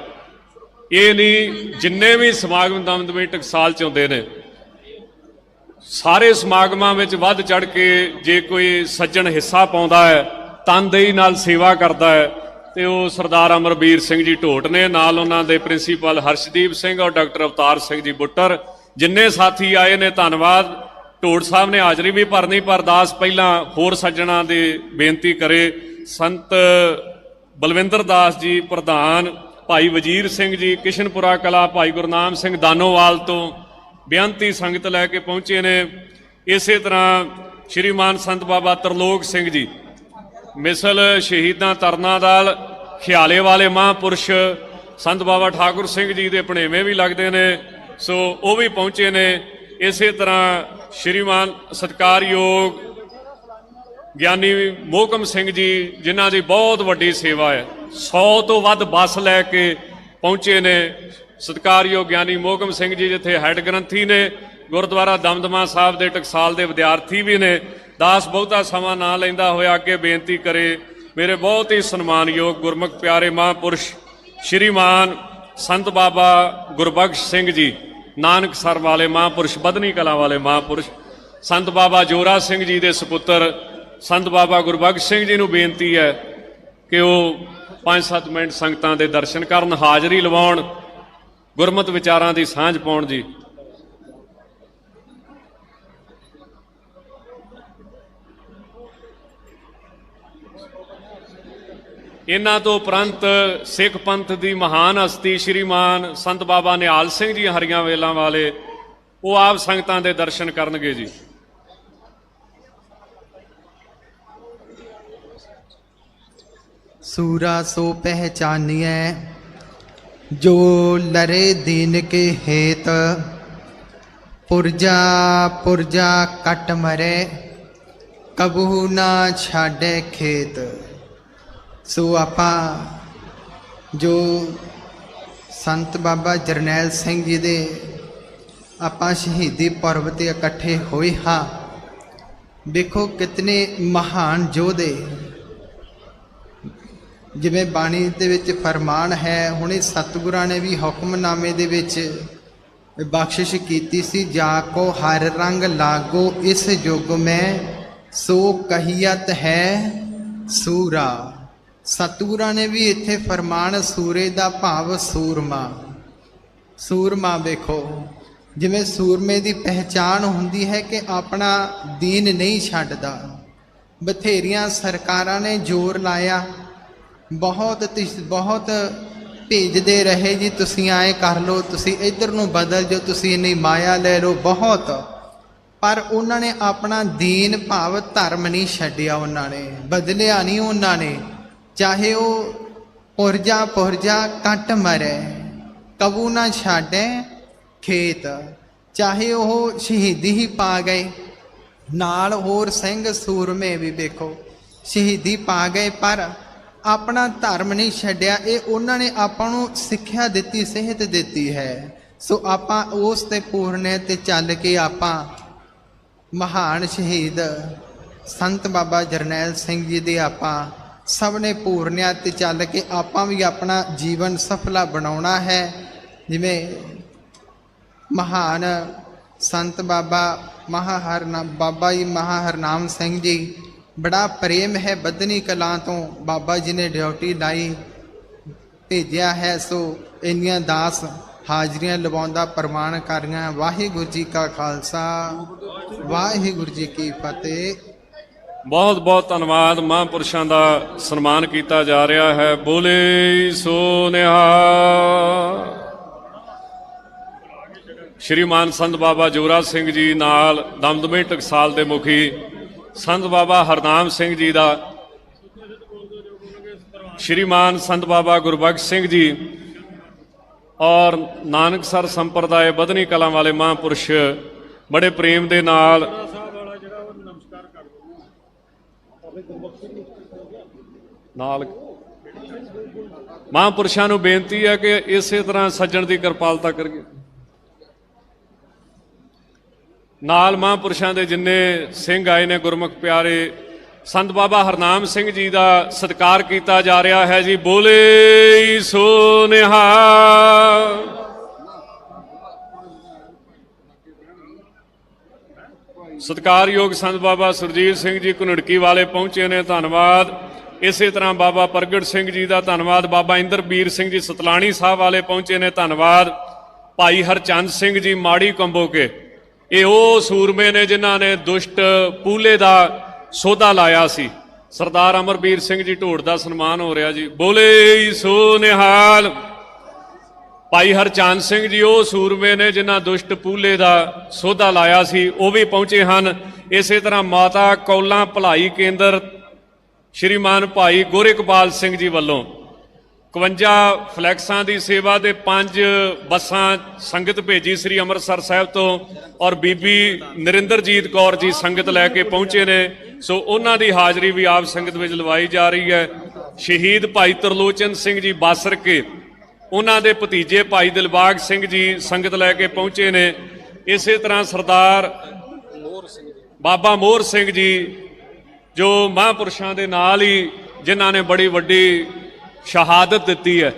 ਇਹ ਨਹੀਂ ਜਿੰਨੇ ਵੀ ਸਮਾਗਮ ਦਮਦਮੀ ਟਕਸਾਲ 'ਚ ਹੁੰਦੇ ਨੇ, ਸਾਰੇ ਸਮਾਗਮਾਂ ਵਿੱਚ ਵੱਧ ਚੜ ਕੇ ਜੇ ਕੋਈ ਸੱਜਣ ਹਿੱਸਾ ਪਾਉਂਦਾ ਹੈ, ਤਨਦੇਹੀ ਨਾਲ ਸੇਵਾ ਕਰਦਾ ਹੈ, ਤੇ ਉਹ ਸਰਦਾਰ ਅਮਰਵੀਰ ਸਿੰਘ ਜੀ ਢੋਟ ਨੇ। ਨਾਲ ਉਹਨਾਂ ਦੇ ਪ੍ਰਿੰਸੀਪਲ ਹਰਸ਼ਦੀਪ ਸਿੰਘ ਔਰ ਡਾਕਟਰ ਅਵਤਾਰ ਸਿੰਘ ਜੀ ਬੁੱਟਰ, ਜਿੰਨੇ ਸਾਥੀ ਆਏ ਨੇ ਧੰਨਵਾਦ। ਢੋਟ ਸਾਹਿਬ ਨੇ ਹਾਜ਼ਰੀ ਵੀ ਭਰਨੀ, ਪਰ ਦਾਸ ਪਹਿਲਾਂ ਹੋਰ ਸੱਜਣਾ ਦੇ ਬੇਨਤੀ ਕਰੇ। ਸੰਤ ਬਲਵਿੰਦਰ ਦਾਸ ਜੀ ਪ੍ਰਧਾਨ, ਭਾਈ ਵਜੀਰ ਸਿੰਘ ਜੀ ਕਿਸ਼ਨਪੁਰਾ ਕਲਾ, ਭਾਈ ਗੁਰਨਾਮ ਸਿੰਘ ਦਾਨੋਵਾਲ ਤੋਂ ਬੇਅੰਤੀ ਸੰਗਤ ਲੈ ਕੇ ਪਹੁੰਚੇ ਨੇ। ਇਸੇ ਤਰ੍ਹਾਂ ਸ਼੍ਰੀਮਾਨ ਸੰਤ ਬਾਬਾ ਤਰਲੋਕ ਸਿੰਘ ਜੀ ਮਿਸਲ ਸ਼ਹੀਦਾਂ ਤਰਨਾ ਦਲ ਖਿਆਲੇ ਵਾਲੇ ਮਹਾਂਪੁਰਸ਼, ਸੰਤ ਬਾਬਾ ਠਾਕੁਰ ਸਿੰਘ ਜੀ ਦੇ ਭਣੇਵੇਂ ਵੀ ਲੱਗਦੇ ਨੇ, ਸੋ ਉਹ ਵੀ ਪਹੁੰਚੇ ਨੇ। ਇਸੇ ਤਰ੍ਹਾਂ ਸ਼੍ਰੀਮਾਨ ਸਤਿਕਾਰਯੋਗ ਗਿਆਨੀ ਮੋਹਕਮ ਸਿੰਘ ਜੀ, ਜਿਨ੍ਹਾਂ ਦੀ ਬਹੁਤ ਵੱਡੀ ਸੇਵਾ ਹੈ, 100 ਤੋਂ ਵੱਧ ਬੱਸ ਲੈ ਕੇ ਪਹੁੰਚੇ ਨੇ। ਸਤਿਕਾਰਯੋਗ ਗਿਆਨੀ ਮੋਹਕਮ ਸਿੰਘ ਜੀ ਜਿੱਥੇ ਹੈੱਡ ਗ੍ਰੰਥੀ ਨੇ, ਗੁਰਦੁਆਰਾ ਦਮਦਮਾ ਸਾਹਿਬ ਦੇ ਟਕਸਾਲ ਦੇ ਵਿਦਿਆਰਥੀ ਵੀ ਨੇ। ਦਾਸ ਬਹੁਤਾ ਸਮਾਂ ਨਾ ਲੈਂਦਾ ਹੋਇਆ ਅੱਗੇ ਬੇਨਤੀ ਕਰੇ। ਮੇਰੇ ਬਹੁਤ ਹੀ ਸਨਮਾਨਯੋਗ ਗੁਰਮੁਖ ਪਿਆਰੇ ਮਹਾਂਪੁਰਸ਼ ਸ਼੍ਰੀਮਾਨ ਸੰਤ ਬਾਬਾ ਗੁਰਬਖਸ਼ ਸਿੰਘ ਜੀ ਨਾਨਕਸਰ ਵਾਲੇ ਮਹਾਂਪੁਰਸ਼, ਬਦਨੀ ਕਲਾਂ ਵਾਲੇ ਮਹਾਂਪੁਰਸ਼, ਸੰਤ ਬਾਬਾ ਜੋਰਾ ਸਿੰਘ ਜੀ ਦੇ ਸੁਪੁੱਤਰ ਸੰਤ ਬਾਬਾ ਗੁਰਬਖਸ਼ ਸਿੰਘ ਜੀ ਨੂੰ ਬੇਨਤੀ ਹੈ ਕਿ ਉਹ 5-7 ਮਿੰਟ ਸੰਗਤਾਂ ਦੇ ਦਰਸ਼ਨ ਕਰਨ, ਹਾਜ਼ਰੀ ਲਵਾਉਣ, ਗੁਰਮਤਿ ਵਿਚਾਰਾਂ ਦੀ ਸਾਂਝ ਪਾਉਣ ਜੀ। ਇਹਨਾਂ ਤੋਂ ਉਪਰੰਤ ਸਿੱਖ ਪੰਥ ਦੀ ਮਹਾਨ ਹਸਤੀ ਸ਼੍ਰੀਮਾਨ ਸੰਤ ਬਾਬਾ ਨਿਹਾਲ ਸਿੰਘ ਜੀ ਹਰੀਆਂ ਵੇਲਾਂ ਵਾਲੇ, ਉਹ ਆਪ ਸੰਗਤਾਂ ਦੇ ਦਰਸ਼ਨ ਕਰਨਗੇ ਜੀ। सूरा सो पहचानिए जो लरे दीन के हेत, पुरजा पुरजा कट मरे कबू ना छाड़े खेत। सो आपा जो संत बाबा जरनैल सिंह जी दे आपा शहीदी पर्व ते इकट्ठे होए हाँ। देखो कितने महान योधे, जिवें बाणी दे विच फरमान है, हुणे सतगुरां ने भी हुक्मनामे दे विच बख्शिश कीती सी, जाको हर रंग लागो इस युग में सो कहियत है सूरा। सतगुरां ने भी इत्थे फरमान सूरे दा भाव सूरमा। सूरमा देखो जिवें सूरमे दी पहचान हुंदी है कि अपना दीन नहीं छड्डदा। बथेरियां सरकारां ने जोर लाया, बहुत भेजते रहे जी, तुसी आए कर लो, तुसी इधर नूं बदल जो, तुसी इन्नी माया ले लो, बहुत, पर उन्होंने अपना दीन भाव धर्म नहीं छड्डिया, उन्होंने बदलिया नहीं। उन्होंने चाहे वो पुरजा कट मरे कबू ना छाड़े खेत, चाहे वो शहीदी ही पा गए, नाल होर सिंह सूरमे भी देखो शहीदी पा गए, पर अपना धर्म नहीं छड्डिया। ये उन्होंने आपां नूं सिक्ख्या दित्ती, सेहत दित्ती है। सो आपां उस ते पूरने ते चल के आपां महान शहीद संत बाबा जरनैल सिंह जी दे आपां सब ने पूरनिया ते चल के आपां भी अपना जीवन सफला बनाउणा है। जिवें महान संत बाबा बाबा जी महाहरनाम सिंह जी, बड़ा प्रेम है बदनी कलां तो बाबा जी ने ड्यूटी लाई भेजा है। सो इन्नियां दास हाजरियां लवाउंदा प्रमाण कर रहा। वाहिगुरू जी का खालसा, वाहिगुरू जी की फतेह। बहुत बहुत धन्यवाद। महापुरुषों का सन्मान किया जा रहा है। बोले सो निहाल। श्रीमान संत बाबा जोरा सिंह जी नाल दमदमी टकसाल के मुखी संत बाबा हरनाम सिंह जी का, श्रीमान संत बाबा गुरबख्श सिंह जी और नानकसर संप्रदाय बदनी कलां वाले महापुरुष बड़े प्रेम दे नाल महापुरुषों नूं बेनती है कि इस तरह सज्जण की किरपालता करिए। नाल महापुरुषों के जिन्ने सिंह आए ने गुरमुख प्यारे, संत बाबा हरनाम सिंह जी का सत्कार किया जा रहा है जी। बोले सो निहाल। सत्कारयोग संत बाबा सुरजीत सिंह जी घुनड़की वाले पहुंचे ने, धन्यवाद। इस तरह बाबा प्रगट सिंह जी का धन्यवाद। बाबा इंद्रबीर सिंह जी सतलाणी साहब वाले पहुंचे ने, धन्यवाद। भाई हरचंद सिंह जी माड़ी कंबो के, ये वो सूरमे ने जिन्हों ने दुष्ट पूले का सौदा लाया सी। सरदार अमरवीर सिंह जी ढोड़ का सन्मान हो रहा जी। बोले सो निहाल। भाई हरचंद सिंह जी वो सूरमे ने जिन्होंने दुष्ट पूले का सौदा लाया सी, वो भी पहुंचे हैं। इस तरह माता कौलां भलाई केंद्र श्रीमान भाई गोरेकपाल सिंह जी वालों 51 फ्लैक्सां की सेवा के 5 बसां संगत भेजी श्री अमृतसर साहब तो, और बीबी नरिंदरजीत कौर जी संगत लैके पहुंचे ने। सो उन्हां दी हाज़री भी आप संगत में लवाई जा रही है। शहीद भाई तरलोचन सिंह जी बासर के, उन्हां दे भतीजे भाई दिलबाग सिंह जी संगत लैके पहुंचे ने। इस तरह सरदार बाबा मोहर सिंह जी जो महापुरुषों के नाल ही जिन्हां ने बड़ी वड्डी शहादत दी है।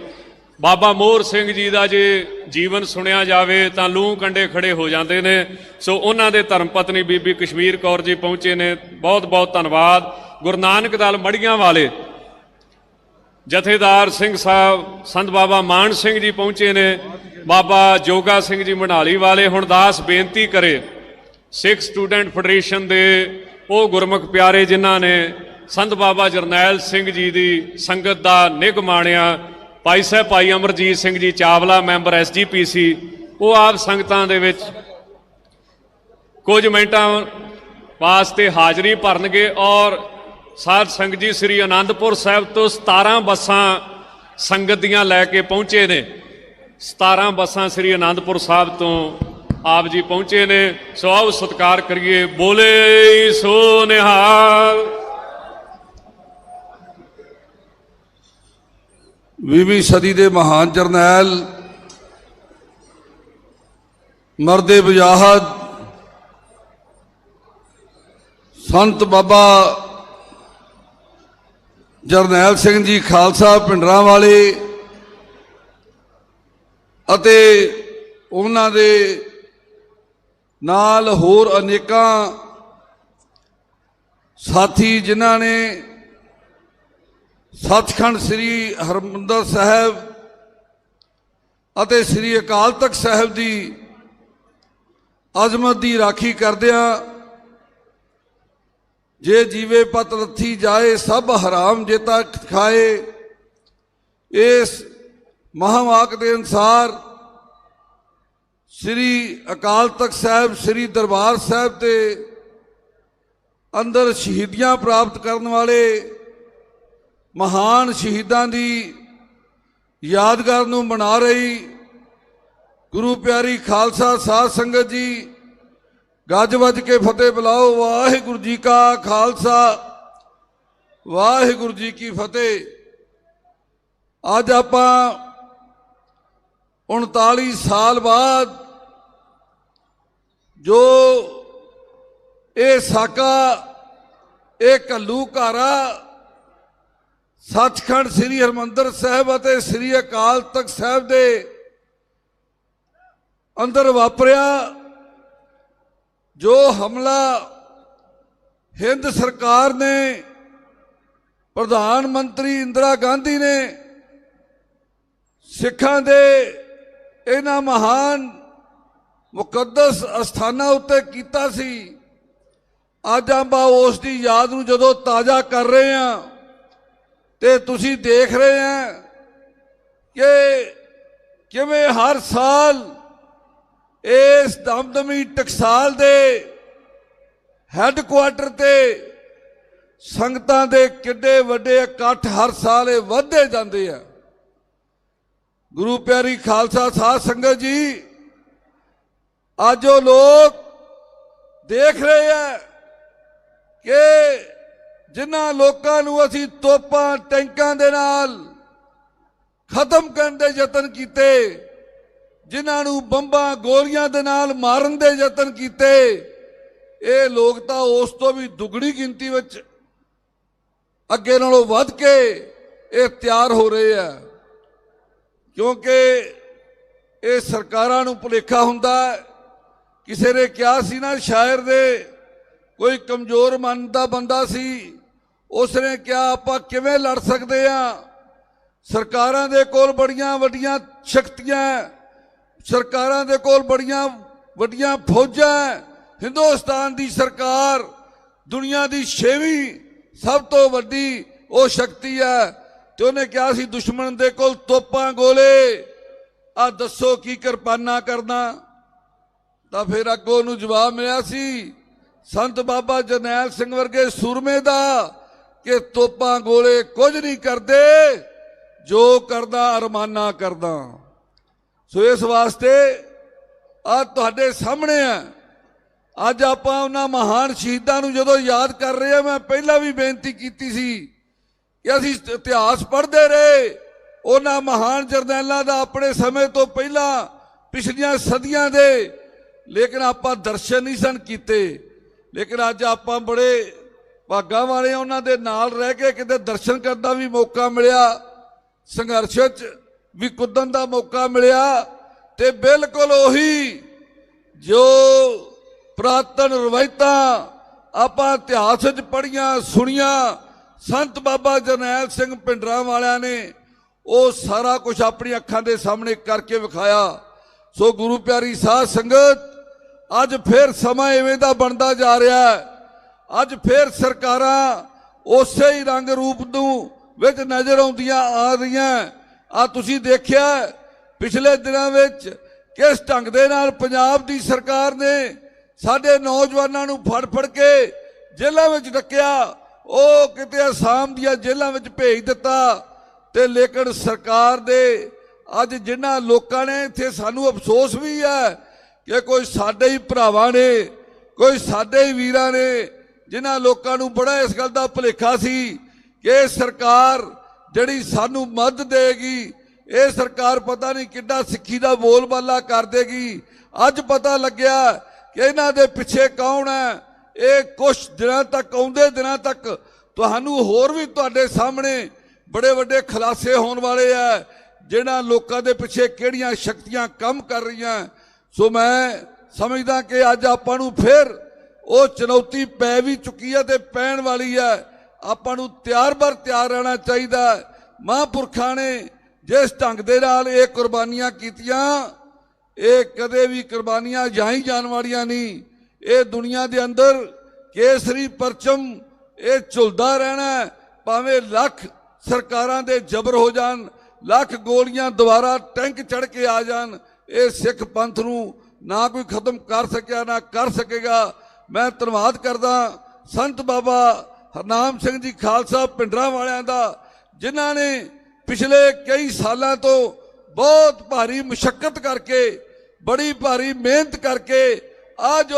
बाबा मोहर सिंह जी का जे जीवन सुनिया जाए तो लूह कंडे खड़े हो जाते हैं। सो उन्हां दे धर्म पत्नी बीबी कश्मीर कौर जी पहुंचे ने, बहुत बहुत धन्यवाद। गुरु नानक दल मड़ियां वाले ਜਥੇਦਾਰ ਸਿੰਘ ਸਾਹਿਬ ਸੰਤ ਬਾਬਾ ਮਾਨ ਸਿੰਘ ਜੀ ਪਹੁੰਚੇ ਨੇ, ਬਾਬਾ ਜੋਗਾ ਸਿੰਘ ਜੀ ਮੰਡਾਲੀ ਵਾਲੇ। ਹੁਣ ਦਾਸ ਬੇਨਤੀ ਕਰੇ ਸਿੱਖ ਸਟੂਡੈਂਟ ਫੈਡਰੇਸ਼ਨ ਦੇ ਉਹ ਗੁਰਮੁਖ ਪਿਆਰੇ ਜਿਨ੍ਹਾਂ ਨੇ ਸੰਤ ਬਾਬਾ ਜਰਨੈਲ ਸਿੰਘ ਜੀ ਦੀ ਸੰਗਤ ਦਾ ਨਿੱਘ ਮਾਣਿਆ, ਭਾਈ ਸਾਹਿਬ ਭਾਈ ਅਮਰਜੀਤ ਸਿੰਘ ਜੀ ਚਾਵਲਾ ਮੈਂਬਰ SGPC, ਉਹ ਆਪ ਸੰਗਤਾਂ ਦੇ ਵਿੱਚ ਕੁਝ ਮਿੰਟਾਂ ਵਾਸਤੇ ਹਾਜ਼ਰੀ ਭਰਨਗੇ। ਔਰ ਸਾਧ ਸੰਗਤ ਜੀ ਸ੍ਰੀ ਆਨੰਦਪੁਰ ਸਾਹਿਬ ਤੋਂ 17 ਬੱਸਾਂ ਸੰਗਤ ਦੀਆਂ ਲੈ ਕੇ ਪਹੁੰਚੇ ਨੇ। 17 ਬੱਸਾਂ ਸ੍ਰੀ ਆਨੰਦਪੁਰ ਸਾਹਿਬ ਤੋਂ ਆਪ ਜੀ ਪਹੁੰਚੇ ਨੇ। ਸੋ ਆਓ ਸਤਿਕਾਰ ਕਰੀਏ। ਬੋਲੇ ਸੋ ਨਿਹਾਲ। 20ਵੀਂ ਸਦੀ ਦੇ ਮਹਾਨ ਜਰਨੈਲ ਮਰਦੇ ਵਜਾਹਤ ਸੰਤ ਬਾਬਾ ਜਰਨੈਲ ਸਿੰਘ ਜੀ ਖਾਲਸਾ ਪਿੰਡਰਾਂ ਵਾਲੇ ਅਤੇ ਉਹਨਾਂ ਦੇ ਨਾਲ ਹੋਰ ਅਨੇਕਾਂ ਸਾਥੀ ਜਿਨ੍ਹਾਂ ਨੇ ਸੱਚਖੰਡ ਸ੍ਰੀ ਹਰਿਮੰਦਰ ਸਾਹਿਬ ਅਤੇ ਸ੍ਰੀ ਅਕਾਲ ਤਖਤ ਸਾਹਿਬ ਦੀ ਅਜ਼ਮਤ ਦੀ ਰਾਖੀ ਕਰਦਿਆਂ ਜੇ ਜੀਵੇ ਪਤ ਰੱਥੀ ਜਾਏ ਸਭ ਹਰਾਮ ਜੇਤਾ ਖਾਏ, ਇਸ ਮਹਾਵਾਕ ਦੇ ਅਨੁਸਾਰ ਸ੍ਰੀ ਅਕਾਲ ਤਖਤ ਸਾਹਿਬ ਸ੍ਰੀ ਦਰਬਾਰ ਸਾਹਿਬ ਦੇ ਅੰਦਰ ਸ਼ਹੀਦੀਆਂ ਪ੍ਰਾਪਤ ਕਰਨ ਵਾਲੇ ਮਹਾਨ ਸ਼ਹੀਦਾਂ ਦੀ ਯਾਦਗਾਰ ਨੂੰ ਮਨਾ ਰਹੀ ਗੁਰੂ ਪਿਆਰੀ ਖਾਲਸਾ ਸਾਧ ਸੰਗਤ ਜੀ, ਗੱਜ ਵੱਜ ਕੇ ਫਤਿਹ ਬੁਲਾਓ। ਵਾਹਿਗੁਰੂ ਜੀ ਕਾ ਖਾਲਸਾ, ਵਾਹਿਗੁਰੂ ਜੀ ਕੀ ਫਤਿਹ। ਅੱਜ ਆਪਾਂ 39 ਸਾਲ ਬਾਅਦ ਜੋ ਇਹ ਸਾਕਾ, ਇਹ ਘੱਲੂਘਾਰਾ ਸੱਚਖੰਡ ਸ੍ਰੀ ਹਰਿਮੰਦਰ ਸਾਹਿਬ ਅਤੇ ਸ੍ਰੀ ਅਕਾਲ ਤਖਤ ਸਾਹਿਬ ਦੇ ਅੰਦਰ ਵਾਪਰਿਆ, ਜੋ ਹਮਲਾ ਹਿੰਦ ਸਰਕਾਰ ਨੇ, ਪ੍ਰਧਾਨ ਮੰਤਰੀ ਇੰਦਰਾ ਗਾਂਧੀ ਨੇ ਸਿੱਖਾਂ ਦੇ ਇਹਨਾਂ ਮਹਾਨ ਮੁਕੱਦਸ ਅਸਥਾਨਾਂ ਉੱਤੇ ਕੀਤਾ ਸੀ, ਅੱਜ ਆਪਾਂ ਉਸ ਦੀ ਯਾਦ ਨੂੰ ਜਦੋਂ ਤਾਜ਼ਾ ਕਰ ਰਹੇ ਹਾਂ ਤੇ ਤੁਸੀਂ ਦੇਖ ਰਹੇ ਹਾਂ ਕਿ ਕਿਵੇਂ ਹਰ ਸਾਲ ਇਸ ਦਮਦਮੀ ਟਕਸਾਲ ਦੇ ਹੈੱਡਕੁਆਟਰ ਤੇ ਸੰਗਤਾਂ ਦੇ ਕਿੱਡੇ ਵੱਡੇ ਇਕੱਠ ਹਰ ਸਾਲ ਇਹ ਵੱਧਦੇ ਜਾਂਦੇ ਆ। ਗੁਰੂ ਪਿਆਰੀ ਖਾਲਸਾ ਸਾਧ ਸੰਗਤ ਜੀ, ਅੱਜ ਉਹ ਲੋਕ ਦੇਖ ਰਹੇ ਆ ਕਿ ਜਿਨ੍ਹਾਂ ਲੋਕਾਂ ਨੂੰ ਅਸੀਂ ਤੋਪਾਂ ਟੈਂਕਾਂ ਦੇ ਨਾਲ ਖਤਮ ਕਰਨ ਦੇ ਯਤਨ ਕੀਤੇ, ਜਿਨ੍ਹਾਂ ਨੂੰ ਬੰਬਾਂ ਗੋਲੀਆਂ ਦੇ ਨਾਲ ਮਾਰਨ ਦੇ ਯਤਨ ਕੀਤੇ, ਇਹ ਲੋਕ ਤਾਂ ਉਸ ਤੋਂ ਵੀ ਦੁੱਗਣੀ ਗਿਣਤੀ ਵਿੱਚ ਅੱਗੇ ਨਾਲੋਂ ਵੱਧ ਕੇ ਇਹ ਤਿਆਰ ਹੋ ਰਹੇ ਆ। ਕਿਉਂਕਿ ਇਹ ਸਰਕਾਰਾਂ ਨੂੰ ਭੁਲੇਖਾ ਹੁੰਦਾ। ਕਿਸੇ ਨੇ ਕਿਹਾ ਸੀ ਨਾ, ਸ਼ਾਇਰ ਦੇ ਕੋਈ ਕਮਜ਼ੋਰ ਮਨ ਦਾ ਬੰਦਾ ਸੀ, ਉਸ ਨੇ ਕਿਹਾ ਆਪਾਂ ਕਿਵੇਂ ਲੜ ਸਕਦੇ ਆ, ਸਰਕਾਰਾਂ ਦੇ ਕੋਲ ਬੜੀਆਂ ਵੱਡੀਆਂ ਸ਼ਕਤੀਆਂ, ਸਰਕਾਰਾਂ ਦੇ ਕੋਲ ਬੜੀਆਂ ਵੱਡੀਆਂ ਫੌਜਾਂ, ਹਿੰਦੁਸਤਾਨ ਦੀ ਸਰਕਾਰ ਦੁਨੀਆ ਦੀ 6ਵੀਂ ਸਭ ਤੋਂ ਵੱਡੀ ਉਹ ਸ਼ਕਤੀ ਹੈ। ਤੇ ਉਹਨੇ ਕਿਹਾ ਸੀ ਦੁਸ਼ਮਣ ਦੇ ਕੋਲ ਤੋਪਾਂ ਗੋਲੇ, ਆ ਦੱਸੋ ਕੀ ਕਿਰਪਾਨਾਂ ਕਰਨਾ। ਤਾਂ ਫਿਰ ਅੱਗੋਂ ਉਹਨੂੰ ਜਵਾਬ ਮਿਲਿਆ ਸੀ ਸੰਤ ਬਾਬਾ ਜਰਨੈਲ ਸਿੰਘ ਵਰਗੇ ਸੂਰਮੇ ਦਾ ਕਿ ਤੋਪਾਂ ਗੋਲੇ ਕੁਝ ਨਹੀਂ ਕਰਦੇ, ਜੋ ਕਰਦਾ ਅਰਮਾਨਾ ਕਰਦਾ। ਸੋ ਇਸ ਵਾਸਤੇ ਆ ਤੁਹਾਡੇ ਸਾਹਮਣੇ ਆ, ਅੱਜ ਆਪਾਂ ਉਹਨਾਂ ਮਹਾਨ ਸ਼ਹੀਦਾਂ ਨੂੰ ਜਦੋਂ ਯਾਦ ਕਰ ਰਹੇ ਆ, ਮੈਂ ਪਹਿਲਾਂ ਵੀ ਬੇਨਤੀ ਕੀਤੀ ਸੀ ਕਿ ਅਸੀਂ ਇਤਿਹਾਸ ਪੜ੍ਹਦੇ ਰਹੇ ਉਹਨਾਂ ਮਹਾਨ ਜਰਨੈਲਾਂ ਦਾ ਆਪਣੇ ਸਮੇਂ ਤੋਂ ਪਹਿਲਾਂ ਪਿਛਲੀਆਂ ਸਦੀਆਂ ਦੇ, ਲੇਕਿਨ ਆਪਾਂ ਦਰਸ਼ਨ ਨਹੀਂ ਸਨ ਕੀਤੇ। ਲੇਕਿਨ ਅੱਜ ਆਪਾਂ ਬੜੇ ਭਾਗਾਂ ਵਾਲੇ ਉਹਨਾਂ ਦੇ ਨਾਲ ਰਹਿ ਕੇ ਕਿਤੇ ਦਰਸ਼ਨ ਕਰਨ ਦਾ ਵੀ ਮੌਕਾ ਮਿਲਿਆ, ਸੰਘਰਸ਼ 'ਚ ਵੀ ਕੁੱਦਣ ਦਾ ਮੌਕਾ ਮਿਲਿਆ। ਤੇ ਬਿਲਕੁਲ ਉਹੀ ਜੋ ਪੁਰਾਤਨ ਰਵਾਇਤਾਂ ਆਪਾਂ ਇਤਿਹਾਸ 'ਚ ਪੜ੍ਹੀਆਂ ਸੁਣੀਆਂ, ਸੰਤ ਬਾਬਾ ਜਰਨੈਲ ਸਿੰਘ ਭਿੰਡਰਾਂ ਵਾਲਿਆਂ ਨੇ ਉਹ ਸਾਰਾ ਕੁਝ ਆਪਣੀ ਅੱਖਾਂ ਦੇ ਸਾਹਮਣੇ ਕਰਕੇ ਵਿਖਾਇਆ। ਸੋ ਗੁਰੂ ਪਿਆਰੀ ਸਾਧ ਸੰਗਤ, ਅੱਜ ਫਿਰ ਸਮਾਂ ਇਵੇਂ ਦਾ ਬਣਦਾ ਜਾ ਰਿਹਾ ਹੈ। ਅੱਜ ਫਿਰ ਸਰਕਾਰਾਂ ਉਸੇ ਹੀ ਰੰਗ ਰੂਪ ਨੂੰ ਵਿੱਚ ਨਜ਼ਰ ਆਉਂਦੀਆਂ ਆ ਰਹੀਆਂ। ਆ ਤੁਸੀਂ ਦੇਖਿਆ ਪਿਛਲੇ ਦਿਨਾਂ ਵਿੱਚ ਕਿਸ ਢੰਗ ਦੇ ਨਾਲ ਪੰਜਾਬ ਦੀ ਸਰਕਾਰ ਨੇ ਸਾਡੇ ਨੌਜਵਾਨਾਂ ਨੂੰ ਫੜ ਕੇ ਜੇਲ੍ਹਾਂ ਵਿੱਚ ਡੱਕਿਆ, ਉਹ ਕਿਤੇ ਅਸਾਮ ਦੀਆਂ ਜੇਲ੍ਹਾਂ ਵਿੱਚ ਭੇਜ ਦਿੱਤਾ। ਤੇ ਲੇਕਿਨ ਸਰਕਾਰ ਦੇ ਅੱਜ ਜਿਨ੍ਹਾਂ ਲੋਕਾਂ ਨੇ ਇੱਥੇ ਸਾਨੂੰ ਅਫਸੋਸ ਵੀ ਹੈ ਕਿ ਕੋਈ ਸਾਡੇ ਹੀ ਭਰਾਵਾਂ ਨੇ, ਕੋਈ ਸਾਡੇ ਹੀ ਵੀਰਾਂ ਨੇ, ਜਿਨ੍ਹਾਂ ਲੋਕਾਂ ਨੂੰ ਬੜਾ ਇਸ ਗੱਲ ਦਾ ਭੁਲੇਖਾ ਸੀ ਕਿ ਇਹ ਸਰਕਾਰ ਜਿਹੜੀ ਸਾਨੂੰ ਮਦਦ ਦੇਗੀ, ਇਹ ਸਰਕਾਰ ਪਤਾ ਨਹੀਂ ਕਿੱਡਾ ਸਿੱਖੀ ਦਾ ਬੋਲਬਾਲਾ ਕਰ ਦੇਗੀ। ਅੱਜ ਪਤਾ ਲੱਗਿਆ ਕਿ ਇਹਨਾਂ ਦੇ ਪਿੱਛੇ ਕੌਣ ਹੈ। ਇਹ ਕੁਛ ਦਿਨਾਂ ਤੱਕ, ਆਉਂਦੇ ਦਿਨਾਂ ਤੱਕ ਤੁਹਾਨੂੰ ਹੋਰ ਵੀ ਤੁਹਾਡੇ ਸਾਹਮਣੇ ਬੜੇ ਵੱਡੇ ਖੁਲਾਸੇ ਹੋਣ ਵਾਲੇ ਆ, ਜਿਹਨਾਂ ਲੋਕਾਂ ਦੇ ਪਿੱਛੇ ਕਿਹੜੀਆਂ ਸ਼ਕਤੀਆਂ ਕੰਮ ਕਰ ਰਹੀਆਂ। ਸੋ ਮੈਂ ਸਮਝਦਾ ਕਿ ਅੱਜ ਆਪਾਂ ਨੂੰ ਫਿਰ ਉਹ ਚੁਣੌਤੀ ਪੈ ਵੀ ਚੁੱਕੀ ਹੈ ਤੇ ਪੈਣ ਵਾਲੀ ਹੈ। ਆਪਾਂ ਨੂੰ ਤਿਆਰ ਰਹਿਣਾ ਚਾਹੀਦਾ। ਮਹਾਂਪੁਰਖਾਂ ਨੇ ਜਿਸ ਢੰਗ ਦੇ ਨਾਲ ਇਹ ਕੁਰਬਾਨੀਆਂ ਕੀਤੀਆਂ, ਇਹ ਕਦੇ ਵੀ ਕੁਰਬਾਨੀਆਂ ਜਾਈ ਜਾਣ ਵਾਲੀਆਂ ਨਹੀਂ। ਇਹ ਦੁਨੀਆ ਦੇ ਅੰਦਰ ਕੇਸਰੀ ਪਰਚਮ ਇਹ ਝੁਲਦਾ ਰਹਿਣਾ, ਭਾਵੇਂ ਲੱਖ ਸਰਕਾਰਾਂ ਦੇ ਜ਼ਬਰ ਹੋ ਜਾਣ, ਲੱਖ ਗੋਲੀਆਂ ਦੁਬਾਰਾ ਟੈਂਕ ਚੜ੍ਹ ਕੇ ਆ ਜਾਣ, ਇਹ ਸਿੱਖ ਪੰਥ ਨੂੰ ਨਾ ਕੋਈ ਖਤਮ ਕਰ ਸਕਿਆ ਨਾ ਕਰ ਸਕੇਗਾ। ਮੈਂ ਧੰਨਵਾਦ ਕਰਦਾ ਸੰਤ ਬਾਬਾ ਹਰਨਾਮ ਸਿੰਘ ਜੀ ਖਾਲਸਾ ਭਿੰਡਰਾਂ ਵਾਲਿਆਂ ਦਾ, ਜਿਨ੍ਹਾਂ ਨੇ ਪਿਛਲੇ ਕਈ ਸਾਲਾਂ ਤੋਂ ਬਹੁਤ ਭਾਰੀ ਮੁਸ਼ੱਕਤ ਕਰਕੇ, ਬੜੀ ਭਾਰੀ ਮਿਹਨਤ ਕਰਕੇ ਅੱਜ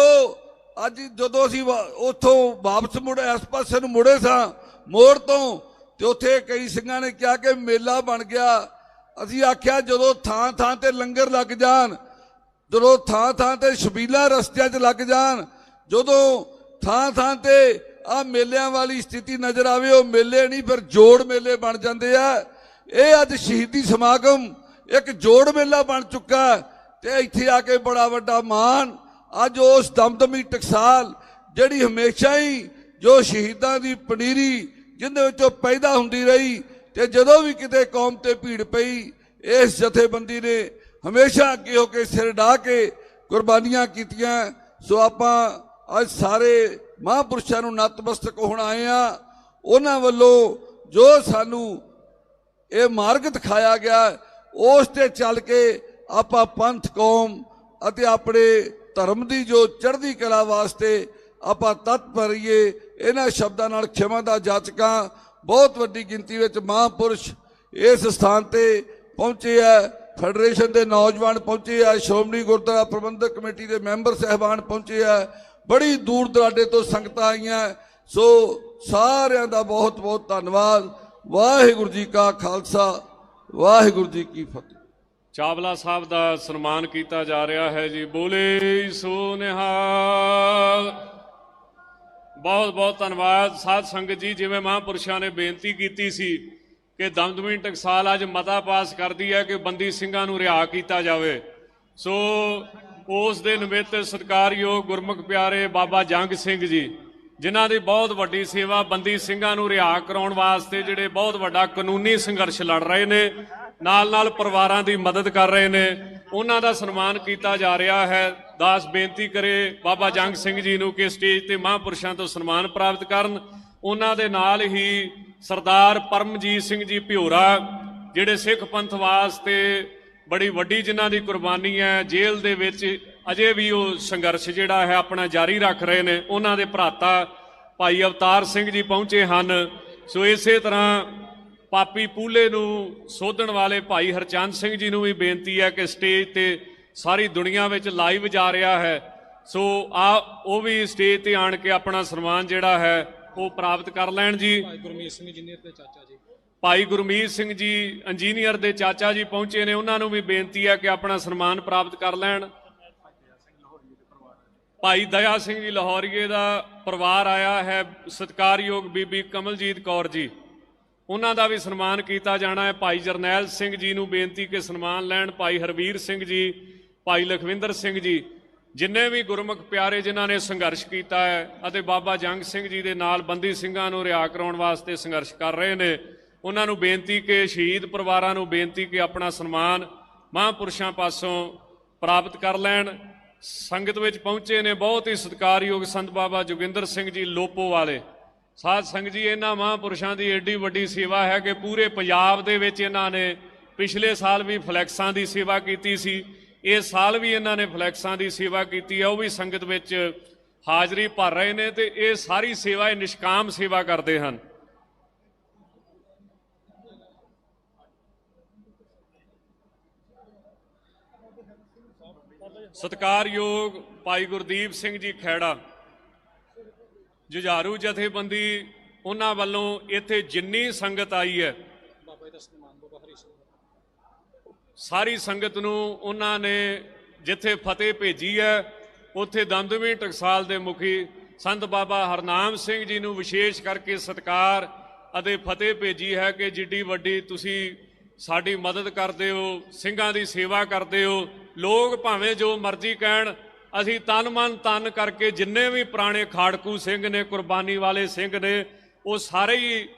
ਜਦੋਂ ਅਸੀਂ ਉੱਥੋਂ ਵਾਪਸ ਇਸ ਪਾਸੇ ਨੂੰ ਮੁੜੇ ਸਾਂ ਮੋੜ ਤੋਂ, ਤੇ ਉੱਥੇ ਕਈ ਸਿੰਘਾਂ ਨੇ ਕਿਹਾ ਕਿ ਮੇਲਾ ਬਣ ਗਿਆ। ਅਸੀਂ ਆਖਿਆ ਜਦੋਂ ਥਾਂ ਤੇ ਲੰਗਰ ਲੱਗ ਜਾਣ, ਜਦੋਂ ਥਾਂ ਤੇ ਛਬੀਲਾਂ ਰਸਤਿਆਂ 'ਚ ਲੱਗ ਜਾਣ, ਜਦੋਂ ਥਾਂ ਤੇ ਆ ਮੇਲਿਆਂ ਵਾਲੀ ਸਥਿਤੀ ਨਜ਼ਰ ਆਵੇ, ਉਹ ਮੇਲੇ ਨਹੀਂ ਫਿਰ ਜੋੜ ਮੇਲੇ ਬਣ ਜਾਂਦੇ ਆ। ਇਹ ਅੱਜ ਸ਼ਹੀਦੀ ਸਮਾਗਮ ਇੱਕ ਜੋੜ ਮੇਲਾ ਬਣ ਚੁੱਕਾ ਤੇ ਇੱਥੇ ਆ ਕੇ ਬੜਾ ਵੱਡਾ ਮਾਣ ਅੱਜ ਉਸ ਦਮਦਮੀ ਟਕਸਾਲ, ਜਿਹੜੀ ਹਮੇਸ਼ਾ ਹੀ ਜੋ ਸ਼ਹੀਦਾਂ ਦੀ ਪਨੀਰੀ ਜਿਹਦੇ ਵਿੱਚੋਂ ਪੈਦਾ ਹੁੰਦੀ ਰਹੀ, ਤੇ ਜਦੋਂ ਵੀ ਕਿਤੇ ਕੌਮ ਤੇ ਭੀੜ ਪਈ, ਇਸ ਜਥੇਬੰਦੀ ਨੇ ਹਮੇਸ਼ਾ ਅੱਗੇ ਹੋ ਕੇ ਸਿਰ ਢਾ ਕੇ ਕੁਰਬਾਨੀਆਂ ਕੀਤੀਆਂ। ਸੋ ਆਪਾਂ ਅੱਜ ਸਾਰੇ ਮਹਾਂਪੁਰਸ਼ਾਂ ਨੂੰ ਨਤਮਸਤਕ ਹੋਣ ਆਏ ਆ। ਉਹਨਾਂ ਵੱਲੋਂ ਜੋ ਸਾਨੂੰ ਇਹ ਮਾਰਗ ਦਿਖਾਇਆ ਗਿਆ, ਉਸ ਤੇ ਚੱਲ ਕੇ ਆਪਾਂ ਪੰਥ, ਕੌਮ ਅਤੇ ਆਪਣੇ ਧਰਮ ਦੀ ਜੋ ਚੜ੍ਹਦੀ ਕਲਾ ਵਾਸਤੇ ਆਪਾਂ ਤਤਪਰ ਰਹੀਏ। ਇਹਨਾਂ ਸ਼ਬਦਾਂ ਨਾਲ ਖਿਮਾ ਦਾ ਜਾਚਕਾਂ ਬਹੁਤ ਵੱਡੀ ਗਿਣਤੀ ਵਿੱਚ ਮਹਾਂਪੁਰਸ਼ ਇਸ ਸਥਾਨ ਤੇ ਪਹੁੰਚੇ ਆ, ਫੈਡਰੇਸ਼ਨ ਦੇ ਨੌਜਵਾਨ ਪਹੁੰਚੇ ਆ, ਸ਼੍ਰੋਮਣੀ ਗੁਰਦੁਆਰਾ ਪ੍ਰਬੰਧਕ ਕਮੇਟੀ ਦੇ ਮੈਂਬਰ ਸਾਹਿਬਾਨ ਪਹੁੰਚੇ ਆ, ਬੜੀ ਦੂਰ ਦਰਾਡੇ ਤੋਂ ਸੰਗਤਾਂ ਆਈਆਂ। ਸੋ ਸਾਰਿਆਂ ਦਾ ਬਹੁਤ ਬਹੁਤ ਧੰਨਵਾਦ। ਵਾਹਿਗੁਰੂ ਜੀ ਕਾ ਖਾਲਸਾ, ਵਾਹਿਗੁਰੂ ਜੀ ਕੀ ਫਤਿਹ। ਚਾਵਲਾ ਸਾਹਿਬ ਦਾ ਸਨਮਾਨ ਕੀਤਾ ਜਾ ਰਿਹਾ ਹੈ ਜੀ। ਬੋਲੇ ਸੋ ਨਿਹਾਲ। ਬਹੁਤ ਬਹੁਤ ਧੰਨਵਾਦ ਸਾਧ ਸੰਗਤ ਜੀ। ਜਿਵੇਂ ਮਹਾਂਪੁਰਸ਼ਾਂ ਨੇ ਬੇਨਤੀ ਕੀਤੀ ਸੀ ਕਿ ਦਮਦਮੀ ਟਕਸਾਲ ਅੱਜ ਮਤਾ ਪਾਸ ਕਰਦੀ ਹੈ ਕਿ ਬੰਦੀ ਸਿੰਘਾਂ ਨੂੰ ਰਿਹਾ ਕੀਤਾ ਜਾਵੇ, ਸੋ ਉਸ ਦੇ ਨਿਮਿਤ ਸਤਿਕਾਰਯੋਗ ਗੁਰਮੁਖ ਪਿਆਰੇ ਬਾਬਾ ਜੰਗ ਸਿੰਘ ਜੀ, ਜਿਨ੍ਹਾਂ ਦੀ ਬਹੁਤ ਵੱਡੀ ਸੇਵਾ ਬੰਦੀ ਸਿੰਘਾਂ ਨੂੰ ਰਿਹਾ ਕਰਾਉਣ ਵਾਸਤੇ, ਜਿਹੜੇ ਬਹੁਤ ਵੱਡਾ ਕਾਨੂੰਨੀ ਸੰਘਰਸ਼ ਲੜ ਰਹੇ ਨੇ, ਨਾਲ ਪਰਿਵਾਰਾਂ ਦੀ ਮਦਦ ਕਰ ਰਹੇ ਨੇ, ਉਹਨਾਂ ਦਾ ਸਨਮਾਨ ਕੀਤਾ ਜਾ ਰਿਹਾ ਹੈ। ਦਾਸ ਬੇਨਤੀ ਕਰੇ ਬਾਬਾ ਜੰਗ ਸਿੰਘ ਜੀ ਨੂੰ ਕਿ ਸਟੇਜ ਤੇ ਮਹਾਂਪੁਰਸ਼ਾਂ ਤੋਂ ਸਨਮਾਨ ਪ੍ਰਾਪਤ ਕਰਨ। ਉਹਨਾਂ ਦੇ ਨਾਲ ਹੀ ਸਰਦਾਰ ਪਰਮਜੀਤ ਸਿੰਘ ਜੀ ਭਿਓਰਾ, ਜਿਹੜੇ ਸਿੱਖ ਪੰਥ ਵਾਸਤੇ ਬੜੀ ਵੱਡੀ ਜਿਨ੍ਹਾਂ ਦੀ ਕੁਰਬਾਨੀ ਹੈ, ਜੇਲ੍ਹ ਦੇ ਵਿੱਚ ਅਜੇ ਵੀ ਉਹ ਸੰਘਰਸ਼ ਜਿਹੜਾ ਹੈ ਆਪਣਾ ਜਾਰੀ ਰੱਖ ਰਹੇ ਨੇ, ਉਹਨਾਂ ਦੇ ਭਰਾਤਾ ਭਾਈ ਅਵਤਾਰ ਸਿੰਘ ਜੀ ਪਹੁੰਚੇ ਹਨ। ਸੋ ਇਸੇ ਤਰ੍ਹਾਂ ਪਾਪੀ ਪੂਲੇ ਨੂੰ ਸੋਧਣ ਵਾਲੇ ਭਾਈ ਹਰਚੰਦ ਸਿੰਘ ਜੀ ਨੂੰ ਵੀ ਬੇਨਤੀ ਹੈ ਕਿ ਸਟੇਜ ਤੇ ਸਾਰੀ ਦੁਨੀਆ ਵਿੱਚ ਲਾਈਵ ਜਾ ਰਿਹਾ ਹੈ, ਸੋ ਉਹ ਵੀ ਸਟੇਜ ਤੇ ਆਣ ਕੇ ਆਪਣਾ ਸਨਮਾਨ ਜਿਹੜਾ ਹੈ ਉਹ ਪ੍ਰਾਪਤ ਕਰ ਲੈਣ ਜੀ। ਭਾਈ ਗੁਰਮੀਤ ਸਿੰਘ ਇੰਜੀਨੀਅਰ ਦੇ ਚਾਚਾ ਜੀ, ਭਾਈ ਗੁਰਮੀਤ ਸਿੰਘ ਜੀ ਇੰਜੀਨੀਅਰ ਦੇ ਚਾਚਾ ਜੀ ਪਹੁੰਚੇ ਨੇ, ਉਹਨਾਂ ਨੂੰ ਵੀ ਬੇਨਤੀ ਹੈ ਕਿ ਆਪਣਾ ਸਨਮਾਨ ਪ੍ਰਾਪਤ ਕਰ ਲੈਣ। ਭਾਈ ਦਇਆ ਸਿੰਘ ਜੀ ਲਾਹੌਰੀਏ ਦਾ ਪਰਿਵਾਰ ਆਇਆ ਹੈ, ਸਤਿਕਾਰਯੋਗ ਬੀਬੀ ਕਮਲਜੀਤ ਕੌਰ ਜੀ, ਉਹਨਾਂ ਦਾ ਵੀ ਸਨਮਾਨ ਕੀਤਾ ਜਾਣਾ ਹੈ। ਭਾਈ ਜਰਨੈਲ ਸਿੰਘ ਜੀ ਨੂੰ ਬੇਨਤੀ ਕਿ ਸਨਮਾਨ ਲੈਣ। ਭਾਈ ਹਰਵੀਰ ਸਿੰਘ ਜੀ, ਭਾਈ ਲਖਵਿੰਦਰ ਸਿੰਘ ਜੀ, ਜਿੰਨੇ ਵੀ ਗੁਰਮੁਖ ਪਿਆਰੇ ਜਿਨ੍ਹਾਂ ਨੇ ਸੰਘਰਸ਼ ਕੀਤਾ ਹੈ ਅਤੇ ਬਾਬਾ ਜੰਗ ਸਿੰਘ ਜੀ ਦੇ ਨਾਲ ਬੰਦੀ ਸਿੰਘਾਂ ਨੂੰ ਰਿਹਾ ਕਰਾਉਣ ਵਾਸਤੇ ਸੰਘਰਸ਼ ਕਰ ਰਹੇ ਨੇ, ਉਹਨਾਂ ਨੂੰ ਬੇਨਤੀ ਕਿ ਸ਼ਹੀਦ ਪਰਿਵਾਰਾਂ ਨੂੰ ਬੇਨਤੀ ਕਿ ਆਪਣਾ ਸਨਮਾਨ ਮਹਾਂਪੁਰਸ਼ਾਂ ਪਾਸੋਂ ਪ੍ਰਾਪਤ ਕਰ ਲੈਣ। ਸੰਗਤ ਵਿੱਚ ਪਹੁੰਚੇ ਨੇ ਬਹੁਤ ਹੀ ਸਤਿਕਾਰਯੋਗ ਸੰਤ ਬਾਬਾ ਜੋਗਿੰਦਰ ਸਿੰਘ ਜੀ ਲੋਪੋ ਵਾਲੇ। ਸਾਧ ਸੰਗਤ ਜੀ, ਇਹਨਾਂ ਮਹਾਂਪੁਰਸ਼ਾਂ ਦੀ ਏਡੀ ਵੱਡੀ ਸੇਵਾ ਹੈ ਕਿ ਪੂਰੇ ਪੰਜਾਬ ਦੇ ਵਿੱਚ ਇਹਨਾਂ ਨੇ ਪਿਛਲੇ ਸਾਲ ਵੀ ਫਲੈਕਸਾਂ ਦੀ ਸੇਵਾ ਕੀਤੀ ਸੀ, ਇਸ ਸਾਲ ਵੀ ਇਹਨਾਂ ਨੇ ਫਲੈਕਸਾਂ ਦੀ ਸੇਵਾ ਕੀਤੀ ਹੈ, ਉਹ ਵੀ ਸੰਗਤ ਵਿੱਚ ਹਾਜ਼ਰੀ ਭਰ ਰਹੇ ਨੇ ਤੇ ਇਹ ਸਾਰੀ ਸੇਵਾ ਇਹ ਨਿਸ਼ਕਾਮ ਸੇਵਾ ਕਰਦੇ ਹਨ। ਸਤਿਕਾਰਯੋਗ ਭਾਈ ਗੁਰਦੀਪ ਸਿੰਘ ਜੀ ਖੈੜਾ ਜੁਝਾਰੂ ਜਥੇਬੰਦੀ, ਉਹਨਾਂ ਵੱਲੋਂ ਇੱਥੇ ਜਿੰਨੀ ਸੰਗਤ ਆਈ ਹੈ ਸਾਰੀ ਸੰਗਤ ਨੂੰ ਉਹਨਾਂ ਨੇ ਜਿੱਥੇ ਫਤਿਹ ਭੇਜੀ ਹੈ ਉੱਥੇ ਦਮਦਮੀ ਟਕਸਾਲ ਦੇ ਮੁਖੀ ਸੰਤ ਬਾਬਾ ਹਰਨਾਮ ਸਿੰਘ ਜੀ ਨੂੰ ਵਿਸ਼ੇਸ਼ ਕਰਕੇ ਸਤਿਕਾਰ ਅਤੇ ਫਤਿਹ ਭੇਜੀ ਹੈ ਕਿ ਜਿੱਡੀ ਵੱਡੀ ਤੁਸੀਂ ਸਾਡੀ ਮਦਦ ਕਰਦੇ ਹੋ, ਸਿੰਘਾਂ ਦੀ ਸੇਵਾ ਕਰਦੇ ਹੋ। ਲੋਕ ਭਾਵੇਂ ਜੋ ਮਰਜ਼ੀ ਕਹਿਣ, ਅਸੀਂ ਤਨ ਮਨ ਤਨ ਕਰਕੇ ਜਿੰਨੇ ਵੀ ਪੁਰਾਣੇ ਖਾੜਕੂ ਸਿੰਘ ਨੇ, ਕੁਰਬਾਨੀ ਵਾਲੇ ਸਿੰਘ ਨੇ, ਉਹ ਸਾਰੇ ਹੀ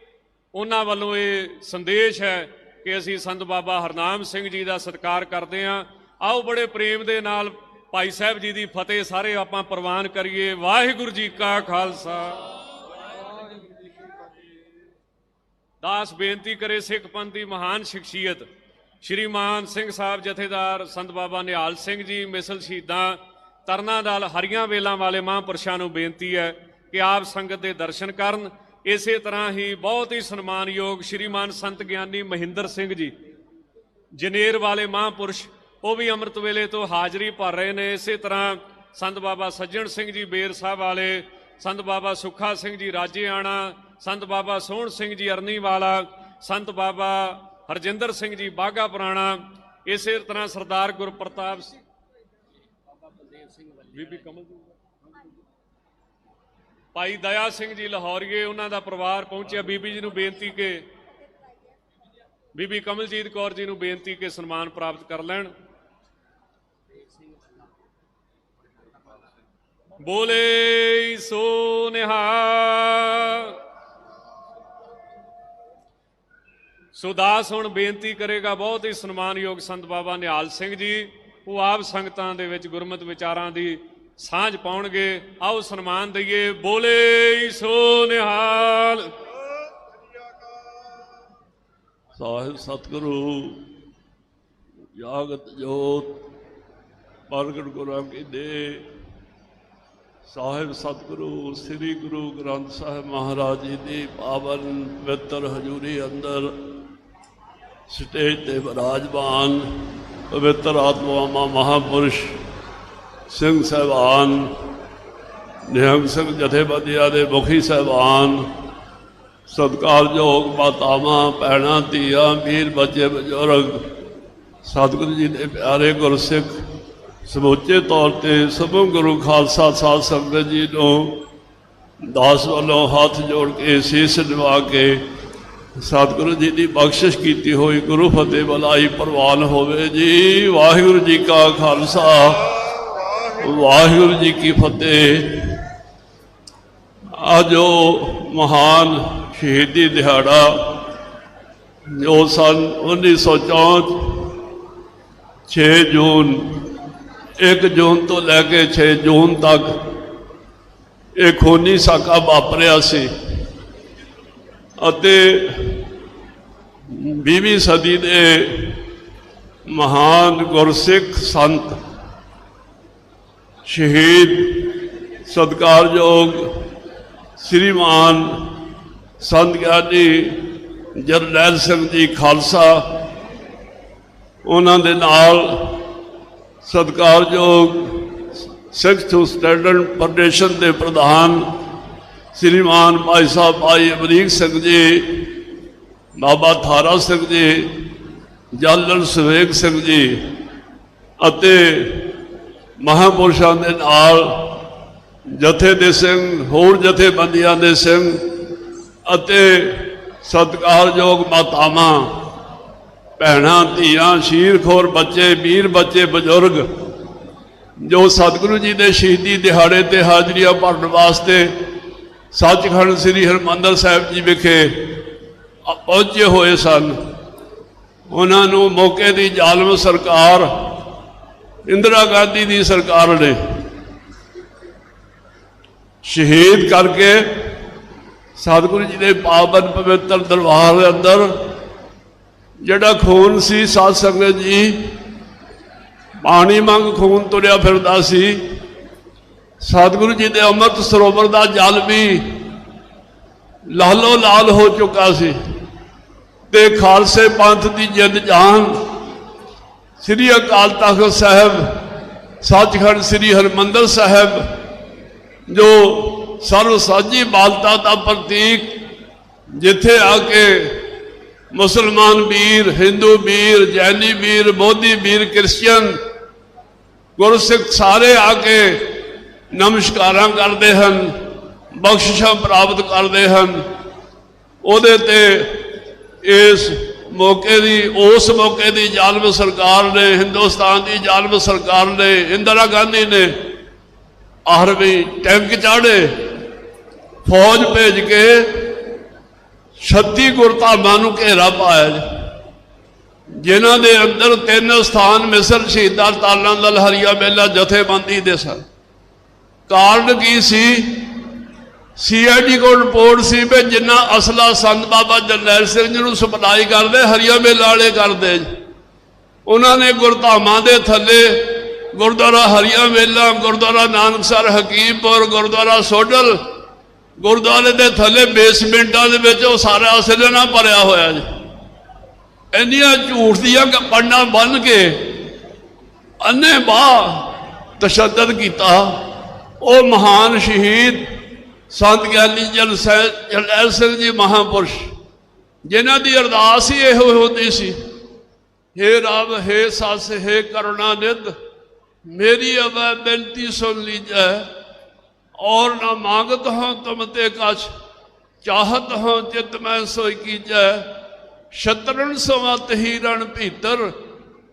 ਉਹਨਾਂ ਵੱਲੋਂ ਇਹ ਸੰਦੇਸ਼ ਹੈ ਕਿ ਅਸੀਂ ਸੰਤ ਬਾਬਾ ਹਰਨਾਮ ਸਿੰਘ ਜੀ ਦਾ ਸਤਿਕਾਰ ਕਰਦੇ ਹਾਂ। ਆਓ ਬੜੇ ਪ੍ਰੇਮ ਦੇ ਨਾਲ ਭਾਈ ਸਾਹਿਬ ਜੀ ਦੀ ਫਤਿਹ ਸਾਰੇ ਆਪਾਂ ਪ੍ਰਵਾਨ ਕਰੀਏ। ਵਾਹਿਗੁਰੂ ਜੀ ਕਾ ਖਾਲਸਾ। ਦਾਸ ਬੇਨਤੀ ਕਰੇ ਸਿੱਖ ਪੰਥ ਦੀ ਮਹਾਨ ਸ਼ਖਸੀਅਤ ਸ਼੍ਰੀ ਮਾਨ ਸਿੰਘ ਸਾਹਿਬ ਜਥੇਦਾਰ ਸੰਤ ਬਾਬਾ ਨਿਹਾਲ ਸਿੰਘ ਜੀ ਮਿਸਲ ਸ਼ਹੀਦਾਂ ਤਰਨਾ ਦਲ ਹਰੀਆਂ ਵੇਲਾਂ ਵਾਲੇ ਮਹਾਂਪੁਰਸ਼ਾਂ ਨੂੰ ਬੇਨਤੀ ਹੈ ਕਿ ਆਪ ਸੰਗਤ ਦੇ ਦਰਸ਼ਨ ਕਰਨ। ਇਸੇ ਤਰ੍ਹਾਂ ਹੀ ਬਹੁਤ ਹੀ ਸਨਮਾਨਯੋਗ ਸ਼੍ਰੀਮਾਨ ਸੰਤ ਗਿਆਨੀ ਮਹਿੰਦਰ ਸਿੰਘ ਜੀ ਜਨੇਰ ਵਾਲੇ ਮਹਾਂਪੁਰਸ਼, ਉਹ ਵੀ ਅੰਮ੍ਰਿਤ ਵੇਲੇ ਤੋਂ ਹਾਜ਼ਰੀ ਭਰ ਰਹੇ ਨੇ। ਇਸੇ ਤਰ੍ਹਾਂ ਸੰਤ ਬਾਬਾ ਸੱਜਣ ਸਿੰਘ ਜੀ ਬੇਰ ਸਾਹਿਬ ਵਾਲੇ, ਸੰਤ ਬਾਬਾ ਸੁੱਖਾ ਸਿੰਘ ਜੀ ਰਾਜੇਆਣਾ, ਸੰਤ ਬਾਬਾ ਸੋਹਣ ਸਿੰਘ ਜੀ ਅਰਨੀ ਵਾਲਾ, ਸੰਤ ਬਾਬਾ ਹਰਜਿੰਦਰ ਸਿੰਘ ਜੀ ਬਾਘਾ ਪੁਰਾਣਾ, ਇਸੇ ਤਰ੍ਹਾਂ ਸਰਦਾਰ ਗੁਰਪ੍ਰਤਾਪ ਸਿੰਘ, ਬੀਬੀ ਕਮਲ ਜੀ, ਭਾਈ ਦਇਆ ਸਿੰਘ ਜੀ ਲਾਹੌਰੀਏ, ਉਹਨਾਂ ਦਾ ਪਰਿਵਾਰ ਪਹੁੰਚਿਆ। ਬੀਬੀ ਜੀ ਨੂੰ ਬੇਨਤੀ ਕਿ ਬੀਬੀ ਕਮਲਜੀਤ ਕੌਰ ਜੀ ਨੂੰ ਬੇਨਤੀ ਕਿ ਸਨਮਾਨ ਪ੍ਰਾਪਤ ਕਰ ਲੈਣ। ਬੋਲੇ ਸੋ ਨਿਹਾਲ। ਸੋ ਦਾਸ ਹੁਣ ਬੇਨਤੀ ਕਰੇਗਾ ਬਹੁਤ ਹੀ ਸਨਮਾਨਯੋਗ ਸੰਤ ਬਾਬਾ ਨਿਹਾਲ ਸਿੰਘ ਜੀ, ਉਹ ਆਪ ਸੰਗਤਾਂ ਦੇ ਵਿੱਚ ਗੁਰਮਤਿ ਵਿਚਾਰਾਂ ਦੀ ਸਾਂਝ ਪਾਉਣਗੇ। ਆਓ ਸਨਮਾਨ ਦਈਏ। ਬੋਲੇ ਸੋ ਨਿਹਾਲ। ਸਾਹਿਬ ਸਤਿਗੁਰੂ ਜਾਗਤ ਜੋਤ ਪ੍ਰਗਟ ਗੁਰਾਂ ਕੀ ਦੇ ਸਾਹਿਬ ਸਤਿਗੁਰੂ ਸ੍ਰੀ ਗੁਰੂ ਗ੍ਰੰਥ ਸਾਹਿਬ ਮਹਾਰਾਜ ਜੀ ਦੀ ਪਾਵਨ ਪਵਿੱਤਰ ਹਜ਼ੂਰੀ ਅੰਦਰ ਸਟੇਜ ਤੇ ਵਿਰਾਜਮਾਨ ਪਵਿੱਤਰ ਆਤਮਾਵਾਂ ਮਹਾਂਪੁਰਸ਼ ਸਿੰਘ ਸਾਹਿਬਾਨ, ਨਿਹੰਗ ਸਿੰਘ ਜਥੇਬੰਦੀਆਂ ਦੇ ਮੁਖੀ ਸਾਹਿਬਾਨ, ਸਤਿਕਾਰਯੋਗ ਮਾਤਾਵਾਂ, ਭੈਣਾਂ, ਧੀਆਂ, ਵੀਰ, ਬੱਚੇ, ਬਜ਼ੁਰਗ, ਸਤਿਗੁਰੂ ਜੀ ਦੇ ਪਿਆਰੇ ਗੁਰਸਿੱਖ, ਸਮੁੱਚੇ ਤੌਰ ਤੇ ਸਭੋ ਗੁਰੂ ਖਾਲਸਾ ਸਾਧ ਸੰਗਤ ਜੀ ਨੂੰ ਦਾਸ ਵੱਲੋਂ ਹੱਥ ਜੋੜ ਕੇ ਸੀਸ ਨਿਵਾ ਕੇ ਸਤਿਗੁਰੂ ਜੀ ਦੀ ਬਖਸ਼ਿਸ਼ ਕੀਤੀ ਹੋਈ ਗੁਰੂ ਫਤਿਹ ਬੁਲਾਈ ਪ੍ਰਵਾਨ ਹੋਵੇ ਜੀ। ਵਾਹਿਗੁਰੂ ਜੀ ਕਾ ਖਾਲਸਾ, ਵਾਹਿਗੁਰੂ ਜੀ ਕੀ ਫਤਿਹ। ਅੱਜ ਉਹ ਮਹਾਨ ਸ਼ਹੀਦੀ ਦਿਹਾੜਾ ਜੋ ਸਨ 1964 6 ਜੂਨ 1 ਜੂਨ ਤੋਂ ਲੈ ਕੇ 6 ਜੂਨ ਤੱਕ ਇਹ ਖੂਨੀ ਸਾਕਾ ਵਾਪਰਿਆ ਸੀ ਅਤੇ 20ਵੀਂ ਸਦੀ ਦੇ ਮਹਾਨ ਗੁਰਸਿੱਖ ਸੰਤ ਸ਼ਹੀਦ ਸਤਿਕਾਰਯੋਗ ਸ਼੍ਰੀਮਾਨ ਸੰਤ ਗਿਆਨੀ ਜਰਨੈਲ ਸਿੰਘ ਜੀ ਖਾਲਸਾ, ਉਹਨਾਂ ਦੇ ਨਾਲ ਸਤਿਕਾਰਯੋਗ ਸਿੱਖ ਸਟੈਂਡਰਡ ਫੈਡਰੇਸ਼ਨ ਦੇ ਪ੍ਰਧਾਨ ਸ਼੍ਰੀਮਾਨ ਭਾਈ ਸਾਹਿਬ ਭਾਈ ਅਮਰੀਕ ਸਿੰਘ ਜੀ, ਬਾਬਾ ਥਾਰਾ ਸਿੰਘ ਜੀ, ਜਾਲਨ ਸਵੇਗ ਸਿੰਘ ਜੀ ਅਤੇ ਮਹਾਂਪੁਰਸ਼ਾਂ ਦੇ ਨਾਲ ਜਥੇ ਦੇ ਸਿੰਘ, ਹੋਰ ਜਥੇਬੰਦੀਆਂ ਦੇ ਸਿੰਘ ਅਤੇ ਸਤਿਕਾਰਯੋਗ ਮਾਤਾਵਾਂ, ਭੈਣਾਂ, ਧੀਆਂ, ਸ਼ੀਰਖੋਰ ਬੱਚੇ, ਵੀਰ ਬੱਚੇ, ਬਜ਼ੁਰਗ जो सतगुरु जी के शहीदी दिहाड़े ते हाजरियां भरन वास्ते सचखंड श्री हरमंदर साहिब जी विखे पहुंचे हुए सन। उन्होंने मौके की जालम सरकार इंदिरा गांधी की सरकार ने शहीद करके सतगुरु जी के पावन पवित्र दरबार के अंदर जिहड़ा खून सी, साध संगत जी पानी मंग खून तुरिया फिरदा सी। सतगुरु जी के अमृत सरोवर का जल भी लालो लाल हो चुका सी ते खालसे पंथ की जिंद जान श्री अकाल तख्त साहब सचखंड श्री हरमंदर साहब जो सर्वसाझी बालता का प्रतीक, जिथे आके मुसलमान वीर, हिंदू वीर, जैनी वीर, बौद्धी वीर, क्रिश्चियन, गुरसिख सारे आके नमस्कार करते हैं, बख्शिशा प्राप्त करते हैं। उहदे ते इस मौके की उस मौके की जालम सरकार ने, हिंदुस्तान की जालम सरकार ने, इंदिरा गांधी ने आर्मी टैंक चाढ़े, फौज भेज के 36 गुरधामां नूं घेरा पाया, जिन्हां दे अंदर 3 स्थान मिसर शहीदां तालां दल हरिया मेला जथेबंदी दे सन। कारण की सी? CID को रिपोर्ट सी भी जिन्ना असला संत बाबा जरनैल सिंह जी नूं सप्लाई करते हरिया मेला वाले करते, उन्होंने गुरधामां दे थले गुरुद्वारा हरिया मेला, गुरुद्वारा नानकसर हकीमपुर, गुरुद्वारा सोडल, गुरुद्वारे के थले बेसमेंटा दे विच ओह सारा असले ना भरिया होया जी। इन्नियां झूठ दियां पंडां बन के अन्ने बाह तशद्दद किया। वो महान शहीद संत ज्ञानी जरनैल सिंह जी महापुरुष, जिन्हां दी अरदास ही यह होती सी, हे रब, हे सस, हे करुणानिध, मेरी अब बेनती सुन लीजिए। और न मांगत हूँ तुम ते कछ, चाहत हूँ चित मैं सोई कीजै। शतरन समत हीरण भीतर,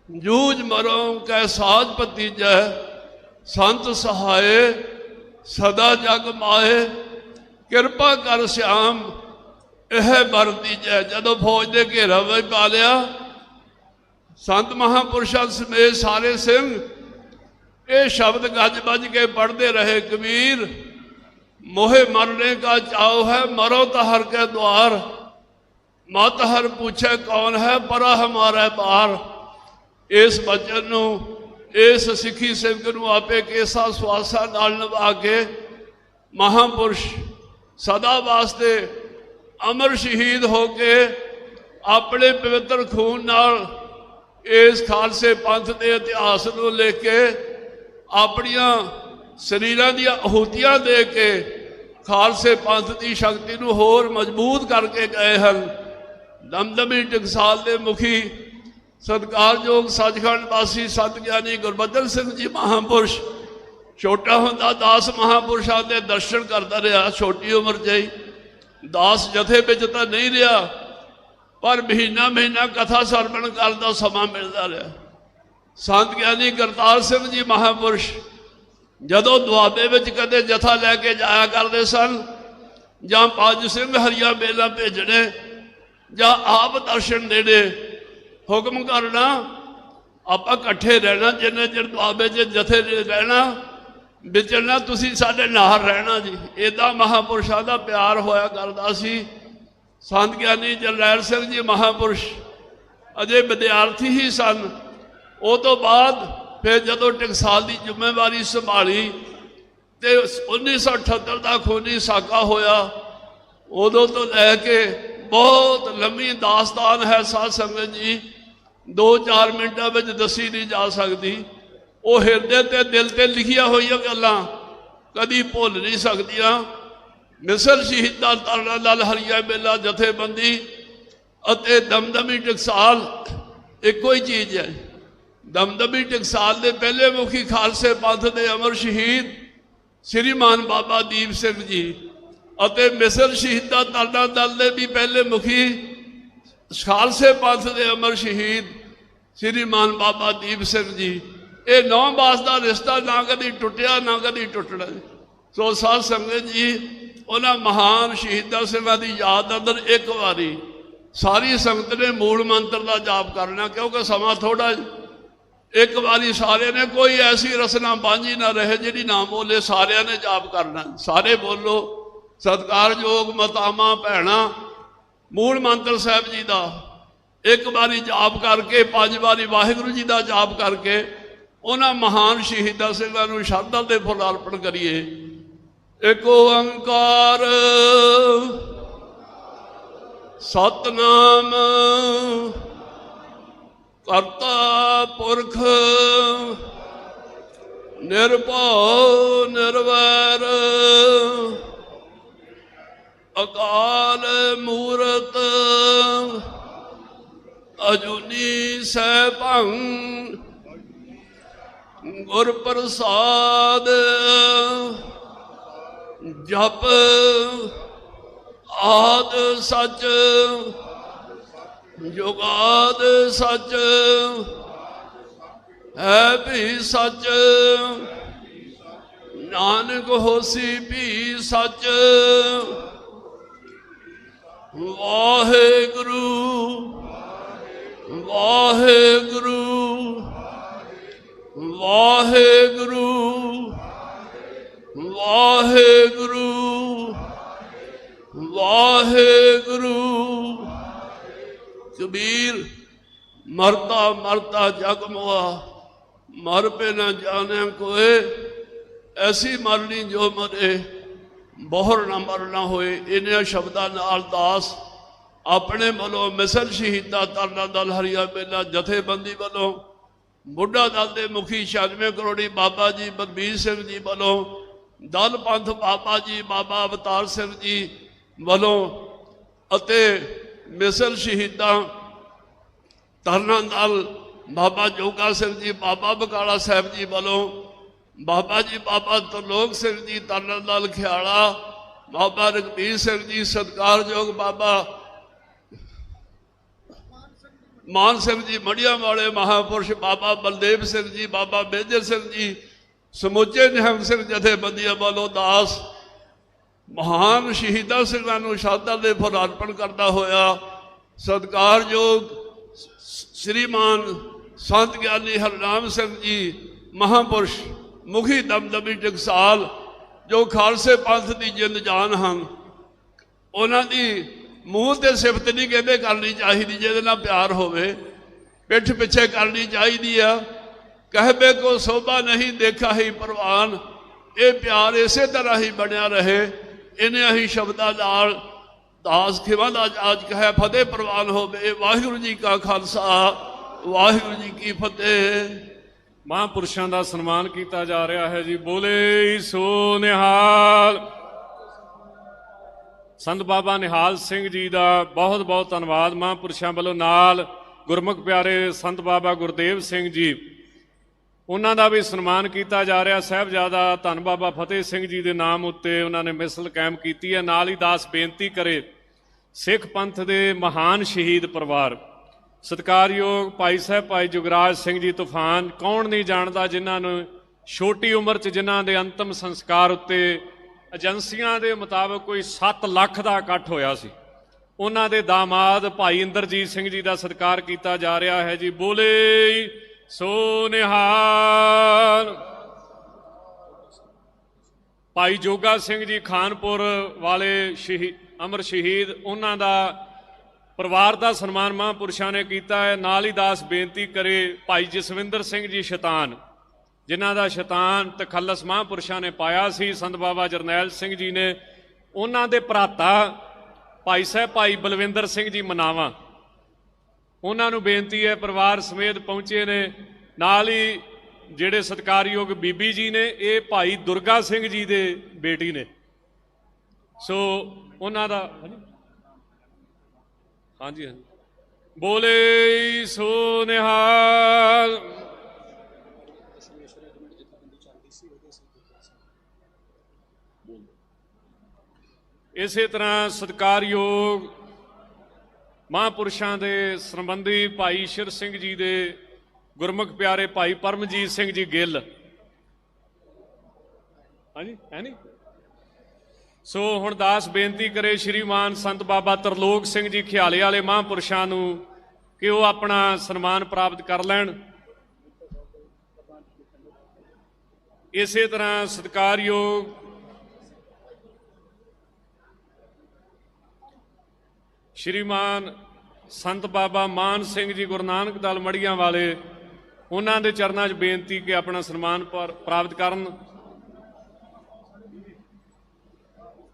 जूझ मरो कै साज भतीजै। संत सहाय सदा जग माए, कृपा कर श्याम यह बर दीजै। जदों फौज के घेरा में पा लिया, संत महापुरुषों समेत सारे सिंह ये शब्द गज बज के पढ़ते रहे। कबीर, मोहे मरने का चाव है, मरो तो हर के द्वार। मत हर पूछे कौन है, परा हमारा पार। इस बचन नूं, इस सिखी सिंह नूं आपे केसा सुआसा नाल निभा के महापुरुष सदा वास्ते अमर शहीद होके अपने पवित्र खून नाल इस खालसे पंथ के इतिहास को लेके अपनिया शरीरां दियां आहूतियां दे के खालसे पंथ की शक्ति को होर मजबूत करके गए हैं। दमदमी टकसाल के मुखी सत्कारयोग सचखंड वासी सत ज्ञानी गुरबचन सिंह जी महापुरुष, छोटा होंदा दास महापुरुषों के दर्शन करता रहा। छोटी उम्र च ही दास जथे विच तो नहीं रहा, पर महीना महीना कथा सरवण करता समा मिलता रहा। संत ज्ञानी करतार सिंह जी महापुरुष जदों दुआबे विच कदे जथा लैके जाया करते सन, जां पंज सिंह हरिया मेला भेजने, जां आप दर्शन देने, हुक्म करना आप इकट्ठे रहना, जिन्ने चिर दुआबे च जथे रहना, विचरना, तुसी साडे नाल रहना जी। इदा महापुरुषों का प्यार होया करता सी। संत ज्ञानी जरनैल सिंह जी महापुरुष अजे विद्यार्थी ही सन। उस तो बाद फिर जदों टकसाल की जिम्मेवारी संभाली तो 1978 का खूनी साका होया, उदों तो लैके बहुत लंबी दास्तान है साध संगत जी, 2-4 मिनटों में दसी नहीं जा सकती। वो हिरदे ते दिल ते लिखिया हुई गल्लां कदी भुल नहीं सकदियां। मिसर शहीदां तालां दल हरिया मेला जथेबंदी अते दमदमी टकसाल एको ही चीज़ है। दमदमी टकसाल के पहले मुखी खालसे पंथ के अमर शहीद श्रीमान बाबा दीप सिंह जी अते मिसर शहीदां तालां दल के भी पहले मुखी खालसे पंथ के अमर शहीद श्रीमान बाबा दीप सिंह जी ਇਹ 9 ਮਾਸ ਦਾ ਰਿਸ਼ਤਾ ਨਾ ਕਦੀ ਟੁੱਟਿਆ ਨਾ ਕਦੀ ਟੁੱਟਣਾ। ਸੋ ਸਾਧ ਸੰਗਤ ਜੀ, ਉਹਨਾਂ ਮਹਾਨ ਸ਼ਹੀਦਾਂ ਸਿੰਘਾਂ ਦੀ ਯਾਦ ਅੰਦਰ ਇੱਕ ਵਾਰੀ ਸਾਰੀ ਸੰਗਤ ਨੇ ਮੂਲ ਮੰਤਰ ਦਾ ਜਾਪ ਕਰਨਾ, ਕਿਉਂਕਿ ਸਮਾਂ ਥੋੜਾ। ਇੱਕ ਵਾਰੀ ਸਾਰਿਆਂ ਨੇ, ਕੋਈ ਐਸੀ ਰਸਨਾ ਬਾਂਝੀ ਨਾ ਰਹੇ ਜਿਹੜੀ ਨਾ ਬੋਲੇ, ਸਾਰਿਆਂ ਨੇ ਜਾਪ ਕਰਨਾ। ਸਾਰੇ ਬੋਲੋ। ਸਤਿਕਾਰਯੋਗ ਮਾਤਾਵਾਂ ਭੈਣਾਂ, ਮੂਲ ਮੰਤਰ ਸਾਹਿਬ ਜੀ ਦਾ ਇੱਕ ਵਾਰੀ ਜਾਪ ਕਰਕੇ, 5 ਵਾਰੀ ਵਾਹਿਗੁਰੂ ਜੀ ਦਾ ਜਾਪ ਕਰਕੇ ਉਹਨਾਂ ਮਹਾਨ ਸ਼ਹੀਦਾਂ ਸਿੰਘਾਂ ਨੂੰ ਸ਼ਰਧਾ ਦੇ ਫੁੱਲ ਅਰਪਣ ਕਰੀਏ। ਇੱਕ ਓੰਕਾਰ ਸਤਨਾਮ ਕਰਤਾ ਪੁਰਖ ਨਿਰਭਉ ਨਿਰਵੈਰ ਅਕਾਲ ਮੂਰਤ ਅਜੂਨੀ ਸੈਭੰ ਗੁਰ ਪ੍ਰਸਾਦ ਜਪ ਆਦ ਸਚ ਜੁਗਾਦ ਸਚ ਹੈ ਵੀ ਸਚ ਨਾਨਕ ਹੋਸੀ ਵੀ ਸਚ। ਵਾਹਿਗੁਰੂ ਵਾਹਿਗੁਰੂ ਵਾਹਿਗੁਰੂ ਵਾਹਿਗੁਰੂ ਵਾਹਿਗੁਰੂ। ਕਬੀਰ ਮਰਤਾ ਮਰਤਾ ਜਗ ਮੁਆ, ਮਰ ਪੇ ਨਾ ਜਾਣੇ ਕੋਏ, ਐਸੀ ਮਰਨੀ ਜੋ ਮਰੇ ਬਹੁਰ ਨਾ ਮਰਨਾ ਹੋਏ। ਇਹਨਾਂ ਸ਼ਬਦਾਂ ਨਾਲ ਦਾਸ ਆਪਣੇ ਵੱਲੋਂ ਮਿਸਲ ਸ਼ਹੀਦਾਂ ਤਰਨਾ ਦਲ ਹਰੀਆ ਮੇਲਾ ਜਥੇਬੰਦੀ ਵੱਲੋਂ, ਬੁੱਢਾ ਦਲ ਦੇ ਮੁਖੀ 96 ਕਰੋੜੀ ਬਾਬਾ ਜੀ ਬਲਬੀਰ ਸਿੰਘ ਜੀ ਵੱਲੋਂ, ਦਲ ਪੰਥ ਬਾਬਾ ਜੀ ਬਾਬਾ ਅਵਤਾਰ ਸਿੰਘ ਜੀ ਵੱਲੋਂ ਅਤੇ ਮਿਸਲ ਸ਼ਹੀਦਾਂ ਤਰਨਾ ਦਲ ਬਾਬਾ ਜੋਗਾ ਸਿੰਘ ਜੀ ਬਾਬਾ ਬਕਾਲਾ ਸਾਹਿਬ ਜੀ ਵੱਲੋਂ, ਬਾਬਾ ਜੀ ਬਾਬਾ ਤਰਲੋਕ ਸਿੰਘ ਜੀ ਤਰਨਾ ਦਲ ਖਿਆਲਾ, ਬਾਬਾ ਰਘਬੀਰ ਸਿੰਘ ਜੀ ਸਤਿਕਾਰਯੋਗ ਬਾਬਾ ਮਾਨ ਸਿੰਘ ਜੀ ਮੜੀਆਂ ਵਾਲੇ ਮਹਾਂਪੁਰਸ਼, ਬਾਬਾ ਬਲਦੇਵ ਸਿੰਘ ਜੀ ਬਾਬਾ ਮੇਜਰ ਸਿੰਘ ਜੀ, ਸਮੁੱਚੇ ਨਿਹੰਗ ਸਿੰਘ ਜਥੇਬੰਦੀਆਂ ਵੱਲੋਂ ਦਾਸ ਮਹਾਨ ਸ਼ਹੀਦਾਂ ਸਿੰਘਾਂ ਨੂੰ ਸ਼ਰਧਾ ਦੇ ਫੁੱਲ ਅਰਪਣ ਕਰਦਾ ਹੋਇਆ ਸਤਿਕਾਰਯੋਗ ਸ਼੍ਰੀਮਾਨ ਸੰਤ ਗਿਆਨੀ ਹਰਨਾਮ ਸਿੰਘ ਜੀ ਮਹਾਂਪੁਰਸ਼ ਮੁਖੀ ਦਮਦਮੀ ਟਕਸਾਲ, ਜੋ ਖਾਲਸੇ ਪੰਥ ਦੀ ਜਿੰਦ ਜਾਨ ਹਨ, ਉਹਨਾਂ ਦੀ ਮੂੰਹ ਤੇ ਸਿਫਤ ਨਹੀਂ ਕਹਿੰਦੇ ਕਰਨੀ ਚਾਹੀਦੀ, ਜਿਹਦੇ ਨਾਲ ਪਿਆਰ ਹੋਵੇ ਪਿੱਠ ਪਿੱਛੇ ਕਰਨੀ ਚਾਹੀਦੀ ਆ। ਕਹਿਬੇ ਕੋ ਸੋਭਾ ਨਹੀਂ ਦੇਖਾ ਹੀ ਪ੍ਰਵਾਨ, ਇਹ ਪਿਆਰ ਇਸੇ ਤਰ੍ਹਾਂ ਹੀ ਬਣਿਆ ਰਹੇ। ਇਹਨੇ ਅਸੀਂ ਸ਼ਬਦਾਂ ਨਾਲ ਦਾਸ ਖਿਵਾ ਦਾ ਅੱਜ ਕਹੇ ਫਤਿਹ ਪ੍ਰਵਾਨ ਹੋਵੇ। ਵਾਹਿਗੁਰੂ ਜੀ ਕਾ ਖਾਲਸਾ ਵਾਹਿਗੁਰੂ ਜੀ ਕੀ ਫਤਿਹ। ਮਹਾਂਪੁਰਸ਼ਾਂ ਦਾ ਸਨਮਾਨ ਕੀਤਾ ਜਾ ਰਿਹਾ ਹੈ ਜੀ। ਬੋਲੇ ਸੋ ਨਿਹਾਲ। ਸੰਤ ਬਾਬਾ ਨਿਹਾਲ ਸਿੰਘ ਜੀ ਦਾ ਬਹੁਤ ਬਹੁਤ ਧੰਨਵਾਦ। ਮਹਾਂਪੁਰਸ਼ਾਂ ਵੱਲੋਂ ਨਾਲ ਗੁਰਮੁਖ ਪਿਆਰੇ ਸੰਤ ਬਾਬਾ ਗੁਰਦੇਵ ਸਿੰਘ ਜੀ, ਉਹਨਾਂ ਦਾ ਵੀ ਸਨਮਾਨ ਕੀਤਾ ਜਾ ਰਿਹਾ। ਸਾਹਿਬਜ਼ਾਦਾ ਧੰਨ ਬਾਬਾ ਫਤਿਹ ਸਿੰਘ ਜੀ ਦੇ ਨਾਮ ਉੱਤੇ ਉਹਨਾਂ ਨੇ ਮਿਸਲ ਕਾਇਮ ਕੀਤੀ ਹੈ। ਨਾਲ ਹੀ ਦਾਸ ਬੇਨਤੀ ਕਰੇ ਸਿੱਖ ਪੰਥ ਦੇ ਮਹਾਨ ਸ਼ਹੀਦ ਪਰਿਵਾਰ ਸਤਿਕਾਰਯੋਗ ਭਾਈ ਸਾਹਿਬ ਭਾਈ ਜੁਗਰਾਜ ਸਿੰਘ ਜੀ ਤੂਫਾਨ, ਕੌਣ ਨਹੀਂ ਜਾਣਦਾ ਜਿਨ੍ਹਾਂ ਨੂੰ ਛੋਟੀ ਉਮਰ 'ਚ ਜਿਨ੍ਹਾਂ ਦੇ ਅੰਤਮ ਸੰਸਕਾਰ ਉੱਤੇ ਏਜੰਸੀਆਂ ਦੇ ਮੁਤਾਬਕ ਕੋਈ 7 ਲੱਖ ਦਾ ਇਕੱਠ ਹੋਇਆ ਸੀ। ਉਹਨਾਂ ਦੇ ਦਾਮਾਦ ਭਾਈ ਇੰਦਰਜੀਤ ਸਿੰਘ ਜੀ ਦਾ ਸਤਿਕਾਰ ਕੀਤਾ ਜਾ ਰਿਹਾ ਹੈ ਜੀ। ਬੋਲੇ ਸੋ ਨਿਹਾਲ। ਭਾਈ ਜੋਗਾ ਸਿੰਘ ਜੀ ਖਾਨਪੁਰ ਵਾਲੇ ਅਮਰ ਸ਼ਹੀਦ, ਉਹਨਾਂ ਦਾ ਪਰਿਵਾਰ ਦਾ ਸਨਮਾਨ ਮਹਾਂਪੁਰਸ਼ਾਂ ਨੇ ਕੀਤਾ ਹੈ। ਨਾਲ ਹੀ ਦਾਸ ਬੇਨਤੀ ਕਰੇ ਭਾਈ ਜਸਵਿੰਦਰ ਸਿੰਘ ਜੀ ਸ਼ੈਤਾਨ, ਜਿਨ੍ਹਾਂ ਦਾ ਸ਼ੈਤਾਨ ਤਖੱਲਸ ਮਹਾਂਪੁਰਸ਼ਾਂ ਨੇ ਪਾਇਆ ਸੀ ਸੰਤ ਬਾਬਾ ਜਰਨੈਲ ਸਿੰਘ ਜੀ ਨੇ, ਉਹਨਾਂ ਦੇ ਭਰਾਤਾ ਭਾਈ ਸਾਹਿਬ ਭਾਈ ਬਲਵਿੰਦਰ ਸਿੰਘ ਜੀ ਮਨਾਵਾ, ਉਹਨਾਂ ਨੂੰ ਬੇਨਤੀ ਹੈ ਪਰਿਵਾਰ ਸਮੇਤ ਪਹੁੰਚੇ ਨੇ। ਨਾਲ ਹੀ ਜਿਹੜੇ ਸਤਿਕਾਰਯੋਗ ਬੀਬੀ ਜੀ ਨੇ, ਇਹ ਭਾਈ ਦੁਰਗਾ ਸਿੰਘ ਜੀ ਦੇ ਬੇਟੀ ਨੇ, ਸੋ ਉਹਨਾਂ ਦਾ ਹਾਂਜੀ ਹਾਂਜੀ। ਬੋਲੇ ਸੋ ਨਿਹਾਲ। ਇਸੇ ਤਰ੍ਹਾਂ ਸਤਿਕਾਰਯੋਗ ਮਹਾਂਪੁਰਸ਼ਾਂ ਦੇ ਸੰਬੰਧੀ ਭਾਈ ਈਸ਼ਰ ਸਿੰਘ ਜੀ ਦੇ ਗੁਰਮੁਖ ਪਿਆਰੇ ਭਾਈ ਪਰਮਜੀਤ ਸਿੰਘ ਜੀ ਗਿੱਲ। ਹਾਂਜੀ ਹੈ ਨਹੀਂ। ਸੋ ਹੁਣ ਦਾਸ ਬੇਨਤੀ ਕਰੇ ਸ਼੍ਰੀਮਾਨ ਸੰਤ ਬਾਬਾ ਤਰਲੋਕ ਸਿੰਘ ਜੀ ਖਿਆਲੇ ਵਾਲੇ ਮਹਾਂਪੁਰਸ਼ਾਂ ਨੂੰ ਕਿ ਉਹ ਆਪਣਾ ਸਨਮਾਨ ਪ੍ਰਾਪਤ ਕਰ ਲੈਣ। ਇਸੇ ਤਰ੍ਹਾਂ ਸਤਿਕਾਰਯੋਗ ਸ਼੍ਰੀਮਾਨ ਸੰਤ ਬਾਬਾ ਮਾਨ ਸਿੰਘ ਜੀ ਗੁਰੂ ਨਾਨਕ ਦਲ ਮੜੀਆਂ ਵਾਲੇ, ਉਹਨਾਂ ਦੇ ਚਰਨਾਂ 'ਚ ਬੇਨਤੀ ਕਿ ਆਪਣਾ ਸਨਮਾਨ ਪ੍ਰਾਪਤ ਕਰਨ।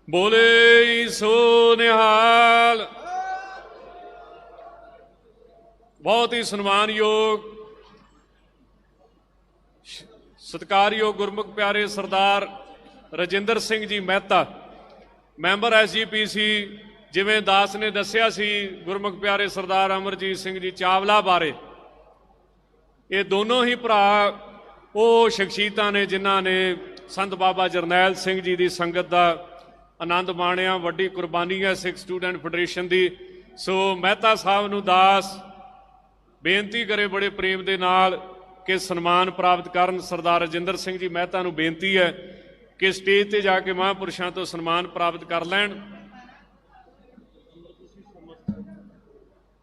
ਬੋਲੇ ਸੋ ਨਿਹਾਲ। ਬਹੁਤ ਹੀ ਸਨਮਾਨਯੋਗ ਸਤਿਕਾਰਯੋਗ ਗੁਰਮੁਖ ਪਿਆਰੇ ਸਰਦਾਰ ਰਜਿੰਦਰ ਸਿੰਘ ਜੀ ਮਹਿਤਾ, ਮੈਂਬਰ SGPC। ਜਿਵੇਂ ਦਾਸ ਨੇ ਦੱਸਿਆ ਸੀ ਗੁਰਮੁਖ ਪਿਆਰੇ ਸਰਦਾਰ ਅਮਰਜੀਤ ਸਿੰਘ ਜੀ ਚਾਵਲਾ ਬਾਰੇ, ਇਹ ਦੋਨੋਂ ਹੀ ਭਰਾ ਉਹ ਸ਼ਖਸੀਅਤਾਂ ਨੇ ਜਿਨ੍ਹਾਂ ਨੇ ਸੰਤ ਬਾਬਾ ਜਰਨੈਲ ਸਿੰਘ ਜੀ ਦੀ ਸੰਗਤ ਦਾ ਆਨੰਦ ਮਾਣਿਆ। ਵੱਡੀ ਕੁਰਬਾਨੀ ਹੈ ਸਿੱਖ ਸਟੂਡੈਂਟ ਫੈਡਰੇਸ਼ਨ ਦੀ। ਸੋ ਮਹਿਤਾ ਸਾਹਿਬ ਨੂੰ ਦਾਸ ਬੇਨਤੀ ਕਰੇ ਬੜੇ ਪ੍ਰੇਮ ਦੇ ਨਾਲ ਕਿ ਸਨਮਾਨ ਪ੍ਰਾਪਤ ਕਰਨ। ਸਰਦਾਰ ਰਜਿੰਦਰ ਸਿੰਘ ਜੀ ਮਹਿਤਾ ਨੂੰ ਬੇਨਤੀ ਹੈ ਕਿ ਸਟੇਜ ਤੇ ਜਾ ਕੇ ਮਹਾਂਪੁਰਸ਼ਾਂ ਤੋਂ ਸਨਮਾਨ ਪ੍ਰਾਪਤ ਕਰ ਲੈਣ।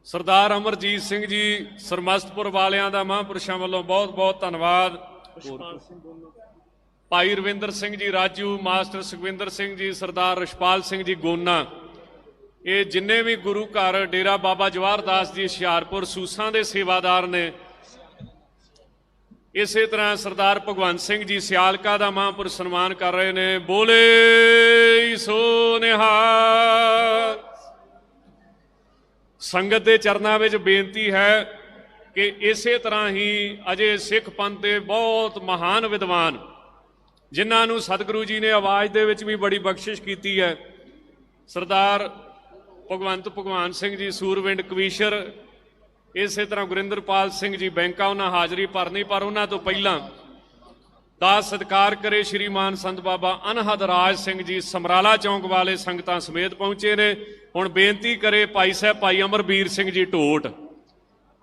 ਸਰਦਾਰ ਅਮਰਜੀਤ ਸਿੰਘ ਜੀ ਸਰਮਸਤਪੁਰ ਵਾਲਿਆਂ ਦਾ ਮਹਾਂਪੁਰਸ਼ਾਂ ਵੱਲੋਂ ਬਹੁਤ ਬਹੁਤ ਧੰਨਵਾਦ। ਭਾਈ ਰਵਿੰਦਰ ਸਿੰਘ ਜੀ ਰਾਜੂ, ਮਾਸਟਰ ਸੁਖਵਿੰਦਰ ਸਿੰਘ ਜੀ, ਸਰਦਾਰ ਰਸ਼ਪਾਲ ਸਿੰਘ ਜੀ ਗੋਨਾ, ਇਹ ਜਿੰਨੇ ਵੀ ਗੁਰੂ ਘਰ ਡੇਰਾ ਬਾਬਾ ਜਵਾਹਰ ਦਾਸ ਜੀ ਹੁਸ਼ਿਆਰਪੁਰ ਸੂਸਾਂ ਦੇ ਸੇਵਾਦਾਰ ਨੇ। ਇਸੇ ਤਰ੍ਹਾਂ ਸਰਦਾਰ ਭਗਵੰਤ ਸਿੰਘ ਜੀ ਸਿਆਲਕਾ ਦਾ ਮਹਾਂਪੁਰਸ਼ ਸਨਮਾਨ ਕਰ ਰਹੇ ਨੇ। ਬੋਲੇ ਸੋ ਨਿਹਾਲ। ਸੰਗਤ ਦੇ ਚਰਨਾਂ ਵਿੱਚ ਬੇਨਤੀ ਹੈ ਕਿ ਇਸੇ ਤਰ੍ਹਾਂ ਹੀ ਅਜੇ ਸਿੱਖ ਪੰਥ ਦੇ ਬਹੁਤ ਮਹਾਨ ਵਿਦਵਾਨ, ਜਿਨ੍ਹਾਂ ਨੂੰ ਸਤਿਗੁਰੂ ਜੀ ਨੇ ਆਵਾਜ਼ ਦੇ ਵਿੱਚ ਵੀ ਬੜੀ ਬਖਸ਼ਿਸ਼ ਕੀਤੀ ਹੈ, ਸਰਦਾਰ ਭਗਵਾਨ ਸਿੰਘ ਜੀ ਸੂਰਵਿੰਡ ਕਵੀਸ਼ਰ, ਇਸੇ ਤਰ੍ਹਾਂ ਗੁਰਿੰਦਰਪਾਲ ਸਿੰਘ ਜੀ ਬੈਂਕਾ, ਉਹਨਾਂ ਹਾਜ਼ਰੀ ਭਰਨੀ। ਪਰ ਉਹਨਾਂ ਤੋਂ ਪਹਿਲਾਂ ਦਾਸ ਸਤਿਕਾਰ ਕਰੇ ਸ਼੍ਰੀਮਾਨ ਸੰਤ ਬਾਬਾ ਅਨਹਦ ਰਾਜ ਸਿੰਘ ਜੀ ਸਮਰਾਲਾ ਚੌਂਕ ਵਾਲੇ ਸੰਗਤਾਂ ਸਮੇਤ ਪਹੁੰਚੇ ਨੇ। ਹੁਣ ਬੇਨਤੀ ਕਰੇ ਭਾਈ ਸਾਹਿਬ ਭਾਈ ਅਮਰਬੀਰ ਸਿੰਘ ਜੀ ਢੋਟ,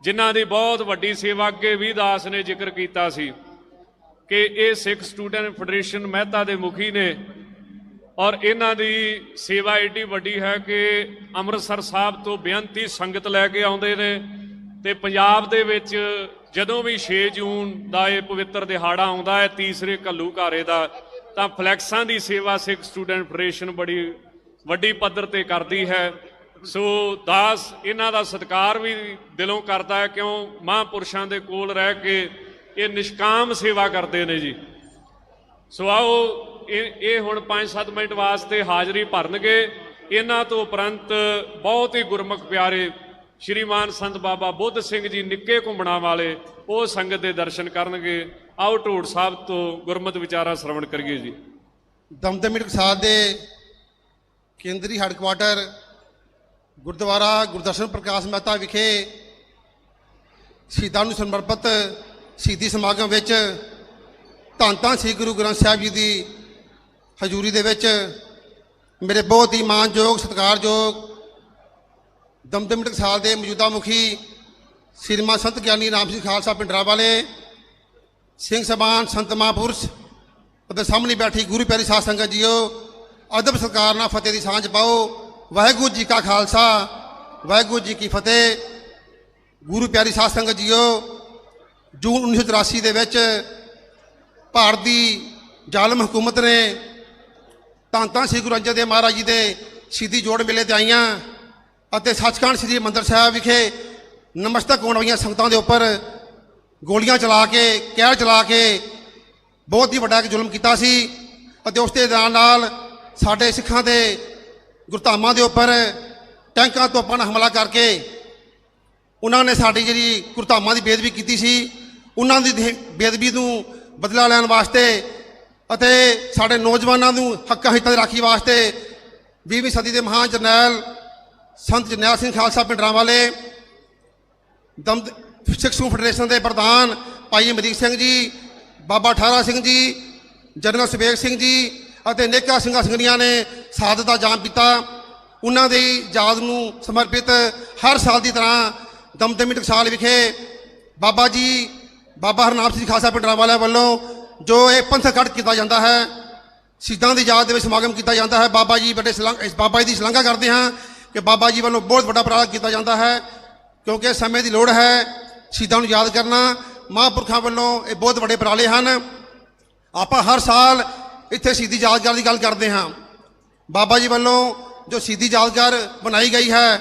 ਜਿਨ੍ਹਾਂ ਦੀ ਬਹੁਤ ਵੱਡੀ ਸੇਵਾ ਅੱਗੇ ਵੀ ਦਾਸ ਨੇ ਜ਼ਿਕਰ ਕੀਤਾ ਸੀ ਕਿ ਇਹ ਸਿੱਖ ਸਟੂਡੈਂਟ ਫੈਡਰੇਸ਼ਨ ਮਹਿਤਾ ਦੇ ਮੁਖੀ ਨੇ ਔਰ ਇਹਨਾਂ ਦੀ ਸੇਵਾ ਏਡੀ ਵੱਡੀ ਹੈ ਕਿ ਅੰਮ੍ਰਿਤਸਰ ਸਾਹਿਬ ਤੋਂ ਬੇਅੰਤੀ ਸੰਗਤ ਲੈ ਕੇ ਆਉਂਦੇ ਨੇ। ਤੇ ਪੰਜਾਬ ਦੇ ਵਿੱਚ ਜਦੋਂ ਵੀ 6 ਜੂਨ ਦਾ ਇਹ ਪਵਿੱਤਰ ਦਿਹਾੜਾ ਆਉਂਦਾ ਹੈ, ਤੀਸਰੇ ਘੱਲੂਘਾਰੇ ਦਾ, ਤਾਂ ਫਲੈਕਸਾਂ ਦੀ ਸੇਵਾ ਸਿੱਖ ਸਟੂਡੈਂਟ ਫੈਡਰੇਸ਼ਨ ਬੜੀ ਵੱਡੀ ਪੱਧਰ ਤੇ ਕਰਦੀ ਹੈ। ਸੋ ਦਾਸ ਇਹਨਾਂ ਦਾ ਸਤਿਕਾਰ ਵੀ ਦਿਲੋਂ ਕਰਦਾ ਹੈ, ਕਿਉਂ ਮਹਾਂਪੁਰਸ਼ਾਂ ਦੇ ਕੋਲ ਰਹਿ ਕੇ ਇਹ ਨਿਸ਼ਕਾਮ ਸੇਵਾ ਕਰਦੇ ਨੇ ਜੀ। ਸੋ ਆਓ ਇਹ ਹੁਣ 5-7 ਮਿੰਟ ਵਾਸਤੇ ਹਾਜ਼ਰੀ ਭਰਨਗੇ। ਇਹਨਾਂ ਤੋਂ ਉਪਰੰਤ ਬਹੁਤ ਹੀ ਗੁਰਮੁਖ ਪਿਆਰੇ ਸ਼੍ਰੀਮਾਨ ਸੰਤ ਬਾਬਾ ਬੁੱਧ ਸਿੰਘ ਜੀ ਨਿੱਕੇ ਘੁੰਮਣਾ ਵਾਲੇ, ਉਹ ਸੰਗਤ ਦੇ ਦਰਸ਼ਨ ਕਰਨਗੇ। ਆਓ ਢੋੜ ਸਾਹਿਬ ਤੋਂ ਗੁਰਮਤਿ ਵਿਚਾਰਾ ਸ਼ਰਵਣ ਕਰੀਏ ਜੀ। ਦਮਦਮੀ ਟਕਸਾਲ ਦੇ ਕੇਂਦਰੀ ਹੈੱਡਕੁਆਟਰ ਗੁਰਦੁਆਰਾ ਗੁਰਦਰਸ਼ਨ ਪ੍ਰਕਾਸ਼ ਮਹਿਤਾ ਵਿਖੇ ਸ਼ਹੀਦਾਂ ਨੂੰ ਸਮਰਪਿਤ ਸ਼ਹੀਦੀ ਸਮਾਗਮ ਵਿੱਚ ਧੰਨ ਧੰਨ ਸ੍ਰੀ ਗੁਰੂ ਗ੍ਰੰਥ ਸਾਹਿਬ ਜੀ ਦੀ ਹਜ਼ੂਰੀ ਦੇ ਵਿੱਚ ਮੇਰੇ ਬਹੁਤ ਹੀ ਮਾਣਯੋਗ ਸਤਿਕਾਰਯੋਗ ਦਮਦਮੀ ਟਕਸਾਲ ਦੇ ਮੌਜੂਦਾ ਮੁਖੀ ਸ਼੍ਰੀਮਾਨ ਸੰਤ ਗਿਆਨੀ ਰਾਮ ਸਿੰਘ ਖਾਲਸਾ ਪਿੰਡਰਾਂਵਾਲੇ, ਸਿੰਘ ਸਭਾਨ, ਸੰਤ ਮਹਾਂਪੁਰਸ਼ ਅਤੇ ਸਾਹਮਣੇ ਬੈਠੀ ਗੁਰੂ ਪਿਆਰੀ ਸਾਧ ਸੰਗਤ ਜੀਓ, ਅਦਬ ਸਤਿਕਾਰ ਨਾਲ ਫਤਿਹ ਦੀ ਸਾਂਝ ਪਾਓ। ਵਾਹਿਗੁਰੂ ਜੀ ਕਾ ਖਾਲਸਾ, ਵਾਹਿਗੁਰੂ ਜੀ ਕੀ ਫਤਿਹ। ਗੁਰੂ ਪਿਆਰੀ ਸਾਧ ਸੰਗਤ ਜੀਓ, ਜੂਨ 1983 ਦੇ ਵਿੱਚ ਭਾਰਤ ਦੀ ਜ਼ਾਲਮ ਹਕੂਮਤ ਨੇ ਧੰਨ ਧੰਨ ਸ੍ਰੀ ਗੁਰੂ ਅੰਗਦ ਦੇਵ ਮਹਾਰਾਜ ਜੀ ਦੇ ਸ਼ਹੀਦੀ ਜੋੜ ਮੇਲੇ ਤੇ ਆਈਆਂ ਅਤੇ ਸੱਚਖੰਡ ਸ੍ਰੀ ਹਰਿਮੰਦਰ ਸਾਹਿਬ ਵਿਖੇ ਨਮਸਤਕ ਹੋਣ ਵਾਲੀਆਂ ਸੰਗਤਾਂ ਦੇ ਉੱਪਰ ਗੋਲੀਆਂ ਚਲਾ ਕੇ, ਕਹਿਰ ਚਲਾ ਕੇ ਬਹੁਤ ਹੀ ਵੱਡਾ ਇੱਕ ਜ਼ੁਲਮ ਕੀਤਾ ਸੀ। ਅਤੇ ਉਸ ਦੇ ਨਾਲ ਸਾਡੇ ਸਿੱਖਾਂ ਦੇ ਗੁਰਧਾਮਾਂ ਦੇ ਉੱਪਰ ਟੈਂਕਾਂ ਤੋਪਾਂ ਨਾਲ ਹਮਲਾ ਕਰਕੇ ਉਹਨਾਂ ਨੇ ਸਾਡੀ ਜਿਹੜੀ ਗੁਰਧਾਮਾਂ ਦੀ ਬੇਅਦਬੀ ਕੀਤੀ ਸੀ, ਉਹਨਾਂ ਦੀ ਬੇਅਦਬੀ ਨੂੰ ਬਦਲਾ ਲੈਣ ਵਾਸਤੇ ਅਤੇ ਸਾਡੇ ਨੌਜਵਾਨਾਂ ਨੂੰ ਹੱਕਾਂ ਹਿੱਤਾਂ ਦੀ ਰਾਖੀ ਵਾਸਤੇ 20ਵੀਂ ਸਦੀ ਦੇ ਮਹਾਨ ਜਰਨੈਲ ਸੰਤ ਜਰਨੈਲ ਸਿੰਘ ਖਾਲਸਾ ਪਿੰਡਰਾਂਵਾਲੇ, ਸਿੱਖ ਸਟੂਡੈਂਟ ਫੈਡਰੇਸ਼ਨ ਦੇ ਪ੍ਰਧਾਨ ਭਾਈ ਅਮਰੀਕ ਸਿੰਘ ਜੀ, ਬਾਬਾ ਠਾਰਾ ਸਿੰਘ ਜੀ, ਜਨਰਲ ਸੁਬੇਗ ਸਿੰਘ ਜੀ ਅਤੇ ਨੇਕਾਂ ਸਿੰਘਾਂ ਸਿੰਘਣੀਆਂ ਨੇ ਸ਼ਹਾਦਤ ਦਾ ਜਾਮ ਪੀਤਾ। ਉਹਨਾਂ ਦੀ ਯਾਦ ਨੂੰ ਸਮਰਪਿਤ ਹਰ ਸਾਲ ਦੀ ਤਰ੍ਹਾਂ ਦਮਦਮੀ ਟਕਸਾਲ ਵਿਖੇ ਬਾਬਾ ਜੀ ਬਾਬਾ ਹਰਨਾਮ ਸਿੰਘ ਖਾਲਸਾ ਪਿੰਡਰਾਂ ਵਾਲਿਆਂ ਵੱਲੋਂ ਜੋ ਇਹ ਪੰਥਕ ਕੱਢ ਕੀਤਾ ਜਾਂਦਾ ਹੈ, ਸ਼ਹੀਦਾਂ ਦੀ ਯਾਦ ਦੇ ਵਿੱਚ ਸਮਾਗਮ ਕੀਤਾ ਜਾਂਦਾ ਹੈ। ਬਾਬਾ ਜੀ ਬਾਬਾ ਜੀ ਦੀ ਸ਼ਲਾਘਾ ਕਰਦੇ ਹਾਂ ਕਿ ਬਾਬਾ ਜੀ ਵੱਲੋਂ ਬਹੁਤ ਵੱਡਾ ਉਪਰਾਲਾ ਕੀਤਾ ਜਾਂਦਾ ਹੈ, ਕਿਉਂਕਿ ਸਮੇਂ ਦੀ ਲੋੜ ਹੈ ਸ਼ਹੀਦਾਂ ਨੂੰ ਯਾਦ ਕਰਨਾ। ਮਹਾਂਪੁਰਖਾਂ ਵੱਲੋਂ ਇਹ ਬਹੁਤ ਵੱਡੇ ਉਪਰਾਲੇ ਹਨ। ਆਪਾਂ ਹਰ ਸਾਲ ਇੱਥੇ ਸ਼ਹੀਦੀ ਯਾਦਗਾਰ ਦੀ ਗੱਲ ਕਰਦੇ ਹਾਂ। ਬਾਬਾ ਜੀ ਵੱਲੋਂ ਜੋ ਸ਼ਹੀਦੀ ਯਾਦਗਾਰ ਬਣਾਈ ਗਈ ਹੈ,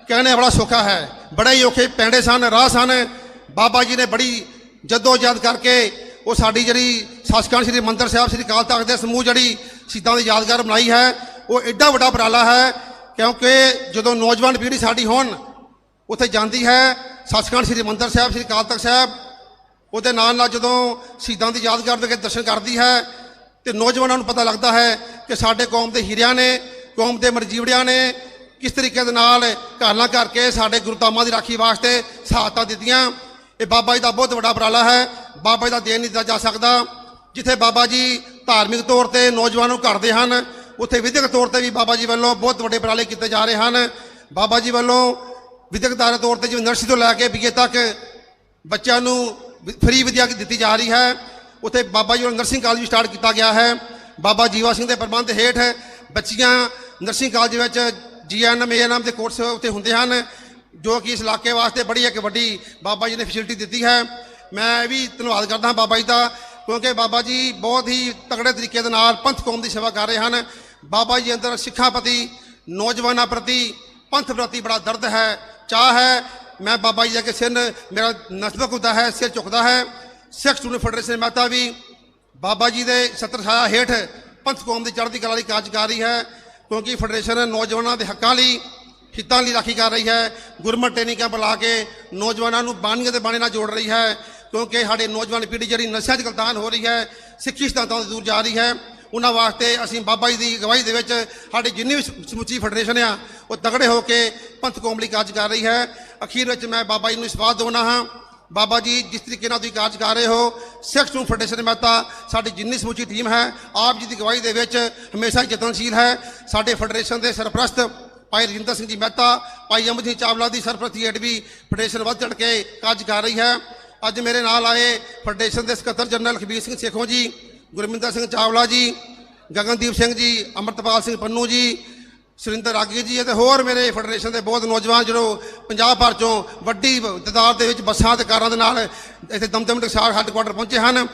ਕਹਿਣੇ ਬੜਾ ਸੌਖਾ ਹੈ। ਬੜੇ ਹੀ ਔਖੇ ਪੈਂਡੇ ਸਨ, ਰਾਹ ਸਨ। ਬਾਬਾ ਜੀ ਨੇ ਬੜੀ ਜਦੋਜਹਿਦ ਕਰਕੇ ਉਹ ਸਾਡੀ ਜਿਹੜੀ ਸੱਚਖੰਡ ਸ੍ਰੀ ਹਰਿਮੰਦਰ ਸਾਹਿਬ ਸ੍ਰੀ ਅਕਾਲ ਤਖਤ ਦੇ ਸਮੂਹ ਜਿਹੜੀ ਸ਼ਹੀਦਾਂ ਦੀ ਯਾਦਗਾਰ ਬਣਾਈ ਹੈ, ਉਹ ਐਡਾ ਵੱਡਾ ਉਪਰਾਲਾ ਹੈ, ਕਿਉਂਕਿ ਜਦੋਂ ਨੌਜਵਾਨ ਪੀੜ੍ਹੀ ਸਾਡੀ ਹੁਣ ਉੱਥੇ ਜਾਂਦੀ ਹੈ ਸੱਚਖੰਡ ਸ੍ਰੀ ਹਰਿਮੰਦਰ ਸਾਹਿਬ ਸ੍ਰੀ ਅਕਾਲ ਤਖਤ ਸਾਹਿਬ, ਉਹਦੇ ਨਾਲ ਨਾਲ ਜਦੋਂ ਸ਼ਹੀਦਾਂ ਦੀ ਯਾਦਗਾਰ ਦੇ ਦਰਸ਼ਨ ਕਰਦੀ ਹੈ ਤੇ ਨੌਜਵਾਨਾਂ ਨੂੰ ਪਤਾ ਲੱਗਦਾ ਹੈ ਕਿ ਸਾਡੇ ਕੌਮ ਦੇ ਹੀਰਿਆਂ ਨੇ, ਕੌਮ ਦੇ ਮਰਜੀਵੜਿਆਂ ਨੇ ਕਿਸ ਤਰੀਕੇ ਦੇ ਨਾਲ ਘਾਲਾਂ ਕਰਕੇ ਸਾਡੇ ਗੁਰਧਾਮਾਂ ਦੀ ਰਾਖੀ ਵਾਸਤੇ ਸਹਾਇਤਾ ਦਿੱਤੀਆਂ। ਇਹ ਬਾਬਾ ਜੀ ਦਾ ਬਹੁਤ ਵੱਡਾ ਉਪਰਾਲਾ ਹੈ। ਬਾਬਾ ਜੀ ਦਾ ਦੇਣ ਨਹੀਂ ਦਿੱਤਾ ਜਾ ਸਕਦਾ। ਜਿੱਥੇ ਬਾਬਾ ਜੀ ਧਾਰਮਿਕ ਤੌਰ ਤੇ ਨੌਜਵਾਨਾਂ ਨੂੰ ਘੜਦੇ ਹਨ, ਉੱਥੇ ਵਿਦਿਅਕ ਤੌਰ ਤੇ ਵੀ ਬਾਬਾ ਜੀ ਵੱਲੋਂ ਬਹੁਤ ਵੱਡੇ ਉਪਰਾਲੇ ਕੀਤੇ ਜਾ ਰਹੇ ਹਨ। ਬਾਬਾ ਜੀ ਵੱਲੋਂ ਵਿਦਿਅਕ ਦਾਇਰੇ ਤੌਰ ਤੇ ਜਿਵੇਂ ਨਰਸਰੀ ਤੋਂ ਲੈ ਕੇ BA ਤੱਕ ਬੱਚਿਆਂ ਨੂੰ ਫ੍ਰੀ ਵਿਦਿਆ ਦਿੱਤੀ ਜਾ ਰਹੀ ਹੈ। ਉੱਥੇ ਬਾਬਾ ਜੀ ਵੱਲੋਂ ਨਰਸਿੰਗ ਕਾਲਜ ਵੀ ਸਟਾਰਟ ਕੀਤਾ ਗਿਆ ਹੈ। ਬਾਬਾ ਜੀਵਾ ਸਿੰਘ ਦੇ ਪ੍ਰਬੰਧ ਹੇਠ ਬੱਚੀਆਂ ਨਰਸਿੰਗ ਕਾਲਜ ਵਿੱਚ GNM ANM ਦੇ ਕੋਰਸ ਉੱਥੇ ਹੁੰਦੇ ਹਨ, ਜੋ ਕਿ ਇਸ ਇਲਾਕੇ ਵਾਸਤੇ ਬੜੀ ਇੱਕ ਵੱਡੀ ਬਾਬਾ ਜੀ ਨੇ ਫੈਸਿਲਿਟੀ ਦਿੱਤੀ ਹੈ। ਮੈਂ ਇਹ ਵੀ ਧੰਨਵਾਦ ਕਰਦਾ ਹਾਂ ਬਾਬਾ ਜੀ ਦਾ, ਕਿਉਂਕਿ ਬਾਬਾ ਜੀ ਬਹੁਤ ਹੀ ਤਕੜੇ ਤਰੀਕੇ ਦੇ ਨਾਲ ਪੰਥ ਕੌਮ ਦੀ ਸੇਵਾ ਕਰ ਰਹੇ ਹਨ। ਬਾਬਾ ਜੀ ਅੰਦਰ ਸਿੱਖਾਂ ਪ੍ਰਤੀ, ਨੌਜਵਾਨਾਂ ਪ੍ਰਤੀ, ਪੰਥ ਪ੍ਰਤੀ ਬੜਾ ਦਰਦ ਹੈ, ਚਾਹ ਹੈ। ਮੈਂ ਬਾਬਾ ਜੀ ਦੇ ਸਿਰ ਮੇਰਾ ਨਤਮਕ ਹੁੰਦਾ ਹੈ, ਸਿਰ ਝੁਕਦਾ ਹੈ। ਸਿੱਖ ਸਟੂਡੈਂਟ ਫੈਡਰੇਸ਼ਨ ਮਹਿਤਾ ਵੀ ਬਾਬਾ ਜੀ ਦੇ ਛਤਰ ਛਾਇਆ ਹੇਠ ਪੰਥ ਕੌਮ ਦੀ ਚੜ੍ਹਦੀ ਕਲਾ ਲਈ ਕਾਰਜ ਕਰ ਰਹੀ ਹੈ, ਕਿਉਂਕਿ ਫੈਡਰੇਸ਼ਨ ਨੌਜਵਾਨਾਂ ਦੇ ਹੱਕਾਂ ਲਈ, ਹਿੱਤਾਂ ਲਈ ਰਾਖੀ ਕਰ ਰਹੀ ਹੈ। ਗੁਰਮਤਿ ਟ੍ਰੇਨਿੰਗ ਕੈਂਪ ਲਾ ਕੇ ਨੌਜਵਾਨਾਂ ਨੂੰ ਬਾਣੀਆਂ ਦੇ ਬਾਣੇ ਨਾਲ ਜੋੜ ਰਹੀ ਹੈ, ਕਿਉਂਕਿ ਸਾਡੇ ਨੌਜਵਾਨ ਪੀੜ੍ਹੀ ਜਿਹੜੀ ਨਸ਼ਿਆਂ 'ਚ ਗਲਤਾਨ ਹੋ ਰਹੀ ਹੈ, ਸਿੱਖੀ ਸਿਧਾਂਤਾਂ ਤੋਂ ਦੂਰ ਜਾ ਰਹੀ ਹੈ, ਉਹਨਾਂ ਵਾਸਤੇ ਅਸੀਂ ਬਾਬਾ ਜੀ ਦੀ ਅਗਵਾਈ ਦੇ ਵਿੱਚ ਸਾਡੀ ਜਿੰਨੀ ਵੀ ਸਮੁੱਚੀ ਫੈਡਰੇਸ਼ਨ ਆ ਉਹ ਤਗੜੇ ਹੋ ਕੇ ਪੰਥ ਕੌਮ ਲਈ ਕਾਰਜ ਕਰ ਰਹੀ ਹੈ। ਅਖੀਰ ਵਿੱਚ ਮੈਂ ਬਾਬਾ ਜੀ ਨੂੰ ਵਿਸ਼ਵਾਸ ਦਿਵਾਉਣਾ ਹਾਂ, ਬਾਬਾ ਜੀ ਜਿਸ ਤਰੀਕੇ ਨਾਲ ਤੁਸੀਂ ਕਾਰਜ ਕਰ ਰਹੇ ਹੋ, ਸਿੱਖ ਸਟੂਡੈਂਟ ਫੈਡਰੇਸ਼ਨ ਮਹਿਤਾ ਸਾਡੀ ਜਿੰਨੀ ਸਮੁੱਚੀ ਟੀਮ ਹੈ ਆਪ ਜੀ ਦੀ ਅਗਵਾਈ ਦੇ ਵਿੱਚ ਹਮੇਸ਼ਾ ਯਤਨਸ਼ੀਲ ਹੈ। ਸਾਡੇ ਫੈਡਰੇਸ਼ਨ ਦੇ ਸਰਪ੍ਰਸਤ ਭਾਈ ਰਜਿੰਦਰ ਸਿੰਘ ਜੀ ਮਹਿਤਾ, ਭਾਈ ਅਮਰ ਸਿੰਘ ਚਾਵਲਾ ਦੀ ਸਰਪ੍ਰਸਤੀ ਹੇਠ ਵੀ ਫੈਡਰੇਸ਼ਨ ਵੱਧ ਚੜ੍ਹ ਕੇ ਕਾਰਜ ਕਰ ਰਹੀ ਹੈ। ਅੱਜ ਮੇਰੇ ਨਾਲ ਆਏ ਫੈਡਰੇਸ਼ਨ ਦੇ ਸਕੱਤਰ ਜਨਰਲ ਖਬੀਰ ਸਿੰਘ ਸੇਖੋਂ ਜੀ, ਗੁਰਮਿੰਦਰ ਸਿੰਘ ਚਾਵਲਾ ਜੀ, ਗਗਨਦੀਪ ਸਿੰਘ ਜੀ, ਅਮਰਤਪਾਲ ਸਿੰਘ ਪੰਨੂ ਜੀ, ਸੁਰਿੰਦਰ ਰਾਗੀ ਜੀ ਅਤੇ ਹੋਰ ਮੇਰੇ ਫੈਡਰੇਸ਼ਨ ਦੇ ਬਹੁਤ ਨੌਜਵਾਨ ਜਿਹੜੇ ਪੰਜਾਬ ਭਰ ਚੋਂ ਵੱਡੀ ਤਾਦਾਦ ਦੇ ਵਿੱਚ ਬੱਸਾਂ ਤੇ ਕਾਰਾਂ ਦੇ ਨਾਲ ਇੱਥੇ ਦਮਦਮੀ ਟਕਸਾਲ ਹੈੱਡਕੁਆਟਰ ਪਹੁੰਚੇ ਹਨ।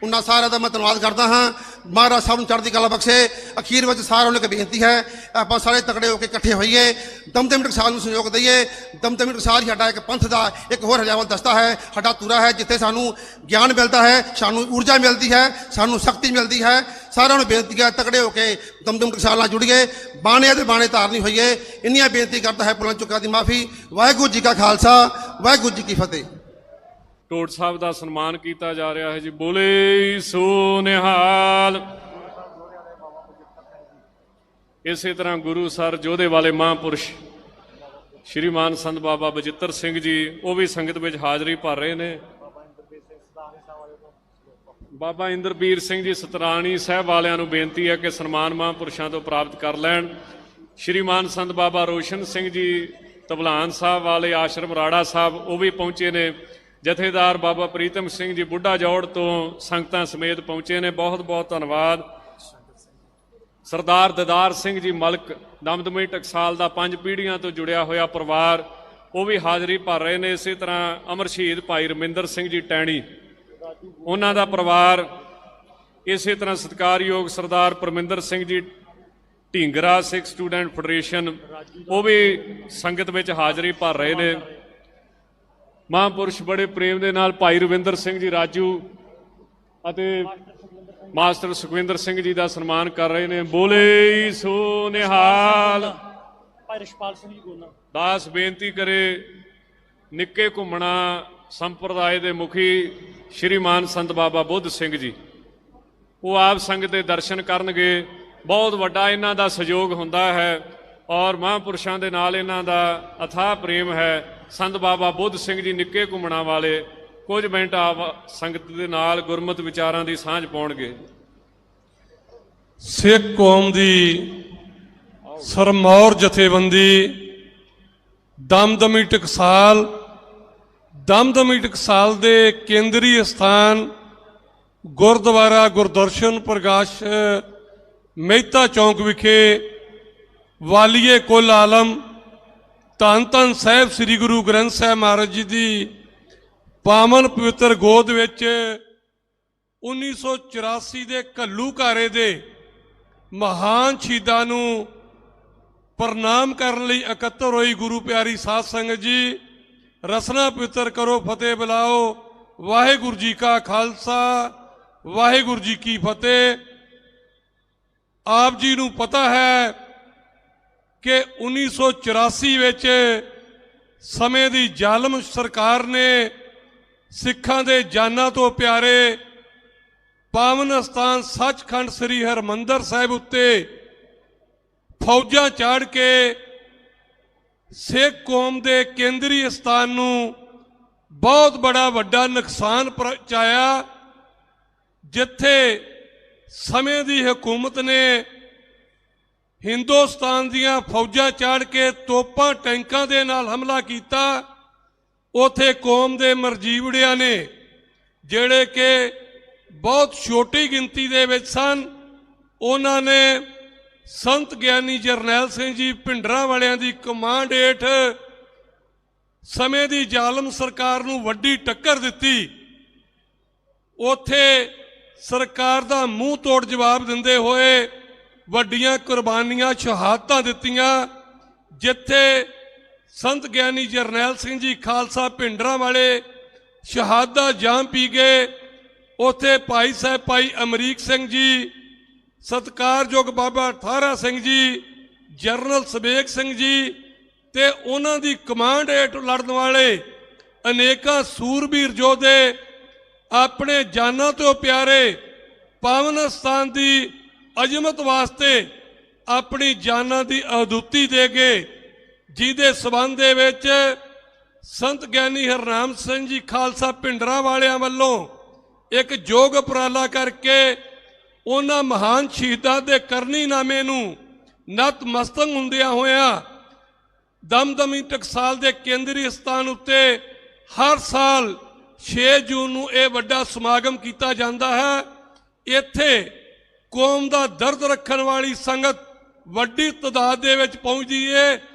ਉਹਨਾਂ ਸਾਰਿਆਂ ਦਾ ਮੈਂ ਧੰਨਵਾਦ ਕਰਦਾ ਹਾਂ। ਮਹਾਰਾਜ ਸਾਹਿਬ ਨੂੰ ਚੜ੍ਹਦੀ ਕਲਾ ਬਖਸ਼ੇ। ਅਖੀਰ ਵਿੱਚ ਸਾਰਿਆਂ ਨੂੰ ਇੱਕ ਬੇਨਤੀ ਹੈ, ਆਪਾਂ ਸਾਰੇ ਤਕੜੇ ਹੋ ਕੇ ਇਕੱਠੇ ਹੋਈਏ, ਦਮਦਮੀ ਟਕਸਾਲ ਨੂੰ ਸਹਿਯੋਗ ਦਈਏ। ਦਮਦਮੀ ਟਕਸਾਲ ਹੀ ਸਾਡਾ ਇੱਕ ਪੰਥ ਦਾ ਇੱਕ ਹੋਰ ਹਰਿਆਵਲ ਦਸਤਾ ਹੈ, ਸਾਡਾ ਤੁਰਾ ਹੈ, ਜਿੱਥੇ ਸਾਨੂੰ ਗਿਆਨ ਮਿਲਦਾ ਹੈ, ਸਾਨੂੰ ਊਰਜਾ ਮਿਲਦੀ ਹੈ, ਸਾਨੂੰ ਸ਼ਕਤੀ ਮਿਲਦੀ ਹੈ। ਸਾਰਿਆਂ ਨੂੰ ਬੇਨਤੀ ਹੈ ਤਕੜੇ ਹੋ ਕੇ ਦਮਦਮੀ ਟਕਸਾਲ ਨਾਲ ਜੁੜੀਏ, ਬਾਣੇ ਦੇ ਬਾਣੇ ਧਾਰਨੀ ਹੋਈਏ। ਇੰਨੀਆਂ ਬੇਨਤੀ ਕਰਦਾ ਹੈ, ਭੁੱਲਾਂ ਚੁੱਕਾਂ ਦੀ ਮਾਫੀ। ਵਾਹਿਗੁਰੂ ਜੀ ਕਾ ਖਾਲਸਾ, ਵਾਹਿਗੁਰੂ ਜੀ ਕੀ ਫਤਿਹ। ਟੋਟ ਸਾਹਿਬ ਦਾ ਸਨਮਾਨ ਕੀਤਾ ਜਾ ਰਿਹਾ ਹੈ ਜੀ। ਬੋਲੇ ਸੋ ਨਿਹਾਲ। ਇਸੇ ਤਰ੍ਹਾਂ ਗੁਰੂ ਸਰ ਜੋਧੇ ਵਾਲੇ ਮਹਾਂਪੁਰਸ਼ ਸ਼੍ਰੀਮਾਨ ਸੰਤ ਬਾਬਾ ਬਚਿੱਤਰ ਸਿੰਘ ਜੀ, ਉਹ ਵੀ ਸੰਗਤ ਵਿੱਚ ਹਾਜ਼ਰੀ ਭਰ ਰਹੇ ਨੇ। ਬਾਬਾ ਇੰਦਰਬੀਰ ਸਿੰਘ ਜੀ ਸਤਰਾਣੀ ਸਾਹਿਬ ਵਾਲਿਆਂ ਨੂੰ ਬੇਨਤੀ ਹੈ ਕਿ ਸਨਮਾਨ ਮਹਾਂਪੁਰਸ਼ਾਂ ਤੋਂ ਪ੍ਰਾਪਤ ਕਰ ਲੈਣ। ਸ਼੍ਰੀਮਾਨ ਸੰਤ ਬਾਬਾ ਰੋਸ਼ਨ ਸਿੰਘ ਜੀ ਧਵਲਾਨ ਸਾਹਿਬ ਵਾਲੇ ਆਸ਼ਰਮ ਰਾੜਾ ਸਾਹਿਬ, ਉਹ ਵੀ ਪਹੁੰਚੇ ਨੇ। ਜਥੇਦਾਰ ਬਾਬਾ ਪ੍ਰੀਤਮ ਸਿੰਘ ਜੀ ਬੁੱਢਾ ਜੌੜ ਤੋਂ ਸੰਗਤਾਂ ਸਮੇਤ ਪਹੁੰਚੇ ਨੇ, ਬਹੁਤ ਬਹੁਤ ਧੰਨਵਾਦ। ਸਰਦਾਰ ਦਿਦਾਰ ਸਿੰਘ ਜੀ ਮਲਕ ਦਮਦਮੀ ਟਕਸਾਲ ਦਾ 5 ਪੀੜ੍ਹੀਆਂ ਤੋਂ ਜੁੜਿਆ ਹੋਇਆ ਪਰਿਵਾਰ, ਉਹ ਵੀ ਹਾਜ਼ਰੀ ਭਰ ਰਹੇ ਨੇ। ਇਸੇ ਤਰ੍ਹਾਂ ਅਮਰ ਸ਼ਹੀਦ ਭਾਈ ਰਮਿੰਦਰ ਸਿੰਘ ਜੀ ਟੈਣੀ, ਉਹਨਾਂ ਦਾ ਪਰਿਵਾਰ। ਇਸੇ ਤਰ੍ਹਾਂ ਸਤਿਕਾਰਯੋਗ ਸਰਦਾਰ ਪਰਮਿੰਦਰ ਸਿੰਘ ਜੀ ਢੀਂਗਰਾ ਸਿੱਖ ਸਟੂਡੈਂਟ ਫੈਡਰੇਸ਼ਨ, ਉਹ ਵੀ ਸੰਗਤ ਵਿੱਚ ਹਾਜ਼ਰੀ ਭਰ ਰਹੇ ਨੇ। ਮਹਾਂਪੁਰਸ਼ ਬੜੇ ਪ੍ਰੇਮ ਦੇ ਨਾਲ ਭਾਈ ਰਵਿੰਦਰ ਸਿੰਘ ਜੀ ਰਾਜੂ ਅਤੇ ਮਾਸਟਰ ਸੁਖਵਿੰਦਰ ਸਿੰਘ ਜੀ ਦਾ ਸਨਮਾਨ ਕਰ ਰਹੇ ਨੇ। ਬੋਲੇ ਸੋ ਨਿਹਾਲ। ਭਾਈ ਰਿਸ਼ਪਾਲ ਸਿੰਘ ਜੀ ਗੋਨਾ ਦਾਸ ਬੇਨਤੀ ਕਰੇ, ਨਿੱਕੇ ਘੁੰਮਣਾ ਸੰਪਰਦਾਇ ਦੇ ਮੁਖੀ ਸ਼੍ਰੀਮਾਨ ਸੰਤ ਬਾਬਾ ਬੁੱਧ ਸਿੰਘ ਜੀ, ਉਹ ਆਪ ਸੰਗਤ ਦੇ ਦਰਸ਼ਨ ਕਰਨਗੇ। ਬਹੁਤ ਵੱਡਾ ਇਹਨਾਂ ਦਾ ਸਹਿਯੋਗ ਹੁੰਦਾ ਹੈ ਔਰ ਮਹਾਂਪੁਰਸ਼ਾਂ ਦੇ ਨਾਲ ਇਹਨਾਂ ਦਾ ਅਥਾਹ ਪ੍ਰੇਮ ਹੈ। ਸੰਤ ਬਾਬਾ ਬੁੱਧ ਸਿੰਘ ਜੀ ਨਿੱਕੇ ਘੁੰਮਣਾ ਵਾਲੇ ਕੁਝ ਮਿੰਟ ਆਪ ਸੰਗਤ ਦੇ ਨਾਲ ਗੁਰਮਤਿ ਵਿਚਾਰਾਂ ਦੀ ਸਾਂਝ ਪਾਉਣਗੇ। ਸਿੱਖ ਕੌਮ ਦੀ ਸਰਮੌਰ ਜਥੇਬੰਦੀ ਦਮਦਮੀ ਟਕਸਾਲ ਦਮਦਮੀ ਟਕਸਾਲ ਦੇ ਕੇਂਦਰੀ ਸਥਾਨ ਗੁਰਦੁਆਰਾ ਗੁਰਦਰਸ਼ਨ ਪ੍ਰਕਾਸ਼ ਮਹਿਤਾ ਚੌਂਕ ਵਿਖੇ ਵਾਲੀਏ ਕੁੱਲ ਆਲਮ ਧੰਨ ਧੰਨ ਸਾਹਿਬ ਸ੍ਰੀ ਗੁਰੂ ਗ੍ਰੰਥ ਸਾਹਿਬ ਮਹਾਰਾਜ ਜੀ ਦੀ ਪਾਵਨ ਪਵਿੱਤਰ ਗੋਦ ਵਿੱਚ 1984 ਦੇ ਘੱਲੂਘਾਰੇ ਦੇ ਮਹਾਨ ਸ਼ਹੀਦਾਂ ਨੂੰ ਪ੍ਰਣਾਮ ਕਰਨ ਲਈ ਇਕੱਤਰ ਹੋਈ ਗੁਰੂ ਪਿਆਰੀ ਸਾਧ ਸੰਗਤ ਜੀ, ਰਸਨਾ ਪਵਿੱਤਰ ਕਰੋ, ਫਤਿਹ ਬੁਲਾਓ। ਵਾਹਿਗੁਰੂ ਜੀ ਕਾ ਖਾਲਸਾ, ਵਾਹਿਗੁਰੂ ਜੀ ਕੀ ਫਤਿਹ। ਆਪ ਜੀ ਨੂੰ ਪਤਾ ਹੈ ਕਿ 1984 ਵਿੱਚ ਸਮੇਂ ਦੀ ਜ਼ਾਲਮ ਸਰਕਾਰ ਨੇ ਸਿੱਖਾਂ ਦੇ ਜਾਨਾਂ ਤੋਂ ਪਿਆਰੇ ਪਾਵਨ ਸਥਾਨ ਸੱਚਖੰਡ ਸ੍ਰੀ ਹਰਿਮੰਦਰ ਸਾਹਿਬ ਉੱਤੇ ਫੌਜਾਂ ਚਾੜ ਕੇ ਸਿੱਖ ਕੌਮ ਦੇ ਕੇਂਦਰੀ ਸਥਾਨ ਨੂੰ ਬਹੁਤ ਬੜਾ ਵੱਡਾ ਨੁਕਸਾਨ ਪਹੁੰਚਾਇਆ, ਜਿੱਥੇ ਸਮੇਂ ਦੀ ਹਕੂਮਤ ਨੇ ਹਿੰਦੁਸਤਾਨ ਦੀਆਂ ਫੌਜਾਂ ਚਾੜ ਕੇ ਤੋਪਾਂ ਟੈਂਕਾਂ ਦੇ ਨਾਲ ਹਮਲਾ ਕੀਤਾ। ਉਥੇ ਕੌਮ ਦੇ ਮਰਜੀਵੜਿਆਂ ਨੇ, ਜਿਹੜੇ ਕਿ ਬਹੁਤ ਛੋਟੀ ਗਿਣਤੀ ਦੇ ਵਿੱਚ ਸਨ, ਉਹਨਾਂ ਨੇ ਸੰਤ ਗਿਆਨੀ ਜਰਨੈਲ ਸਿੰਘ ਜੀ ਭਿੰਡਰਾਂ ਵਾਲਿਆਂ ਦੀ ਕਮਾਂਡ ਹੇਠ ਸਮੇਂ ਦੀ ਜ਼ਾਲਮ ਸਰਕਾਰ ਨੂੰ ਵੱਡੀ ਟੱਕਰ ਦਿੱਤੀ। ਉਥੇ ਸਰਕਾਰ ਦਾ ਮੂੰਹ ਤੋੜ ਜਵਾਬ ਦਿੰਦੇ ਹੋਏ ਵੱਡੀਆਂ ਕੁਰਬਾਨੀਆਂ ਸ਼ਹਾਦਤਾਂ ਦਿੱਤੀਆਂ। ਜਿੱਥੇ ਸੰਤ ਗਿਆਨੀ ਜਰਨੈਲ ਸਿੰਘ ਜੀ ਖਾਲਸਾ ਭਿੰਡਰਾਂ ਵਾਲੇ ਸ਼ਹਾਦਾ ਜਾਮ ਪੀ ਗਏ, ਉਥੇ ਭਾਈ ਸਾਹਿਬ ਭਾਈ ਅਮਰੀਕ ਸਿੰਘ ਜੀ, ਸਤਿਕਾਰਯੋਗ ਬਾਬਾ ਠਾਰਾ ਸਿੰਘ ਜੀ, ਜਰਨਲ ਸਬੇਗ ਸਿੰਘ ਜੀ ਤੇ ਉਹਨਾਂ ਦੀ ਕਮਾਂਡ ਹੇਠ ਲੜਨ ਵਾਲੇ ਅਨੇਕਾਂ ਸੂਰਬੀਰ ਯੋਧੇ ਆਪਣੇ ਜਾਨਾਂ ਤੋਂ ਪਿਆਰੇ ਪਾਵਨ ਸਥਾਨ ਦੀ ਅਜ਼ਮਤ ਵਾਸਤੇ ਆਪਣੀ ਜਾਨਾਂ ਦੀ ਆਹੂਤੀ ਦੇ ਗਏ, ਜਿਹਦੇ ਸਬੰਧ ਦੇ ਵਿੱਚ ਸੰਤ ਗਿਆਨੀ ਹਰਨਾਮ ਸਿੰਘ ਜੀ ਖਾਲਸਾ ਭਿੰਡਰਾਂ ਵਾਲਿਆਂ ਵੱਲੋਂ ਇੱਕ ਯੋਗ ਉਪਰਾਲਾ ਕਰਕੇ ਉਹਨਾਂ ਮਹਾਨ ਸ਼ਹੀਦਾਂ ਦੇ ਕਰਨੀਨਾਮੇ ਨੂੰ ਨਤਮਸਤਕ ਹੁੰਦਿਆਂ ਹੋਇਆਂ ਦਮਦਮੀ ਟਕਸਾਲ ਦੇ ਕੇਂਦਰੀ ਸਥਾਨ ਉੱਤੇ ਹਰ ਸਾਲ 6 ਜੂਨ ਨੂੰ ਇਹ ਵੱਡਾ ਸਮਾਗਮ ਕੀਤਾ ਜਾਂਦਾ ਹੈ। ਇੱਥੇ ਕੌਮ ਦਾ ਦਰਦ ਰੱਖਣ ਵਾਲੀ ਸੰਗਤ ਵੱਡੀ ਤਾਦਾਦ ਦੇ ਵਿੱਚ ਪਹੁੰਚਦੀ ਏ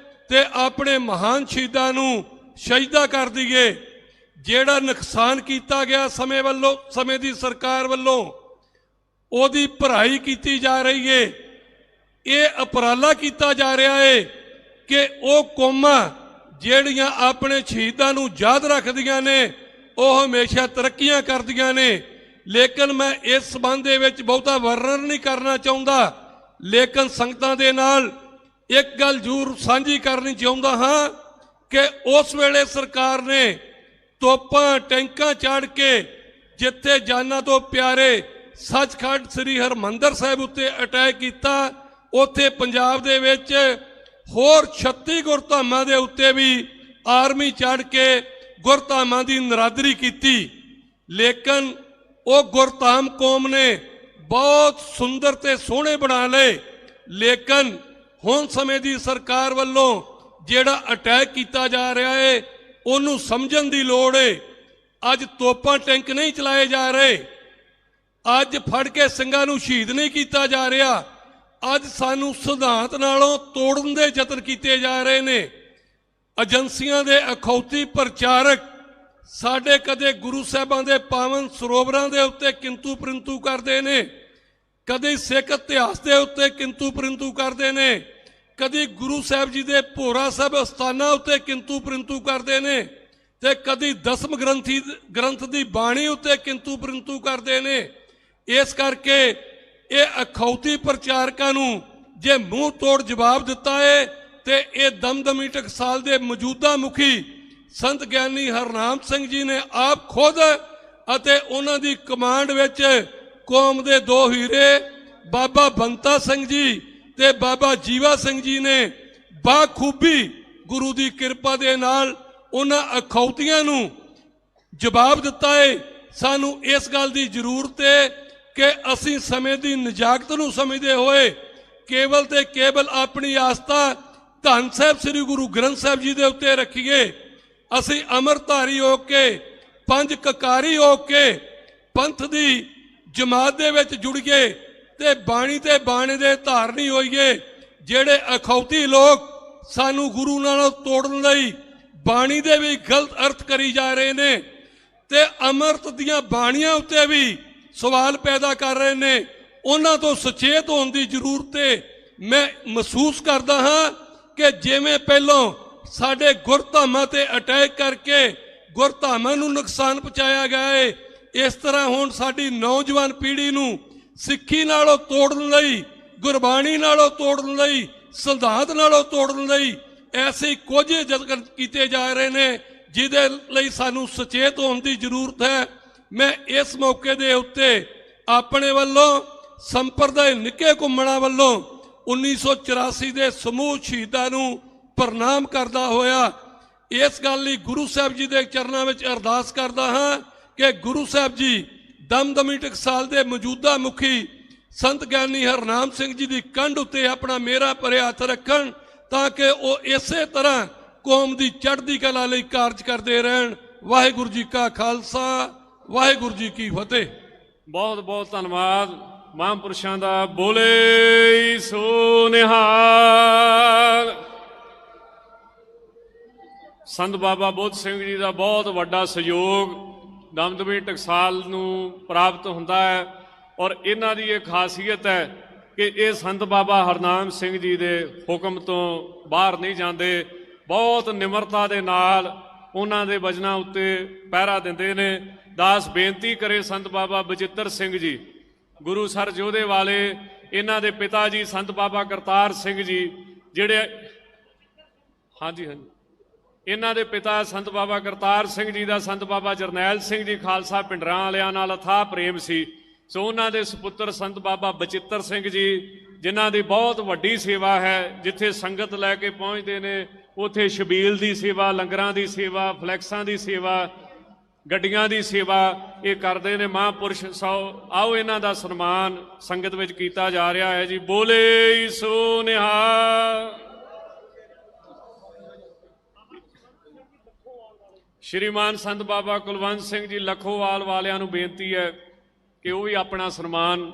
ਤੇ ਆਪਣੇ ਮਹਾਨ ਸ਼ਹੀਦਾਂ ਨੂੰ ਸਜਦਾ ਕਰਦੀ ਏ। ਜਿਹੜਾ ਨੁਕਸਾਨ ਕੀਤਾ ਗਿਆ ਸਮੇਂ ਦੀ ਸਰਕਾਰ ਵੱਲੋਂ, ਉਹਦੀ ਭਰਾਈ ਕੀਤੀ ਜਾ ਰਹੀ ਏ। ਇਹ ਉਪਰਾਲਾ ਕੀਤਾ ਜਾ ਰਿਹਾ ਏ ਕਿ ਉਹ ਕੌਮਾਂ ਜਿਹੜੀਆਂ ਆਪਣੇ ਸ਼ਹੀਦਾਂ ਨੂੰ ਯਾਦ ਰੱਖਦੀਆਂ ਨੇ, ਉਹ ਹਮੇਸ਼ਾ ਤਰੱਕੀਆਂ ਕਰਦੀਆਂ ਨੇ। ਲੇਕਿਨ ਮੈਂ ਇਸ ਸੰਬੰਧ ਦੇ ਵਿੱਚ ਬਹੁਤਾ ਵਰਣਨ ਨਹੀਂ ਕਰਨਾ ਚਾਹੁੰਦਾ, ਲੇਕਿਨ ਸੰਗਤਾਂ ਦੇ ਨਾਲ ਇੱਕ ਗੱਲ ਜ਼ਰੂਰ ਸਾਂਝੀ ਕਰਨੀ ਚਾਹੁੰਦਾ ਹਾਂ ਕਿ ਉਸ ਵੇਲੇ ਸਰਕਾਰ ਨੇ ਤੋਪਾਂ ਟੈਂਕਾਂ ਚਾੜ ਕੇ ਜਿੱਥੇ ਜਾਨਾਂ ਤੋਂ ਪਿਆਰੇ ਸੱਚਖੰਡ ਸ੍ਰੀ ਹਰਿਮੰਦਰ ਸਾਹਿਬ ਉੱਤੇ ਅਟੈਕ ਕੀਤਾ, ਉੱਥੇ ਪੰਜਾਬ ਦੇ ਵਿੱਚ ਹੋਰ 36 ਗੁਰਧਾਮਾਂ ਦੇ ਉੱਤੇ ਵੀ ਆਰਮੀ ਚੜ ਕੇ ਗੁਰਧਾਮਾਂ ਦੀ ਨਰਾਦਰੀ ਕੀਤੀ। ਲੇਕਿਨ ਉਹ ਗੁਰਧਾਮ ਕੌਮ ਨੇ ਬਹੁਤ ਸੁੰਦਰ ਤੇ ਸੋਹਣੇ ਬਣਾ ਲਏ, ਲੇਕਿਨ ਹੁਣ ਸਮੇਂ ਦੀ ਸਰਕਾਰ ਵੱਲੋਂ ਜਿਹੜਾ ਅਟੈਕ ਕੀਤਾ ਜਾ ਰਿਹਾ ਹੈ ਉਹਨੂੰ ਸਮਝਣ ਦੀ ਲੋੜ ਹੈ। ਅੱਜ ਤੋਪਾਂ ਟੈਂਕ ਨਹੀਂ ਚਲਾਏ ਜਾ ਰਹੇ, ਅੱਜ ਫੜ ਕੇ ਸਿੰਘਾਂ ਨੂੰ ਸ਼ਹੀਦ ਨਹੀਂ ਕੀਤਾ ਜਾ ਰਿਹਾ, ਅੱਜ ਸਾਨੂੰ ਸਿਧਾਂਤ ਨਾਲੋਂ ਤੋੜਨ ਦੇ ਯਤਨ ਕੀਤੇ ਜਾ ਰਹੇ ਨੇ। ਏਜੰਸੀਆਂ ਦੇ ਅਖੌਤੀ ਪ੍ਰਚਾਰਕ ਸਾਡੇ ਕਦੇ ਗੁਰੂ ਸਾਹਿਬਾਂ ਦੇ ਪਾਵਨ ਸਰੋਵਰਾਂ ਦੇ ਉੱਤੇ ਕਿੰਤੂ ਪਰੰਤੂ ਕਰਦੇ ਨੇ, ਕਦੇ ਸਿੱਖ ਇਤਿਹਾਸ ਦੇ ਉੱਤੇ ਕਿੰਤੂ ਪਰੰਤੂ ਕਰਦੇ ਨੇ, ਕਦੀ ਗੁਰੂ ਸਾਹਿਬ ਜੀ ਦੇ ਭੋਰਾ ਸਾਹਿਬ ਅਸਥਾਨਾਂ ਉੱਤੇ ਕਿੰਤੂ ਪਰੰਤੂ ਕਰਦੇ ਨੇ, ਤੇ ਕਦੀ ਦਸਮ ਗ੍ਰੰਥ ਦੀ ਬਾਣੀ ਉੱਤੇ ਕਿੰਤੂ ਪਰੰਤੂ ਕਰਦੇ ਨੇ। ਇਸ ਕਰਕੇ ਇਹ ਅਖੌਤੀ ਪ੍ਰਚਾਰਕਾਂ ਨੂੰ ਜੇ ਮੂੰਹ ਤੋੜ ਜਵਾਬ ਦਿੱਤਾ ਹੈ ਤੇ ਇਹ ਦਮਦਮੀ ਟਕਸਾਲ ਦੇ ਮੌਜੂਦਾ ਮੁਖੀ ਸੰਤ ਗਿਆਨੀ ਹਰਨਾਮ ਸਿੰਘ ਜੀ ਨੇ ਆਪ ਖੁਦ ਅਤੇ ਉਹਨਾਂ ਦੀ ਕਮਾਂਡ ਵਿੱਚ ਕੌਮ ਦੇ ਦੋ ਹੀਰੇ ਬਾਬਾ ਬੰਤਾ ਸਿੰਘ ਜੀ ਤੇ ਬਾਬਾ ਜੀਵਾ ਸਿੰਘ ਜੀ ਨੇ ਬਾਖੂਬੀ ਗੁਰੂ ਦੀ ਕਿਰਪਾ ਦੇ ਨਾਲ ਉਹਨਾਂ ਅਖੌਤੀਆਂ ਨੂੰ ਜਵਾਬ ਦਿੱਤਾ ਹੈ। ਸਾਨੂੰ ਇਸ ਗੱਲ ਦੀ ਜ਼ਰੂਰਤ ਹੈ ਕਿ ਅਸੀਂ ਸਮੇਂ ਦੀ ਨਜਾਕਤ ਨੂੰ ਸਮਝਦੇ ਹੋਏ ਕੇਵਲ ਤੇ ਕੇਵਲ ਆਪਣੀ ਆਸਥਾ ਧੰਨ ਸਾਹਿਬ ਸ੍ਰੀ ਗੁਰੂ ਗ੍ਰੰਥ ਸਾਹਿਬ ਜੀ ਦੇ ਉੱਤੇ ਰੱਖੀਏ। ਅਸੀਂ ਅੰਮ੍ਰਿਤਧਾਰੀ ਹੋ ਕੇ ਪੰਜ ਕਕਾਰੀ ਹੋ ਕੇ ਪੰਥ ਦੀ ਜਮਾਤ ਦੇ ਵਿੱਚ ਜੁੜੀਏ ਤੇ ਬਾਣੀ ਤੇ ਬਾਣੇ ਦੇ ਧਾਰਨੀ ਹੋਈਏ। ਜਿਹੜੇ ਅਖੌਤੀ ਲੋਕ ਸਾਨੂੰ ਗੁਰੂ ਨਾਲੋਂ ਤੋੜਨ ਲਈ ਬਾਣੀ ਦੇ ਵੀ ਗਲਤ ਅਰਥ ਕਰੀ ਜਾ ਰਹੇ ਨੇ ਤੇ ਅੰਮ੍ਰਿਤ ਦੀਆਂ ਬਾਣੀਆਂ ਉੱਤੇ ਵੀ ਸਵਾਲ ਪੈਦਾ ਕਰ ਰਹੇ ਨੇ, ਉਹਨਾਂ ਤੋਂ ਸੁਚੇਤ ਹੋਣ ਦੀ ਜ਼ਰੂਰਤ ਹੈ। ਮੈਂ ਮਹਿਸੂਸ ਕਰਦਾ ਹਾਂ ਕਿ ਜਿਵੇਂ ਪਹਿਲਾਂ ਸਾਡੇ ਗੁਰਧਾਮਾਂ ਤੇ ਅਟੈਕ ਕਰਕੇ ਗੁਰਧਾਮਾਂ ਨੂੰ ਨੁਕਸਾਨ ਪਹੁੰਚਾਇਆ ਗਿਆ ਹੈ, ਇਸ ਤਰ੍ਹਾਂ ਹੁਣ ਸਾਡੀ ਨੌਜਵਾਨ ਪੀੜ੍ਹੀ ਨੂੰ ਸਿੱਖੀ ਨਾਲੋਂ ਤੋੜਨ ਲਈ, ਗੁਰਬਾਣੀ ਨਾਲੋਂ ਤੋੜਨ ਲਈ, ਸਿਧਾਂਤ ਨਾਲੋਂ ਤੋੜਨ ਲਈ ਐਸੇ ਕੁਝ ਯਤਨ ਕੀਤੇ ਜਾ ਰਹੇ ਨੇ ਜਿਹਦੇ ਲਈ ਸਾਨੂੰ ਸੁਚੇਤ ਹੋਣ ਦੀ ਜ਼ਰੂਰਤ ਹੈ। ਮੈਂ ਇਸ ਮੌਕੇ ਦੇ ਉੱਤੇ ਆਪਣੇ ਵੱਲੋਂ ਸੰਪਰਦਾਇ ਨਿੱਕੇ ਘੁੰਮਣਾ ਵੱਲੋਂ 1984 ਦੇ ਸਮੂਹ ਸ਼ਹੀਦਾਂ ਨੂੰ ਪ੍ਰਣਾਮ ਕਰਦਾ ਹੋਇਆ ਇਸ ਗੱਲ ਲਈ ਗੁਰੂ ਸਾਹਿਬ ਜੀ ਦੇ ਚਰਨਾਂ ਵਿੱਚ ਅਰਦਾਸ ਕਰਦਾ ਹਾਂ ਕਿ ਗੁਰੂ ਸਾਹਿਬ ਜੀ ਦਮਦਮੀ ਟਕਸਾਲ ਦੇ ਮੌਜੂਦਾ ਮੁਖੀ ਸੰਤ ਗਿਆਨੀ ਹਰਨਾਮ ਸਿੰਘ ਜੀ ਦੀ ਕੰਧ ਉੱਤੇ ਆਪਣਾ ਮੇਰਾ ਭਰਿਆ ਹੱਥ ਰੱਖਣ ਤਾਂ ਕਿ ਉਹ ਇਸੇ ਤਰ੍ਹਾਂ ਕੌਮ ਦੀ ਚੜ੍ਹਦੀ ਕਲਾ ਲਈ ਕਾਰਜ ਕਰਦੇ ਰਹਿਣ। ਵਾਹਿਗੁਰੂ ਜੀ ਕਾ ਖਾਲਸਾ, ਵਾਹਿਗੁਰੂ ਜੀ ਕੀ ਫਤਿਹ। ਬਹੁਤ ਬਹੁਤ ਧੰਨਵਾਦ ਮਹਾਂਪੁਰਸ਼ਾਂ ਦਾ। ਬੋਲੇ ਸੋ ਨਿਹਾਲ। ਸੰਤ ਬਾਬਾ ਬੁੱਧ ਸਿੰਘ ਜੀ ਦਾ ਬਹੁਤ ਵੱਡਾ ਸਹਿਯੋਗ ਦਮਦਮੀ ਟਕਸਾਲ ਨੂੰ ਪ੍ਰਾਪਤ ਹੁੰਦਾ ਹੈ ਔਰ ਇਹਨਾਂ ਦੀ ਇਹ ਖਾਸੀਅਤ ਹੈ ਕਿ ਇਹ ਸੰਤ ਬਾਬਾ ਹਰਨਾਮ ਸਿੰਘ ਜੀ ਦੇ ਹੁਕਮ ਤੋਂ ਬਾਹਰ ਨਹੀਂ ਜਾਂਦੇ, ਬਹੁਤ ਨਿਮਰਤਾ ਦੇ ਨਾਲ ਉਹਨਾਂ ਦੇ ਵਚਨਾਂ ਉੱਤੇ ਪਹਿਰਾ ਦਿੰਦੇ ਨੇ। ਦਾਸ ਬੇਨਤੀ ਕਰੇ ਸੰਤ ਬਾਬਾ ਬਚਿੱਤਰ ਸਿੰਘ ਜੀ ਗੁਰੂ ਸਰ ਜੋਧੇ ਵਾਲੇ, ਇਹਨਾਂ ਦੇ ਪਿਤਾ ਜੀ ਸੰਤ ਬਾਬਾ ਕਰਤਾਰ ਸਿੰਘ ਜੀ ਜਿਹੜੇ ਹਾਂਜੀ ਇਹਨਾਂ ਦੇ ਪਿਤਾ ਸੰਤ ਬਾਬਾ ਕਰਤਾਰ ਸਿੰਘ ਜੀ ਦਾ ਸੰਤ ਬਾਬਾ ਜਰਨੈਲ ਸਿੰਘ ਜੀ ਖਾਲਸਾ ਪਿੰਡਰਾਂ ਵਾਲਿਆਂ ਨਾਲ ਅਥਾਹ ਪ੍ਰੇਮ ਸੀ, ਸੋ ਉਹਨਾਂ ਦੇ ਸੁਪੁੱਤਰ ਸੰਤ ਬਾਬਾ ਬਚਿੱਤਰ ਸਿੰਘ ਜੀ ਜਿਨ੍ਹਾਂ ਦੀ ਬਹੁਤ ਵੱਡੀ ਸੇਵਾ ਹੈ। ਜਿੱਥੇ ਸੰਗਤ ਲੈ ਕੇ ਪਹੁੰਚਦੇ ਨੇ ਉੱਥੇ ਛਬੀਲ ਦੀ ਸੇਵਾ, ਲੰਗਰਾਂ ਦੀ ਸੇਵਾ, ਫਲੈਕਸਾਂ ਦੀ ਸੇਵਾ, ਗੱਡੀਆਂ ਦੀ ਸੇਵਾ ਇਹ ਕਰਦੇ ਨੇ ਮਹਾਂਪੁਰਸ਼। ਆਓ ਇਹਨਾਂ ਦਾ ਸਨਮਾਨ ਸੰਗਤ ਵਿੱਚ ਕੀਤਾ ਜਾ ਰਿਹਾ ਹੈ ਜੀ। ਬੋਲੇ ਸੋ ਨਿਹਾਲ। ਸ਼੍ਰੀਮਾਨ ਸੰਤ ਬਾਬਾ ਕੁਲਵੰਤ ਸਿੰਘ ਜੀ ਲੱਖੋਵਾਲ ਵਾਲਿਆਂ ਨੂੰ ਬੇਨਤੀ ਹੈ ਕਿ ਉਹ ਵੀ ਆਪਣਾ ਸਨਮਾਨ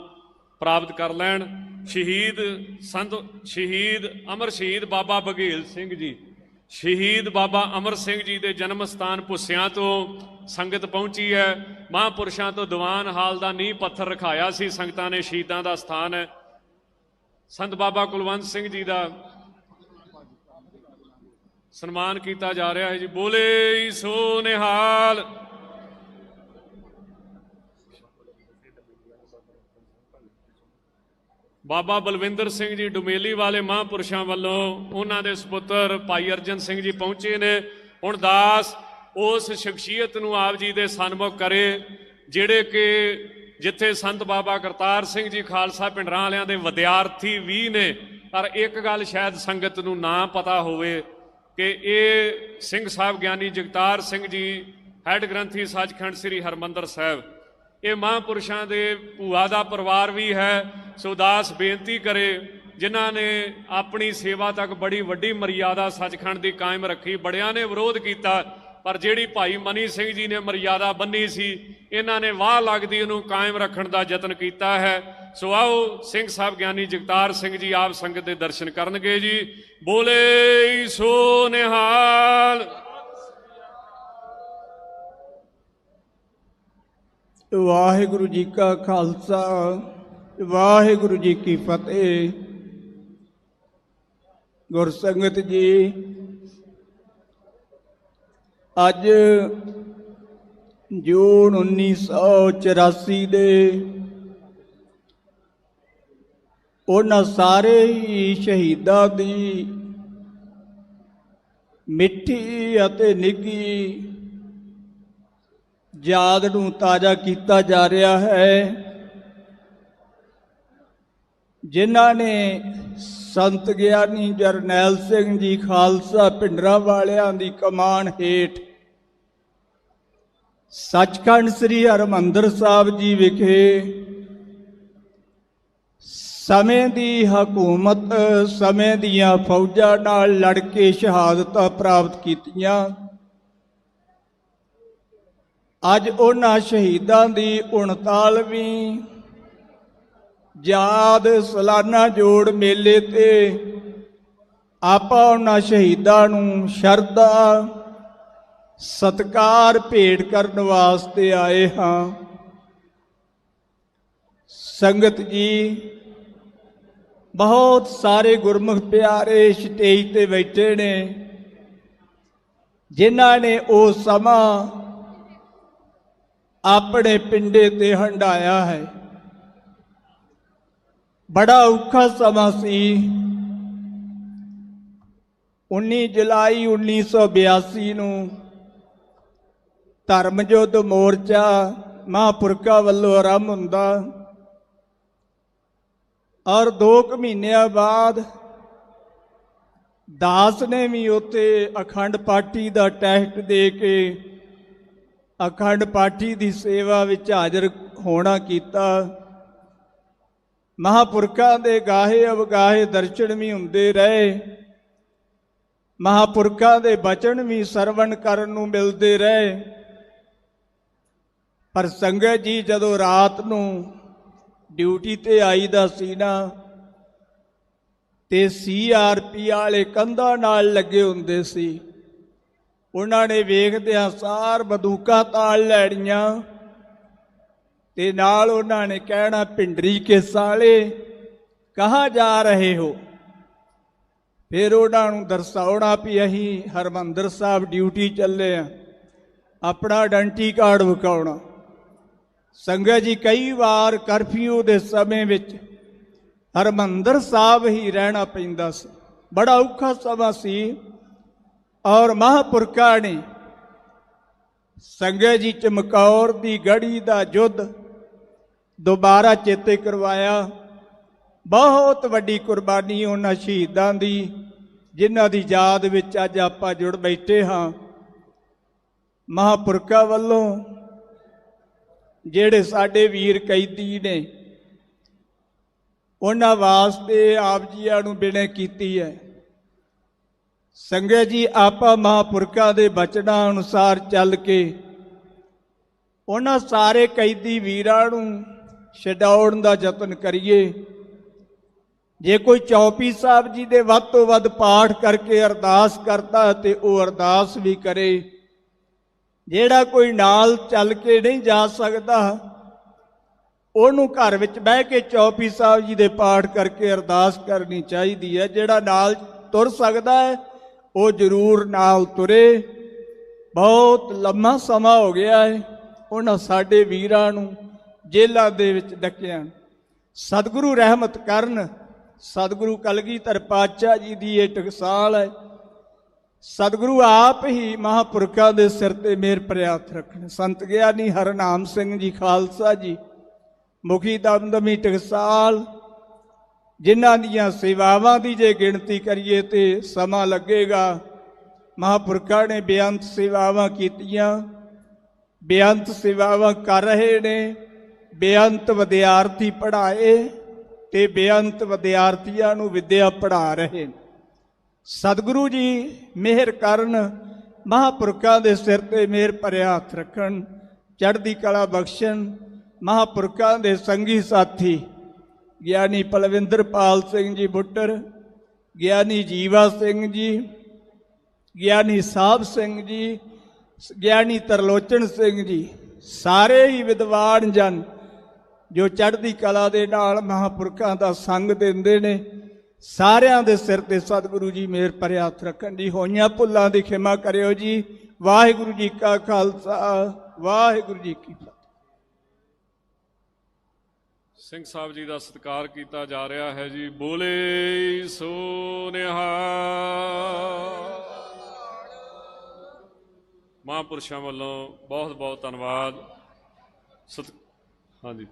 ਪ੍ਰਾਪਤ ਕਰ ਲੈਣ। ਸ਼ਹੀਦ ਅਮਰ ਸ਼ਹੀਦ ਬਾਬਾ ਬਘੇਲ ਸਿੰਘ ਜੀ, ਸ਼ਹੀਦ ਬਾਬਾ ਅਮਰ ਸਿੰਘ ਜੀ ਦੇ ਜਨਮ ਸਥਾਨ ਭੁੱਸਿਆਂ ਤੋਂ ਸੰਗਤ ਪਹੁੰਚੀ ਹੈ। ਮਹਾਂਪੁਰਸ਼ਾਂ ਤੋਂ ਦੀਵਾਨ ਹਾਲ ਦਾ ਨੀਂਹ ਪੱਥਰ ਰਖਾਇਆ ਸੀ, ਸੰਗਤਾਂ ਨੇ ਸ਼ਹੀਦਾਂ ਦਾ ਸਥਾਨ ਹੈ। ਸੰਤ ਬਾਬਾ ਕੁਲਵੰਤ ਸਿੰਘ ਜੀ ਦਾ ਸਨਮਾਨ ਕੀਤਾ ਜਾ ਰਿਹਾ ਹੈ ਜੀ। ਬੋਲੇ ਸੋ ਨਿਹਾਲ। ਬਾਬਾ ਬਲਵਿੰਦਰ ਸਿੰਘ ਜੀ ਡੁਮੇਲੀ ਵਾਲੇ ਮਹਾਂਪੁਰਸ਼ਾਂ ਵੱਲੋਂ ਉਹਨਾਂ ਦੇ ਸੁਪੁੱਤਰ ਭਾਈ ਅਰਜਨ ਸਿੰਘ ਜੀ ਪਹੁੰਚੇ ਨੇ। ਹੁਣ ਦਾਸ ਉਸ ਸ਼ਖਸੀਅਤ ਨੂੰ ਆਪ ਜੀ ਦੇ ਸਨਮੁਖ ਕਰੇ ਜਿਹੜੇ ਕਿ ਜਿੱਥੇ ਸੰਤ ਬਾਬਾ ਕਰਤਾਰ ਸਿੰਘ ਜੀ ਖਾਲਸਾ ਪਿੰਡਰਾਂ ਵਾਲਿਆਂ ਦੇ ਵਿਦਿਆਰਥੀ ਵੀ ਨੇ, ਪਰ ਇੱਕ ਗੱਲ ਸ਼ਾਇਦ ਸੰਗਤ ਨੂੰ ਨਾ ਪਤਾ ਹੋਵੇ ਕਿ ਇਹ ਸਿੰਘ ਸਾਹਿਬ ਗਿਆਨੀ ਜਗਤਾਰ ਸਿੰਘ ਜੀ ਹੈਡ ਗ੍ਰੰਥੀ ਸੱਚਖੰਡ ਸ੍ਰੀ ਹਰਿਮੰਦਰ ਸਾਹਿਬ, ਇਹ ਮਹਾਂਪੁਰਸ਼ਾਂ ਦੇ ਭੂਆ ਦਾ ਪਰਿਵਾਰ ਵੀ ਹੈ। ਸੋ ਦਾਸ ਬੇਨਤੀ ਕਰੇ ਜਿਨ੍ਹਾਂ ਨੇ ਆਪਣੀ ਸੇਵਾ ਤੱਕ ਬੜੀ ਵੱਡੀ ਮਰਿਆਦਾ ਸੱਚਖੰਡ ਦੀ ਕਾਇਮ ਰੱਖੀ। ਬੜਿਆਂ ਨੇ ਵਿਰੋਧ ਕੀਤਾ ਪਰ ਜਿਹੜੀ ਭਾਈ ਮਨੀ ਸਿੰਘ ਜੀ ਨੇ ਮਰਿਆਦਾ ਬੰਨੀ ਸੀ, ਇਹਨਾਂ ਨੇ ਵਾਹ ਲੱਗਦੀ ਉਹਨੂੰ ਕਾਇਮ ਰੱਖਣ ਦਾ ਯਤਨ ਕੀਤਾ ਹੈ। ਸੋ ਆਓ ਸਿੰਘ ਸਾਹਿਬ ਗਿਆਨੀ ਜਗਤਾਰ ਸਿੰਘ ਜੀ ਆਪ ਸੰਗਤ ਦੇ ਦਰਸ਼ਨ ਕਰਨਗੇ ਜੀ। ਬੋਲੇ ਸੋ ਨਿਹਾਲ। ਵਾਹਿਗੁਰੂ ਜੀ ਕਾ ਖਾਲਸਾ, ਵਾਹਿਗੁਰੂ ਜੀ ਕੀ ਫਤਿਹ। ਗੁਰਸੰਗਤ ਜੀ, ਅੱਜ ਜੂਨ 1984 ਦੇ ਉਹਨਾਂ ਸਾਰੇ ਹੀ ਸ਼ਹੀਦਾਂ ਦੀ ਮਿੱਠੀ ਅਤੇ ਨਿੱਘੀ ਯਾਦ ਨੂੰ ਤਾਜ਼ਾ ਕੀਤਾ ਜਾ ਰਿਹਾ ਹੈ, ਜਿਨ੍ਹਾਂ ਨੇ ਸੰਤ ਗਿਆਨੀ ਜਰਨੈਲ ਸਿੰਘ ਜੀ ਖਾਲਸਾ ਪਿੰਡਰਾਂ ਵਾਲਿਆਂ ਦੀ ਕਮਾਨ ਹੇਠ ਸੱਚਖੰਡ ਸ੍ਰੀ ਹਰਿਮੰਦਰ ਸਾਹਿਬ ਜੀ ਵਿਖੇ ਸਮੇਂ ਦੀ ਹਕੂਮਤ, ਸਮੇਂ ਦੀਆਂ ਫੌਜਾਂ ਨਾਲ ਲੜ ਕੇ ਸ਼ਹਾਦਤਾਂ ਪ੍ਰਾਪਤ ਕੀਤੀਆਂ। ਅੱਜ ਉਹਨਾਂ ਸ਼ਹੀਦਾਂ ਦੀ 39ਵੀਂ ਯਾਦ ਸਾਲਾਨਾ ਜੋੜ ਮੇਲੇ ਤੇ ਆਪਾਂ ਉਹਨਾਂ ਸ਼ਹੀਦਾਂ ਨੂੰ ਸ਼ਰਧਾ ਸਤਿਕਾਰ ਭੇਟ ਕਰਨ ਵਾਸਤੇ ਆਏ ਹਾਂ। ਸੰਗਤ ਜੀ, ਬਹੁਤ ਸਾਰੇ ਗੁਰਮੁਖ ਪਿਆਰੇ ਸਟੇਜ ਤੇ ਬੈਠੇ ਨੇ ਜਿਨ੍ਹਾਂ ਨੇ ਉਹ ਸਮਾਂ ਆਪਣੇ ਪਿੰਡੇ ਤੇ ਹੰਢਾਇਆ ਹੈ। ਬੜਾ ਔਖਾ ਸਮਾਂ ਸੀ। 19 ਜੁਲਾਈ 1982 ਨੂੰ ਧਰਮ ਯੁੱਧ ਮੋਰਚਾ ਮਹਾਂਪੁਰਖਾਂ ਵੱਲੋਂ ਆਰੰਭ ਹੁੰਦਾ ਔਰ 2 ਮਹੀਨਿਆਂ ਬਾਅਦ ਦਾਸ ਨੇ ਵੀ ਉੱਥੇ ਅਖੰਡ ਪਾਠੀ ਦਾ ਟੈਸਟ ਦੇ ਕੇ ਅਖੰਡ ਪਾਠੀ ਦੀ ਸੇਵਾ ਵਿੱਚ ਹਾਜ਼ਰ ਹੋਣਾ ਕੀਤਾ। ਮਹਾਂਪੁਰਖਾਂ ਦੇ ਗਾਹੇ ਅਵਗਾਹੇ ਦਰਸ਼ਨ ਵੀ ਹੁੰਦੇ ਰਹੇ, ਮਹਾਂਪੁਰਖਾਂ ਦੇ ਬਚਨ ਵੀ ਸਰਵਣ ਕਰਨ ਨੂੰ ਮਿਲਦੇ ਰਹੇ। ਪਰ ਸੰਗਤ ਜੀ ਜਦੋਂ ਰਾਤ ਨੂੰ ਡਿਊਟੀ ਤੇ ਆਈਦਾ ਸੀ ਨਾ ਤੇ CRP ਵਾਲੇ ਕੰਧਾਂ ਨਾਲ ਲੱਗੇ ਹੁੰਦੇ ਸੀ। ਉਹਨਾਂ ਨੇ ਵੇਖਦਿਆਂ ਸਾਰ ਬੰਦੂਕਾਂ ਤਾਲ ਲੈਣੀਆਂ ਤੇ ਨਾਲ ਉਹਨਾਂ ਨੇ ਕਹਿਣਾ, ਭਿੰਡਰੀ ਕੇ ਸਾਲੇ ਕਹਾਂ ਜਾ ਰਹੇ ਹੋ। ਫਿਰ ਉਹਨਾਂ ਨੂੰ ਦਰਸਾਉਣਾ ਵੀ ਅਸੀਂ ਹਰਿਮੰਦਰ ਸਾਹਿਬ ਡਿਊਟੀ ਚੱਲੇ ਆ, ਆਪਣਾ ਆਇਡੈਂਟੀ ਕਾਰਡ ਵਿਖਾਉਣਾ। ਸੰਗਤ ਜੀ, ਕਈ ਵਾਰ ਕਰਫਿਊ ਦੇ ਸਮੇਂ ਵਿੱਚ ਹਰਿਮੰਦਰ ਸਾਹਿਬ ਹੀ ਰਹਿਣਾ ਪੈਂਦਾ ਸੀ। ਬੜਾ ਔਖਾ ਸਮਾਂ ਸੀ ਔਰ ਮਹਾਂਪੁਰਖਾਂ ਨੇ ਸੰਗਤ ਜੀ ਚਮਕੌਰ ਦੀ ਗੜੀ ਦਾ ਯੁੱਧ ਦੁਬਾਰਾ ਚੇਤੇ ਕਰਵਾਇਆ। ਬਹੁਤ ਵੱਡੀ ਕੁਰਬਾਨੀ ਉਹਨਾਂ ਸ਼ਹੀਦਾਂ ਦੀ ਜਿਨ੍ਹਾਂ ਦੀ ਯਾਦ ਵਿੱਚ ਅੱਜ ਆਪਾਂ ਜੁੜ ਬੈਠੇ ਹਾਂ। ਮਹਾਂਪੁਰਖਾਂ ਵੱਲੋਂ ਜਿਹੜੇ ਸਾਡੇ ਵੀਰ ਕੈਦੀ ਨੇ ਉਹਨਾਂ ਵਾਸਤੇ ਆਪ ਜੀਆਂ ਨੂੰ ਬੇਨਤੀ ਕੀਤੀ ਹੈ। ਸੰਗਤ ਜੀ, ਆਪਾਂ ਮਹਾਂਪੁਰਖਾਂ ਦੇ ਬਚਨਾਂ ਅਨੁਸਾਰ ਚੱਲ ਕੇ ਉਹਨਾਂ ਸਾਰੇ ਕੈਦੀ ਵੀਰਾਂ ਨੂੰ ਛਡਾਉਣ ਦਾ ਯਤਨ ਕਰੀਏ। ਜੇ ਕੋਈ ਚੌਪੀ ਸਾਹਿਬ ਜੀ ਦੇ ਵੱਧ ਤੋਂ ਵੱਧ ਪਾਠ ਕਰਕੇ ਅਰਦਾਸ ਕਰਦਾ ਤੇ ਉਹ ਅਰਦਾਸ ਵੀ ਕਰੇ। ਜਿਹੜਾ ਕੋਈ ਨਾਲ ਚੱਲ ਕੇ ਨਹੀਂ ਜਾ ਸਕਦਾ ਉਹਨੂੰ ਘਰ ਵਿੱਚ ਬਹਿ ਕੇ ਚੌਪੀ ਸਾਹਿਬ ਜੀ ਦੇ ਪਾਠ ਕਰਕੇ ਅਰਦਾਸ ਕਰਨੀ ਚਾਹੀਦੀ ਹੈ। ਜਿਹੜਾ ਨਾਲ ਤੁਰ ਸਕਦਾ ਹੈ ਉਹ ਜ਼ਰੂਰ ਨਾਲ ਤੁਰੇ। ਬਹੁਤ ਲੰਮਾ ਸਮਾਂ ਹੋ ਗਿਆ ਹੈ ਉਹਨਾਂ ਸਾਡੇ ਵੀਰਾਂ ਨੂੰ ਜੇਲ੍ਹਾਂ ਦੇ ਵਿੱਚ ਡੱਕਿਆਂ। ਸਤਿਗੁਰੂ ਰਹਿਮਤ ਕਰਨ। ਸਤਿਗੁਰੂ ਕਲਗੀਧਰ ਪਾਤਸ਼ਾਹ ਜੀ ਦੀ ਇਹ ਟਕਸਾਲ ਹੈ। ਸਤਿਗੁਰੂ ਆਪ ਹੀ ਮਹਾਂਪੁਰਖਾਂ ਦੇ ਸਿਰ ਤੇ ਮਿਹਰ ਭਰਿਆ ਹੱਥ ਰੱਖਣ। ਸੰਤ ਗਿਆਨੀ ਹਰਨਾਮ ਸਿੰਘ ਜੀ ਖਾਲਸਾ ਜੀ, ਮੁਖੀ ਦਮਦਮੀ ਟਕਸਾਲ, ਜਿਨ੍ਹਾਂ ਦੀਆਂ ਸੇਵਾਵਾਂ ਦੀ ਜੇ ਗਿਣਤੀ ਕਰੀਏ ਤੇ ਸਮਾਂ ਲੱਗੇਗਾ। ਮਹਾਂਪੁਰਖਾਂ ਨੇ ਬੇਅੰਤ ਸੇਵਾਵਾਂ ਕੀਤੀਆਂ, ਬੇਅੰਤ ਸੇਵਾਵਾਂ ਕਰ ਰਹੇ ਨੇ, ਬੇਅੰਤ ਵਿਦਿਆਰਥੀ ਪੜ੍ਹਾਏ ਤੇ ਬੇਅੰਤ ਵਿਦਿਆਰਥੀਆਂ ਨੂੰ ਵਿੱਦਿਆ ਪੜ੍ਹਾ ਰਹੇ। ਸਤਿਗੁਰੂ ਜੀ ਮਿਹਰ ਕਰਨ, ਮਹਾਂਪੁਰਖਾਂ ਦੇ ਸਿਰ ਤੇ ਮਿਹਰ ਭਰਿਆ ਹੱਥ ਰੱਖਣ, ਚੜ੍ਹਦੀ ਕਲਾ ਬਖਸ਼ਣ। ਮਹਾਂਪੁਰਖਾਂ ਦੇ ਸੰਗੀ ਸਾਥੀ ਗਿਆਨੀ ਪਲਵਿੰਦਰਪਾਲ ਸਿੰਘ ਜੀ ਬੁੱਟਰ, ਗਿਆਨੀ ਜੀਵਾ ਸਿੰਘ ਜੀ, ਗਿਆਨੀ ਸਾਹਿਬ ਸਿੰਘ ਜੀ, ਗਿਆਨੀ ਤਰਲੋਚਨ ਸਿੰਘ ਜੀ, ਸਾਰੇ ਹੀ ਵਿਦਵਾਨ ਜਨ ਜੋ ਚੜ੍ਹਦੀ ਕਲਾ ਦੇ ਨਾਲ ਮਹਾਂਪੁਰਖਾਂ ਦਾ ਸੰਗ ਦਿੰਦੇ ਨੇ, ਸਾਰਿਆਂ ਦੇ ਸਿਰ ਤੇ ਸਤਿਗੁਰੂ ਜੀ ਮਿਹਰ ਭਰਿਆ ਹੱਥ ਰੱਖਣ। ਜੀ ਹੋਈਆਂ ਭੁੱਲਾਂ ਦੀ ਖਿਮਾ ਕਰਿਓ ਜੀ। ਵਾਹਿਗੁਰੂ ਜੀ ਕਾ ਖਾਲਸਾ, ਵਾਹਿਗੁਰੂ ਜੀ ਕੀ ਫਤਿਹ। ਸਿੰਘ ਸਾਹਿਬ ਜੀ ਦਾ ਸਤਿਕਾਰ ਕੀਤਾ ਜਾ ਰਿਹਾ ਹੈ ਜੀ। ਬੋਲੇ ਸੋ ਨਿਹਾਲ। ਮਹਾਂਪੁਰਸ਼ਾਂ ਵੱਲੋਂ ਬਹੁਤ ਬਹੁਤ ਧੰਨਵਾਦ। ਹਾਂਜੀ,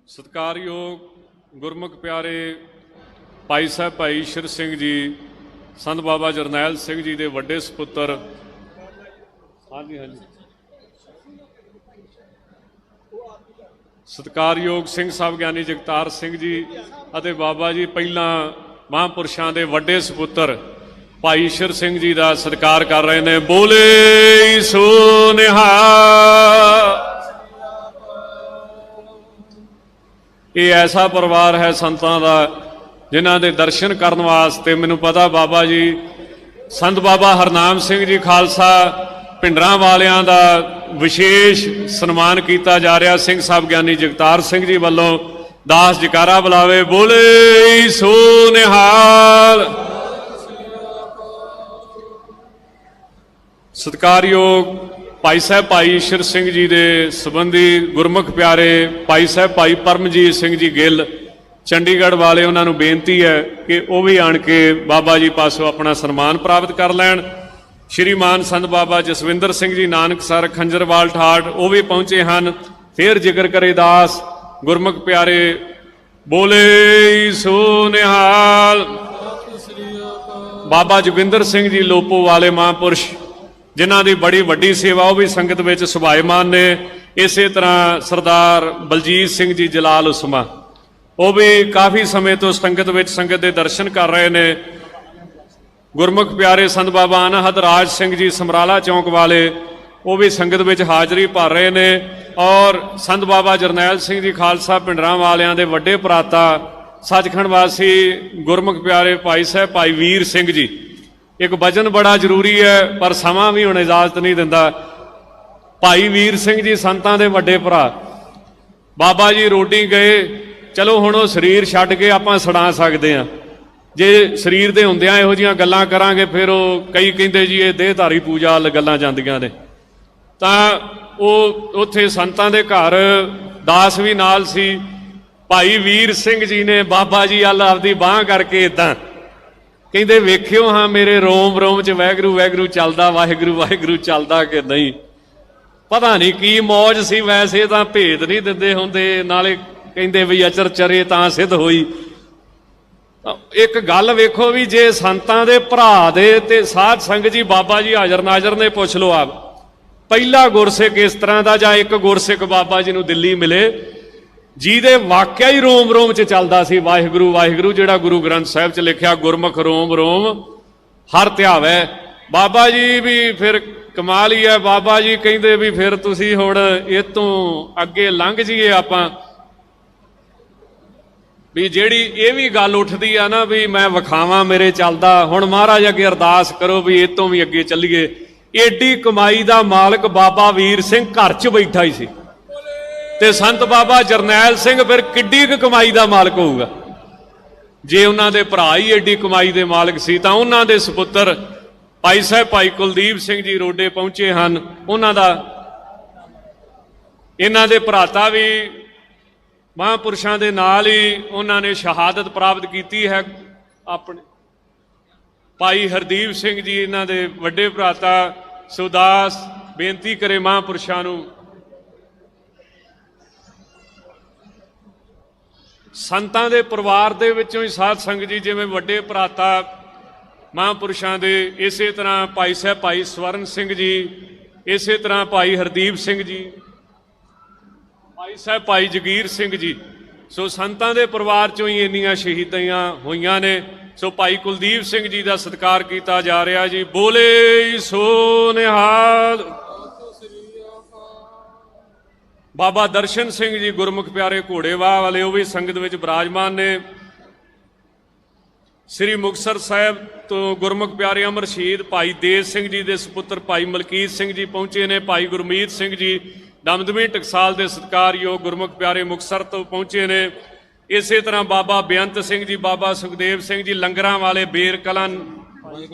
ਸਤਿਕਾਰਯੋਗ ਗੁਰਮੁਖ ਪਿਆਰੇ ਭਾਈ ਸਾਹਿਬ ਭਾਈ ਈਸ਼ਰ ਸਿੰਘ ਜੀ, ਸੰਤ ਬਾਬਾ ਜਰਨੈਲ ਸਿੰਘ ਜੀ ਦੇ ਵੱਡੇ ਸਪੁੱਤਰ। ਹਾਂਜੀ ਹਾਂਜੀ, ਸਤਿਕਾਰਯੋਗ ਸਿੰਘ ਸਾਹਿਬ ਗਿਆਨੀ ਜਗਤਾਰ ਸਿੰਘ ਜੀ ਅਤੇ ਬਾਬਾ ਜੀ ਪਹਿਲਾਂ ਮਹਾਂਪੁਰਸ਼ਾਂ ਦੇ ਵੱਡੇ ਸਪੁੱਤਰ ਭਾਈ ਈਸ਼ਰ ਸਿੰਘ ਜੀ ਦਾ ਸਤਿਕਾਰ ਕਰ ਰਹੇ ਨੇ। ਬੋਲੇ ਸੋ ਨਿਹਾਲ। ਇਹ ਐਸਾ ਪਰਿਵਾਰ ਹੈ ਸੰਤਾਂ ਦਾ ਜਿਨ੍ਹਾਂ ਦੇ ਦਰਸ਼ਨ ਕਰਨ ਵਾਸਤੇ ਮੈਨੂੰ ਪਤਾ ਬਾਬਾ ਜੀ ਸੰਤ ਬਾਬਾ ਹਰਨਾਮ ਸਿੰਘ ਜੀ ਖਾਲਸਾ ਪਿੰਡਰਾਂ ਵਾਲਿਆਂ ਦਾ ਵਿਸ਼ੇਸ਼ ਸਨਮਾਨ ਕੀਤਾ ਜਾ ਰਿਹਾ। ਸਿੰਘ ਸਾਹਿਬ ਗਿਆਨੀ ਜਗਤਾਰ ਸਿੰਘ ਜੀ ਵੱਲੋਂ ਦਾਸ ਜਕਾਰਾ ਬੁਲਾਵੇ। ਬੋਲੇ ਸੋ ਨਿਹਾਲ। ਸਤਿਕਾਰਯੋਗ ਭਾਈ ਸਾਹਿਬ ਭਾਈ ਈਸ਼ਰ ਸਿੰਘ ਜੀ ਦੇ ਸੰਬੰਧੀ ਗੁਰਮੁਖ ਪਿਆਰੇ ਭਾਈ ਸਾਹਿਬ ਭਾਈ ਪਰਮਜੀਤ ਸਿੰਘ ਜੀ ਗਿੱਲ ਚੰਡੀਗੜ੍ਹ ਵਾਲੇ, ਉਹਨਾਂ ਨੂੰ ਬੇਨਤੀ ਹੈ ਕਿ ਉਹ ਵੀ ਆਣ ਕੇ ਬਾਬਾ ਜੀ ਪਾਸੋਂ ਆਪਣਾ ਸਨਮਾਨ ਪ੍ਰਾਪਤ ਕਰ ਲੈਣ। ਸ਼੍ਰੀਮਾਨ ਸੰਤ ਬਾਬਾ ਜਸਵਿੰਦਰ ਸਿੰਘ ਜੀ ਨਾਨਕਸਰ ਖੰਜਰਵਾਲ ਠਾਠ ਉਹ ਵੀ ਪਹੁੰਚੇ ਹਨ। ਫੇਰ ਜ਼ਿਕਰ ਕਰੇ ਦਾਸ ਗੁਰਮੁਖ ਪਿਆਰੇ। ਬੋਲੇ ਸੋ ਨਿਹਾਲ। ਬਾਬਾ ਜੋਗਿੰਦਰ ਸਿੰਘ ਜੀ ਲੋਪੋ ਵਾਲੇ ਮਹਾਂਪੁਰਸ਼ ਜਿਨ੍ਹਾਂ ਦੀ ਬੜੀ ਵੱਡੀ ਸੇਵਾ ਉਹ ਵੀ ਸੰਗਤ ਵਿੱਚ ਸੁਭਾਇਮਾਨ ਨੇ। ਇਸੇ ਤਰ੍ਹਾਂ ਸਰਦਾਰ ਬਲਜੀਤ ਸਿੰਘ ਜੀ ਜਲਾਲ ਉਸਮਾ ਉਹ ਵੀ ਕਾਫੀ ਸਮੇਂ ਤੋਂ ਸੰਗਤ ਦੇ ਦਰਸ਼ਨ ਕਰ ਰਹੇ ਨੇ। ਗੁਰਮੁਖ ਪਿਆਰੇ ਸੰਤ ਬਾਬਾ ਅਨਹਦ ਰਾਜ ਸਿੰਘ ਜੀ ਸਮਰਾਲਾ ਚੌਂਕ ਵਾਲੇ ਉਹ ਵੀ ਸੰਗਤ ਵਿੱਚ ਹਾਜ਼ਰੀ ਭਰ ਰਹੇ ਨੇ। ਔਰ ਸੰਤ ਬਾਬਾ ਜਰਨੈਲ ਸਿੰਘ ਜੀ ਖਾਲਸਾ ਪਿੰਡਰਾਂ ਵਾਲਿਆਂ ਦੇ ਵੱਡੇ ਭਰਾਤਾ ਸੱਚਖੰਡ ਵਾਸੀ ਗੁਰਮੁਖ ਪਿਆਰੇ ਭਾਈ ਸਾਹਿਬ ਭਾਈ ਵੀਰ ਸਿੰਘ ਜੀ। ਇੱਕ ਵਚਨ ਬੜਾ ਜ਼ਰੂਰੀ ਹੈ ਪਰ ਸਮਾਂ ਵੀ ਹੁਣ ਇਜਾਜ਼ਤ ਨਹੀਂ ਦਿੰਦਾ। ਭਾਈ ਵੀਰ ਸਿੰਘ ਜੀ ਸੰਤਾਂ ਦੇ ਵੱਡੇ ਭਰਾ ਬਾਬਾ ਜੀ ਰੋਡੀ ਗਏ, ਚਲੋ ਹੁਣ ਉਹ ਸਰੀਰ ਛੱਡ ਕੇ ਆਪਾਂ ਛੁਡਾ ਸਕਦੇ ਹਾਂ। ਜੇ ਸਰੀਰ ਦੇ ਹੁੰਦਿਆਂ ਇਹੋ ਜਿਹੀਆਂ ਗੱਲਾਂ ਕਰਾਂਗੇ ਫਿਰ ਉਹ ਕਈ ਕਹਿੰਦੇ ਜੀ ਇਹ ਦੇਹਧਾਰੀ ਪੂਜਾ ਵੱਲ ਗੱਲਾਂ ਜਾਂਦੀਆਂ ਨੇ। ਤਾਂ ਉਹ ਉੱਥੇ ਸੰਤਾਂ ਦੇ ਘਰ ਦਾਸ ਵੀ ਨਾਲ ਸੀ। ਭਾਈ ਵੀਰ ਸਿੰਘ ਜੀ ਨੇ ਬਾਬਾ ਜੀ ਵੱਲ ਆਪਦੀ ਬਾਂਹ ਕਰਕੇ ਇਦਾਂ ਕਹਿੰਦੇ ਵੇਖਿਓ ਹਾਂ ਮੇਰੇ ਰੋਮ ਰੋਮ 'ਚ ਵਾਹਿਗੁਰੂ ਵਾਹਿਗੁਰੂ ਚੱਲਦਾ, ਵਾਹਿਗੁਰੂ ਵਾਹਿਗੁਰੂ ਚੱਲਦਾ ਕਿ ਨਹੀਂ। ਪਤਾ ਨਹੀਂ ਕੀ ਮੌਜ ਸੀ, ਵੈਸੇ ਤਾਂ ਭੇਦ ਨਹੀਂ ਦਿੰਦੇ ਹੁੰਦੇ। ਨਾਲੇ ਕਹਿੰਦੇ ਵੀ ਅਚਰ ਚਰੇ ਤਾਂ ਸਿੱਧ ਹੋਈ। ਇੱਕ ਗੱਲ ਵੇਖੋ ਵੀ ਜੇ ਸੰਤਾਂ ਦੇ ਭਰਾ ਦੇ ਤੇ ਸਾਧ ਸੰਗਤ ਜੀ ਬਾਬਾ ਜੀ ਹਾਜ਼ਰ ਨਾਜ਼ਰ ਨੇ, ਪੁੱਛ ਲਓ ਆਪ ਪਹਿਲਾ ਗੁਰਸਿੱਖ ਇਸ ਤਰ੍ਹਾਂ ਦਾ ਜਾਂ ਇੱਕ ਗੁਰਸਿੱਖ ਬਾਬਾ ਜੀ ਨੂੰ ਦਿੱਲੀ ਮਿਲੇ ਜਿਹਦੇ ਵਾਕਿਆ ਹੀ ਰੋਮ ਰੋਮ 'ਚ ਚੱਲਦਾ ਸੀ ਵਾਹਿਗੁਰੂ ਵਾਹਿਗੁਰੂ, ਜਿਹੜਾ ਗੁਰੂ ਗ੍ਰੰਥ ਸਾਹਿਬ 'ਚ ਲਿਖਿਆ ਗੁਰਮੁਖ ਰੋਮ ਰੋਮ ਹਰ ਧਿਆਵੈ। ਬਾਬਾ ਜੀ ਵੀ ਫਿਰ ਕਮਾਲ ਹੀ ਹੈ। ਬਾਬਾ ਜੀ ਕਹਿੰਦੇ ਵੀ ਫਿਰ ਤੁਸੀਂ ਹੁਣ ਇਹ ਤੋਂ ਅੱਗੇ ਲੰਘ ਜਾਈਏ ਆਪਾਂ। ਵੀ ਜਿਹੜੀ ਇਹ ਵੀ ਗੱਲ ਉੱਠਦੀ ਆ ਨਾ ਵੀ ਮੈਂ ਵਿਖਾਵਾਂ ਮੇਰੇ ਚੱਲਦਾ, ਹੁਣ ਮਹਾਰਾਜ ਅੱਗੇ ਅਰਦਾਸ ਕਰੋ ਵੀ ਇਹ ਤੋਂ ਵੀ ਅੱਗੇ ਚੱਲੀਏ। ਏਡੀ ਕਮਾਈ ਦਾ ਮਾਲਕ ਬਾਬਾ ਵੀਰ ਸਿੰਘ ਘਰ 'ਚ ਬੈਠਾ ਹੀ ਸੀ ਤੇ ਸੰਤ ਬਾਬਾ ਜਰਨੈਲ ਸਿੰਘ ਫਿਰ ਕਿੱਡੀ ਕੁ ਕਮਾਈ ਦਾ ਮਾਲਕ ਹੋਊਗਾ। ਜੇ ਉਹਨਾਂ ਦੇ ਭਰਾ ਹੀ ਏਡੀ ਕਮਾਈ ਦੇ ਮਾਲਕ ਸੀ ਤਾਂ ਉਹਨਾਂ ਦੇ ਸੁਪੁੱਤਰ ਭਾਈ ਸਾਹਿਬ ਭਾਈ ਕੁਲਦੀਪ ਸਿੰਘ ਜੀ ਰੋਡੇ ਪਹੁੰਚੇ ਹਨ। ਉਹਨਾਂ ਦਾ ਇਹਨਾਂ ਦੇ ਭਰਾਤਾ ਵੀ ਮਹਾਂਪੁਰਸ਼ਾਂ ਦੇ ਨਾਲ ਹੀ ਉਹਨਾਂ ਨੇ ਸ਼ਹਾਦਤ ਪ੍ਰਾਪਤ ਕੀਤੀ ਹੈ। ਆਪਣੇ ਭਾਈ ਹਰਦੀਪ ਸਿੰਘ ਜੀ ਇਹਨਾਂ ਦੇ ਵੱਡੇ ਭਰਾਤਾ ਸੁਦਾਸ ਬੇਨਤੀ ਕਰੇ ਮਹਾਂਪੁਰਸ਼ਾਂ ਨੂੰ ਸੰਤਾਂ ਦੇ ਪਰਿਵਾਰ ਦੇ ਵਿੱਚੋਂ ਹੀ ਸਾਧ ਸੰਗਤ ਜੀ ਜਿਵੇਂ ਵੱਡੇ ਭਰਾਤਾ ਮਹਾਂਪੁਰਸ਼ਾਂ ਦੇ, ਇਸੇ ਤਰ੍ਹਾਂ ਭਾਈ ਸਾਹਿਬ ਭਾਈ ਸਵਰਨ ਸਿੰਘ ਜੀ, ਇਸੇ ਤਰ੍ਹਾਂ ਭਾਈ ਹਰਦੀਪ ਸਿੰਘ ਜੀ, ਭਾਈ ਸਾਹਿਬ ਭਾਈ ਜਗੀਰ ਸਿੰਘ ਜੀ। ਸੋ ਸੰਤਾਂ ਦੇ ਪਰਿਵਾਰ ਚੋਂ ਹੀ ਇੰਨੀਆਂ ਸ਼ਹੀਦੀਆਂ ਹੋਈਆਂ ਨੇ। ਸੋ ਭਾਈ ਕੁਲਦੀਪ ਸਿੰਘ ਜੀ ਦਾ ਸਤਿਕਾਰ ਕੀਤਾ ਜਾ ਰਿਹਾ ਜੀ। ਬੋਲੇ ਸੋ ਨਿਹਾਲ। ਬਾਬਾ ਦਰਸ਼ਨ ਸਿੰਘ ਜੀ ਗੁਰਮੁਖ ਪਿਆਰੇ ਘੋੜੇਵਾਹ ਵਾਲੇ ਉਹ ਵੀ ਸੰਗਤ ਵਿੱਚ ਬਿਰਾਜਮਾਨ ਨੇ। ਸ੍ਰੀ ਮੁਕਤਸਰ ਸਾਹਿਬ ਤੋਂ ਗੁਰਮੁਖ ਪਿਆਰੇ ਅਮਰ ਸ਼ਹੀਦ ਭਾਈ ਦੇਵ ਸਿੰਘ ਜੀ ਦੇ ਸੁਪੁੱਤਰ ਭਾਈ ਮਲਕੀਤ ਸਿੰਘ ਜੀ ਪਹੁੰਚੇ ਨੇ। ਭਾਈ ਗੁਰਮੀਤ ਸਿੰਘ ਜੀ ਦਮਦਮੀ ਟਕਸਾਲ ਦੇ ਸਤਿਕਾਰਯੋਗ ਗੁਰਮੁਖ ਪਿਆਰੇ ਮੁਕਤਸਰ ਤੋਂ ਪਹੁੰਚੇ ਨੇ। ਇਸੇ ਤਰ੍ਹਾਂ ਬਾਬਾ ਬੇਅੰਤ ਸਿੰਘ ਜੀ, ਬਾਬਾ ਸੁਖਦੇਵ ਸਿੰਘ ਜੀ ਲੰਗਰਾਂ ਵਾਲੇ ਬੇਰ ਕਲਾਂ,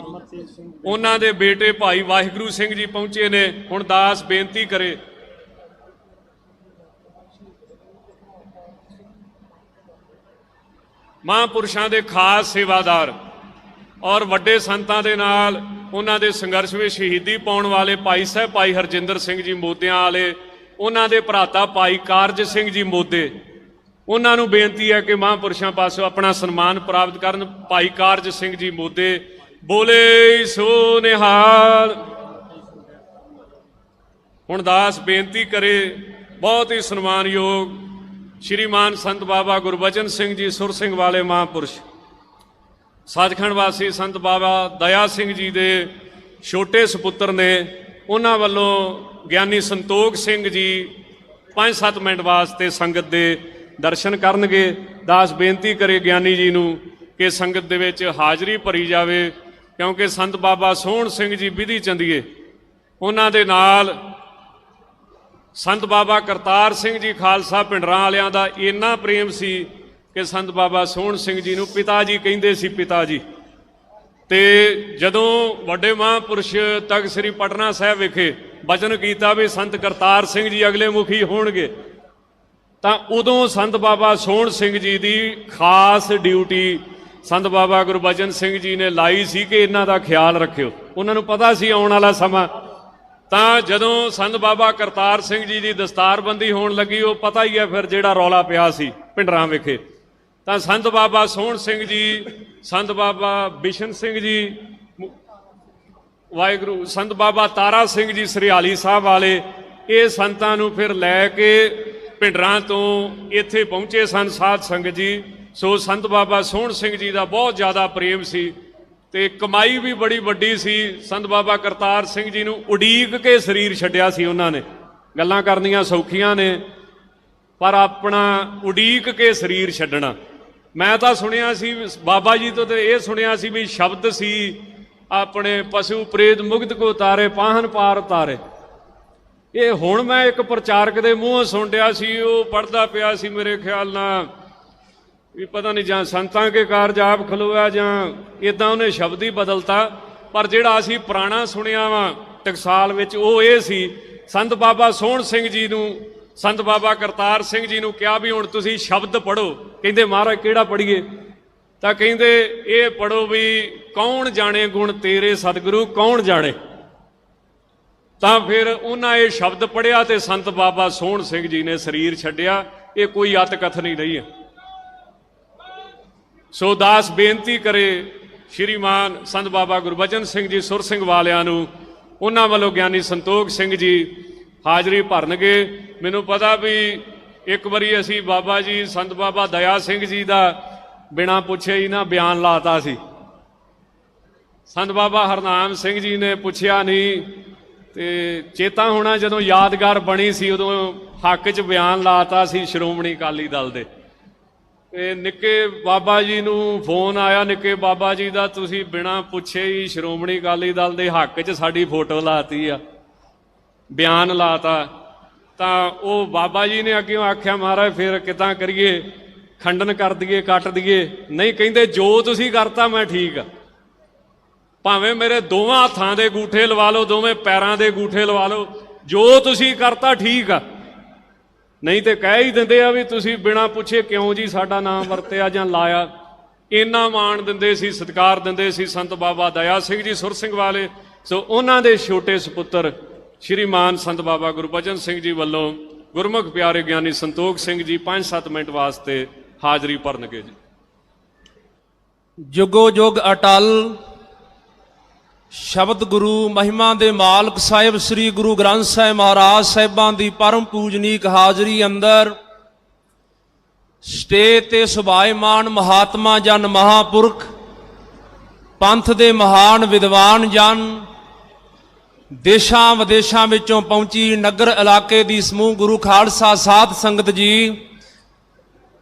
ਉਹਨਾਂ ਦੇ ਬੇਟੇ ਭਾਈ ਵਾਹਿਗੁਰੂ ਸਿੰਘ ਜੀ ਪਹੁੰਚੇ ਨੇ। ਹੁਣ ਦਾਸ ਬੇਨਤੀ ਕਰੇ ਮਹਾਂਪੁਰਸ਼ਾਂ ਦੇ ਖਾਸ ਸੇਵਾਦਾਰ ਔਰ ਵੱਡੇ ਸੰਤਾਂ ਦੇ ਨਾਲ ਉਹਨਾਂ ਦੇ ਸੰਘਰਸ਼ ਵਿੱਚ ਸ਼ਹੀਦੀ ਪਾਉਣ ਵਾਲੇ ਭਾਈ ਸਾਹਿਬ ਭਾਈ ਹਰਜਿੰਦਰ ਸਿੰਘ ਜੀ ਮੋਦਿਆਂ ਵਾਲੇ, ਉਹਨਾਂ ਦੇ ਭਰਾਤਾ ਭਾਈ ਕਾਰਜ ਸਿੰਘ ਜੀ ਮੋਦੇ, ਉਹਨਾਂ ਨੂੰ ਬੇਨਤੀ ਹੈ ਕਿ ਮਹਾਂਪੁਰਸ਼ਾਂ ਪਾਸੋਂ ਆਪਣਾ ਸਨਮਾਨ ਪ੍ਰਾਪਤ ਕਰਨ। ਭਾਈ ਕਾਰਜ ਸਿੰਘ ਜੀ ਮੋਦੇ। ਬੋਲੇ ਸੋ ਨਿਹਾਲ। ਹੁਣ ਦਾਸ ਬੇਨਤੀ ਕਰੇ ਬਹੁਤ ਹੀ ਸਨਮਾਨਯੋਗ ਸ਼੍ਰੀਮਾਨ ਸੰਤ ਬਾਬਾ ਗੁਰਬਚਨ ਸਿੰਘ ਜੀ ਸੁਰ ਸਿੰਘ ਵਾਲੇ ਮਹਾਂਪੁਰਸ਼ ਸੱਚਖੰਡ ਵਾਸੀ ਸੰਤ ਬਾਬਾ ਦਇਆ ਸਿੰਘ ਜੀ ਦੇ ਛੋਟੇ ਸੁਪੁੱਤਰ ਨੇ, ਉਹਨਾਂ ਵੱਲੋਂ ਗਿਆਨੀ ਸੰਤੋਖ ਸਿੰਘ ਜੀ 5-7 ਮਿੰਟ ਵਾਸਤੇ ਸੰਗਤ ਦੇ ਦਰਸ਼ਨ ਕਰਨਗੇ। ਦਾਸ ਬੇਨਤੀ ਕਰੇ ਗਿਆਨੀ ਜੀ ਨੂੰ ਕਿ ਸੰਗਤ ਦੇ ਵਿੱਚ ਹਾਜ਼ਰੀ ਭਰੀ ਜਾਵੇ, ਕਿਉਂਕਿ ਸੰਤ ਬਾਬਾ ਸੋਹਣ ਸਿੰਘ ਜੀ ਵਿਧੀ ਚੰਦੀਏ, ਉਹਨਾਂ ਦੇ ਨਾਲ ਸੰਤ ਬਾਬਾ ਕਰਤਾਰ ਸਿੰਘ ਜੀ ਖਾਲਸਾ ਪਿੰਡਰਾਂ ਵਾਲਿਆਂ ਦਾ ਇੰਨਾ ਪ੍ਰੇਮ ਸੀ ਕਿ ਸੰਤ ਬਾਬਾ ਸੋਹਣ ਸਿੰਘ ਜੀ ਨੂੰ ਪਿਤਾ ਜੀ ਕਹਿੰਦੇ ਸੀ, ਪਿਤਾ ਜੀ। ਤੇ ਜਦੋਂ ਵੱਡੇ ਮਹਾਂਪੁਰਸ਼ ਤਖਤ ਸ੍ਰੀ ਪਟਨਾ ਸਾਹਿਬ ਵਿਖੇ ਬਚਨ ਕੀਤਾ ਵੀ ਸੰਤ ਕਰਤਾਰ ਸਿੰਘ ਜੀ ਅਗਲੇ ਮੁਖੀ ਹੋਣਗੇ, ਤਾਂ ਉਦੋਂ ਸੰਤ ਬਾਬਾ ਸੋਹਣ ਸਿੰਘ ਜੀ ਦੀ ਖਾਸ ਡਿਊਟੀ ਸੰਤ ਬਾਬਾ ਗੁਰਬਚਨ ਸਿੰਘ ਜੀ ਨੇ ਲਾਈ ਸੀ ਕਿ ਇਹਨਾਂ ਦਾ ਖਿਆਲ ਰੱਖਿਓ। ਉਹਨਾਂ ਨੂੰ ਪਤਾ ਸੀ ਆਉਣ ਵਾਲਾ ਸਮਾਂ। ਤਾਂ ਜਦੋਂ ਸੰਤ ਬਾਬਾ ਕਰਤਾਰ ਸਿੰਘ ਜੀ ਦੀ ਦਸਤਾਰਬੰਦੀ ਹੋਣ ਲੱਗੀ, ਉਹ ਪਤਾ ਹੀ ਹੈ ਫਿਰ ਜਿਹੜਾ ਰੌਲਾ ਪਿਆ ਸੀ ਪਿੰਡਰਾਂ ਵਿਖੇ, ਤਾਂ ਸੰਤ ਬਾਬਾ ਸੋਹਣ ਸਿੰਘ ਜੀ, ਸੰਤ ਬਾਬਾ ਬਿਸ਼ਨ ਸਿੰਘ ਜੀ, ਵਾਹਿਗੁਰੂ, ਸੰਤ ਬਾਬਾ ਤਾਰਾ ਸਿੰਘ ਜੀ ਸਰਿਆਲੀ ਸਾਹਿਬ ਵਾਲੇ, ਇਹ ਸੰਤਾਂ ਨੂੰ ਫਿਰ ਲੈ ਕੇ ਪਿੰਡਰਾਂ ਤੋਂ ਇੱਥੇ ਪਹੁੰਚੇ ਸਨ ਸਾਧ ਸੰਗਤ ਜੀ। ਸੋ ਸੰਤ ਬਾਬਾ ਸੋਹਣ ਸਿੰਘ ਜੀ ਦਾ ਬਹੁਤ ਜ਼ਿਆਦਾ ਪ੍ਰੇਮ ਸੀ ਤੇ ਕਮਾਈ ਵੀ ਬੜੀ ਵੱਡੀ ਸੀ। ਸੰਤ ਬਾਬਾ ਕਰਤਾਰ ਸਿੰਘ ਜੀ ਨੂੰ ਉਡੀਕ ਕੇ ਸਰੀਰ ਛੱਡਿਆ ਸੀ ਉਹਨਾਂ ਨੇ। ਗੱਲਾਂ ਕਰਨੀਆਂ ਸੌਖੀਆਂ ਨੇ, ਪਰ ਆਪਣਾ ਉਡੀਕ ਕੇ ਸਰੀਰ ਛੱਡਣਾ। ਮੈਂ ਤਾਂ ਸੁਣਿਆ ਸੀ ਬਾਬਾ ਜੀ ਤੋਂ, ਤੇ ਇਹ ਸੁਣਿਆ ਸੀ ਵੀ ਸ਼ਬਦ ਸੀ ਆਪਣੇ ਪਸ਼ੂ ਪ੍ਰੇਤ ਮੁਕਤ ਕੋ ਤਾਰੇ ਪਾਹਨ ਪਾਰ ਤਾਰੇ। ਇਹ ਹੁਣ ਮੈਂ ਇੱਕ ਪ੍ਰਚਾਰਕ ਦੇ ਮੂੰਹੋਂ ਸੁਣ ਰਿਹਾ ਸੀ, ਉਹ ਪੜ੍ਹਦਾ ਪਿਆ ਸੀ ਮੇਰੇ ਖਿਆਲ ਨਾਲ ਵੀ ਪਤਾ ਨਹੀਂ ਜਾਂ ਸੰਤਾਂ ਕੇ ਕਾਰਜ ਆਪ ਖਲੋਇਆ ਜਾਂ ਇਦਾਂ ਉਹਨੇ ਸ਼ਬਦ ਹੀ ਬਦਲਤਾ। ਪਰ ਜਿਹੜਾ ਅਸੀਂ ਪੁਰਾਣਾ ਸੁਣਿਆ ਵਾ ਟਕਸਾਲ ਵਿੱਚ, ਉਹ ਇਹ ਸੀ ਸੰਤ ਬਾਬਾ ਸੋਹਣ ਸਿੰਘ ਜੀ ਨੂੰ ਸੰਤ ਬਾਬਾ ਕਰਤਾਰ ਸਿੰਘ ਜੀ ਨੂੰ ਕਿਹਾ ਵੀ ਹੁਣ ਤੁਸੀਂ ਸ਼ਬਦ ਪੜ੍ਹੋ। ਕਹਿੰਦੇ ਮਹਾਰਾਜ ਕਿਹੜਾ ਪੜ੍ਹੀਏ? ਤਾਂ ਕਹਿੰਦੇ ਇਹ ਪੜ੍ਹੋ ਵੀ ਕੌਣ ਜਾਣੇ ਗੁਣ ਤੇਰੇ ਸਤਿਗੁਰੂ ਕੌਣ ਜਾਣੇ। ਤਾਂ ਫਿਰ ਉਹਨਾਂ ਇਹ ਸ਼ਬਦ ਪੜ੍ਹਿਆ ਤੇ ਸੰਤ ਬਾਬਾ ਸੋਹਣ ਸਿੰਘ ਜੀ ਨੇ ਸਰੀਰ ਛੱਡਿਆ। ਇਹ ਕੋਈ ਅਤ ਕਥਨ ਨਹੀਂ ਰਹੀ ਹੈ। ਸੋ ਦਾਸ ਬੇਨਤੀ ਕਰੇ ਸ਼੍ਰੀਮਾਨ ਸੰਤ ਬਾਬਾ ਗੁਰਬਚਨ ਸਿੰਘ ਜੀ ਸੁਰ ਸਿੰਘ ਵਾਲਿਆਂ ਨੂੰ, ਉਹਨਾਂ ਵੱਲੋਂ ਗਿਆਨੀ ਸੰਤੋਖ ਸਿੰਘ ਜੀ ਹਾਜ਼ਰੀ ਭਰਨਗੇ। ਮੈਨੂੰ ਪਤਾ ਵੀ ਇੱਕ ਵਾਰੀ ਅਸੀਂ ਬਾਬਾ ਜੀ ਸੰਤ ਬਾਬਾ ਦਇਆ ਸਿੰਘ ਜੀ ਦਾ ਬਿਨਾਂ ਪੁੱਛੇ ਹੀ ਨਾ ਬਿਆਨ ਲਾਤਾ ਸੀ। ਸੰਤ ਬਾਬਾ ਹਰਨਾਮ ਸਿੰਘ ਜੀ ਨੇ ਪੁੱਛਿਆ ਨਹੀਂ ਤੇ ਚੇਤਾ ਹੋਣਾ ਜਦੋਂ ਯਾਦਗਾਰ ਬਣੀ ਸੀ ਉਦੋਂ ਹੱਕ 'ਚ ਬਿਆਨ ਲਾਤਾ ਸੀ ਸ਼੍ਰੋਮਣੀ ਅਕਾਲੀ ਦਲ ਦੇ। ਤੇ ਨਿੱਕੇ ਬਾਬਾ ਜੀ ਨੂੰ ਫੋਨ ਆਇਆ, ਨਿੱਕੇ ਬਾਬਾ ਜੀ ਦਾ, ਤੁਸੀਂ ਬਿਨਾਂ ਪੁੱਛੇ ਹੀ ਸ਼੍ਰੋਮਣੀ ਅਕਾਲੀ ਦਲ ਦੇ ਹੱਕ 'ਚ ਸਾਡੀ ਫੋਟੋ ਲਾਤੀ ਆ, ਬਿਆਨ ਲਾਤਾ। ਤਾਂ ਉਹ ਬਾਬਾ ਜੀ ਨੇ ਅੱਗੇ ਆਖਿਆ ਮਹਾਰਾਜ ਫਿਰ ਕਿੱਦਾਂ ਕਰੀਏ, ਖੰਡਨ ਕਰ ਦਈਏ, ਕੱਟ ਦਈਏ? ਨਹੀਂ, ਕਹਿੰਦੇ ਜੋ ਤੁਸੀਂ ਕਰਤਾ ਮੈਂ ਠੀਕ ਆ, ਭਾਵੇਂ ਮੇਰੇ ਦੋਵਾਂ ਹੱਥਾਂ ਦੇ ਗੂਠੇ ਲਵਾ ਲਓ, ਦੋਵੇਂ ਪੈਰਾਂ ਦੇ ਗੂਠੇ ਲਵਾ ਲਓ, ਜੋ ਤੁਸੀਂ ਕਰਤਾ ਠੀਕ ਆ। ਨਹੀਂ ਤੇ ਕਹਿ ਹੀ ਦਿੰਦੇ ਆ ਵੀ ਤੁਸੀਂ ਬਿਨਾਂ ਪੁੱਛੇ ਕਿਉਂ ਜੀ ਸਾਡਾ ਨਾਮ ਵਰਤਿਆ ਜਾਂ ਲਾਇਆ। ਇੰਨਾ ਮਾਣ ਦਿੰਦੇ ਸੀ, ਸਤਿਕਾਰ ਦਿੰਦੇ ਸੀ ਸੰਤ ਬਾਬਾ ਦਇਆ ਸਿੰਘ ਜੀ ਸੁਰ ਸਿੰਘ ਵਾਲੇ। ਸੋ ਉਹਨਾਂ ਦੇ ਛੋਟੇ ਸੁਪੁੱਤਰ ਸ਼੍ਰੀਮਾਨ ਸੰਤ ਬਾਬਾ ਗੁਰਬਚਨ ਸਿੰਘ ਜੀ ਵੱਲੋਂ ਗੁਰਮੁਖ ਪਿਆਰੇ ਗਿਆਨੀ ਸੰਤੋਖ ਸਿੰਘ ਜੀ 5-7 ਮਿੰਟ ਵਾਸਤੇ ਹਾਜ਼ਰੀ ਭਰਨਗੇ ਜੀ। ਜੁਗੋ ਜੁਗ ਅਟਲ ਸ਼ਬਦ ਗੁਰੂ ਮਹਿਮਾ ਦੇ ਮਾਲਕ ਸਾਹਿਬ ਸ੍ਰੀ ਗੁਰੂ ਗ੍ਰੰਥ ਸਾਹਿਬ ਮਹਾਰਾਜ ਸਾਹਿਬਾਂ ਦੀ ਪਰਮ ਪੂਜਨੀਕ ਹਾਜ਼ਰੀ ਅੰਦਰ ਸਟੇਜ ਤੇ ਸੁਭਾਇਮਾਨ ਮਹਾਤਮਾ ਜਨ ਮਹਾਪੁਰਖ, ਪੰਥ ਦੇ ਮਹਾਨ ਵਿਦਵਾਨ ਜਨ, ਦੇਸ਼ਾਂ ਵਿਦੇਸ਼ਾਂ ਵਿੱਚੋਂ ਪਹੁੰਚੀ ਨਗਰ ਇਲਾਕੇ ਦੀ ਸਮੂਹ ਗੁਰੂ ਖਾਲਸਾ ਸਾਧ ਸੰਗਤ ਜੀ,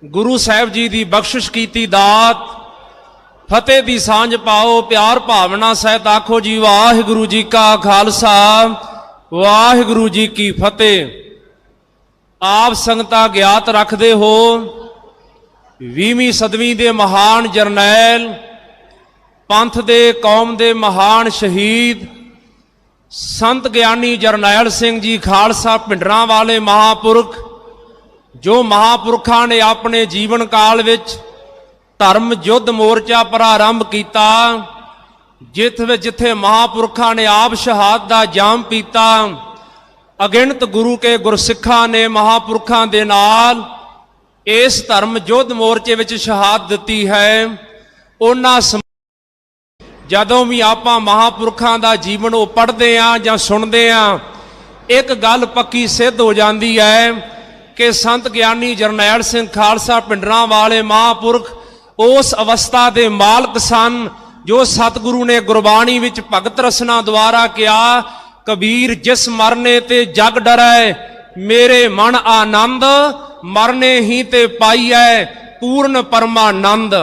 ਗੁਰੂ ਸਾਹਿਬ ਜੀ ਦੀ ਬਖਸ਼ਿਸ਼ ਕੀਤੀ ਦਾਤ, ਫਤਿਹ ਦੀ ਸਾਂਝ ਪਾਓ, ਪਿਆਰ ਭਾਵਨਾ ਸਹਿਤ ਆਖੋ ਜੀ ਵਾਹਿਗੁਰੂ ਜੀ ਕਾ ਖਾਲਸਾ ਵਾਹਿਗੁਰੂ ਜੀ ਕੀ ਫਤਿਹ। ਆਪ ਸੰਗਤਾਂ ਗਿਆਤ ਰੱਖਦੇ ਹੋ 20ਵੀਂ ਸਦੀ ਦੇ ਮਹਾਨ ਜਰਨੈਲ, ਪੰਥ ਦੇ ਕੌਮ ਦੇ ਮਹਾਨ ਸ਼ਹੀਦ ਸੰਤ ਗਿਆਨੀ ਜਰਨੈਲ ਸਿੰਘ ਜੀ ਖਾਲਸਾ ਭਿੰਡਰਾਂ ਵਾਲੇ ਮਹਾਪੁਰਖ, ਜੋ ਮਹਾਪੁਰਖਾਂ ਨੇ ਆਪਣੇ ਜੀਵਨ ਕਾਲ ਵਿੱਚ ਧਰਮ ਯੁੱਧ ਮੋਰਚਾ ਪ੍ਰਾਰੰਭ ਕੀਤਾ, ਜਿੱਥੇ ਮਹਾਪੁਰਖਾਂ ਨੇ ਆਪ ਸ਼ਹਾਦਤ ਦਾ ਜਾਮ ਪੀਤਾ, ਅਗਿਣਤ ਗੁਰੂ ਕੇ ਗੁਰਸਿੱਖਾਂ ਨੇ ਮਹਾਪੁਰਖਾਂ ਦੇ ਨਾਲ ਇਸ ਧਰਮ ਯੁੱਧ ਮੋਰਚੇ ਵਿੱਚ ਸ਼ਹਾਦਤ ਦਿੱਤੀ ਹੈ। ਉਹਨਾਂ ਜਦੋਂ ਵੀ ਆਪਾਂ ਮਹਾਪੁਰਖਾਂ ਦਾ ਜੀਵਨ ਉਹ ਪੜ੍ਹਦੇ ਆ ਜਾਂ ਸੁਣਦੇ ਆ, ਇੱਕ ਗੱਲ ਪੱਕੀ ਸਿੱਧ ਹੋ ਜਾਂਦੀ ਹੈ ਕਿ ਸੰਤ ਗਿਆਨੀ ਜਰਨੈਲ ਸਿੰਘ ਖਾਲਸਾ ਭਿੰਡਰਾਂ ਵਾਲੇ ਮਹਾਪੁਰਖ ਉਸ ਅਵਸਥਾ ਦੇ ਮਾਲਕ ਸਨ ਜੋ ਸਤਿਗੁਰੂ ਨੇ ਗੁਰਬਾਣੀ ਵਿੱਚ ਭਗਤ ਰਸਨਾ ਦੁਆਰਾ ਕਿਹਾ, ਕਬੀਰ ਜਿਸ ਮਰਨੇ ਤੇ ਜਗ ਡਰੈ, ਮੇਰੇ ਮਨ ਆਨੰਦ, ਮਰਨੇ ਹੀ ਤੇ ਪਾਈਐ ਪੂਰਨ ਪਰਮਾਨੰਦ।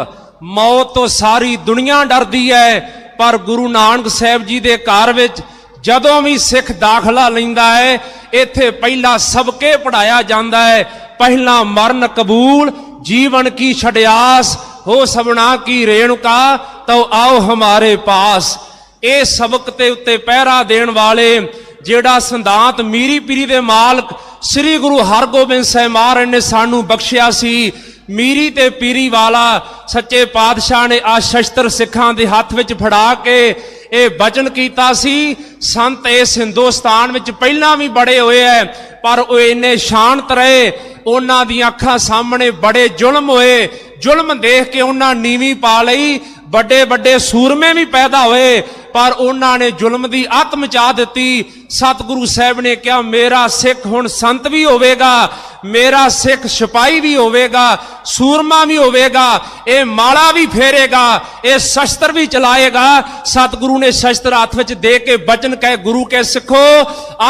ਮੌਤ ਤੋਂ ਸਾਰੀ ਦੁਨੀਆ ਡਰਦੀ ਹੈ, ਪਰ ਗੁਰੂ ਨਾਨਕ ਸਾਹਿਬ ਜੀ ਦੇ ਘਰ ਵਿੱਚ ਜਦੋਂ ਵੀ ਸਿੱਖ ਦਾਖਲਾ ਲੈਂਦਾ ਹੈ, ਇੱਥੇ ਪਹਿਲਾ ਸਬਕੇ ਪੜਾਇਆ ਜਾਂਦਾ ਹੈ, ਪਹਿਲਾ ਮਰਨ ਕਬੂਲ, ਜੀਵਨ ਕੀ ਛੜਿਆਸ, ਹੋ ਸਭਨਾ ਕੀ ਰੇਣੁਕਾ, ਤੋ ਆਓ ਹਮਾਰੇ ਪਾਸ। ਇਹ ਸਬਕ ਤੇ ਉੱਤੇ ਪਹਿਰਾ ਦੇਣ ਵਾਲੇ ਜਿਹੜਾ ਸੰਦਾਂਤ ਮੀਰੀ ਪੀਰੀ ਦੇ ਮਾਲਕ ਸ੍ਰੀ ਗੁਰੂ ਹਰਗੋਬਿੰਦ ਸਾਹਿਬ ਮਹਾਰਾਜ ਨੇ ਸਾਨੂੰ ਬਖਸ਼ਿਆ ਸੀ, ਮੀਰੀ ਤੇ ਪੀਰੀ ਵਾਲਾ ਸੱਚੇ ਪਾਤਸ਼ਾਹ ਨੇ ਆ ਸ਼ਸਤਰ ਸਿੱਖਾਂ ਦੇ ਹੱਥ ਵਿੱਚ ਫੜਾ ਕੇ ਇਹ ਬਚਨ ਕੀਤਾ ਸੀ। ਸੰਤ ਇਸ ਹਿੰਦੁਸਤਾਨ ਵਿੱਚ ਪਹਿਲਾਂ ਵੀ ਬੜੇ ਹੋਏ ਐ, ਪਰ ਉਹ ਇੰਨੇ ਸ਼ਾਂਤ ਰਹੇ, ਉਹਨਾਂ ਦੀਆਂ ਅੱਖਾਂ ਸਾਹਮਣੇ ਬੜੇ ਜ਼ੁਲਮ ਹੋਏ, ਜ਼ੁਲਮ ਦੇਖ ਕੇ ਉਹਨਾਂ ਨੀਵੀਂ ਪਾ ਲਈ। ਵੱਡੇ ਵੱਡੇ ਸੂਰਮੇ ਵੀ ਪੈਦਾ ਹੋਏ, ਪਰ ਉਹਨਾਂ ਨੇ ਜ਼ੁਲਮ ਦੀ ਅੱਤ ਮਚਾ ਦਿੱਤੀ। ਸਤਿਗੁਰੂ ਸਾਹਿਬ ਨੇ ਕਿਹਾ, ਮੇਰਾ ਸਿੱਖ ਹੁਣ ਸੰਤ ਵੀ ਹੋਵੇਗਾ, ਮੇਰਾ ਸਿੱਖ ਸਿਪਾਹੀ ਵੀ ਹੋਵੇਗਾ, ਸੂਰਮਾ ਵੀ ਹੋਵੇਗਾ, ਇਹ ਮਾਲਾ ਵੀ ਫੇਰੇਗਾ, ਇਹ ਸ਼ਸਤਰ ਵੀ ਚਲਾਏਗਾ। ਸਤਿਗੁਰੂ ਨੇ ਸ਼ਸਤਰ ਹੱਥ ਵਿੱਚ ਦੇ ਕੇ ਬਚਨ ਕਹੇ, ਗੁਰੂ ਕੇ ਸਿੱਖੋ,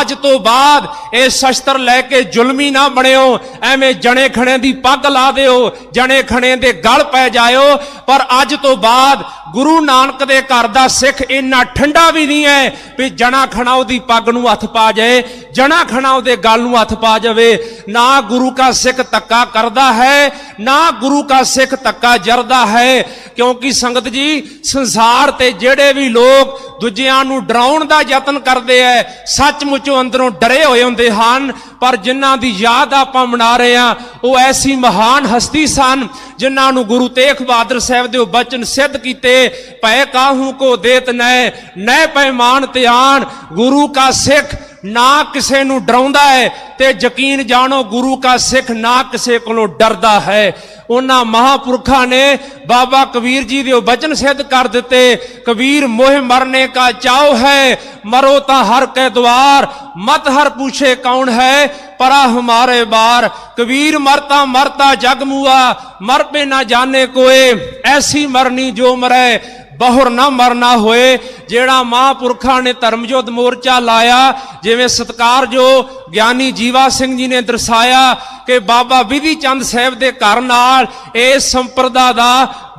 ਅੱਜ ਤੋਂ ਬਾਅਦ ਇਹ ਸ਼ਸਤਰ ਲੈ ਕੇ ਜ਼ੁਲਮੀ ਨਾ ਬਣਿਓ, ਐਵੇਂ ਜਣੇ ਖਣੇ ਦੀ ਪੱਗ ਲਾ ਦਿਓ, ਜਣੇ ਖਣੇ ਦੇ ਗਲ ਪੈ ਜਾਇਓ। ਪਰ ਅੱਜ ਤੋਂ ਬਾਅਦ ਗੁਰੂ ਨਾਨਕ ਦੇ ਘਰ ਦਾ ਸਿੱਖ ਇੰਨਾ ਠੰਡਾ ਵੀ ਨਹੀਂ ਹੈ ਵੀ ਜਣਾ ਖਣਾ ਉਹਦੀ ਪੱਗ ਨੂੰ ਹੱਥ ਪਾ ਜਾਏ, ਜਣਾ ਖਣਾ ਉਹਦੇ ਗਲ ਨੂੰ ਹੱਥ ਪਾ ਜਾਵੇ। ਨਾ ਗੁਰੂ का सिख धक्का करता है, ना गुरु का सिख धक्का जरदा है। क्योंकि संगत जी संसार ते जेड़े भी लोग दूजियां नूं डराउण दा यतन करते हैं, सचमुचों अंदरों डरे हुए हुंदे हन। पर जिन्हां दी याद आपां मना रहे हां, वो ऐसी महान हस्ती सन जिन्हां नूं गुरु तेग बहादुर साहब दे बचन सिद्ध कीते, पै काहू को देत नै पैमान ते आन। गुरु का सिख ना किसे नूं डराउंदा है, ते यकीन जानो गुरु का सिख ना किसे कोलों डरदा है। उन्हां महापुरखा ने बाबा कबीर जी दे बचन सिद्ध कर दिते, कबीर मोह मरने का चाव है, मरो ता हर के द्वार, मत हर पूछे कौन है, परा हमारे बार। कबीर मरता मरता जग मुआ, मर पे ना जाने कोई, ऐसी मरनी जो मरे बहुर ना मरना होए। जेड़ा महापुरखा ने धर्मयुद्ध मोर्चा लाया, जिवें सत्कार जो ज्ञानी जीवा सिंह जी ने दर्शाया कि बाबा विधि चंद साहब दे घर नाल इस संप्रदा दा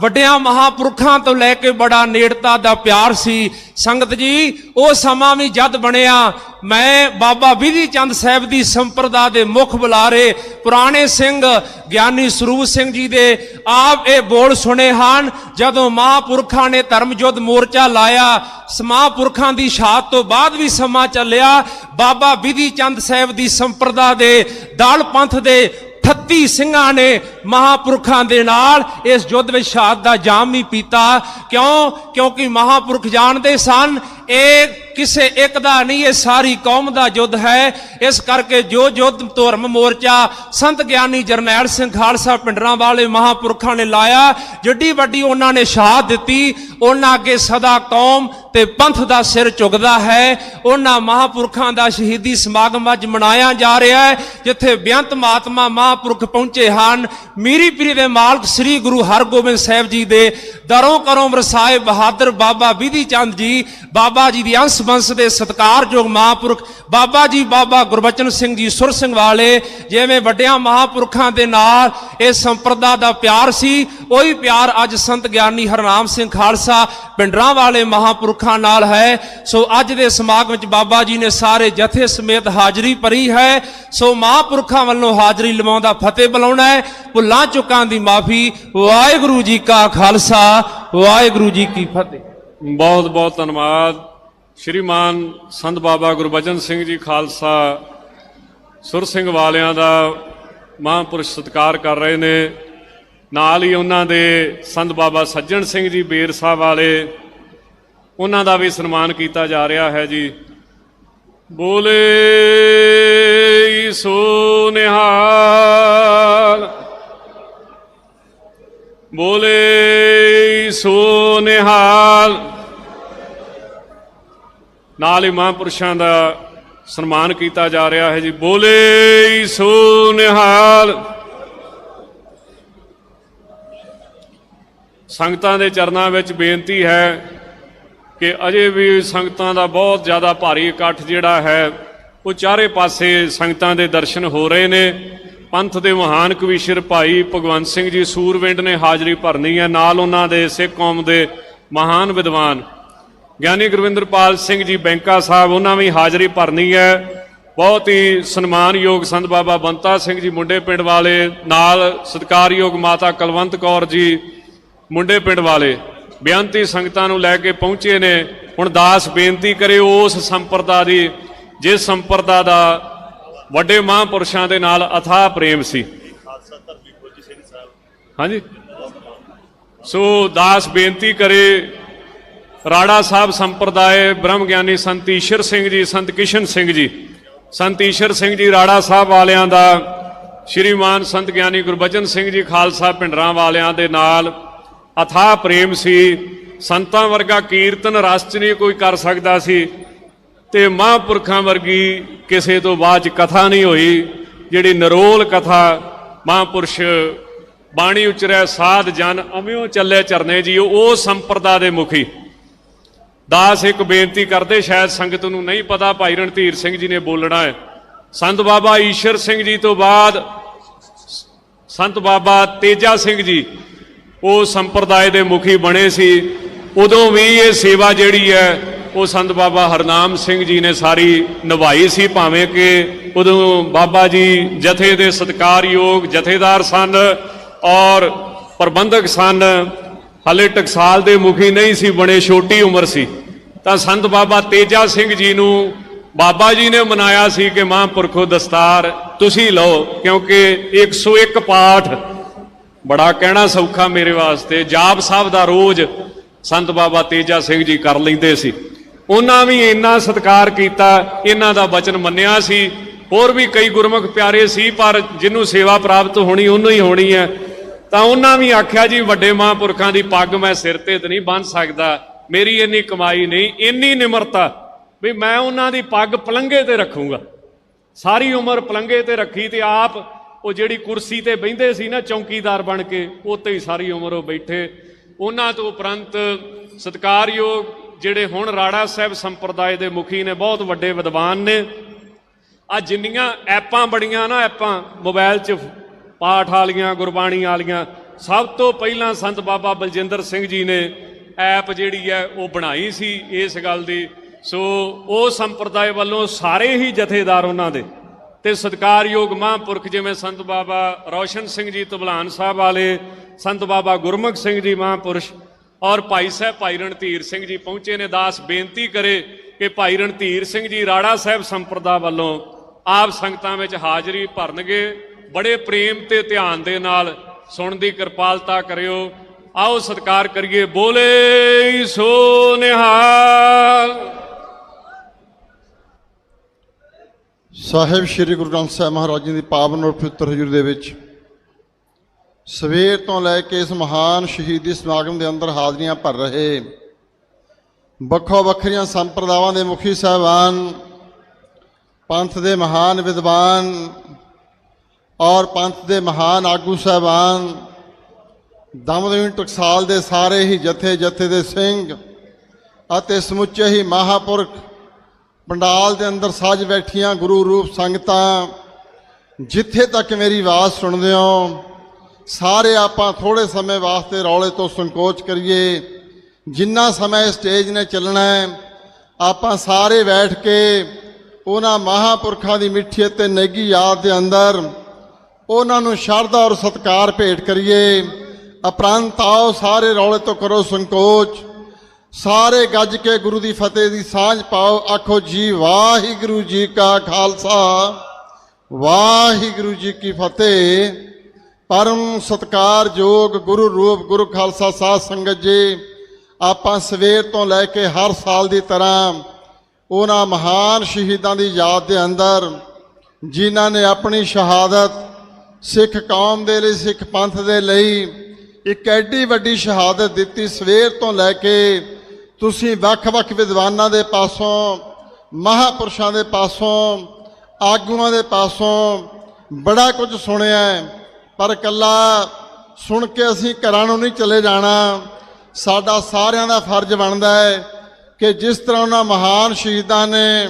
वड्डियां महापुरखां तो लैके बड़ा नेड़ता दा प्यार सी। संगत जी वो समा भी जद बनिया, मैं बाबा विधि चंद साहब दी संप्रदा दे मुख बुलारे पुराने सिंह ज्ञानी स्वरूप सिंह जी दे आप ये बोल सुने हन। जदों महापुरखां ने धर्मयुद्ध मोर्चा लाया, महापुरखां दी शहादत तो बाद भी समा चलिया, बाबा विधि चंद साहब दी संप्रदा दे दल पंथ दे 38 ਸਿੰਘਾਂ ने महापुरखां दे नाल इस युद्ध विच शहादत दा जाम भी पीता। क्यों? क्योंकि महापुरख जानते सन ਇਹ ਕਿਸੇ ਇੱਕ ਦਾ नहीं, ये सारी कौम ਦਾ युद्ध है। इस करके जो युद्ध धर्म मोर्चा संत ज्ञानी जरनैल सिंह खालसा पिंडरां वाले महापुरखां ने लाया, जिड्डी वड्डी उन्होंने शहादत दी, उन्हां अगे सदा कौम ते पंथ दा सिर झुकदा है। उन्हां महापुरखां दा शहीदी समागम अज मनाया जा रहा है, जिथे बेअंत महात्मा महापुरख पहुंचे हन। मीरी पीरी दे मालक श्री गुरु हरगोबिंद साहिब जी दे दरों करों वरसाए बहादुर बाबा विधि चंद जी, बाबा जी दी अंश वंश दे सत्कारयोग महापुरख बाबा जी बाबा गुरबचन सिंह जी सुर सिंह वाले, जिवें वड्डियां महापुरखां दे नाल इस संप्रदा दा प्यार सी, ओही प्यार अज संत ज्ञानी हरनाम सिंह खालसा पिंडरां वाले महापुरखां नाल है। सो अज दे समागम विच बाबा जी ने सारे जथे समेत हाजरी भरी है। सो महापुरखां वल्लों हाजरी लवाउंदा फतेह बुलाउणा है, भुल्लां चुकां दी माफी। वाहिगुरू जी का खालसा, वाहिगुरू जी की फतेह। बहुत बहुत धन्यवाद। श्रीमान संत बाबा गुरबचन सिंह जी खालसा सुर सिंह वालियां दा महापुरुष सत्कार कर रहे ने। नाल ही उन्हां दे संत बाबा सज्जन सिंह जी बेर साहब वाले, उन्हां दा भी सन्मान किया जा रहा है जी। बोले सो निहाल, बोले सो निहाल। नाल ही महापुरुषों का सन्मान किया जा रहा है जी। बोले सो निहाल। ਸੰਗਤਾਂ ਦੇ ਚਰਨਾਂ ਵਿੱਚ ਬੇਨਤੀ ਹੈ ਕਿ ਅਜੇ ਵੀ ਸੰਗਤਾਂ ਦਾ ਬਹੁਤ ਜ਼ਿਆਦਾ ਭਾਰੀ ਇਕੱਠ ਜਿਹੜਾ ਹੈ ਉਹ ਚਾਰੇ ਪਾਸੇ ਸੰਗਤਾਂ ਦੇ ਦਰਸ਼ਨ ਹੋ ਰਹੇ ਨੇ। ਪੰਥ ਦੇ ਮਹਾਨ ਕਵੀਸ਼ਰ ਭਾਈ ਭਗਵੰਤ ਸਿੰਘ ਜੀ ਸੂਰਵਿੰਡ ਨੇ ਹਾਜ਼ਰੀ ਭਰਨੀ ਹੈ, ਨਾਲ ਉਹਨਾਂ ਦੇ ਸਿੱਖ ਕੌਮ ਦੇ ਮਹਾਨ ਵਿਦਵਾਨ ਗਿਆਨੀ ਗੁਰਵਿੰਦਰਪਾਲ ਸਿੰਘ ਜੀ ਬੈਂਕਾ ਸਾਹਿਬ, ਉਹਨਾਂ ਵੀ ਹਾਜ਼ਰੀ ਭਰਨੀ ਹੈ। ਬਹੁਤ ਹੀ ਸਨਮਾਨਯੋਗ ਸੰਤ ਬਾਬਾ ਬੰਤਾ ਸਿੰਘ ਜੀ ਮੁੰਡੇ ਪਿੰਡ ਵਾਲੇ, ਨਾਲ ਸਤਿਕਾਰਯੋਗ ਮਾਤਾ ਕੁਲਵੰਤ ਕੌਰ ਜੀ ਮੁੰਡੇ ਪਿੰਡ ਵਾਲੇ ਬੇਅੰਤੀ ਸੰਗਤਾਂ ਨੂੰ ਲੈ ਕੇ ਪਹੁੰਚੇ ਨੇ। ਹੁਣ ਦਾਸ ਬੇਨਤੀ ਕਰੇ ਉਸ ਸੰਪਰਦਾ ਦੀ ਜਿਸ ਸੰਪਰਦਾ ਦਾ ਵੱਡੇ ਮਹਾਂਪੁਰਸ਼ਾਂ ਦੇ ਨਾਲ ਅਥਾਹ ਪ੍ਰੇਮ ਸੀ। ਹਾਂਜੀ, ਸੋ ਦਾਸ ਬੇਨਤੀ ਕਰੇ ਰਾੜਾ ਸਾਹਿਬ ਸੰਪਰਦਾਇ ਬ੍ਰਹਮ ਗਿਆਨੀ ਸੰਤ ਈਸ਼ਰ ਸਿੰਘ ਜੀ, ਸੰਤ ਕਿਸ਼ਨ ਸਿੰਘ ਜੀ, ਸੰਤ ਈਸ਼ਰ ਸਿੰਘ ਜੀ ਰਾੜਾ ਸਾਹਿਬ ਵਾਲਿਆਂ ਦਾ ਸ਼੍ਰੀਮਾਨ ਸੰਤ ਗਿਆਨੀ ਗੁਰਬਚਨ ਸਿੰਘ ਜੀ ਖਾਲਸਾ ਭਿੰਡਰਾਂ ਵਾਲਿਆਂ ਦੇ ਨਾਲ ਅਥਾਹ ਪ੍ਰੇਮ ਸੀ। ਸੰਤਾਂ ਵਰਗਾ ਕੀਰਤਨ ਰਸ 'ਚ ਨਹੀਂ ਕੋਈ ਕਰ ਸਕਦਾ ਸੀ ਤੇ ਮਹਾਂਪੁਰਖਾਂ ਵਰਗੀ ਕਿਸੇ ਤੋਂ ਬਾਅਦ 'ਚ ਕਥਾ ਨਹੀਂ ਹੋਈ, ਜਿਹੜੀ ਨਿਰੋਲ ਕਥਾ ਮਹਾਂਪੁਰਸ਼ ਬਾਣੀ ਉਚਰੈ ਸਾਧ ਜਨ ਅਮਿਓ ਚੱਲੇ ਚਰਨੇ ਜੀ, ਉਹ ਸੰਪਰਦਾ ਦੇ ਮੁਖੀ। ਦਾਸ ਇੱਕ ਬੇਨਤੀ ਕਰਦੇ, ਸ਼ਾਇਦ ਸੰਗਤ ਨੂੰ ਨਹੀਂ ਪਤਾ, ਭਾਈ ਰਣਧੀਰ ਸਿੰਘ ਜੀ ਨੇ ਬੋਲਣਾ ਹੈ। ਸੰਤ ਬਾਬਾ ਈਸ਼ਰ ਸਿੰਘ ਜੀ ਤੋਂ ਬਾਅਦ ਸੰਤ ਬਾਬਾ ਤੇਜਾ ਸਿੰਘ ਜੀ ਉਹ ਸੰਪਰਦਾਇ ਦੇ ਮੁਖੀ ਬਣੇ ਸੀ। ਉਦੋਂ ਵੀ ਇਹ ਸੇਵਾ ਜਿਹੜੀ ਹੈ ਉਹ ਸੰਤ ਬਾਬਾ ਹਰਨਾਮ ਸਿੰਘ ਜੀ ਨੇ ਸਾਰੀ ਨਿਭਾਈ ਸੀ, ਭਾਵੇਂ ਕਿ ਉਦੋਂ ਬਾਬਾ ਜੀ ਜਥੇ ਦੇ ਸਤਿਕਾਰਯੋਗ ਜਥੇਦਾਰ ਸਨ ਔਰ ਪ੍ਰਬੰਧਕ ਸਨ, ਹਾਲੇ ਟਕਸਾਲ ਦੇ ਮੁਖੀ ਨਹੀਂ ਸੀ ਬਣੇ, ਛੋਟੀ ਉਮਰ ਸੀ। ਤਾਂ ਸੰਤ ਬਾਬਾ ਤੇਜਾ ਸਿੰਘ ਜੀ ਨੂੰ ਬਾਬਾ ਜੀ ਨੇ ਮਨਾਇਆ ਸੀ ਕਿ ਮਹਾਂਪੁਰਖੋ ਦਸਤਾਰ ਤੁਸੀਂ ਲਓ, ਕਿਉਂਕਿ 101 ਪਾਠ ਬੜਾ ਕਹਿਣਾ ਸੌਖਾ ਮੇਰੇ ਵਾਸਤੇ, ਜਾਪ ਸਾਹਿਬ ਦਾ ਰੋਜ਼ ਸੰਤ ਬਾਬਾ ਤੇਜਾ ਸਿੰਘ ਜੀ ਕਰ ਲੈਂਦੇ ਸੀ। ਉਹਨਾਂ ਵੀ ਇੰਨਾ ਸਤਿਕਾਰ ਕੀਤਾ, ਇਹਨਾਂ ਦਾ ਵਚਨ ਮੰਨਿਆ ਸੀ। ਹੋਰ ਵੀ ਕਈ ਗੁਰਮੁਖ ਪਿਆਰੇ ਸੀ, ਪਰ ਜਿਹਨੂੰ ਸੇਵਾ ਪ੍ਰਾਪਤ ਹੋਣੀ ਉਹਨੂੰ ਹੀ ਹੋਣੀ ਹੈ। ਤਾਂ ਉਹਨਾਂ ਵੀ ਆਖਿਆ ਜੀ ਵੱਡੇ ਮਹਾਂਪੁਰਖਾਂ ਦੀ ਪੱਗ ਮੈਂ ਸਿਰ ਤੇ ਤਾਂ ਨਹੀਂ ਬੰਨ੍ਹ ਸਕਦਾ, ਮੇਰੀ ਇੰਨੀ ਕਮਾਈ ਨਹੀਂ, ਇੰਨੀ ਨਿਮਰਤਾ ਵੀ ਮੈਂ ਉਹਨਾਂ ਦੀ ਪੱਗ ਪਲੰਘੇ ਤੇ ਰੱਖੂੰਗਾ। ਸਾਰੀ ਉਮਰ ਪਲੰਘੇ ਤੇ ਰੱਖੀ ਤੇ ਆਪ ਉਹ ਜਿਹੜੀ ਕੁਰਸੀ ਤੇ ਬਹਿੰਦੇ ਸੀ ਨਾ ਚੌਕੀਦਾਰ ਬਣ ਕੇ, ਉੱਤੇ ਹੀ ਸਾਰੀ ਉਮਰ ਉਹ ਬੈਠੇ। ਉਹਨਾਂ ਤੋਂ ਉਪਰੰਤ ਸਤਿਕਾਰਯੋਗ ਜਿਹੜੇ ਹੁਣ ਰਾੜਾ ਸਾਹਿਬ ਸੰਪਰਦਾਇ ਦੇ ਮੁਖੀ ਨੇ, ਬਹੁਤ ਵੱਡੇ ਵਿਦਵਾਨ ਨੇ। ਆ ਜਿੰਨੀਆਂ ਐਪਾਂ ਬੜੀਆਂ ਨਾ, ਐਪਾਂ ਮੋਬਾਈਲ 'ਚ ਪਾਠ ਵਾਲੀਆਂ ਗੁਰਬਾਣੀ ਵਾਲੀਆਂ, ਸਭ ਤੋਂ ਪਹਿਲਾਂ ਸੰਤ ਬਾਬਾ ਬਲਜਿੰਦਰ ਸਿੰਘ ਜੀ ਨੇ ਐਪ ਜਿਹੜੀ ਹੈ ਉਹ ਬਣਾਈ ਸੀ ਇਸ ਗੱਲ ਦੀ। ਸੋ ਉਹ ਸੰਪਰਦਾਇ ਵੱਲੋਂ ਸਾਰੇ ਹੀ ਜਥੇਦਾਰ ਉਹਨਾਂ ਦੇ ਤੇ ਸਤਿਕਾਰਯੋਗ ਮਹਾਂਪੁਰਖ ਜਿਵੇਂ ਸੰਤ ਬਾਬਾ ਰੌਸ਼ਨ ਸਿੰਘ ਜੀ ਧਬਲਾਨ ਸਾਹਿਬ ਵਾਲੇ, ਸੰਤ ਬਾਬਾ ਗੁਰਮੁਖ ਸਿੰਘ ਜੀ ਮਹਾਂਪੁਰਸ਼ ਔਰ ਭਾਈ ਸਾਹਿਬ ਭਾਈ ਰਣਧੀਰ ਸਿੰਘ ਜੀ ਪਹੁੰਚੇ ਨੇ। ਦਾਸ ਬੇਨਤੀ ਕਰੇ ਕਿ ਭਾਈ ਰਣਧੀਰ ਸਿੰਘ ਜੀ ਰਾੜਾ ਸਾਹਿਬ ਸੰਪਰਦਾ ਵੱਲੋਂ ਆਪ ਸੰਗਤਾਂ ਵਿੱਚ ਹਾਜ਼ਰੀ ਭਰਨਗੇ। ਬੜੇ ਪ੍ਰੇਮ ਤੇ ਧਿਆਨ ਦੇ ਨਾਲ ਸੁਣਨ ਦੀ ਕਿਰਪਾਲਤਾ ਕਰਿਓ। ਆਓ ਸਤਿਕਾਰ ਕਰੀਏ। ਬੋਲੇ ਸੋ ਨਿਹਾਲ। ਸਾਹਿਬ ਸ੍ਰੀ ਗੁਰੂ ਗ੍ਰੰਥ ਸਾਹਿਬ ਮਹਾਰਾਜ ਜੀ ਦੀ ਪਾਵਨ ਔਰ ਪਵਿੱਤਰ ਹਜ਼ੂਰੀ ਦੇ ਵਿੱਚ ਸਵੇਰ ਤੋਂ ਲੈ ਕੇ ਇਸ ਮਹਾਨ ਸ਼ਹੀਦੀ ਸਮਾਗਮ ਦੇ ਅੰਦਰ ਹਾਜ਼ਰੀਆਂ ਭਰ ਰਹੇ ਵੱਖੋ ਵੱਖਰੀਆਂ ਸੰਪਰਦਾਵਾਂ ਦੇ ਮੁਖੀ ਸਾਹਿਬਾਨ, ਪੰਥ ਦੇ ਮਹਾਨ ਵਿਦਵਾਨ ਔਰ ਪੰਥ ਦੇ ਮਹਾਨ ਆਗੂ ਸਾਹਿਬਾਨ, ਦਮਦਮੀ ਟਕਸਾਲ ਦੇ ਸਾਰੇ ਹੀ ਜਥੇ ਦੇ ਸਿੰਘ ਅਤੇ ਸਮੁੱਚੇ ਹੀ ਮਹਾਂਪੁਰਖ, ਪੰਡਾਲ ਦੇ ਅੰਦਰ ਸੱਜ ਬੈਠੀਆਂ ਗੁਰੂ ਰੂਪ ਸੰਗਤਾਂ, ਜਿੱਥੇ ਤੱਕ ਮੇਰੀ ਆਵਾਜ਼ ਸੁਣਦੇ ਹੋ, ਸਾਰੇ ਆਪਾਂ ਥੋੜੇ ਸਮੇਂ ਵਾਸਤੇ ਰੌਲੇ ਤੋਂ ਸੰਕੋਚ ਕਰੀਏ। ਜਿੰਨਾ ਸਮਾਂ ਸਟੇਜ ਨੇ ਚੱਲਣਾ ਹੈ, ਆਪਾਂ ਸਾਰੇ ਬੈਠ ਕੇ ਉਹਨਾਂ ਮਹਾਂਪੁਰਖਾਂ ਦੀ ਮਿੱਠੀ ਅਤੇ ਨੇਗੀ ਯਾਦ ਦੇ ਅੰਦਰ ਉਹਨਾਂ ਨੂੰ ਸ਼ਰਧਾ ਔਰ ਸਤਿਕਾਰ ਭੇਟ ਕਰੀਏ। ਉਪਰੰਤ ਆਓ ਸਾਰੇ ਰੌਲੇ ਤੋਂ ਕਰੋ ਸੰਕੋਚ, ਸਾਰੇ ਗੱਜ ਕੇ ਗੁਰੂ ਦੀ ਫਤਿਹ ਦੀ ਸਾਂਝ ਪਾਓ। ਆਖੋ ਜੀ ਵਾਹਿਗੁਰੂ ਜੀ ਕਾ ਖਾਲਸਾ, ਵਾਹਿਗੁਰੂ ਜੀ ਕੀ ਫਤਿਹ। ਪਰਮ ਸਤਿਕਾਰਯੋਗ ਗੁਰੂ ਰੂਪ ਗੁਰੂ ਖਾਲਸਾ ਸਾਧ ਸੰਗਤ ਜੀ, ਆਪਾਂ ਸਵੇਰ ਤੋਂ ਲੈ ਕੇ ਹਰ ਸਾਲ ਦੀ ਤਰ੍ਹਾਂ ਉਹਨਾਂ ਮਹਾਨ ਸ਼ਹੀਦਾਂ ਦੀ ਯਾਦ ਦੇ ਅੰਦਰ, ਜਿਨ੍ਹਾਂ ਨੇ ਆਪਣੀ ਸ਼ਹਾਦਤ ਸਿੱਖ ਕੌਮ ਦੇ ਲਈ, ਸਿੱਖ ਪੰਥ ਦੇ ਲਈ ਇੱਕ ਐਡੀ ਵੱਡੀ ਸ਼ਹਾਦਤ ਦਿੱਤੀ। ਸਵੇਰ ਤੋਂ ਲੈ ਕੇ ਤੁਸੀਂ ਵੱਖ-ਵੱਖ ਵਿਦਵਾਨਾਂ ਦੇ ਪਾਸੋਂ, ਮਹਾਂਪੁਰਸ਼ਾਂ ਦੇ ਪਾਸੋਂ, ਆਗੂਆਂ ਦੇ ਪਾਸੋਂ ਬੜਾ ਕੁਝ ਸੁਣਿਆ, ਪਰ ਇਕੱਲਾ ਸੁਣ ਕੇ ਅਸੀਂ ਘਰਾਂ ਨੂੰ ਨਹੀਂ ਚਲੇ ਜਾਣਾ। ਸਾਡਾ ਸਾਰਿਆਂ ਦਾ ਫਰਜ਼ ਬਣਦਾ ਹੈ ਕਿ ਜਿਸ ਤਰ੍ਹਾਂ ਉਹਨਾਂ ਮਹਾਨ ਸ਼ਹੀਦਾਂ ਨੇ,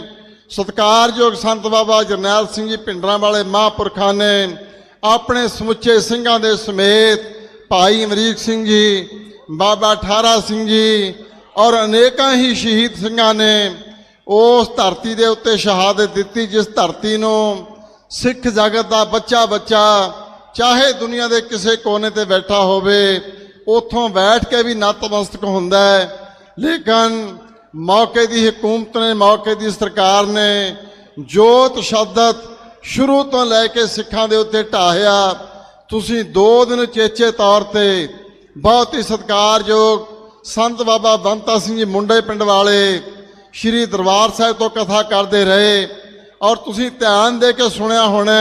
ਸਤਿਕਾਰਯੋਗ ਸੰਤ ਬਾਬਾ ਜਰਨੈਲ ਸਿੰਘ ਜੀ ਭਿੰਡਰਾਂ ਵਾਲੇ ਮਹਾਂਪੁਰਖਾਂ ਨੇ ਆਪਣੇ ਸਮੁੱਚੇ ਸਿੰਘਾਂ ਦੇ ਸਮੇਤ ਭਾਈ ਅਮਰੀਕ ਸਿੰਘ ਜੀ, ਬਾਬਾ ਠਾਰਾ ਸਿੰਘ ਜੀ ਔਰ ਅਨੇਕਾਂ ਹੀ ਸ਼ਹੀਦ ਸਿੰਘਾਂ ਨੇ ਉਸ ਧਰਤੀ ਦੇ ਉੱਤੇ ਸ਼ਹਾਦਤ ਦਿੱਤੀ, ਜਿਸ ਧਰਤੀ ਨੂੰ ਸਿੱਖ ਜਗਤ ਦਾ ਬੱਚਾ ਚਾਹੇ ਦੁਨੀਆ ਦੇ ਕਿਸੇ ਕੋਨੇ ਤੇ ਬੈਠਾ ਹੋਵੇ ਉੱਥੋਂ ਬੈਠ ਕੇ ਵੀ ਨਤਮਸਤਕ ਹੁੰਦਾ ਹੈ। ਲੇਕਿਨ ਮੌਕੇ ਦੀ ਹਕੂਮਤ ਨੇ, ਮੌਕੇ ਦੀ ਸਰਕਾਰ ਨੇ ਜੋ ਤਸ਼ੱਦਦ ਸ਼ੁਰੂ ਤੋਂ ਲੈ ਕੇ ਸਿੱਖਾਂ ਦੇ ਉੱਤੇ ਢਾਹਿਆ, ਤੁਸੀਂ 2 ਦਿਨ ਚੇਚੇ ਤੌਰ ਤੇ ਬਹੁਤ ਹੀ ਸਤਿਕਾਰਯੋਗ ਸੰਤ ਬਾਬਾ ਬੰਤਾ ਸਿੰਘ ਜੀ ਮੁੰਡੇ ਪਿੰਡ ਵਾਲੇ ਸ਼੍ਰੀ ਦਰਬਾਰ ਸਾਹਿਬ ਤੋਂ ਕਥਾ ਕਰਦੇ ਰਹੇ ਔਰ ਤੁਸੀਂ ਧਿਆਨ ਦੇ ਕੇ ਸੁਣਿਆ ਹੋਣਾ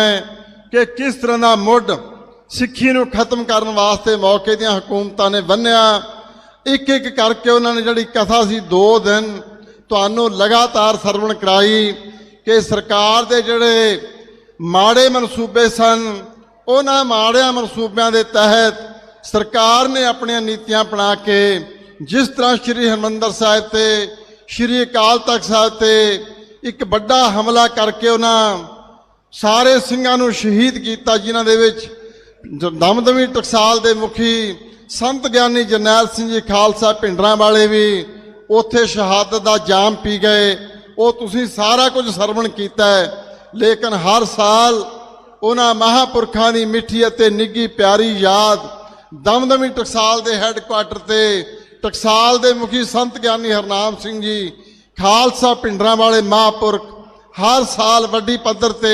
ਕਿ ਕਿਸ ਤਰ੍ਹਾਂ ਦਾ ਮੁੱਢ ਸਿੱਖੀ ਨੂੰ ਖਤਮ ਕਰਨ ਵਾਸਤੇ ਮੌਕੇ ਦੀਆਂ ਹਕੂਮਤਾਂ ਨੇ ਬੰਨਿਆ। ਇੱਕ ਇੱਕ ਕਰਕੇ ਉਹਨਾਂ ਨੇ ਜਿਹੜੀ ਕਥਾ ਸੀ 2 ਦਿਨ ਤੁਹਾਨੂੰ ਲਗਾਤਾਰ ਸਰਵਣ ਕਰਾਈ ਕਿ ਸਰਕਾਰ ਦੇ ਜਿਹੜੇ ਮਾੜੇ ਮਨਸੂਬੇ ਸਨ, ਉਹਨਾਂ ਮਾੜਿਆਂ ਮਨਸੂਬਿਆਂ ਦੇ ਤਹਿਤ ਸਰਕਾਰ ਨੇ ਆਪਣੀਆਂ ਨੀਤੀਆਂ ਬਣਾ ਕੇ ਜਿਸ ਤਰ੍ਹਾਂ ਸ਼੍ਰੀ ਹਰਿਮੰਦਰ ਸਾਹਿਬ ਤੇ ਸ਼੍ਰੀ ਅਕਾਲ ਤਖਤ ਸਾਹਿਬ ਤੇ ਇੱਕ ਵੱਡਾ ਹਮਲਾ ਕਰਕੇ ਉਹਨਾਂ ਸਾਰੇ ਸਿੰਘਾਂ ਨੂੰ ਸ਼ਹੀਦ ਕੀਤਾ, ਜਿਨ੍ਹਾਂ ਦੇ ਵਿੱਚ ਦਮਦਮੀ ਟਕਸਾਲ ਦੇ ਮੁਖੀ ਸੰਤ ਗਿਆਨੀ ਜਰਨੈਲ ਸਿੰਘ ਜੀ ਖਾਲਸਾ ਭਿੰਡਰਾਂ ਵਾਲੇ ਵੀ ਉੱਥੇ ਸ਼ਹਾਦਤ ਦਾ ਜਾਮ ਪੀ ਗਏ। ਉਹ ਤੁਸੀਂ ਸਾਰਾ ਕੁਝ ਸਰਵਣ ਕੀਤਾ ਹੈ। ਲੇਕਿਨ ਹਰ ਸਾਲ ਉਹਨਾਂ ਮਹਾਂਪੁਰਖਾਂ ਦੀ ਮਿੱਠੀ ਅਤੇ ਨਿੱਘੀ ਪਿਆਰੀ ਯਾਦ ਦਮਦਮੀ ਟਕਸਾਲ ਦੇ ਹੈੱਡਕੁਆਟਰ ਤੇ ਟਕਸਾਲ ਦੇ ਮੁਖੀ ਸੰਤ ਗਿਆਨੀ ਹਰਨਾਮ ਸਿੰਘ ਜੀ ਖਾਲਸਾ ਭਿੰਡਰਾਂ ਵਾਲੇ ਮਹਾਂਪੁਰਖ ਹਰ ਸਾਲ ਵੱਡੀ ਪੱਧਰ ਤੇ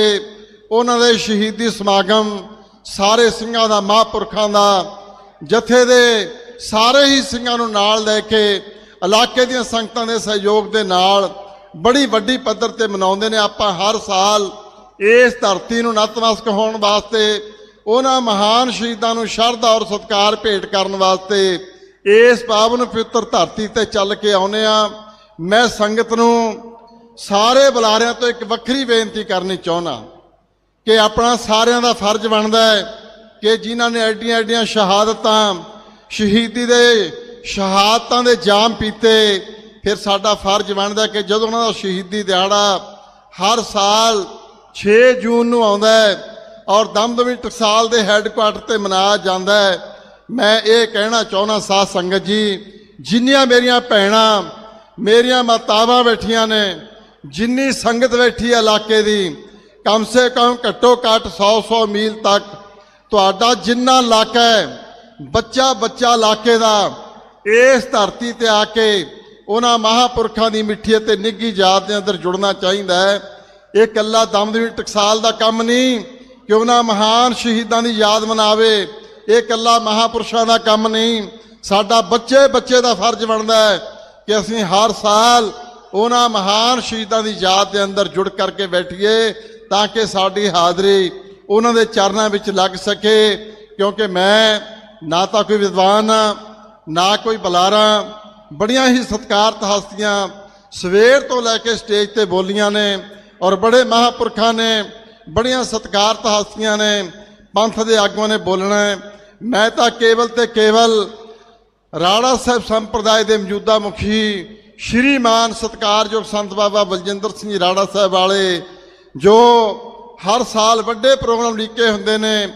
ਉਹਨਾਂ ਦੇ ਸ਼ਹੀਦੀ ਸਮਾਗਮ ਸਾਰੇ ਸਿੰਘਾਂ ਦਾ, ਮਹਾਂਪੁਰਖਾਂ ਦਾ, ਜਥੇ ਦੇ ਸਾਰੇ ਹੀ ਸਿੰਘਾਂ ਨੂੰ ਨਾਲ ਲੈ ਕੇ ਇਲਾਕੇ ਦੀਆਂ ਸੰਗਤਾਂ ਦੇ ਸਹਿਯੋਗ ਦੇ ਨਾਲ ਬੜੀ ਵੱਡੀ ਪੱਧਰ ਤੇ ਮਨਾਉਂਦੇ ਨੇ। ਆਪਾਂ ਹਰ ਸਾਲ ਇਸ ਧਰਤੀ ਨੂੰ ਨਤਮਸਤਕ ਹੋਣ ਵਾਸਤੇ, ਉਹਨਾਂ ਮਹਾਨ ਸ਼ਹੀਦਾਂ ਨੂੰ ਸ਼ਰਧਾ ਔਰ ਸਤਿਕਾਰ ਭੇਟ ਕਰਨ ਵਾਸਤੇ ਇਸ ਪਾਵਨ ਪਵਿੱਤਰ ਧਰਤੀ ਤੇ ਚੱਲ ਕੇ ਆਉਨੇ ਆ। ਮੈਂ ਸੰਗਤ ਨੂੰ ਸਾਰੇ ਬੁਲਾਰਿਆਂ ਤੋਂ ਇੱਕ ਵੱਖਰੀ ਬੇਨਤੀ ਕਰਨੀ ਚਾਹੁੰਦਾ ਕਿ ਆਪਣਾ ਸਾਰਿਆਂ ਦਾ ਫਰਜ਼ ਬਣਦਾ ਹੈ ਕਿ ਜਿਨ੍ਹਾਂ ਨੇ ਐਡੀਆਂ ਸ਼ਹਾਦਤਾਂ, ਸ਼ਹੀਦੀ ਦੇ ਸ਼ਹਾਦਤਾਂ ਦੇ ਜਾਮ ਪੀਤੇ, ਫਿਰ ਸਾਡਾ ਫਰਜ਼ ਬਣਦਾ ਕਿ ਜਦੋਂ ਉਹਨਾਂ ਦਾ ਸ਼ਹੀਦੀ ਦਿਹਾੜਾ ਹਰ ਸਾਲ 6 ਜੂਨ ਨੂੰ ਆਉਂਦਾ ਹੈ ਔਰ ਦਮਦਮੀ ਟਕਸਾਲ ਦੇ ਹੈੱਡਕੁਆਟਰ ਤੇ ਮਨਾਇਆ ਜਾਂਦਾ ਹੈ, ਮੈਂ ਇਹ ਕਹਿਣਾ ਚਾਹੁੰਦਾ ਸਾਧ ਸੰਗਤ ਜੀ, ਜਿੰਨੀਆਂ ਮੇਰੀਆਂ ਭੈਣਾਂ, ਮੇਰੀਆਂ ਮਾਤਾਵਾਂ ਬੈਠੀਆਂ ਨੇ, ਜਿੰਨੀ ਸੰਗਤ ਬੈਠੀ ਹੈ ਇਲਾਕੇ ਦੀ, ਕਮ ਸੇ ਕਮ ਘੱਟੋ ਘੱਟ 100 ਮੀਲ ਤੱਕ ਤੁਹਾਡਾ ਜਿੰਨਾ ਇਲਾਕਾ ਹੈ, ਬੱਚਾ ਇਲਾਕੇ ਦਾ ਇਸ ਧਰਤੀ ਤੇ ਆ ਕੇ ਉਹਨਾਂ ਮਹਾਂਪੁਰਖਾਂ ਦੀ ਮਿੱਠੀ ਅਤੇ ਨਿੱਘੀ ਯਾਦ ਦੇ ਅੰਦਰ ਜੁੜਨਾ ਚਾਹੀਦਾ ਹੈ। ਇਹ ਇਕੱਲਾ ਦਮਦਮੀ ਟਕਸਾਲ ਦਾ ਕੰਮ ਨਹੀਂ ਕਿ ਉਹਨਾਂ ਮਹਾਨ ਸ਼ਹੀਦਾਂ ਦੀ ਯਾਦ ਮਨਾਵੇ, ਇਹ ਇਕੱਲਾ ਮਹਾਂਪੁਰਸ਼ਾਂ ਦਾ ਕੰਮ ਨਹੀਂ, ਸਾਡਾ ਬੱਚੇ ਦਾ ਫਰਜ਼ ਬਣਦਾ ਹੈ ਕਿ ਅਸੀਂ ਹਰ ਸਾਲ ਉਹਨਾਂ ਮਹਾਨ ਸ਼ਹੀਦਾਂ ਦੀ ਯਾਦ ਦੇ ਅੰਦਰ ਜੁੜ ਕਰਕੇ ਬੈਠੀਏ ਤਾਂ ਕਿ ਸਾਡੀ ਹਾਜ਼ਰੀ ਉਹਨਾਂ ਦੇ ਚਰਨਾਂ ਵਿੱਚ ਲੱਗ ਸਕੇ। ਕਿਉਂਕਿ ਮੈਂ ਨਾ ਤਾਂ ਕੋਈ ਵਿਦਵਾਨ ਹਾਂ, ਨਾ ਕੋਈ ਬੁਲਾਰਾ, ਬੜੀਆਂ ਹੀ ਸਤਿਕਾਰਤ ਹਸਤੀਆਂ ਸਵੇਰ ਤੋਂ ਲੈ ਕੇ ਸਟੇਜ ਤੇ ਬੋਲੀਆਂ ਨੇ ਔਰ ਬੜੇ ਮਹਾਂਪੁਰਖਾਂ ਨੇ, ਬੜੀਆਂ ਸਤਿਕਾਰਤ ਹਸਤੀਆਂ ਨੇ, ਪੰਥ ਦੇ ਆਗੂਆਂ ਨੇ ਬੋਲਣਾ ਹੈ। ਮੈਂ ਤਾਂ ਕੇਵਲ ਤੇ ਕੇਵਲ ਰਾੜਾ ਸਾਹਿਬ ਸੰਪਰਦਾਇ ਦੇ ਮੌਜੂਦਾ ਮੁਖੀ ਸ਼੍ਰੀਮਾਨ ਸਤਿਕਾਰਯੋਗ ਸੰਤ ਬਾਬਾ ਬਲਜਿੰਦਰ ਸਿੰਘ ਜੀ ਰਾੜਾ ਸਾਹਿਬ ਵਾਲੇ, ਜੋ ਹਰ ਸਾਲ ਵੱਡੇ ਪ੍ਰੋਗਰਾਮ ਲੀਕੇ ਹੁੰਦੇ ਨੇ,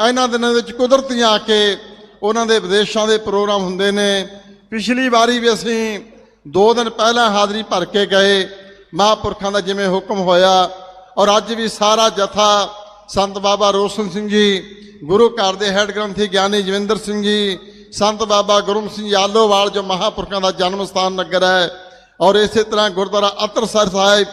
ਇਹਨਾਂ ਦਿਨਾਂ ਵਿੱਚ ਕੁਦਰਤੀ ਆ ਕੇ ਉਹਨਾਂ ਦੇ ਵਿਦੇਸ਼ਾਂ ਦੇ ਪ੍ਰੋਗਰਾਮ ਹੁੰਦੇ ਨੇ। ਪਿਛਲੀ ਵਾਰੀ ਵੀ ਅਸੀਂ 2 ਦਿਨ ਪਹਿਲਾਂ ਹਾਜ਼ਰੀ ਭਰ ਕੇ ਗਏ, ਮਹਾਂਪੁਰਖਾਂ ਦਾ ਜਿਵੇਂ ਹੁਕਮ ਹੋਇਆ, ਔਰ ਅੱਜ ਵੀ ਸਾਰਾ ਜਥਾ ਸੰਤ ਬਾਬਾ ਰੋਸ਼ਨ ਸਿੰਘ ਜੀ, ਗੁਰੂ ਘਰ ਦੇ ਹੈੱਡ ਗ੍ਰੰਥੀ ਗਿਆਨੀ ਜਵਿੰਦਰ ਸਿੰਘ ਜੀ, ਸੰਤ ਬਾਬਾ ਗੁਰਮ ਸਿੰਘ ਆਲੋਵਾਲ ਜੋ ਮਹਾਂਪੁਰਖਾਂ ਦਾ ਜਨਮ ਸਥਾਨ ਨਗਰ ਹੈ, ਔਰ ਇਸੇ ਤਰ੍ਹਾਂ ਗੁਰਦੁਆਰਾ ਅਤਰਸਰ ਸਾਹਿਬ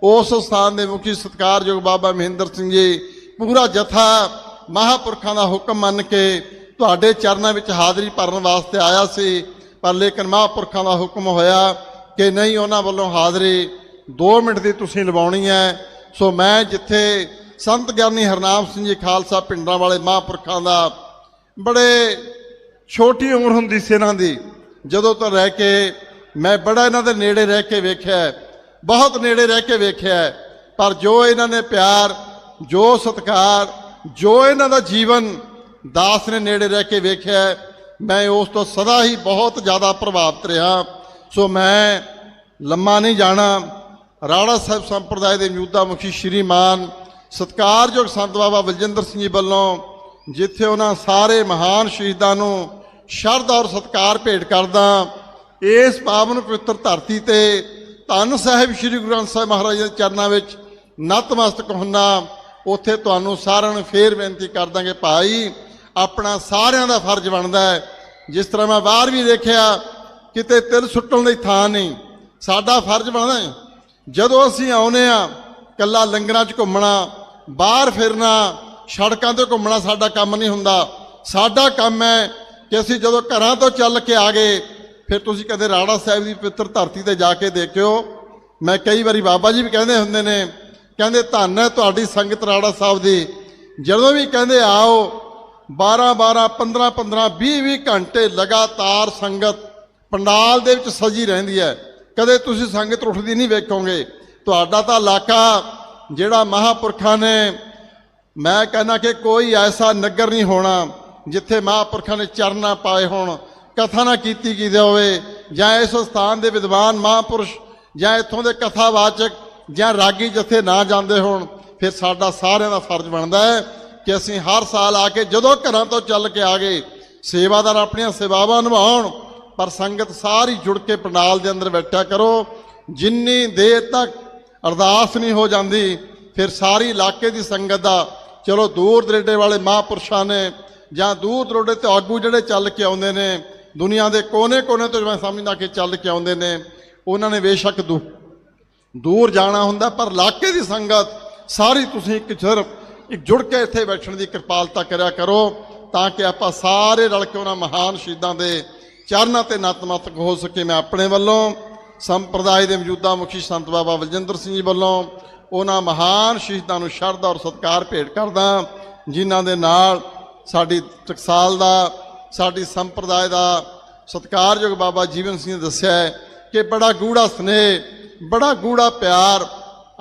ਉਸ ਸਥਾਨ ਦੇ ਮੁਖੀ ਸਤਿਕਾਰਯੋਗ ਬਾਬਾ ਮਹਿੰਦਰ ਸਿੰਘ ਜੀ, ਪੂਰਾ ਜਥਾ ਮਹਾਂਪੁਰਖਾਂ ਦਾ ਹੁਕਮ ਮੰਨ ਕੇ ਤੁਹਾਡੇ ਚਰਨਾਂ ਵਿੱਚ ਹਾਜ਼ਰੀ ਭਰਨ ਵਾਸਤੇ ਆਇਆ ਸੀ। ਪਰ ਲੇਕਿਨ ਮਹਾਂਪੁਰਖਾਂ ਦਾ ਹੁਕਮ ਹੋਇਆ ਕਿ ਨਹੀਂ, ਉਹਨਾਂ ਵੱਲੋਂ ਹਾਜ਼ਰੀ 2 ਮਿੰਟ ਦੀ ਤੁਸੀਂ ਲਵਾਉਣੀ ਹੈ। ਸੋ ਮੈਂ ਜਿੱਥੇ ਸੰਤ ਗਿਆਨੀ ਹਰਨਾਮ ਸਿੰਘ ਜੀ ਖਾਲਸਾ ਭਿੰਡਰਾਂ ਵਾਲੇ ਮਹਾਂਪੁਰਖਾਂ ਦਾ ਬੜੇ ਛੋਟੀ ਉਮਰ ਹੁੰਦੀ ਸੀ ਇਹਨਾਂ ਦੀ, ਜਦੋਂ ਤੋਂ ਰਹਿ ਕੇ ਮੈਂ ਬੜਾ ਇਹਨਾਂ ਦੇ ਨੇੜੇ ਰਹਿ ਕੇ ਵੇਖਿਆ, ਬਹੁਤ ਨੇੜੇ ਰਹਿ ਕੇ ਵੇਖਿਆ, ਪਰ ਜੋ ਇਹਨਾਂ ਨੇ ਪਿਆਰ, ਜੋ ਸਤਿਕਾਰ, ਜੋ ਇਹਨਾਂ ਦਾ ਜੀਵਨ ਦਾਸ ਨੇ ਨੇੜੇ ਰਹਿ ਕੇ ਵੇਖਿਆ, ਮੈਂ ਉਸ ਤੋਂ ਸਦਾ ਹੀ ਬਹੁਤ ਜ਼ਿਆਦਾ ਪ੍ਰਭਾਵਿਤ ਰਿਹਾ। ਸੋ ਮੈਂ ਲੰਮਾ ਨਹੀਂ ਜਾਣਾ। ਰਾੜਾ ਸਾਹਿਬ ਸੰਪਰਦਾਇ ਦੇ ਮੌਜੂਦਾ ਮੁਖੀ ਸ਼੍ਰੀਮਾਨ ਸਤਿਕਾਰਯੋਗ ਸੰਤ ਬਾਬਾ ਬਲਜਿੰਦਰ ਸਿੰਘ ਜੀ ਵੱਲੋਂ ਜਿੱਥੇ ਉਹਨਾਂ ਸਾਰੇ ਮਹਾਨ ਸ਼ਹੀਦਾਂ ਨੂੰ ਸ਼ਰਧਾ ਔਰ ਸਤਿਕਾਰ ਭੇਟ ਕਰਦਾ, ਇਸ ਪਾਵਨ ਪਵਿੱਤਰ ਧਰਤੀ ਤੇ ਧੰਨ ਸਾਹਿਬ ਸ੍ਰੀ ਗੁਰੂ ਗ੍ਰੰਥ ਸਾਹਿਬ ਮਹਾਰਾਜ ਦੇ ਚਰਨਾਂ ਵਿੱਚ ਨਤਮਸਤਕ ਹੁੰਨਾ। ਉੱਥੇ ਤੁਹਾਨੂੰ ਸਾਰਿਆਂ ਨੂੰ ਫੇਰ ਬੇਨਤੀ ਕਰ ਦਾਂਗੇ, ਭਾਈ ਆਪਣਾ ਸਾਰਿਆਂ ਦਾ ਫਰਜ਼ ਬਣਦਾ ਹੈ। ਜਿਸ ਤਰ੍ਹਾਂ ਮੈਂ ਬਾਹਰ ਵੀ ਦੇਖਿਆ, ਕਿਤੇ ਤਿਲ ਸੁੱਟਣ ਦੀ ਥਾਂ ਨਹੀਂ। ਸਾਡਾ ਫਰਜ਼ ਬਣਦਾ ਹੈ ਜਦੋਂ ਅਸੀਂ ਆਉਨੇ ਆ, ਕੱਲਾ ਲੰਗਰਾਂ 'ਚ ਘੁੰਮਣਾ, ਬਾਹਰ ਫਿਰਨਾ, ਸੜਕਾਂ 'ਤੇ ਘੁੰਮਣਾ ਸਾਡਾ ਕੰਮ ਨਹੀਂ ਹੁੰਦਾ। ਸਾਡਾ ਕੰਮ ਹੈ ਕਿ ਅਸੀਂ ਜਦੋਂ ਘਰਾਂ ਤੋਂ ਚੱਲ ਕੇ ਆ ਗਏ, ਫਿਰ ਤੁਸੀਂ ਕਦੇ ਰਾੜਾ ਸਾਹਿਬ ਦੀ ਪਵਿੱਤਰ ਧਰਤੀ ਤੇ ਜਾ ਕੇ ਦੇਖਿਓ। ਮੈਂ ਕਈ ਵਾਰੀ ਬਾਬਾ ਜੀ ਵੀ ਕਹਿੰਦੇ ਹੁੰਦੇ ਨੇ, ਕਹਿੰਦੇ ਧੰਨ ਹੈ ਤੁਹਾਡੀ ਸੰਗਤ ਰਾੜਾ ਸਾਹਿਬ ਦੀ। ਜਦੋਂ ਵੀ ਕਹਿੰਦੇ ਆਓ, 12-12, 15-15, 20-20 ਘੰਟੇ ਲਗਾਤਾਰ ਸੰਗਤ ਪੰਡਾਲ ਦੇ ਵਿੱਚ ਸਜੀ ਰਹਿੰਦੀ ਹੈ। ਕਦੇ ਤੁਸੀਂ ਸੰਗਤ ਉੱਠਦੀ ਨਹੀਂ ਵੇਖੋਗੇ। ਤੁਹਾਡਾ ਤਾਂ ਇਲਾਕਾ ਜਿਹੜਾ ਮਹਾਂਪੁਰਖਾਂ ਨੇ, ਮੈਂ ਕਹਿੰਦਾ ਕਿ ਕੋਈ ਐਸਾ ਨਗਰ ਨਹੀਂ ਹੋਣਾ ਜਿੱਥੇ ਮਹਾਂਪੁਰਖਾਂ ਨੇ ਚਰਨ ਨਾ ਪਾਏ ਹੋਣ, ਕਥਾ ਨਾ ਕੀਤੀ ਗਈ ਹੋਵੇ, ਜਾਂ ਇਸ ਸਥਾਨ ਦੇ ਵਿਦਵਾਨ ਮਹਾਂਪੁਰਸ਼ ਜਾਂ ਇੱਥੋਂ ਦੇ ਕਥਾਵਾਚਕ ਜਾਂ ਰਾਗੀ ਜਥੇ ਨਾ ਜਾਂਦੇ ਹੋਣ। ਫਿਰ ਸਾਡਾ ਸਾਰਿਆਂ ਦਾ ਫਰਜ਼ ਬਣਦਾ ਹੈ ਕਿ ਅਸੀਂ ਹਰ ਸਾਲ ਆ ਕੇ ਜਦੋਂ ਘਰਾਂ ਤੋਂ ਚੱਲ ਕੇ ਆ ਗਏ, ਸੇਵਾਦਾਰ ਆਪਣੀਆਂ ਸੇਵਾਵਾਂ ਨਿਭਾਉਣ, ਪਰ ਸੰਗਤ ਸਾਰੀ ਜੁੜ ਕੇ ਪੰਡਾਲ ਦੇ ਅੰਦਰ ਬੈਠਿਆ ਕਰੋ। ਜਿੰਨੀ ਦੇਰ ਤੱਕ ਅਰਦਾਸ ਨਹੀਂ ਹੋ ਜਾਂਦੀ, ਫਿਰ ਸਾਰੀ ਇਲਾਕੇ ਦੀ ਸੰਗਤ ਦਾ, ਚਲੋ ਦੂਰ ਦਰੇਡੇ ਵਾਲੇ ਮਹਾਂਪੁਰਸ਼ਾਂ ਨੇ ਜਾਂ ਦੂਰ ਦਰੋਡੇ ਤੇ ਆਗੂ ਜਿਹੜੇ ਚੱਲ ਕੇ ਆਉਂਦੇ ਨੇ, ਦੁਨੀਆ ਦੇ ਕੋਨੇ-ਕੋਨੇ ਤੋਂ ਮੈਂ ਸਮਝਦਾ ਕਿ ਚੱਲ ਕੇ ਆਉਂਦੇ ਨੇ, ਉਹਨਾਂ ਨੇ ਬੇਸ਼ੱਕ ਦੂਰ ਜਾਣਾ ਹੁੰਦਾ, ਪਰ ਇਲਾਕੇ ਦੀ ਸੰਗਤ ਸਾਰੀ ਤੁਸੀਂ ਇੱਕ ਜੁੜ ਕੇ ਇੱਥੇ ਬੈਠਣ ਦੀ ਕਿਰਪਾਲਤਾ ਕਰਿਆ ਕਰੋ, ਤਾਂ ਕਿ ਆਪਾਂ ਸਾਰੇ ਰਲ ਕੇ ਉਹਨਾਂ ਮਹਾਨ ਸ਼ਹੀਦਾਂ ਦੇ ਚਰਨਾਂ ਤੇ ਨਤਮਸਤਕ ਹੋ ਸਕੇ। ਮੈਂ ਆਪਣੇ ਵੱਲੋਂ ਸੰਪਰਦਾਇ ਦੇ ਮੌਜੂਦਾ ਮੁਖੀ ਸੰਤ ਬਾਬਾ ਬਲਜਿੰਦਰ ਸਿੰਘ ਜੀ ਵੱਲੋਂ ਉਹਨਾਂ ਮਹਾਨ ਸ਼ਹੀਦਾਂ ਨੂੰ ਸ਼ਰਧਾ ਔਰ ਸਤਿਕਾਰ ਭੇਟ ਕਰਦਾ, ਜਿਨ੍ਹਾਂ ਦੇ ਨਾਲ ਸਾਡੀ ਟਕਸਾਲ ਦਾ, ਸਾਡੀ ਸੰਪਰਦਾਇ ਦਾ ਸਤਿਕਾਰਯੋਗ ਬਾਬਾ ਜੀਵਨ ਸਿੰਘ ਨੇ ਦੱਸਿਆ ਹੈ ਕਿ ਬੜਾ ਗੂੜਾ ਸਨੇਹ, ਬੜਾ ਗੂੜਾ ਪਿਆਰ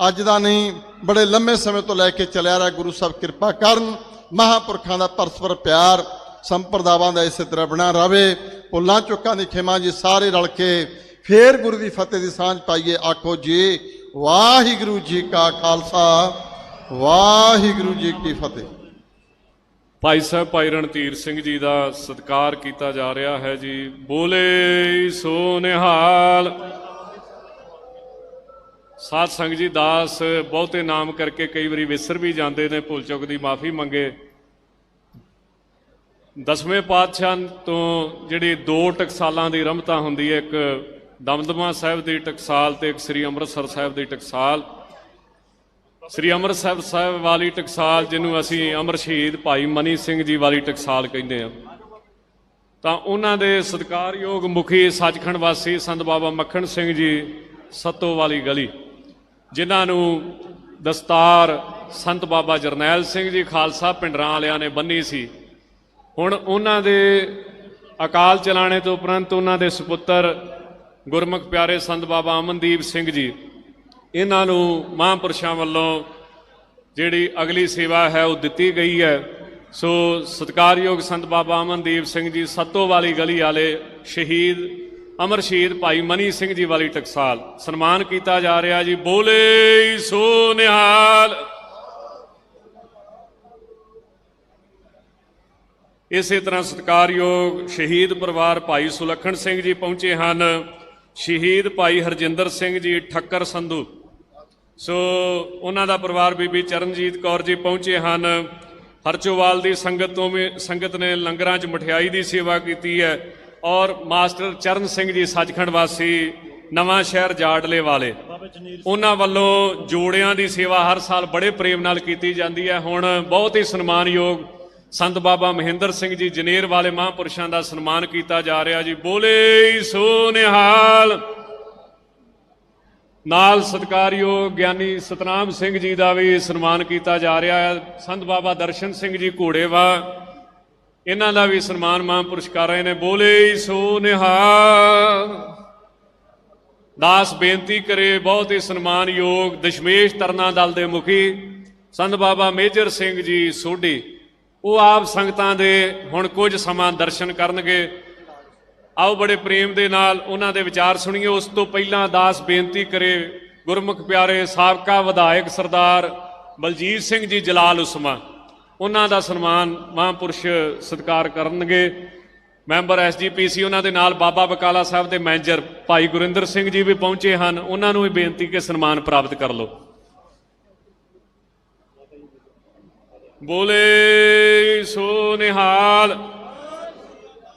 ਅੱਜ ਦਾ ਨਹੀਂ, ਬੜੇ ਲੰਮੇ ਸਮੇਂ ਤੋਂ ਲੈ ਕੇ ਚੱਲਿਆ ਰਿਹਾ। ਗੁਰੂ ਸਾਹਿਬ ਕਿਰਪਾ ਕਰਨ, ਮਹਾਂਪੁਰਖਾਂ ਦਾ ਪਰਸਪਰ ਪਿਆਰ ਸੰਪਰਦਾਵਾਂ ਦਾ ਇਸੇ ਤਰ੍ਹਾਂ ਬਣਾ ਰਵੇ। ਭੁੱਲਾਂ ਚੁੱਕਾਂ ਦੀ ਖਿਮਾ ਜੀ, ਸਾਰੇ ਰਲ ਕੇ ਫੇਰ ਗੁਰੂ ਦੀ ਫਤਿਹ ਦੀ ਸਾਂਝ ਪਾਈਏ। ਆਖੋ ਜੀ ਵਾਹਿਗੁਰੂ ਜੀ ਕਾ ਖਾਲਸਾ, ਵਾਹਿਗੁਰੂ ਜੀ ਕੀ ਫਤਿਹ। ਭਾਈ ਸਾਹਿਬ ਭਾਈ ਰਣਧੀਰ ਸਿੰਘ ਜੀ ਦਾ ਸਤਿਕਾਰ ਕੀਤਾ ਜਾ ਰਿਹਾ ਹੈ ਜੀ। ਬੋਲੇ ਸੋ ਨਿਹਾਲ। ਸਾਧ ਸੰਗਤ ਜੀ, ਦਾਸ ਬਹੁਤੇ ਨਾਮ ਕਰਕੇ ਕਈ ਵਾਰੀ ਵਿਸਰ ਵੀ ਜਾਂਦੇ ਨੇ, ਭੁੱਲ ਚੁੱਕ ਦੀ ਮਾਫੀ ਮੰਗੇ। ਦਸਵੇਂ ਪਾਤਸ਼ਾਹ ਤੋਂ ਜਿਹੜੀ 2 ਟਕਸਾਲਾਂ ਦੀ ਰਮਤਾ ਹੁੰਦੀ ਹੈ, ਇੱਕ ਦਮਦਮਾ ਸਾਹਿਬ ਦੀ ਟਕਸਾਲ ਤੇ ਇੱਕ ਸ੍ਰੀ ਅੰਮ੍ਰਿਤਸਰ ਸਾਹਿਬ ਦੀ ਟਕਸਾਲ। ਸ੍ਰੀ ਅੰਮ੍ਰਿਤਸਰ ਸਾਹਿਬ ਵਾਲੀ ਟਕਸਾਲ, ਜਿਹਨੂੰ ਅਸੀਂ ਅਮਰ ਸ਼ਹੀਦ ਭਾਈ ਮਨੀ ਸਿੰਘ ਜੀ ਵਾਲੀ ਟਕਸਾਲ ਕਹਿੰਦੇ ਹਾਂ, ਤਾਂ ਉਹਨਾਂ ਦੇ ਸਤਿਕਾਰਯੋਗ ਮੁਖੀ ਸੱਚਖੰਡ ਵਾਸੀ ਸੰਤ ਬਾਬਾ ਮੱਖਣ ਸਿੰਘ ਜੀ ਸੱਤੋ ਵਾਲੀ ਗਲੀ, ਜਿਨ੍ਹਾਂ ਨੂੰ ਦਸਤਾਰ ਸੰਤ ਬਾਬਾ ਜਰਨੈਲ ਸਿੰਘ ਜੀ ਖਾਲਸਾ ਪਿੰਡਰਾਂ ਵਾਲਿਆਂ ਨੇ ਬੰਨੀ ਸੀ। ਹੁਣ ਉਹਨਾਂ ਦੇ ਅਕਾਲ ਚਲਾਣੇ ਤੋਂ ਉਪਰੰਤ ਉਹਨਾਂ ਦੇ ਸੁਪੁੱਤਰ ਗੁਰਮੁਖ ਪਿਆਰੇ ਸੰਤ ਬਾਬਾ ਅਮਨਦੀਪ ਸਿੰਘ ਜੀ, ਇਹਨਾਂ ਨੂੰ ਮਹਾਂਪੁਰਸ਼ਾਂ ਵੱਲੋਂ ਜਿਹੜੀ ਅਗਲੀ ਸੇਵਾ ਹੈ ਉਹ ਦਿੱਤੀ ਗਈ ਹੈ। ਸੋ ਸਤਿਕਾਰਯੋਗ ਸੰਤ ਬਾਬਾ ਅਮਨਦੀਪ ਸਿੰਘ ਜੀ ਸੱਤੋ ਵਾਲੀ ਗਲੀ ਵਾਲੇ ਸ਼ਹੀਦ ਅਮਰ ਸ਼ਹੀਦ ਭਾਈ ਮਨੀ ਸਿੰਘ ਜੀ ਵਾਲੀ ਟਕਸਾਲ ਸਨਮਾਨ ਕੀਤਾ ਜਾ ਰਿਹਾ ਜੀ। ਬੋਲੇ ਸੋ ਨਿਹਾਲ। ਇਸੇ ਤਰ੍ਹਾਂ ਸਤਿਕਾਰਯੋਗ ਸ਼ਹੀਦ ਪਰਿਵਾਰ ਭਾਈ ਸੁਲੱਖਣ ਸਿੰਘ ਜੀ ਪਹੁੰਚੇ ਹਨ। ਸ਼ਹੀਦ ਭਾਈ ਹਰਜਿੰਦਰ ਸਿੰਘ ਜੀ ਠੱਕਰ ਸੰਧੂ, ਸੋ ਉਹਨਾਂ ਦਾ ਪਰਿਵਾਰ ਬੀਬੀ ਚਰਨਜੀਤ ਕੌਰ ਜੀ ਪਹੁੰਚੇ ਹਨ। ਹਰਚੋਵਾਲ ਦੀ ਸੰਗਤ ਨੇ ਲੰਗਰਾਂ 'ਚ ਮਠਿਆਈ ਦੀ ਸੇਵਾ ਕੀਤੀ ਹੈ। ਔਰ ਮਾਸਟਰ ਚਰਨ ਸਿੰਘ ਜੀ ਸੱਚਖੰਡ ਵਾਸੀ ਨਵਾਂ ਸ਼ਹਿਰ ਜਾੜਲੇ ਵਾਲੇ, ਉਹਨਾਂ ਵੱਲੋਂ ਜੋੜਿਆਂ ਦੀ ਸੇਵਾ ਹਰ ਸਾਲ ਬੜੇ ਪ੍ਰੇਮ ਨਾਲ ਕੀਤੀ ਜਾਂਦੀ ਹੈ। ਹੁਣ ਬਹੁਤ ਹੀ ਸਨਮਾਨਯੋਗ ਸੰਤ ਬਾਬਾ ਮਹਿੰਦਰ ਸਿੰਘ ਜੀ ਜਨੇਰ ਵਾਲੇ ਮਹਾਂਪੁਰਸ਼ਾਂ ਦਾ ਸਨਮਾਨ ਕੀਤਾ ਜਾ ਰਿਹਾ ਜੀ। ਬੋਲੇ ਸੋ ਨਿਹਾਲ। ਨਾਲ ਸਤਿਕਾਰਯੋਗ ਗਿਆਨੀ ਸਤਨਾਮ ਸਿੰਘ ਜੀ ਦਾ ਵੀ ਸਨਮਾਨ ਕੀਤਾ ਜਾ ਰਿਹਾ ਹੈ। ਸੰਤ ਬਾਬਾ ਦਰਸ਼ਨ ਸਿੰਘ ਜੀ ਘੋੜੇਵਾ, ਇਹਨਾਂ ਦਾ ਵੀ ਸਨਮਾਨ ਮਹਾਂਪੁਰਸ਼ ਕਰ ਰਹੇ ਨੇ। ਬੋਲੇ ਸੋ ਨਿਹਾਲ। ਦਾਸ ਬੇਨਤੀ ਕਰੇ, ਬਹੁਤ ਹੀ ਸਨਮਾਨਯੋਗ ਦਸ਼ਮੇਸ਼ ਤਰਨਾ ਦਲ ਦੇ ਮੁਖੀ ਸੰਤ ਬਾਬਾ ਮੇਜਰ ਸਿੰਘ ਜੀ ਸੋਢੀ, ਉਹ ਆਪ ਸੰਗਤਾਂ ਦੇ ਹੁਣ ਕੁਝ ਸਮਾਂ ਦਰਸ਼ਨ ਕਰਨਗੇ। ਆਓ ਬੜੇ ਪ੍ਰੇਮ ਦੇ ਨਾਲ ਉਹਨਾਂ ਦੇ ਵਿਚਾਰ ਸੁਣੀਏ। ਉਸ ਤੋਂ ਪਹਿਲਾਂ ਦਾਸ ਬੇਨਤੀ ਕਰੇ ਗੁਰਮੁਖ ਪਿਆਰੇ ਸਾਬਕਾ ਵਿਧਾਇਕ ਸਰਦਾਰ ਬਲਜੀਤ ਸਿੰਘ ਜੀ ਜਲਾਲ ਉਸਮਾ, ਉਹਨਾਂ ਦਾ ਸਨਮਾਨ ਮਹਾਂਪੁਰਸ਼ ਸਤਿਕਾਰ ਕਰਨਗੇ। ਮੈਂਬਰ SGPC, ਉਹਨਾਂ ਦੇ ਨਾਲ ਬਾਬਾ ਬਕਾਲਾ ਸਾਹਿਬ ਦੇ ਮੈਨੇਜਰ ਭਾਈ ਗੁਰਿੰਦਰ ਸਿੰਘ ਜੀ ਵੀ ਪਹੁੰਚੇ ਹਨ। ਉਹਨਾਂ ਨੂੰ ਵੀ ਬੇਨਤੀ ਕਿ ਸਨਮਾਨ ਪ੍ਰਾਪਤ ਕਰ ਲਓ। ਬੋਲੇ ਸੋ ਨਿਹਾਲ।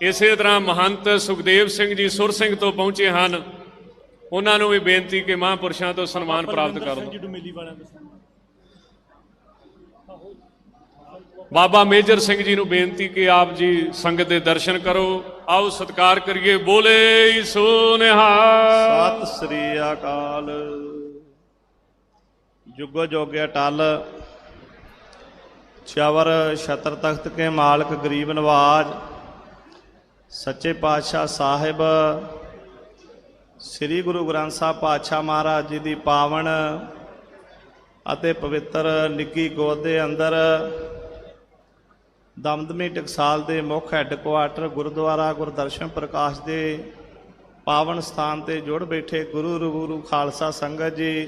ਇਸੇ ਤਰ੍ਹਾਂ ਮਹੰਤ ਸੁਖਦੇਵ ਸਿੰਘ ਜੀ ਸੁਰ ਸਿੰਘ ਤੋਂ ਪਹੁੰਚੇ ਹਨ। ਉਹਨਾਂ ਨੂੰ ਵੀ ਬੇਨਤੀ ਕਿ ਮਹਾਂਪੁਰਸ਼ਾਂ ਤੋਂ ਸਨਮਾਨ ਪ੍ਰਾਪਤ ਕਰ ਲਓ। ਬਾਬਾ ਮੇਜਰ ਸਿੰਘ ਜੀ ਨੂੰ ਬੇਨਤੀ ਕਿ ਆਪ ਜੀ ਸੰਗਤ ਦੇ ਦਰਸ਼ਨ ਕਰੋ। ਆਓ ਸਤਿਕਾਰ ਕਰੀਏ। ਬੋਲੇ ਸੋ ਨਿਹਾਲ। ਸਤਿ ਸ੍ਰੀ ਅਕਾਲ। ਜੁਗੋ ਜੋਗੇ ਅਟਲ ਚਵਰ ਛਤਰ ਤਖਤ ਕੇ ਮਾਲਕ ਗਰੀਬ ਨਵਾਜ ਸੱਚੇ ਪਾਤਸ਼ਾਹ ਸਾਹਿਬ ਸ੍ਰੀ ਗੁਰੂ ਗ੍ਰੰਥ ਸਾਹਿਬ ਪਾਤਸ਼ਾਹ ਮਹਾਰਾਜ ਜੀ ਦੀ ਪਾਵਨ ਅਤੇ ਪਵਿੱਤਰ ਨਿੱਕੀ ਗੋਦ ਦੇ ਅੰਦਰ ਦਮਦਮੀ ਟਕਸਾਲ ਦੇ ਮੁੱਖ ਹੈੱਡਕੁਆਟਰ ਗੁਰਦੁਆਰਾ ਗੁਰਦਰਸ਼ਨ ਪ੍ਰਕਾਸ਼ ਦੇ ਪਾਵਨ ਸਥਾਨ ਤੇ ਜੁੜ ਬੈਠੇ ਗੁਰੂ ਖਾਲਸਾ ਸੰਗਤ ਜੀ,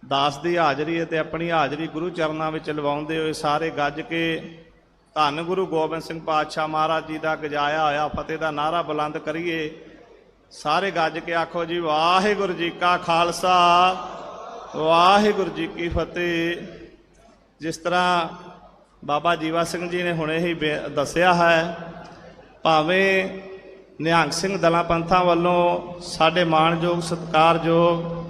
ਦਾਸ ਦੀ ਹਾਜ਼ਰੀ ਅਤੇ ਆਪਣੀ ਹਾਜ਼ਰੀ ਗੁਰੂ ਚਰਨਾਂ ਵਿੱਚ ਲਵਾਉਂਦੇ ਹੋਏ ਸਾਰੇ ਗੱਜ ਕੇ ਧੰਨ ਗੁਰੂ ਗੋਬਿੰਦ ਸਿੰਘ ਪਾਤਸ਼ਾਹ ਮਹਾਰਾਜ ਜੀ ਦਾ ਗਜਾਇਆ ਹੋਇਆ ਫਤਿਹ ਦਾ ਨਾਅਰਾ ਬੁਲੰਦ ਕਰੀਏ। ਸਾਰੇ ਗੱਜ ਕੇ ਆਖੋ ਜੀ, ਵਾਹਿਗੁਰੂ ਜੀ ਕਾ ਖਾਲਸਾ ਵਾਹਿਗੁਰੂ ਜੀ ਕੀ ਫਤਿਹ। ਜਿਸ ਤਰ੍ਹਾਂ ਬਾਬਾ ਜੀਵਾ ਸਿੰਘ ਜੀ ਨੇ ਹੁਣੇ ਹੀ ਦੱਸਿਆ ਹੈ, ਭਾਵੇਂ ਨਿਹੰਗ ਸਿੰਘ ਦਲਾਂ ਪੰਥਾਂ ਵੱਲੋਂ ਸਾਡੇ ਮਾਣਯੋਗ ਸਤਿਕਾਰਯੋਗ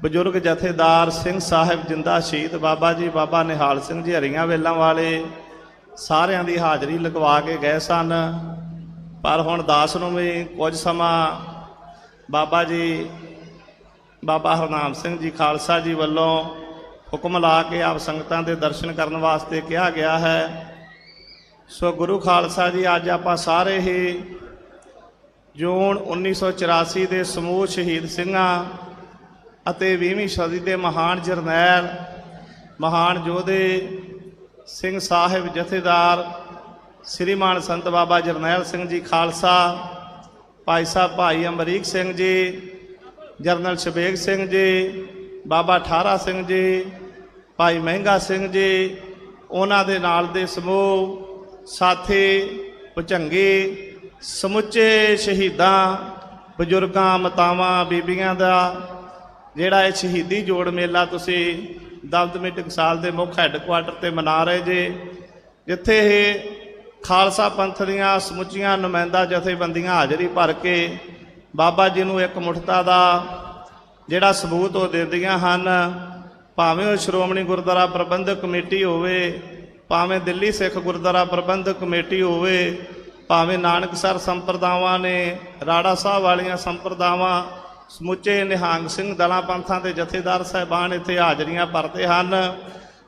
ਬਜ਼ੁਰਗ ਜਥੇਦਾਰ ਸਿੰਘ ਸਾਹਿਬ ਜਿੰਦਾ ਸ਼ਹੀਦ ਬਾਬਾ ਜੀ ਬਾਬਾ ਨਿਹਾਲ ਸਿੰਘ ਜੀ ਹਰੀਆਂ ਵੇਲਾਂ ਵਾਲੇ ਸਾਰਿਆਂ ਦੀ ਹਾਜ਼ਰੀ ਲਗਵਾ ਕੇ ਗਏ ਸਨ, ਪਰ ਹੁਣ ਦਾਸ ਨੂੰ ਵੀ ਕੁਝ ਸਮਾਂ ਬਾਬਾ ਜੀ ਬਾਬਾ ਹਰਨਾਮ ਸਿੰਘ ਜੀ ਖਾਲਸਾ ਜੀ ਵੱਲੋਂ ਹੁਕਮ ਲਾ ਕੇ ਆਪ ਸੰਗਤਾਂ ਦੇ ਦਰਸ਼ਨ ਕਰਨ ਵਾਸਤੇ ਕਿਹਾ ਗਿਆ ਹੈ। ਸੋ ਗੁਰੂ ਖਾਲਸਾ ਜੀ, ਅੱਜ ਆਪਾਂ ਸਾਰੇ ਹੀ ਜੂਨ 1984 ਦੇ ਸਮੂਹ ਸ਼ਹੀਦ ਸਿੰਘਾਂ ਅਤੇ 20ਵੀਂ ਸਦੀ ਦੇ ਮਹਾਨ ਜਰਨੈਲ ਮਹਾਨ ਯੋਧੇ ਸਿੰਘ ਸਾਹਿਬ ਜਥੇਦਾਰ ਸ੍ਰੀਮਾਨ ਸੰਤ ਬਾਬਾ ਜਰਨੈਲ ਸਿੰਘ ਜੀ ਖਾਲਸਾ, ਭਾਈ ਸਾਹਿਬ ਭਾਈ ਅਮਰੀਕ ਸਿੰਘ ਜੀ, ਜਰਨਲ ਸ਼ਬੇਗ ਸਿੰਘ ਜੀ, ਬਾਬਾ ਠਾਰਾ ਸਿੰਘ ਜੀ, ਭਾਈ ਮਹਿੰਗਾ ਸਿੰਘ ਜੀ, ਉਹਨਾਂ ਦੇ ਨਾਲ ਦੇ ਸਮੂਹ ਸਾਥੀ ਭੁਜੰਗੀ ਸਮੁੱਚੇ ਸ਼ਹੀਦਾਂ ਬਜ਼ੁਰਗਾਂ ਮਾਤਾਵਾਂ ਬੀਬੀਆਂ ਦਾ ਜਿਹੜਾ ਇਹ ਸ਼ਹੀਦੀ ਜੋੜ ਮੇਲਾ ਤੁਸੀਂ ਦਮਦਮੀ ਟਕਸਾਲ ਦੇ ਮੁੱਖ ਹੈੱਡਕੁਆਟਰ ਤੇ ਮਨਾ ਰਹੇ ਜੇ, ਜਿੱਥੇ ਇਹ ਖਾਲਸਾ ਪੰਥ ਦੀਆਂ ਸਮੁੱਚੀਆਂ ਨੁਮਾਇੰਦਾ ਜਥੇਬੰਦੀਆਂ ਹਾਜ਼ਰੀ ਭਰ ਕੇ ਬਾਬਾ ਜੀ ਨੂੰ ਇੱਕ ਮੁਠਤਾ ਦਾ ਜਿਹੜਾ ਸਬੂਤ ਉਹ ਦਿੰਦੀਆਂ ਹਨ। ਭਾਵੇਂ ਉਹ ਸ਼੍ਰੋਮਣੀ ਗੁਰਦੁਆਰਾ ਪ੍ਰਬੰਧਕ ਕਮੇਟੀ ਹੋਵੇ, ਭਾਵੇਂ ਦਿੱਲੀ ਸਿੱਖ ਗੁਰਦੁਆਰਾ ਪ੍ਰਬੰਧਕ ਕਮੇਟੀ ਹੋਵੇ, ਭਾਵੇਂ ਨਾਨਕਸਰ ਸੰਪਰਦਾਵਾਂ ਨੇ, ਰਾੜਾ ਸਾਹਿਬ ਵਾਲੀਆਂ ਸੰਪਰਦਾਵਾਂ, ਸਮੁੱਚੇ ਨਿਹੰਗ ਸਿੰਘ ਦਲਾਂ ਪੰਥਾਂ ਦੇ ਜਥੇਦਾਰ ਸਾਹਿਬਾਨ ਇੱਥੇ ਹਾਜ਼ਰੀਆਂ ਭਰਦੇ ਹਨ।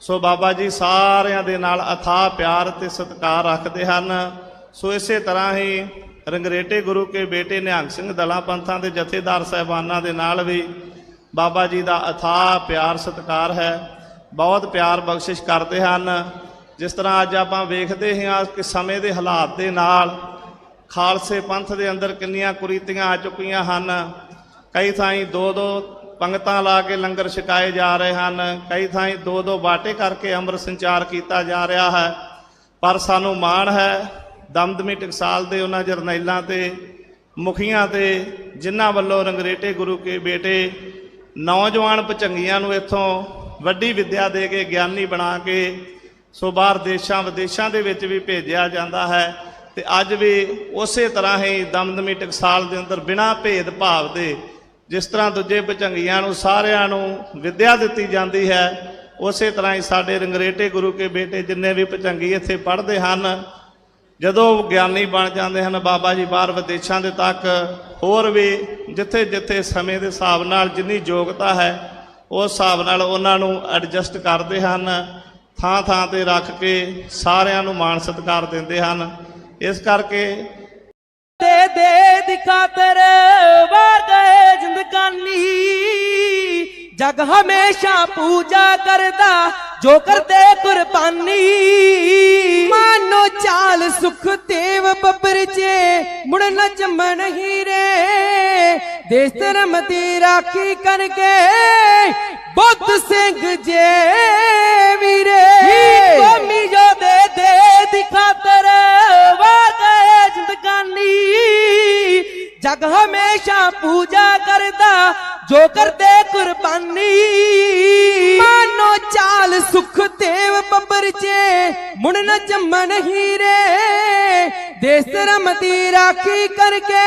ਸੋ ਬਾਬਾ ਜੀ ਸਾਰਿਆਂ ਦੇ ਨਾਲ ਅਥਾਹ ਪਿਆਰ ਤੇ ਸਤਿਕਾਰ ਰੱਖਦੇ ਹਨ। ਸੋ ਇਸੇ ਤਰ੍ਹਾਂ ਹੀ ਰੰਗਰੇਟੇ ਗੁਰੂ ਕੇ ਬੇਟੇ ਨਿਹੰਗ ਸਿੰਘ ਦਲਾਂ ਪੰਥਾਂ ਦੇ ਜਥੇਦਾਰ ਸਾਹਿਬਾਨਾਂ ਦੇ ਨਾਲ ਵੀ ਬਾਬਾ ਜੀ ਦਾ ਅਥਾਹ ਪਿਆਰ ਸਤਿਕਾਰ ਹੈ, ਬਹੁਤ ਪਿਆਰ ਬਖਸ਼ਿਸ਼ ਕਰਦੇ ਹਨ। ਜਿਸ ਤਰ੍ਹਾਂ ਅੱਜ ਆਪਾਂ ਵੇਖਦੇ ਹਾਂ ਕਿ ਸਮੇਂ ਦੇ ਹਾਲਾਤ ਦੇ ਨਾਲ ਖਾਲਸੇ ਪੰਥ ਦੇ ਅੰਦਰ ਕਿੰਨੀਆਂ ਕੁਰੀਤੀਆਂ ਆ ਚੁੱਕੀਆਂ ਹਨ। ਕਈ ਥਾਈਂ 2-2 ਪੰਗਤਾਂ ਲਾ ਕੇ ਲੰਗਰ ਛਕਾਏ ਜਾ ਰਹੇ ਹਨ, ਕਈ ਥਾਈਂ 2-2 ਬਾਟੇ ਕਰਕੇ ਅੰਮ੍ਰਿਤ ਸੰਚਾਰ ਕੀਤਾ ਜਾ ਰਿਹਾ ਹੈ। ਪਰ ਸਾਨੂੰ ਮਾਣ ਹੈ ਦਮਦਮੀ ਟਕਸਾਲ ਦੇ ਉਹਨਾਂ ਜਰਨੈਲਾਂ ਤੇ ਮੁਖੀਆਂ ਤੇ ਜਿਨ੍ਹਾਂ ਵੱਲੋਂ ਰੰਗਰੇਟੇ ਗੁਰੂ ਕੇ ਬੇਟੇ ਨੌਜਵਾਨ ਭੁਜੰਗੀਆਂ ਨੂੰ ਇੱਥੋਂ ਵੱਡੀ ਵਿੱਦਿਆ ਦੇ ਕੇ ਗਿਆਨੀ ਬਣਾ ਕੇ ਸੋ ਬਾਹਰ ਦੇਸ਼ਾਂ ਵਿਦੇਸ਼ਾਂ ਦੇ ਵਿੱਚ ਵੀ ਭੇਜਿਆ ਜਾਂਦਾ ਹੈ। ਤੇ ਅੱਜ ਵੀ ਉਸੇ ਤਰ੍ਹਾਂ ਹੀ ਦਮਦਮੀ ਟਕਸਾਲ ਦੇ ਅੰਦਰ ਬਿਨਾਂ ਭੇਦ ਭਾਵ ਦੇ ਜਿਸ ਤਰ੍ਹਾਂ ਦੂਜੇ ਭੁਜੰਗੀਆਂ ਨੂੰ ਸਾਰਿਆਂ ਨੂੰ ਵਿੱਦਿਆ ਦਿੱਤੀ ਜਾਂਦੀ ਹੈ, ਉਸੇ ਤਰ੍ਹਾਂ ਹੀ ਸਾਡੇ ਰੰਗਰੇਟੇ ਗੁਰੂ ਕੇ ਬੇਟੇ ਜਿੰਨੇ ਵੀ ਭੁਜੰਗੀ ਇੱਥੇ ਪੜ੍ਹਦੇ ਹਨ, ਜਦੋਂ ਗਿਆਨੀ ਬਣ ਜਾਂਦੇ ਹਨ ਬਾਬਾ ਜੀ ਬਾਹਰ ਵਿਦੇਸ਼ਾਂ ਦੇ ਤੱਕ ਹੋਰ ਵੀ ਜਿੱਥੇ ਜਿੱਥੇ ਸਮੇਂ ਦੇ ਹਿਸਾਬ ਨਾਲ ਜਿੰਨੀ ਯੋਗਤਾ ਹੈ ਉਸ ਹਿਸਾਬ ਨਾਲ ਉਹਨਾਂ ਨੂੰ ਐਡਜਸਟ ਕਰਦੇ ਹਨ, ਥਾਂ ਥਾਂ ਤੇ ਰੱਖ ਕੇ ਸਾਰਿਆਂ ਨੂੰ ਮਾਣ ਸਤਿਕਾਰ ਦਿੰਦੇ ਹਨ। ਇਸ ਕਰਕੇ ਦੇ ਦੀ ਖਾਤਰ ਵਾਰ ਗਏ ਜ਼ਿੰਦਗਾਨੀ, ਜਗ ਹਮੇਸ਼ਾ ਪੂਜਾ ਕਰਦਾ ਜੋ ਕਰਦੇ ਕੁਰਬਾਨੀ। ਮਾਨੋ ਚਾਲ ਸੁਖ ਦੇਵ ਬੱਬਰ ਜੇ ਮੁੜ ਨ ਜੰਮਣ ਹੀਰੇ ਦੇਸ ਧਰਮ ਦੀ ਰਾਖੀ ਕਰਕੇ ਬੁੱਧ ਸਿੰਘ ਜੇ ਵੀਰੇ ਕੌਮੀ ਯੋਧੇ ਦੇ ਖਾਤਰ ਵਾਰ ਗਏ ਜ਼ਿੰਦਗਾਨੀ ਜਗ ਹਮੇਸ਼ਾ ਪੂਜਾ ਕਰਦਾ ਜੋ ਕਰਦੇ ਕੁਰਬਾਨੀ ਮਾਨੋ ਚਾਲ ਸੁਖ ਦੇਵ ਬੱਬਰ ਜੇ ਮੁੜ ਨ ਜੰਮਣ ਹੀਰੇ ਦੇਸ ਧਰਮ ਦੀ ਰਾਖੀ ਕਰਕੇ